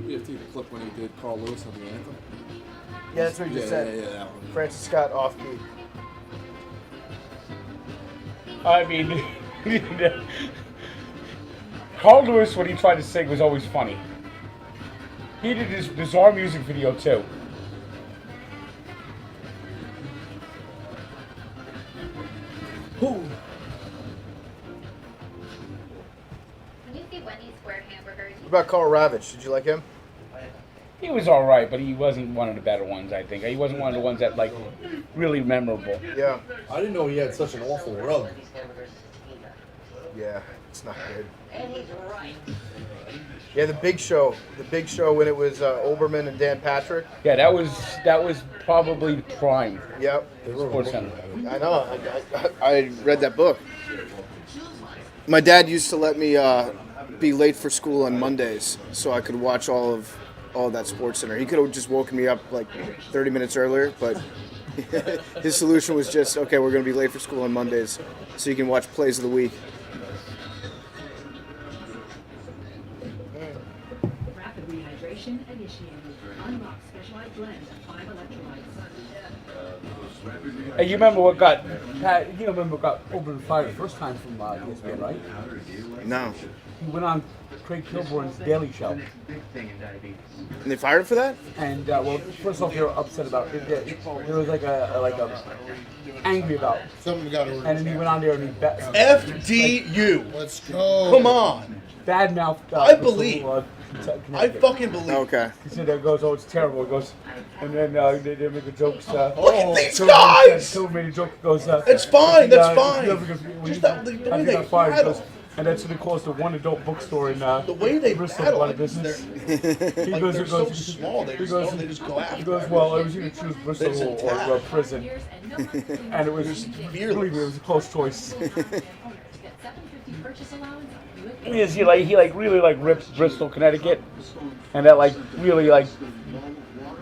[SPEAKER 11] PFT, the clip when he did Carl Lewis on the anthem.
[SPEAKER 15] Yeah, that's what he just said.
[SPEAKER 11] Yeah, that one.
[SPEAKER 15] Francis Scott off key.
[SPEAKER 4] I mean, Carl Lewis, when he tried to sing, was always funny. He did this bizarre music video too.
[SPEAKER 16] When you see Wendy's square hamburgers,
[SPEAKER 15] What about Carl Ravitch? Did you like him?
[SPEAKER 4] He was all right, but he wasn't one of the better ones, I think. He wasn't one of the ones that, like, really memorable.
[SPEAKER 15] Yeah.
[SPEAKER 11] I didn't know he had such an awful rug.
[SPEAKER 15] Yeah, it's not good. Yeah, the Big Show when it was Olbermann and Dan Patrick.
[SPEAKER 4] Yeah, that was probably prime.
[SPEAKER 15] Yep.
[SPEAKER 4] Sports Center.
[SPEAKER 15] I know. I read that book. My dad used to let me be late for school on Mondays so I could watch all of that Sports Center. He could have just woken me up like 30 minutes earlier, but his solution was just, okay, we're going to be late for school on Mondays so you can watch plays of the week.
[SPEAKER 17] Rapid rehydration initiated. Unlock specialized blend of 5 electrolytes.
[SPEAKER 4] Hey, you remember what got Oberlin fired the first time from ESPN, right?
[SPEAKER 15] No.
[SPEAKER 4] He went on Craig Kilborn's Daily Show.
[SPEAKER 15] And they fired him for that?
[SPEAKER 4] And well, first off, they were upset about it. There was like a angry about
[SPEAKER 10] something got ordered.
[SPEAKER 4] And then he went on there and he
[SPEAKER 10] FDU.
[SPEAKER 14] Let's go.
[SPEAKER 10] Come on.
[SPEAKER 4] Bad mouth.
[SPEAKER 10] I believe. I fucking believe.
[SPEAKER 15] Okay.
[SPEAKER 4] He said that goes, oh, it's terrible. He goes, and then they make the jokes.
[SPEAKER 10] Look at these guys!
[SPEAKER 4] Phil made a joke. Goes,
[SPEAKER 10] it's fine. That's fine.
[SPEAKER 4] Just
[SPEAKER 10] the way they
[SPEAKER 4] fired. And that's what he calls the one adult bookstore in
[SPEAKER 10] the way they
[SPEAKER 4] Bristol.
[SPEAKER 10] battle,
[SPEAKER 4] Out of business.
[SPEAKER 10] they're so small. They just go after.
[SPEAKER 4] He goes, well, I was either choose Bristol or prison, and it was believe me, it was a close choice. Yes, he really ripped Bristol, Connecticut, and that really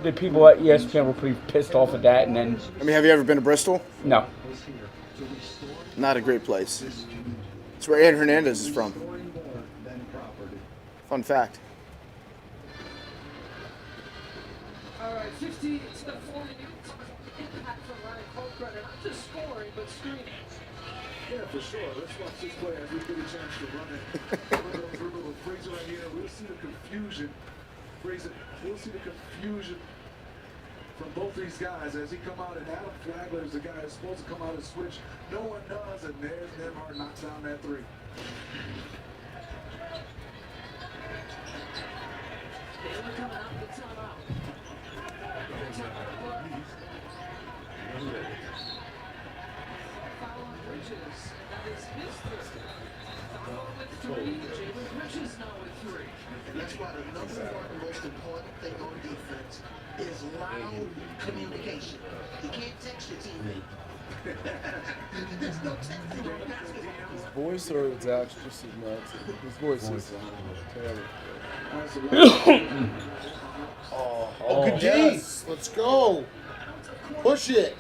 [SPEAKER 4] the people at ESPN were pretty pissed off at that. And then,
[SPEAKER 15] I mean, have you ever been to Bristol?
[SPEAKER 4] No.
[SPEAKER 15] Not a great place. It's where Ed Hernandez is from. Fun fact.
[SPEAKER 19] All right, 60 to the 40 minutes. Impact from Ryan Colcruyt, not just scoring, but screening.
[SPEAKER 9] Yeah, for sure. Let's watch this play as we get a chance to run it. Dribble with Frazier right here. We'll see the confusion. Frazier, we'll see the confusion from both these guys as he come out, and Adam Flagler is the guy who's supposed to come out and switch. No one does, and there's Nemhart knocks down that three.
[SPEAKER 20] Baylor coming out with the timeout. Foul on Bridges, and that is his third. Foul with 3, Jalen Bridges now with 3.
[SPEAKER 19] And that's why the number one most important thing on defense is loud communication. You can't text your teammate. There's no texting on basketball.
[SPEAKER 21] His voice or his action just as nuts. His voice is terrible.
[SPEAKER 14] Oh, good
[SPEAKER 21] yes.
[SPEAKER 14] Let's go. Push it.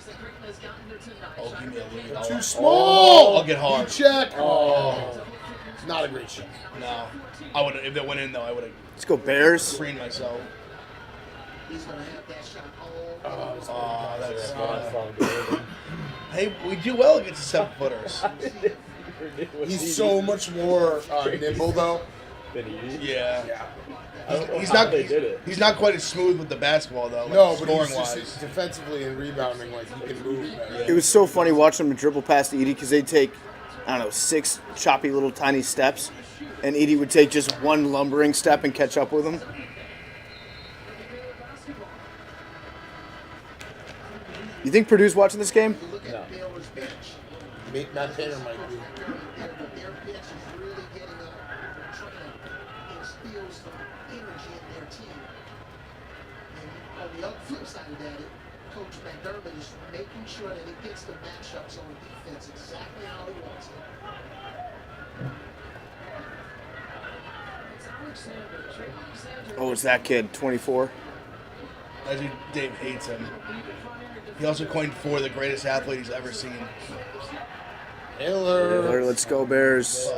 [SPEAKER 5] Oh, give me a lead.
[SPEAKER 14] Too small.
[SPEAKER 5] I'll get hard.
[SPEAKER 14] Check.
[SPEAKER 5] Oh.
[SPEAKER 14] It's not a great shot.
[SPEAKER 5] No. I would if it went in though, I would have.
[SPEAKER 12] Let's go Bears.
[SPEAKER 5] Screened myself.
[SPEAKER 19] He's going to have that shot all
[SPEAKER 5] That's Hey, we do well against the 7-footers.
[SPEAKER 14] He's so much more nimble though.
[SPEAKER 5] Yeah.
[SPEAKER 14] He's not.
[SPEAKER 5] He's not quite as smooth with the basketball though. Like
[SPEAKER 14] No, but
[SPEAKER 5] scoring
[SPEAKER 14] he's
[SPEAKER 5] wise.
[SPEAKER 14] just defensively and rebounding, like he can move better.
[SPEAKER 12] It was so funny watching him dribble past Edie because they'd take, I don't know, 6 choppy little tiny steps, and Edie would take just one lumbering step and catch up with him. You think Purdue's watching this game?
[SPEAKER 14] No. Matt Tanner might be.
[SPEAKER 19] their bench is really getting up, training, instills some energy in their team. And on the other flip side of that, Coach McDermott is making sure that he gets the matchups on defense exactly how he wants it.
[SPEAKER 12] Oh, it's that kid, 24.
[SPEAKER 5] I think Dave hates him. He also coined 4 the greatest athlete he's ever seen.
[SPEAKER 12] Taylor, let's go Bears.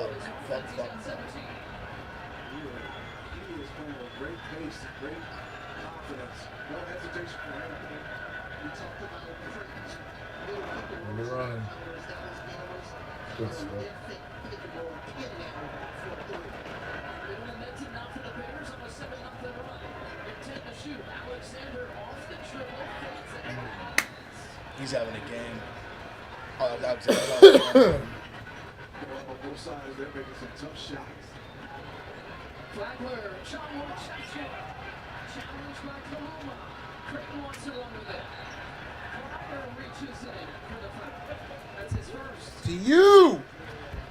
[SPEAKER 11] You're running. Good stuff.
[SPEAKER 5] He's having a game. Oh, that was
[SPEAKER 9] Both sides, they're making some tough shots.
[SPEAKER 20] Flagler, challenge by Kaluma. Creighton wants to run with it. Flagler reaches in for the foul. That's his first.
[SPEAKER 14] To you.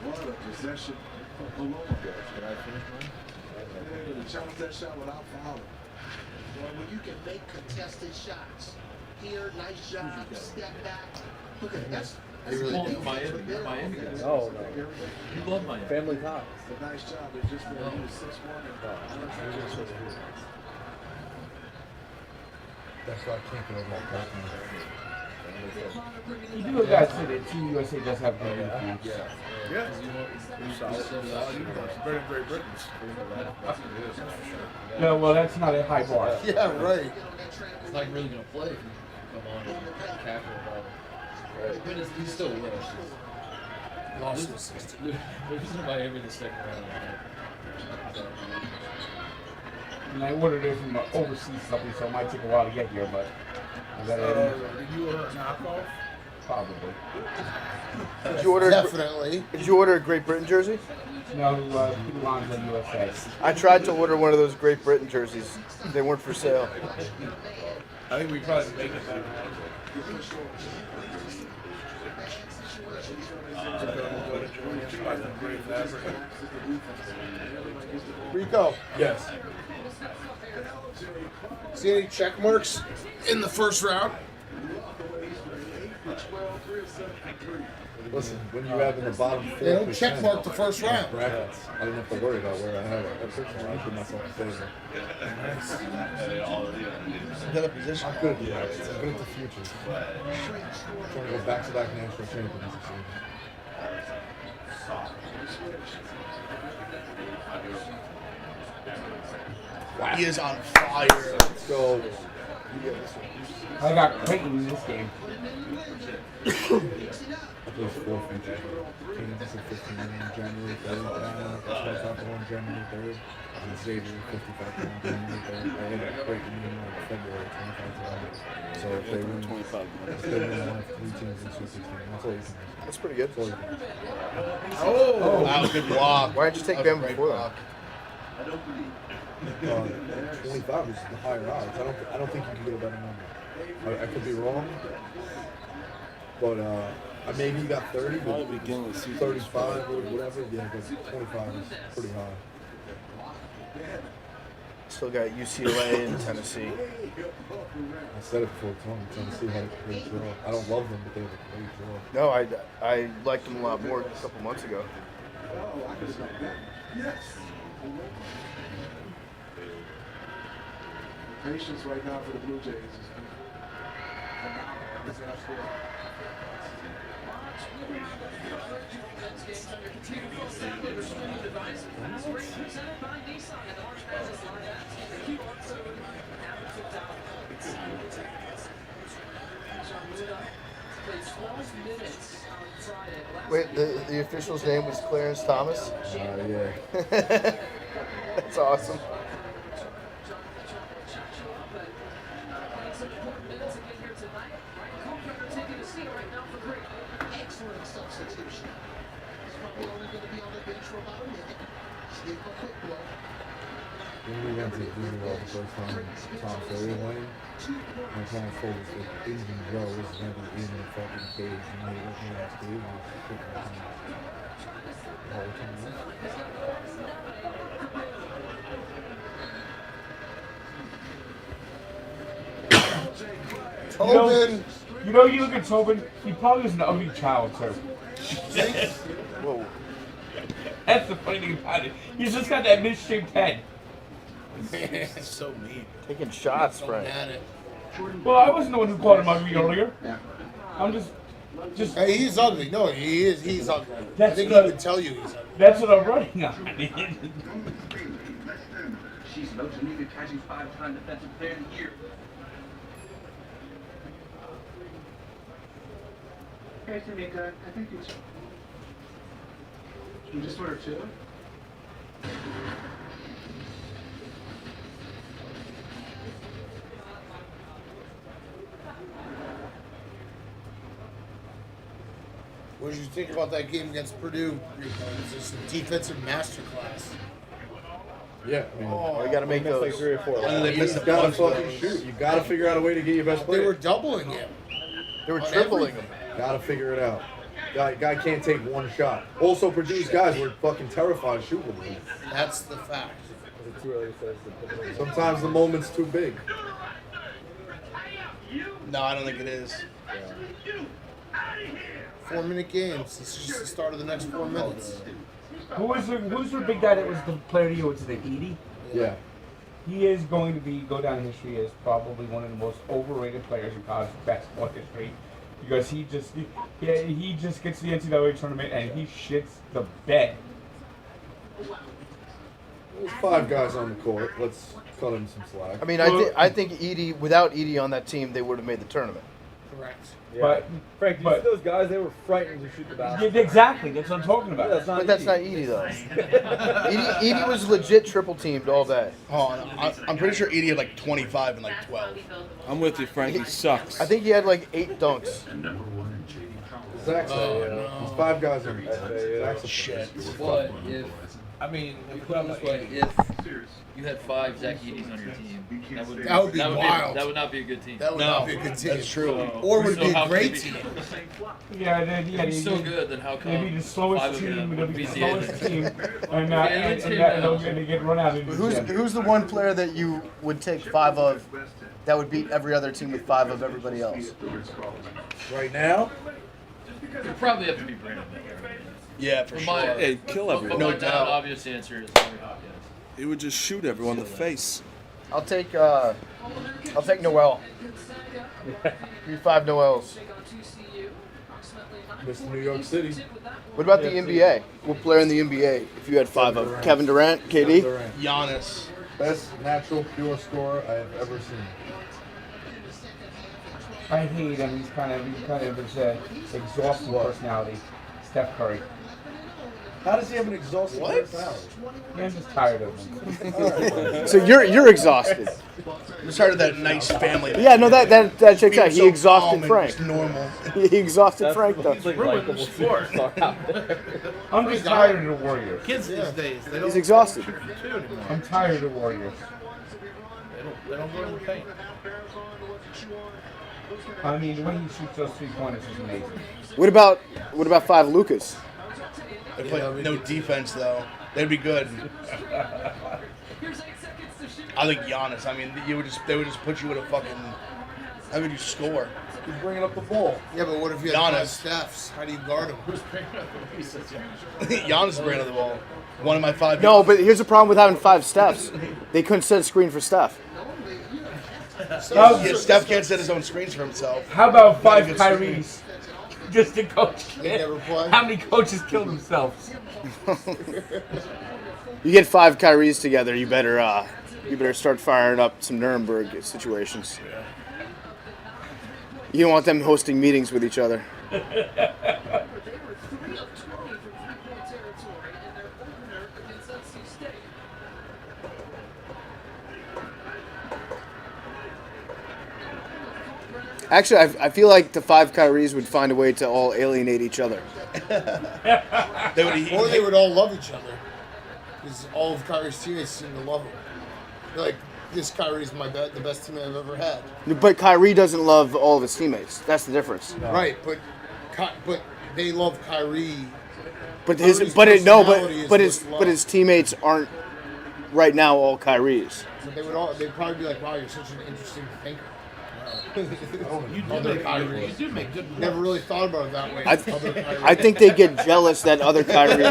[SPEAKER 9] What a possession from Paloma. Can I finish mine? Yeah, challenge that shot without fouling.
[SPEAKER 19] Well, when you can make contested shots, here, nice job, step back. Look at that. That's
[SPEAKER 18] Miami guys.
[SPEAKER 21] Oh, no.
[SPEAKER 18] You love Miami.
[SPEAKER 21] Family ties.
[SPEAKER 9] It's a nice job. They just made it 6-1.
[SPEAKER 11] That's why I can't get over that.
[SPEAKER 4] You do have guys say that Team USA does have good defense.
[SPEAKER 2] Yeah. Better than Great Britain.
[SPEAKER 4] No, well, that's not a high bar.
[SPEAKER 14] Yeah, right.
[SPEAKER 13] It's not really going to play if you come on and tackle about it. But he's still with us.
[SPEAKER 14] Lost the 60.
[SPEAKER 13] Losing to Miami the second round.
[SPEAKER 4] And I ordered it from overseas something, so it might take a while to get here, but I got it.
[SPEAKER 2] Did you order a knockoff?
[SPEAKER 4] Probably.
[SPEAKER 12] Did you order?
[SPEAKER 14] Definitely.
[SPEAKER 12] Did you order a Great Britain jersey?
[SPEAKER 4] No, Milan's on USA.
[SPEAKER 12] I tried to order one of those Great Britain jerseys. They weren't for sale.
[SPEAKER 2] I think we probably make it better.
[SPEAKER 14] Rico.
[SPEAKER 21] Yes.
[SPEAKER 14] See any check marks in the first round?
[SPEAKER 11] Listen, when you have in the bottom 4%,
[SPEAKER 14] They don't check mark the first round.
[SPEAKER 11] brackets, I don't have to worry about where I have it. Personally, I put myself in favor.
[SPEAKER 5] Another position.
[SPEAKER 11] I'm good at the brackets. I'm good at the future. I'm trying to go back-to-back national champions this year.
[SPEAKER 5] He is on fire.
[SPEAKER 11] Let's go.
[SPEAKER 4] I got Creighton in this game.
[SPEAKER 11] Those 4 features. Kansas at 15 on January 3rd. 25 on January 3rd. And Xavier 55 on January 3rd. I had a Creighton in February 25. So if they win 25, if they win one of 3 teams in Sweet 16, that's all you can do.
[SPEAKER 15] That's pretty good.
[SPEAKER 11] That's all you can do.
[SPEAKER 10] Oh, that was a good block.
[SPEAKER 15] Why didn't you take Bama before that?
[SPEAKER 11] 25 is the higher odds. I don't think you can get a better number. I could be wrong, but maybe you got 30, but 35 or whatever. Yeah, but 25 is pretty high.
[SPEAKER 15] Still got UCLA and Tennessee.
[SPEAKER 11] I said it before, Tennessee had a great draw. I don't love them, but they have a great draw.
[SPEAKER 15] No, I liked them a lot more a couple months ago.
[SPEAKER 9] Patience right now for the Blue Jays is phenomenal.
[SPEAKER 15] Wait, the official's name was Clarence Thomas?
[SPEAKER 11] Yeah.
[SPEAKER 15] That's awesome.
[SPEAKER 19] Excellent substitution. He's probably only going to be on the bench for about a minute. Give him a quick blow.
[SPEAKER 11] When we went to Disney World the first time, Tom Ferry went, my parents told us that Asian Joe was going to be in the fucking cage, and they went in that cage and was picking up the whole
[SPEAKER 4] Tobin! You know, you look at Tobin, he probably was an ugly child, too.
[SPEAKER 15] Whoa.
[SPEAKER 4] That's the funny thing about it. He's just got that misshaped head.
[SPEAKER 10] It's so mean.
[SPEAKER 15] Taking shots, Frank.
[SPEAKER 4] Well, I wasn't the one who called him ugly earlier. I'm just.
[SPEAKER 10] Hey, he's ugly. No, he is. He's ugly. I think he would tell you he's ugly.
[SPEAKER 4] That's what I'm running on.
[SPEAKER 7] She's most needed catching 5-time defensive player of the year.
[SPEAKER 9] Hey, Tamika, I think it's. You just ordered 2?
[SPEAKER 10] What did you think about that game against Purdue? It was just a defensive masterclass.
[SPEAKER 11] Yeah, I mean,
[SPEAKER 15] you got to make those.
[SPEAKER 11] Like 3 or 4. And you got to fucking shoot. You got to figure out a way to get your best player.
[SPEAKER 10] They were doubling him.
[SPEAKER 15] They were tripling him.
[SPEAKER 11] Got to figure it out. Guy can't take one shot. Also, Purdue's guys were fucking terrified shooting him.
[SPEAKER 10] That's the fact.
[SPEAKER 11] Sometimes the moment's too big.
[SPEAKER 10] No, I don't think it is. 4-minute games. This is just the start of the next 4 minutes.
[SPEAKER 4] Who's the big guy that was the player of the year? Was it Edie?
[SPEAKER 11] Yeah.
[SPEAKER 4] He is going to go down in history as probably one of the most overrated players in college basketball history. Because he just gets the NCAA tournament and he shits the bed.
[SPEAKER 11] There's 5 guys on the court. Let's cut him some slack.
[SPEAKER 15] I mean, I think Edie, without Edie on that team, they would have made the tournament.
[SPEAKER 10] Correct.
[SPEAKER 22] Yeah. But Frank, you see those guys? They were frightened to shoot the basketball.
[SPEAKER 4] Yeah, exactly. That's what I'm talking about.
[SPEAKER 22] Yeah,
[SPEAKER 15] That's not Edie, though. Edie was legit triple teamed all day.
[SPEAKER 10] Oh, I'm pretty sure Edie had like 25 and like 12.
[SPEAKER 1] I'm with you, Frank. He sucks.
[SPEAKER 15] I think he had like 8 dunks.
[SPEAKER 11] Zach's there's 5 guys on the team. Zach's
[SPEAKER 10] shit.
[SPEAKER 13] But if
[SPEAKER 2] I mean,
[SPEAKER 13] put it this way, if you had 5 Zach Edie's on your team, that would
[SPEAKER 10] be wild.
[SPEAKER 13] That would not be a good team.
[SPEAKER 10] That would not be a good team.
[SPEAKER 1] That's true.
[SPEAKER 10] Or would it be
[SPEAKER 13] So
[SPEAKER 10] a great
[SPEAKER 13] how
[SPEAKER 10] team?
[SPEAKER 4] Yeah, then
[SPEAKER 13] If he's so good, then how come
[SPEAKER 4] Maybe the slowest
[SPEAKER 13] 5 of
[SPEAKER 4] team.
[SPEAKER 13] them
[SPEAKER 4] It'll
[SPEAKER 13] would
[SPEAKER 4] be the
[SPEAKER 13] the
[SPEAKER 4] slowest
[SPEAKER 13] end?
[SPEAKER 4] team, and they'll get run out.
[SPEAKER 15] Who's the one player that you would take 5 of that would beat every other team with 5 of everybody else?
[SPEAKER 11] Right now?
[SPEAKER 13] It'd probably have to be Brandon Miller.
[SPEAKER 10] Yeah, for sure.
[SPEAKER 1] Hey, kill everyone.
[SPEAKER 13] No
[SPEAKER 10] No
[SPEAKER 13] doubt.
[SPEAKER 10] doubt.
[SPEAKER 13] Obvious answer is Larry Hopkins.
[SPEAKER 1] He would just shoot everyone in the face.
[SPEAKER 15] I'll take Noel. 5 Noels.
[SPEAKER 11] Mr. New York City.
[SPEAKER 15] What about the NBA? What player in the NBA if you had 5 of? Kevin Durant, KD?
[SPEAKER 11] Durant.
[SPEAKER 10] Giannis.
[SPEAKER 11] Best natural pure scorer I have ever seen.
[SPEAKER 4] I hate him. He's kind of his exhausting personality. Steph Curry.
[SPEAKER 22] How does he have an exhausting personality?
[SPEAKER 4] Yeah, I'm just tired of him.
[SPEAKER 12] So you're exhausted.
[SPEAKER 10] I'm tired of that nice family.
[SPEAKER 12] Yeah, no, that checks out. He
[SPEAKER 10] so
[SPEAKER 12] exhausted
[SPEAKER 10] calm and
[SPEAKER 12] Frank.
[SPEAKER 10] just normal.
[SPEAKER 12] He exhausted Frank though.
[SPEAKER 4] I'm just tired of the Warriors.
[SPEAKER 2] Kids these days, they don't
[SPEAKER 12] He's exhausted.
[SPEAKER 2] shoot from two anymore.
[SPEAKER 4] I'm tired of the Warriors.
[SPEAKER 2] They don't go in the paint.
[SPEAKER 4] I mean, the way he shoots those 3-pointers is amazing.
[SPEAKER 12] What about 5 Lucas?
[SPEAKER 10] They play no defense though. They'd be good. I think Giannis. I mean, they would just put you in a fucking. How would you score?
[SPEAKER 22] He's bringing up the ball.
[SPEAKER 6] Yeah, but what if you have 5
[SPEAKER 10] Giannis.
[SPEAKER 6] Stephs? How do you guard him?
[SPEAKER 10] Giannis is bringing up the ball. One of my 5.
[SPEAKER 12] No, but here's the problem with having 5 Stephs. They couldn't set a screen for Steph.
[SPEAKER 10] Yeah, Steph can't set his own screens for himself.
[SPEAKER 4] How about 5
[SPEAKER 10] Good
[SPEAKER 4] Kyries? Just to coach.
[SPEAKER 6] They never play.
[SPEAKER 4] How many coaches killed themselves?
[SPEAKER 12] You get 5 Kyries together, you better start firing up some Nuremberg situations. You don't want them hosting meetings with each other. Actually, I feel like the 5 Kyries would find a way to all alienate each other.
[SPEAKER 6] Or they would all love each other. Because all of Kyrie's teammates seem to love him. They're like, this Kyrie's the best teammate I've ever had.
[SPEAKER 12] But Kyrie doesn't love all of his teammates. That's the difference.
[SPEAKER 6] Right, but they love Kyrie.
[SPEAKER 12] But
[SPEAKER 6] Kyrie's
[SPEAKER 12] his
[SPEAKER 6] personality is
[SPEAKER 12] teammates aren't right now all Kyries.
[SPEAKER 6] But they'd probably be like, wow, you're such an interesting thinker.
[SPEAKER 2] You do make good.
[SPEAKER 6] Never really thought about it that way.
[SPEAKER 12] I think they get jealous that other Kyrie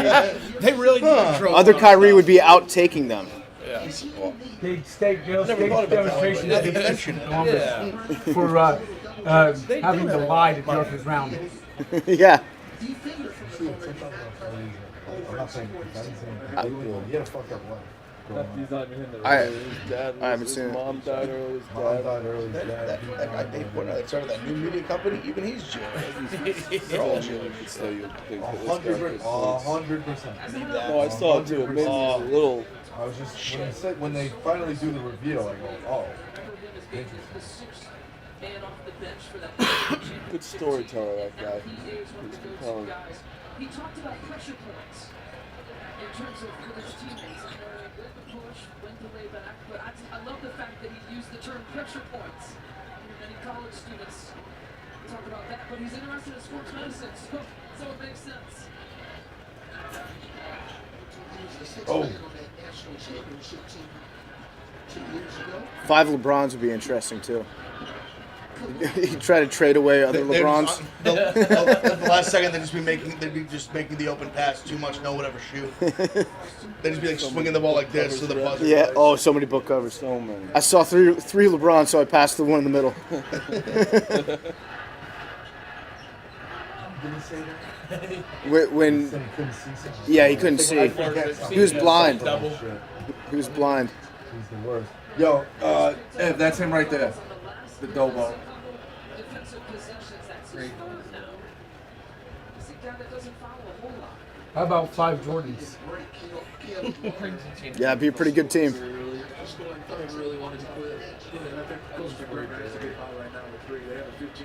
[SPEAKER 2] They really do.
[SPEAKER 12] other Kyrie would be out taking them.
[SPEAKER 2] Yeah.
[SPEAKER 4] Big stage
[SPEAKER 2] Never thought about that.
[SPEAKER 4] for having to lie that the earth is round.
[SPEAKER 12] Yeah.
[SPEAKER 11] I'm not saying that. He had a fucked up life.
[SPEAKER 22] He's not even in the
[SPEAKER 12] I haven't seen it.
[SPEAKER 22] Mom died early. His
[SPEAKER 11] Mom died early. His dad.
[SPEAKER 10] That guy Dave Portnoy that started that new media company, even he's jailed. They're all jailed.
[SPEAKER 11] 100%.
[SPEAKER 22] No, I saw it too. It made me a little.
[SPEAKER 11] I was just when they finally do the reveal, I go, oh, interesting.
[SPEAKER 22] Good storyteller, that guy. He's compelling.
[SPEAKER 19] He talked about pressure points in terms of his teammates. When to push, when to lay back. But I love the fact that he used the term pressure points. Many college students talk about that, but he's interested in sports medicine, so it makes sense.
[SPEAKER 10] Oh.
[SPEAKER 12] 5 LeBrons would be interesting too. He'd try to trade away other LeBrons.
[SPEAKER 10] The last second, they'd be just making the open pass too much, no one ever shoot. They'd just be like swinging the ball like this to the buzzer.
[SPEAKER 12] Yeah.
[SPEAKER 10] plays.
[SPEAKER 12] Oh, so many book covers.
[SPEAKER 22] So many.
[SPEAKER 12] I saw three LeBrons, so I passed the one in the middle. when yeah, he couldn't see. He was blind. He was blind.
[SPEAKER 11] He's the worst.
[SPEAKER 5] Yo, Ev, that's him right there. The Dobo.
[SPEAKER 4] How about 5 Jordans?
[SPEAKER 12] Yeah, it'd be a pretty good team.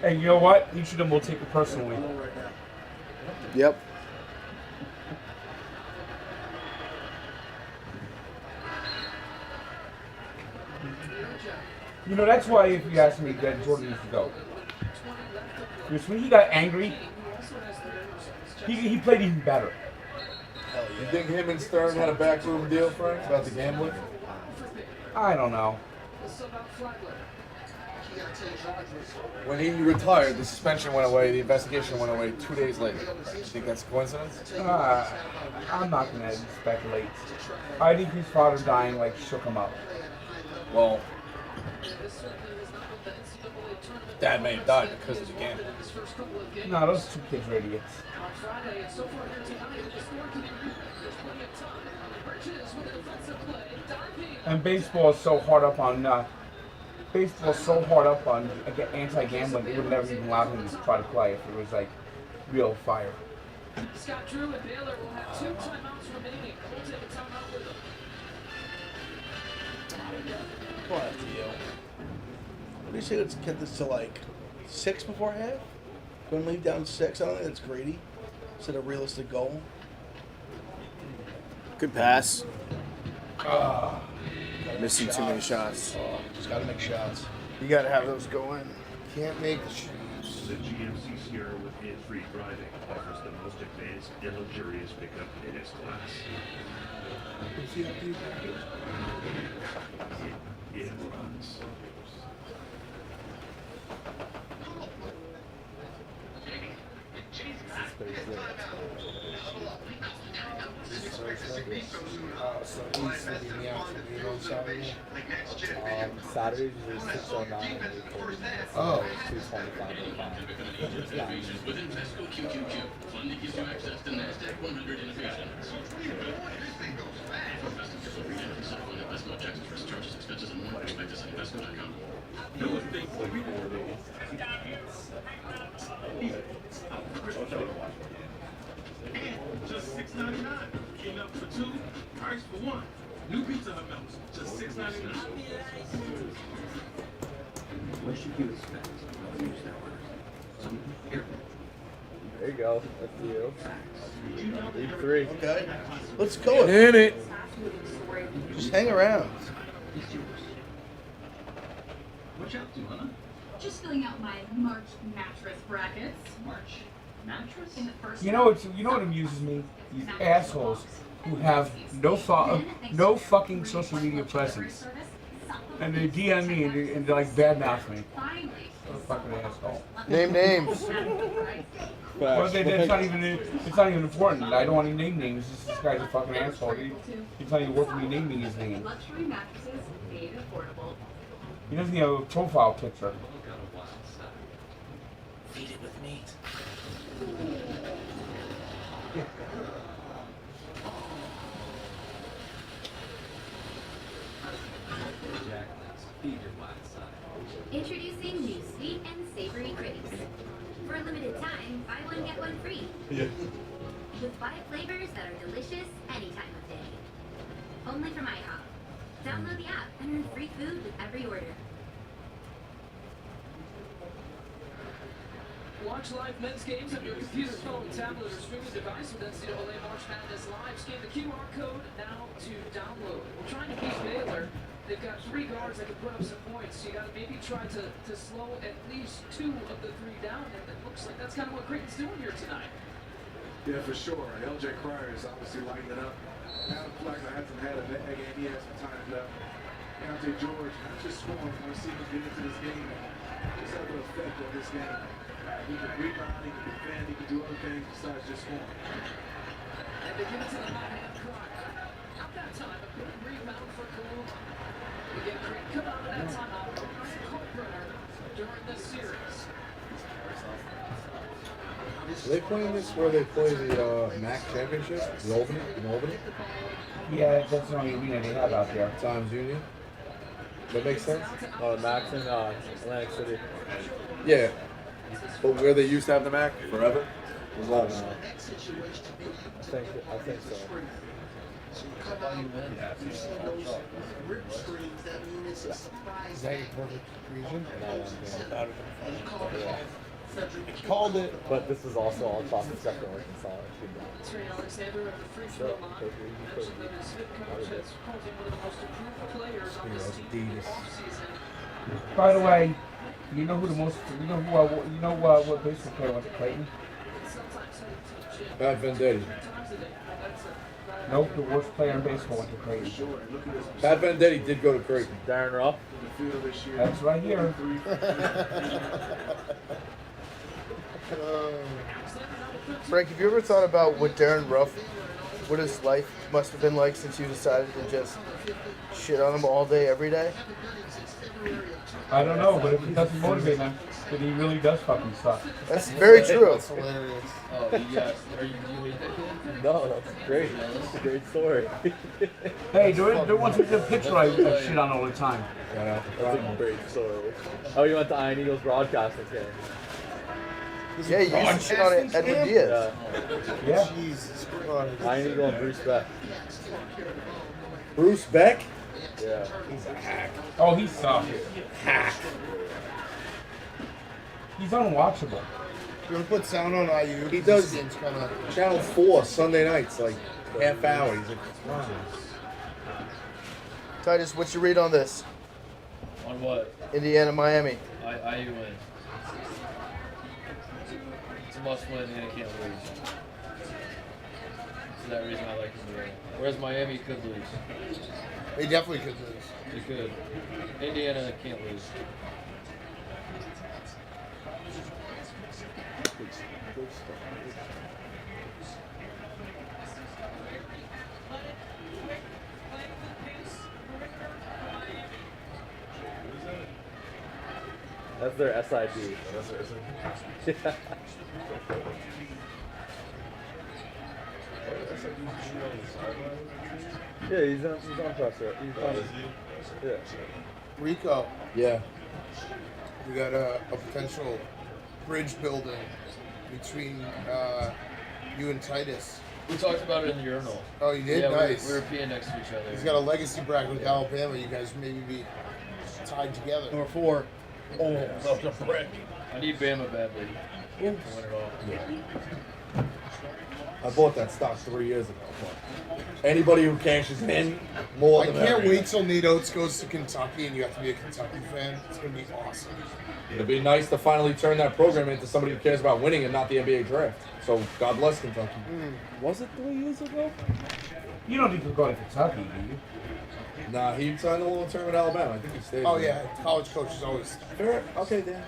[SPEAKER 4] Hey, you know what? Each of them will take it personally.
[SPEAKER 12] Yep.
[SPEAKER 4] You know, that's why, if you ask me, that Jordan needs to go. Because when he got angry, he played even better.
[SPEAKER 11] You think him and Stern had a backroom deal, Frank, about the gambling?
[SPEAKER 4] I don't know.
[SPEAKER 5] When he retired, the suspension went away, the investigation went away 2 days later. You think that's a coincidence?
[SPEAKER 4] I'm not going to speculate. I think his father dying shook him up.
[SPEAKER 5] Well, Dad may have died because of the gambling.
[SPEAKER 4] No, those 2 kids are idiots. And baseball is so hard up on baseball so hard up on anti-gambling, they would never even allow him to try to play if it was like real fire.
[SPEAKER 20] Scott Drew and Baylor will have 2 timeouts remaining. We'll take a timeout with them.
[SPEAKER 2] Come on, Theo. What do you say? Let's get this to like 6 before half. Going to leave down 6. I don't think that's greedy. Set a realistic goal.
[SPEAKER 12] Good pass. Missing too many shots.
[SPEAKER 2] Just got to make shots.
[SPEAKER 15] You got to have those go in.
[SPEAKER 6] Can't make the shots.
[SPEAKER 3] The GMC Sierra with hands-free driving offers the most advanced and luxurious pickup in its class. It runs.
[SPEAKER 6] So he's going to be in the afternoon on Saturday.
[SPEAKER 11] Saturdays usually 6:09 and 8:40.
[SPEAKER 6] Oh.
[SPEAKER 11] 2:25.
[SPEAKER 19] With Invesco QQQ, funding gives you access to NASDAQ 100 innovations. Invesco checks first charges, expenses, and more. Expect us at Invesco.com.
[SPEAKER 9] Just $6.99. King up for 2, price for 1. New Pizza Hut members, just $6.99.
[SPEAKER 7] What should you expect?
[SPEAKER 11] There you go. That's you. Lead 3.
[SPEAKER 2] Okay. Let's go.
[SPEAKER 12] Hit it.
[SPEAKER 2] Just hang around.
[SPEAKER 7] What you up to, huh?
[SPEAKER 17] Just filling out my March mattress brackets.
[SPEAKER 7] March mattress?
[SPEAKER 17] In the first
[SPEAKER 4] You know what amuses me? These assholes who have no fucking social media presence, and they DM me and they like badmouth me. What a fucking asshole.
[SPEAKER 15] Name names.
[SPEAKER 4] Well, it's not even important. I don't want to name names. This guy's a fucking asshole. He's not even worth me naming his name.
[SPEAKER 17] Luxury mattresses made affordable.
[SPEAKER 4] He doesn't even have a profile picture.
[SPEAKER 7] Feed it with meat.
[SPEAKER 16] Introducing new sweet and savory crepes. For a limited time, buy one, get one free.
[SPEAKER 2] Yeah.
[SPEAKER 16] With 5 flavors that are delicious any time of day. Only from IHOP. Download the app and earn free food with every order.
[SPEAKER 20] Watch live men's games on your computer, phone, tablet, or streaming device with NCAA March Madness Live. Scan the QR code now to download. We're trying to beat Baylor. They've got 3 guards that can put up some points. So you got to maybe try to slow at least 2 of the 3 down. And it looks like that's kind of what Creighton's doing here tonight.
[SPEAKER 9] Yeah, for sure. LJ Cryer is obviously lighting it up. Adam Flagler hasn't had a bad game. He has some time left. Deontay George, not just scoring. I want to see him get into this game and just have an effect on this game. He can rebound, he can defend, he can do other things besides just scoring.
[SPEAKER 20] And they give it to the high-hand Cryer. Out that time, a good rebound for Kaluma. Again, Creighton come out of that timeout. Culprenner during this series.
[SPEAKER 11] Are they playing this where they play the MAC championship? The Albany? In Albany?
[SPEAKER 4] Yeah, that's the only arena they have out there.
[SPEAKER 11] Times Union? That makes sense?
[SPEAKER 18] Max in Atlantic City.
[SPEAKER 11] Yeah. But where they used to have the MAC forever? Was Albany.
[SPEAKER 18] I think so.
[SPEAKER 6] Is that your perfect region?
[SPEAKER 18] Called it. But this is also all across the spectrum, Arkansas.
[SPEAKER 20] Trey Alexander at the free throw line. Mentioned that his head coach has called him one of the most improved players on this team in the offseason.
[SPEAKER 4] By the way, you know what baseball player went to Creighton?
[SPEAKER 11] Pat Vendetti.
[SPEAKER 4] Nope, the worst player in baseball went to Creighton.
[SPEAKER 11] Pat Vendetti did go to Creighton.
[SPEAKER 18] Darren Ruff.
[SPEAKER 4] That's right here.
[SPEAKER 15] Frank, have you ever thought about what Darren Ruff what his life must have been like since you decided to just shit on him all day, every day?
[SPEAKER 4] I don't know, but if it doesn't motivate him, then he really does fucking suck.
[SPEAKER 15] That's very true.
[SPEAKER 6] That's hilarious.
[SPEAKER 13] Oh, you hate that kid?
[SPEAKER 22] No, that's great. That's a great story.
[SPEAKER 4] Hey, there wasn't a picture I shit on all the time.
[SPEAKER 22] Yeah, that's a great story. Oh, you went to Iron Eagles broadcasting game.
[SPEAKER 15] Yeah, you used to shit on Edwin Diaz.
[SPEAKER 22] Yeah.
[SPEAKER 6] Jesus Christ.
[SPEAKER 22] Iron Eagle and Bruce Beck.
[SPEAKER 5] Bruce Beck?
[SPEAKER 22] Yeah.
[SPEAKER 5] He's a hack.
[SPEAKER 4] Oh, he sucks.
[SPEAKER 5] Hack.
[SPEAKER 15] He's unwatchable.
[SPEAKER 6] You want to put sound on IU?
[SPEAKER 5] He does
[SPEAKER 6] kind of
[SPEAKER 5] Channel 4 Sunday nights, like half hour. He's like, wow.
[SPEAKER 15] Titus, what's your read on this?
[SPEAKER 13] On what?
[SPEAKER 15] Indiana, Miami.
[SPEAKER 13] IU win. It's a must win and it can't lose. For that reason I like Indiana. Whereas Miami could lose.
[SPEAKER 6] They definitely could lose.
[SPEAKER 13] They could. Indiana can't lose.
[SPEAKER 1] Good stuff.
[SPEAKER 22] That's their SID. Yeah. Yeah, he's on presser. He's on. Yeah.
[SPEAKER 6] Rico.
[SPEAKER 5] Yeah.
[SPEAKER 6] We got a potential bridge building between you and Titus.
[SPEAKER 13] We talked about it in the urinal.
[SPEAKER 6] Oh, you did?
[SPEAKER 13] Yeah,
[SPEAKER 6] Nice.
[SPEAKER 13] we were peeing next to each other.
[SPEAKER 6] He's got a legacy bracket with Alabama. You guys maybe be tied together.
[SPEAKER 2] Number 4. Oh, that was a brick.
[SPEAKER 13] I need Bama badly to win it all.
[SPEAKER 5] Yeah. I bought that stock 3 years ago. But anybody who cashes in, more
[SPEAKER 6] I
[SPEAKER 5] than
[SPEAKER 6] can't
[SPEAKER 5] merrier.
[SPEAKER 6] wait till Nate Oates goes to Kentucky and you have to be a Kentucky fan. It's going to be awesome.
[SPEAKER 5] It'd be nice to finally turn that program into somebody who cares about winning and not the NBA draft. So God bless Kentucky.
[SPEAKER 1] Was it 3 years ago?
[SPEAKER 4] You don't need to go to Kentucky, do you?
[SPEAKER 5] Nah, he signed a little term at Alabama. I think he stayed.
[SPEAKER 6] Oh,
[SPEAKER 5] there.
[SPEAKER 6] yeah. College coaches always.
[SPEAKER 5] Fair. Okay, Dan.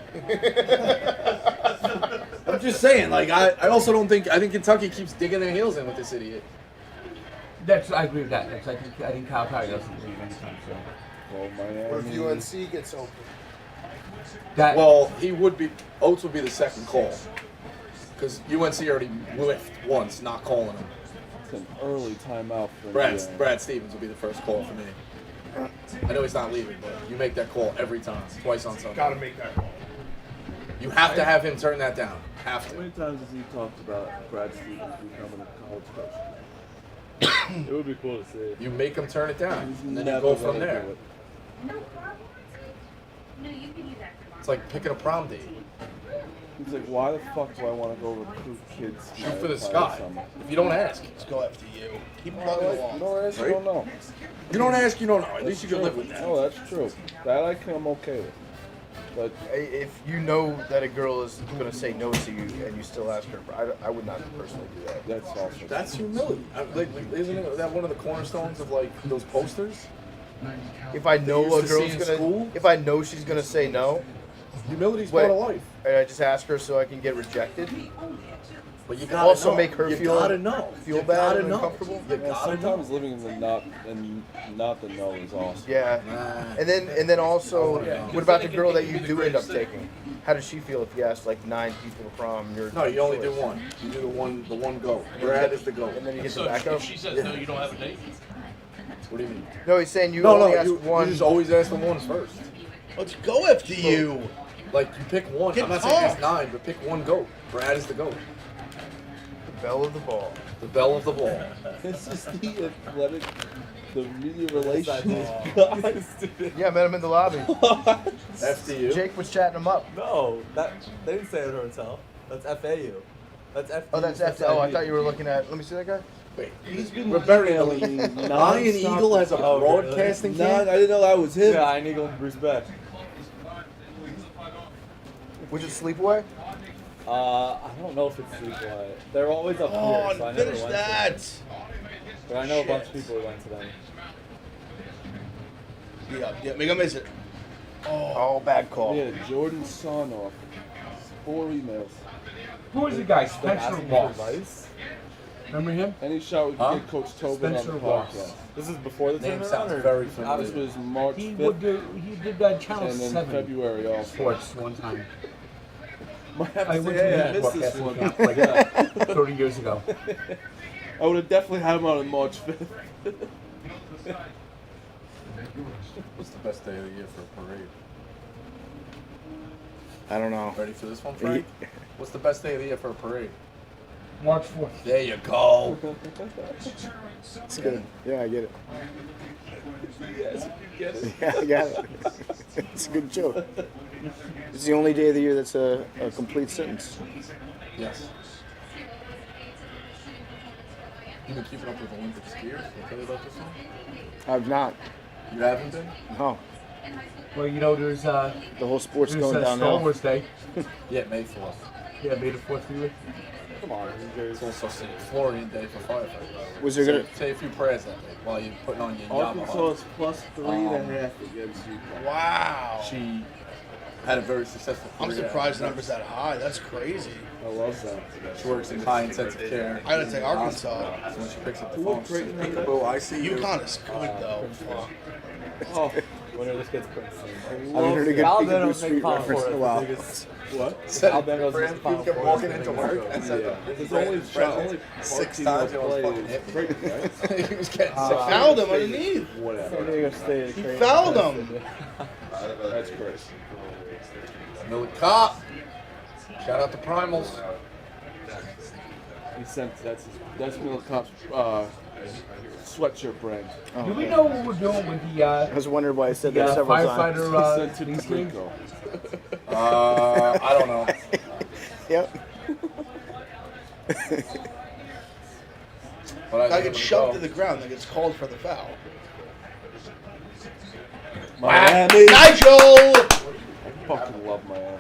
[SPEAKER 5] I'm just saying, like, I also don't think, I think Kentucky keeps digging their heels in with this idiot.
[SPEAKER 4] I agree with that. I think Kyle Perry doesn't leave anytime soon.
[SPEAKER 1] Well,
[SPEAKER 6] What if UNC gets open?
[SPEAKER 5] Well, he would be, Oates would be the second call. Because UNC already whiffed once, not calling him.
[SPEAKER 1] It's an early timeout for
[SPEAKER 5] Brad Stevens will be the first call for me. I know he's not leaving, but you make that call every time, twice on Sunday.
[SPEAKER 6] Gotta make that call.
[SPEAKER 5] You have to have him turn that down. Have
[SPEAKER 1] How
[SPEAKER 5] to.
[SPEAKER 1] many times has he talked about Brad Stevens becoming a college coach?
[SPEAKER 22] It would be cool to see.
[SPEAKER 5] You make him turn it down,
[SPEAKER 1] He's
[SPEAKER 5] and then you
[SPEAKER 1] never
[SPEAKER 5] go from
[SPEAKER 1] gonna
[SPEAKER 5] there.
[SPEAKER 1] do it.
[SPEAKER 5] It's like picking a prom date.
[SPEAKER 1] He's like, why the fuck do I want to go recruit kids?
[SPEAKER 5] Shoot for the
[SPEAKER 1] my
[SPEAKER 5] sky.
[SPEAKER 1] summer?
[SPEAKER 5] If you don't ask.
[SPEAKER 2] Let's go after you. Keep
[SPEAKER 1] Well,
[SPEAKER 2] plugging
[SPEAKER 1] like,
[SPEAKER 2] along.
[SPEAKER 1] you don't ask, you
[SPEAKER 5] Right?
[SPEAKER 1] don't know.
[SPEAKER 5] You don't ask, you don't know. At least you can
[SPEAKER 1] True.
[SPEAKER 5] live with that.
[SPEAKER 1] No, that's true. That I'm okay with. But
[SPEAKER 15] If you know that a girl is going to say no to you and you still ask her, I would not personally do that.
[SPEAKER 1] that's also
[SPEAKER 5] That's humility. Isn't that one of the cornerstones of like those posters?
[SPEAKER 15] If I know
[SPEAKER 5] used
[SPEAKER 15] a
[SPEAKER 5] to see
[SPEAKER 15] girl's
[SPEAKER 5] in
[SPEAKER 15] gonna,
[SPEAKER 5] school?
[SPEAKER 15] if I know she's gonna say no,
[SPEAKER 5] Humility's
[SPEAKER 15] but-
[SPEAKER 5] part of life.
[SPEAKER 15] and I just ask her so I can get rejected.
[SPEAKER 5] But you gotta
[SPEAKER 15] Also
[SPEAKER 5] know.
[SPEAKER 15] make her
[SPEAKER 5] you
[SPEAKER 15] feel
[SPEAKER 5] gotta know.
[SPEAKER 15] feel
[SPEAKER 5] You
[SPEAKER 15] bad
[SPEAKER 5] gotta
[SPEAKER 15] and
[SPEAKER 5] know.
[SPEAKER 15] uncomfortable.
[SPEAKER 5] You
[SPEAKER 1] Yeah,
[SPEAKER 5] gotta know.
[SPEAKER 1] sometimes living in the not the no is awesome.
[SPEAKER 15] Yeah, and then also, what about the girl that you do end up taking? How does she feel if you ask like 9 people to prom? And you're
[SPEAKER 5] No, you only do
[SPEAKER 15] choice?
[SPEAKER 5] one. You do the one go. Brad is the go.
[SPEAKER 15] And then you get
[SPEAKER 13] So
[SPEAKER 15] the backup.
[SPEAKER 13] if she says no, you don't have a date?
[SPEAKER 5] What do you mean?
[SPEAKER 15] No, he's saying you
[SPEAKER 5] No,
[SPEAKER 15] only
[SPEAKER 5] no,
[SPEAKER 15] ask
[SPEAKER 5] you
[SPEAKER 15] one.
[SPEAKER 5] just always ask the ones first.
[SPEAKER 2] Let's go after you.
[SPEAKER 5] Like you pick one.
[SPEAKER 2] Get
[SPEAKER 5] I'm not saying there's
[SPEAKER 2] pumped.
[SPEAKER 5] 9, but pick one goat. Brad is the goat.
[SPEAKER 15] The bell of the ball.
[SPEAKER 5] The bell of the ball.
[SPEAKER 1] It's just the athletic, the media relations.
[SPEAKER 15] Yeah, I met him in the lobby.
[SPEAKER 5] FDU.
[SPEAKER 15] Jake was chatting him up.
[SPEAKER 22] No, they didn't say it herself. That's FAU. That's FAU.
[SPEAKER 15] Oh, that's after. Oh, I thought you were looking at. Let me see that guy.
[SPEAKER 5] Wait,
[SPEAKER 1] He's been
[SPEAKER 5] we're burying the
[SPEAKER 1] emailing
[SPEAKER 5] lead.
[SPEAKER 1] nonstop.
[SPEAKER 5] Iron Eagle has a
[SPEAKER 22] Oh, really?
[SPEAKER 5] broadcasting
[SPEAKER 1] No,
[SPEAKER 5] camp.
[SPEAKER 1] I didn't know that was him.
[SPEAKER 22] Yeah, Iron Eagle and Bruce Beck.
[SPEAKER 15] Was it Sleepaway?
[SPEAKER 22] I don't know if it's Sleepaway. They're always up
[SPEAKER 2] Oh,
[SPEAKER 22] here, so I never
[SPEAKER 2] finish
[SPEAKER 22] went
[SPEAKER 2] that.
[SPEAKER 22] to them. But I know a bunch of people who went to them.
[SPEAKER 2] Yeah, make him miss it.
[SPEAKER 15] Oh, bad call.
[SPEAKER 1] Yeah, Jordan Sonoff. 4 emails.
[SPEAKER 4] Who is the guy?
[SPEAKER 22] They're
[SPEAKER 4] Spencer
[SPEAKER 22] asking for
[SPEAKER 4] Moss.
[SPEAKER 22] advice.
[SPEAKER 4] Remember him?
[SPEAKER 1] Any shot we can get Coach Tobin on the podcast.
[SPEAKER 22] This is before the
[SPEAKER 5] Name
[SPEAKER 22] tournament.
[SPEAKER 5] sounds
[SPEAKER 22] or-
[SPEAKER 5] very familiar.
[SPEAKER 1] This was March
[SPEAKER 4] He
[SPEAKER 1] 5th.
[SPEAKER 4] he did that Channel
[SPEAKER 1] And then
[SPEAKER 4] 7
[SPEAKER 1] February also.
[SPEAKER 4] Sports one time.
[SPEAKER 1] Might have to
[SPEAKER 4] I
[SPEAKER 1] say,
[SPEAKER 4] went to
[SPEAKER 1] hey,
[SPEAKER 4] the
[SPEAKER 1] I missed this
[SPEAKER 4] broadcasting
[SPEAKER 1] one.
[SPEAKER 4] camp like 30 years ago.
[SPEAKER 1] I would have definitely had him on March 5th.
[SPEAKER 11] What's the best day of the year for a parade?
[SPEAKER 15] I don't know.
[SPEAKER 11] Ready for this one, Frank? What's the best day of the year for a parade?
[SPEAKER 4] March 4th.
[SPEAKER 5] There you go.
[SPEAKER 15] It's good. Yeah, I get it.
[SPEAKER 1] Yes, you get it.
[SPEAKER 15] Yeah, I got it. It's a good joke. It's the only day of the year that's a complete sentence.
[SPEAKER 11] Yes. You been keeping up with Olympic skiers? Did I tell you about this one?
[SPEAKER 15] I've not.
[SPEAKER 11] You haven't been?
[SPEAKER 15] No.
[SPEAKER 4] Well, you know, there's
[SPEAKER 15] The whole sport's
[SPEAKER 4] there's
[SPEAKER 15] going
[SPEAKER 4] Star
[SPEAKER 15] downhill.
[SPEAKER 4] Wars Day.
[SPEAKER 11] Yeah, May 4th.
[SPEAKER 4] Yeah, May the 4th for you.
[SPEAKER 22] Come on.
[SPEAKER 11] It's also St. Florian Day for firefighters.
[SPEAKER 15] Was there gonna-
[SPEAKER 11] Say a few prayers that day while you're putting on your
[SPEAKER 1] Arkansas
[SPEAKER 11] Yamaha.
[SPEAKER 1] is plus 3.5 against Utah.
[SPEAKER 10] Wow.
[SPEAKER 11] She had a very successful
[SPEAKER 10] I'm
[SPEAKER 11] career.
[SPEAKER 10] surprised the number's that high. That's crazy.
[SPEAKER 1] I love that.
[SPEAKER 11] She works in high intensive care.
[SPEAKER 10] I gotta take Arkansas.
[SPEAKER 11] So when she picks up the
[SPEAKER 1] Who
[SPEAKER 11] phone, she
[SPEAKER 1] great
[SPEAKER 11] says,
[SPEAKER 1] number?
[SPEAKER 11] "Peekaboo, I see you."
[SPEAKER 10] UConn is good though. Fuck.
[SPEAKER 1] Oh,
[SPEAKER 22] Winner this gets Princeton.
[SPEAKER 15] I haven't heard a good
[SPEAKER 22] Alabama
[SPEAKER 15] Peekaboo
[SPEAKER 22] make
[SPEAKER 15] Street
[SPEAKER 22] Final
[SPEAKER 15] reference
[SPEAKER 22] Four.
[SPEAKER 15] in a while.
[SPEAKER 1] what?
[SPEAKER 22] Alabama
[SPEAKER 11] Fran
[SPEAKER 22] goes Final
[SPEAKER 11] kept
[SPEAKER 22] Four.
[SPEAKER 11] walking into work and said,
[SPEAKER 1] Yeah.
[SPEAKER 11] "This is
[SPEAKER 1] There's only
[SPEAKER 11] Brandon six times he almost fucking hit me."
[SPEAKER 1] Great, right?
[SPEAKER 11] He was getting
[SPEAKER 10] They
[SPEAKER 11] sick.
[SPEAKER 10] fouled him underneath.
[SPEAKER 1] Whatever.
[SPEAKER 22] San Diego State.
[SPEAKER 10] He fouled him.
[SPEAKER 1] That's crazy.
[SPEAKER 11] Millie Cop. Shout out to Primals.
[SPEAKER 1] He sent that's Miller Cop's sweatshirt brand.
[SPEAKER 15] Oh,
[SPEAKER 4] Do we
[SPEAKER 15] okay.
[SPEAKER 4] know what we're doing with the
[SPEAKER 15] I was wondering why I said that several times.
[SPEAKER 4] firefighter
[SPEAKER 1] Sent to
[SPEAKER 4] these games?
[SPEAKER 1] Rico.
[SPEAKER 11] I don't know.
[SPEAKER 15] Yep.
[SPEAKER 11] But
[SPEAKER 10] Guy gets shoved to the ground and gets called for the foul.
[SPEAKER 1] Miami.
[SPEAKER 10] Nigel!
[SPEAKER 1] I fucking love Miami.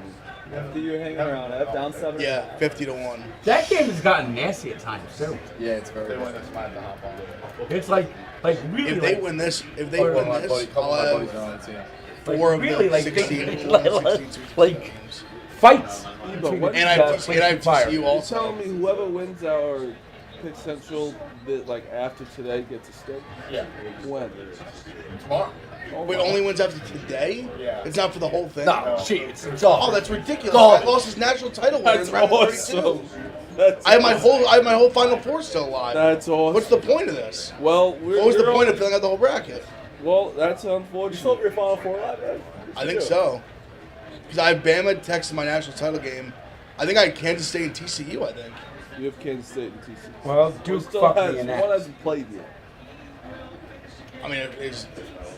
[SPEAKER 22] After you're hanging around, F down 7.
[SPEAKER 10] Yeah, 50-1.
[SPEAKER 4] That game has gotten nasty at times too.
[SPEAKER 11] Yeah, it's very.
[SPEAKER 22] They went to hop on.
[SPEAKER 4] It's like really.
[SPEAKER 10] If they
[SPEAKER 4] like,
[SPEAKER 10] win this,
[SPEAKER 11] My buddy, couple
[SPEAKER 10] I'll
[SPEAKER 11] of my buddies
[SPEAKER 10] have
[SPEAKER 11] are on the team.
[SPEAKER 4] like,
[SPEAKER 10] 4 of
[SPEAKER 4] really
[SPEAKER 10] the
[SPEAKER 4] like
[SPEAKER 10] 16,
[SPEAKER 4] they,
[SPEAKER 10] 16
[SPEAKER 4] like
[SPEAKER 10] games.
[SPEAKER 4] fights.
[SPEAKER 1] But what-
[SPEAKER 10] And I have TCU
[SPEAKER 1] You
[SPEAKER 10] also.
[SPEAKER 1] telling me whoever wins our Pick Central, like after today, gets a stick?
[SPEAKER 22] Yeah.
[SPEAKER 1] When?
[SPEAKER 11] Tomorrow.
[SPEAKER 10] Wait, only wins after today?
[SPEAKER 22] Yeah.
[SPEAKER 10] It's not for the whole thing?
[SPEAKER 11] No, shit, it's done.
[SPEAKER 10] Oh, that's ridiculous.
[SPEAKER 11] Done.
[SPEAKER 10] I lost his national title winner
[SPEAKER 1] That's
[SPEAKER 10] in round
[SPEAKER 1] awesome.
[SPEAKER 10] 32.
[SPEAKER 1] That's
[SPEAKER 10] I have my whole Final Four still alive.
[SPEAKER 1] That's awesome.
[SPEAKER 10] What's the point of this?
[SPEAKER 1] Well,
[SPEAKER 10] What was the point of filling out the whole bracket?
[SPEAKER 1] Well, that's
[SPEAKER 22] You still
[SPEAKER 1] unfortunate.
[SPEAKER 22] have your Final Four live, man?
[SPEAKER 10] I think so. Because I have Bama, Texas, my national title game. I think I had Kansas State and TCU, I think.
[SPEAKER 1] You have Kansas State and TCU.
[SPEAKER 4] Well,
[SPEAKER 1] One
[SPEAKER 4] Duke
[SPEAKER 1] still
[SPEAKER 4] fucked
[SPEAKER 1] has,
[SPEAKER 4] me in
[SPEAKER 1] one
[SPEAKER 4] that.
[SPEAKER 1] hasn't played yet.
[SPEAKER 10] I mean,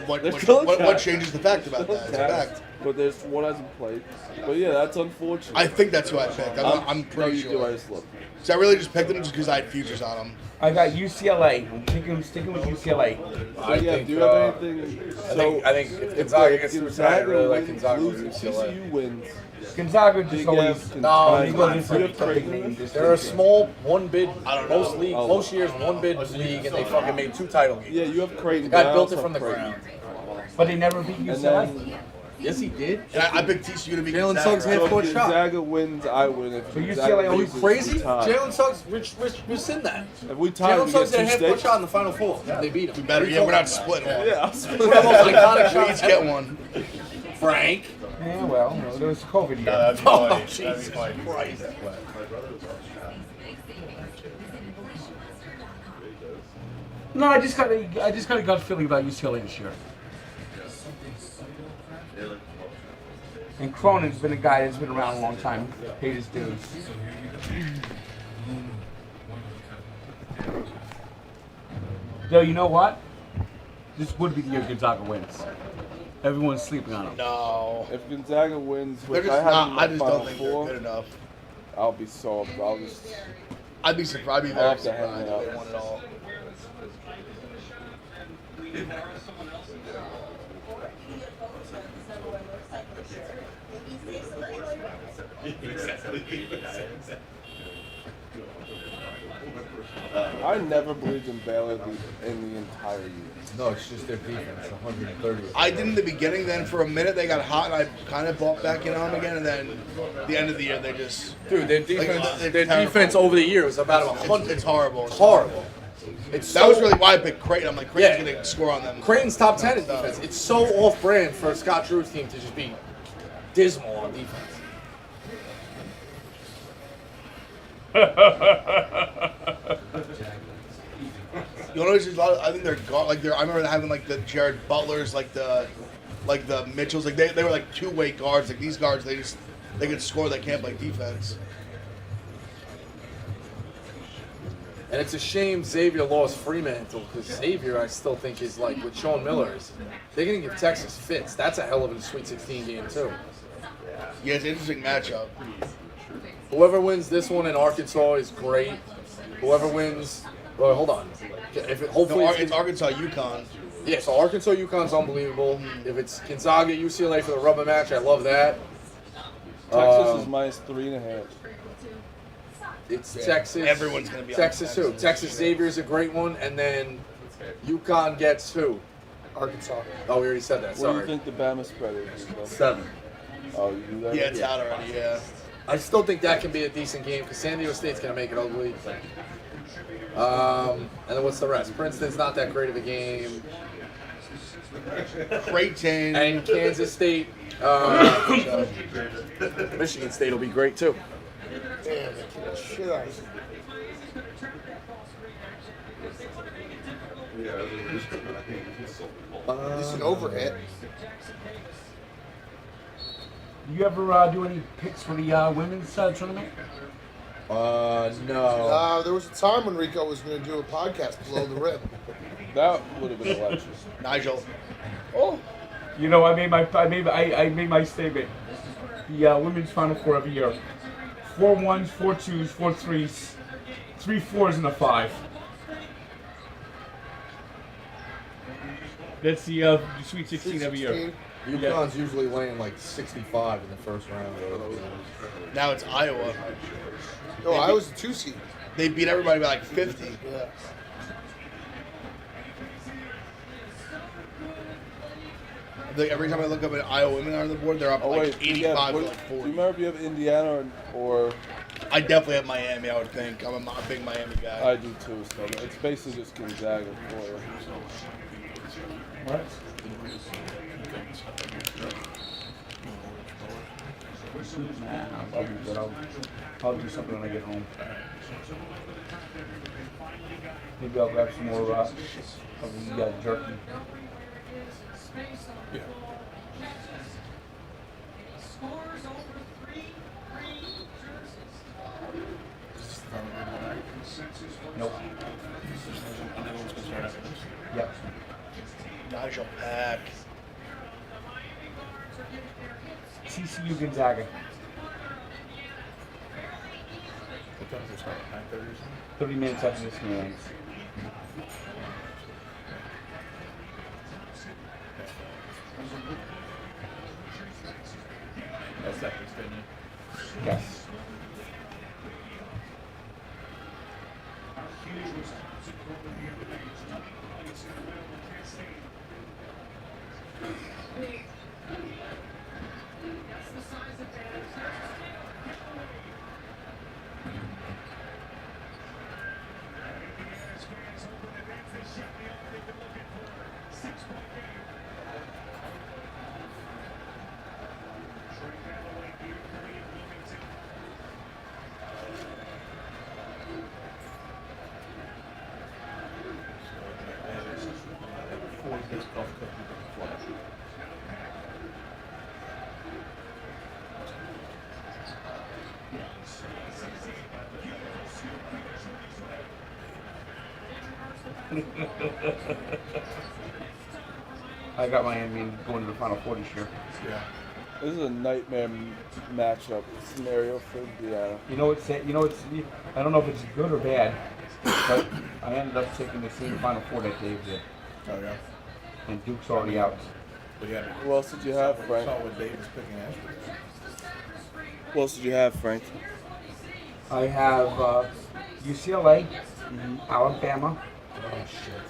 [SPEAKER 10] what
[SPEAKER 1] There's still a chance.
[SPEAKER 10] changes the fact about that? It's a fact.
[SPEAKER 1] But there's one hasn't played. But yeah, that's unfortunate.
[SPEAKER 10] I think that's who I picked. I'm
[SPEAKER 1] no,
[SPEAKER 10] pretty
[SPEAKER 1] you do. I
[SPEAKER 10] sure.
[SPEAKER 1] just look.
[SPEAKER 10] So I really just picked them just because I had futures on them.
[SPEAKER 4] I got UCLA. I'm sticking with UCLA.
[SPEAKER 1] So, yeah, do you have anything? So,
[SPEAKER 11] I think if Gonzaga gets through tonight, I really like Gonzaga
[SPEAKER 1] loses,
[SPEAKER 11] with UCLA.
[SPEAKER 1] TCU wins.
[SPEAKER 4] Gonzaga just
[SPEAKER 1] Big
[SPEAKER 4] always.
[SPEAKER 1] F,
[SPEAKER 11] No,
[SPEAKER 4] they
[SPEAKER 11] come
[SPEAKER 4] go
[SPEAKER 11] on,
[SPEAKER 4] this
[SPEAKER 1] you
[SPEAKER 4] big
[SPEAKER 1] have Creighton.
[SPEAKER 4] name, this
[SPEAKER 11] They're a
[SPEAKER 4] big
[SPEAKER 11] small one bid.
[SPEAKER 10] I don't know.
[SPEAKER 11] Most years one bid league, and they fucking made 2 title games.
[SPEAKER 1] Yeah, you have Creighton.
[SPEAKER 11] The guy
[SPEAKER 1] but I
[SPEAKER 11] built it
[SPEAKER 1] also
[SPEAKER 11] from the
[SPEAKER 1] have Creighton.
[SPEAKER 11] ground.
[SPEAKER 4] But they never beat
[SPEAKER 1] And
[SPEAKER 4] UCLA.
[SPEAKER 1] then
[SPEAKER 11] Yes, he did.
[SPEAKER 10] And I picked TCU to be
[SPEAKER 11] Jalen
[SPEAKER 10] Gonzaga.
[SPEAKER 11] Suggs had
[SPEAKER 1] so if
[SPEAKER 11] 4 shot.
[SPEAKER 1] Gonzaga wins, I win. If
[SPEAKER 4] So
[SPEAKER 1] Gonzaga
[SPEAKER 4] UCLA
[SPEAKER 11] Are you
[SPEAKER 1] loses,
[SPEAKER 11] crazy?
[SPEAKER 1] we tie.
[SPEAKER 11] Jalen Suggs, Rich rescind that.
[SPEAKER 1] If we tie,
[SPEAKER 11] Jalen
[SPEAKER 1] we
[SPEAKER 11] Suggs
[SPEAKER 1] get
[SPEAKER 11] had a
[SPEAKER 1] 2
[SPEAKER 11] half-court
[SPEAKER 1] stakes.
[SPEAKER 11] shot in the Final Four. They beat him.
[SPEAKER 10] We better. Yeah, we're not splitting one.
[SPEAKER 1] Yeah, I'll
[SPEAKER 11] It's one of the most iconic
[SPEAKER 10] We
[SPEAKER 11] shots
[SPEAKER 10] each get
[SPEAKER 11] ever.
[SPEAKER 10] one.
[SPEAKER 11] Frank.
[SPEAKER 4] Yeah, well, there was COVID year.
[SPEAKER 11] Oh, Jesus Christ.
[SPEAKER 4] No, I just got a gut feeling about UCLA this year. And Cronin's been a guy that's been around a long time, paid his dues. Yo, you know what? This would be the year Gonzaga wins. Everyone's sleeping on him.
[SPEAKER 10] No.
[SPEAKER 1] If Gonzaga wins,
[SPEAKER 10] They're
[SPEAKER 1] which
[SPEAKER 10] just
[SPEAKER 1] I have
[SPEAKER 10] not.
[SPEAKER 1] in my
[SPEAKER 10] I just
[SPEAKER 1] Final
[SPEAKER 10] don't think
[SPEAKER 1] Four,
[SPEAKER 10] they're good enough.
[SPEAKER 1] I'll be so. I'll just.
[SPEAKER 10] I'd be surprised. I'd be
[SPEAKER 1] I'll
[SPEAKER 10] very
[SPEAKER 1] have to hang
[SPEAKER 10] surprised
[SPEAKER 1] it up.
[SPEAKER 10] if they won it all.
[SPEAKER 1] I never believed in Baylor in the entire year.
[SPEAKER 11] No, it's just their defense, 130.
[SPEAKER 10] I did in the beginning. Then for a minute they got hot, and I kind of bought back in on them again. And then the end of the year they just
[SPEAKER 5] Dude, their defense,
[SPEAKER 10] they're
[SPEAKER 5] their
[SPEAKER 10] terrible.
[SPEAKER 5] defense over the year was about 100.
[SPEAKER 10] It's horrible.
[SPEAKER 5] It's horrible. It's
[SPEAKER 10] That was really why I picked Creighton. I'm like, Creighton's gonna score on them.
[SPEAKER 5] Creighton's top 10 in defense. It's so off-brand for Scott Drew's team to just be dismal on defense.
[SPEAKER 10] You know, there's a lot. I think they're like they're. I remember having like the Jared Butlers, like the Mitchells. Like they were like two-way guards. Like these guards, they could score. They can't play defense.
[SPEAKER 5] And it's a shame Xavier lost Fremantle because Xavier, I still think, is like with Sean Miller. They're going to give Texas fits. That's a hell of a Sweet 16 game, too.
[SPEAKER 10] Yeah, it's an interesting matchup.
[SPEAKER 5] Whoever wins this one in Arkansas is great. Whoever wins, well, hold on. If it, hopefully
[SPEAKER 10] No, it's Arkansas, UConn.
[SPEAKER 5] Yeah, so Arkansas, UConn's unbelievable. If it's Gonzaga, UCLA for the rubber match, I love that.
[SPEAKER 1] Texas is minus 3.5.
[SPEAKER 5] It's
[SPEAKER 10] Yeah,
[SPEAKER 5] Texas.
[SPEAKER 10] everyone's gonna be on
[SPEAKER 5] Texas. Who?
[SPEAKER 10] Texas.
[SPEAKER 5] Texas Xavier's a great one, and then UConn gets who?
[SPEAKER 6] Arkansas.
[SPEAKER 5] Oh, we already said that.
[SPEAKER 1] What do
[SPEAKER 5] Sorry.
[SPEAKER 1] you think the Bama spread is?
[SPEAKER 5] 7.
[SPEAKER 1] Oh, you do that?
[SPEAKER 10] Yeah, it's out already. Yeah.
[SPEAKER 5] I still think that can be a decent game because San Diego State's gonna make it ugly. And then what's the rest? Princeton's not that great of a game.
[SPEAKER 10] Creighton
[SPEAKER 5] and Kansas State. Michigan State will be great too.
[SPEAKER 6] Damn, shit out of This is an overhit.
[SPEAKER 4] You ever do any picks for the women's tournament?
[SPEAKER 5] No.
[SPEAKER 6] There was a time when Rico was going to do a podcast below the rim.
[SPEAKER 1] That would have been electric.
[SPEAKER 10] Nigel.
[SPEAKER 6] Oh.
[SPEAKER 4] You know, I made my statement. The women's Final Four every year: 4 1s, 4 2s, 4 3s, 3 4s, and a 5. That's the Sweet 16 every year.
[SPEAKER 5] UConn's usually laying like 65 in the first round.
[SPEAKER 10] Now it's Iowa.
[SPEAKER 6] No, Iowa's a 2 seed.
[SPEAKER 10] They beat everybody by like 50.
[SPEAKER 6] Yeah.
[SPEAKER 10] Like every time I look up at Iowa women on the board, they're up like 85 to like 40.
[SPEAKER 1] Do you remember if you have Indiana or
[SPEAKER 10] I definitely have Miami, I would think. I'm a big Miami guy.
[SPEAKER 1] I do too, so it's basically just Gonzaga for you.
[SPEAKER 4] What? Nah, I'll do something when I get home. Maybe I'll grab some more of the jerky.
[SPEAKER 19] Yeah.
[SPEAKER 4] Nope. Yep.
[SPEAKER 10] Nigel Pack.
[SPEAKER 4] TCU Gonzaga.
[SPEAKER 2] What time does it start? 9:30 or something?
[SPEAKER 4] 30 minutes after this game.
[SPEAKER 2] That's that fixed, didn't you?
[SPEAKER 4] Yes. I got Miami going to the Final Four this year.
[SPEAKER 1] Yeah. This is a nightmare matchup scenario for Indiana.
[SPEAKER 4] You know it's I don't know if it's good or bad, but I ended up taking the same Final Four that Dave did.
[SPEAKER 2] Oh, yeah.
[SPEAKER 4] And Duke's already out.
[SPEAKER 2] But yeah.
[SPEAKER 1] Who else did you have, Frank?
[SPEAKER 2] Saw what Dave was picking after.
[SPEAKER 1] Who else did you have, Frank?
[SPEAKER 4] I have UCLA, Alabama,
[SPEAKER 11] Oh shit.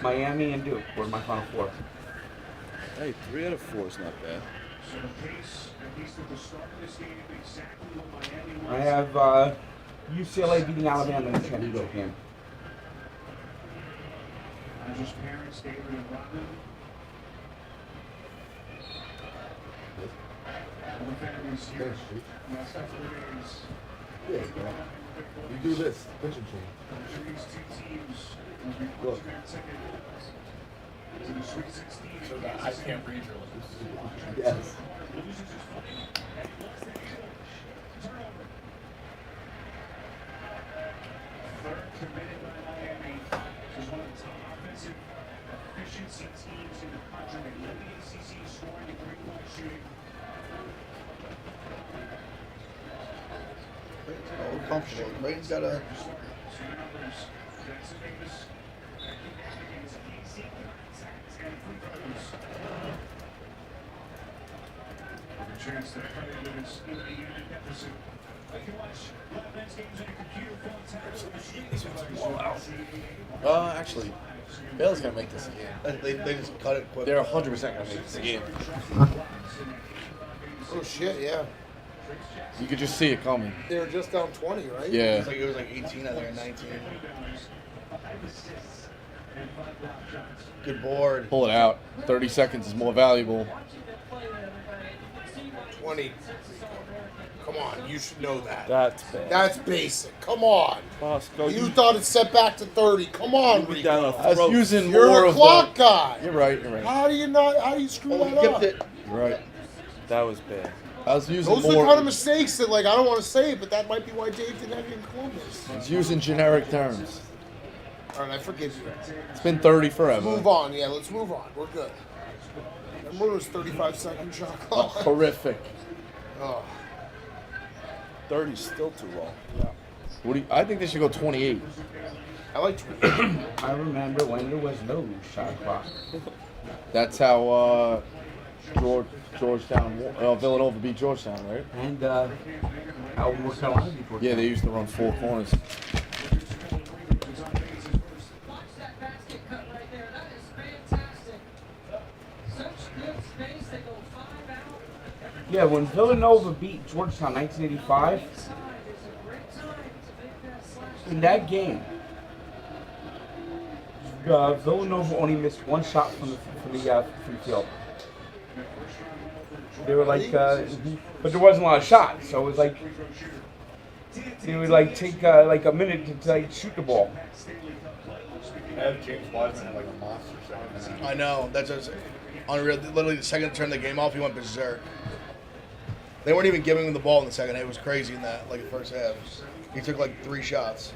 [SPEAKER 4] Miami, and Duke were my Final Four.
[SPEAKER 1] Hey, 3 out of 4 is not bad.
[SPEAKER 3] So the pace, at least at the start of this game, exactly what Miami was.
[SPEAKER 4] I have UCLA beating Alabama in the championship game.
[SPEAKER 3] Just parents, David and Robin. All the families here.
[SPEAKER 11] Thanks, Chief.
[SPEAKER 3] Last couple of days.
[SPEAKER 11] Yeah, bro. You do this, pitching change.
[SPEAKER 3] These two teams will be
[SPEAKER 11] Look.
[SPEAKER 3] punching their ticket to the Sweet 16.
[SPEAKER 2] So that I can't read your lips.
[SPEAKER 11] Yes.
[SPEAKER 3] Third committed by Miami. Is one of the top offensive efficiency teams in the country. They led the ACC scoring and three-point shooting.
[SPEAKER 10] Oh, comfortable. Creighton's got a.
[SPEAKER 3] So the numbers, Jackson Davis, against easy contacts and free throws. With a chance to cut into this Indiana deficit. You can watch live men's games on your computer, phone, tablet, or machine.
[SPEAKER 5] Actually, Baylor's gonna make this a game.
[SPEAKER 10] They just cut it quick.
[SPEAKER 5] They're 100% gonna make this a game.
[SPEAKER 6] Oh shit, yeah.
[SPEAKER 5] You could just see it coming.
[SPEAKER 6] They were just down 20, right?
[SPEAKER 5] Yeah.
[SPEAKER 10] It was like 18 out there, 19. Good board.
[SPEAKER 5] Pull it out. 30 seconds is more valuable.
[SPEAKER 6] 20. Come on, you should know that.
[SPEAKER 1] That's bad.
[SPEAKER 6] That's basic. Come on.
[SPEAKER 1] Bosco,
[SPEAKER 6] You thought it set back to 30. Come on,
[SPEAKER 1] be down
[SPEAKER 6] Rico.
[SPEAKER 1] a
[SPEAKER 5] I was
[SPEAKER 1] throat.
[SPEAKER 5] using
[SPEAKER 6] You're
[SPEAKER 5] more
[SPEAKER 6] a
[SPEAKER 5] of
[SPEAKER 6] clock
[SPEAKER 5] the...
[SPEAKER 6] guy.
[SPEAKER 5] You're right, you're right.
[SPEAKER 6] How do you not? How do you screw that up?
[SPEAKER 10] It.
[SPEAKER 5] You're right.
[SPEAKER 1] That was bad.
[SPEAKER 5] I was using
[SPEAKER 6] Those are the
[SPEAKER 5] more...
[SPEAKER 6] kind of mistakes that, like, I don't want to say it, but that might be why Dave didn't have you in Columbus.
[SPEAKER 5] I was using generic terms.
[SPEAKER 6] All right, I forgive you.
[SPEAKER 5] It's been 30
[SPEAKER 6] Let's
[SPEAKER 5] forever.
[SPEAKER 6] move on. Yeah, let's move on. We're good. Remember it was 35-second shot clock?
[SPEAKER 5] Horrific.
[SPEAKER 6] Oh.
[SPEAKER 1] 30's still too low.
[SPEAKER 5] What do you, I think they should go 28.
[SPEAKER 6] I like 28.
[SPEAKER 4] I remember when there was no shot clock.
[SPEAKER 5] That's how Villanova beat Georgetown, right?
[SPEAKER 4] And how North Carolina before.
[SPEAKER 5] Yeah, they used to run 4 corners.
[SPEAKER 19] Watch that basket cut right there. That is fantastic. Such good space. They go 5 out.
[SPEAKER 4] Yeah, when Villanova beat Georgetown 1985, in that game, Villanova only missed 1 shot from the free field. They were like, but there wasn't a lot of shots, so it was like they would like take like a minute to like shoot the ball.
[SPEAKER 15] James Wiseman had like a monster second.
[SPEAKER 10] I know. That's just unreal. Literally, the second to turn the game off, he went berserk. They weren't even giving him the ball in the second half. It was crazy in that, like, the first half. He took, like, 3 shots.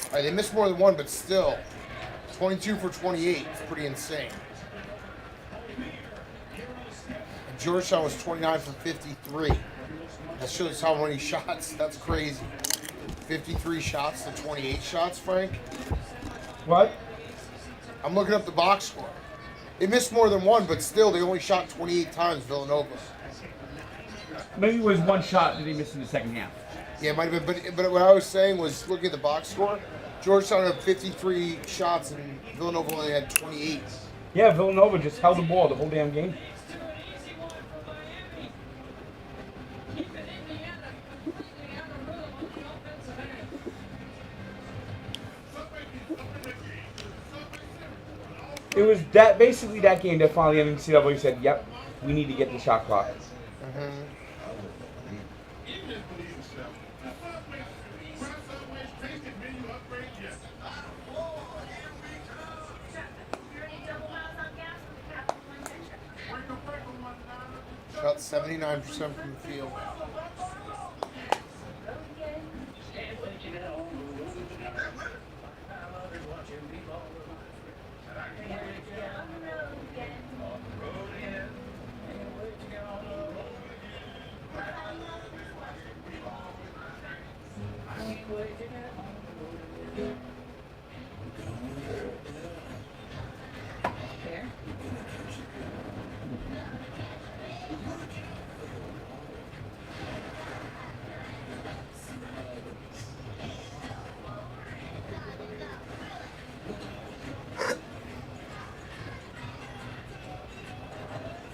[SPEAKER 6] All right, they missed more than 1, but still, 22 for 28 is pretty insane. And Georgetown was 29 for 53. That shows how many shots. That's crazy. 53 shots to 28 shots, Frank.
[SPEAKER 4] What?
[SPEAKER 6] I'm looking up the box score. They missed more than 1, but still, they only shot 28 times, Villanova.
[SPEAKER 4] Maybe it was 1 shot that they missed in the second half.
[SPEAKER 6] Yeah, it might have been, but what I was saying was, looking at the box score, Georgetown had 53 shots and Villanova only had 28.
[SPEAKER 4] Yeah, Villanova just held the ball the whole damn game. It was that basically that game that finally NCAA said, "Yep, we need to get the shot clock."
[SPEAKER 6] Shot 79% from the field.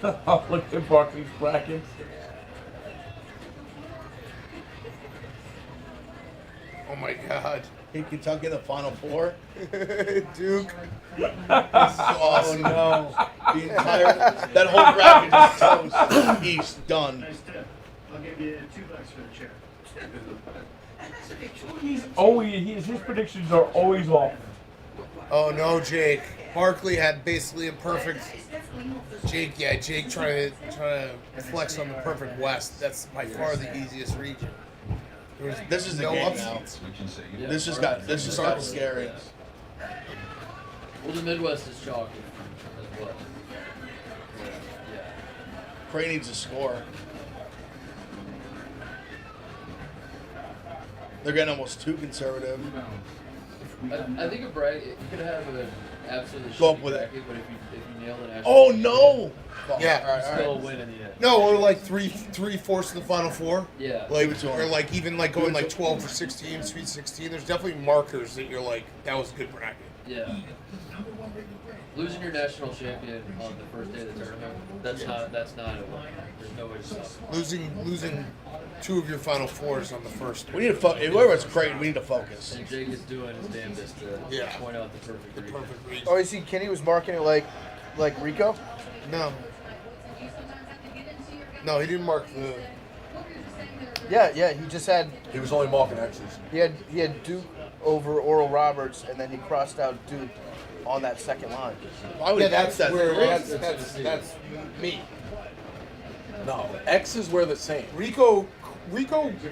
[SPEAKER 4] Oh, look at Barkley's brackets.
[SPEAKER 6] Oh my God.
[SPEAKER 10] Hit Kentucky in the Final Four.
[SPEAKER 6] Duke.
[SPEAKER 10] Oh no. The entire that whole bracket is toast. He's done.
[SPEAKER 3] I'll give you $2 for the chair.
[SPEAKER 4] His predictions are always off.
[SPEAKER 6] Oh no, Jake. Barkley had basically a perfect. Jake trying to flex on the perfect West. That's by far the easiest region.
[SPEAKER 10] This is the
[SPEAKER 6] no
[SPEAKER 10] game
[SPEAKER 6] upsets.
[SPEAKER 10] now. This just got scary.
[SPEAKER 13] Well, the Midwest is chalky as well.
[SPEAKER 10] Cray needs a score. They're getting almost too conservative.
[SPEAKER 13] I think a bracket, you could have an absolutely
[SPEAKER 10] Go up
[SPEAKER 13] shitty
[SPEAKER 10] with it.
[SPEAKER 13] bracket, but if you nail the national
[SPEAKER 10] Oh
[SPEAKER 13] championship,
[SPEAKER 10] no!
[SPEAKER 6] Yeah.
[SPEAKER 13] you still win in the end.
[SPEAKER 6] No, or like three-fourths of the Final Four.
[SPEAKER 13] Yeah.
[SPEAKER 6] Like, or like even like going like 12 for 16, Sweet 16. There's definitely markers that you're like, that was a good bracket.
[SPEAKER 13] Yeah. Losing your national champion on the first day of the tournament, that's not a win. There's no way to stop it.
[SPEAKER 6] Losing two of your Final Fours on the first.
[SPEAKER 10] We need to focus. Whoever's great, we need to focus.
[SPEAKER 13] And Jake is doing his damnedest to point out the perfect region.
[SPEAKER 15] Oh, you see, Kenny was marking it like Rico.
[SPEAKER 6] No. No, he didn't mark the.
[SPEAKER 15] Yeah. He just had.
[SPEAKER 5] He was only marking X's.
[SPEAKER 15] He had Duke over Oral Roberts, and then he crossed out Duke on that second line.
[SPEAKER 6] Yeah, that's me.
[SPEAKER 5] No, X's were the same.
[SPEAKER 6] Rico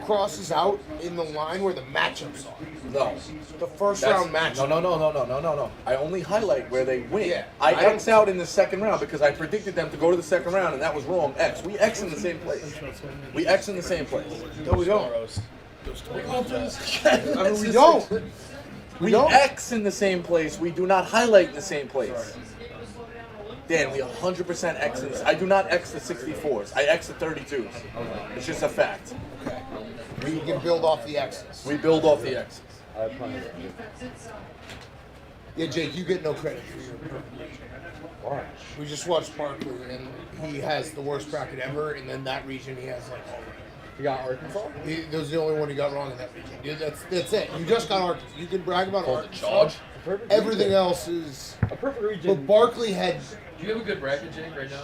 [SPEAKER 6] crosses out in the line where the matchups are.
[SPEAKER 5] No.
[SPEAKER 6] The first round matchup.
[SPEAKER 5] No. I only highlight where they win.
[SPEAKER 6] Yeah.
[SPEAKER 5] I X out in the second round because I predicted them to go to the second round, and that was wrong. X. We X in the same place. We X in the same place.
[SPEAKER 6] No, we don't.
[SPEAKER 5] I mean,
[SPEAKER 6] we don't.
[SPEAKER 5] We
[SPEAKER 6] don't.
[SPEAKER 5] X in the same place. We do not highlight in the same place. Dan, we 100% X in this. I do not X the 64s. I X the 32s. It's just a fact.
[SPEAKER 6] Okay. We can build off the X's.
[SPEAKER 5] We build off the X's.
[SPEAKER 6] Yeah, Jake, you get no credit for your perfect.
[SPEAKER 5] Why?
[SPEAKER 6] We just watched Barkley, and he has the worst bracket ever, and then that region he has like all of it.
[SPEAKER 4] You got Arkansas?
[SPEAKER 6] That was the only one he got wrong in that region. Yeah, that's it. You just got Arkansas. You can brag about Arkansas.
[SPEAKER 5] Charge.
[SPEAKER 6] Everything else is
[SPEAKER 4] a perfect region.
[SPEAKER 6] But Barkley had.
[SPEAKER 13] Do you have a good bracket, Jake, right now?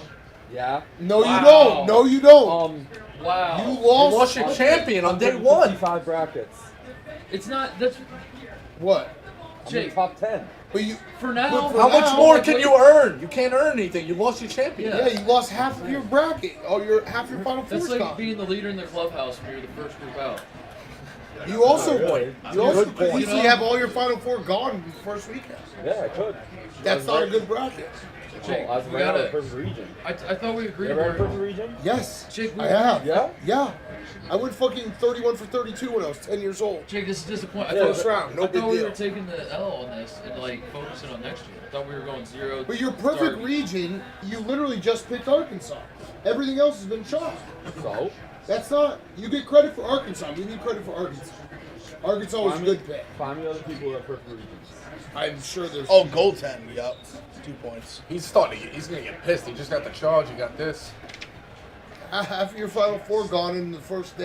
[SPEAKER 4] Yeah.
[SPEAKER 6] No, you don't. No, you don't.
[SPEAKER 13] Wow.
[SPEAKER 6] You lost
[SPEAKER 5] your champion on day one.
[SPEAKER 4] 55 brackets.
[SPEAKER 13] It's not. That's
[SPEAKER 6] what.
[SPEAKER 13] Jake,
[SPEAKER 4] top 10.
[SPEAKER 6] But you
[SPEAKER 13] for now.
[SPEAKER 5] How much more can you earn? You can't earn anything. You lost your champion.
[SPEAKER 6] Yeah, you lost half of your bracket. Oh, half your Final Four's
[SPEAKER 13] That's like
[SPEAKER 6] gone.
[SPEAKER 13] being the leader in the clubhouse when you're the first group out.
[SPEAKER 6] You also
[SPEAKER 4] really.
[SPEAKER 6] You also
[SPEAKER 5] Good
[SPEAKER 6] could
[SPEAKER 5] point.
[SPEAKER 6] easily have all your Final Four gone in the first weekend.
[SPEAKER 4] Yeah, I could.
[SPEAKER 6] That's not a good bracket.
[SPEAKER 13] Jake,
[SPEAKER 4] Oh,
[SPEAKER 13] we gotta.
[SPEAKER 4] perfect region.
[SPEAKER 13] I thought we agreed.
[SPEAKER 4] You ever had a
[SPEAKER 13] we're-
[SPEAKER 4] perfect region?
[SPEAKER 6] Yes,
[SPEAKER 13] Jake, we-
[SPEAKER 6] I have.
[SPEAKER 4] Yeah?
[SPEAKER 6] Yeah. I went fucking 31 for 32 when I was 10 years old.
[SPEAKER 13] Jake, this is disappointing.
[SPEAKER 6] First round, no
[SPEAKER 13] I
[SPEAKER 6] big
[SPEAKER 13] thought we
[SPEAKER 6] deal.
[SPEAKER 13] were taking the L on this and like focusing on next year. I thought we were going 0.
[SPEAKER 6] But your perfect
[SPEAKER 13] dark.
[SPEAKER 6] region, you literally just picked Arkansas. Everything else has been chalk.
[SPEAKER 4] So?
[SPEAKER 6] That's not. You get credit for Arkansas. We need credit for Arkansas. Arkansas was a good pick.
[SPEAKER 4] Find me other people that perfect regions.
[SPEAKER 6] I'm sure there's.
[SPEAKER 10] Oh, goaltend. Yup. 2 points.
[SPEAKER 5] He's starting to get. He's gonna get pissed. He just got the charge. He got this.
[SPEAKER 6] Half of your Final Four gone in the first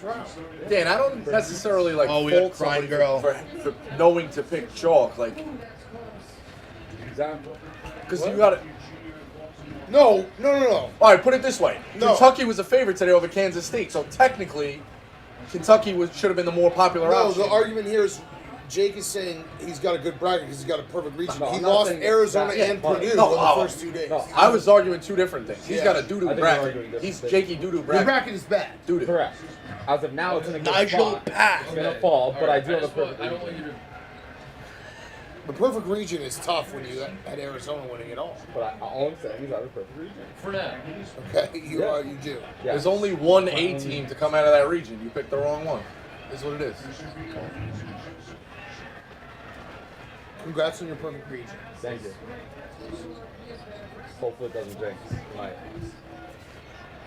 [SPEAKER 6] round.
[SPEAKER 5] Dan, I don't necessarily like
[SPEAKER 10] Oh, we got
[SPEAKER 5] fault
[SPEAKER 10] crying
[SPEAKER 5] somebody
[SPEAKER 10] girl.
[SPEAKER 5] for knowing to pick chalk, like
[SPEAKER 4] Example.
[SPEAKER 5] because you got it.
[SPEAKER 6] No.
[SPEAKER 5] All right, put it this way:
[SPEAKER 6] No.
[SPEAKER 5] Kentucky was a favorite today over Kansas State, so technically, Kentucky should have been the more popular
[SPEAKER 6] No,
[SPEAKER 5] option.
[SPEAKER 6] the argument here is Jake is saying he's got a good bracket because he's got a perfect region.
[SPEAKER 4] No,
[SPEAKER 6] he
[SPEAKER 4] I'm not
[SPEAKER 6] lost
[SPEAKER 4] saying
[SPEAKER 6] Arizona
[SPEAKER 4] that.
[SPEAKER 6] and
[SPEAKER 4] Yeah,
[SPEAKER 6] Purdue
[SPEAKER 5] no,
[SPEAKER 6] on the first 2 days.
[SPEAKER 4] no.
[SPEAKER 5] I was arguing two different things. He's
[SPEAKER 6] Yeah.
[SPEAKER 5] got a
[SPEAKER 4] I
[SPEAKER 5] doo-doo
[SPEAKER 4] think we're
[SPEAKER 5] bracket.
[SPEAKER 4] arguing different
[SPEAKER 5] He's
[SPEAKER 4] things.
[SPEAKER 5] Jakey doo-doo
[SPEAKER 6] Your
[SPEAKER 5] bracket.
[SPEAKER 6] bracket is bad.
[SPEAKER 5] Doo-doo.
[SPEAKER 4] Correct. As of now, it's in a good
[SPEAKER 10] Nigel
[SPEAKER 4] spot.
[SPEAKER 10] Pack.
[SPEAKER 4] It's gonna fall, but I do have a
[SPEAKER 13] just
[SPEAKER 4] perfect
[SPEAKER 13] I don't
[SPEAKER 4] region.
[SPEAKER 13] want you to.
[SPEAKER 6] The perfect region is tough when you had Arizona winning it all.
[SPEAKER 4] But all I'm saying is I have a perfect region.
[SPEAKER 13] For now.
[SPEAKER 6] Okay, you do.
[SPEAKER 4] Yeah.
[SPEAKER 5] There's only one A team to come out of that region. You picked the wrong one. Is what it is.
[SPEAKER 6] Congrats on your perfect region.
[SPEAKER 4] Thank you. Hopefully it doesn't jinx. Might.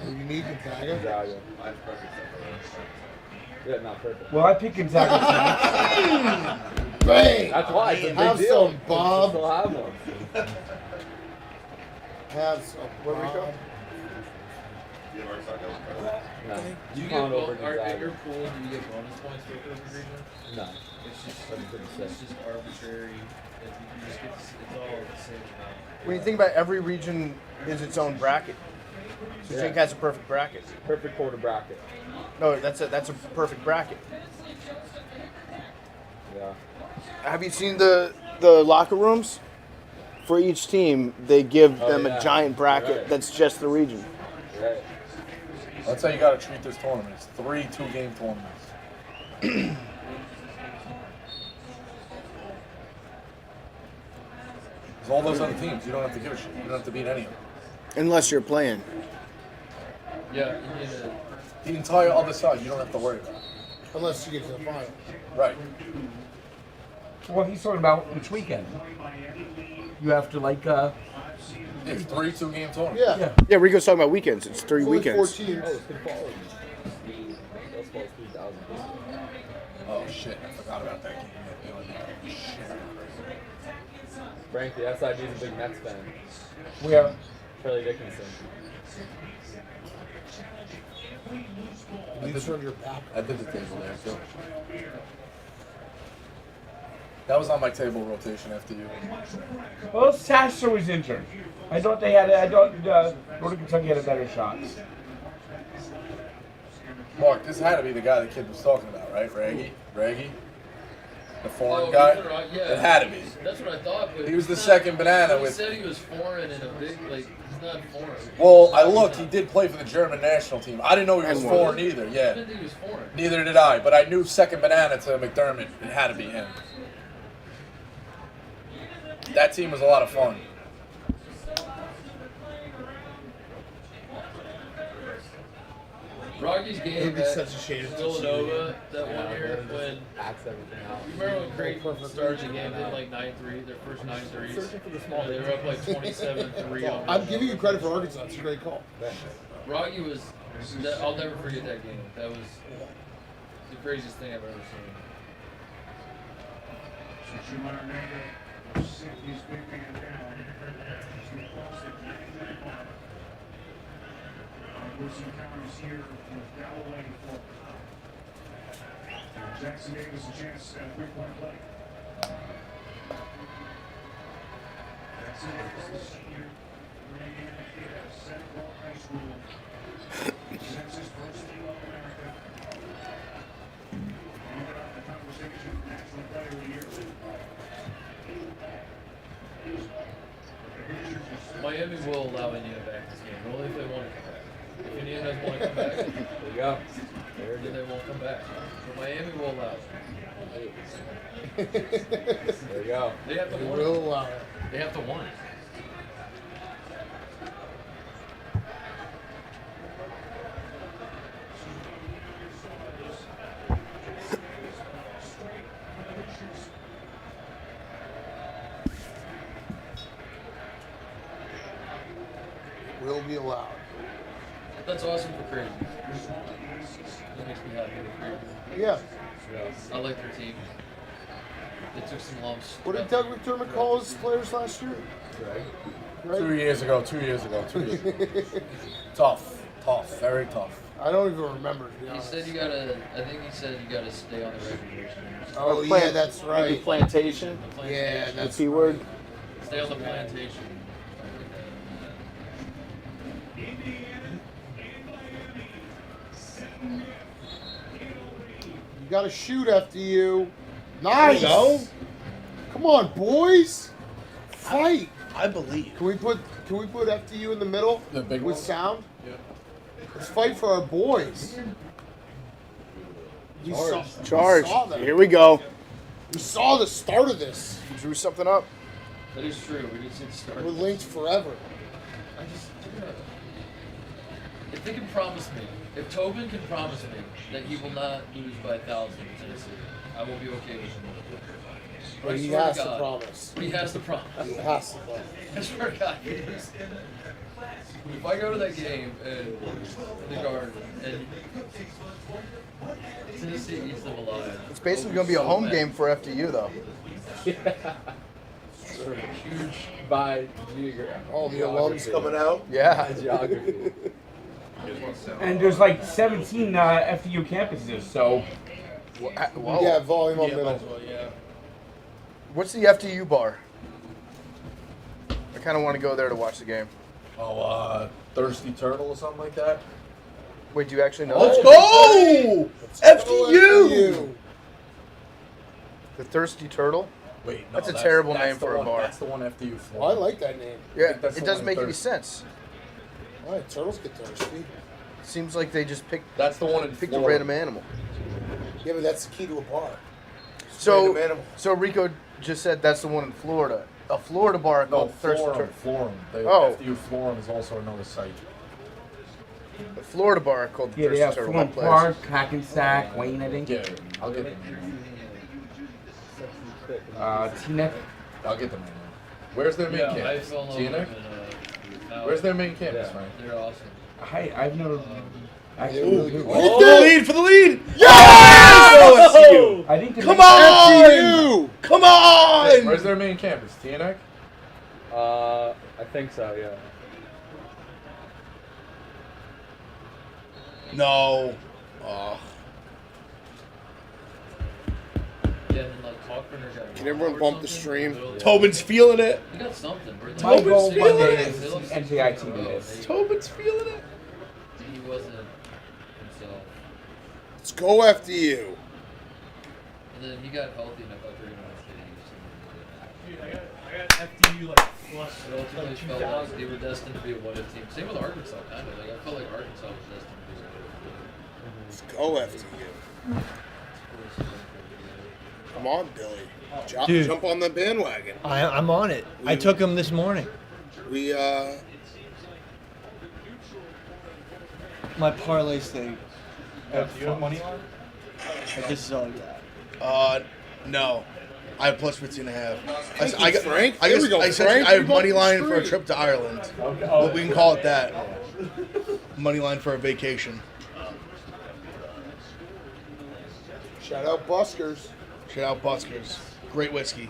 [SPEAKER 6] You need Gonzaga.
[SPEAKER 4] Gonzaga. Yeah, not perfect. Well, I picked Gonzaga.
[SPEAKER 6] Bang!
[SPEAKER 4] That's why it's a big
[SPEAKER 6] Have
[SPEAKER 4] deal.
[SPEAKER 6] some, Bob.
[SPEAKER 4] Still have one.
[SPEAKER 6] Have some.
[SPEAKER 5] Where we go?
[SPEAKER 22] No.
[SPEAKER 13] Do you
[SPEAKER 22] Pound
[SPEAKER 13] get
[SPEAKER 22] over
[SPEAKER 13] in your
[SPEAKER 22] desire.
[SPEAKER 13] pool? Do you get bonus points for perfect region?
[SPEAKER 22] No.
[SPEAKER 13] It's just arbitrary. You just get, it's all the same amount.
[SPEAKER 15] When you think about it, every region is its own bracket. So
[SPEAKER 22] Yeah.
[SPEAKER 15] Jake has a perfect bracket.
[SPEAKER 22] Perfect quarter bracket.
[SPEAKER 15] No, that's a perfect bracket.
[SPEAKER 22] Yeah.
[SPEAKER 15] Have you seen the locker rooms? For each team, they give
[SPEAKER 22] Oh,
[SPEAKER 15] them
[SPEAKER 22] yeah.
[SPEAKER 15] a giant bracket
[SPEAKER 22] Right.
[SPEAKER 15] that's just the region.
[SPEAKER 22] Right.
[SPEAKER 5] That's how you got to treat this tournament. It's 3 2-game tournaments. There's all those other teams. You don't have to give a shit. You don't have to beat any of them.
[SPEAKER 15] Unless you're playing.
[SPEAKER 13] Yeah, you need to.
[SPEAKER 5] The entire other side, you don't have to worry about.
[SPEAKER 2] Unless you get to the final.
[SPEAKER 5] Right.
[SPEAKER 4] Well, he's talking about each weekend. You have to
[SPEAKER 5] It's 3 2-game tournaments.
[SPEAKER 2] Yeah.
[SPEAKER 15] Yeah, Rico's talking about weekends. It's 3
[SPEAKER 2] Only
[SPEAKER 15] weekends.
[SPEAKER 2] 4 teams.
[SPEAKER 22] Oh, it's good quality. That's about 3,000.
[SPEAKER 5] Oh shit! I forgot about that game. Yeah, they were there. Shit.
[SPEAKER 22] Frankly, SID is a big Mets fan.
[SPEAKER 4] We are.
[SPEAKER 22] Charlie Dickinson.
[SPEAKER 2] Leaves on your back.
[SPEAKER 5] I did the table there too. That was on my table rotation after you.
[SPEAKER 4] Well, Sasser was injured. I thought they had. I thought Northern Kentucky had a better shot.
[SPEAKER 5] Mark, this had to be the guy the kid was talking about, right? Raggy? The foreign
[SPEAKER 13] Oh,
[SPEAKER 5] guy?
[SPEAKER 13] he's right, yeah.
[SPEAKER 5] It had to be.
[SPEAKER 13] That's what I thought. But
[SPEAKER 5] He was the
[SPEAKER 13] he's
[SPEAKER 5] second banana
[SPEAKER 13] He
[SPEAKER 5] with...
[SPEAKER 13] said he was foreign in a big, like, he's not foreign.
[SPEAKER 5] Well, I looked. He did play for the German national team. I didn't know he was foreign either.
[SPEAKER 13] I
[SPEAKER 5] Yeah.
[SPEAKER 13] didn't think he was foreign.
[SPEAKER 5] Neither did I, but I knew second banana to McDermott. It had to be him. That team was a lot of fun.
[SPEAKER 13] Rocky's game
[SPEAKER 2] It'd be
[SPEAKER 13] at
[SPEAKER 2] such a shame to
[SPEAKER 13] Villanova that one year when
[SPEAKER 22] Acts everything out.
[SPEAKER 13] you remember when Creighton started the game, they had like 9-3, their first 9 threes.
[SPEAKER 22] Searching for the small
[SPEAKER 13] They were up like 27-3.
[SPEAKER 2] I'm giving you credit for Arkansas. It's a great call.
[SPEAKER 13] Rocky was. I'll never forget that game. That was the craziest thing I've ever seen.
[SPEAKER 3] So Schumacher Nagel, Cynthia's big man down. She falls at 99 mark. Some counters here for Galloway for Jackson Davis a chance at 3-point play. Jackson Davis, the senior, bringing in Santa Clara High School. Sets his first team All-America. Moving up the conversation, National Player of the Year.
[SPEAKER 13] Miami will allow Indiana back this game, only if they want to come back. If Indiana doesn't want to come back,
[SPEAKER 22] There you go.
[SPEAKER 13] then they won't come back. But Miami will allow it.
[SPEAKER 22] There you go.
[SPEAKER 13] They have to
[SPEAKER 2] They
[SPEAKER 13] want
[SPEAKER 2] will
[SPEAKER 13] it.
[SPEAKER 2] allow it.
[SPEAKER 13] They have to want it.
[SPEAKER 2] Will be allowed.
[SPEAKER 13] That's awesome for Creighton. That makes me happy for Creighton.
[SPEAKER 2] Yeah.
[SPEAKER 13] I like their team. They took some lumps.
[SPEAKER 2] What did Doug McDermott call his players last year? Right?
[SPEAKER 5] 2 years ago. Tough, very tough.
[SPEAKER 2] I don't even remember, to be
[SPEAKER 13] He
[SPEAKER 2] honest.
[SPEAKER 13] said you gotta. I think he said you gotta stay on the reservation.
[SPEAKER 2] Oh, yeah, that's right.
[SPEAKER 15] Plantation.
[SPEAKER 2] Yeah,
[SPEAKER 15] The
[SPEAKER 2] that's
[SPEAKER 15] P word.
[SPEAKER 13] Stay on the plantation.
[SPEAKER 2] You got to shoot after you. Nice.
[SPEAKER 6] There you go.
[SPEAKER 2] Come on, boys. Fight.
[SPEAKER 6] I believe.
[SPEAKER 2] Can we put FDU in the middle
[SPEAKER 5] The big
[SPEAKER 2] with
[SPEAKER 5] one?
[SPEAKER 2] sound?
[SPEAKER 5] Yeah.
[SPEAKER 2] Let's fight for our boys. We
[SPEAKER 15] Charge.
[SPEAKER 2] saw that.
[SPEAKER 15] Here we go.
[SPEAKER 2] We saw the start of this.
[SPEAKER 15] Drew something up.
[SPEAKER 13] That is true. We just need to start.
[SPEAKER 2] We're linked forever.
[SPEAKER 13] I just. If they can promise me, if Tobin can promise me that he will not lose by 1,000 to Tennessee, I will be okay with him.
[SPEAKER 2] But
[SPEAKER 13] I
[SPEAKER 2] he
[SPEAKER 13] swear
[SPEAKER 2] has
[SPEAKER 13] to
[SPEAKER 2] to
[SPEAKER 13] God,
[SPEAKER 2] promise.
[SPEAKER 13] He has to promise.
[SPEAKER 2] He has to promise.
[SPEAKER 13] I swear to God. If I go to that game in the Garden and Tennessee eats them alive,
[SPEAKER 15] It's basically going to be a home game for FDU, though.
[SPEAKER 22] Huge by geography.
[SPEAKER 2] All the alums coming out.
[SPEAKER 15] Yeah.
[SPEAKER 22] Geography.
[SPEAKER 4] And there's like 17 FDU campuses, so.
[SPEAKER 15] Whoa.
[SPEAKER 6] Yeah, volume on
[SPEAKER 2] Yeah,
[SPEAKER 6] middle.
[SPEAKER 2] might as well, yeah.
[SPEAKER 15] What's the FDU bar? I kind of want to go there to watch the game.
[SPEAKER 5] Oh, Thirsty Turtle or something like that.
[SPEAKER 15] Wait, do you actually know?
[SPEAKER 5] Let's
[SPEAKER 15] that?
[SPEAKER 5] go! FDU!
[SPEAKER 15] The Thirsty Turtle?
[SPEAKER 5] Wait, no,
[SPEAKER 15] That's a terrible name
[SPEAKER 5] the
[SPEAKER 15] for a
[SPEAKER 5] one-
[SPEAKER 15] bar.
[SPEAKER 5] That's the one FDU for.
[SPEAKER 6] Oh, I like that name.
[SPEAKER 15] Yeah,
[SPEAKER 5] that's
[SPEAKER 15] it
[SPEAKER 5] the
[SPEAKER 15] doesn't
[SPEAKER 5] one
[SPEAKER 15] make any
[SPEAKER 5] Thirsty.
[SPEAKER 15] sense.
[SPEAKER 6] Why? Turtles get thirsty.
[SPEAKER 15] Seems like they just picked.
[SPEAKER 5] That's the one in
[SPEAKER 15] picked a
[SPEAKER 5] Florida.
[SPEAKER 15] random animal.
[SPEAKER 6] Yeah, but that's the key to a bar.
[SPEAKER 15] So,
[SPEAKER 6] Random animal.
[SPEAKER 15] so Rico just said that's the one in Florida. A Florida bar
[SPEAKER 5] No,
[SPEAKER 15] called Thirsty
[SPEAKER 5] Florum.
[SPEAKER 15] Turtle.
[SPEAKER 5] Florum.
[SPEAKER 15] Oh.
[SPEAKER 5] FDU Florum is also another site.
[SPEAKER 15] A Florida bar called the
[SPEAKER 4] Yeah, they
[SPEAKER 15] Thirsty
[SPEAKER 4] have
[SPEAKER 15] Turtle.
[SPEAKER 4] Florham
[SPEAKER 15] that place.
[SPEAKER 4] Park, Hackensack, Wayne, I think.
[SPEAKER 5] Yeah, I'll get them.
[SPEAKER 4] Teaneck.
[SPEAKER 5] I'll get them. Where's their main
[SPEAKER 13] Yeah, I
[SPEAKER 5] campus?
[SPEAKER 13] fell in love
[SPEAKER 5] TNX?
[SPEAKER 13] with them
[SPEAKER 5] Where's their main campus, Frank?
[SPEAKER 13] They're awesome.
[SPEAKER 4] I've never. Actually,
[SPEAKER 6] Oh, the lead
[SPEAKER 15] for the lead!
[SPEAKER 4] I think
[SPEAKER 5] Come
[SPEAKER 15] on! Come on!
[SPEAKER 5] Where's their main campus? TNX?
[SPEAKER 22] I think so, yeah.
[SPEAKER 15] No. Oh.
[SPEAKER 13] Yeah, and like Hawkrunners got.
[SPEAKER 6] Can everyone bump the stream?
[SPEAKER 15] Tobin's feeling it.
[SPEAKER 13] You got something. Bro.
[SPEAKER 4] My goal
[SPEAKER 13] They-
[SPEAKER 4] one
[SPEAKER 13] they-
[SPEAKER 4] day is
[SPEAKER 13] they look-
[SPEAKER 4] NJIT this.
[SPEAKER 15] Tobin's feeling it.
[SPEAKER 13] He wasn't himself.
[SPEAKER 6] Let's go FDU.
[SPEAKER 13] And then he got healthy and I thought they were going to
[SPEAKER 3] Dude, I got FDU like plus.
[SPEAKER 13] It ultimately felt like they were destined to be a one-hit team. Same with Arkansas, kind of. Like I felt like Arkansas was destined to be a one-hit
[SPEAKER 6] Let's go FDU. Come on, Billy.
[SPEAKER 2] Dude.
[SPEAKER 6] Jump on the bandwagon.
[SPEAKER 2] I'm on it. I took him this morning.
[SPEAKER 6] We
[SPEAKER 2] My parlay thing.
[SPEAKER 18] Do you have money on?
[SPEAKER 2] This is all you got.
[SPEAKER 15] No. I have plus 15.5.
[SPEAKER 6] Thank
[SPEAKER 15] I
[SPEAKER 6] you,
[SPEAKER 15] got
[SPEAKER 6] Frank.
[SPEAKER 15] I
[SPEAKER 6] Here
[SPEAKER 15] guess
[SPEAKER 6] we go,
[SPEAKER 15] I said
[SPEAKER 6] Frank.
[SPEAKER 15] I have
[SPEAKER 6] We bought
[SPEAKER 15] money
[SPEAKER 6] the
[SPEAKER 15] line for a
[SPEAKER 6] street.
[SPEAKER 15] trip to Ireland.
[SPEAKER 5] Okay.
[SPEAKER 15] But we can call it that. Money line for a vacation.
[SPEAKER 6] shout out Buskers.
[SPEAKER 15] Shout out Buskers. Great whiskey.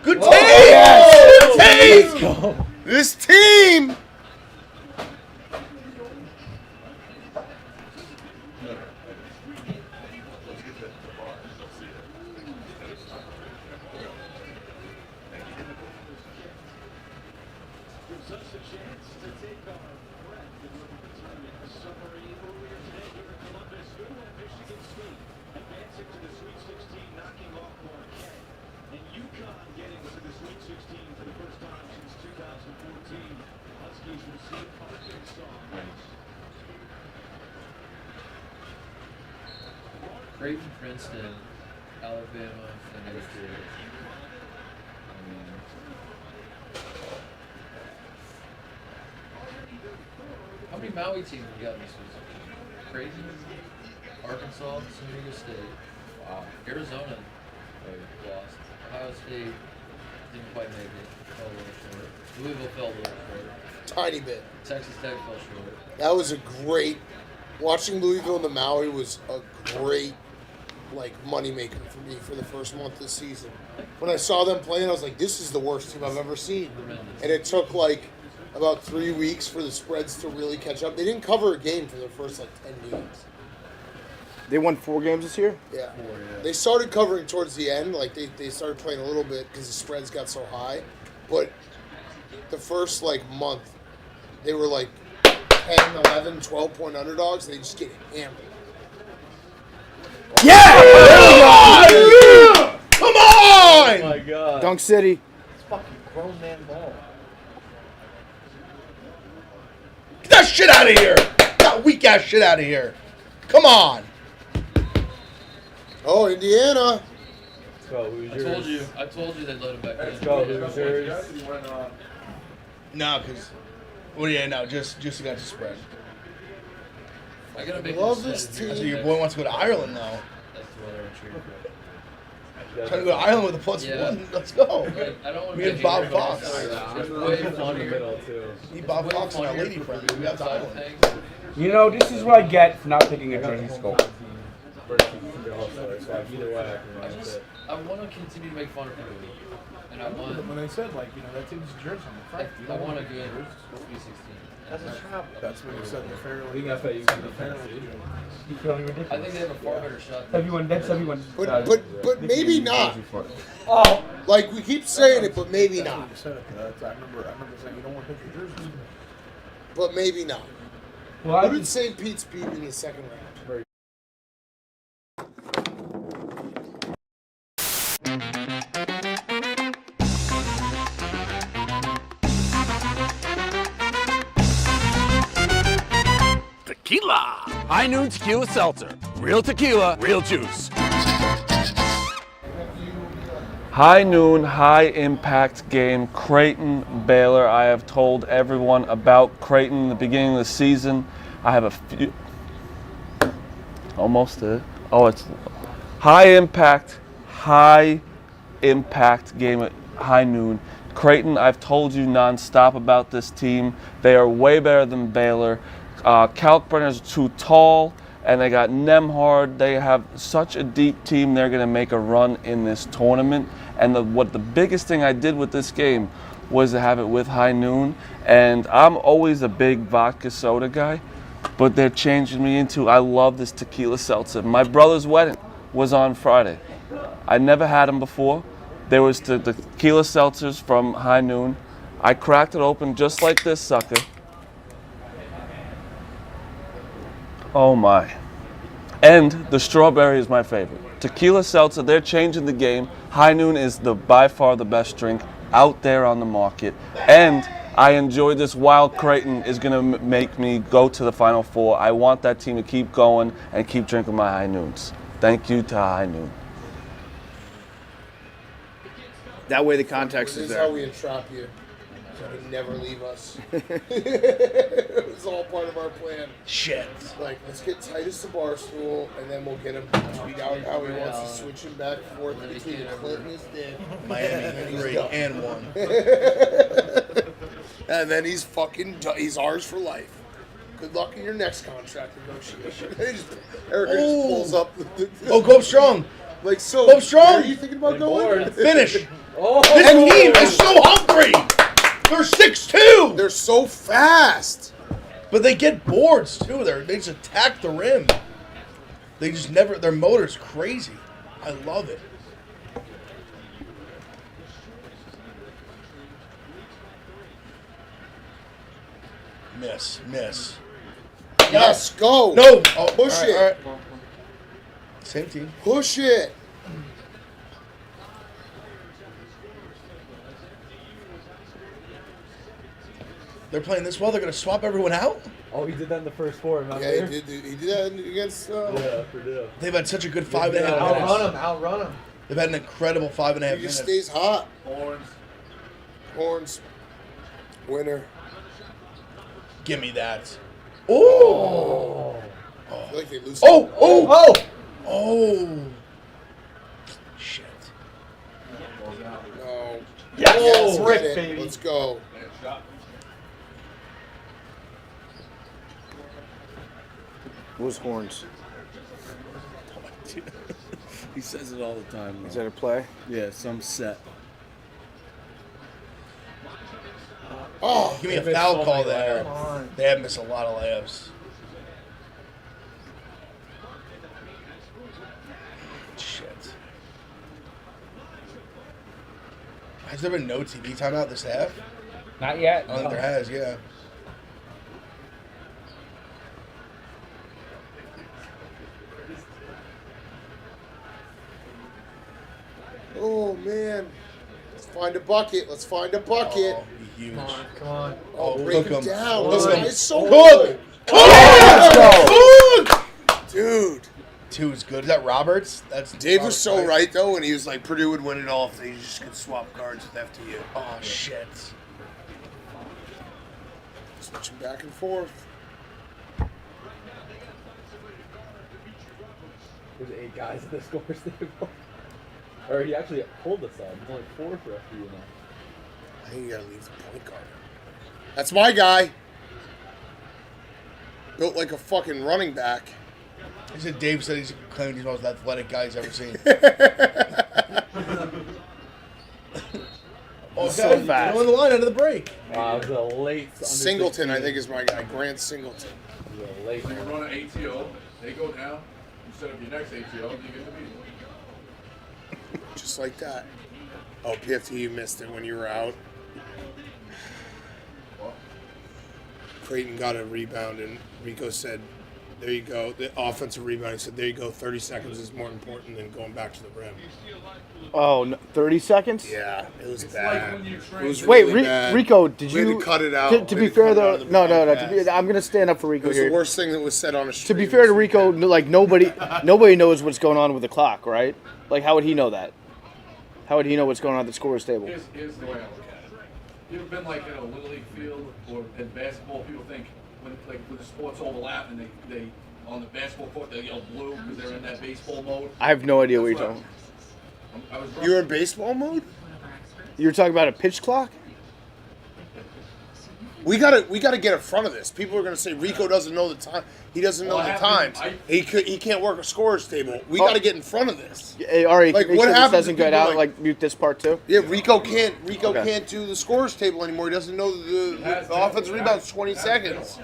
[SPEAKER 15] Good team!
[SPEAKER 6] Yes!
[SPEAKER 15] Good team! This team!
[SPEAKER 13] Creighton, Princeton, Alabama, and Illinois. How many Maui teams have you got this season? Creighton, Arkansas, San Diego State, Arizona, lost. Ohio State didn't quite make it. Fell a little short. Louisville fell a little short.
[SPEAKER 6] Tiny bit.
[SPEAKER 13] Texas Tech fell short.
[SPEAKER 6] That was a great. Watching Louisville and the Maui was a great, like, moneymaker for me for the first month this season. When I saw them playing, I was like, "This is the worst team I've ever seen." And it took like about 3 weeks for the spreads to really catch up. They didn't cover a game for their first like 10 games.
[SPEAKER 12] They won 4 games this year?
[SPEAKER 6] Yeah. They started covering towards the end. Like, they started playing a little bit because the spreads got so high. But the first, like, month, they were, like, 10, 11, 12-point underdogs. They just get hammered.
[SPEAKER 12] Yeah!
[SPEAKER 15] Yeah! Come on!
[SPEAKER 22] Oh my god.
[SPEAKER 12] Dunk City.
[SPEAKER 18] It's fucking grown man ball.
[SPEAKER 15] Get that shit out of here! Get that weak ass shit out of here! Come on!
[SPEAKER 6] Oh, Indiana.
[SPEAKER 22] Let's go, Hoosiers.
[SPEAKER 13] I told you they'd let him back in.
[SPEAKER 22] Let's go, Hoosiers.
[SPEAKER 15] No, because... Well, yeah, no, just got to spread.
[SPEAKER 13] I gotta make
[SPEAKER 6] Love
[SPEAKER 13] a
[SPEAKER 6] this
[SPEAKER 13] decision
[SPEAKER 15] So
[SPEAKER 6] team.
[SPEAKER 13] here.
[SPEAKER 15] your boy wants to go to Ireland now.
[SPEAKER 13] That's what I'm intrigued with.
[SPEAKER 15] Trying to go to Ireland with a plus
[SPEAKER 13] Yeah.
[SPEAKER 15] 1. Let's go.
[SPEAKER 13] Like, I don't want
[SPEAKER 15] Me
[SPEAKER 13] to
[SPEAKER 15] and Bob Fox.
[SPEAKER 13] It's way
[SPEAKER 22] On the
[SPEAKER 13] funnier.
[SPEAKER 22] middle, too.
[SPEAKER 15] Me, Bob
[SPEAKER 13] Way
[SPEAKER 15] Fox, and our
[SPEAKER 13] funnier
[SPEAKER 15] lady
[SPEAKER 13] for
[SPEAKER 15] friend. We got to
[SPEAKER 13] side of
[SPEAKER 15] Ireland.
[SPEAKER 13] things.
[SPEAKER 4] You know, this is what I get for not picking a Jersey Scope.
[SPEAKER 22] first team all-star. So like, either way,
[SPEAKER 13] I want to continue to make fun of Purdue. And I want.
[SPEAKER 2] When they said, like, that team's jersey on the front.
[SPEAKER 13] I want a good Sweet 16.
[SPEAKER 2] That's a travel. That's what you said in the fairly.
[SPEAKER 22] We got FAU.
[SPEAKER 4] You feeling ridiculous?
[SPEAKER 13] I think they have a far better shot.
[SPEAKER 4] Everyone, that's everyone.
[SPEAKER 6] But maybe not.
[SPEAKER 4] Oh,
[SPEAKER 6] Like we keep saying it, but maybe not.
[SPEAKER 2] You said it. I remember saying you don't want to pick your jersey.
[SPEAKER 6] But maybe not.
[SPEAKER 4] Well,
[SPEAKER 6] Who did St. Pete's beat in the second round?
[SPEAKER 8] Tequila. High Noon Tequila Seltzer. Real tequila, real juice.
[SPEAKER 1] High noon, high impact game, Creighton, Baylor. I have told everyone about Creighton in the beginning of the season. I have a few, almost did. Oh, it's high impact game at high noon. Creighton, I've told you nonstop about this team. They are way better than Baylor. Kalkbrenner's too tall, and they got Nemhard. They have such a deep team. They're going to make a run in this tournament. And the biggest thing I did with this game was to have it with high noon. And I'm always a big vodka soda guy, but they're changing me into, I love this tequila seltzer. My brother's wedding was on Friday. I never had them before. There was the tequila seltzers from high noon. I cracked it open just like this sucker. Oh my. And the strawberry is my favorite. Tequila seltzer, they're changing the game. High noon is by far the best drink out there on the market. And I enjoy this. Wild Creighton is going to make me go to the Final Four. I want that team to keep going and keep drinking my high noons. Thank you to high noon.
[SPEAKER 12] That way the context
[SPEAKER 6] This
[SPEAKER 12] is
[SPEAKER 6] is
[SPEAKER 12] there.
[SPEAKER 6] how we entrap you. So you never leave us. It was all part of our plan.
[SPEAKER 5] Shit.
[SPEAKER 6] Like, let's get Titus to Barstool, and then we'll get him to tweet out how he wants to switch him back and forth between Clinton and his dick.
[SPEAKER 5] Miami 3 and 1.
[SPEAKER 6] And then he's ours for life. Good luck in your next contract negotiation. Erica just pulls up.
[SPEAKER 5] Oh, go strong.
[SPEAKER 6] Like, so,
[SPEAKER 5] Go strong.
[SPEAKER 6] where are you thinking about going?
[SPEAKER 5] Finish. This team is so hungry. They're 6'2".
[SPEAKER 6] They're so fast.
[SPEAKER 5] But they get boards, too. They just attack the rim. They just never... Their motor's crazy. I love it. Miss.
[SPEAKER 6] Yes, go.
[SPEAKER 5] No. Oh,
[SPEAKER 6] Push it.
[SPEAKER 5] all right. Same team.
[SPEAKER 6] Push it.
[SPEAKER 5] They're playing this well. They're going to swap everyone out?
[SPEAKER 22] Oh, he did that in the first four, remember?
[SPEAKER 6] Yeah, he did that against...
[SPEAKER 22] Yeah, Purdue.
[SPEAKER 5] They've had such a good 5.5 minutes.
[SPEAKER 22] Outrun him.
[SPEAKER 5] They've had an incredible 5.5
[SPEAKER 6] He
[SPEAKER 5] minutes.
[SPEAKER 6] just stays hot. Horns. Winner.
[SPEAKER 5] Give me that. Oh.
[SPEAKER 6] I feel like they lose.
[SPEAKER 5] Oh. Shit.
[SPEAKER 6] No.
[SPEAKER 5] Yes.
[SPEAKER 6] Rip,
[SPEAKER 5] Rip,
[SPEAKER 6] baby. Let's go.
[SPEAKER 12] Who's horns?
[SPEAKER 1] He says it all the time.
[SPEAKER 12] Is that a play?
[SPEAKER 1] Yeah, some set.
[SPEAKER 5] Oh, give me a foul call there. They have missed a lot of layups. Shit. Has there been no TV timeout this half?
[SPEAKER 4] Not yet.
[SPEAKER 5] I think there has, yeah.
[SPEAKER 6] Oh, man. Let's find a bucket. Let's find a bucket.
[SPEAKER 5] Oh, huge.
[SPEAKER 22] Come on.
[SPEAKER 6] Oh, break him down.
[SPEAKER 5] Cook
[SPEAKER 6] This
[SPEAKER 5] 'em.
[SPEAKER 6] guy's so
[SPEAKER 5] Cook!
[SPEAKER 6] good.
[SPEAKER 5] Cook!
[SPEAKER 6] Dude.
[SPEAKER 5] Two is good. Is that Roberts? That's
[SPEAKER 6] Dave was so right, though, when he was like, Purdue would win it all if they just could swap guards with FTU.
[SPEAKER 5] Oh, shit.
[SPEAKER 6] Switching back and forth.
[SPEAKER 22] There's 8 guys in the scores table. Or he actually pulled us up. There's only 4 for FDU now.
[SPEAKER 6] I think you gotta leave the point guard. That's my guy. Built like a fucking running back.
[SPEAKER 10] He said Dave said he's claiming he's the most athletic guy he's ever seen.
[SPEAKER 6] So fast.
[SPEAKER 10] Go in the line under the break.
[SPEAKER 22] Wow, it was a late.
[SPEAKER 6] Singleton, I think, is my guy. Grant Singleton.
[SPEAKER 22] It was a late.
[SPEAKER 5] You run an ATO, they go down, you set up your next ATO, and you get the beat.
[SPEAKER 6] Just like that. Oh, PFT, you missed it when you were out. Creighton got a rebound, and Rico said, there you go. The offensive rebound, he said, there you go. 30 seconds is more important than going back to the rim.
[SPEAKER 12] Oh, no, 30 seconds?
[SPEAKER 6] Yeah, it was bad. It was
[SPEAKER 12] Wait,
[SPEAKER 6] really bad.
[SPEAKER 12] Rico, did
[SPEAKER 6] We
[SPEAKER 12] you
[SPEAKER 6] had to cut it out.
[SPEAKER 12] To
[SPEAKER 6] We
[SPEAKER 12] be
[SPEAKER 6] had to
[SPEAKER 12] fair,
[SPEAKER 6] cut it out
[SPEAKER 12] though,
[SPEAKER 6] of the
[SPEAKER 12] no.
[SPEAKER 6] broadcast.
[SPEAKER 12] I'm gonna stand up for Rico
[SPEAKER 6] It was
[SPEAKER 12] here.
[SPEAKER 6] the worst thing that was said on a
[SPEAKER 12] To
[SPEAKER 6] stream.
[SPEAKER 12] be fair to Rico, like nobody knows what's going on with the clock, right? Like, how would he know that? How would he know what's going on at the scorer's table?
[SPEAKER 5] Here's the way I look at it. You ever been like in a little league field or in basketball? People think when the sports overlap and they on the basketball court they yell blue because they're in that baseball mode.
[SPEAKER 12] I have no idea what you're talking about.
[SPEAKER 6] You're in baseball mode?
[SPEAKER 12] You're talking about a pitch clock?
[SPEAKER 6] We gotta get in front of this. People are gonna say Rico doesn't know the time. He doesn't know the times. He can't work a scorer's table. We gotta get in front of this.
[SPEAKER 12] Hey, Ari,
[SPEAKER 6] Like,
[SPEAKER 12] make
[SPEAKER 6] what
[SPEAKER 12] sure this
[SPEAKER 6] happens
[SPEAKER 12] doesn't
[SPEAKER 6] if
[SPEAKER 12] get
[SPEAKER 6] people
[SPEAKER 12] out. Like, mute this part too.
[SPEAKER 6] Yeah, Rico can't
[SPEAKER 12] Okay.
[SPEAKER 6] do the scorer's table anymore. He doesn't know the offensive rebound's 20 seconds.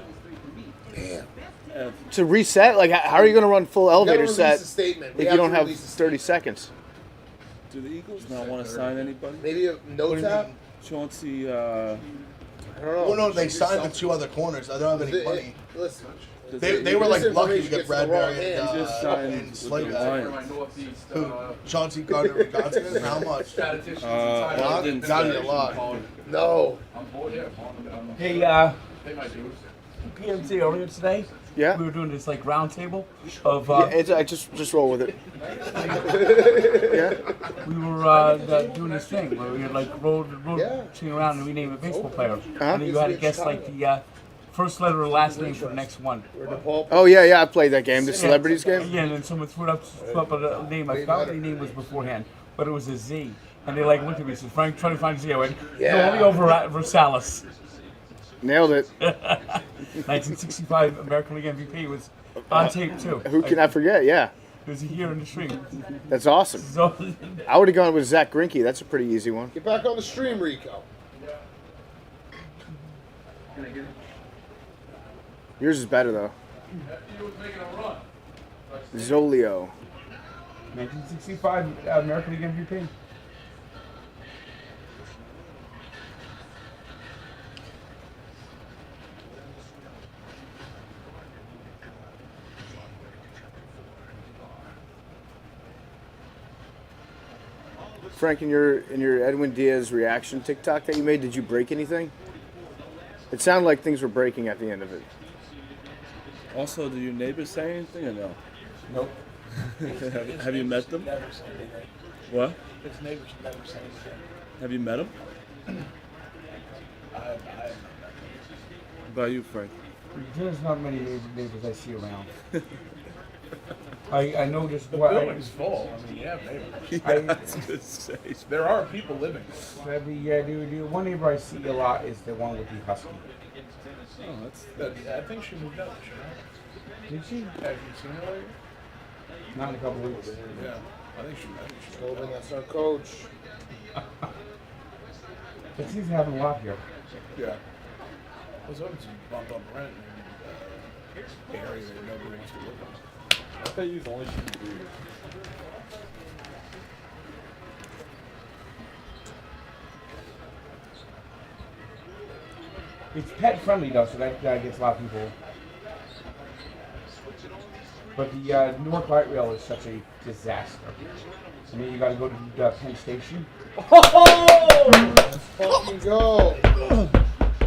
[SPEAKER 6] Damn.
[SPEAKER 12] To reset, like, how are you gonna run full elevator
[SPEAKER 6] release
[SPEAKER 12] set
[SPEAKER 6] a statement. We
[SPEAKER 12] if you
[SPEAKER 6] have
[SPEAKER 12] don't
[SPEAKER 6] to
[SPEAKER 12] have
[SPEAKER 6] release a
[SPEAKER 12] 30 seconds?
[SPEAKER 1] Do the Eagles not want to sign anybody?
[SPEAKER 6] Maybe a no tap?
[SPEAKER 1] Chauncey,
[SPEAKER 6] I don't know.
[SPEAKER 10] Well, no, they signed the two other corners. I don't have any money.
[SPEAKER 6] Listen.
[SPEAKER 10] They were like lucky to get Bradbury and
[SPEAKER 1] the
[SPEAKER 10] Slade.
[SPEAKER 1] Lions.
[SPEAKER 10] Who? Chauncey Gardner-Johnson? How much?
[SPEAKER 1] That didn't
[SPEAKER 10] Got it
[SPEAKER 1] say.
[SPEAKER 10] a lot.
[SPEAKER 6] No.
[SPEAKER 4] Hey, PMC earlier today.
[SPEAKER 12] Yeah.
[SPEAKER 4] We were doing this like round table of.
[SPEAKER 12] I just roll with it.
[SPEAKER 4] We were doing this thing where we had like rolled sitting around and we named a baseball player, and then you had to guess like the first letter or last name for the next one.
[SPEAKER 12] Oh yeah, I played that game, the celebrities game.
[SPEAKER 4] Yeah, and then someone threw up a name. I forgot what the name was beforehand, but it was a Z. And they like looked at me and said, "Frank, try to find Z." I went, "Julio Versalis."
[SPEAKER 12] Nailed it.
[SPEAKER 4] 1965 American League MVP was on tape too.
[SPEAKER 12] Who can I forget? Yeah.
[SPEAKER 4] It was here in the stream.
[SPEAKER 12] That's awesome. I would have gone with Zach Greinke. That's a pretty easy one.
[SPEAKER 6] Get back on the stream, Rico.
[SPEAKER 12] Yours is better though. Zolio.
[SPEAKER 4] 1965 American League MVP.
[SPEAKER 12] Frank, in your Edwin Diaz reaction TikTok that you made, did you break anything? It sounded like things were breaking at the end of it.
[SPEAKER 1] Also, do your neighbors say anything or no?
[SPEAKER 2] Nope.
[SPEAKER 1] have you met them?
[SPEAKER 2] Never say anything.
[SPEAKER 1] What?
[SPEAKER 2] His neighbors never say anything.
[SPEAKER 1] Have you met them?
[SPEAKER 2] I have
[SPEAKER 1] What about you, Frank?
[SPEAKER 4] There's not many neighbors I see around. I noticed
[SPEAKER 2] The
[SPEAKER 4] what
[SPEAKER 2] building's full. I mean, yeah, neighbors.
[SPEAKER 1] Yeah, that's good to say.
[SPEAKER 2] There are people living there.
[SPEAKER 4] The one neighbor I see a lot is the one with the husky.
[SPEAKER 1] Oh, that's.
[SPEAKER 2] I think she moved out.
[SPEAKER 4] Did she?
[SPEAKER 2] Have you seen her lately?
[SPEAKER 4] Not in a couple weeks.
[SPEAKER 2] Yeah. I think she
[SPEAKER 6] Tobin, that's our coach.
[SPEAKER 4] But she's having a lot here.
[SPEAKER 2] Yeah. I was hoping to bump up rent in the area that nobody wants to live in.
[SPEAKER 11] I thought you only should do.
[SPEAKER 4] It's pet friendly though, so that gets a lot of people. But the Newark Light Rail is such a disaster. I mean, you got to go to Penn Station.
[SPEAKER 6] Oh! Let's fucking go.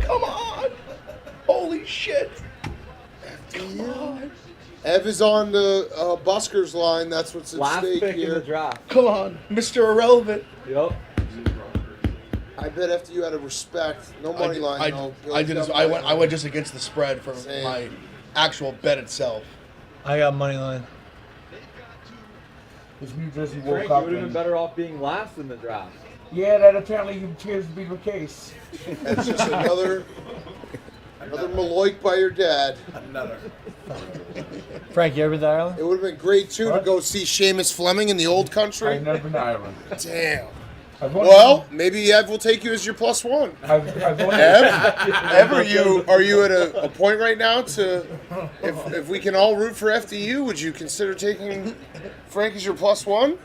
[SPEAKER 10] Come on! Holy shit!
[SPEAKER 6] Come on. Ev is on the Buskers line. That's what's at
[SPEAKER 22] Last
[SPEAKER 6] stake
[SPEAKER 22] pick
[SPEAKER 6] here.
[SPEAKER 22] in the draft.
[SPEAKER 10] Come on, Mr. Irrelevant.
[SPEAKER 22] Yep.
[SPEAKER 6] I bet after you had a respect, no money line.
[SPEAKER 10] I went just against the spread for
[SPEAKER 6] Same.
[SPEAKER 10] my actual bet itself.
[SPEAKER 14] I got money line.
[SPEAKER 4] This New Jersey
[SPEAKER 22] Frank,
[SPEAKER 4] woke
[SPEAKER 22] you
[SPEAKER 4] up
[SPEAKER 22] would have been
[SPEAKER 4] and
[SPEAKER 22] better off being last in the draft.
[SPEAKER 4] yeah, that apparently appears to be the case.
[SPEAKER 6] That's just another Maloik by your dad.
[SPEAKER 2] Another.
[SPEAKER 14] Frank, you ever been to Ireland?
[SPEAKER 6] It would have been great too to go see Seamus Fleming in the old country.
[SPEAKER 4] I've never been to Ireland.
[SPEAKER 6] Damn.
[SPEAKER 4] I've only-
[SPEAKER 6] Well, maybe Ev will take you as your +1.
[SPEAKER 4] I've only-
[SPEAKER 6] Ev, are you at a point right now to if we can all root for FDU, would you consider taking Frank as your +1?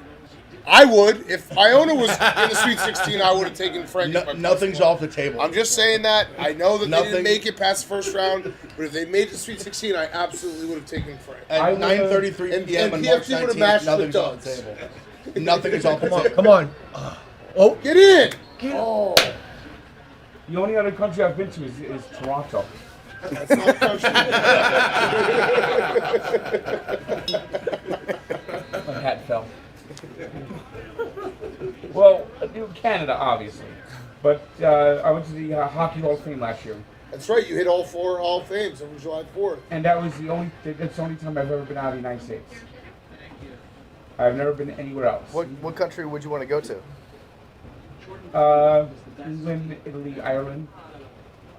[SPEAKER 6] I would. If Iona was in the Sweet 16, I would have taken Frank as my
[SPEAKER 10] Nothing's
[SPEAKER 6] +1.
[SPEAKER 10] off the table.
[SPEAKER 6] I'm just saying that. I know that they
[SPEAKER 10] Nothing.
[SPEAKER 6] didn't make it past the first round, but if they made the Sweet 16, I absolutely would have taken Frank.
[SPEAKER 10] At 9:33 p.m. on March
[SPEAKER 6] PFT would have
[SPEAKER 10] 19th,
[SPEAKER 6] matched
[SPEAKER 10] nothing's
[SPEAKER 6] with
[SPEAKER 10] on the
[SPEAKER 6] Dubs.
[SPEAKER 10] table. Nothing is off the table.
[SPEAKER 14] Come on.
[SPEAKER 6] Oh, get in! Oh.
[SPEAKER 4] The only other country I've been to is Toronto.
[SPEAKER 6] That's not country.
[SPEAKER 4] My hat fell. Well, Canada, obviously. But I went to the Hockey Hall of Fame last year.
[SPEAKER 6] That's right, you hit all 4 Hall of Fames on July 4th.
[SPEAKER 4] And that's the only time I've ever been out of the United States. I've never been anywhere else.
[SPEAKER 15] What country would you want to go to?
[SPEAKER 4] England, Italy, Ireland.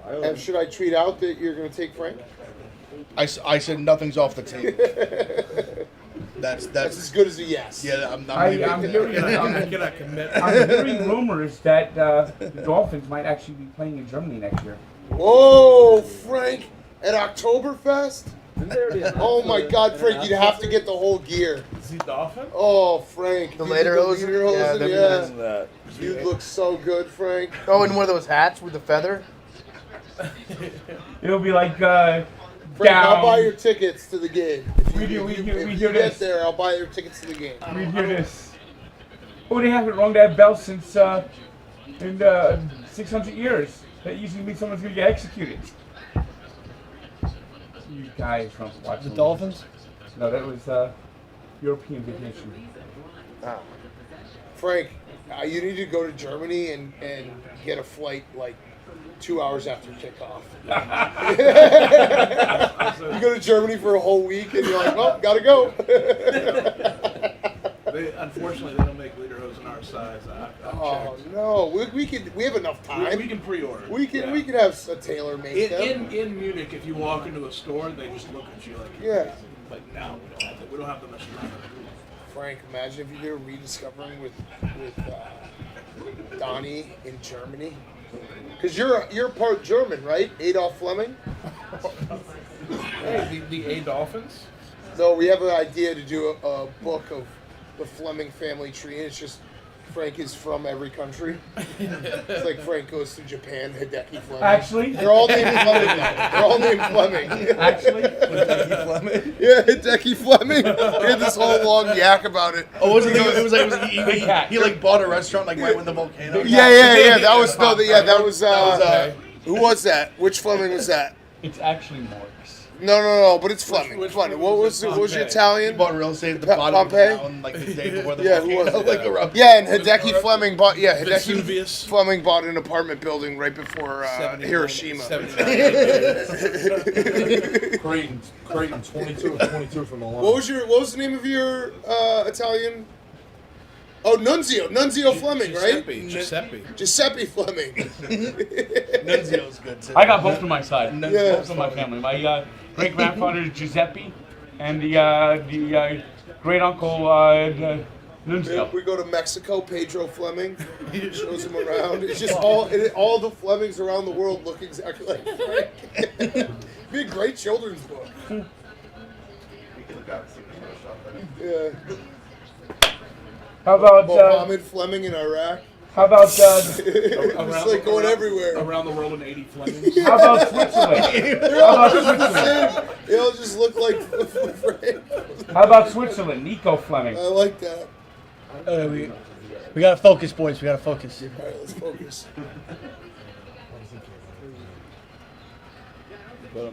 [SPEAKER 6] And should I tweet out that you're going to take Frank?
[SPEAKER 10] I said nothing's off the table. That's
[SPEAKER 6] as good as a yes.
[SPEAKER 10] Yeah, I'm
[SPEAKER 4] I'm hearing rumors that the Dolphins might actually be playing in Germany next year.
[SPEAKER 6] Whoa, Frank, at Oktoberfest? Oh my God, Frank, you'd have to get the whole gear.
[SPEAKER 2] Is he Dolphin?
[SPEAKER 6] Oh, Frank.
[SPEAKER 15] The
[SPEAKER 6] you
[SPEAKER 15] later
[SPEAKER 6] did
[SPEAKER 15] hosen?
[SPEAKER 6] lederhosen,
[SPEAKER 15] Yeah,
[SPEAKER 6] yeah. You'd look so good, Frank.
[SPEAKER 15] Oh, and one of those hats with the feather?
[SPEAKER 4] It'll be like
[SPEAKER 6] Frank, I'll buy your tickets to the game. If you
[SPEAKER 4] hear
[SPEAKER 6] get
[SPEAKER 4] this.
[SPEAKER 6] there, I'll buy your tickets to the game.
[SPEAKER 4] We hear this. Oh, they haven't rung that bell since in 600 years. That usually means someone's gonna get executed. You guys don't watch
[SPEAKER 14] The Dolphins?
[SPEAKER 4] No, that was European vacation.
[SPEAKER 6] Ah. Frank, you need to go to Germany and get a flight like 2 hours after kickoff. You go to Germany for a whole week and you're like, well, gotta go.
[SPEAKER 2] Unfortunately, they don't make lederhosen our size.
[SPEAKER 6] Oh no, we have enough time.
[SPEAKER 2] We can pre-order.
[SPEAKER 6] We can have a tailor make them.
[SPEAKER 2] In Munich, if you walk into a store, they just look at you like
[SPEAKER 6] Yeah.
[SPEAKER 2] But now we don't have the much time.
[SPEAKER 6] Frank, imagine if you did a rediscovering with Donnie in Germany. Because you're part German, right? Adolf Fleming.
[SPEAKER 2] Hey, the A Dolphins.
[SPEAKER 6] No, we have an idea to do a book of the Fleming family tree, and it's just Frank is from every country. It's like Frank goes to Japan, Hideki Fleming.
[SPEAKER 4] Actually?
[SPEAKER 6] They're all named Fleming now. They're all named Fleming.
[SPEAKER 4] Actually?
[SPEAKER 6] Hideki Fleming? Yeah, Hideki Fleming. He had this whole long yak about it.
[SPEAKER 10] Oh, was it like he like bought a restaurant like right when the volcano.
[SPEAKER 6] Yeah. That was who was that? Which Fleming was that?
[SPEAKER 4] It's actually Marx.
[SPEAKER 6] No, but it's Fleming. Fleming. What was your Italian?
[SPEAKER 10] He bought real estate at the bottom of the mountain like the day before the volcano.
[SPEAKER 6] Who was it?
[SPEAKER 10] Like a
[SPEAKER 6] Yeah, and Hideki Fleming bought. Yeah, Hideki
[SPEAKER 2] Vesuvius.
[SPEAKER 6] Fleming bought an apartment building right before Hiroshima.
[SPEAKER 11] Creighton, 22 from Milan.
[SPEAKER 6] What was the name of your Italian? Oh, Nunzio Fleming, right? Giuseppe Fleming.
[SPEAKER 10] Nunzio's good too.
[SPEAKER 4] I got both on my side.
[SPEAKER 6] Yeah.
[SPEAKER 4] Both of my family. My great grandfather is Giuseppe, and the great uncle Nunzio.
[SPEAKER 6] We go to Mexico. Pedro Fleming shows him around. It's just all the Flemings around the world look exactly like Frank. Be a great children's book. Yeah.
[SPEAKER 4] How about
[SPEAKER 6] Mohammed Fleming in Iraq?
[SPEAKER 4] How about
[SPEAKER 6] it's like going everywhere
[SPEAKER 2] around the world in 80 Flemings?
[SPEAKER 4] How about Switzerland?
[SPEAKER 6] They're all just the same. They all just look like Frank.
[SPEAKER 4] How about Switzerland? Nico Fleming.
[SPEAKER 6] I like that.
[SPEAKER 14] We gotta focus, boys. We gotta focus.
[SPEAKER 6] All right, let's focus.
[SPEAKER 4] Well,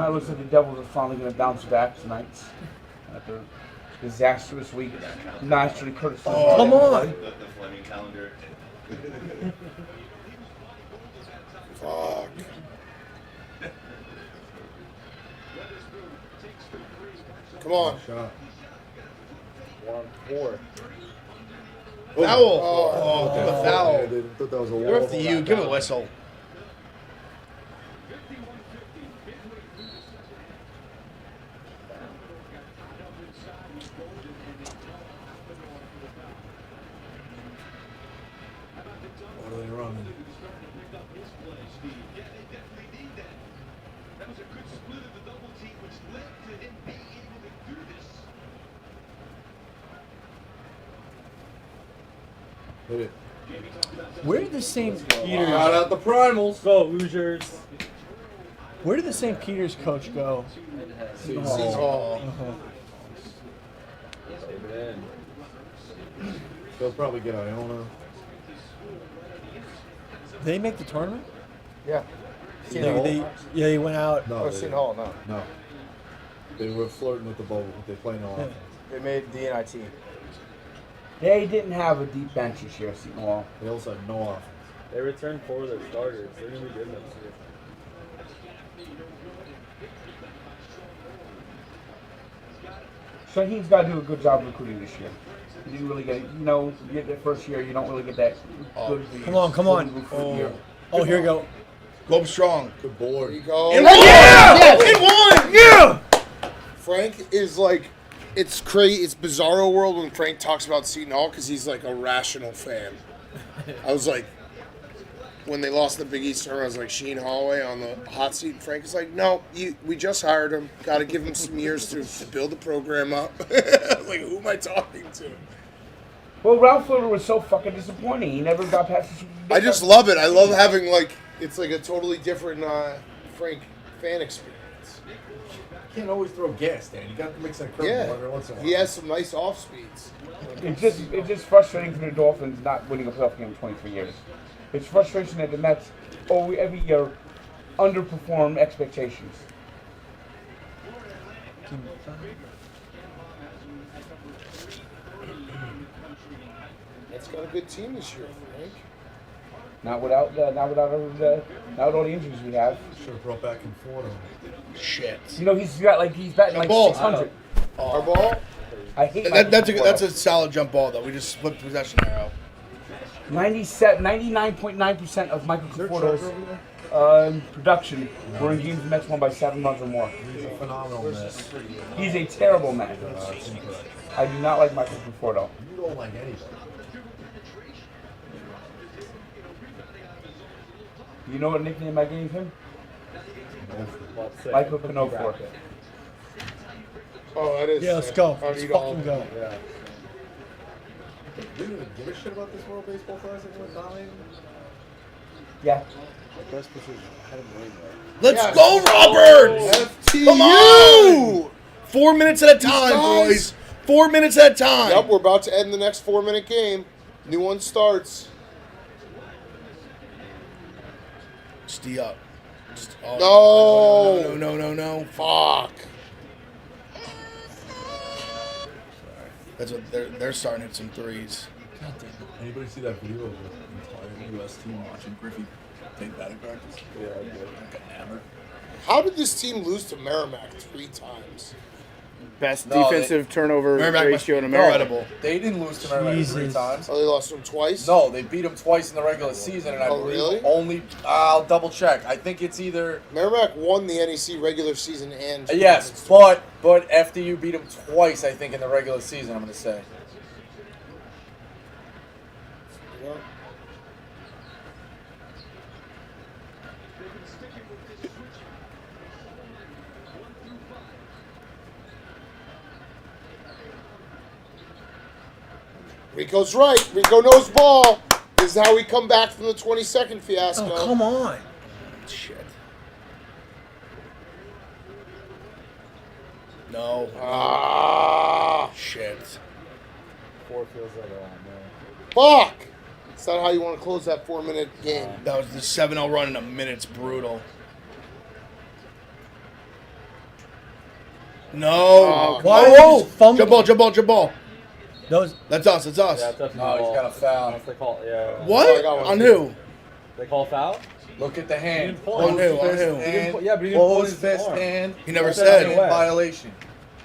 [SPEAKER 4] it looks like the Devils are finally going to bounce back tonight after a disastrous week. Naturally, Curtis.
[SPEAKER 14] Oh, come on.
[SPEAKER 21] The Fleming calendar.
[SPEAKER 6] Fuck. Come on.
[SPEAKER 11] Shot. 1-4.
[SPEAKER 10] Foul.
[SPEAKER 6] Oh,
[SPEAKER 10] give a foul.
[SPEAKER 11] I thought that was a
[SPEAKER 10] Give
[SPEAKER 11] wall.
[SPEAKER 10] it to you. Give it a whistle.
[SPEAKER 11] Hit it.
[SPEAKER 14] Where did the St. Peter's?
[SPEAKER 5] Shout out the Primals.
[SPEAKER 22] Go Hoosiers.
[SPEAKER 14] Where did the St. Peter's coach go?
[SPEAKER 6] Seton Hall.
[SPEAKER 11] They'll probably get Iona.
[SPEAKER 14] Did they make the tournament?
[SPEAKER 6] Yeah.
[SPEAKER 14] They went out.
[SPEAKER 11] No,
[SPEAKER 6] Seton Hall, no.
[SPEAKER 11] No. They were flirting with the bubble, but they play no offense.
[SPEAKER 6] They made the NIT.
[SPEAKER 4] They didn't have a deep bench this year, Seton Hall.
[SPEAKER 11] They also had no offense.
[SPEAKER 22] They returned 4 of their starters. They're gonna be good next year.
[SPEAKER 4] Shaheen's got to do a good job recruiting this year. You didn't really get, you get the first year, you don't really get that good.
[SPEAKER 14] Come on. Oh, here we go.
[SPEAKER 10] Go strong.
[SPEAKER 11] Good board.
[SPEAKER 6] There you go.
[SPEAKER 10] It won!
[SPEAKER 6] Yeah!
[SPEAKER 10] It won!
[SPEAKER 6] Yeah! Frank is like, it's crazy. It's bizarro world when Frank talks about Seton Hall because he's like a rational fan. I was like, when they lost the Big East tournament, I was like, Sheen Holloway on the hot seat. And Frank is like, no, we just hired him. Got to give him some years to build the program up. Like, who am I talking to?
[SPEAKER 4] Well, Ralph Flutter was so fucking disappointing. He never got past the
[SPEAKER 6] I just love it. I love having, like, it's like a totally different Frank fan experience.
[SPEAKER 11] You can't always throw gas, Dan. You got to mix that curveball every once in a while.
[SPEAKER 6] He has some nice off speeds.
[SPEAKER 4] It's just frustrating for the Dolphins not winning a playoff game in 23 years. It's frustration that the Mets every year underperform expectations.
[SPEAKER 6] That's got a good team this year, Frank.
[SPEAKER 4] Not without all the injuries we have.
[SPEAKER 11] Should have brought back in Florida.
[SPEAKER 6] Shit.
[SPEAKER 4] He's batting like
[SPEAKER 10] ball.
[SPEAKER 4] 600.
[SPEAKER 10] Our ball?
[SPEAKER 4] I hate
[SPEAKER 10] That's a solid jump ball, though. We just flipped possession arrow.
[SPEAKER 4] 99.9% of Michael Conforto's production were in games the Mets won by 7 runs or more.
[SPEAKER 11] He's a phenomenal Met.
[SPEAKER 4] He's a terrible man. I do not like Michael Conforto.
[SPEAKER 11] You don't like anybody.
[SPEAKER 4] You know what nickname I gave him? Michael Canofor.
[SPEAKER 6] Oh, that is.
[SPEAKER 14] Yeah, let's go.
[SPEAKER 6] I
[SPEAKER 14] Let's
[SPEAKER 6] need all
[SPEAKER 14] fucking go.
[SPEAKER 11] Yeah. You didn't even give a shit about this World Baseball Classic when dominating?
[SPEAKER 4] Yeah.
[SPEAKER 18] Best position. I had him winning
[SPEAKER 10] Let's go, Roberts! Come on! 4 minutes at a time, boys. 4 minutes at a time.
[SPEAKER 6] Yep, we're about to end the next 4-minute game. New one starts.
[SPEAKER 10] Stay up. No.
[SPEAKER 6] Fuck.
[SPEAKER 10] That's what they're starting to hit some threes.
[SPEAKER 11] God damn it. Anybody see that video of the entire U.S. team watching Griffey take batting practice? Yeah, I did. Like a hammer.
[SPEAKER 6] How did this team lose to Merrimack 3 times?
[SPEAKER 12] Best defensive turnover
[SPEAKER 10] Merrimack
[SPEAKER 12] ratio in
[SPEAKER 10] must be
[SPEAKER 12] America.
[SPEAKER 10] incredible.
[SPEAKER 5] They didn't lose to Merrimack 3 times.
[SPEAKER 6] Oh, they lost to them twice?
[SPEAKER 5] No, they beat them twice in the regular season, and I believe
[SPEAKER 6] really?
[SPEAKER 5] only. I'll double check. I think it's either.
[SPEAKER 6] Merrimack won the NEC regular season and.
[SPEAKER 5] Yes, but FDU beat them twice. I think in the regular season. I'm going to say.
[SPEAKER 6] Yeah. Rico's right. Rico knows ball. This is how we come back from the 22nd fiasco.
[SPEAKER 14] Oh, come on.
[SPEAKER 10] Shit. No. Shit.
[SPEAKER 22] 4 feels like a lot, man.
[SPEAKER 6] Fuck! It's not how you want to close that 4-minute game.
[SPEAKER 10] That was the 7-0 run in a minute. It's brutal. No.
[SPEAKER 14] Whoa.
[SPEAKER 10] Jump ball. That's us.
[SPEAKER 22] Yeah, it's definitely
[SPEAKER 5] No, he's got a foul.
[SPEAKER 22] Unless they call, yeah.
[SPEAKER 10] What? On who?
[SPEAKER 22] They call foul?
[SPEAKER 5] Look at the hand.
[SPEAKER 10] On who?
[SPEAKER 22] Yeah, but he didn't pull
[SPEAKER 5] Closed
[SPEAKER 22] his
[SPEAKER 5] fist
[SPEAKER 22] arm.
[SPEAKER 5] hand.
[SPEAKER 10] He never
[SPEAKER 5] That's
[SPEAKER 10] said.
[SPEAKER 5] a violation.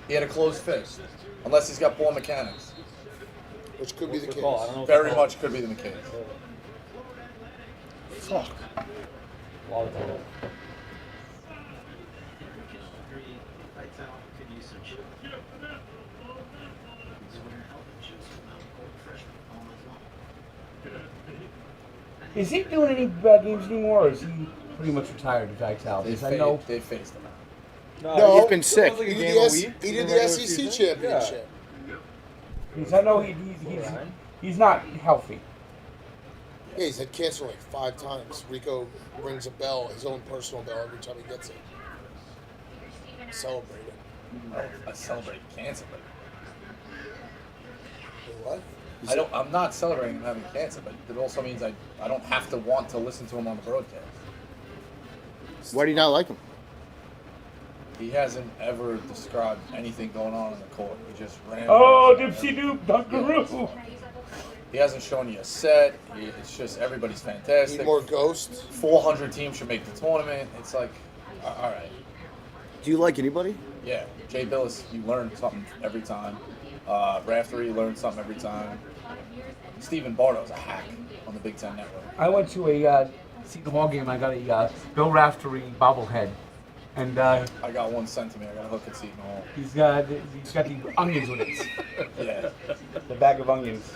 [SPEAKER 5] He had a closed fist. Unless he's got ball mechanics.
[SPEAKER 6] Which could be the case.
[SPEAKER 22] Call? I don't know if
[SPEAKER 5] Very
[SPEAKER 22] they
[SPEAKER 5] much could be the case.
[SPEAKER 10] Fuck.
[SPEAKER 22] A lot of time.
[SPEAKER 4] Is he doing any bad games anymore, or is he pretty much retired to Vital?
[SPEAKER 5] They,
[SPEAKER 4] Because I know
[SPEAKER 5] they faced him out.
[SPEAKER 6] No,
[SPEAKER 12] he's been sick.
[SPEAKER 6] He did the SEC championship.
[SPEAKER 4] because I know he's not healthy.
[SPEAKER 6] Yeah, he's had cancer like 5 times. Rico rings a bell, his own personal bell, every time he gets it. Celebrate it.
[SPEAKER 5] I celebrate cancer, but
[SPEAKER 6] What?
[SPEAKER 5] I'm not celebrating him having cancer, but it also means I don't have to want to listen to him on the broadcast.
[SPEAKER 12] Why do you not like him?
[SPEAKER 5] He hasn't ever described anything going on in the court. He just ran.
[SPEAKER 4] Oh, Dipsy Doop, Dunkaroo.
[SPEAKER 5] He hasn't shown you a set. It's just everybody's fantastic.
[SPEAKER 6] Need more ghosts.
[SPEAKER 5] 400 teams should make the tournament. It's like, all right.
[SPEAKER 12] Do you like anybody?
[SPEAKER 5] Yeah, Jay Billis, you learn something every time. Raftery, you learn something every time. Stephen Bardo's a hack on the Big Ten Network.
[SPEAKER 4] I went to a Seton Hall game. I got a Bill Raftery bobblehead, and
[SPEAKER 5] I got one sent to me. I got a hook at Seton Hall.
[SPEAKER 4] he's got the onions with it.
[SPEAKER 5] Yeah.
[SPEAKER 4] The bag of onions.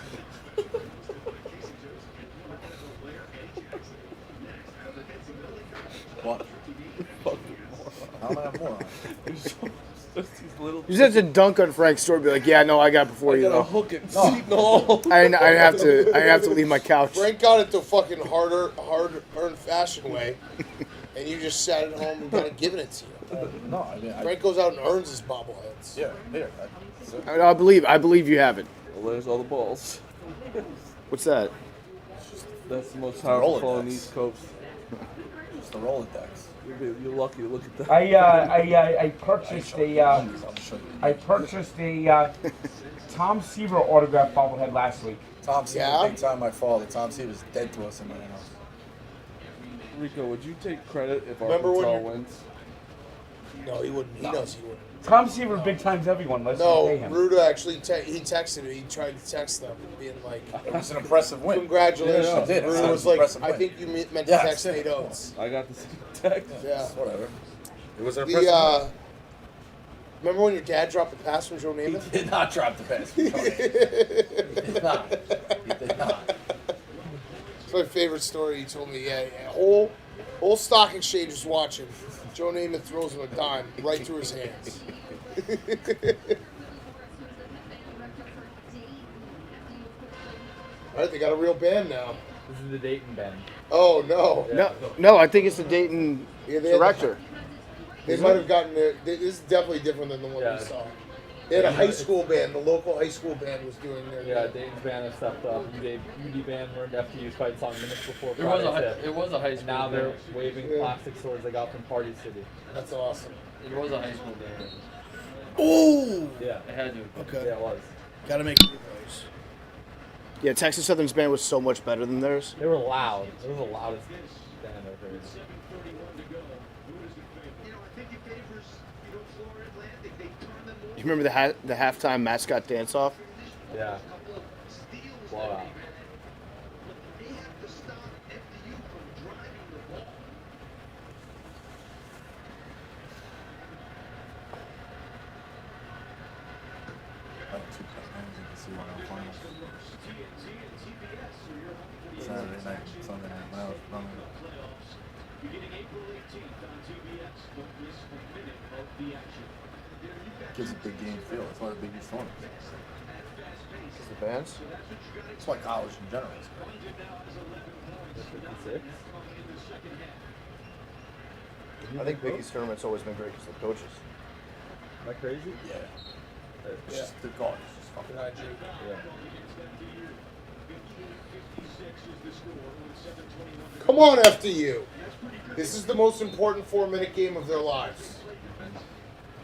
[SPEAKER 5] What? How am I a moron?
[SPEAKER 12] You just have to dunk on Frank's story. Be like, yeah, no, I got it before you.
[SPEAKER 1] got a
[SPEAKER 12] Though.
[SPEAKER 1] hook at Seton Hall.
[SPEAKER 12] I have to leave my couch.
[SPEAKER 6] Frank got it the fucking hard-earned fashion way, and you just sat at home and kind of giving it to you.
[SPEAKER 5] No, I mean,
[SPEAKER 6] Frank goes out and earns his bobbleheads.
[SPEAKER 5] Yeah, here.
[SPEAKER 12] I believe you have it.
[SPEAKER 1] Well, there's all the balls.
[SPEAKER 12] What's that?
[SPEAKER 1] That's the most
[SPEAKER 5] It's
[SPEAKER 1] powerful
[SPEAKER 5] the
[SPEAKER 1] phone on
[SPEAKER 5] Rolodex.
[SPEAKER 1] the East Coast.
[SPEAKER 5] It's the Rolodex.
[SPEAKER 1] You're lucky to look at that.
[SPEAKER 4] I purchased a Tom Seaver autograph bobblehead last week.
[SPEAKER 5] Tom Seaver, big time my father. Tom Seaver's dead to us in my house.
[SPEAKER 1] Rico, would you take credit if
[SPEAKER 6] Remember when
[SPEAKER 1] Arkansas
[SPEAKER 6] you-
[SPEAKER 1] wins?
[SPEAKER 6] No, he wouldn't. He knows he wouldn't.
[SPEAKER 4] Tom Seaver big times everyone. Let's
[SPEAKER 6] No,
[SPEAKER 4] pay him.
[SPEAKER 6] Ruda actually he texted me. He tried to text them, being like,
[SPEAKER 5] It was an impressive win.
[SPEAKER 6] "Congratulations."
[SPEAKER 5] Yeah, I did.
[SPEAKER 6] Ruda
[SPEAKER 5] It
[SPEAKER 6] was like,
[SPEAKER 5] impressive
[SPEAKER 6] "I
[SPEAKER 5] win.
[SPEAKER 6] think you meant to
[SPEAKER 5] Yeah,
[SPEAKER 6] text
[SPEAKER 5] yeah.
[SPEAKER 6] Nate Oates."
[SPEAKER 1] I got the same text.
[SPEAKER 6] Yeah.
[SPEAKER 5] Whatever. It was an impressive win.
[SPEAKER 6] Remember when your dad dropped the pass from Joe Namath?
[SPEAKER 5] He did not drop the pass. He did not. He did not.
[SPEAKER 6] It's my favorite story. He told me, yeah, whole stock exchange was watching. Joe Namath throws him a dime right through his hands. All right, they got a real band now.
[SPEAKER 22] This is the Dayton band.
[SPEAKER 6] Oh no!
[SPEAKER 12] No, I think it's the Dayton
[SPEAKER 6] Yeah, they had
[SPEAKER 12] director.
[SPEAKER 6] They might have gotten it. This is definitely different than the one we saw. They had a high school band. The local high school band was doing their.
[SPEAKER 22] Yeah, Dayton's band has stepped up. UD band learned FTU's fight song minutes before
[SPEAKER 13] It was a
[SPEAKER 22] Friday
[SPEAKER 13] high-
[SPEAKER 22] tip.
[SPEAKER 13] it was a high
[SPEAKER 22] And
[SPEAKER 13] school
[SPEAKER 22] now they're
[SPEAKER 13] band.
[SPEAKER 22] waving
[SPEAKER 6] Yeah.
[SPEAKER 22] plastic swords they got from Party City.
[SPEAKER 6] That's awesome.
[SPEAKER 13] It was a high school band.
[SPEAKER 2] Ooh.
[SPEAKER 22] Yeah.
[SPEAKER 13] It had to.
[SPEAKER 2] Okay.
[SPEAKER 22] Yeah, it was.
[SPEAKER 2] Gotta make those.
[SPEAKER 12] Yeah, Texas Southern's band was so much better than theirs.
[SPEAKER 22] They were loud. It was the loudest band I've heard.
[SPEAKER 12] You remember the halftime mascot dance off?
[SPEAKER 22] Yeah. Blowout.
[SPEAKER 11] Saturday night, Sunday night, when I was running. Gives a big game feel. It's one of the biggest tournaments.
[SPEAKER 12] The bands?
[SPEAKER 5] It's like college in general.
[SPEAKER 22] 56?
[SPEAKER 12] I think Biggie's tournament's always been great because the coaches.
[SPEAKER 22] Am I crazy?
[SPEAKER 5] Yeah. It's just the guard is just fucking
[SPEAKER 22] Yeah.
[SPEAKER 6] Come on, FDU. This is the most important 4-minute game of their lives.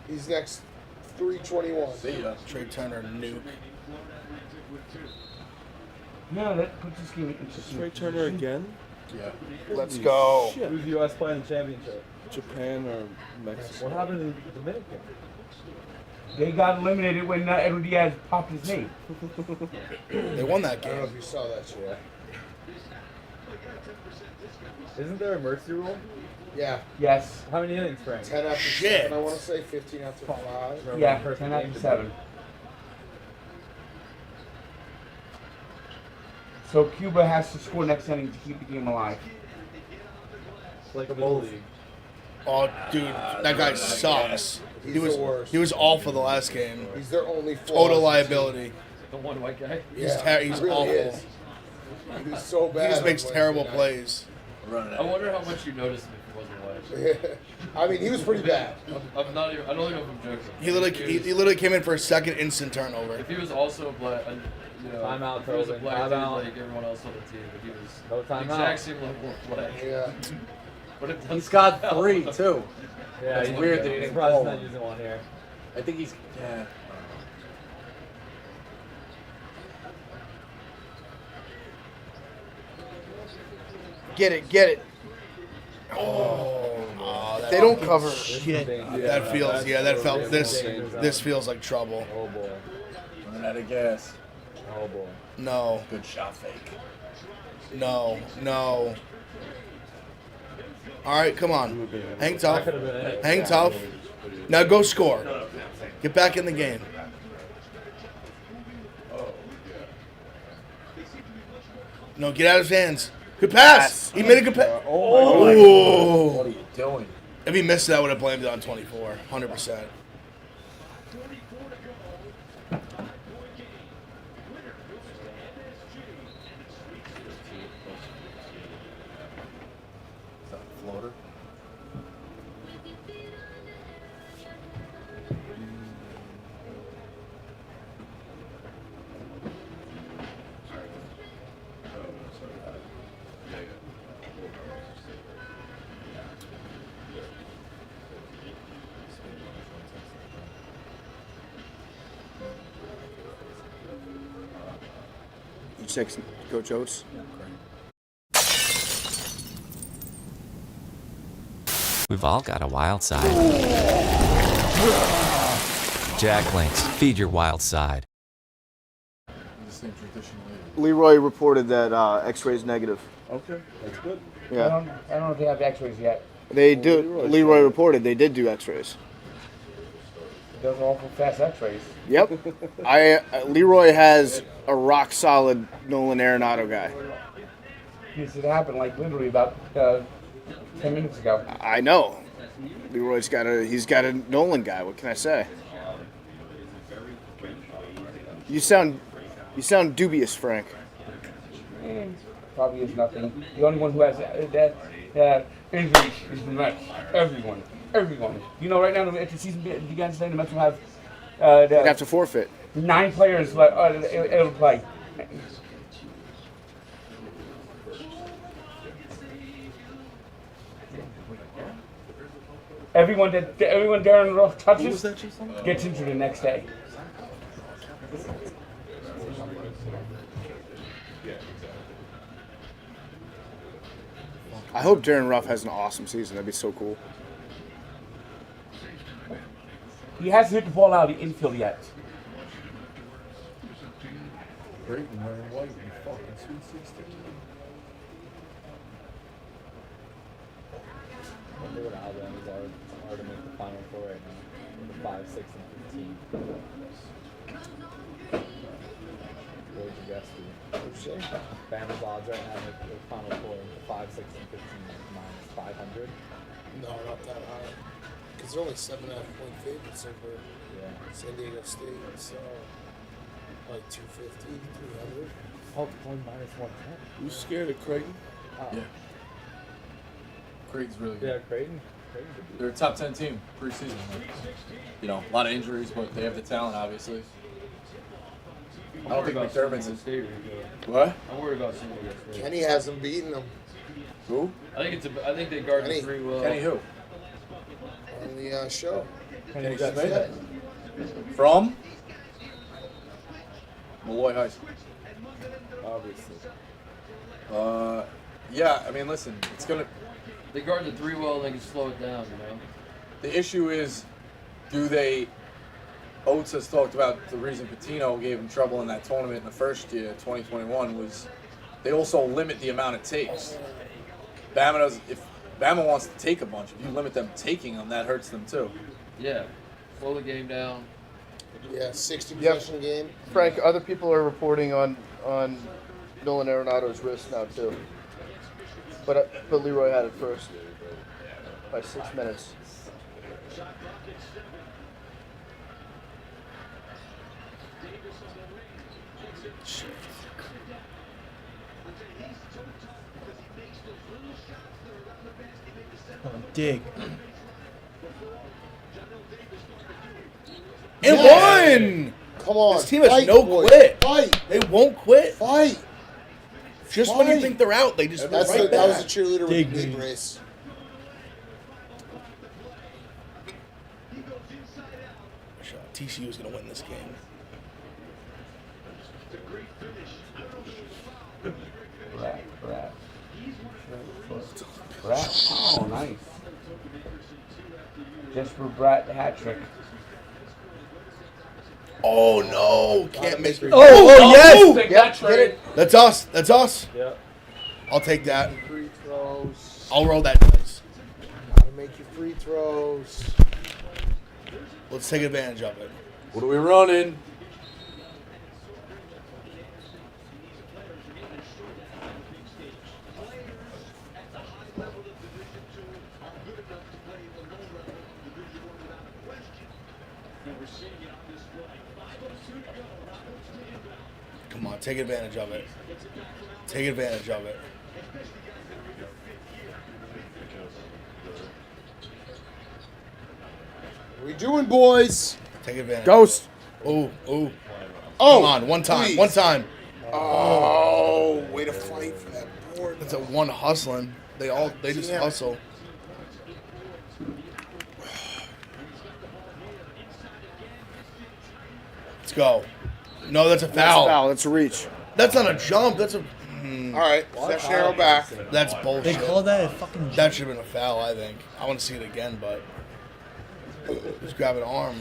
[SPEAKER 6] These next 3:21.
[SPEAKER 5] See ya.
[SPEAKER 2] Trey Turner nuke.
[SPEAKER 4] No, that puts this game in interesting.
[SPEAKER 1] Trey Turner again?
[SPEAKER 5] Yeah.
[SPEAKER 12] Let's
[SPEAKER 1] Holy
[SPEAKER 12] go.
[SPEAKER 1] shit.
[SPEAKER 22] Who's the U.S. playing the championship?
[SPEAKER 1] Japan or Mexico?
[SPEAKER 22] What happened in the Dominican?
[SPEAKER 4] They got eliminated when Edward Diaz popped his knee.
[SPEAKER 2] They won that
[SPEAKER 6] I don't know
[SPEAKER 2] game.
[SPEAKER 6] if you saw that shit.
[SPEAKER 22] Isn't there a mercy rule?
[SPEAKER 6] Yeah.
[SPEAKER 4] Yes.
[SPEAKER 22] How many innings, Frank?
[SPEAKER 6] 10 after
[SPEAKER 2] Shit.
[SPEAKER 6] 7, I want to say. 15 after 5.
[SPEAKER 22] Remember
[SPEAKER 4] Yeah,
[SPEAKER 22] the first
[SPEAKER 4] 10
[SPEAKER 22] game
[SPEAKER 4] after
[SPEAKER 22] to
[SPEAKER 4] 7. So Cuba has to score next inning to keep the game alive.
[SPEAKER 22] It's like a little league.
[SPEAKER 2] Oh, dude, that guy sucks.
[SPEAKER 6] He's
[SPEAKER 2] He was
[SPEAKER 6] the worst.
[SPEAKER 2] he was awful the last game.
[SPEAKER 6] He's their only flaw.
[SPEAKER 2] Total liability.
[SPEAKER 22] The one white guy?
[SPEAKER 2] He's
[SPEAKER 6] Yeah,
[SPEAKER 2] he's
[SPEAKER 6] he really
[SPEAKER 2] awful.
[SPEAKER 6] is. He was so bad.
[SPEAKER 10] He just
[SPEAKER 6] on
[SPEAKER 10] makes
[SPEAKER 6] Wednesday
[SPEAKER 10] terrible
[SPEAKER 6] night.
[SPEAKER 10] plays.
[SPEAKER 13] I wonder how much you noticed him if he wasn't watching.
[SPEAKER 6] I mean, he was pretty bad.
[SPEAKER 13] I'm not even. I don't even know if I'm joking.
[SPEAKER 10] He literally came in for a second instant turnover.
[SPEAKER 13] If he was also black,
[SPEAKER 22] Timeout,
[SPEAKER 13] if he was a
[SPEAKER 22] Tobin.
[SPEAKER 13] black dude
[SPEAKER 22] Timeout.
[SPEAKER 13] like everyone else on the team, but he was
[SPEAKER 22] No
[SPEAKER 13] the
[SPEAKER 22] timeout.
[SPEAKER 13] exact same level of black.
[SPEAKER 6] Yeah.
[SPEAKER 13] But it
[SPEAKER 5] He's got 3 too.
[SPEAKER 22] Yeah,
[SPEAKER 5] It's
[SPEAKER 22] he's
[SPEAKER 5] weird that he didn't
[SPEAKER 22] surprised
[SPEAKER 5] call
[SPEAKER 22] he's not
[SPEAKER 5] him.
[SPEAKER 22] using one here.
[SPEAKER 5] I think he's
[SPEAKER 12] Get it.
[SPEAKER 10] Oh,
[SPEAKER 12] They don't cover.
[SPEAKER 10] Shit.
[SPEAKER 22] Yeah,
[SPEAKER 10] That feels. Yeah, that felt. This
[SPEAKER 22] dangerous.
[SPEAKER 10] feels like trouble.
[SPEAKER 22] Oh boy.
[SPEAKER 5] running out of gas.
[SPEAKER 22] Oh boy.
[SPEAKER 10] No.
[SPEAKER 5] Good shot fake.
[SPEAKER 10] No. All right, come on. Hang tough.
[SPEAKER 22] That could've been it.
[SPEAKER 10] Hang tough. Now go score. Get back in the game. No, get out of his hands. Good pass. He made a good pass.
[SPEAKER 5] Oh my God. What are you doing?
[SPEAKER 10] If he missed it, I would have blamed it on 24. 100%.
[SPEAKER 5] Is that a floater?
[SPEAKER 12] Six, Coach Oates.
[SPEAKER 17] We've all got a wild side. Jack Links, feed your wild side.
[SPEAKER 11] The same traditional
[SPEAKER 12] Leroy reported that X-ray's negative.
[SPEAKER 11] Okay, that's good.
[SPEAKER 12] Yeah.
[SPEAKER 4] I don't know if they have X-rays yet.
[SPEAKER 12] They do. Leroy reported they did do X-rays.
[SPEAKER 4] Those are awful fast X-rays.
[SPEAKER 12] Yep. Leroy has a rock solid Nolan Arenado guy.
[SPEAKER 4] This had happened like literally about 10 minutes ago.
[SPEAKER 12] I know. Leroy's got a Nolan guy. What can I say? You sound dubious, Frank.
[SPEAKER 4] Probably is nothing. The only one who has that injury is the Mets. Everyone. You know, right now if the season begins today, the Mets will have
[SPEAKER 12] They'd have to forfeit.
[SPEAKER 4] 9 players it'll play. Everyone Darren Ruff touches gets into the next day.
[SPEAKER 12] I hope Darren Ruff has an awesome season. That'd be so cool.
[SPEAKER 4] He hasn't hit the ball out of the infield yet.
[SPEAKER 11] Great and wearing white and fucking Sweet 16.
[SPEAKER 22] I wonder what Alabama's are to make the Final Four right now. With the 5, 6, and 15. What would you guess? Bama's odds right now with the Final Four with the 5, 6, and 15 minus 500.
[SPEAKER 6] No, not that high. Because they're only 7.5-point favorites over San Diego State, so like 250, 300.
[SPEAKER 22] Oh, it's only minus 110.
[SPEAKER 1] You scared of Creighton?
[SPEAKER 5] Yeah. Creighton's really good.
[SPEAKER 22] Yeah, Creighton.
[SPEAKER 5] They're a top 10 team preseason. You know, a lot of injuries, but they have the talent, obviously. I don't think McDermott's is. What?
[SPEAKER 13] I'm worried about San Diego State.
[SPEAKER 6] Kenny hasn't beaten them.
[SPEAKER 5] Who?
[SPEAKER 13] I think they guard the 3 well.
[SPEAKER 5] Kenny who?
[SPEAKER 6] On the show.
[SPEAKER 5] Kenny Smith. From? Malloy High School.
[SPEAKER 22] Obviously.
[SPEAKER 5] Yeah, I mean, listen, it's going to...
[SPEAKER 13] They guard the 3 well and they can slow it down, you know?
[SPEAKER 5] The issue is, do they... Oates has talked about the reason Patino gave him trouble in that tournament in the first year, 2021, was they also limit the amount it takes. If Bama wants to take a bunch, if you limit them taking them, that hurts them too.
[SPEAKER 13] Yeah. Slow the game down.
[SPEAKER 6] Yeah, 60 possession game.
[SPEAKER 12] Frank, other people are reporting on Nolan Arenado's wrist now too. But Leroy had it first by 6 minutes.
[SPEAKER 14] Dig.
[SPEAKER 12] And won!
[SPEAKER 6] Come on.
[SPEAKER 12] This team has
[SPEAKER 6] fight,
[SPEAKER 12] no
[SPEAKER 6] boys.
[SPEAKER 12] quit.
[SPEAKER 6] Fight.
[SPEAKER 12] They won't quit.
[SPEAKER 6] Fight.
[SPEAKER 12] Just when you
[SPEAKER 6] Fight.
[SPEAKER 12] think they're out, they just
[SPEAKER 6] That
[SPEAKER 12] right
[SPEAKER 6] was
[SPEAKER 12] back.
[SPEAKER 6] a cheerleader with
[SPEAKER 14] Dig
[SPEAKER 6] the knee
[SPEAKER 14] me.
[SPEAKER 6] brace.
[SPEAKER 12] TCU is going to win this game.
[SPEAKER 4] Brat. Oh, nice. Just for Brat hat trick.
[SPEAKER 12] Oh, no. Can't make it.
[SPEAKER 4] Oh, yes.
[SPEAKER 12] Yep,
[SPEAKER 4] That's
[SPEAKER 12] get it. That's us. That's us.
[SPEAKER 22] Yep.
[SPEAKER 12] I'll take that.
[SPEAKER 6] Free throws.
[SPEAKER 12] I'll roll that dice.
[SPEAKER 6] Gotta make your free throws.
[SPEAKER 12] Let's take advantage of it.
[SPEAKER 5] What are we running?
[SPEAKER 12] Come on, take advantage of it. Take advantage of it.
[SPEAKER 6] What are we doing, boys?
[SPEAKER 12] Take advantage.
[SPEAKER 6] Ghost.
[SPEAKER 12] Ooh, ooh.
[SPEAKER 6] Oh,
[SPEAKER 12] come on, one time,
[SPEAKER 6] please.
[SPEAKER 12] one time.
[SPEAKER 6] Oh, way to fight for that board.
[SPEAKER 12] It's a one hustling. They just
[SPEAKER 6] Yeah.
[SPEAKER 12] hustle. Let's go. No, that's a
[SPEAKER 6] That's
[SPEAKER 12] foul.
[SPEAKER 6] foul. That's a reach.
[SPEAKER 12] That's not a jump. That's a.
[SPEAKER 6] All right, let's narrow back.
[SPEAKER 12] That's bullshit.
[SPEAKER 14] They called that a fucking.
[SPEAKER 12] That should have been a foul, I think. I want to see it again, but just grab an arm.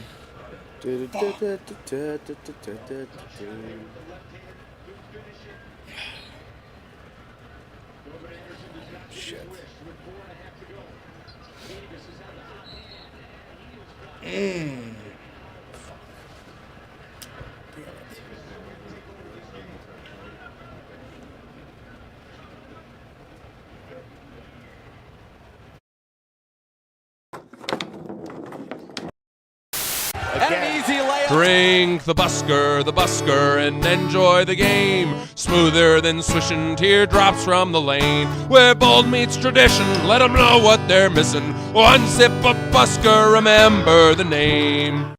[SPEAKER 12] Shit. Mmm.
[SPEAKER 7] Drink the busker, and enjoy the game. Smoother than swishing teardrops from the lane. Where bold meets tradition, let them know what they're missing. One sip of busker, remember the name.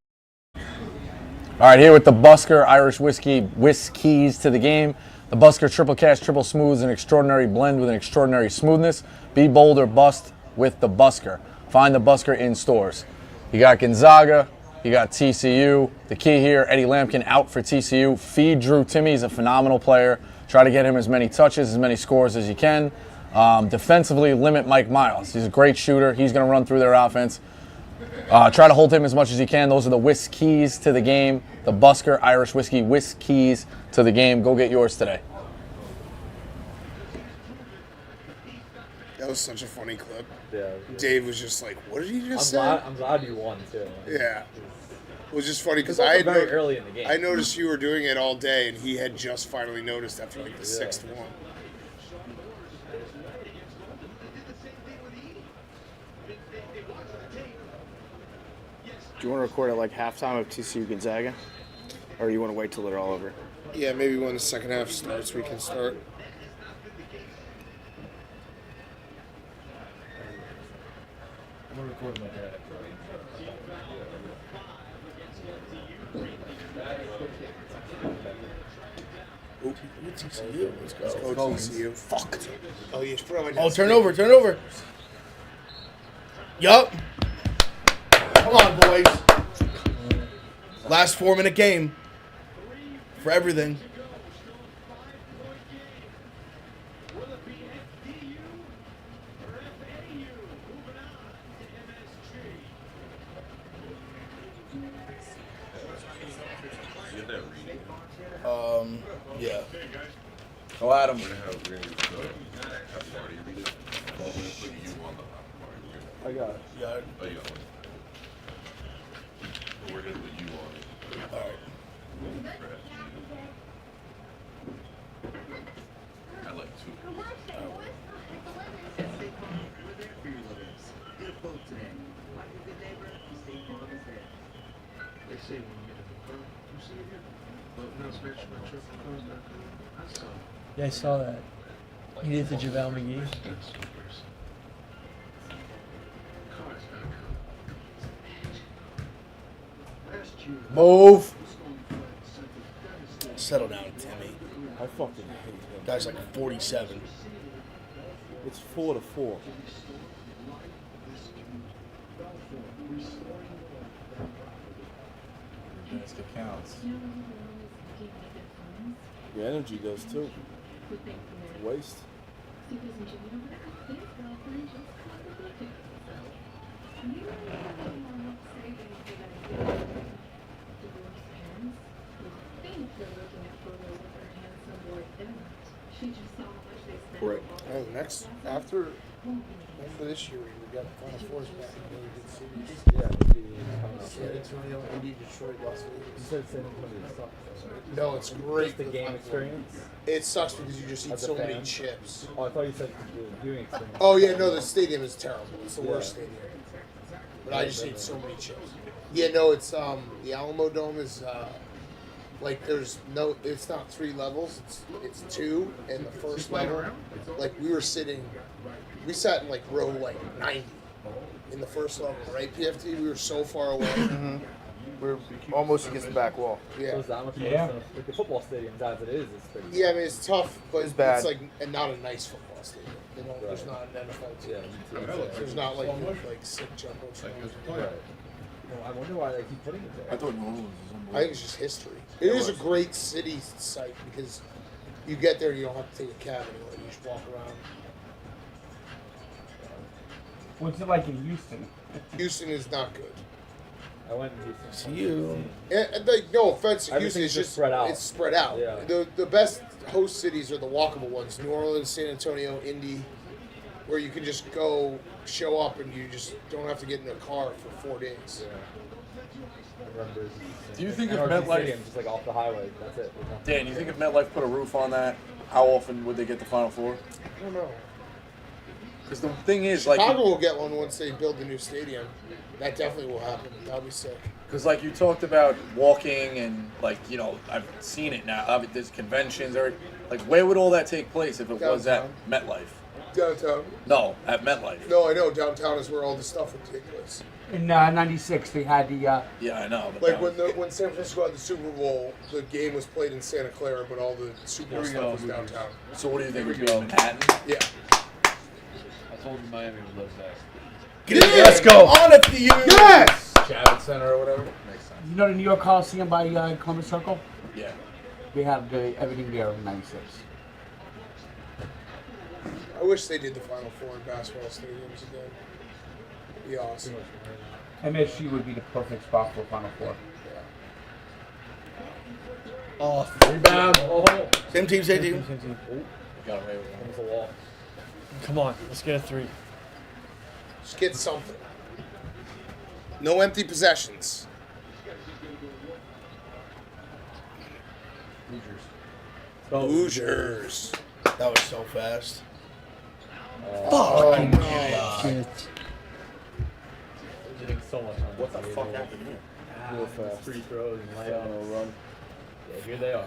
[SPEAKER 12] All right, here with the Busker Irish Whiskey, whiskeys to the game. The Busker Triple Cash Triple Smooth is an extraordinary blend with an extraordinary smoothness. Be bold or bust with the Busker. Find the Busker in stores. You got Gonzaga, you got TCU. The key here, Eddie Lampkin out for TCU. Feed Drew Timme. He's a phenomenal player. Try to get him as many touches, as many scores as you can. Defensively, limit Mike Miles. He's a great shooter. He's going to run through their offense. Try to hold him as much as you can. Those are the whiskeys to the game. The Busker Irish Whiskey whiskeys to the game. Go get yours today.
[SPEAKER 6] That was such a funny clip.
[SPEAKER 22] Yeah.
[SPEAKER 6] Dave was just like, "What did he just say?"
[SPEAKER 22] I'm glad you won too.
[SPEAKER 6] Yeah. It was just funny because
[SPEAKER 22] It's also
[SPEAKER 6] I had
[SPEAKER 22] very early in the game.
[SPEAKER 6] I noticed you were doing it all day, and he had just finally noticed after like the sixth one.
[SPEAKER 15] Do you want to record at like halftime of TCU Gonzaga, or you want to wait till they're all over?
[SPEAKER 6] Yeah, maybe when the second half starts, we can start.
[SPEAKER 22] I'm recording my dad.
[SPEAKER 12] Ooh, TCU. Let's go.
[SPEAKER 6] Let's go TCU. Fuck. Oh, yeah, put on my
[SPEAKER 12] Oh, turn over, turn over. Yup. Come on, boys. Last 4-minute game for everything. Yeah.
[SPEAKER 5] Go at him.
[SPEAKER 15] I got it.
[SPEAKER 12] You got it?
[SPEAKER 21] Oh, you got one. We're gonna put you on it.
[SPEAKER 12] All right.
[SPEAKER 21] I like two.
[SPEAKER 9] They say when you get a new you see it? But no, it's mentioned by triple.
[SPEAKER 14] Yeah, I saw that. He did the JaVale McGee.
[SPEAKER 5] Move.
[SPEAKER 6] Settle down, Timmy.
[SPEAKER 1] I fucking hate him.
[SPEAKER 6] Guy's like 47.
[SPEAKER 1] It's 4-4.
[SPEAKER 5] Basket counts.
[SPEAKER 1] Your energy does too. Waste.
[SPEAKER 6] Right. Oh, next after this year, we got Final Fours back in really good cities.
[SPEAKER 22] Yeah.
[SPEAKER 6] San Antonio, Indy, Detroit, Las
[SPEAKER 22] You
[SPEAKER 6] Vegas.
[SPEAKER 22] said San Antonio sucks.
[SPEAKER 6] No, it's great.
[SPEAKER 22] Just the
[SPEAKER 6] for
[SPEAKER 22] game
[SPEAKER 6] Final Four.
[SPEAKER 22] experience?
[SPEAKER 6] It sucks because you just eat
[SPEAKER 22] As a
[SPEAKER 6] so many
[SPEAKER 22] fan?
[SPEAKER 6] chips.
[SPEAKER 22] Oh, I thought you said the viewing experience.
[SPEAKER 6] Oh yeah, no, the stadium is terrible. It's the
[SPEAKER 22] Yeah.
[SPEAKER 6] worst stadium. But I just eat so many chips. Yeah, no, it's the Alamo Dome is like there's no, it's not 3 levels. It's 2, and the first level, like we sat in like row like 90 in the first level, right? PFT, we were so far away.
[SPEAKER 15] Mm-hmm. We're almost against the back wall.
[SPEAKER 6] Yeah.
[SPEAKER 22] So is that much worse than like the football stadiums as it is? It's pretty.
[SPEAKER 6] Yeah, I mean it's tough, but
[SPEAKER 15] It's bad.
[SPEAKER 6] it's like and not a nice football stadium. They don't, There's not an NFL team. There's not like sick jumbo.
[SPEAKER 22] Right. Well, I wonder why they keep putting it there.
[SPEAKER 5] I thought New Orleans was
[SPEAKER 6] I
[SPEAKER 5] unbelievable.
[SPEAKER 6] think it's just history. It is a great city site because you get there, you don't have to take a cab anywhere. You just walk around.
[SPEAKER 4] What's it like in Houston?
[SPEAKER 6] Houston is not good.
[SPEAKER 22] I went to Houston.
[SPEAKER 6] See you. And like, no offense to Houston,
[SPEAKER 22] Everything's
[SPEAKER 6] it's just
[SPEAKER 22] spread out.
[SPEAKER 6] It's spread out.
[SPEAKER 22] Yeah.
[SPEAKER 6] The best host cities are the walkable ones: New Orleans, San Antonio, Indy, where you can just go, show up, and you just don't have to get in a car for 4 days.
[SPEAKER 5] Do you think if
[SPEAKER 22] NRG
[SPEAKER 5] MetLife,
[SPEAKER 22] Stadium, just like off the highway, that's it.
[SPEAKER 5] Dan, you think if MetLife put a roof on that, how often would they get the Final Four?
[SPEAKER 6] I don't know.
[SPEAKER 5] Because the thing is,
[SPEAKER 6] Chicago
[SPEAKER 5] like,
[SPEAKER 6] will get one once they build the new stadium. That definitely will happen. That'll be sick.
[SPEAKER 5] because like you talked about walking and like I've seen it now. There's conventions or like where would all that take place if it was at MetLife?
[SPEAKER 6] Downtown.
[SPEAKER 5] No, at MetLife.
[SPEAKER 6] No, I know downtown is where all the stuff would take place.
[SPEAKER 4] In '96, they had the.
[SPEAKER 5] Yeah, I know. But
[SPEAKER 6] Like
[SPEAKER 5] that
[SPEAKER 6] when San Francisco had the Super Bowl, the game was played in Santa Clara, but all the Super Bowl stuff was downtown.
[SPEAKER 5] So what do you think would be in Manhattan?
[SPEAKER 6] Yeah.
[SPEAKER 13] I told you Miami would love that.
[SPEAKER 6] Let's go. On it to you. Yes.
[SPEAKER 5] Javits Center or whatever. Makes sense.
[SPEAKER 4] You know the New York Coliseum by Columbus Circle?
[SPEAKER 5] Yeah.
[SPEAKER 4] They have everything there in '96.
[SPEAKER 6] I wish they did the Final Four in basketball stadiums again. It'd be awesome.
[SPEAKER 4] MSG would be the perfect spot for Final Four.
[SPEAKER 14] Oh,
[SPEAKER 5] Rebound.
[SPEAKER 14] Oh.
[SPEAKER 6] Same team, same team.
[SPEAKER 5] Got away with one.
[SPEAKER 22] Almost a wall.
[SPEAKER 14] Come on, let's get a 3.
[SPEAKER 6] Just get something. No empty possessions. Hoosiers. That was so fast.
[SPEAKER 14] Fucking
[SPEAKER 22] shit. Getting so much on
[SPEAKER 5] What the fuck happened here?
[SPEAKER 22] Real fast. Free throws and layups.
[SPEAKER 5] Run.
[SPEAKER 22] Yeah, here they are.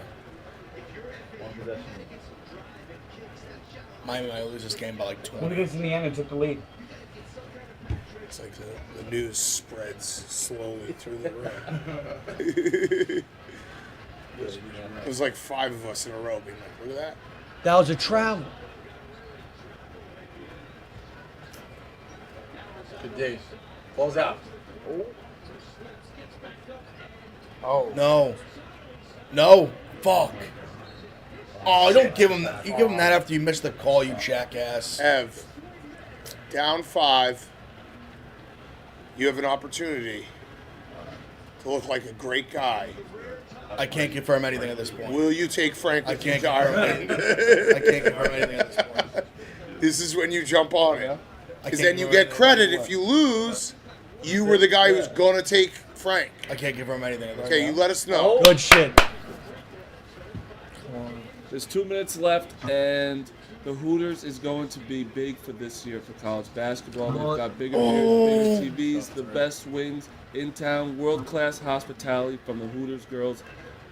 [SPEAKER 22] One possession.
[SPEAKER 6] Miami might lose this game by like 20.
[SPEAKER 4] When it gets in the end, it took the lead.
[SPEAKER 6] It's like the news spreads slowly through the room. It was like 5 of us in a row being like, look at that.
[SPEAKER 14] That was a travel.
[SPEAKER 5] Good days. Close out.
[SPEAKER 6] Oh. No. No. Fuck. Oh, you don't give him that. You give him that after you miss the call, you jackass. Ev, down 5. You have an opportunity to look like a great guy.
[SPEAKER 16] I can't confirm anything at this point.
[SPEAKER 6] Will you take Frank with you to
[SPEAKER 16] confirm
[SPEAKER 6] Ireland?
[SPEAKER 16] I can't confirm anything at this point.
[SPEAKER 6] This is when you jump on it.
[SPEAKER 16] I
[SPEAKER 6] Because
[SPEAKER 16] can't
[SPEAKER 6] then you
[SPEAKER 16] confirm
[SPEAKER 6] get credit.
[SPEAKER 16] anything.
[SPEAKER 6] If you lose, you were the guy who was going to take Frank.
[SPEAKER 16] I can't confirm anything at this
[SPEAKER 6] Okay,
[SPEAKER 16] point.
[SPEAKER 6] you let us know.
[SPEAKER 14] Good shit.
[SPEAKER 1] There's 2 minutes left, and the Hooters is going to be big for this year for college basketball. They've got bigger beers, bigger TVs, the best wings in town, world-class hospitality from the Hooters girls.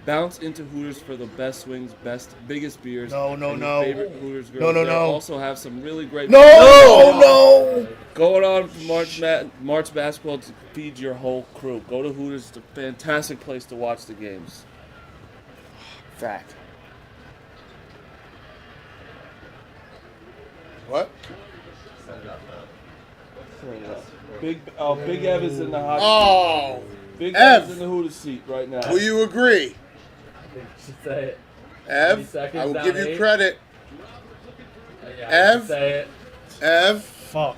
[SPEAKER 1] Bounce into Hooters for the best wings, biggest beers.
[SPEAKER 10] No, no,
[SPEAKER 1] and your
[SPEAKER 10] no.
[SPEAKER 1] favorite Hooters girls.
[SPEAKER 10] No, no,
[SPEAKER 1] They
[SPEAKER 10] no.
[SPEAKER 1] also have some really great.
[SPEAKER 10] No.
[SPEAKER 1] Going on for March basketball to feed your whole crew. Go to Hooters. It's a fantastic place to watch the games.
[SPEAKER 12] Fact.
[SPEAKER 6] What?
[SPEAKER 1] Big Ev is in the hot
[SPEAKER 6] Oh,
[SPEAKER 1] Big
[SPEAKER 6] Ev.
[SPEAKER 1] Ev is in the Hooters seat right now.
[SPEAKER 6] Will you agree?
[SPEAKER 22] I think you should say it.
[SPEAKER 6] Ev, I will give you credit.
[SPEAKER 22] Yeah,
[SPEAKER 6] Ev,
[SPEAKER 22] say it.
[SPEAKER 6] Ev.
[SPEAKER 10] Fuck.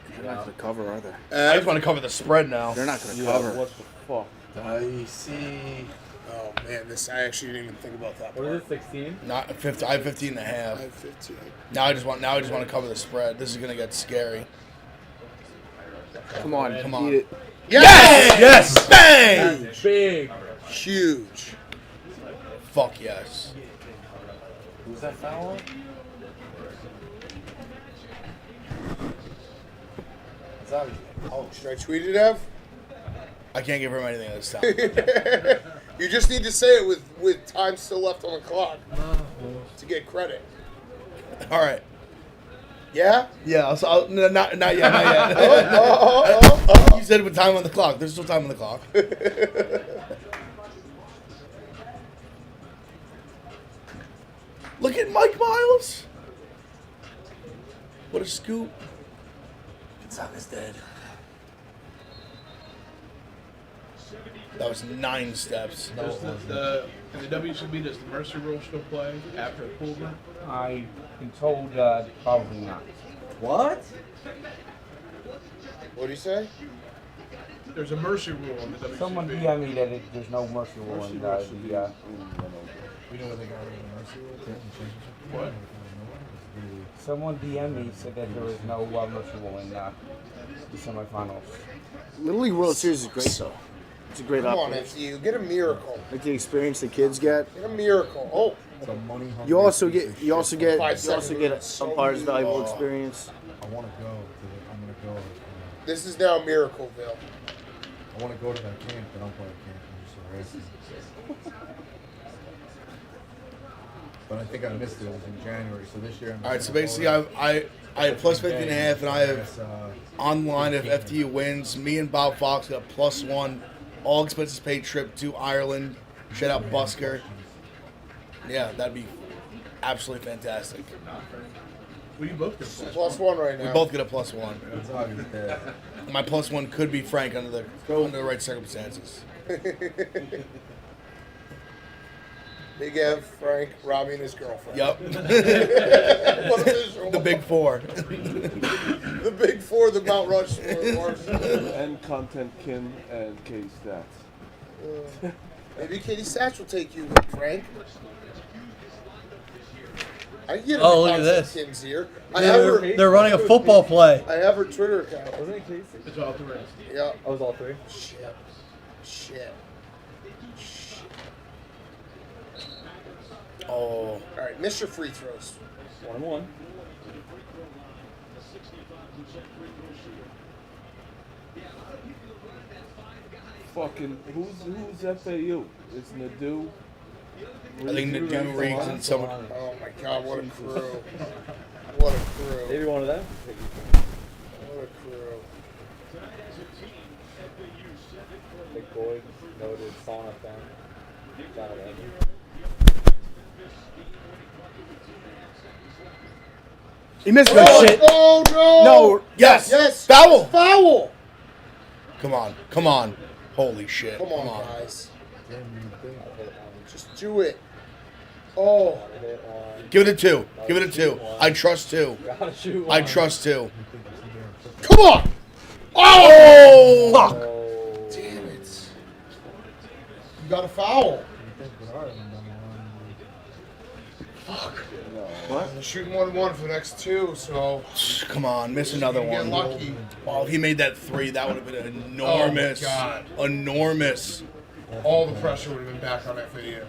[SPEAKER 12] They're not going to cover, are they?
[SPEAKER 10] I just want to cover the spread now.
[SPEAKER 12] They're not going to
[SPEAKER 1] Yeah,
[SPEAKER 12] cover.
[SPEAKER 1] what the fuck?
[SPEAKER 5] Dicey.
[SPEAKER 6] Oh man, I actually didn't even think about that.
[SPEAKER 22] What is it, 16?
[SPEAKER 10] Not 50. I have 15 and a half.
[SPEAKER 6] I have 15.
[SPEAKER 10] Now I just want to cover the spread. This is gonna get scary.
[SPEAKER 12] Come on,
[SPEAKER 10] Come on.
[SPEAKER 12] eat it.
[SPEAKER 10] Yes! Yes! Bang!
[SPEAKER 22] That's big.
[SPEAKER 6] Huge.
[SPEAKER 10] Fuck yes.
[SPEAKER 5] Who's that foul on? It's obvious.
[SPEAKER 6] Oh, should I tweet it, Ev?
[SPEAKER 10] I can't give him anything this time.
[SPEAKER 6] You just need to say it with time still left on the clock to get credit.
[SPEAKER 10] All right.
[SPEAKER 6] Yeah?
[SPEAKER 10] Yeah. Not yet. Not yet. You said it with time on the clock. There's still time on the clock. Look at Mike Miles. What a scoop.
[SPEAKER 5] Gonzaga's dead.
[SPEAKER 10] That was 9 steps.
[SPEAKER 2] Does in the WCB, does the mercy rule still play after a pull run?
[SPEAKER 4] I've been told probably not.
[SPEAKER 5] What?
[SPEAKER 6] What do you say?
[SPEAKER 2] There's a mercy rule in the WCB.
[SPEAKER 4] Someone DM me that there's no mercy rule in the.
[SPEAKER 2] We know what they got rid of the mercy rule. What?
[SPEAKER 4] Someone DM me said that there was no mercy rule in the semifinals.
[SPEAKER 12] Little League World Series is great, though. It's a great
[SPEAKER 6] Come on,
[SPEAKER 12] operation.
[SPEAKER 6] FU. Get a miracle.
[SPEAKER 12] Like the experience the kids get.
[SPEAKER 6] Get a miracle. Oh.
[SPEAKER 12] You also get
[SPEAKER 6] seconds.
[SPEAKER 12] umpire's valuable experience.
[SPEAKER 9] I want to go. I'm going to go.
[SPEAKER 6] This is now Miracleville.
[SPEAKER 9] I want to go to that camp, that umpire camp. I'm just arrested. But I think I missed it. It was in January, so this year.
[SPEAKER 10] All right. So basically, I have plus 50 and a half, and I have online if FDU wins. Me and Bob Fox got +1. All expenses paid trip to Ireland. Shout out Busker. Yeah, that'd be absolutely fantastic.
[SPEAKER 2] Well, you both get
[SPEAKER 6] +1 right now.
[SPEAKER 10] We both get a +1. My +1 could be Frank under the right circumstances.
[SPEAKER 6] Big Ev, Frank, Robbie, and his girlfriend.
[SPEAKER 10] Yep.
[SPEAKER 6] What a visual.
[SPEAKER 10] The big 4.
[SPEAKER 6] The big 4, the Mount Rushmore.
[SPEAKER 1] And content Kim and Katie Stats.
[SPEAKER 6] Maybe Katie Satch will take you, Frank. I can get
[SPEAKER 14] Oh,
[SPEAKER 6] her
[SPEAKER 14] look at
[SPEAKER 6] content
[SPEAKER 14] this.
[SPEAKER 6] Kim's here. I have her.
[SPEAKER 14] They're running a football play.
[SPEAKER 6] I have her Twitter account.
[SPEAKER 22] Wasn't it Casey?
[SPEAKER 2] It's all 3.
[SPEAKER 6] Yeah.
[SPEAKER 22] Oh, it was all 3?
[SPEAKER 6] Shit.
[SPEAKER 10] Oh.
[SPEAKER 6] All right, miss your free throws.
[SPEAKER 1] 1-1. Fucking who's FAU? Is Nadu?
[SPEAKER 10] I think Nadu, Reeves, and someone.
[SPEAKER 6] Oh my God! What a crew! What a crew!
[SPEAKER 22] Maybe one of them.
[SPEAKER 6] What a crew!
[SPEAKER 22] Big boy, noted sauna fan. Shout out Evan.
[SPEAKER 10] He missed
[SPEAKER 6] Oh,
[SPEAKER 10] that shit.
[SPEAKER 6] oh no!
[SPEAKER 10] No. Yes.
[SPEAKER 6] Yes.
[SPEAKER 10] Foul.
[SPEAKER 6] Foul!
[SPEAKER 10] Come on. Come on. Holy shit.
[SPEAKER 6] Come on, guys. Just do it. Oh.
[SPEAKER 10] Give it a 2. Give it a 2. I trust 2.
[SPEAKER 22] Gotta shoot
[SPEAKER 10] I
[SPEAKER 22] one.
[SPEAKER 10] trust 2.
[SPEAKER 6] Come on!
[SPEAKER 10] Oh! Fuck.
[SPEAKER 6] Damn it! You got a foul. Fuck.
[SPEAKER 12] What?
[SPEAKER 6] Shooting 1-1 for the next 2, so.
[SPEAKER 10] Come on, miss another
[SPEAKER 6] You get
[SPEAKER 10] one.
[SPEAKER 6] lucky.
[SPEAKER 10] Oh, if he made that 3, that would have been enormous.
[SPEAKER 6] Oh, my God.
[SPEAKER 10] Enormous.
[SPEAKER 6] All the pressure would have been back on FAU.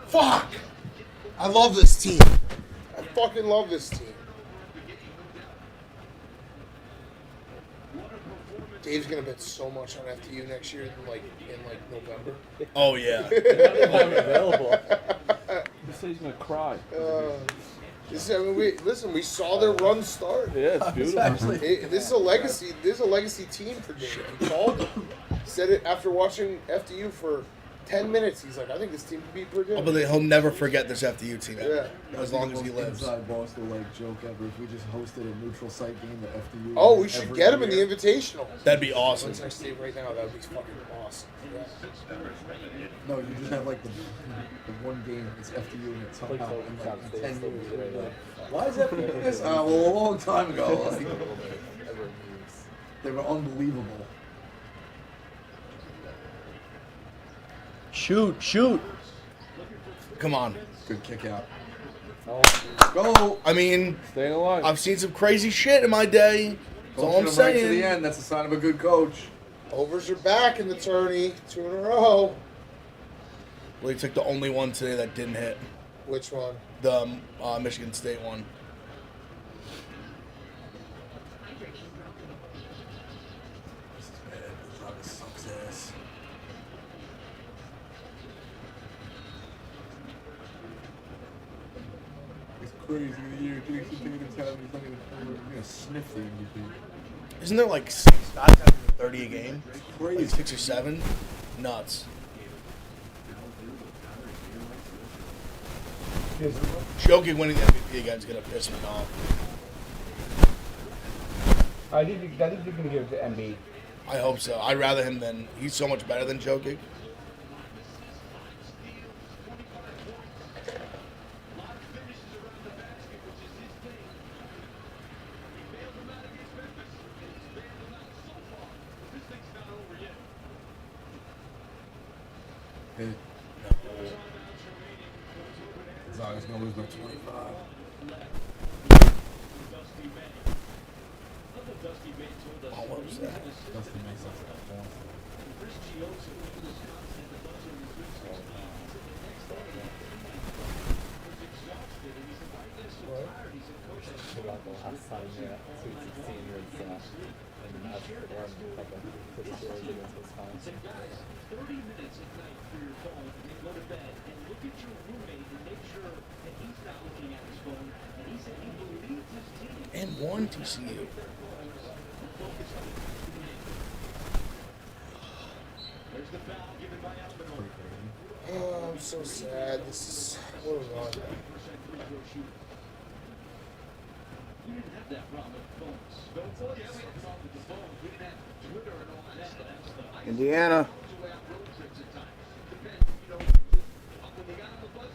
[SPEAKER 6] Fuck! I love this team. I fucking love this team. Dave's gonna bet so much on FTU next year, in November.
[SPEAKER 2] Oh yeah.
[SPEAKER 22] Available.
[SPEAKER 1] He said he's gonna cry.
[SPEAKER 6] We saw their run start.
[SPEAKER 1] Yeah, it's beautiful.
[SPEAKER 6] This is a legacy. This is a legacy team for Dave. He called it. Said it after watching FDU for 10 minutes. He's like, I think this team could be pretty good.
[SPEAKER 2] But he'll never forget this FDU team.
[SPEAKER 6] Yeah.
[SPEAKER 2] As long as he lives.
[SPEAKER 11] Inside Barstool joke ever. If we just hosted a neutral site game at FDU.
[SPEAKER 6] Oh, we should get him in the Invitational.
[SPEAKER 2] That'd be awesome.
[SPEAKER 6] Once I stay right now, that would be fucking awesome. Yeah.
[SPEAKER 11] No, you just have the one game. It's FDU and it's somehow in 10 years. Why is FDU this? Well, a long time ago. They were unbelievable.
[SPEAKER 2] Shoot. Come on.
[SPEAKER 11] Good kick out.
[SPEAKER 2] Go. I mean,
[SPEAKER 1] staying alive.
[SPEAKER 2] I've seen some crazy shit in my day. That's all I'm
[SPEAKER 11] Right
[SPEAKER 2] saying.
[SPEAKER 11] to the end. That's a sign of a good coach.
[SPEAKER 6] Overs are back in the tourney. 2 in a row.
[SPEAKER 2] Well, he took the only one today that didn't hit.
[SPEAKER 6] Which one?
[SPEAKER 2] The Michigan State one.
[SPEAKER 11] This is bad. This driver sucks ass. It's crazy. The year Jason Tatum's having, he's not even gonna sniff the MVP.
[SPEAKER 2] Isn't there 6 guys having 30 a game?
[SPEAKER 11] Crazy.
[SPEAKER 2] 6 or 7? Nuts. Joking winning the MVP again is gonna piss me off.
[SPEAKER 4] I think they're gonna give it to Embiid.
[SPEAKER 2] I hope so. I'd rather him than he's so much better than Jokic.
[SPEAKER 11] Zaga's gonna lose by 25.
[SPEAKER 2] Oh, what was that?
[SPEAKER 11] Dusty makes us that point.
[SPEAKER 22] About the last time Sweet 16 was in the Magic won like a pretty series against Wisconsin.
[SPEAKER 3] 30 minutes at night for your phone and go to bed and look at your roommate and make sure that he's not looking at his phone. And he said he believes his team.
[SPEAKER 2] And one TCU.
[SPEAKER 3] There's the foul given by Alvin.
[SPEAKER 6] Oh, I'm so sad. This is what was on.
[SPEAKER 3] We didn't have that problem with phones. No phone, yeah, we had a problem with the phone. We didn't have Twitter and all that. That's the
[SPEAKER 12] Indiana.
[SPEAKER 3] road trips at times. Depends, when they got on the bus,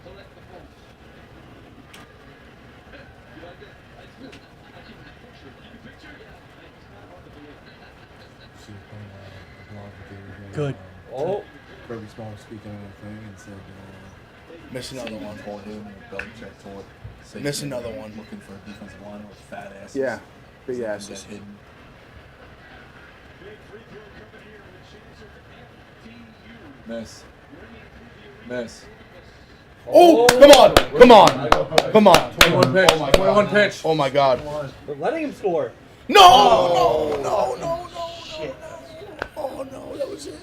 [SPEAKER 3] collect the phone. You like that? That's good. I keep a picture. Keep a picture? Yeah. It's not hard to believe.
[SPEAKER 11] She was playing a blog with David.
[SPEAKER 2] Good.
[SPEAKER 11] Oh. Kirby Smart was speaking on the thing and said,
[SPEAKER 2] Miss another one.
[SPEAKER 11] told him, Belichick told
[SPEAKER 2] Miss another one.
[SPEAKER 11] looking for a defensive line with fat asses.
[SPEAKER 12] Yeah, big
[SPEAKER 11] So
[SPEAKER 12] asses.
[SPEAKER 11] get hidden. Miss.
[SPEAKER 2] Oh, come on.
[SPEAKER 11] 21 pitch. 21 pitch.
[SPEAKER 2] Oh my God.
[SPEAKER 22] We're letting him score.
[SPEAKER 2] No. Oh no, that was it.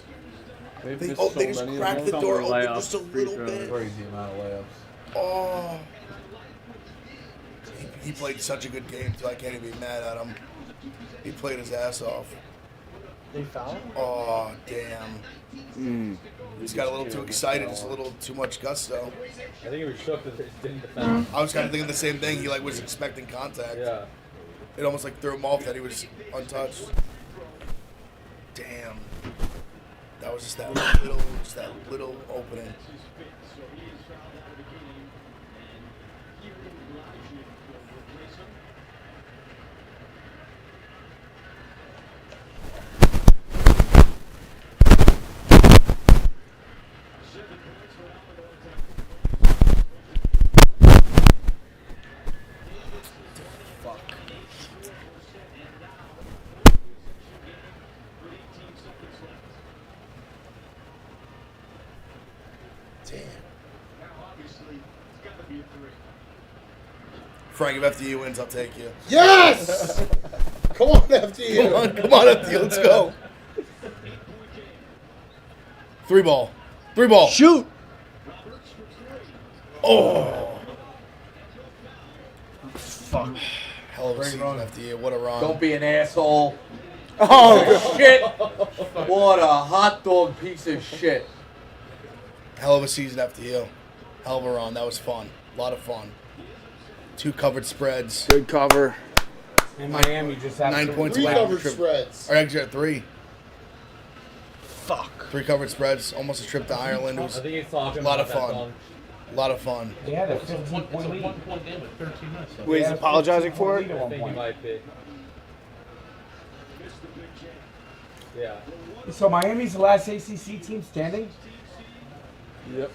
[SPEAKER 2] They just cracked the door open just a little bit.
[SPEAKER 11] Crazy amount of layups.
[SPEAKER 2] Oh. He played such a good game too. I can't even be mad at him. He played his ass off.
[SPEAKER 22] They fouled?
[SPEAKER 2] Oh damn. He's got a little too excited. Just a little too much gusto.
[SPEAKER 22] I think he was shook that they didn't defend.
[SPEAKER 2] I was kind of thinking the same thing. He was expecting contact.
[SPEAKER 22] Yeah.
[SPEAKER 2] It almost threw him off that he was untouched. Damn. That was just that little opening. Frank, if FDU wins, I'll take you.
[SPEAKER 6] Yes! Come on, FDU.
[SPEAKER 10] Come on, FDU. Let's go. 3 ball. 3 ball.
[SPEAKER 14] Shoot.
[SPEAKER 10] Oh.
[SPEAKER 14] Fuck.
[SPEAKER 10] Hell of a season, FDU. What a run.
[SPEAKER 5] Don't be an asshole.
[SPEAKER 10] Oh,
[SPEAKER 5] shit. What a hot dog piece of shit.
[SPEAKER 10] Hell of a season, FDU. Hell of a run. That was fun. A lot of fun. 2 covered spreads.
[SPEAKER 12] Good cover.
[SPEAKER 4] And Miami just had
[SPEAKER 10] 9 points
[SPEAKER 6] 3
[SPEAKER 10] away.
[SPEAKER 6] covered spreads.
[SPEAKER 10] Or actually at 3.
[SPEAKER 14] Fuck.
[SPEAKER 10] 3 covered spreads. Almost a trip to Ireland. It was
[SPEAKER 22] I think he's talking
[SPEAKER 10] a lot of
[SPEAKER 22] about that
[SPEAKER 10] fun.
[SPEAKER 22] song.
[SPEAKER 10] A lot of fun.
[SPEAKER 4] They had a 15-point lead.
[SPEAKER 2] One-point game with 13 minutes left.
[SPEAKER 12] Wait, he's apologizing for it?
[SPEAKER 22] I think he might be. Yeah.
[SPEAKER 4] So Miami's the last ACC team standing?
[SPEAKER 1] Yep.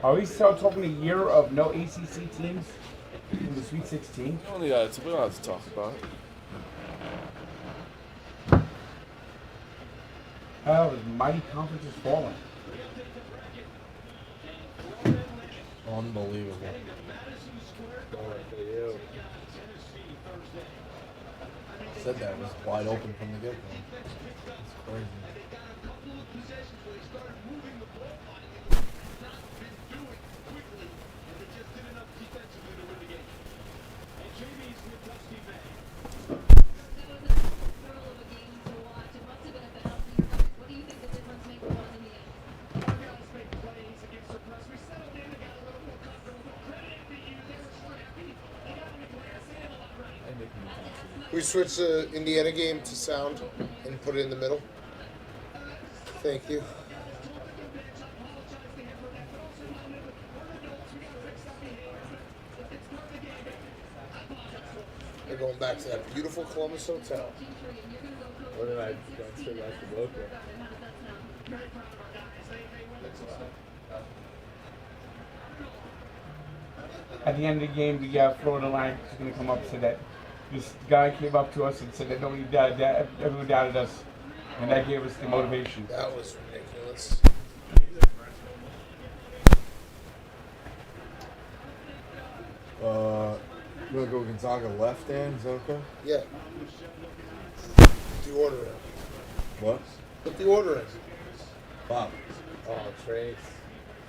[SPEAKER 4] Are we still talking a year of no ACC teams in the Sweet 16?
[SPEAKER 1] We don't have to talk about it.
[SPEAKER 4] Oh, the mighty conference is falling.
[SPEAKER 5] Unbelievable. Said that was wide open from the get-go. It's crazy.
[SPEAKER 6] We switch the Indiana game to sound and put it in the middle. Thank you. They're going back to that beautiful Columbus hotel.
[SPEAKER 22] Or did I go straight back to Boca?
[SPEAKER 4] At the end of the game, the Florida line is going to come up and say that this guy came up to us and said that nobody doubted, everyone doubted us, and that gave us the motivation.
[SPEAKER 6] That was ridiculous.
[SPEAKER 5] You want to go Gonzaga left, Dan? Is that okay?
[SPEAKER 6] Yeah. Put the order in.
[SPEAKER 5] What?
[SPEAKER 6] Put the order in.
[SPEAKER 5] Bob.
[SPEAKER 22] Oh, Trace.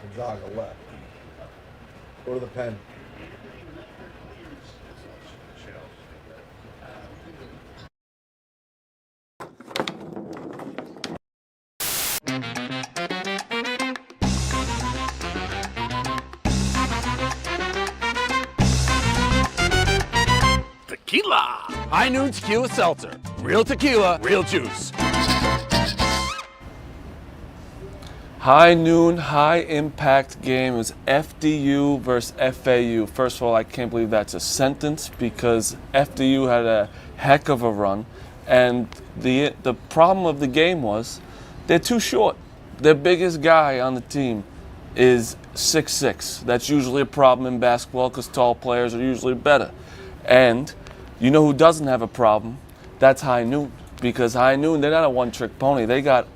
[SPEAKER 5] Gonzaga left. Go to the pen.
[SPEAKER 8] Tequila. High Noon Tequila Seltzer. Real tequila, real juice.
[SPEAKER 1] High noon, high impact game. It was FDU versus FAU. First of all, I can't believe that's a sentence because FDU had a heck of a run. And the problem of the game was they're too short. Their biggest guy on the team is 6'6". That's usually a problem in basketball because tall players are usually better. And you know who doesn't have a problem? That's High Noon. Because High Noon, they're not a one-trick pony. They got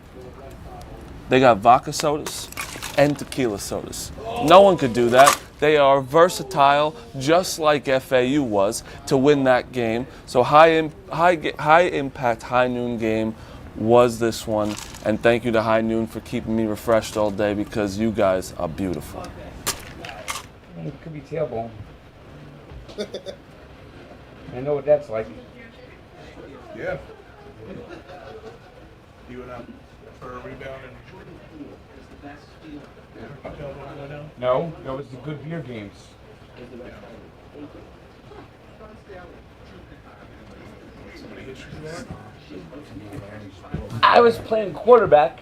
[SPEAKER 1] vodka sodas and tequila sodas. No one could do that. They are versatile, just like FAU was, to win that game. So high impact, high noon game was this one. And thank you to High Noon for keeping me refreshed all day because you guys are beautiful.
[SPEAKER 4] It could be tailbone. I know what that's like.
[SPEAKER 2] Yeah. You went up for a rebound and
[SPEAKER 4] No, that was the good beer games. I was playing quarterback.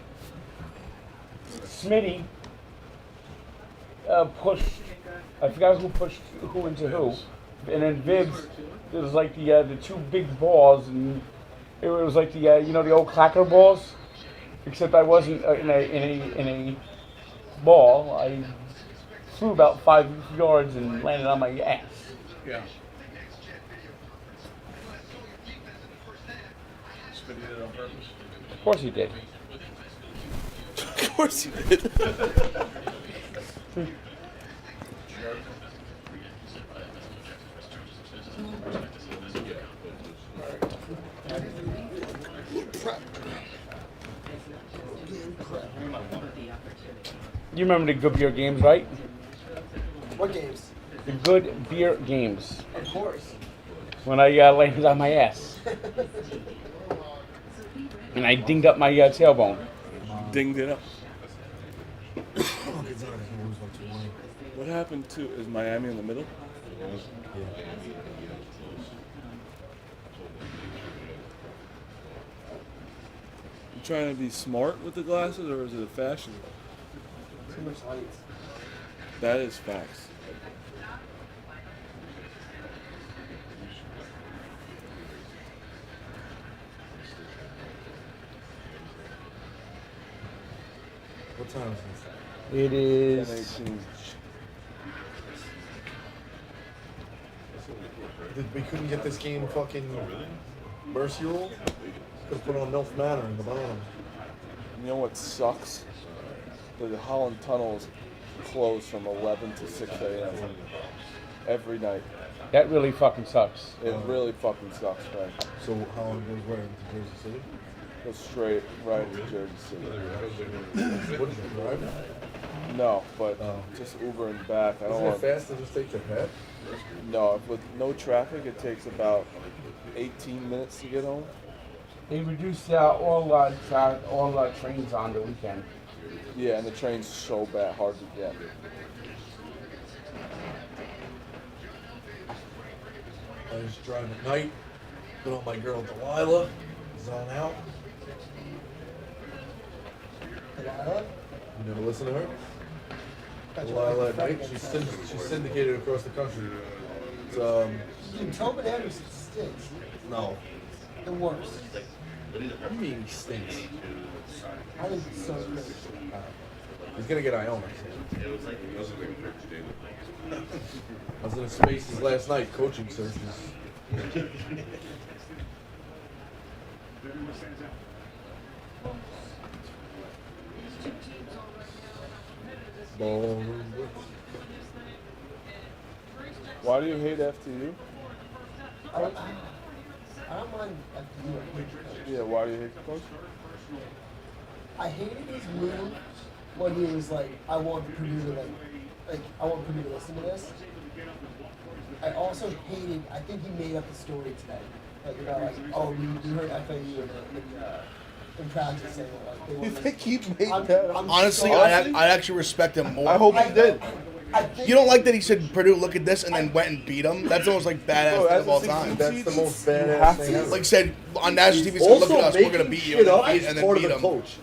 [SPEAKER 4] Smitty pushed. I forgot who pushed who into who, and then Vibbs. It was like the two big balls, and it was like the the old clacker balls, except I wasn't in a ball. I flew about 5 yards and landed on my ass.
[SPEAKER 2] Yeah. Spit it on purpose.
[SPEAKER 4] Of course he did.
[SPEAKER 1] Of course he did.
[SPEAKER 4] You remember the good beer games, right?
[SPEAKER 19] What games?
[SPEAKER 4] The good beer games.
[SPEAKER 19] Of course.
[SPEAKER 4] When I landed on my ass. And I dinged up my tailbone.
[SPEAKER 1] Dinged it up. What happened to, is Miami in the middle? You trying to be smart with the glasses, or is it a fashion?
[SPEAKER 19] Too much lights.
[SPEAKER 1] That is facts.
[SPEAKER 11] What time is this?
[SPEAKER 4] It is.
[SPEAKER 1] 10:18.
[SPEAKER 11] We couldn't get this game fucking Mercy Rule? Could put on Milf Manor in the bottom.
[SPEAKER 1] You know what sucks? The Holland Tunnel is closed from 11 to 6 a.m. every night.
[SPEAKER 4] That really fucking sucks.
[SPEAKER 1] It really fucking sucks, man.
[SPEAKER 11] So Holland goes where? Into Jersey City?
[SPEAKER 1] Goes straight right into Jersey City.
[SPEAKER 11] What did you drive?
[SPEAKER 1] No, but just Uber and back. I don't
[SPEAKER 11] Isn't it
[SPEAKER 1] want.
[SPEAKER 11] fast to just take the pad?
[SPEAKER 1] No, with no traffic, it takes about 18 minutes to get home.
[SPEAKER 4] They reduced all trains on the weekend.
[SPEAKER 1] Yeah, and the train's so bad, hard to get.
[SPEAKER 11] I just drive at night, put on my girl Delilah, zone out.
[SPEAKER 19] Delilah?
[SPEAKER 11] You never listen to her? Delilah at night, she's syndicated across the country. It's,
[SPEAKER 19] Dude, Tobin Anderson stinks.
[SPEAKER 11] no.
[SPEAKER 19] The worst.
[SPEAKER 11] What do you mean he stinks?
[SPEAKER 19] I think he's so good.
[SPEAKER 11] He's gonna get Iona. I was in a Spaces last night, coaching searches.
[SPEAKER 1] Why do you hate FTU?
[SPEAKER 19] I don't mind FDU.
[SPEAKER 1] Yeah, why do you hate the coach?
[SPEAKER 19] I hated his move when he was like, I want Purdue to I want Purdue to listen to this. I also hated, I think he made up the story today. Like, about like, oh, we heard FAU in practice saying like, they
[SPEAKER 6] You
[SPEAKER 19] want
[SPEAKER 6] think he made that up? Honestly,
[SPEAKER 19] so-
[SPEAKER 6] I actually respect him more.
[SPEAKER 1] I hope he did.
[SPEAKER 6] You don't like that he said, Purdue, look at this, and then went and beat them? That's almost like badass thing of all time.
[SPEAKER 11] That's the most badass thing ever.
[SPEAKER 6] Like said, on national TV, said, look at us, we're going to beat you, and then
[SPEAKER 11] part
[SPEAKER 6] beat
[SPEAKER 11] of the
[SPEAKER 6] them.
[SPEAKER 11] coach.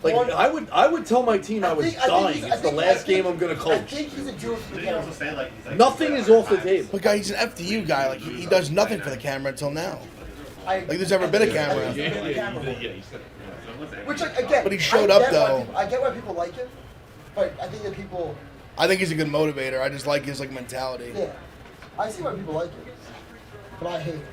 [SPEAKER 19] Like,
[SPEAKER 11] I would tell my team I was dying. It's the last game I'm going to coach.
[SPEAKER 19] I think he's a Jew for the camera.
[SPEAKER 11] Nothing is off the table.
[SPEAKER 6] But guy, he's an FDU guy. Like he does nothing for the camera until now. Like there's never been a camera.
[SPEAKER 19] Which, like, again,
[SPEAKER 6] But he showed up, though.
[SPEAKER 19] I get why people like him, but I think that people.
[SPEAKER 6] I think he's a good motivator. I just like his mentality.
[SPEAKER 19] Yeah, I see why people like him, but I hate him.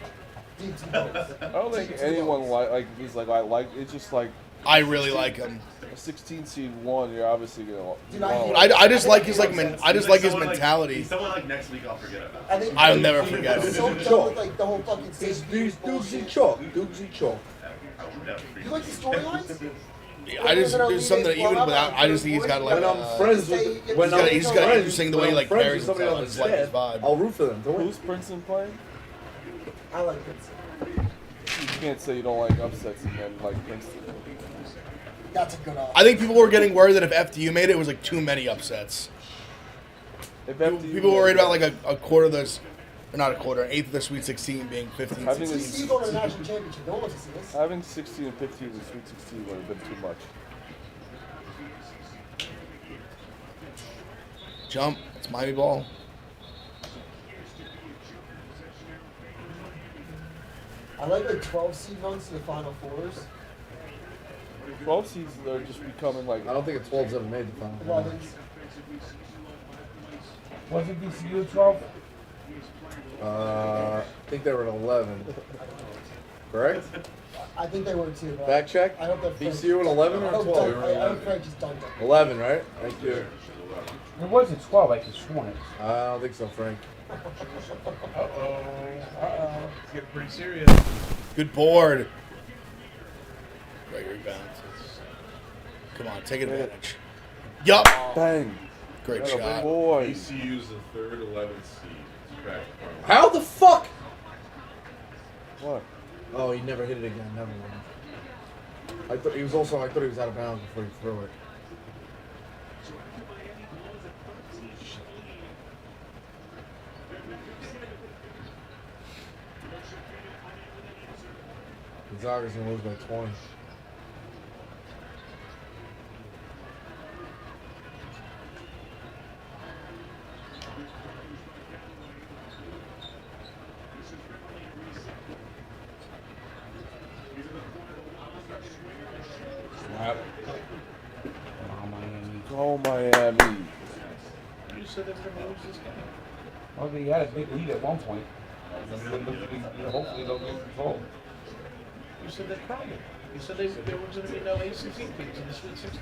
[SPEAKER 19] Deep to bones.
[SPEAKER 1] I don't think anyone like he's like I like. It's just like
[SPEAKER 6] I really like him.
[SPEAKER 1] A 16 seed won. You're obviously gonna.
[SPEAKER 19] Dude,
[SPEAKER 6] I just like his I just like his mentality.
[SPEAKER 3] Someone like next week I'll forget about.
[SPEAKER 19] I think
[SPEAKER 6] I'll never forget
[SPEAKER 19] I'm
[SPEAKER 6] him.
[SPEAKER 19] so done with like the whole fucking stage.
[SPEAKER 11] Doogsy chalk. Doogsy chalk.
[SPEAKER 19] You like the storylines?
[SPEAKER 6] There's something that even without, I just think he's got like.
[SPEAKER 11] When I'm friends with,
[SPEAKER 6] he's got interesting the way he like
[SPEAKER 11] friends
[SPEAKER 6] carries
[SPEAKER 11] with somebody on
[SPEAKER 6] himself.
[SPEAKER 11] the
[SPEAKER 6] It's like his
[SPEAKER 11] staff,
[SPEAKER 6] vibe.
[SPEAKER 11] I'll root for them.
[SPEAKER 1] Who's Princeton playing?
[SPEAKER 19] I like Princeton.
[SPEAKER 1] You can't say you don't like upsets and then like Princeton.
[SPEAKER 19] That's a good option.
[SPEAKER 6] I think people were getting worried that if FDU made it, it was like too many upsets. People were worried about like a quarter of this, or not a quarter, an eighth of the Sweet 16 being 15.
[SPEAKER 1] Having
[SPEAKER 19] 16 going to the national championship. No one wants to see this.
[SPEAKER 1] Having 16 and 15 in the Sweet 16 would have been too much.
[SPEAKER 6] Jump. It's Miami ball.
[SPEAKER 19] I like the 12 seed runs to the Final Fours.
[SPEAKER 1] 12 seeds are just becoming like.
[SPEAKER 11] I don't think a 12's ever made the final.
[SPEAKER 19] 11s.
[SPEAKER 4] Wasn't DCU 12?
[SPEAKER 11] I think they were at 11. Correct?
[SPEAKER 19] I think they were too. But
[SPEAKER 11] Back check.
[SPEAKER 19] I hope that
[SPEAKER 11] DCU at 11 or 12?
[SPEAKER 19] I hope Frank just dunked it.
[SPEAKER 11] 11, right? Thank you.
[SPEAKER 4] It wasn't 12, I could sworn it.
[SPEAKER 11] I don't think so, Frank.
[SPEAKER 2] It's getting pretty serious.
[SPEAKER 6] Good board. Great rebound. Come on, take advantage.
[SPEAKER 10] Yup.
[SPEAKER 11] Bang.
[SPEAKER 10] Great
[SPEAKER 11] Atta
[SPEAKER 10] shot.
[SPEAKER 11] Boy.
[SPEAKER 21] ECU's the third 11th seed. Crack the front.
[SPEAKER 5] How the fuck?
[SPEAKER 11] What?
[SPEAKER 5] Oh, he never hit it again. Never mind. I thought he was out of bounds before he threw it. Gonzaga's gonna lose by 20.
[SPEAKER 4] Snap. Come on, Miami.
[SPEAKER 11] Go Miami.
[SPEAKER 2] You said they were going to lose this game.
[SPEAKER 4] Well, they had a big lead at one point. Hopefully they'll lose control.
[SPEAKER 2] You said they're crying. You said there was going to be no ACC teams in the Sweet 16.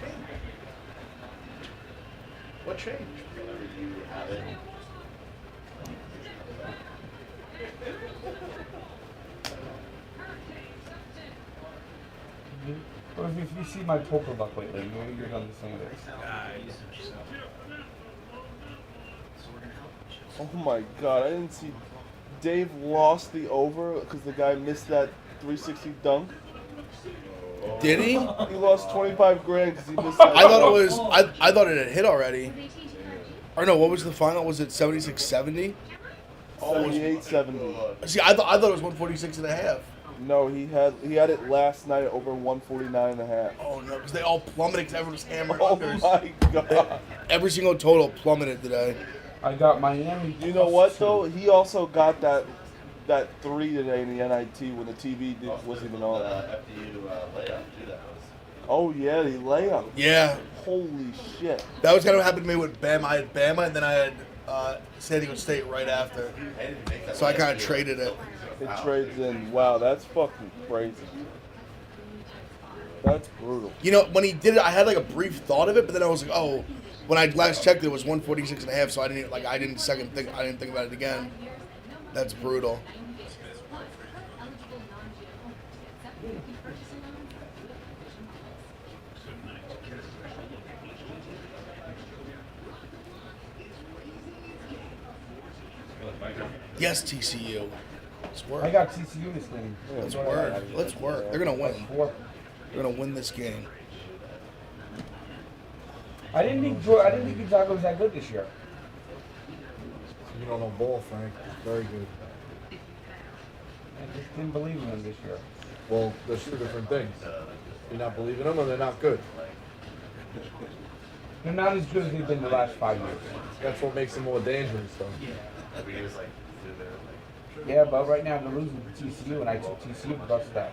[SPEAKER 2] What changed?
[SPEAKER 4] Well, if you see my poker luck lately, you're going to understand this.
[SPEAKER 11] Oh my god, I didn't see Dave lost the over because the guy missed that 360 dunk.
[SPEAKER 10] Did he?
[SPEAKER 11] He lost 25 grand because he missed that.
[SPEAKER 10] I thought it was. I thought it had hit already. Or no, what was the final? Was it 76-70?
[SPEAKER 11] 78-70.
[SPEAKER 10] See, I thought it was 146 and a half.
[SPEAKER 11] No, he had it last night over 149 and a half.
[SPEAKER 10] Oh no, because they all plummeted because everyone was hammered
[SPEAKER 11] Oh
[SPEAKER 10] unders.
[SPEAKER 11] my god.
[SPEAKER 10] Every single total plummeted today.
[SPEAKER 4] I got Miami.
[SPEAKER 11] You know what though? He also got that 3 today in the NIT when the TV wasn't even on.
[SPEAKER 21] FDU layup too. That was.
[SPEAKER 11] Oh yeah, the layup.
[SPEAKER 10] Yeah.
[SPEAKER 11] Holy shit.
[SPEAKER 10] That was kind of what happened to me with Bama. I had Bama, and then I had San Diego State right after. So I kind of traded it.
[SPEAKER 11] It trades in. Wow, that's fucking crazy. That's brutal.
[SPEAKER 10] You know, when he did it, I had like a brief thought of it, but then I was like, oh, when I last checked, it was 146 and a half. So I didn't think about it again. That's brutal. Yes, TCU. Let's work.
[SPEAKER 4] I got TCU this game.
[SPEAKER 10] Let's work. Let's work. They're gonna win. They're gonna win this game.
[SPEAKER 4] I didn't think Gonzaga was that good this year.
[SPEAKER 5] You don't know ball, Frank. Very good.
[SPEAKER 4] I just didn't believe in them this year.
[SPEAKER 5] Well, there's two different things. You're not believing them, or they're not good.
[SPEAKER 4] They're not as good as they've been the last 5 years.
[SPEAKER 5] That's what makes them more dangerous, though.
[SPEAKER 4] Yeah, but right now they're losing to TCU, and I took TCU plus that.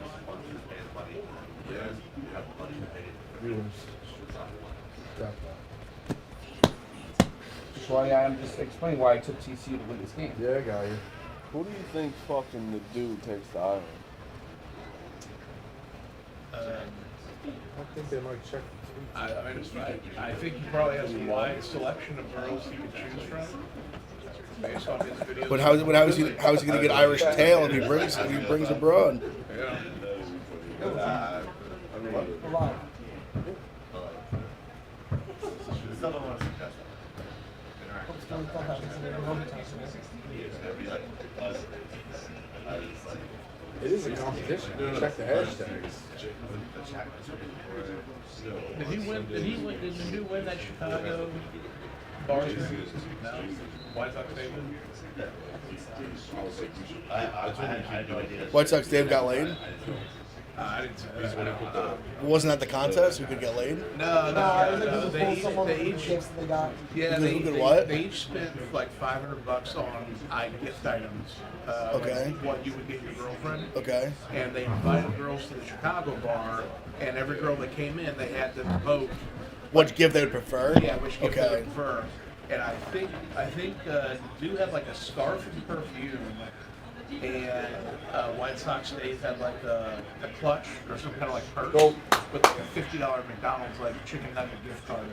[SPEAKER 4] That's why I'm just explaining why I took TCU to win this game.
[SPEAKER 11] Yeah, I got you. Who do you think fucking the dude takes the island?
[SPEAKER 5] I think they might check.
[SPEAKER 2] I think he probably has a wide selection of girls he can choose from. Based on his videos.
[SPEAKER 10] But how is he going to get Irish tail if he brings a broad?
[SPEAKER 2] Yeah.
[SPEAKER 5] It is a competition. Check the hashtags.
[SPEAKER 2] Did the new win that Chicago Barstool? No. White Sox David?
[SPEAKER 10] White Sox Dave got laid?
[SPEAKER 2] I didn't say that.
[SPEAKER 10] Wasn't that the contest? Who could get laid?
[SPEAKER 2] No. They each spent like $500 on gift items.
[SPEAKER 10] Okay.
[SPEAKER 2] Like what you would get your girlfriend.
[SPEAKER 10] Okay.
[SPEAKER 2] And they invited girls to the Chicago bar, and every girl that came in, they had to vote.
[SPEAKER 10] What gift they would prefer?
[SPEAKER 2] Yeah, which gift they would prefer. And I think do have like a scarf and perfume, and White Sox Dave had like a clutch or some kind of like purse with like a $50 McDonald's like chicken nugget gift card.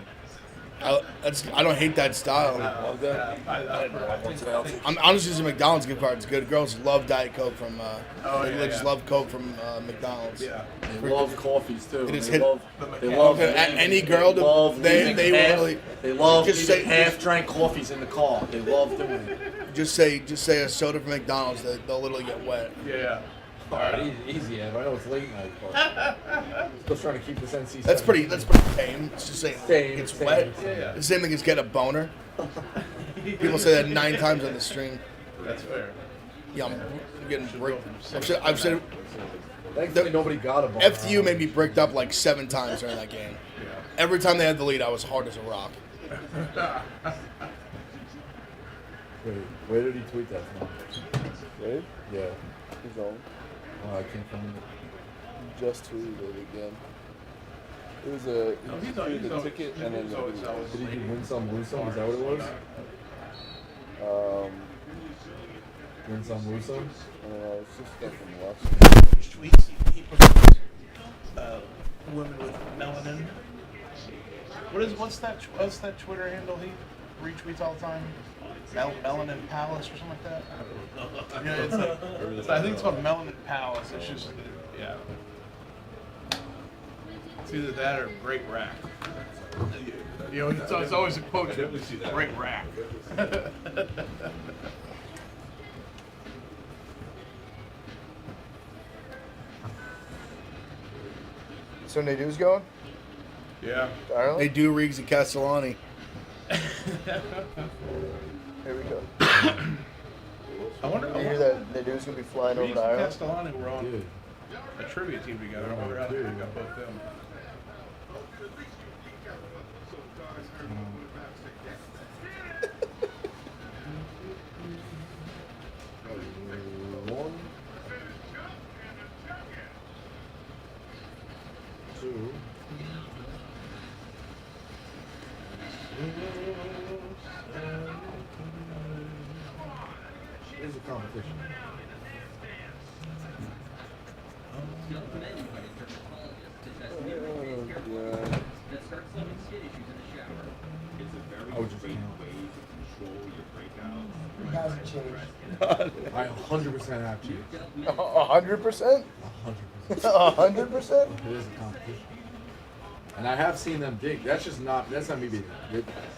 [SPEAKER 10] I don't hate that style. I'm honestly just a McDonald's gift card. It's good. Girls love Diet Coke from. They just love Coke from McDonald's.
[SPEAKER 5] Yeah. They love coffees too.
[SPEAKER 10] They just
[SPEAKER 5] They
[SPEAKER 10] hit.
[SPEAKER 5] love
[SPEAKER 10] Any girl. They really.
[SPEAKER 5] They love
[SPEAKER 10] just
[SPEAKER 5] eating
[SPEAKER 10] say
[SPEAKER 5] half-drank coffees in the car. They love doing it.
[SPEAKER 10] Just say a soda from McDonald's. They'll literally get wet.
[SPEAKER 2] Yeah.
[SPEAKER 11] All right, easy, Ev. I know it's late night, but still trying to keep this NC.
[SPEAKER 10] That's pretty tame. It's just saying it's wet.
[SPEAKER 2] Yeah.
[SPEAKER 10] The same thing as get a boner. People say that 9 times on the stream.
[SPEAKER 2] That's fair.
[SPEAKER 10] Yeah, I'm getting bricked. I've said it.
[SPEAKER 11] Thankfully, nobody got a boner.
[SPEAKER 10] FTU made me bricked up like 7 times during that game. Every time they had the lead, I was hard as a rock.
[SPEAKER 11] Wait, where did he tweet that from?
[SPEAKER 18] Wade?
[SPEAKER 11] Yeah.
[SPEAKER 18] His own.
[SPEAKER 11] Oh, I can't find it.
[SPEAKER 18] Just tweeted it again. It was a ticket and then
[SPEAKER 11] Did he win some, lose some? Is that what it was? Win some, lose some?
[SPEAKER 18] It's just stuff from watching.
[SPEAKER 2] Tweets. He puts women with melanin. What's that Twitter handle he retweets all the time? Melanin Palace or something like that. Yeah, it's like, I think it's called Melanin Palace. It's just yeah. It's either that or Great Rack. You know, it's always a quote. Great Rack.
[SPEAKER 12] So Nadeau's going?
[SPEAKER 2] Yeah.
[SPEAKER 12] Ireland?
[SPEAKER 10] They do Riggs and Castellani.
[SPEAKER 12] Here we go.
[SPEAKER 2] I wonder.
[SPEAKER 12] You hear that Nadeau's going to be flying over
[SPEAKER 2] Riggs
[SPEAKER 12] to
[SPEAKER 2] and
[SPEAKER 12] Ireland?
[SPEAKER 2] Castellani were on a trivia team together. I wonder how they got both them.
[SPEAKER 11] One, two. Here's a competition. I would just count.
[SPEAKER 19] It hasn't changed.
[SPEAKER 11] I 100% have to.
[SPEAKER 12] 100%? 100%?
[SPEAKER 11] It is a competition. And I have seen them dig. That's not me being.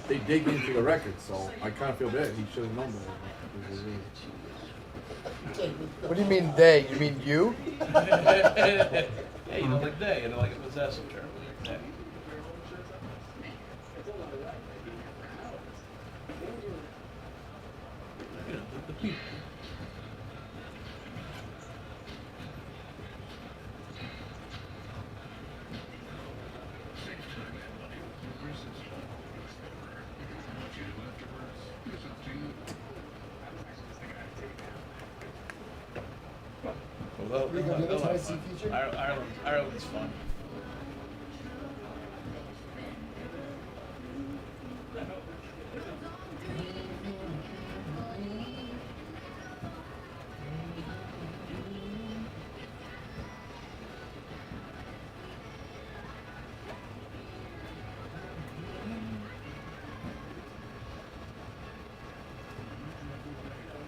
[SPEAKER 11] They dig into the record, so I kind of feel bad. He should have known better.
[SPEAKER 12] What do you mean they? You mean you?
[SPEAKER 2] Hey, you know, like they, and like a possessive term. They. You know, the people. Ireland's fun.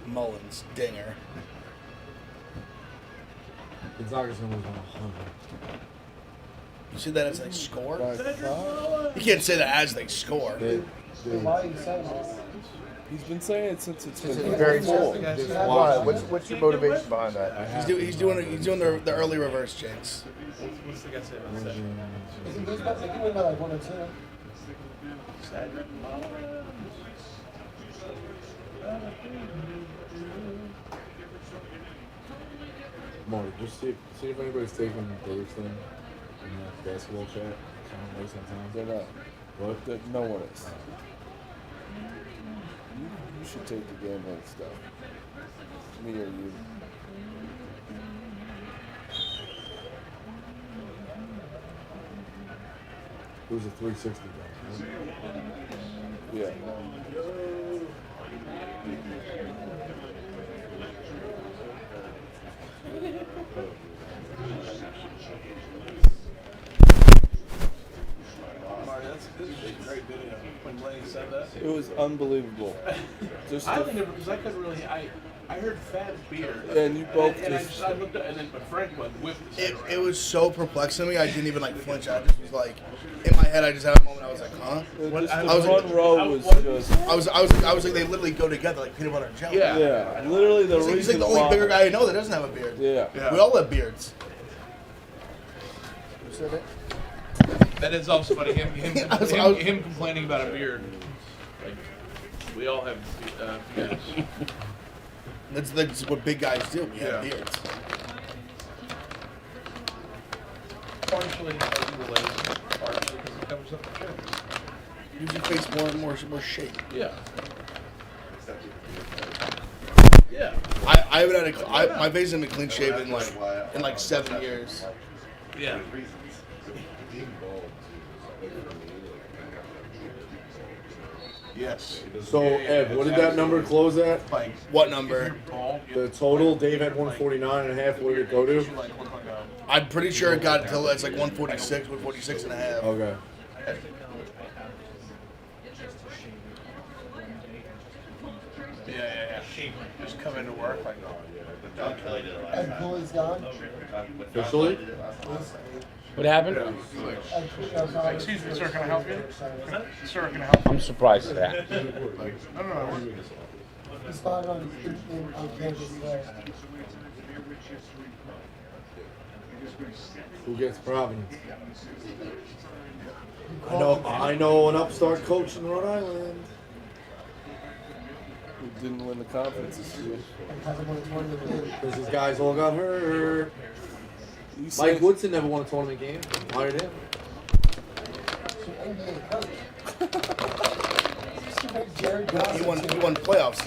[SPEAKER 10] Mullins, dinger.
[SPEAKER 11] Gonzaga's going to lose 100.
[SPEAKER 10] You said that as they score? You can't say that as they score.
[SPEAKER 19] Why are you saying this?
[SPEAKER 18] He's been saying it since it's been
[SPEAKER 12] Very
[SPEAKER 18] full.
[SPEAKER 12] Why? What's your motivation behind that?
[SPEAKER 10] He's doing the early reverse jinx.
[SPEAKER 2] What's the guy say about that?
[SPEAKER 19] If he loses by, they can win by like 1 or 2.
[SPEAKER 2] Cedric Mullins.
[SPEAKER 11] Marty, just see if anybody's taking Dave's thing in the basketball chat. So I'm wasting time.
[SPEAKER 18] They're not.
[SPEAKER 11] What?
[SPEAKER 18] No one is. You should take the gambling stuff. Me or you.
[SPEAKER 11] It was a 360 guy.
[SPEAKER 18] Yeah.
[SPEAKER 2] Marty, this is a great video. when Lenny said that?
[SPEAKER 18] It was unbelievable. Just
[SPEAKER 2] I
[SPEAKER 18] the-
[SPEAKER 2] only never because I couldn't really. I heard Fab's beard.
[SPEAKER 18] And you both
[SPEAKER 2] and
[SPEAKER 18] just-
[SPEAKER 2] I looked up, and then but Frank went whipped.
[SPEAKER 10] It was so perplexing to me. I didn't even like flinch. I just was like, in my head, I just had a moment. I was like, huh?
[SPEAKER 18] The front row was just.
[SPEAKER 10] I was like, they literally go together like peanut butter and jelly.
[SPEAKER 18] Yeah. Literally the
[SPEAKER 10] He's like
[SPEAKER 18] reason
[SPEAKER 10] the only
[SPEAKER 18] why-
[SPEAKER 10] bigger guy I know that doesn't have a beard.
[SPEAKER 18] Yeah.
[SPEAKER 10] We all have beards.
[SPEAKER 6] Who said it?
[SPEAKER 2] That is also funny. Him complaining about a beard. Like we all have beards.
[SPEAKER 10] That's what big guys do. We have beards.
[SPEAKER 2] Partially because we're lazy, partially because it covers up the chin.
[SPEAKER 10] Gives your face more shape.
[SPEAKER 2] Yeah. Yeah.
[SPEAKER 10] I haven't had my face hasn't been clean shaven in like 7 years.
[SPEAKER 2] Yeah. Yes.
[SPEAKER 5] So, Ev, what did that number close at?
[SPEAKER 10] What number?
[SPEAKER 5] The total. Dave had 149 and a half. What did it go to?
[SPEAKER 10] I'm pretty sure it got until it's like 146, 146 and a half.
[SPEAKER 5] Okay.
[SPEAKER 2] Yeah. Just come into work like,
[SPEAKER 19] And Cooley's gone.
[SPEAKER 5] Officially?
[SPEAKER 4] What happened?
[SPEAKER 2] Excuse me, sir, can I help you? Sir, can I help you?
[SPEAKER 4] I'm surprised at that.
[SPEAKER 2] No.
[SPEAKER 19] He spotted on campus today.
[SPEAKER 5] Who gets Providence? I know an upstart coach in Rhode Island.
[SPEAKER 18] Who didn't win the conference this year.
[SPEAKER 5] Because his guys all got hurt. Mike Woodson never won a tournament game. Hired him.
[SPEAKER 10] He won playoffs.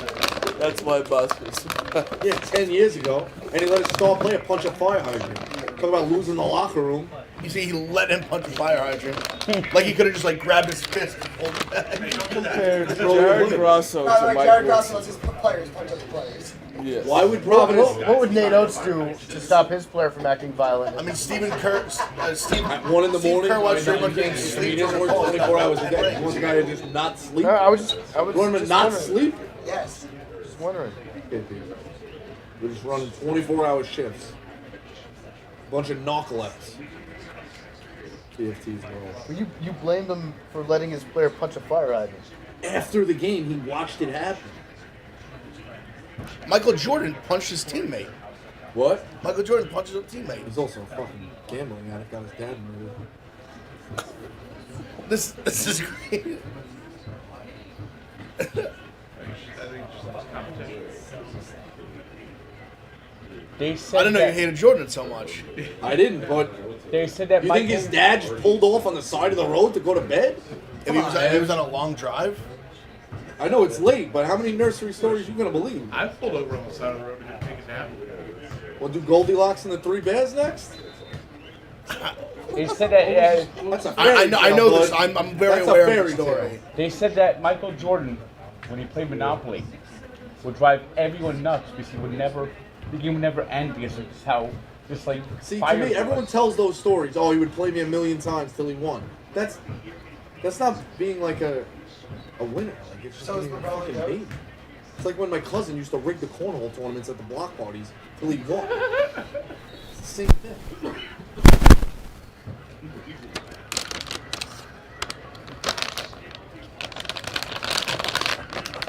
[SPEAKER 18] That's my Buskers.
[SPEAKER 5] Yeah, 10 years ago. And he let his star player punch a fire hydrant. Talk about losing the locker room.
[SPEAKER 10] You see, he let him punch a fire hydrant. Like he could have just like grabbed his fist and pulled it back.
[SPEAKER 18] Compared Jared Grosso to Mike
[SPEAKER 19] Jared
[SPEAKER 18] Woodson.
[SPEAKER 19] Grosso lets his players punch other players.
[SPEAKER 18] Yes.
[SPEAKER 5] Why would Providence?
[SPEAKER 12] What would Nate Oates do to stop his player from acting violent?
[SPEAKER 10] I mean, Stephen Kerr.
[SPEAKER 5] At 1 in the
[SPEAKER 10] Steve
[SPEAKER 5] morning,
[SPEAKER 10] Kerr watched
[SPEAKER 5] I
[SPEAKER 10] everybody
[SPEAKER 5] mean,
[SPEAKER 10] getting
[SPEAKER 5] he
[SPEAKER 10] sleep.
[SPEAKER 5] doesn't work 24 hours a day. He wants a guy to just not sleep.
[SPEAKER 12] No, I was
[SPEAKER 5] You want him to not
[SPEAKER 12] wondering.
[SPEAKER 5] sleep?
[SPEAKER 19] Yes.
[SPEAKER 12] Just wondering.
[SPEAKER 5] We're just running 24-hour shifts. Bunch of narcolepts. TFT's world.
[SPEAKER 12] Well, you blamed him for letting his player punch a fire hydrant.
[SPEAKER 5] After the game, he watched it happen.
[SPEAKER 10] Michael Jordan punched his teammate.
[SPEAKER 5] What?
[SPEAKER 10] Michael Jordan punched his teammate.
[SPEAKER 5] He's also a fucking gambling addict. Got his dad murdered.
[SPEAKER 10] This is great.
[SPEAKER 4] They said
[SPEAKER 10] I didn't know
[SPEAKER 4] that,
[SPEAKER 10] you hated Jordan so much.
[SPEAKER 5] I didn't, but
[SPEAKER 4] They said that
[SPEAKER 5] you think his dad just pulled off on the side of the road to go to bed?
[SPEAKER 10] If he was on a long drive.
[SPEAKER 5] I know it's late, but how many nursery stories are you gonna believe?
[SPEAKER 2] I pulled over on the side of the road and take a nap.
[SPEAKER 5] We'll do Goldilocks and the Three Bears next?
[SPEAKER 4] They said that
[SPEAKER 5] That's a
[SPEAKER 10] I
[SPEAKER 5] fairy
[SPEAKER 10] know
[SPEAKER 5] tale,
[SPEAKER 10] this.
[SPEAKER 5] bud.
[SPEAKER 10] I'm very
[SPEAKER 5] That's a
[SPEAKER 10] aware of
[SPEAKER 5] fairy
[SPEAKER 10] the story.
[SPEAKER 5] tale.
[SPEAKER 4] they said that Michael Jordan, when he played Monopoly, would drive everyone nuts because the game would never end because of how just like
[SPEAKER 5] See, to
[SPEAKER 4] fire
[SPEAKER 5] me, everyone
[SPEAKER 4] was.
[SPEAKER 5] tells those stories. Oh, he would play me a million times till he won. That's not being like a winner. Like it's just being a fucking baby. It's like when my cousin used to rig the cornhole tournaments at the block parties till he won. It's the same thing.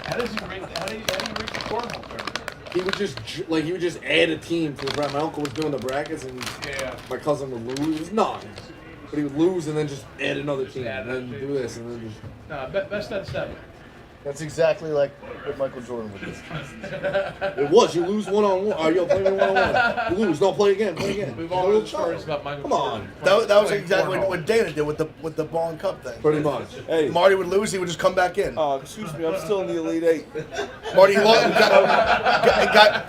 [SPEAKER 2] How do you rate the cornhole tournament?
[SPEAKER 5] He would just add a team to his. My uncle was doing the brackets, and my cousin would lose. It was none, but he would lose and then just add another team, and then do this, and then just.
[SPEAKER 2] No, best at 7.
[SPEAKER 12] That's exactly like what Michael Jordan would do.
[SPEAKER 5] It was. You lose one-on-one. Yo, play me one-on-one. You lose. Don't play again. Play again.
[SPEAKER 2] We've all heard stories about Michael
[SPEAKER 5] Come
[SPEAKER 2] Jordan.
[SPEAKER 5] on.
[SPEAKER 10] That was exactly what Dana did with the ball and cup thing.
[SPEAKER 5] Pretty much.
[SPEAKER 18] Hey.
[SPEAKER 10] Marty would lose, he would just come back in.
[SPEAKER 18] Excuse me, I'm still in the Elite Eight.
[SPEAKER 10] Marty lost.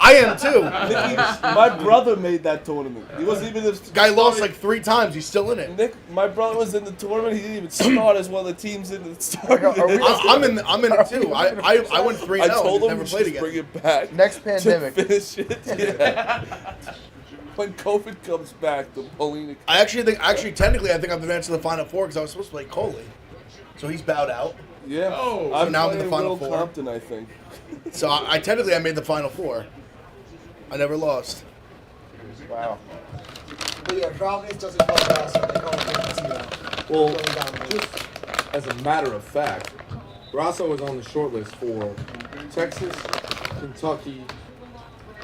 [SPEAKER 10] I am too.
[SPEAKER 18] Nicky, my brother made that tournament. He wasn't even.
[SPEAKER 10] Guy lost like 3 times. He's still in it.
[SPEAKER 18] Nick, my brother was in the tournament. He didn't even start as one of the teams in the start.
[SPEAKER 10] I'm in it too. I went 3-0.
[SPEAKER 18] I told him
[SPEAKER 10] never
[SPEAKER 18] we
[SPEAKER 10] played
[SPEAKER 18] should
[SPEAKER 10] again.
[SPEAKER 18] bring it back.
[SPEAKER 12] Next pandemic.
[SPEAKER 18] To finish it. Yeah. When COVID comes back, the bowling.
[SPEAKER 10] Technically, I think I've advanced to the Final Four because I was supposed to play Coley. So he's bowed out.
[SPEAKER 1] Yeah.
[SPEAKER 2] Oh,
[SPEAKER 1] I'm
[SPEAKER 10] so now I'm in the
[SPEAKER 1] playing
[SPEAKER 10] final
[SPEAKER 1] Will
[SPEAKER 10] four.
[SPEAKER 1] Compton, I think.
[SPEAKER 10] So I technically I made the final four. I never lost.
[SPEAKER 12] Wow.
[SPEAKER 19] But yeah, Providence doesn't call Barstool, they call it PVO.
[SPEAKER 11] Well,
[SPEAKER 19] Going down the list.
[SPEAKER 11] just as a matter of fact, Grasso was on the short list for Texas, Kentucky,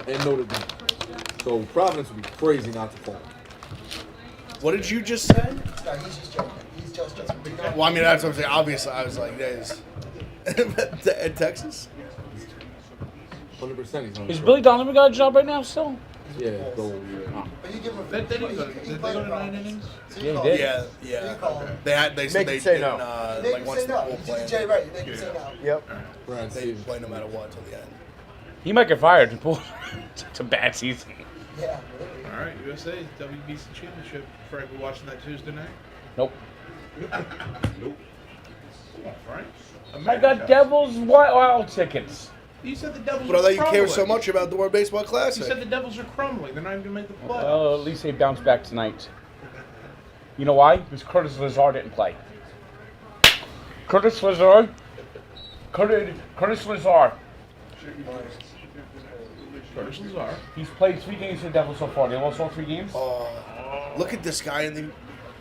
[SPEAKER 11] and Notre Dame. So Providence would be crazy not to call.
[SPEAKER 10] What did you just say?
[SPEAKER 19] No, he's just joking. He's just joking.
[SPEAKER 10] Well, I mean, that's what I'm saying. Obviously, I was like, there's at Texas.
[SPEAKER 11] 100% he's on.
[SPEAKER 4] Is Billy Donovan got a job right now still?
[SPEAKER 11] Yeah, goal.
[SPEAKER 19] But you give him a
[SPEAKER 2] Did they go to 9 innings?
[SPEAKER 4] Yeah, he did.
[SPEAKER 10] Yeah. They said
[SPEAKER 12] Make
[SPEAKER 10] they
[SPEAKER 12] it say
[SPEAKER 10] didn't,
[SPEAKER 12] no.
[SPEAKER 19] Make
[SPEAKER 10] like
[SPEAKER 19] him
[SPEAKER 10] once
[SPEAKER 19] say
[SPEAKER 10] the
[SPEAKER 19] no.
[SPEAKER 10] whole
[SPEAKER 19] You
[SPEAKER 10] plan.
[SPEAKER 19] just Jay right. You make him say no.
[SPEAKER 12] Yep.
[SPEAKER 11] Right,
[SPEAKER 10] They play no matter what until the end.
[SPEAKER 4] He might get fired to pull. It's a bad season.
[SPEAKER 19] Yeah.
[SPEAKER 2] All right, USA WBC championship. Frank, we watching that Tuesday night?
[SPEAKER 4] Nope.
[SPEAKER 2] Nope. Frank?
[SPEAKER 4] I got Devils Wild tickets.
[SPEAKER 2] You said the Devils
[SPEAKER 10] But I
[SPEAKER 2] are
[SPEAKER 10] thought you care
[SPEAKER 2] crumbling.
[SPEAKER 10] so much about the World Baseball
[SPEAKER 2] You
[SPEAKER 10] Classic.
[SPEAKER 2] said the Devils are crumbling. They're not even going to make the playoffs.
[SPEAKER 4] Well, at least they bounced back tonight. You know why? Because Curtis Lazar didn't play. Curtis Lazar. Curtis Lazar.
[SPEAKER 2] Curtis Lazar.
[SPEAKER 4] He's played 3 games for the Devils so far. They lost all 3 games.
[SPEAKER 10] Look at this guy in the.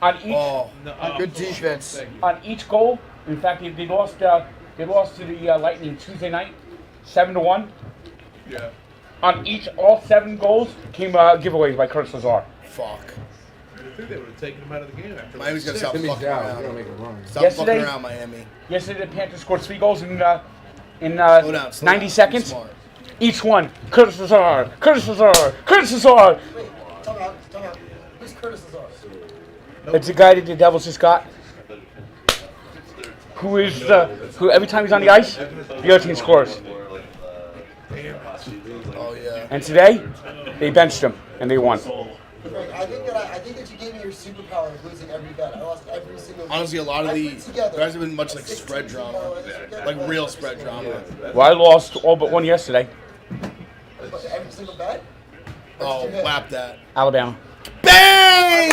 [SPEAKER 4] On each,
[SPEAKER 12] Good defense.
[SPEAKER 4] on each goal. In fact, they lost. They lost to the Lightning Tuesday night, 7-1.
[SPEAKER 2] Yeah.
[SPEAKER 4] On each, all 7 goals came giveaways by Curtis Lazar.
[SPEAKER 10] Fuck.
[SPEAKER 2] I think they would have taken him out of the game after.
[SPEAKER 10] Miami's gonna
[SPEAKER 2] like
[SPEAKER 10] stop
[SPEAKER 2] six.
[SPEAKER 10] fucking around.
[SPEAKER 11] make a run.
[SPEAKER 10] Stop
[SPEAKER 4] Yesterday-
[SPEAKER 10] fucking around, Miami.
[SPEAKER 4] Yesterday, the Panthers scored 3 goals in
[SPEAKER 10] down,
[SPEAKER 4] 90
[SPEAKER 10] be
[SPEAKER 4] seconds.
[SPEAKER 10] smart.
[SPEAKER 4] Each one, Curtis Lazar, Curtis Lazar, Curtis Lazar.
[SPEAKER 19] Wait, time out. Who's Curtis Lazar?
[SPEAKER 4] It's the guy that the Devils just got. Who is who every time he's on the ice, the other team scores.
[SPEAKER 10] Oh yeah.
[SPEAKER 4] And today, they benched him and they won.
[SPEAKER 19] Frank, I think that you gave me your superpower of losing every bet. I lost every single.
[SPEAKER 10] Honestly, a lot of
[SPEAKER 19] I
[SPEAKER 10] the
[SPEAKER 19] put together
[SPEAKER 10] there hasn't been much like
[SPEAKER 19] 16
[SPEAKER 10] spread drama,
[SPEAKER 19] parlays.
[SPEAKER 10] like real spread drama.
[SPEAKER 4] Well, I lost all but one yesterday.
[SPEAKER 19] But every single bet.
[SPEAKER 10] Oh, lap that.
[SPEAKER 4] Alabama.
[SPEAKER 10] Bang!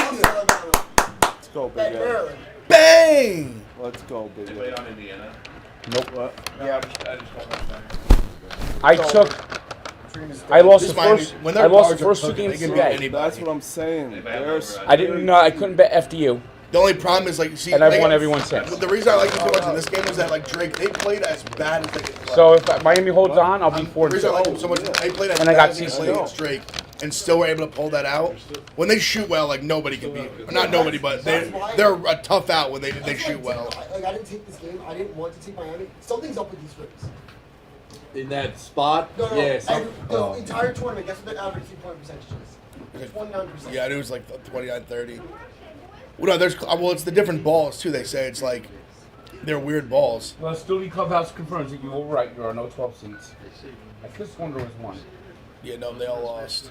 [SPEAKER 1] Let's go, Big
[SPEAKER 19] Bet
[SPEAKER 1] Ed.
[SPEAKER 19] Maryland.
[SPEAKER 10] Bang!
[SPEAKER 1] Let's go, Big Ed.
[SPEAKER 2] on Indiana.
[SPEAKER 4] Nope.
[SPEAKER 1] Yeah.
[SPEAKER 2] I just want that
[SPEAKER 4] I lost the
[SPEAKER 10] This Miami-
[SPEAKER 4] first.
[SPEAKER 10] when
[SPEAKER 4] I
[SPEAKER 10] their
[SPEAKER 4] lost the
[SPEAKER 10] cards are
[SPEAKER 4] first 2
[SPEAKER 10] cooking,
[SPEAKER 4] games
[SPEAKER 10] they can
[SPEAKER 4] today.
[SPEAKER 10] beat
[SPEAKER 1] That's what I'm saying. There's
[SPEAKER 4] I didn't. I couldn't bet FDU,
[SPEAKER 10] The only problem is like, see,
[SPEAKER 4] and I've
[SPEAKER 10] they-
[SPEAKER 4] won everyone since.
[SPEAKER 10] The reason I like it so much in this game is that like Drake, they played as bad as they could play.
[SPEAKER 4] So if Miami holds on, I'll be
[SPEAKER 10] The reason I like
[SPEAKER 4] 4-2.
[SPEAKER 10] them so much, they played as
[SPEAKER 4] And I
[SPEAKER 10] bad
[SPEAKER 4] got
[SPEAKER 10] as they
[SPEAKER 4] CC.
[SPEAKER 10] played against Drake, and still were able to pull that out. When they shoot well, like nobody can beat. Not nobody, but they're a tough out when they shoot well.
[SPEAKER 19] Like I didn't take this game. I didn't want to take Miami. Something's up with these Rays.
[SPEAKER 11] In that spot,
[SPEAKER 19] No.
[SPEAKER 11] yeah.
[SPEAKER 19] The entire tournament. Guess what the average 3-point percentage is? 29%.
[SPEAKER 10] Yeah, it was like 29-30. Well, no, it's the different balls too. They say it's like they're weird balls.
[SPEAKER 4] Well, Studi Clubhouse confirms that you were right. There are no 12 seats. I just wonder there was one.
[SPEAKER 10] Yeah, no, they all lost.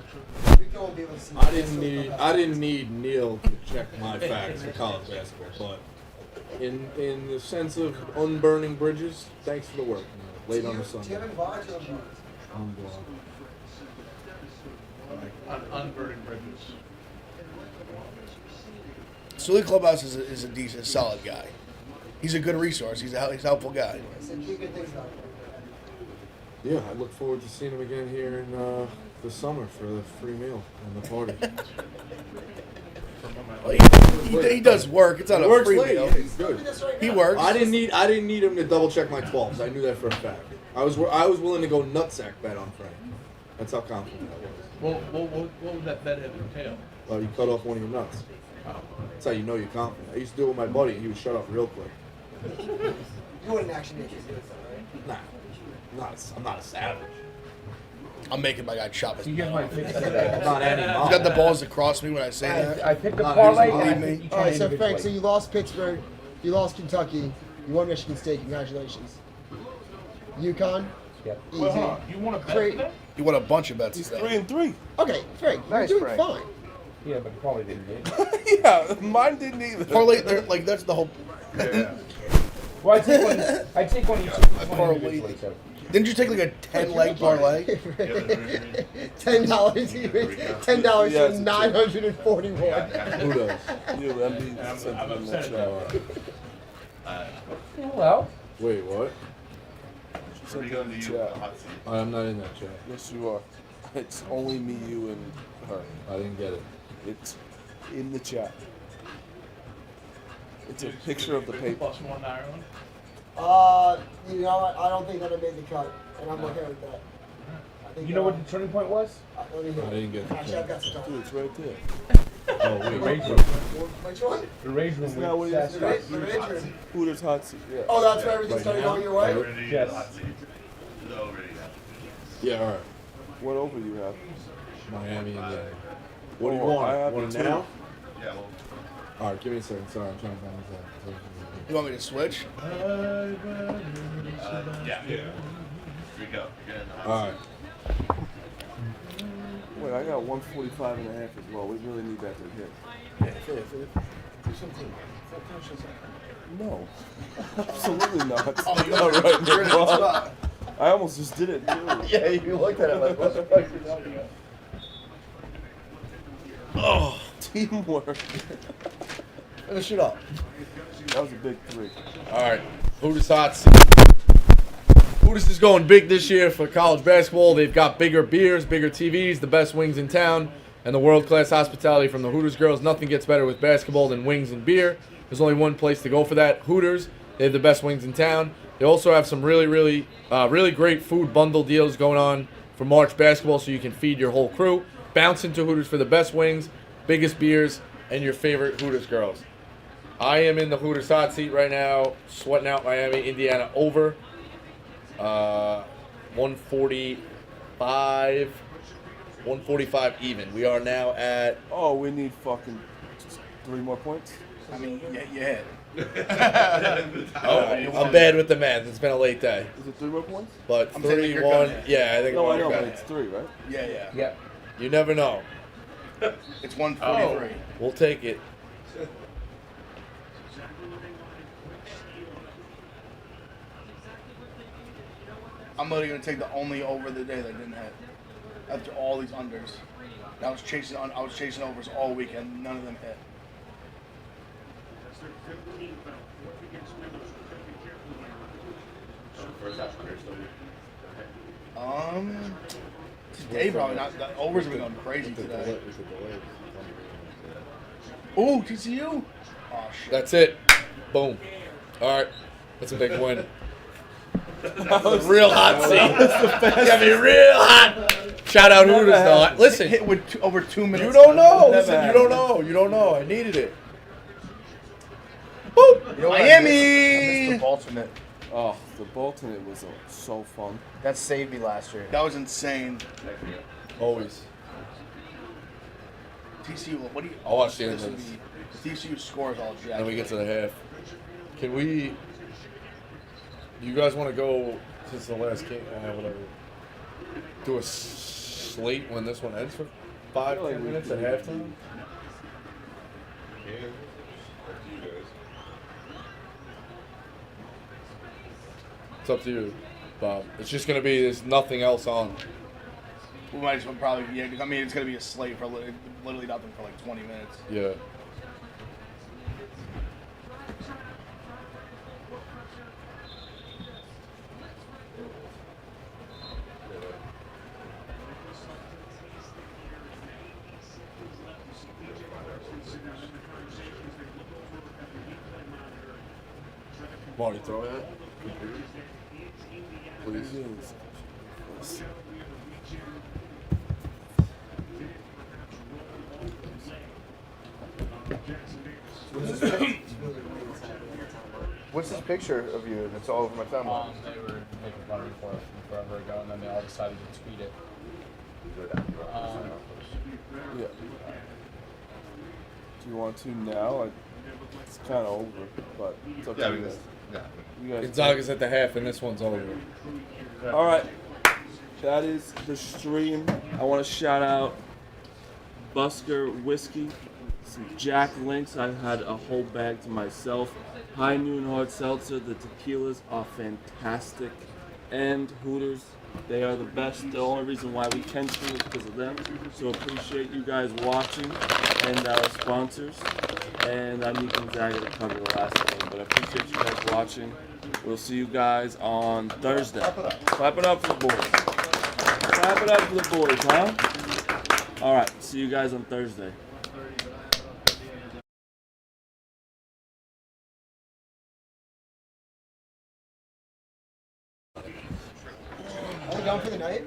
[SPEAKER 11] I didn't need Neil to check my facts for college basketball, but in the sense of unburning bridges, thanks for the work. Late on the Sunday.
[SPEAKER 19] Do you have any vibes or
[SPEAKER 11] I'm glad.
[SPEAKER 2] Unburdened bridges.
[SPEAKER 10] Sully Clubhouse is a decent, solid guy. He's a good resource. He's a helpful guy.
[SPEAKER 11] Yeah, I look forward to seeing him again here in the summer for the free meal and the party.
[SPEAKER 10] He does work. It's not
[SPEAKER 11] He
[SPEAKER 10] a
[SPEAKER 11] works
[SPEAKER 10] free
[SPEAKER 11] late.
[SPEAKER 10] meal.
[SPEAKER 11] Yeah, he's good.
[SPEAKER 10] He works.
[SPEAKER 11] I didn't need him to double check my 12s. I knew that for a fact. I was willing to go nutsack bet on Frank. That's how confident I was.
[SPEAKER 2] Well, what would that bet have entailed?
[SPEAKER 11] Well, you cut off one of your nuts. That's how you know you're confident. I used to do it with my buddy, and he would shut up real quick.
[SPEAKER 19] You wouldn't actually make it good, right?
[SPEAKER 11] Nah, I'm not a savage.
[SPEAKER 10] I'm making my guy chop his
[SPEAKER 4] You get
[SPEAKER 10] balls.
[SPEAKER 4] my picks today.
[SPEAKER 11] Not anymore.
[SPEAKER 10] He's got the balls to cross me when I say that.
[SPEAKER 4] I picked the
[SPEAKER 11] Not
[SPEAKER 4] parlay.
[SPEAKER 11] easy.
[SPEAKER 4] and I
[SPEAKER 10] Believe
[SPEAKER 4] picked
[SPEAKER 10] me.
[SPEAKER 4] each
[SPEAKER 19] All
[SPEAKER 4] one
[SPEAKER 19] right, so Frank, so
[SPEAKER 4] individually.
[SPEAKER 19] you lost Pittsburgh, you lost Kentucky, you won Michigan State. Congratulations. UConn.
[SPEAKER 4] Yep.
[SPEAKER 19] Easy.
[SPEAKER 2] Well, hold on. You want to bet
[SPEAKER 19] Great.
[SPEAKER 2] today?
[SPEAKER 10] He won a bunch of bets.
[SPEAKER 1] He's
[SPEAKER 10] today.
[SPEAKER 1] 3-3.
[SPEAKER 19] Okay, Frank,
[SPEAKER 12] Nice,
[SPEAKER 19] you're doing
[SPEAKER 12] Frank.
[SPEAKER 19] fine.
[SPEAKER 4] Yeah, but the parlay didn't hit.
[SPEAKER 1] Yeah, mine didn't either.
[SPEAKER 10] Parlay, like that's the whole.
[SPEAKER 4] Well, I take one each.
[SPEAKER 10] parlay.
[SPEAKER 4] Individually, so.
[SPEAKER 10] Didn't you take like a 10-leg parlay?
[SPEAKER 19] $10. $10
[SPEAKER 1] Yeah,
[SPEAKER 19] for
[SPEAKER 1] it's a
[SPEAKER 19] 941.
[SPEAKER 11] Who does?
[SPEAKER 1] You, MB, sent it in the chat.
[SPEAKER 4] Well,
[SPEAKER 11] Wait, what?
[SPEAKER 18] Send it in the chat.
[SPEAKER 11] I'm not in that chat.
[SPEAKER 18] Yes, you are. It's only me, you, and her.
[SPEAKER 11] I didn't get it.
[SPEAKER 18] It's in the chat. It's a picture of the paper.
[SPEAKER 2] Plus one Ireland.
[SPEAKER 19] You know what? I don't think that I made the cut, and I'm okay with that. I think
[SPEAKER 4] You know what the turning point was?
[SPEAKER 19] Let me hear
[SPEAKER 11] I
[SPEAKER 19] it.
[SPEAKER 11] didn't get the
[SPEAKER 19] Actually, I've got some
[SPEAKER 18] Dude, it's right there.
[SPEAKER 11] Oh, wait.
[SPEAKER 4] The rage room.
[SPEAKER 19] Which one?
[SPEAKER 4] The rage room.
[SPEAKER 18] Isn't that what it is?
[SPEAKER 19] The rage room.
[SPEAKER 18] Hooters hot seat. Yeah.
[SPEAKER 19] Oh, that's where everything started going your way?
[SPEAKER 4] Yes.
[SPEAKER 11] Yeah, all right.
[SPEAKER 18] What over you have?
[SPEAKER 11] Miami, Indiana. What do you
[SPEAKER 18] Oh,
[SPEAKER 11] want?
[SPEAKER 18] I have
[SPEAKER 11] Want
[SPEAKER 18] it
[SPEAKER 11] it
[SPEAKER 18] too.
[SPEAKER 11] now?
[SPEAKER 18] Yeah.
[SPEAKER 11] All right, give me a second. Sorry, I'm trying to find this out.
[SPEAKER 10] You want me to switch?
[SPEAKER 3] Yeah. Here we go.
[SPEAKER 11] All right.
[SPEAKER 18] Wait, I got 145 and a half as well. We really need that to hit.
[SPEAKER 10] Do something.
[SPEAKER 18] No. Absolutely not.
[SPEAKER 10] Oh,
[SPEAKER 18] Not right in the
[SPEAKER 10] you're in the
[SPEAKER 18] block.
[SPEAKER 10] spot.
[SPEAKER 18] I almost just did it too.
[SPEAKER 10] Yeah, you looked at it like, what the fuck are you talking about?
[SPEAKER 18] Oh, teamwork.
[SPEAKER 10] Finish it up.
[SPEAKER 18] That was a big three.
[SPEAKER 5] All right, Hooters hot seat. Hooters is going big this year for college basketball. They've got bigger beers, bigger TVs, the best wings in town, and the world-class hospitality from the Hooters girls. Nothing gets better with basketball than wings and beer. There's only one place to go for that, Hooters. They have the best wings in town. They also have some really great food bundle deals going on for March basketball, so you can feed your whole crew. Bounce into Hooters for the best wings, biggest beers, and your favorite Hooters girls. I am in the Hooters hot seat right now, sweating out Miami, Indiana over. 145 even. We are now at.
[SPEAKER 18] Oh, we need fucking 3 more points.
[SPEAKER 10] I mean, yeah.
[SPEAKER 5] I'm bad with the math. It's been a late day.
[SPEAKER 18] Is it 3 more points?
[SPEAKER 5] But
[SPEAKER 10] I'm saying you're
[SPEAKER 5] 31.
[SPEAKER 10] gonna-
[SPEAKER 5] Yeah, I think
[SPEAKER 18] No, I
[SPEAKER 5] we're
[SPEAKER 18] know, but
[SPEAKER 5] okay.
[SPEAKER 18] it's 3, right?
[SPEAKER 10] Yeah.
[SPEAKER 5] You never know.
[SPEAKER 10] It's 143.
[SPEAKER 5] We'll take it.
[SPEAKER 10] I'm literally gonna take the only over the day that didn't hit. After all these unders, I was chasing overs all weekend. None of them hit. Today probably not. The overs have been going crazy today. Ooh, TCU. Oh shit.
[SPEAKER 5] That's it. Boom. All right. That's a big win. Real hot seat. Yeah, I mean, real hot. Shout out Hooters though. Listen,
[SPEAKER 10] Hit with over 2 minutes.
[SPEAKER 5] you don't know.
[SPEAKER 10] Never
[SPEAKER 5] Listen, you
[SPEAKER 10] happened.
[SPEAKER 5] don't know. You don't know. I needed it. Boop.
[SPEAKER 15] You know what I missed? I
[SPEAKER 10] Miami.
[SPEAKER 15] missed the alternate.
[SPEAKER 18] Oh, the Bolton was so fun.
[SPEAKER 15] That saved me last year.
[SPEAKER 10] That was insane.
[SPEAKER 5] Always.
[SPEAKER 10] TCU. What do you?
[SPEAKER 5] I'll watch the
[SPEAKER 10] this
[SPEAKER 5] end
[SPEAKER 10] would
[SPEAKER 5] of
[SPEAKER 10] be- TCU scores all jack.
[SPEAKER 5] Then we get to the half. Can we? You guys want to go since the last game? Whatever. Do a slate when this one ends for 5-10 minutes at halftime. It's up to you, Bob. It's just gonna be there's nothing else on.
[SPEAKER 10] We might as well probably. Yeah, I mean it's gonna be a slate for literally nothing for like 20 minutes.
[SPEAKER 5] Yeah. Marty, throw it. Please.
[SPEAKER 15] What's this picture of you? That's all over my timeline.
[SPEAKER 22] They were making fun of me for it from forever ago, and then they all decided to tweet it.
[SPEAKER 18] Yeah. Do you want to now? It's kind of over, but it's up to you guys. You guys.
[SPEAKER 5] Gonzaga's at the half, and this one's over.
[SPEAKER 18] All right. That is the stream. I want to shout out Busker Whiskey, some Jack Links. I had a whole bag to myself. High Noon Hard Seltzer. The tequilas are fantastic. And Hooters, they are the best. The only reason why we can stream is because of them. So appreciate you guys watching and our sponsors. And I need Gonzaga to cover the last game, but I appreciate you guys watching.
[SPEAKER 1] We'll see you guys on Thursday. Clap it up for the boys. Clap it up for the boys, huh? All right. See you guys on Thursday.
[SPEAKER 19] Are we done for the night?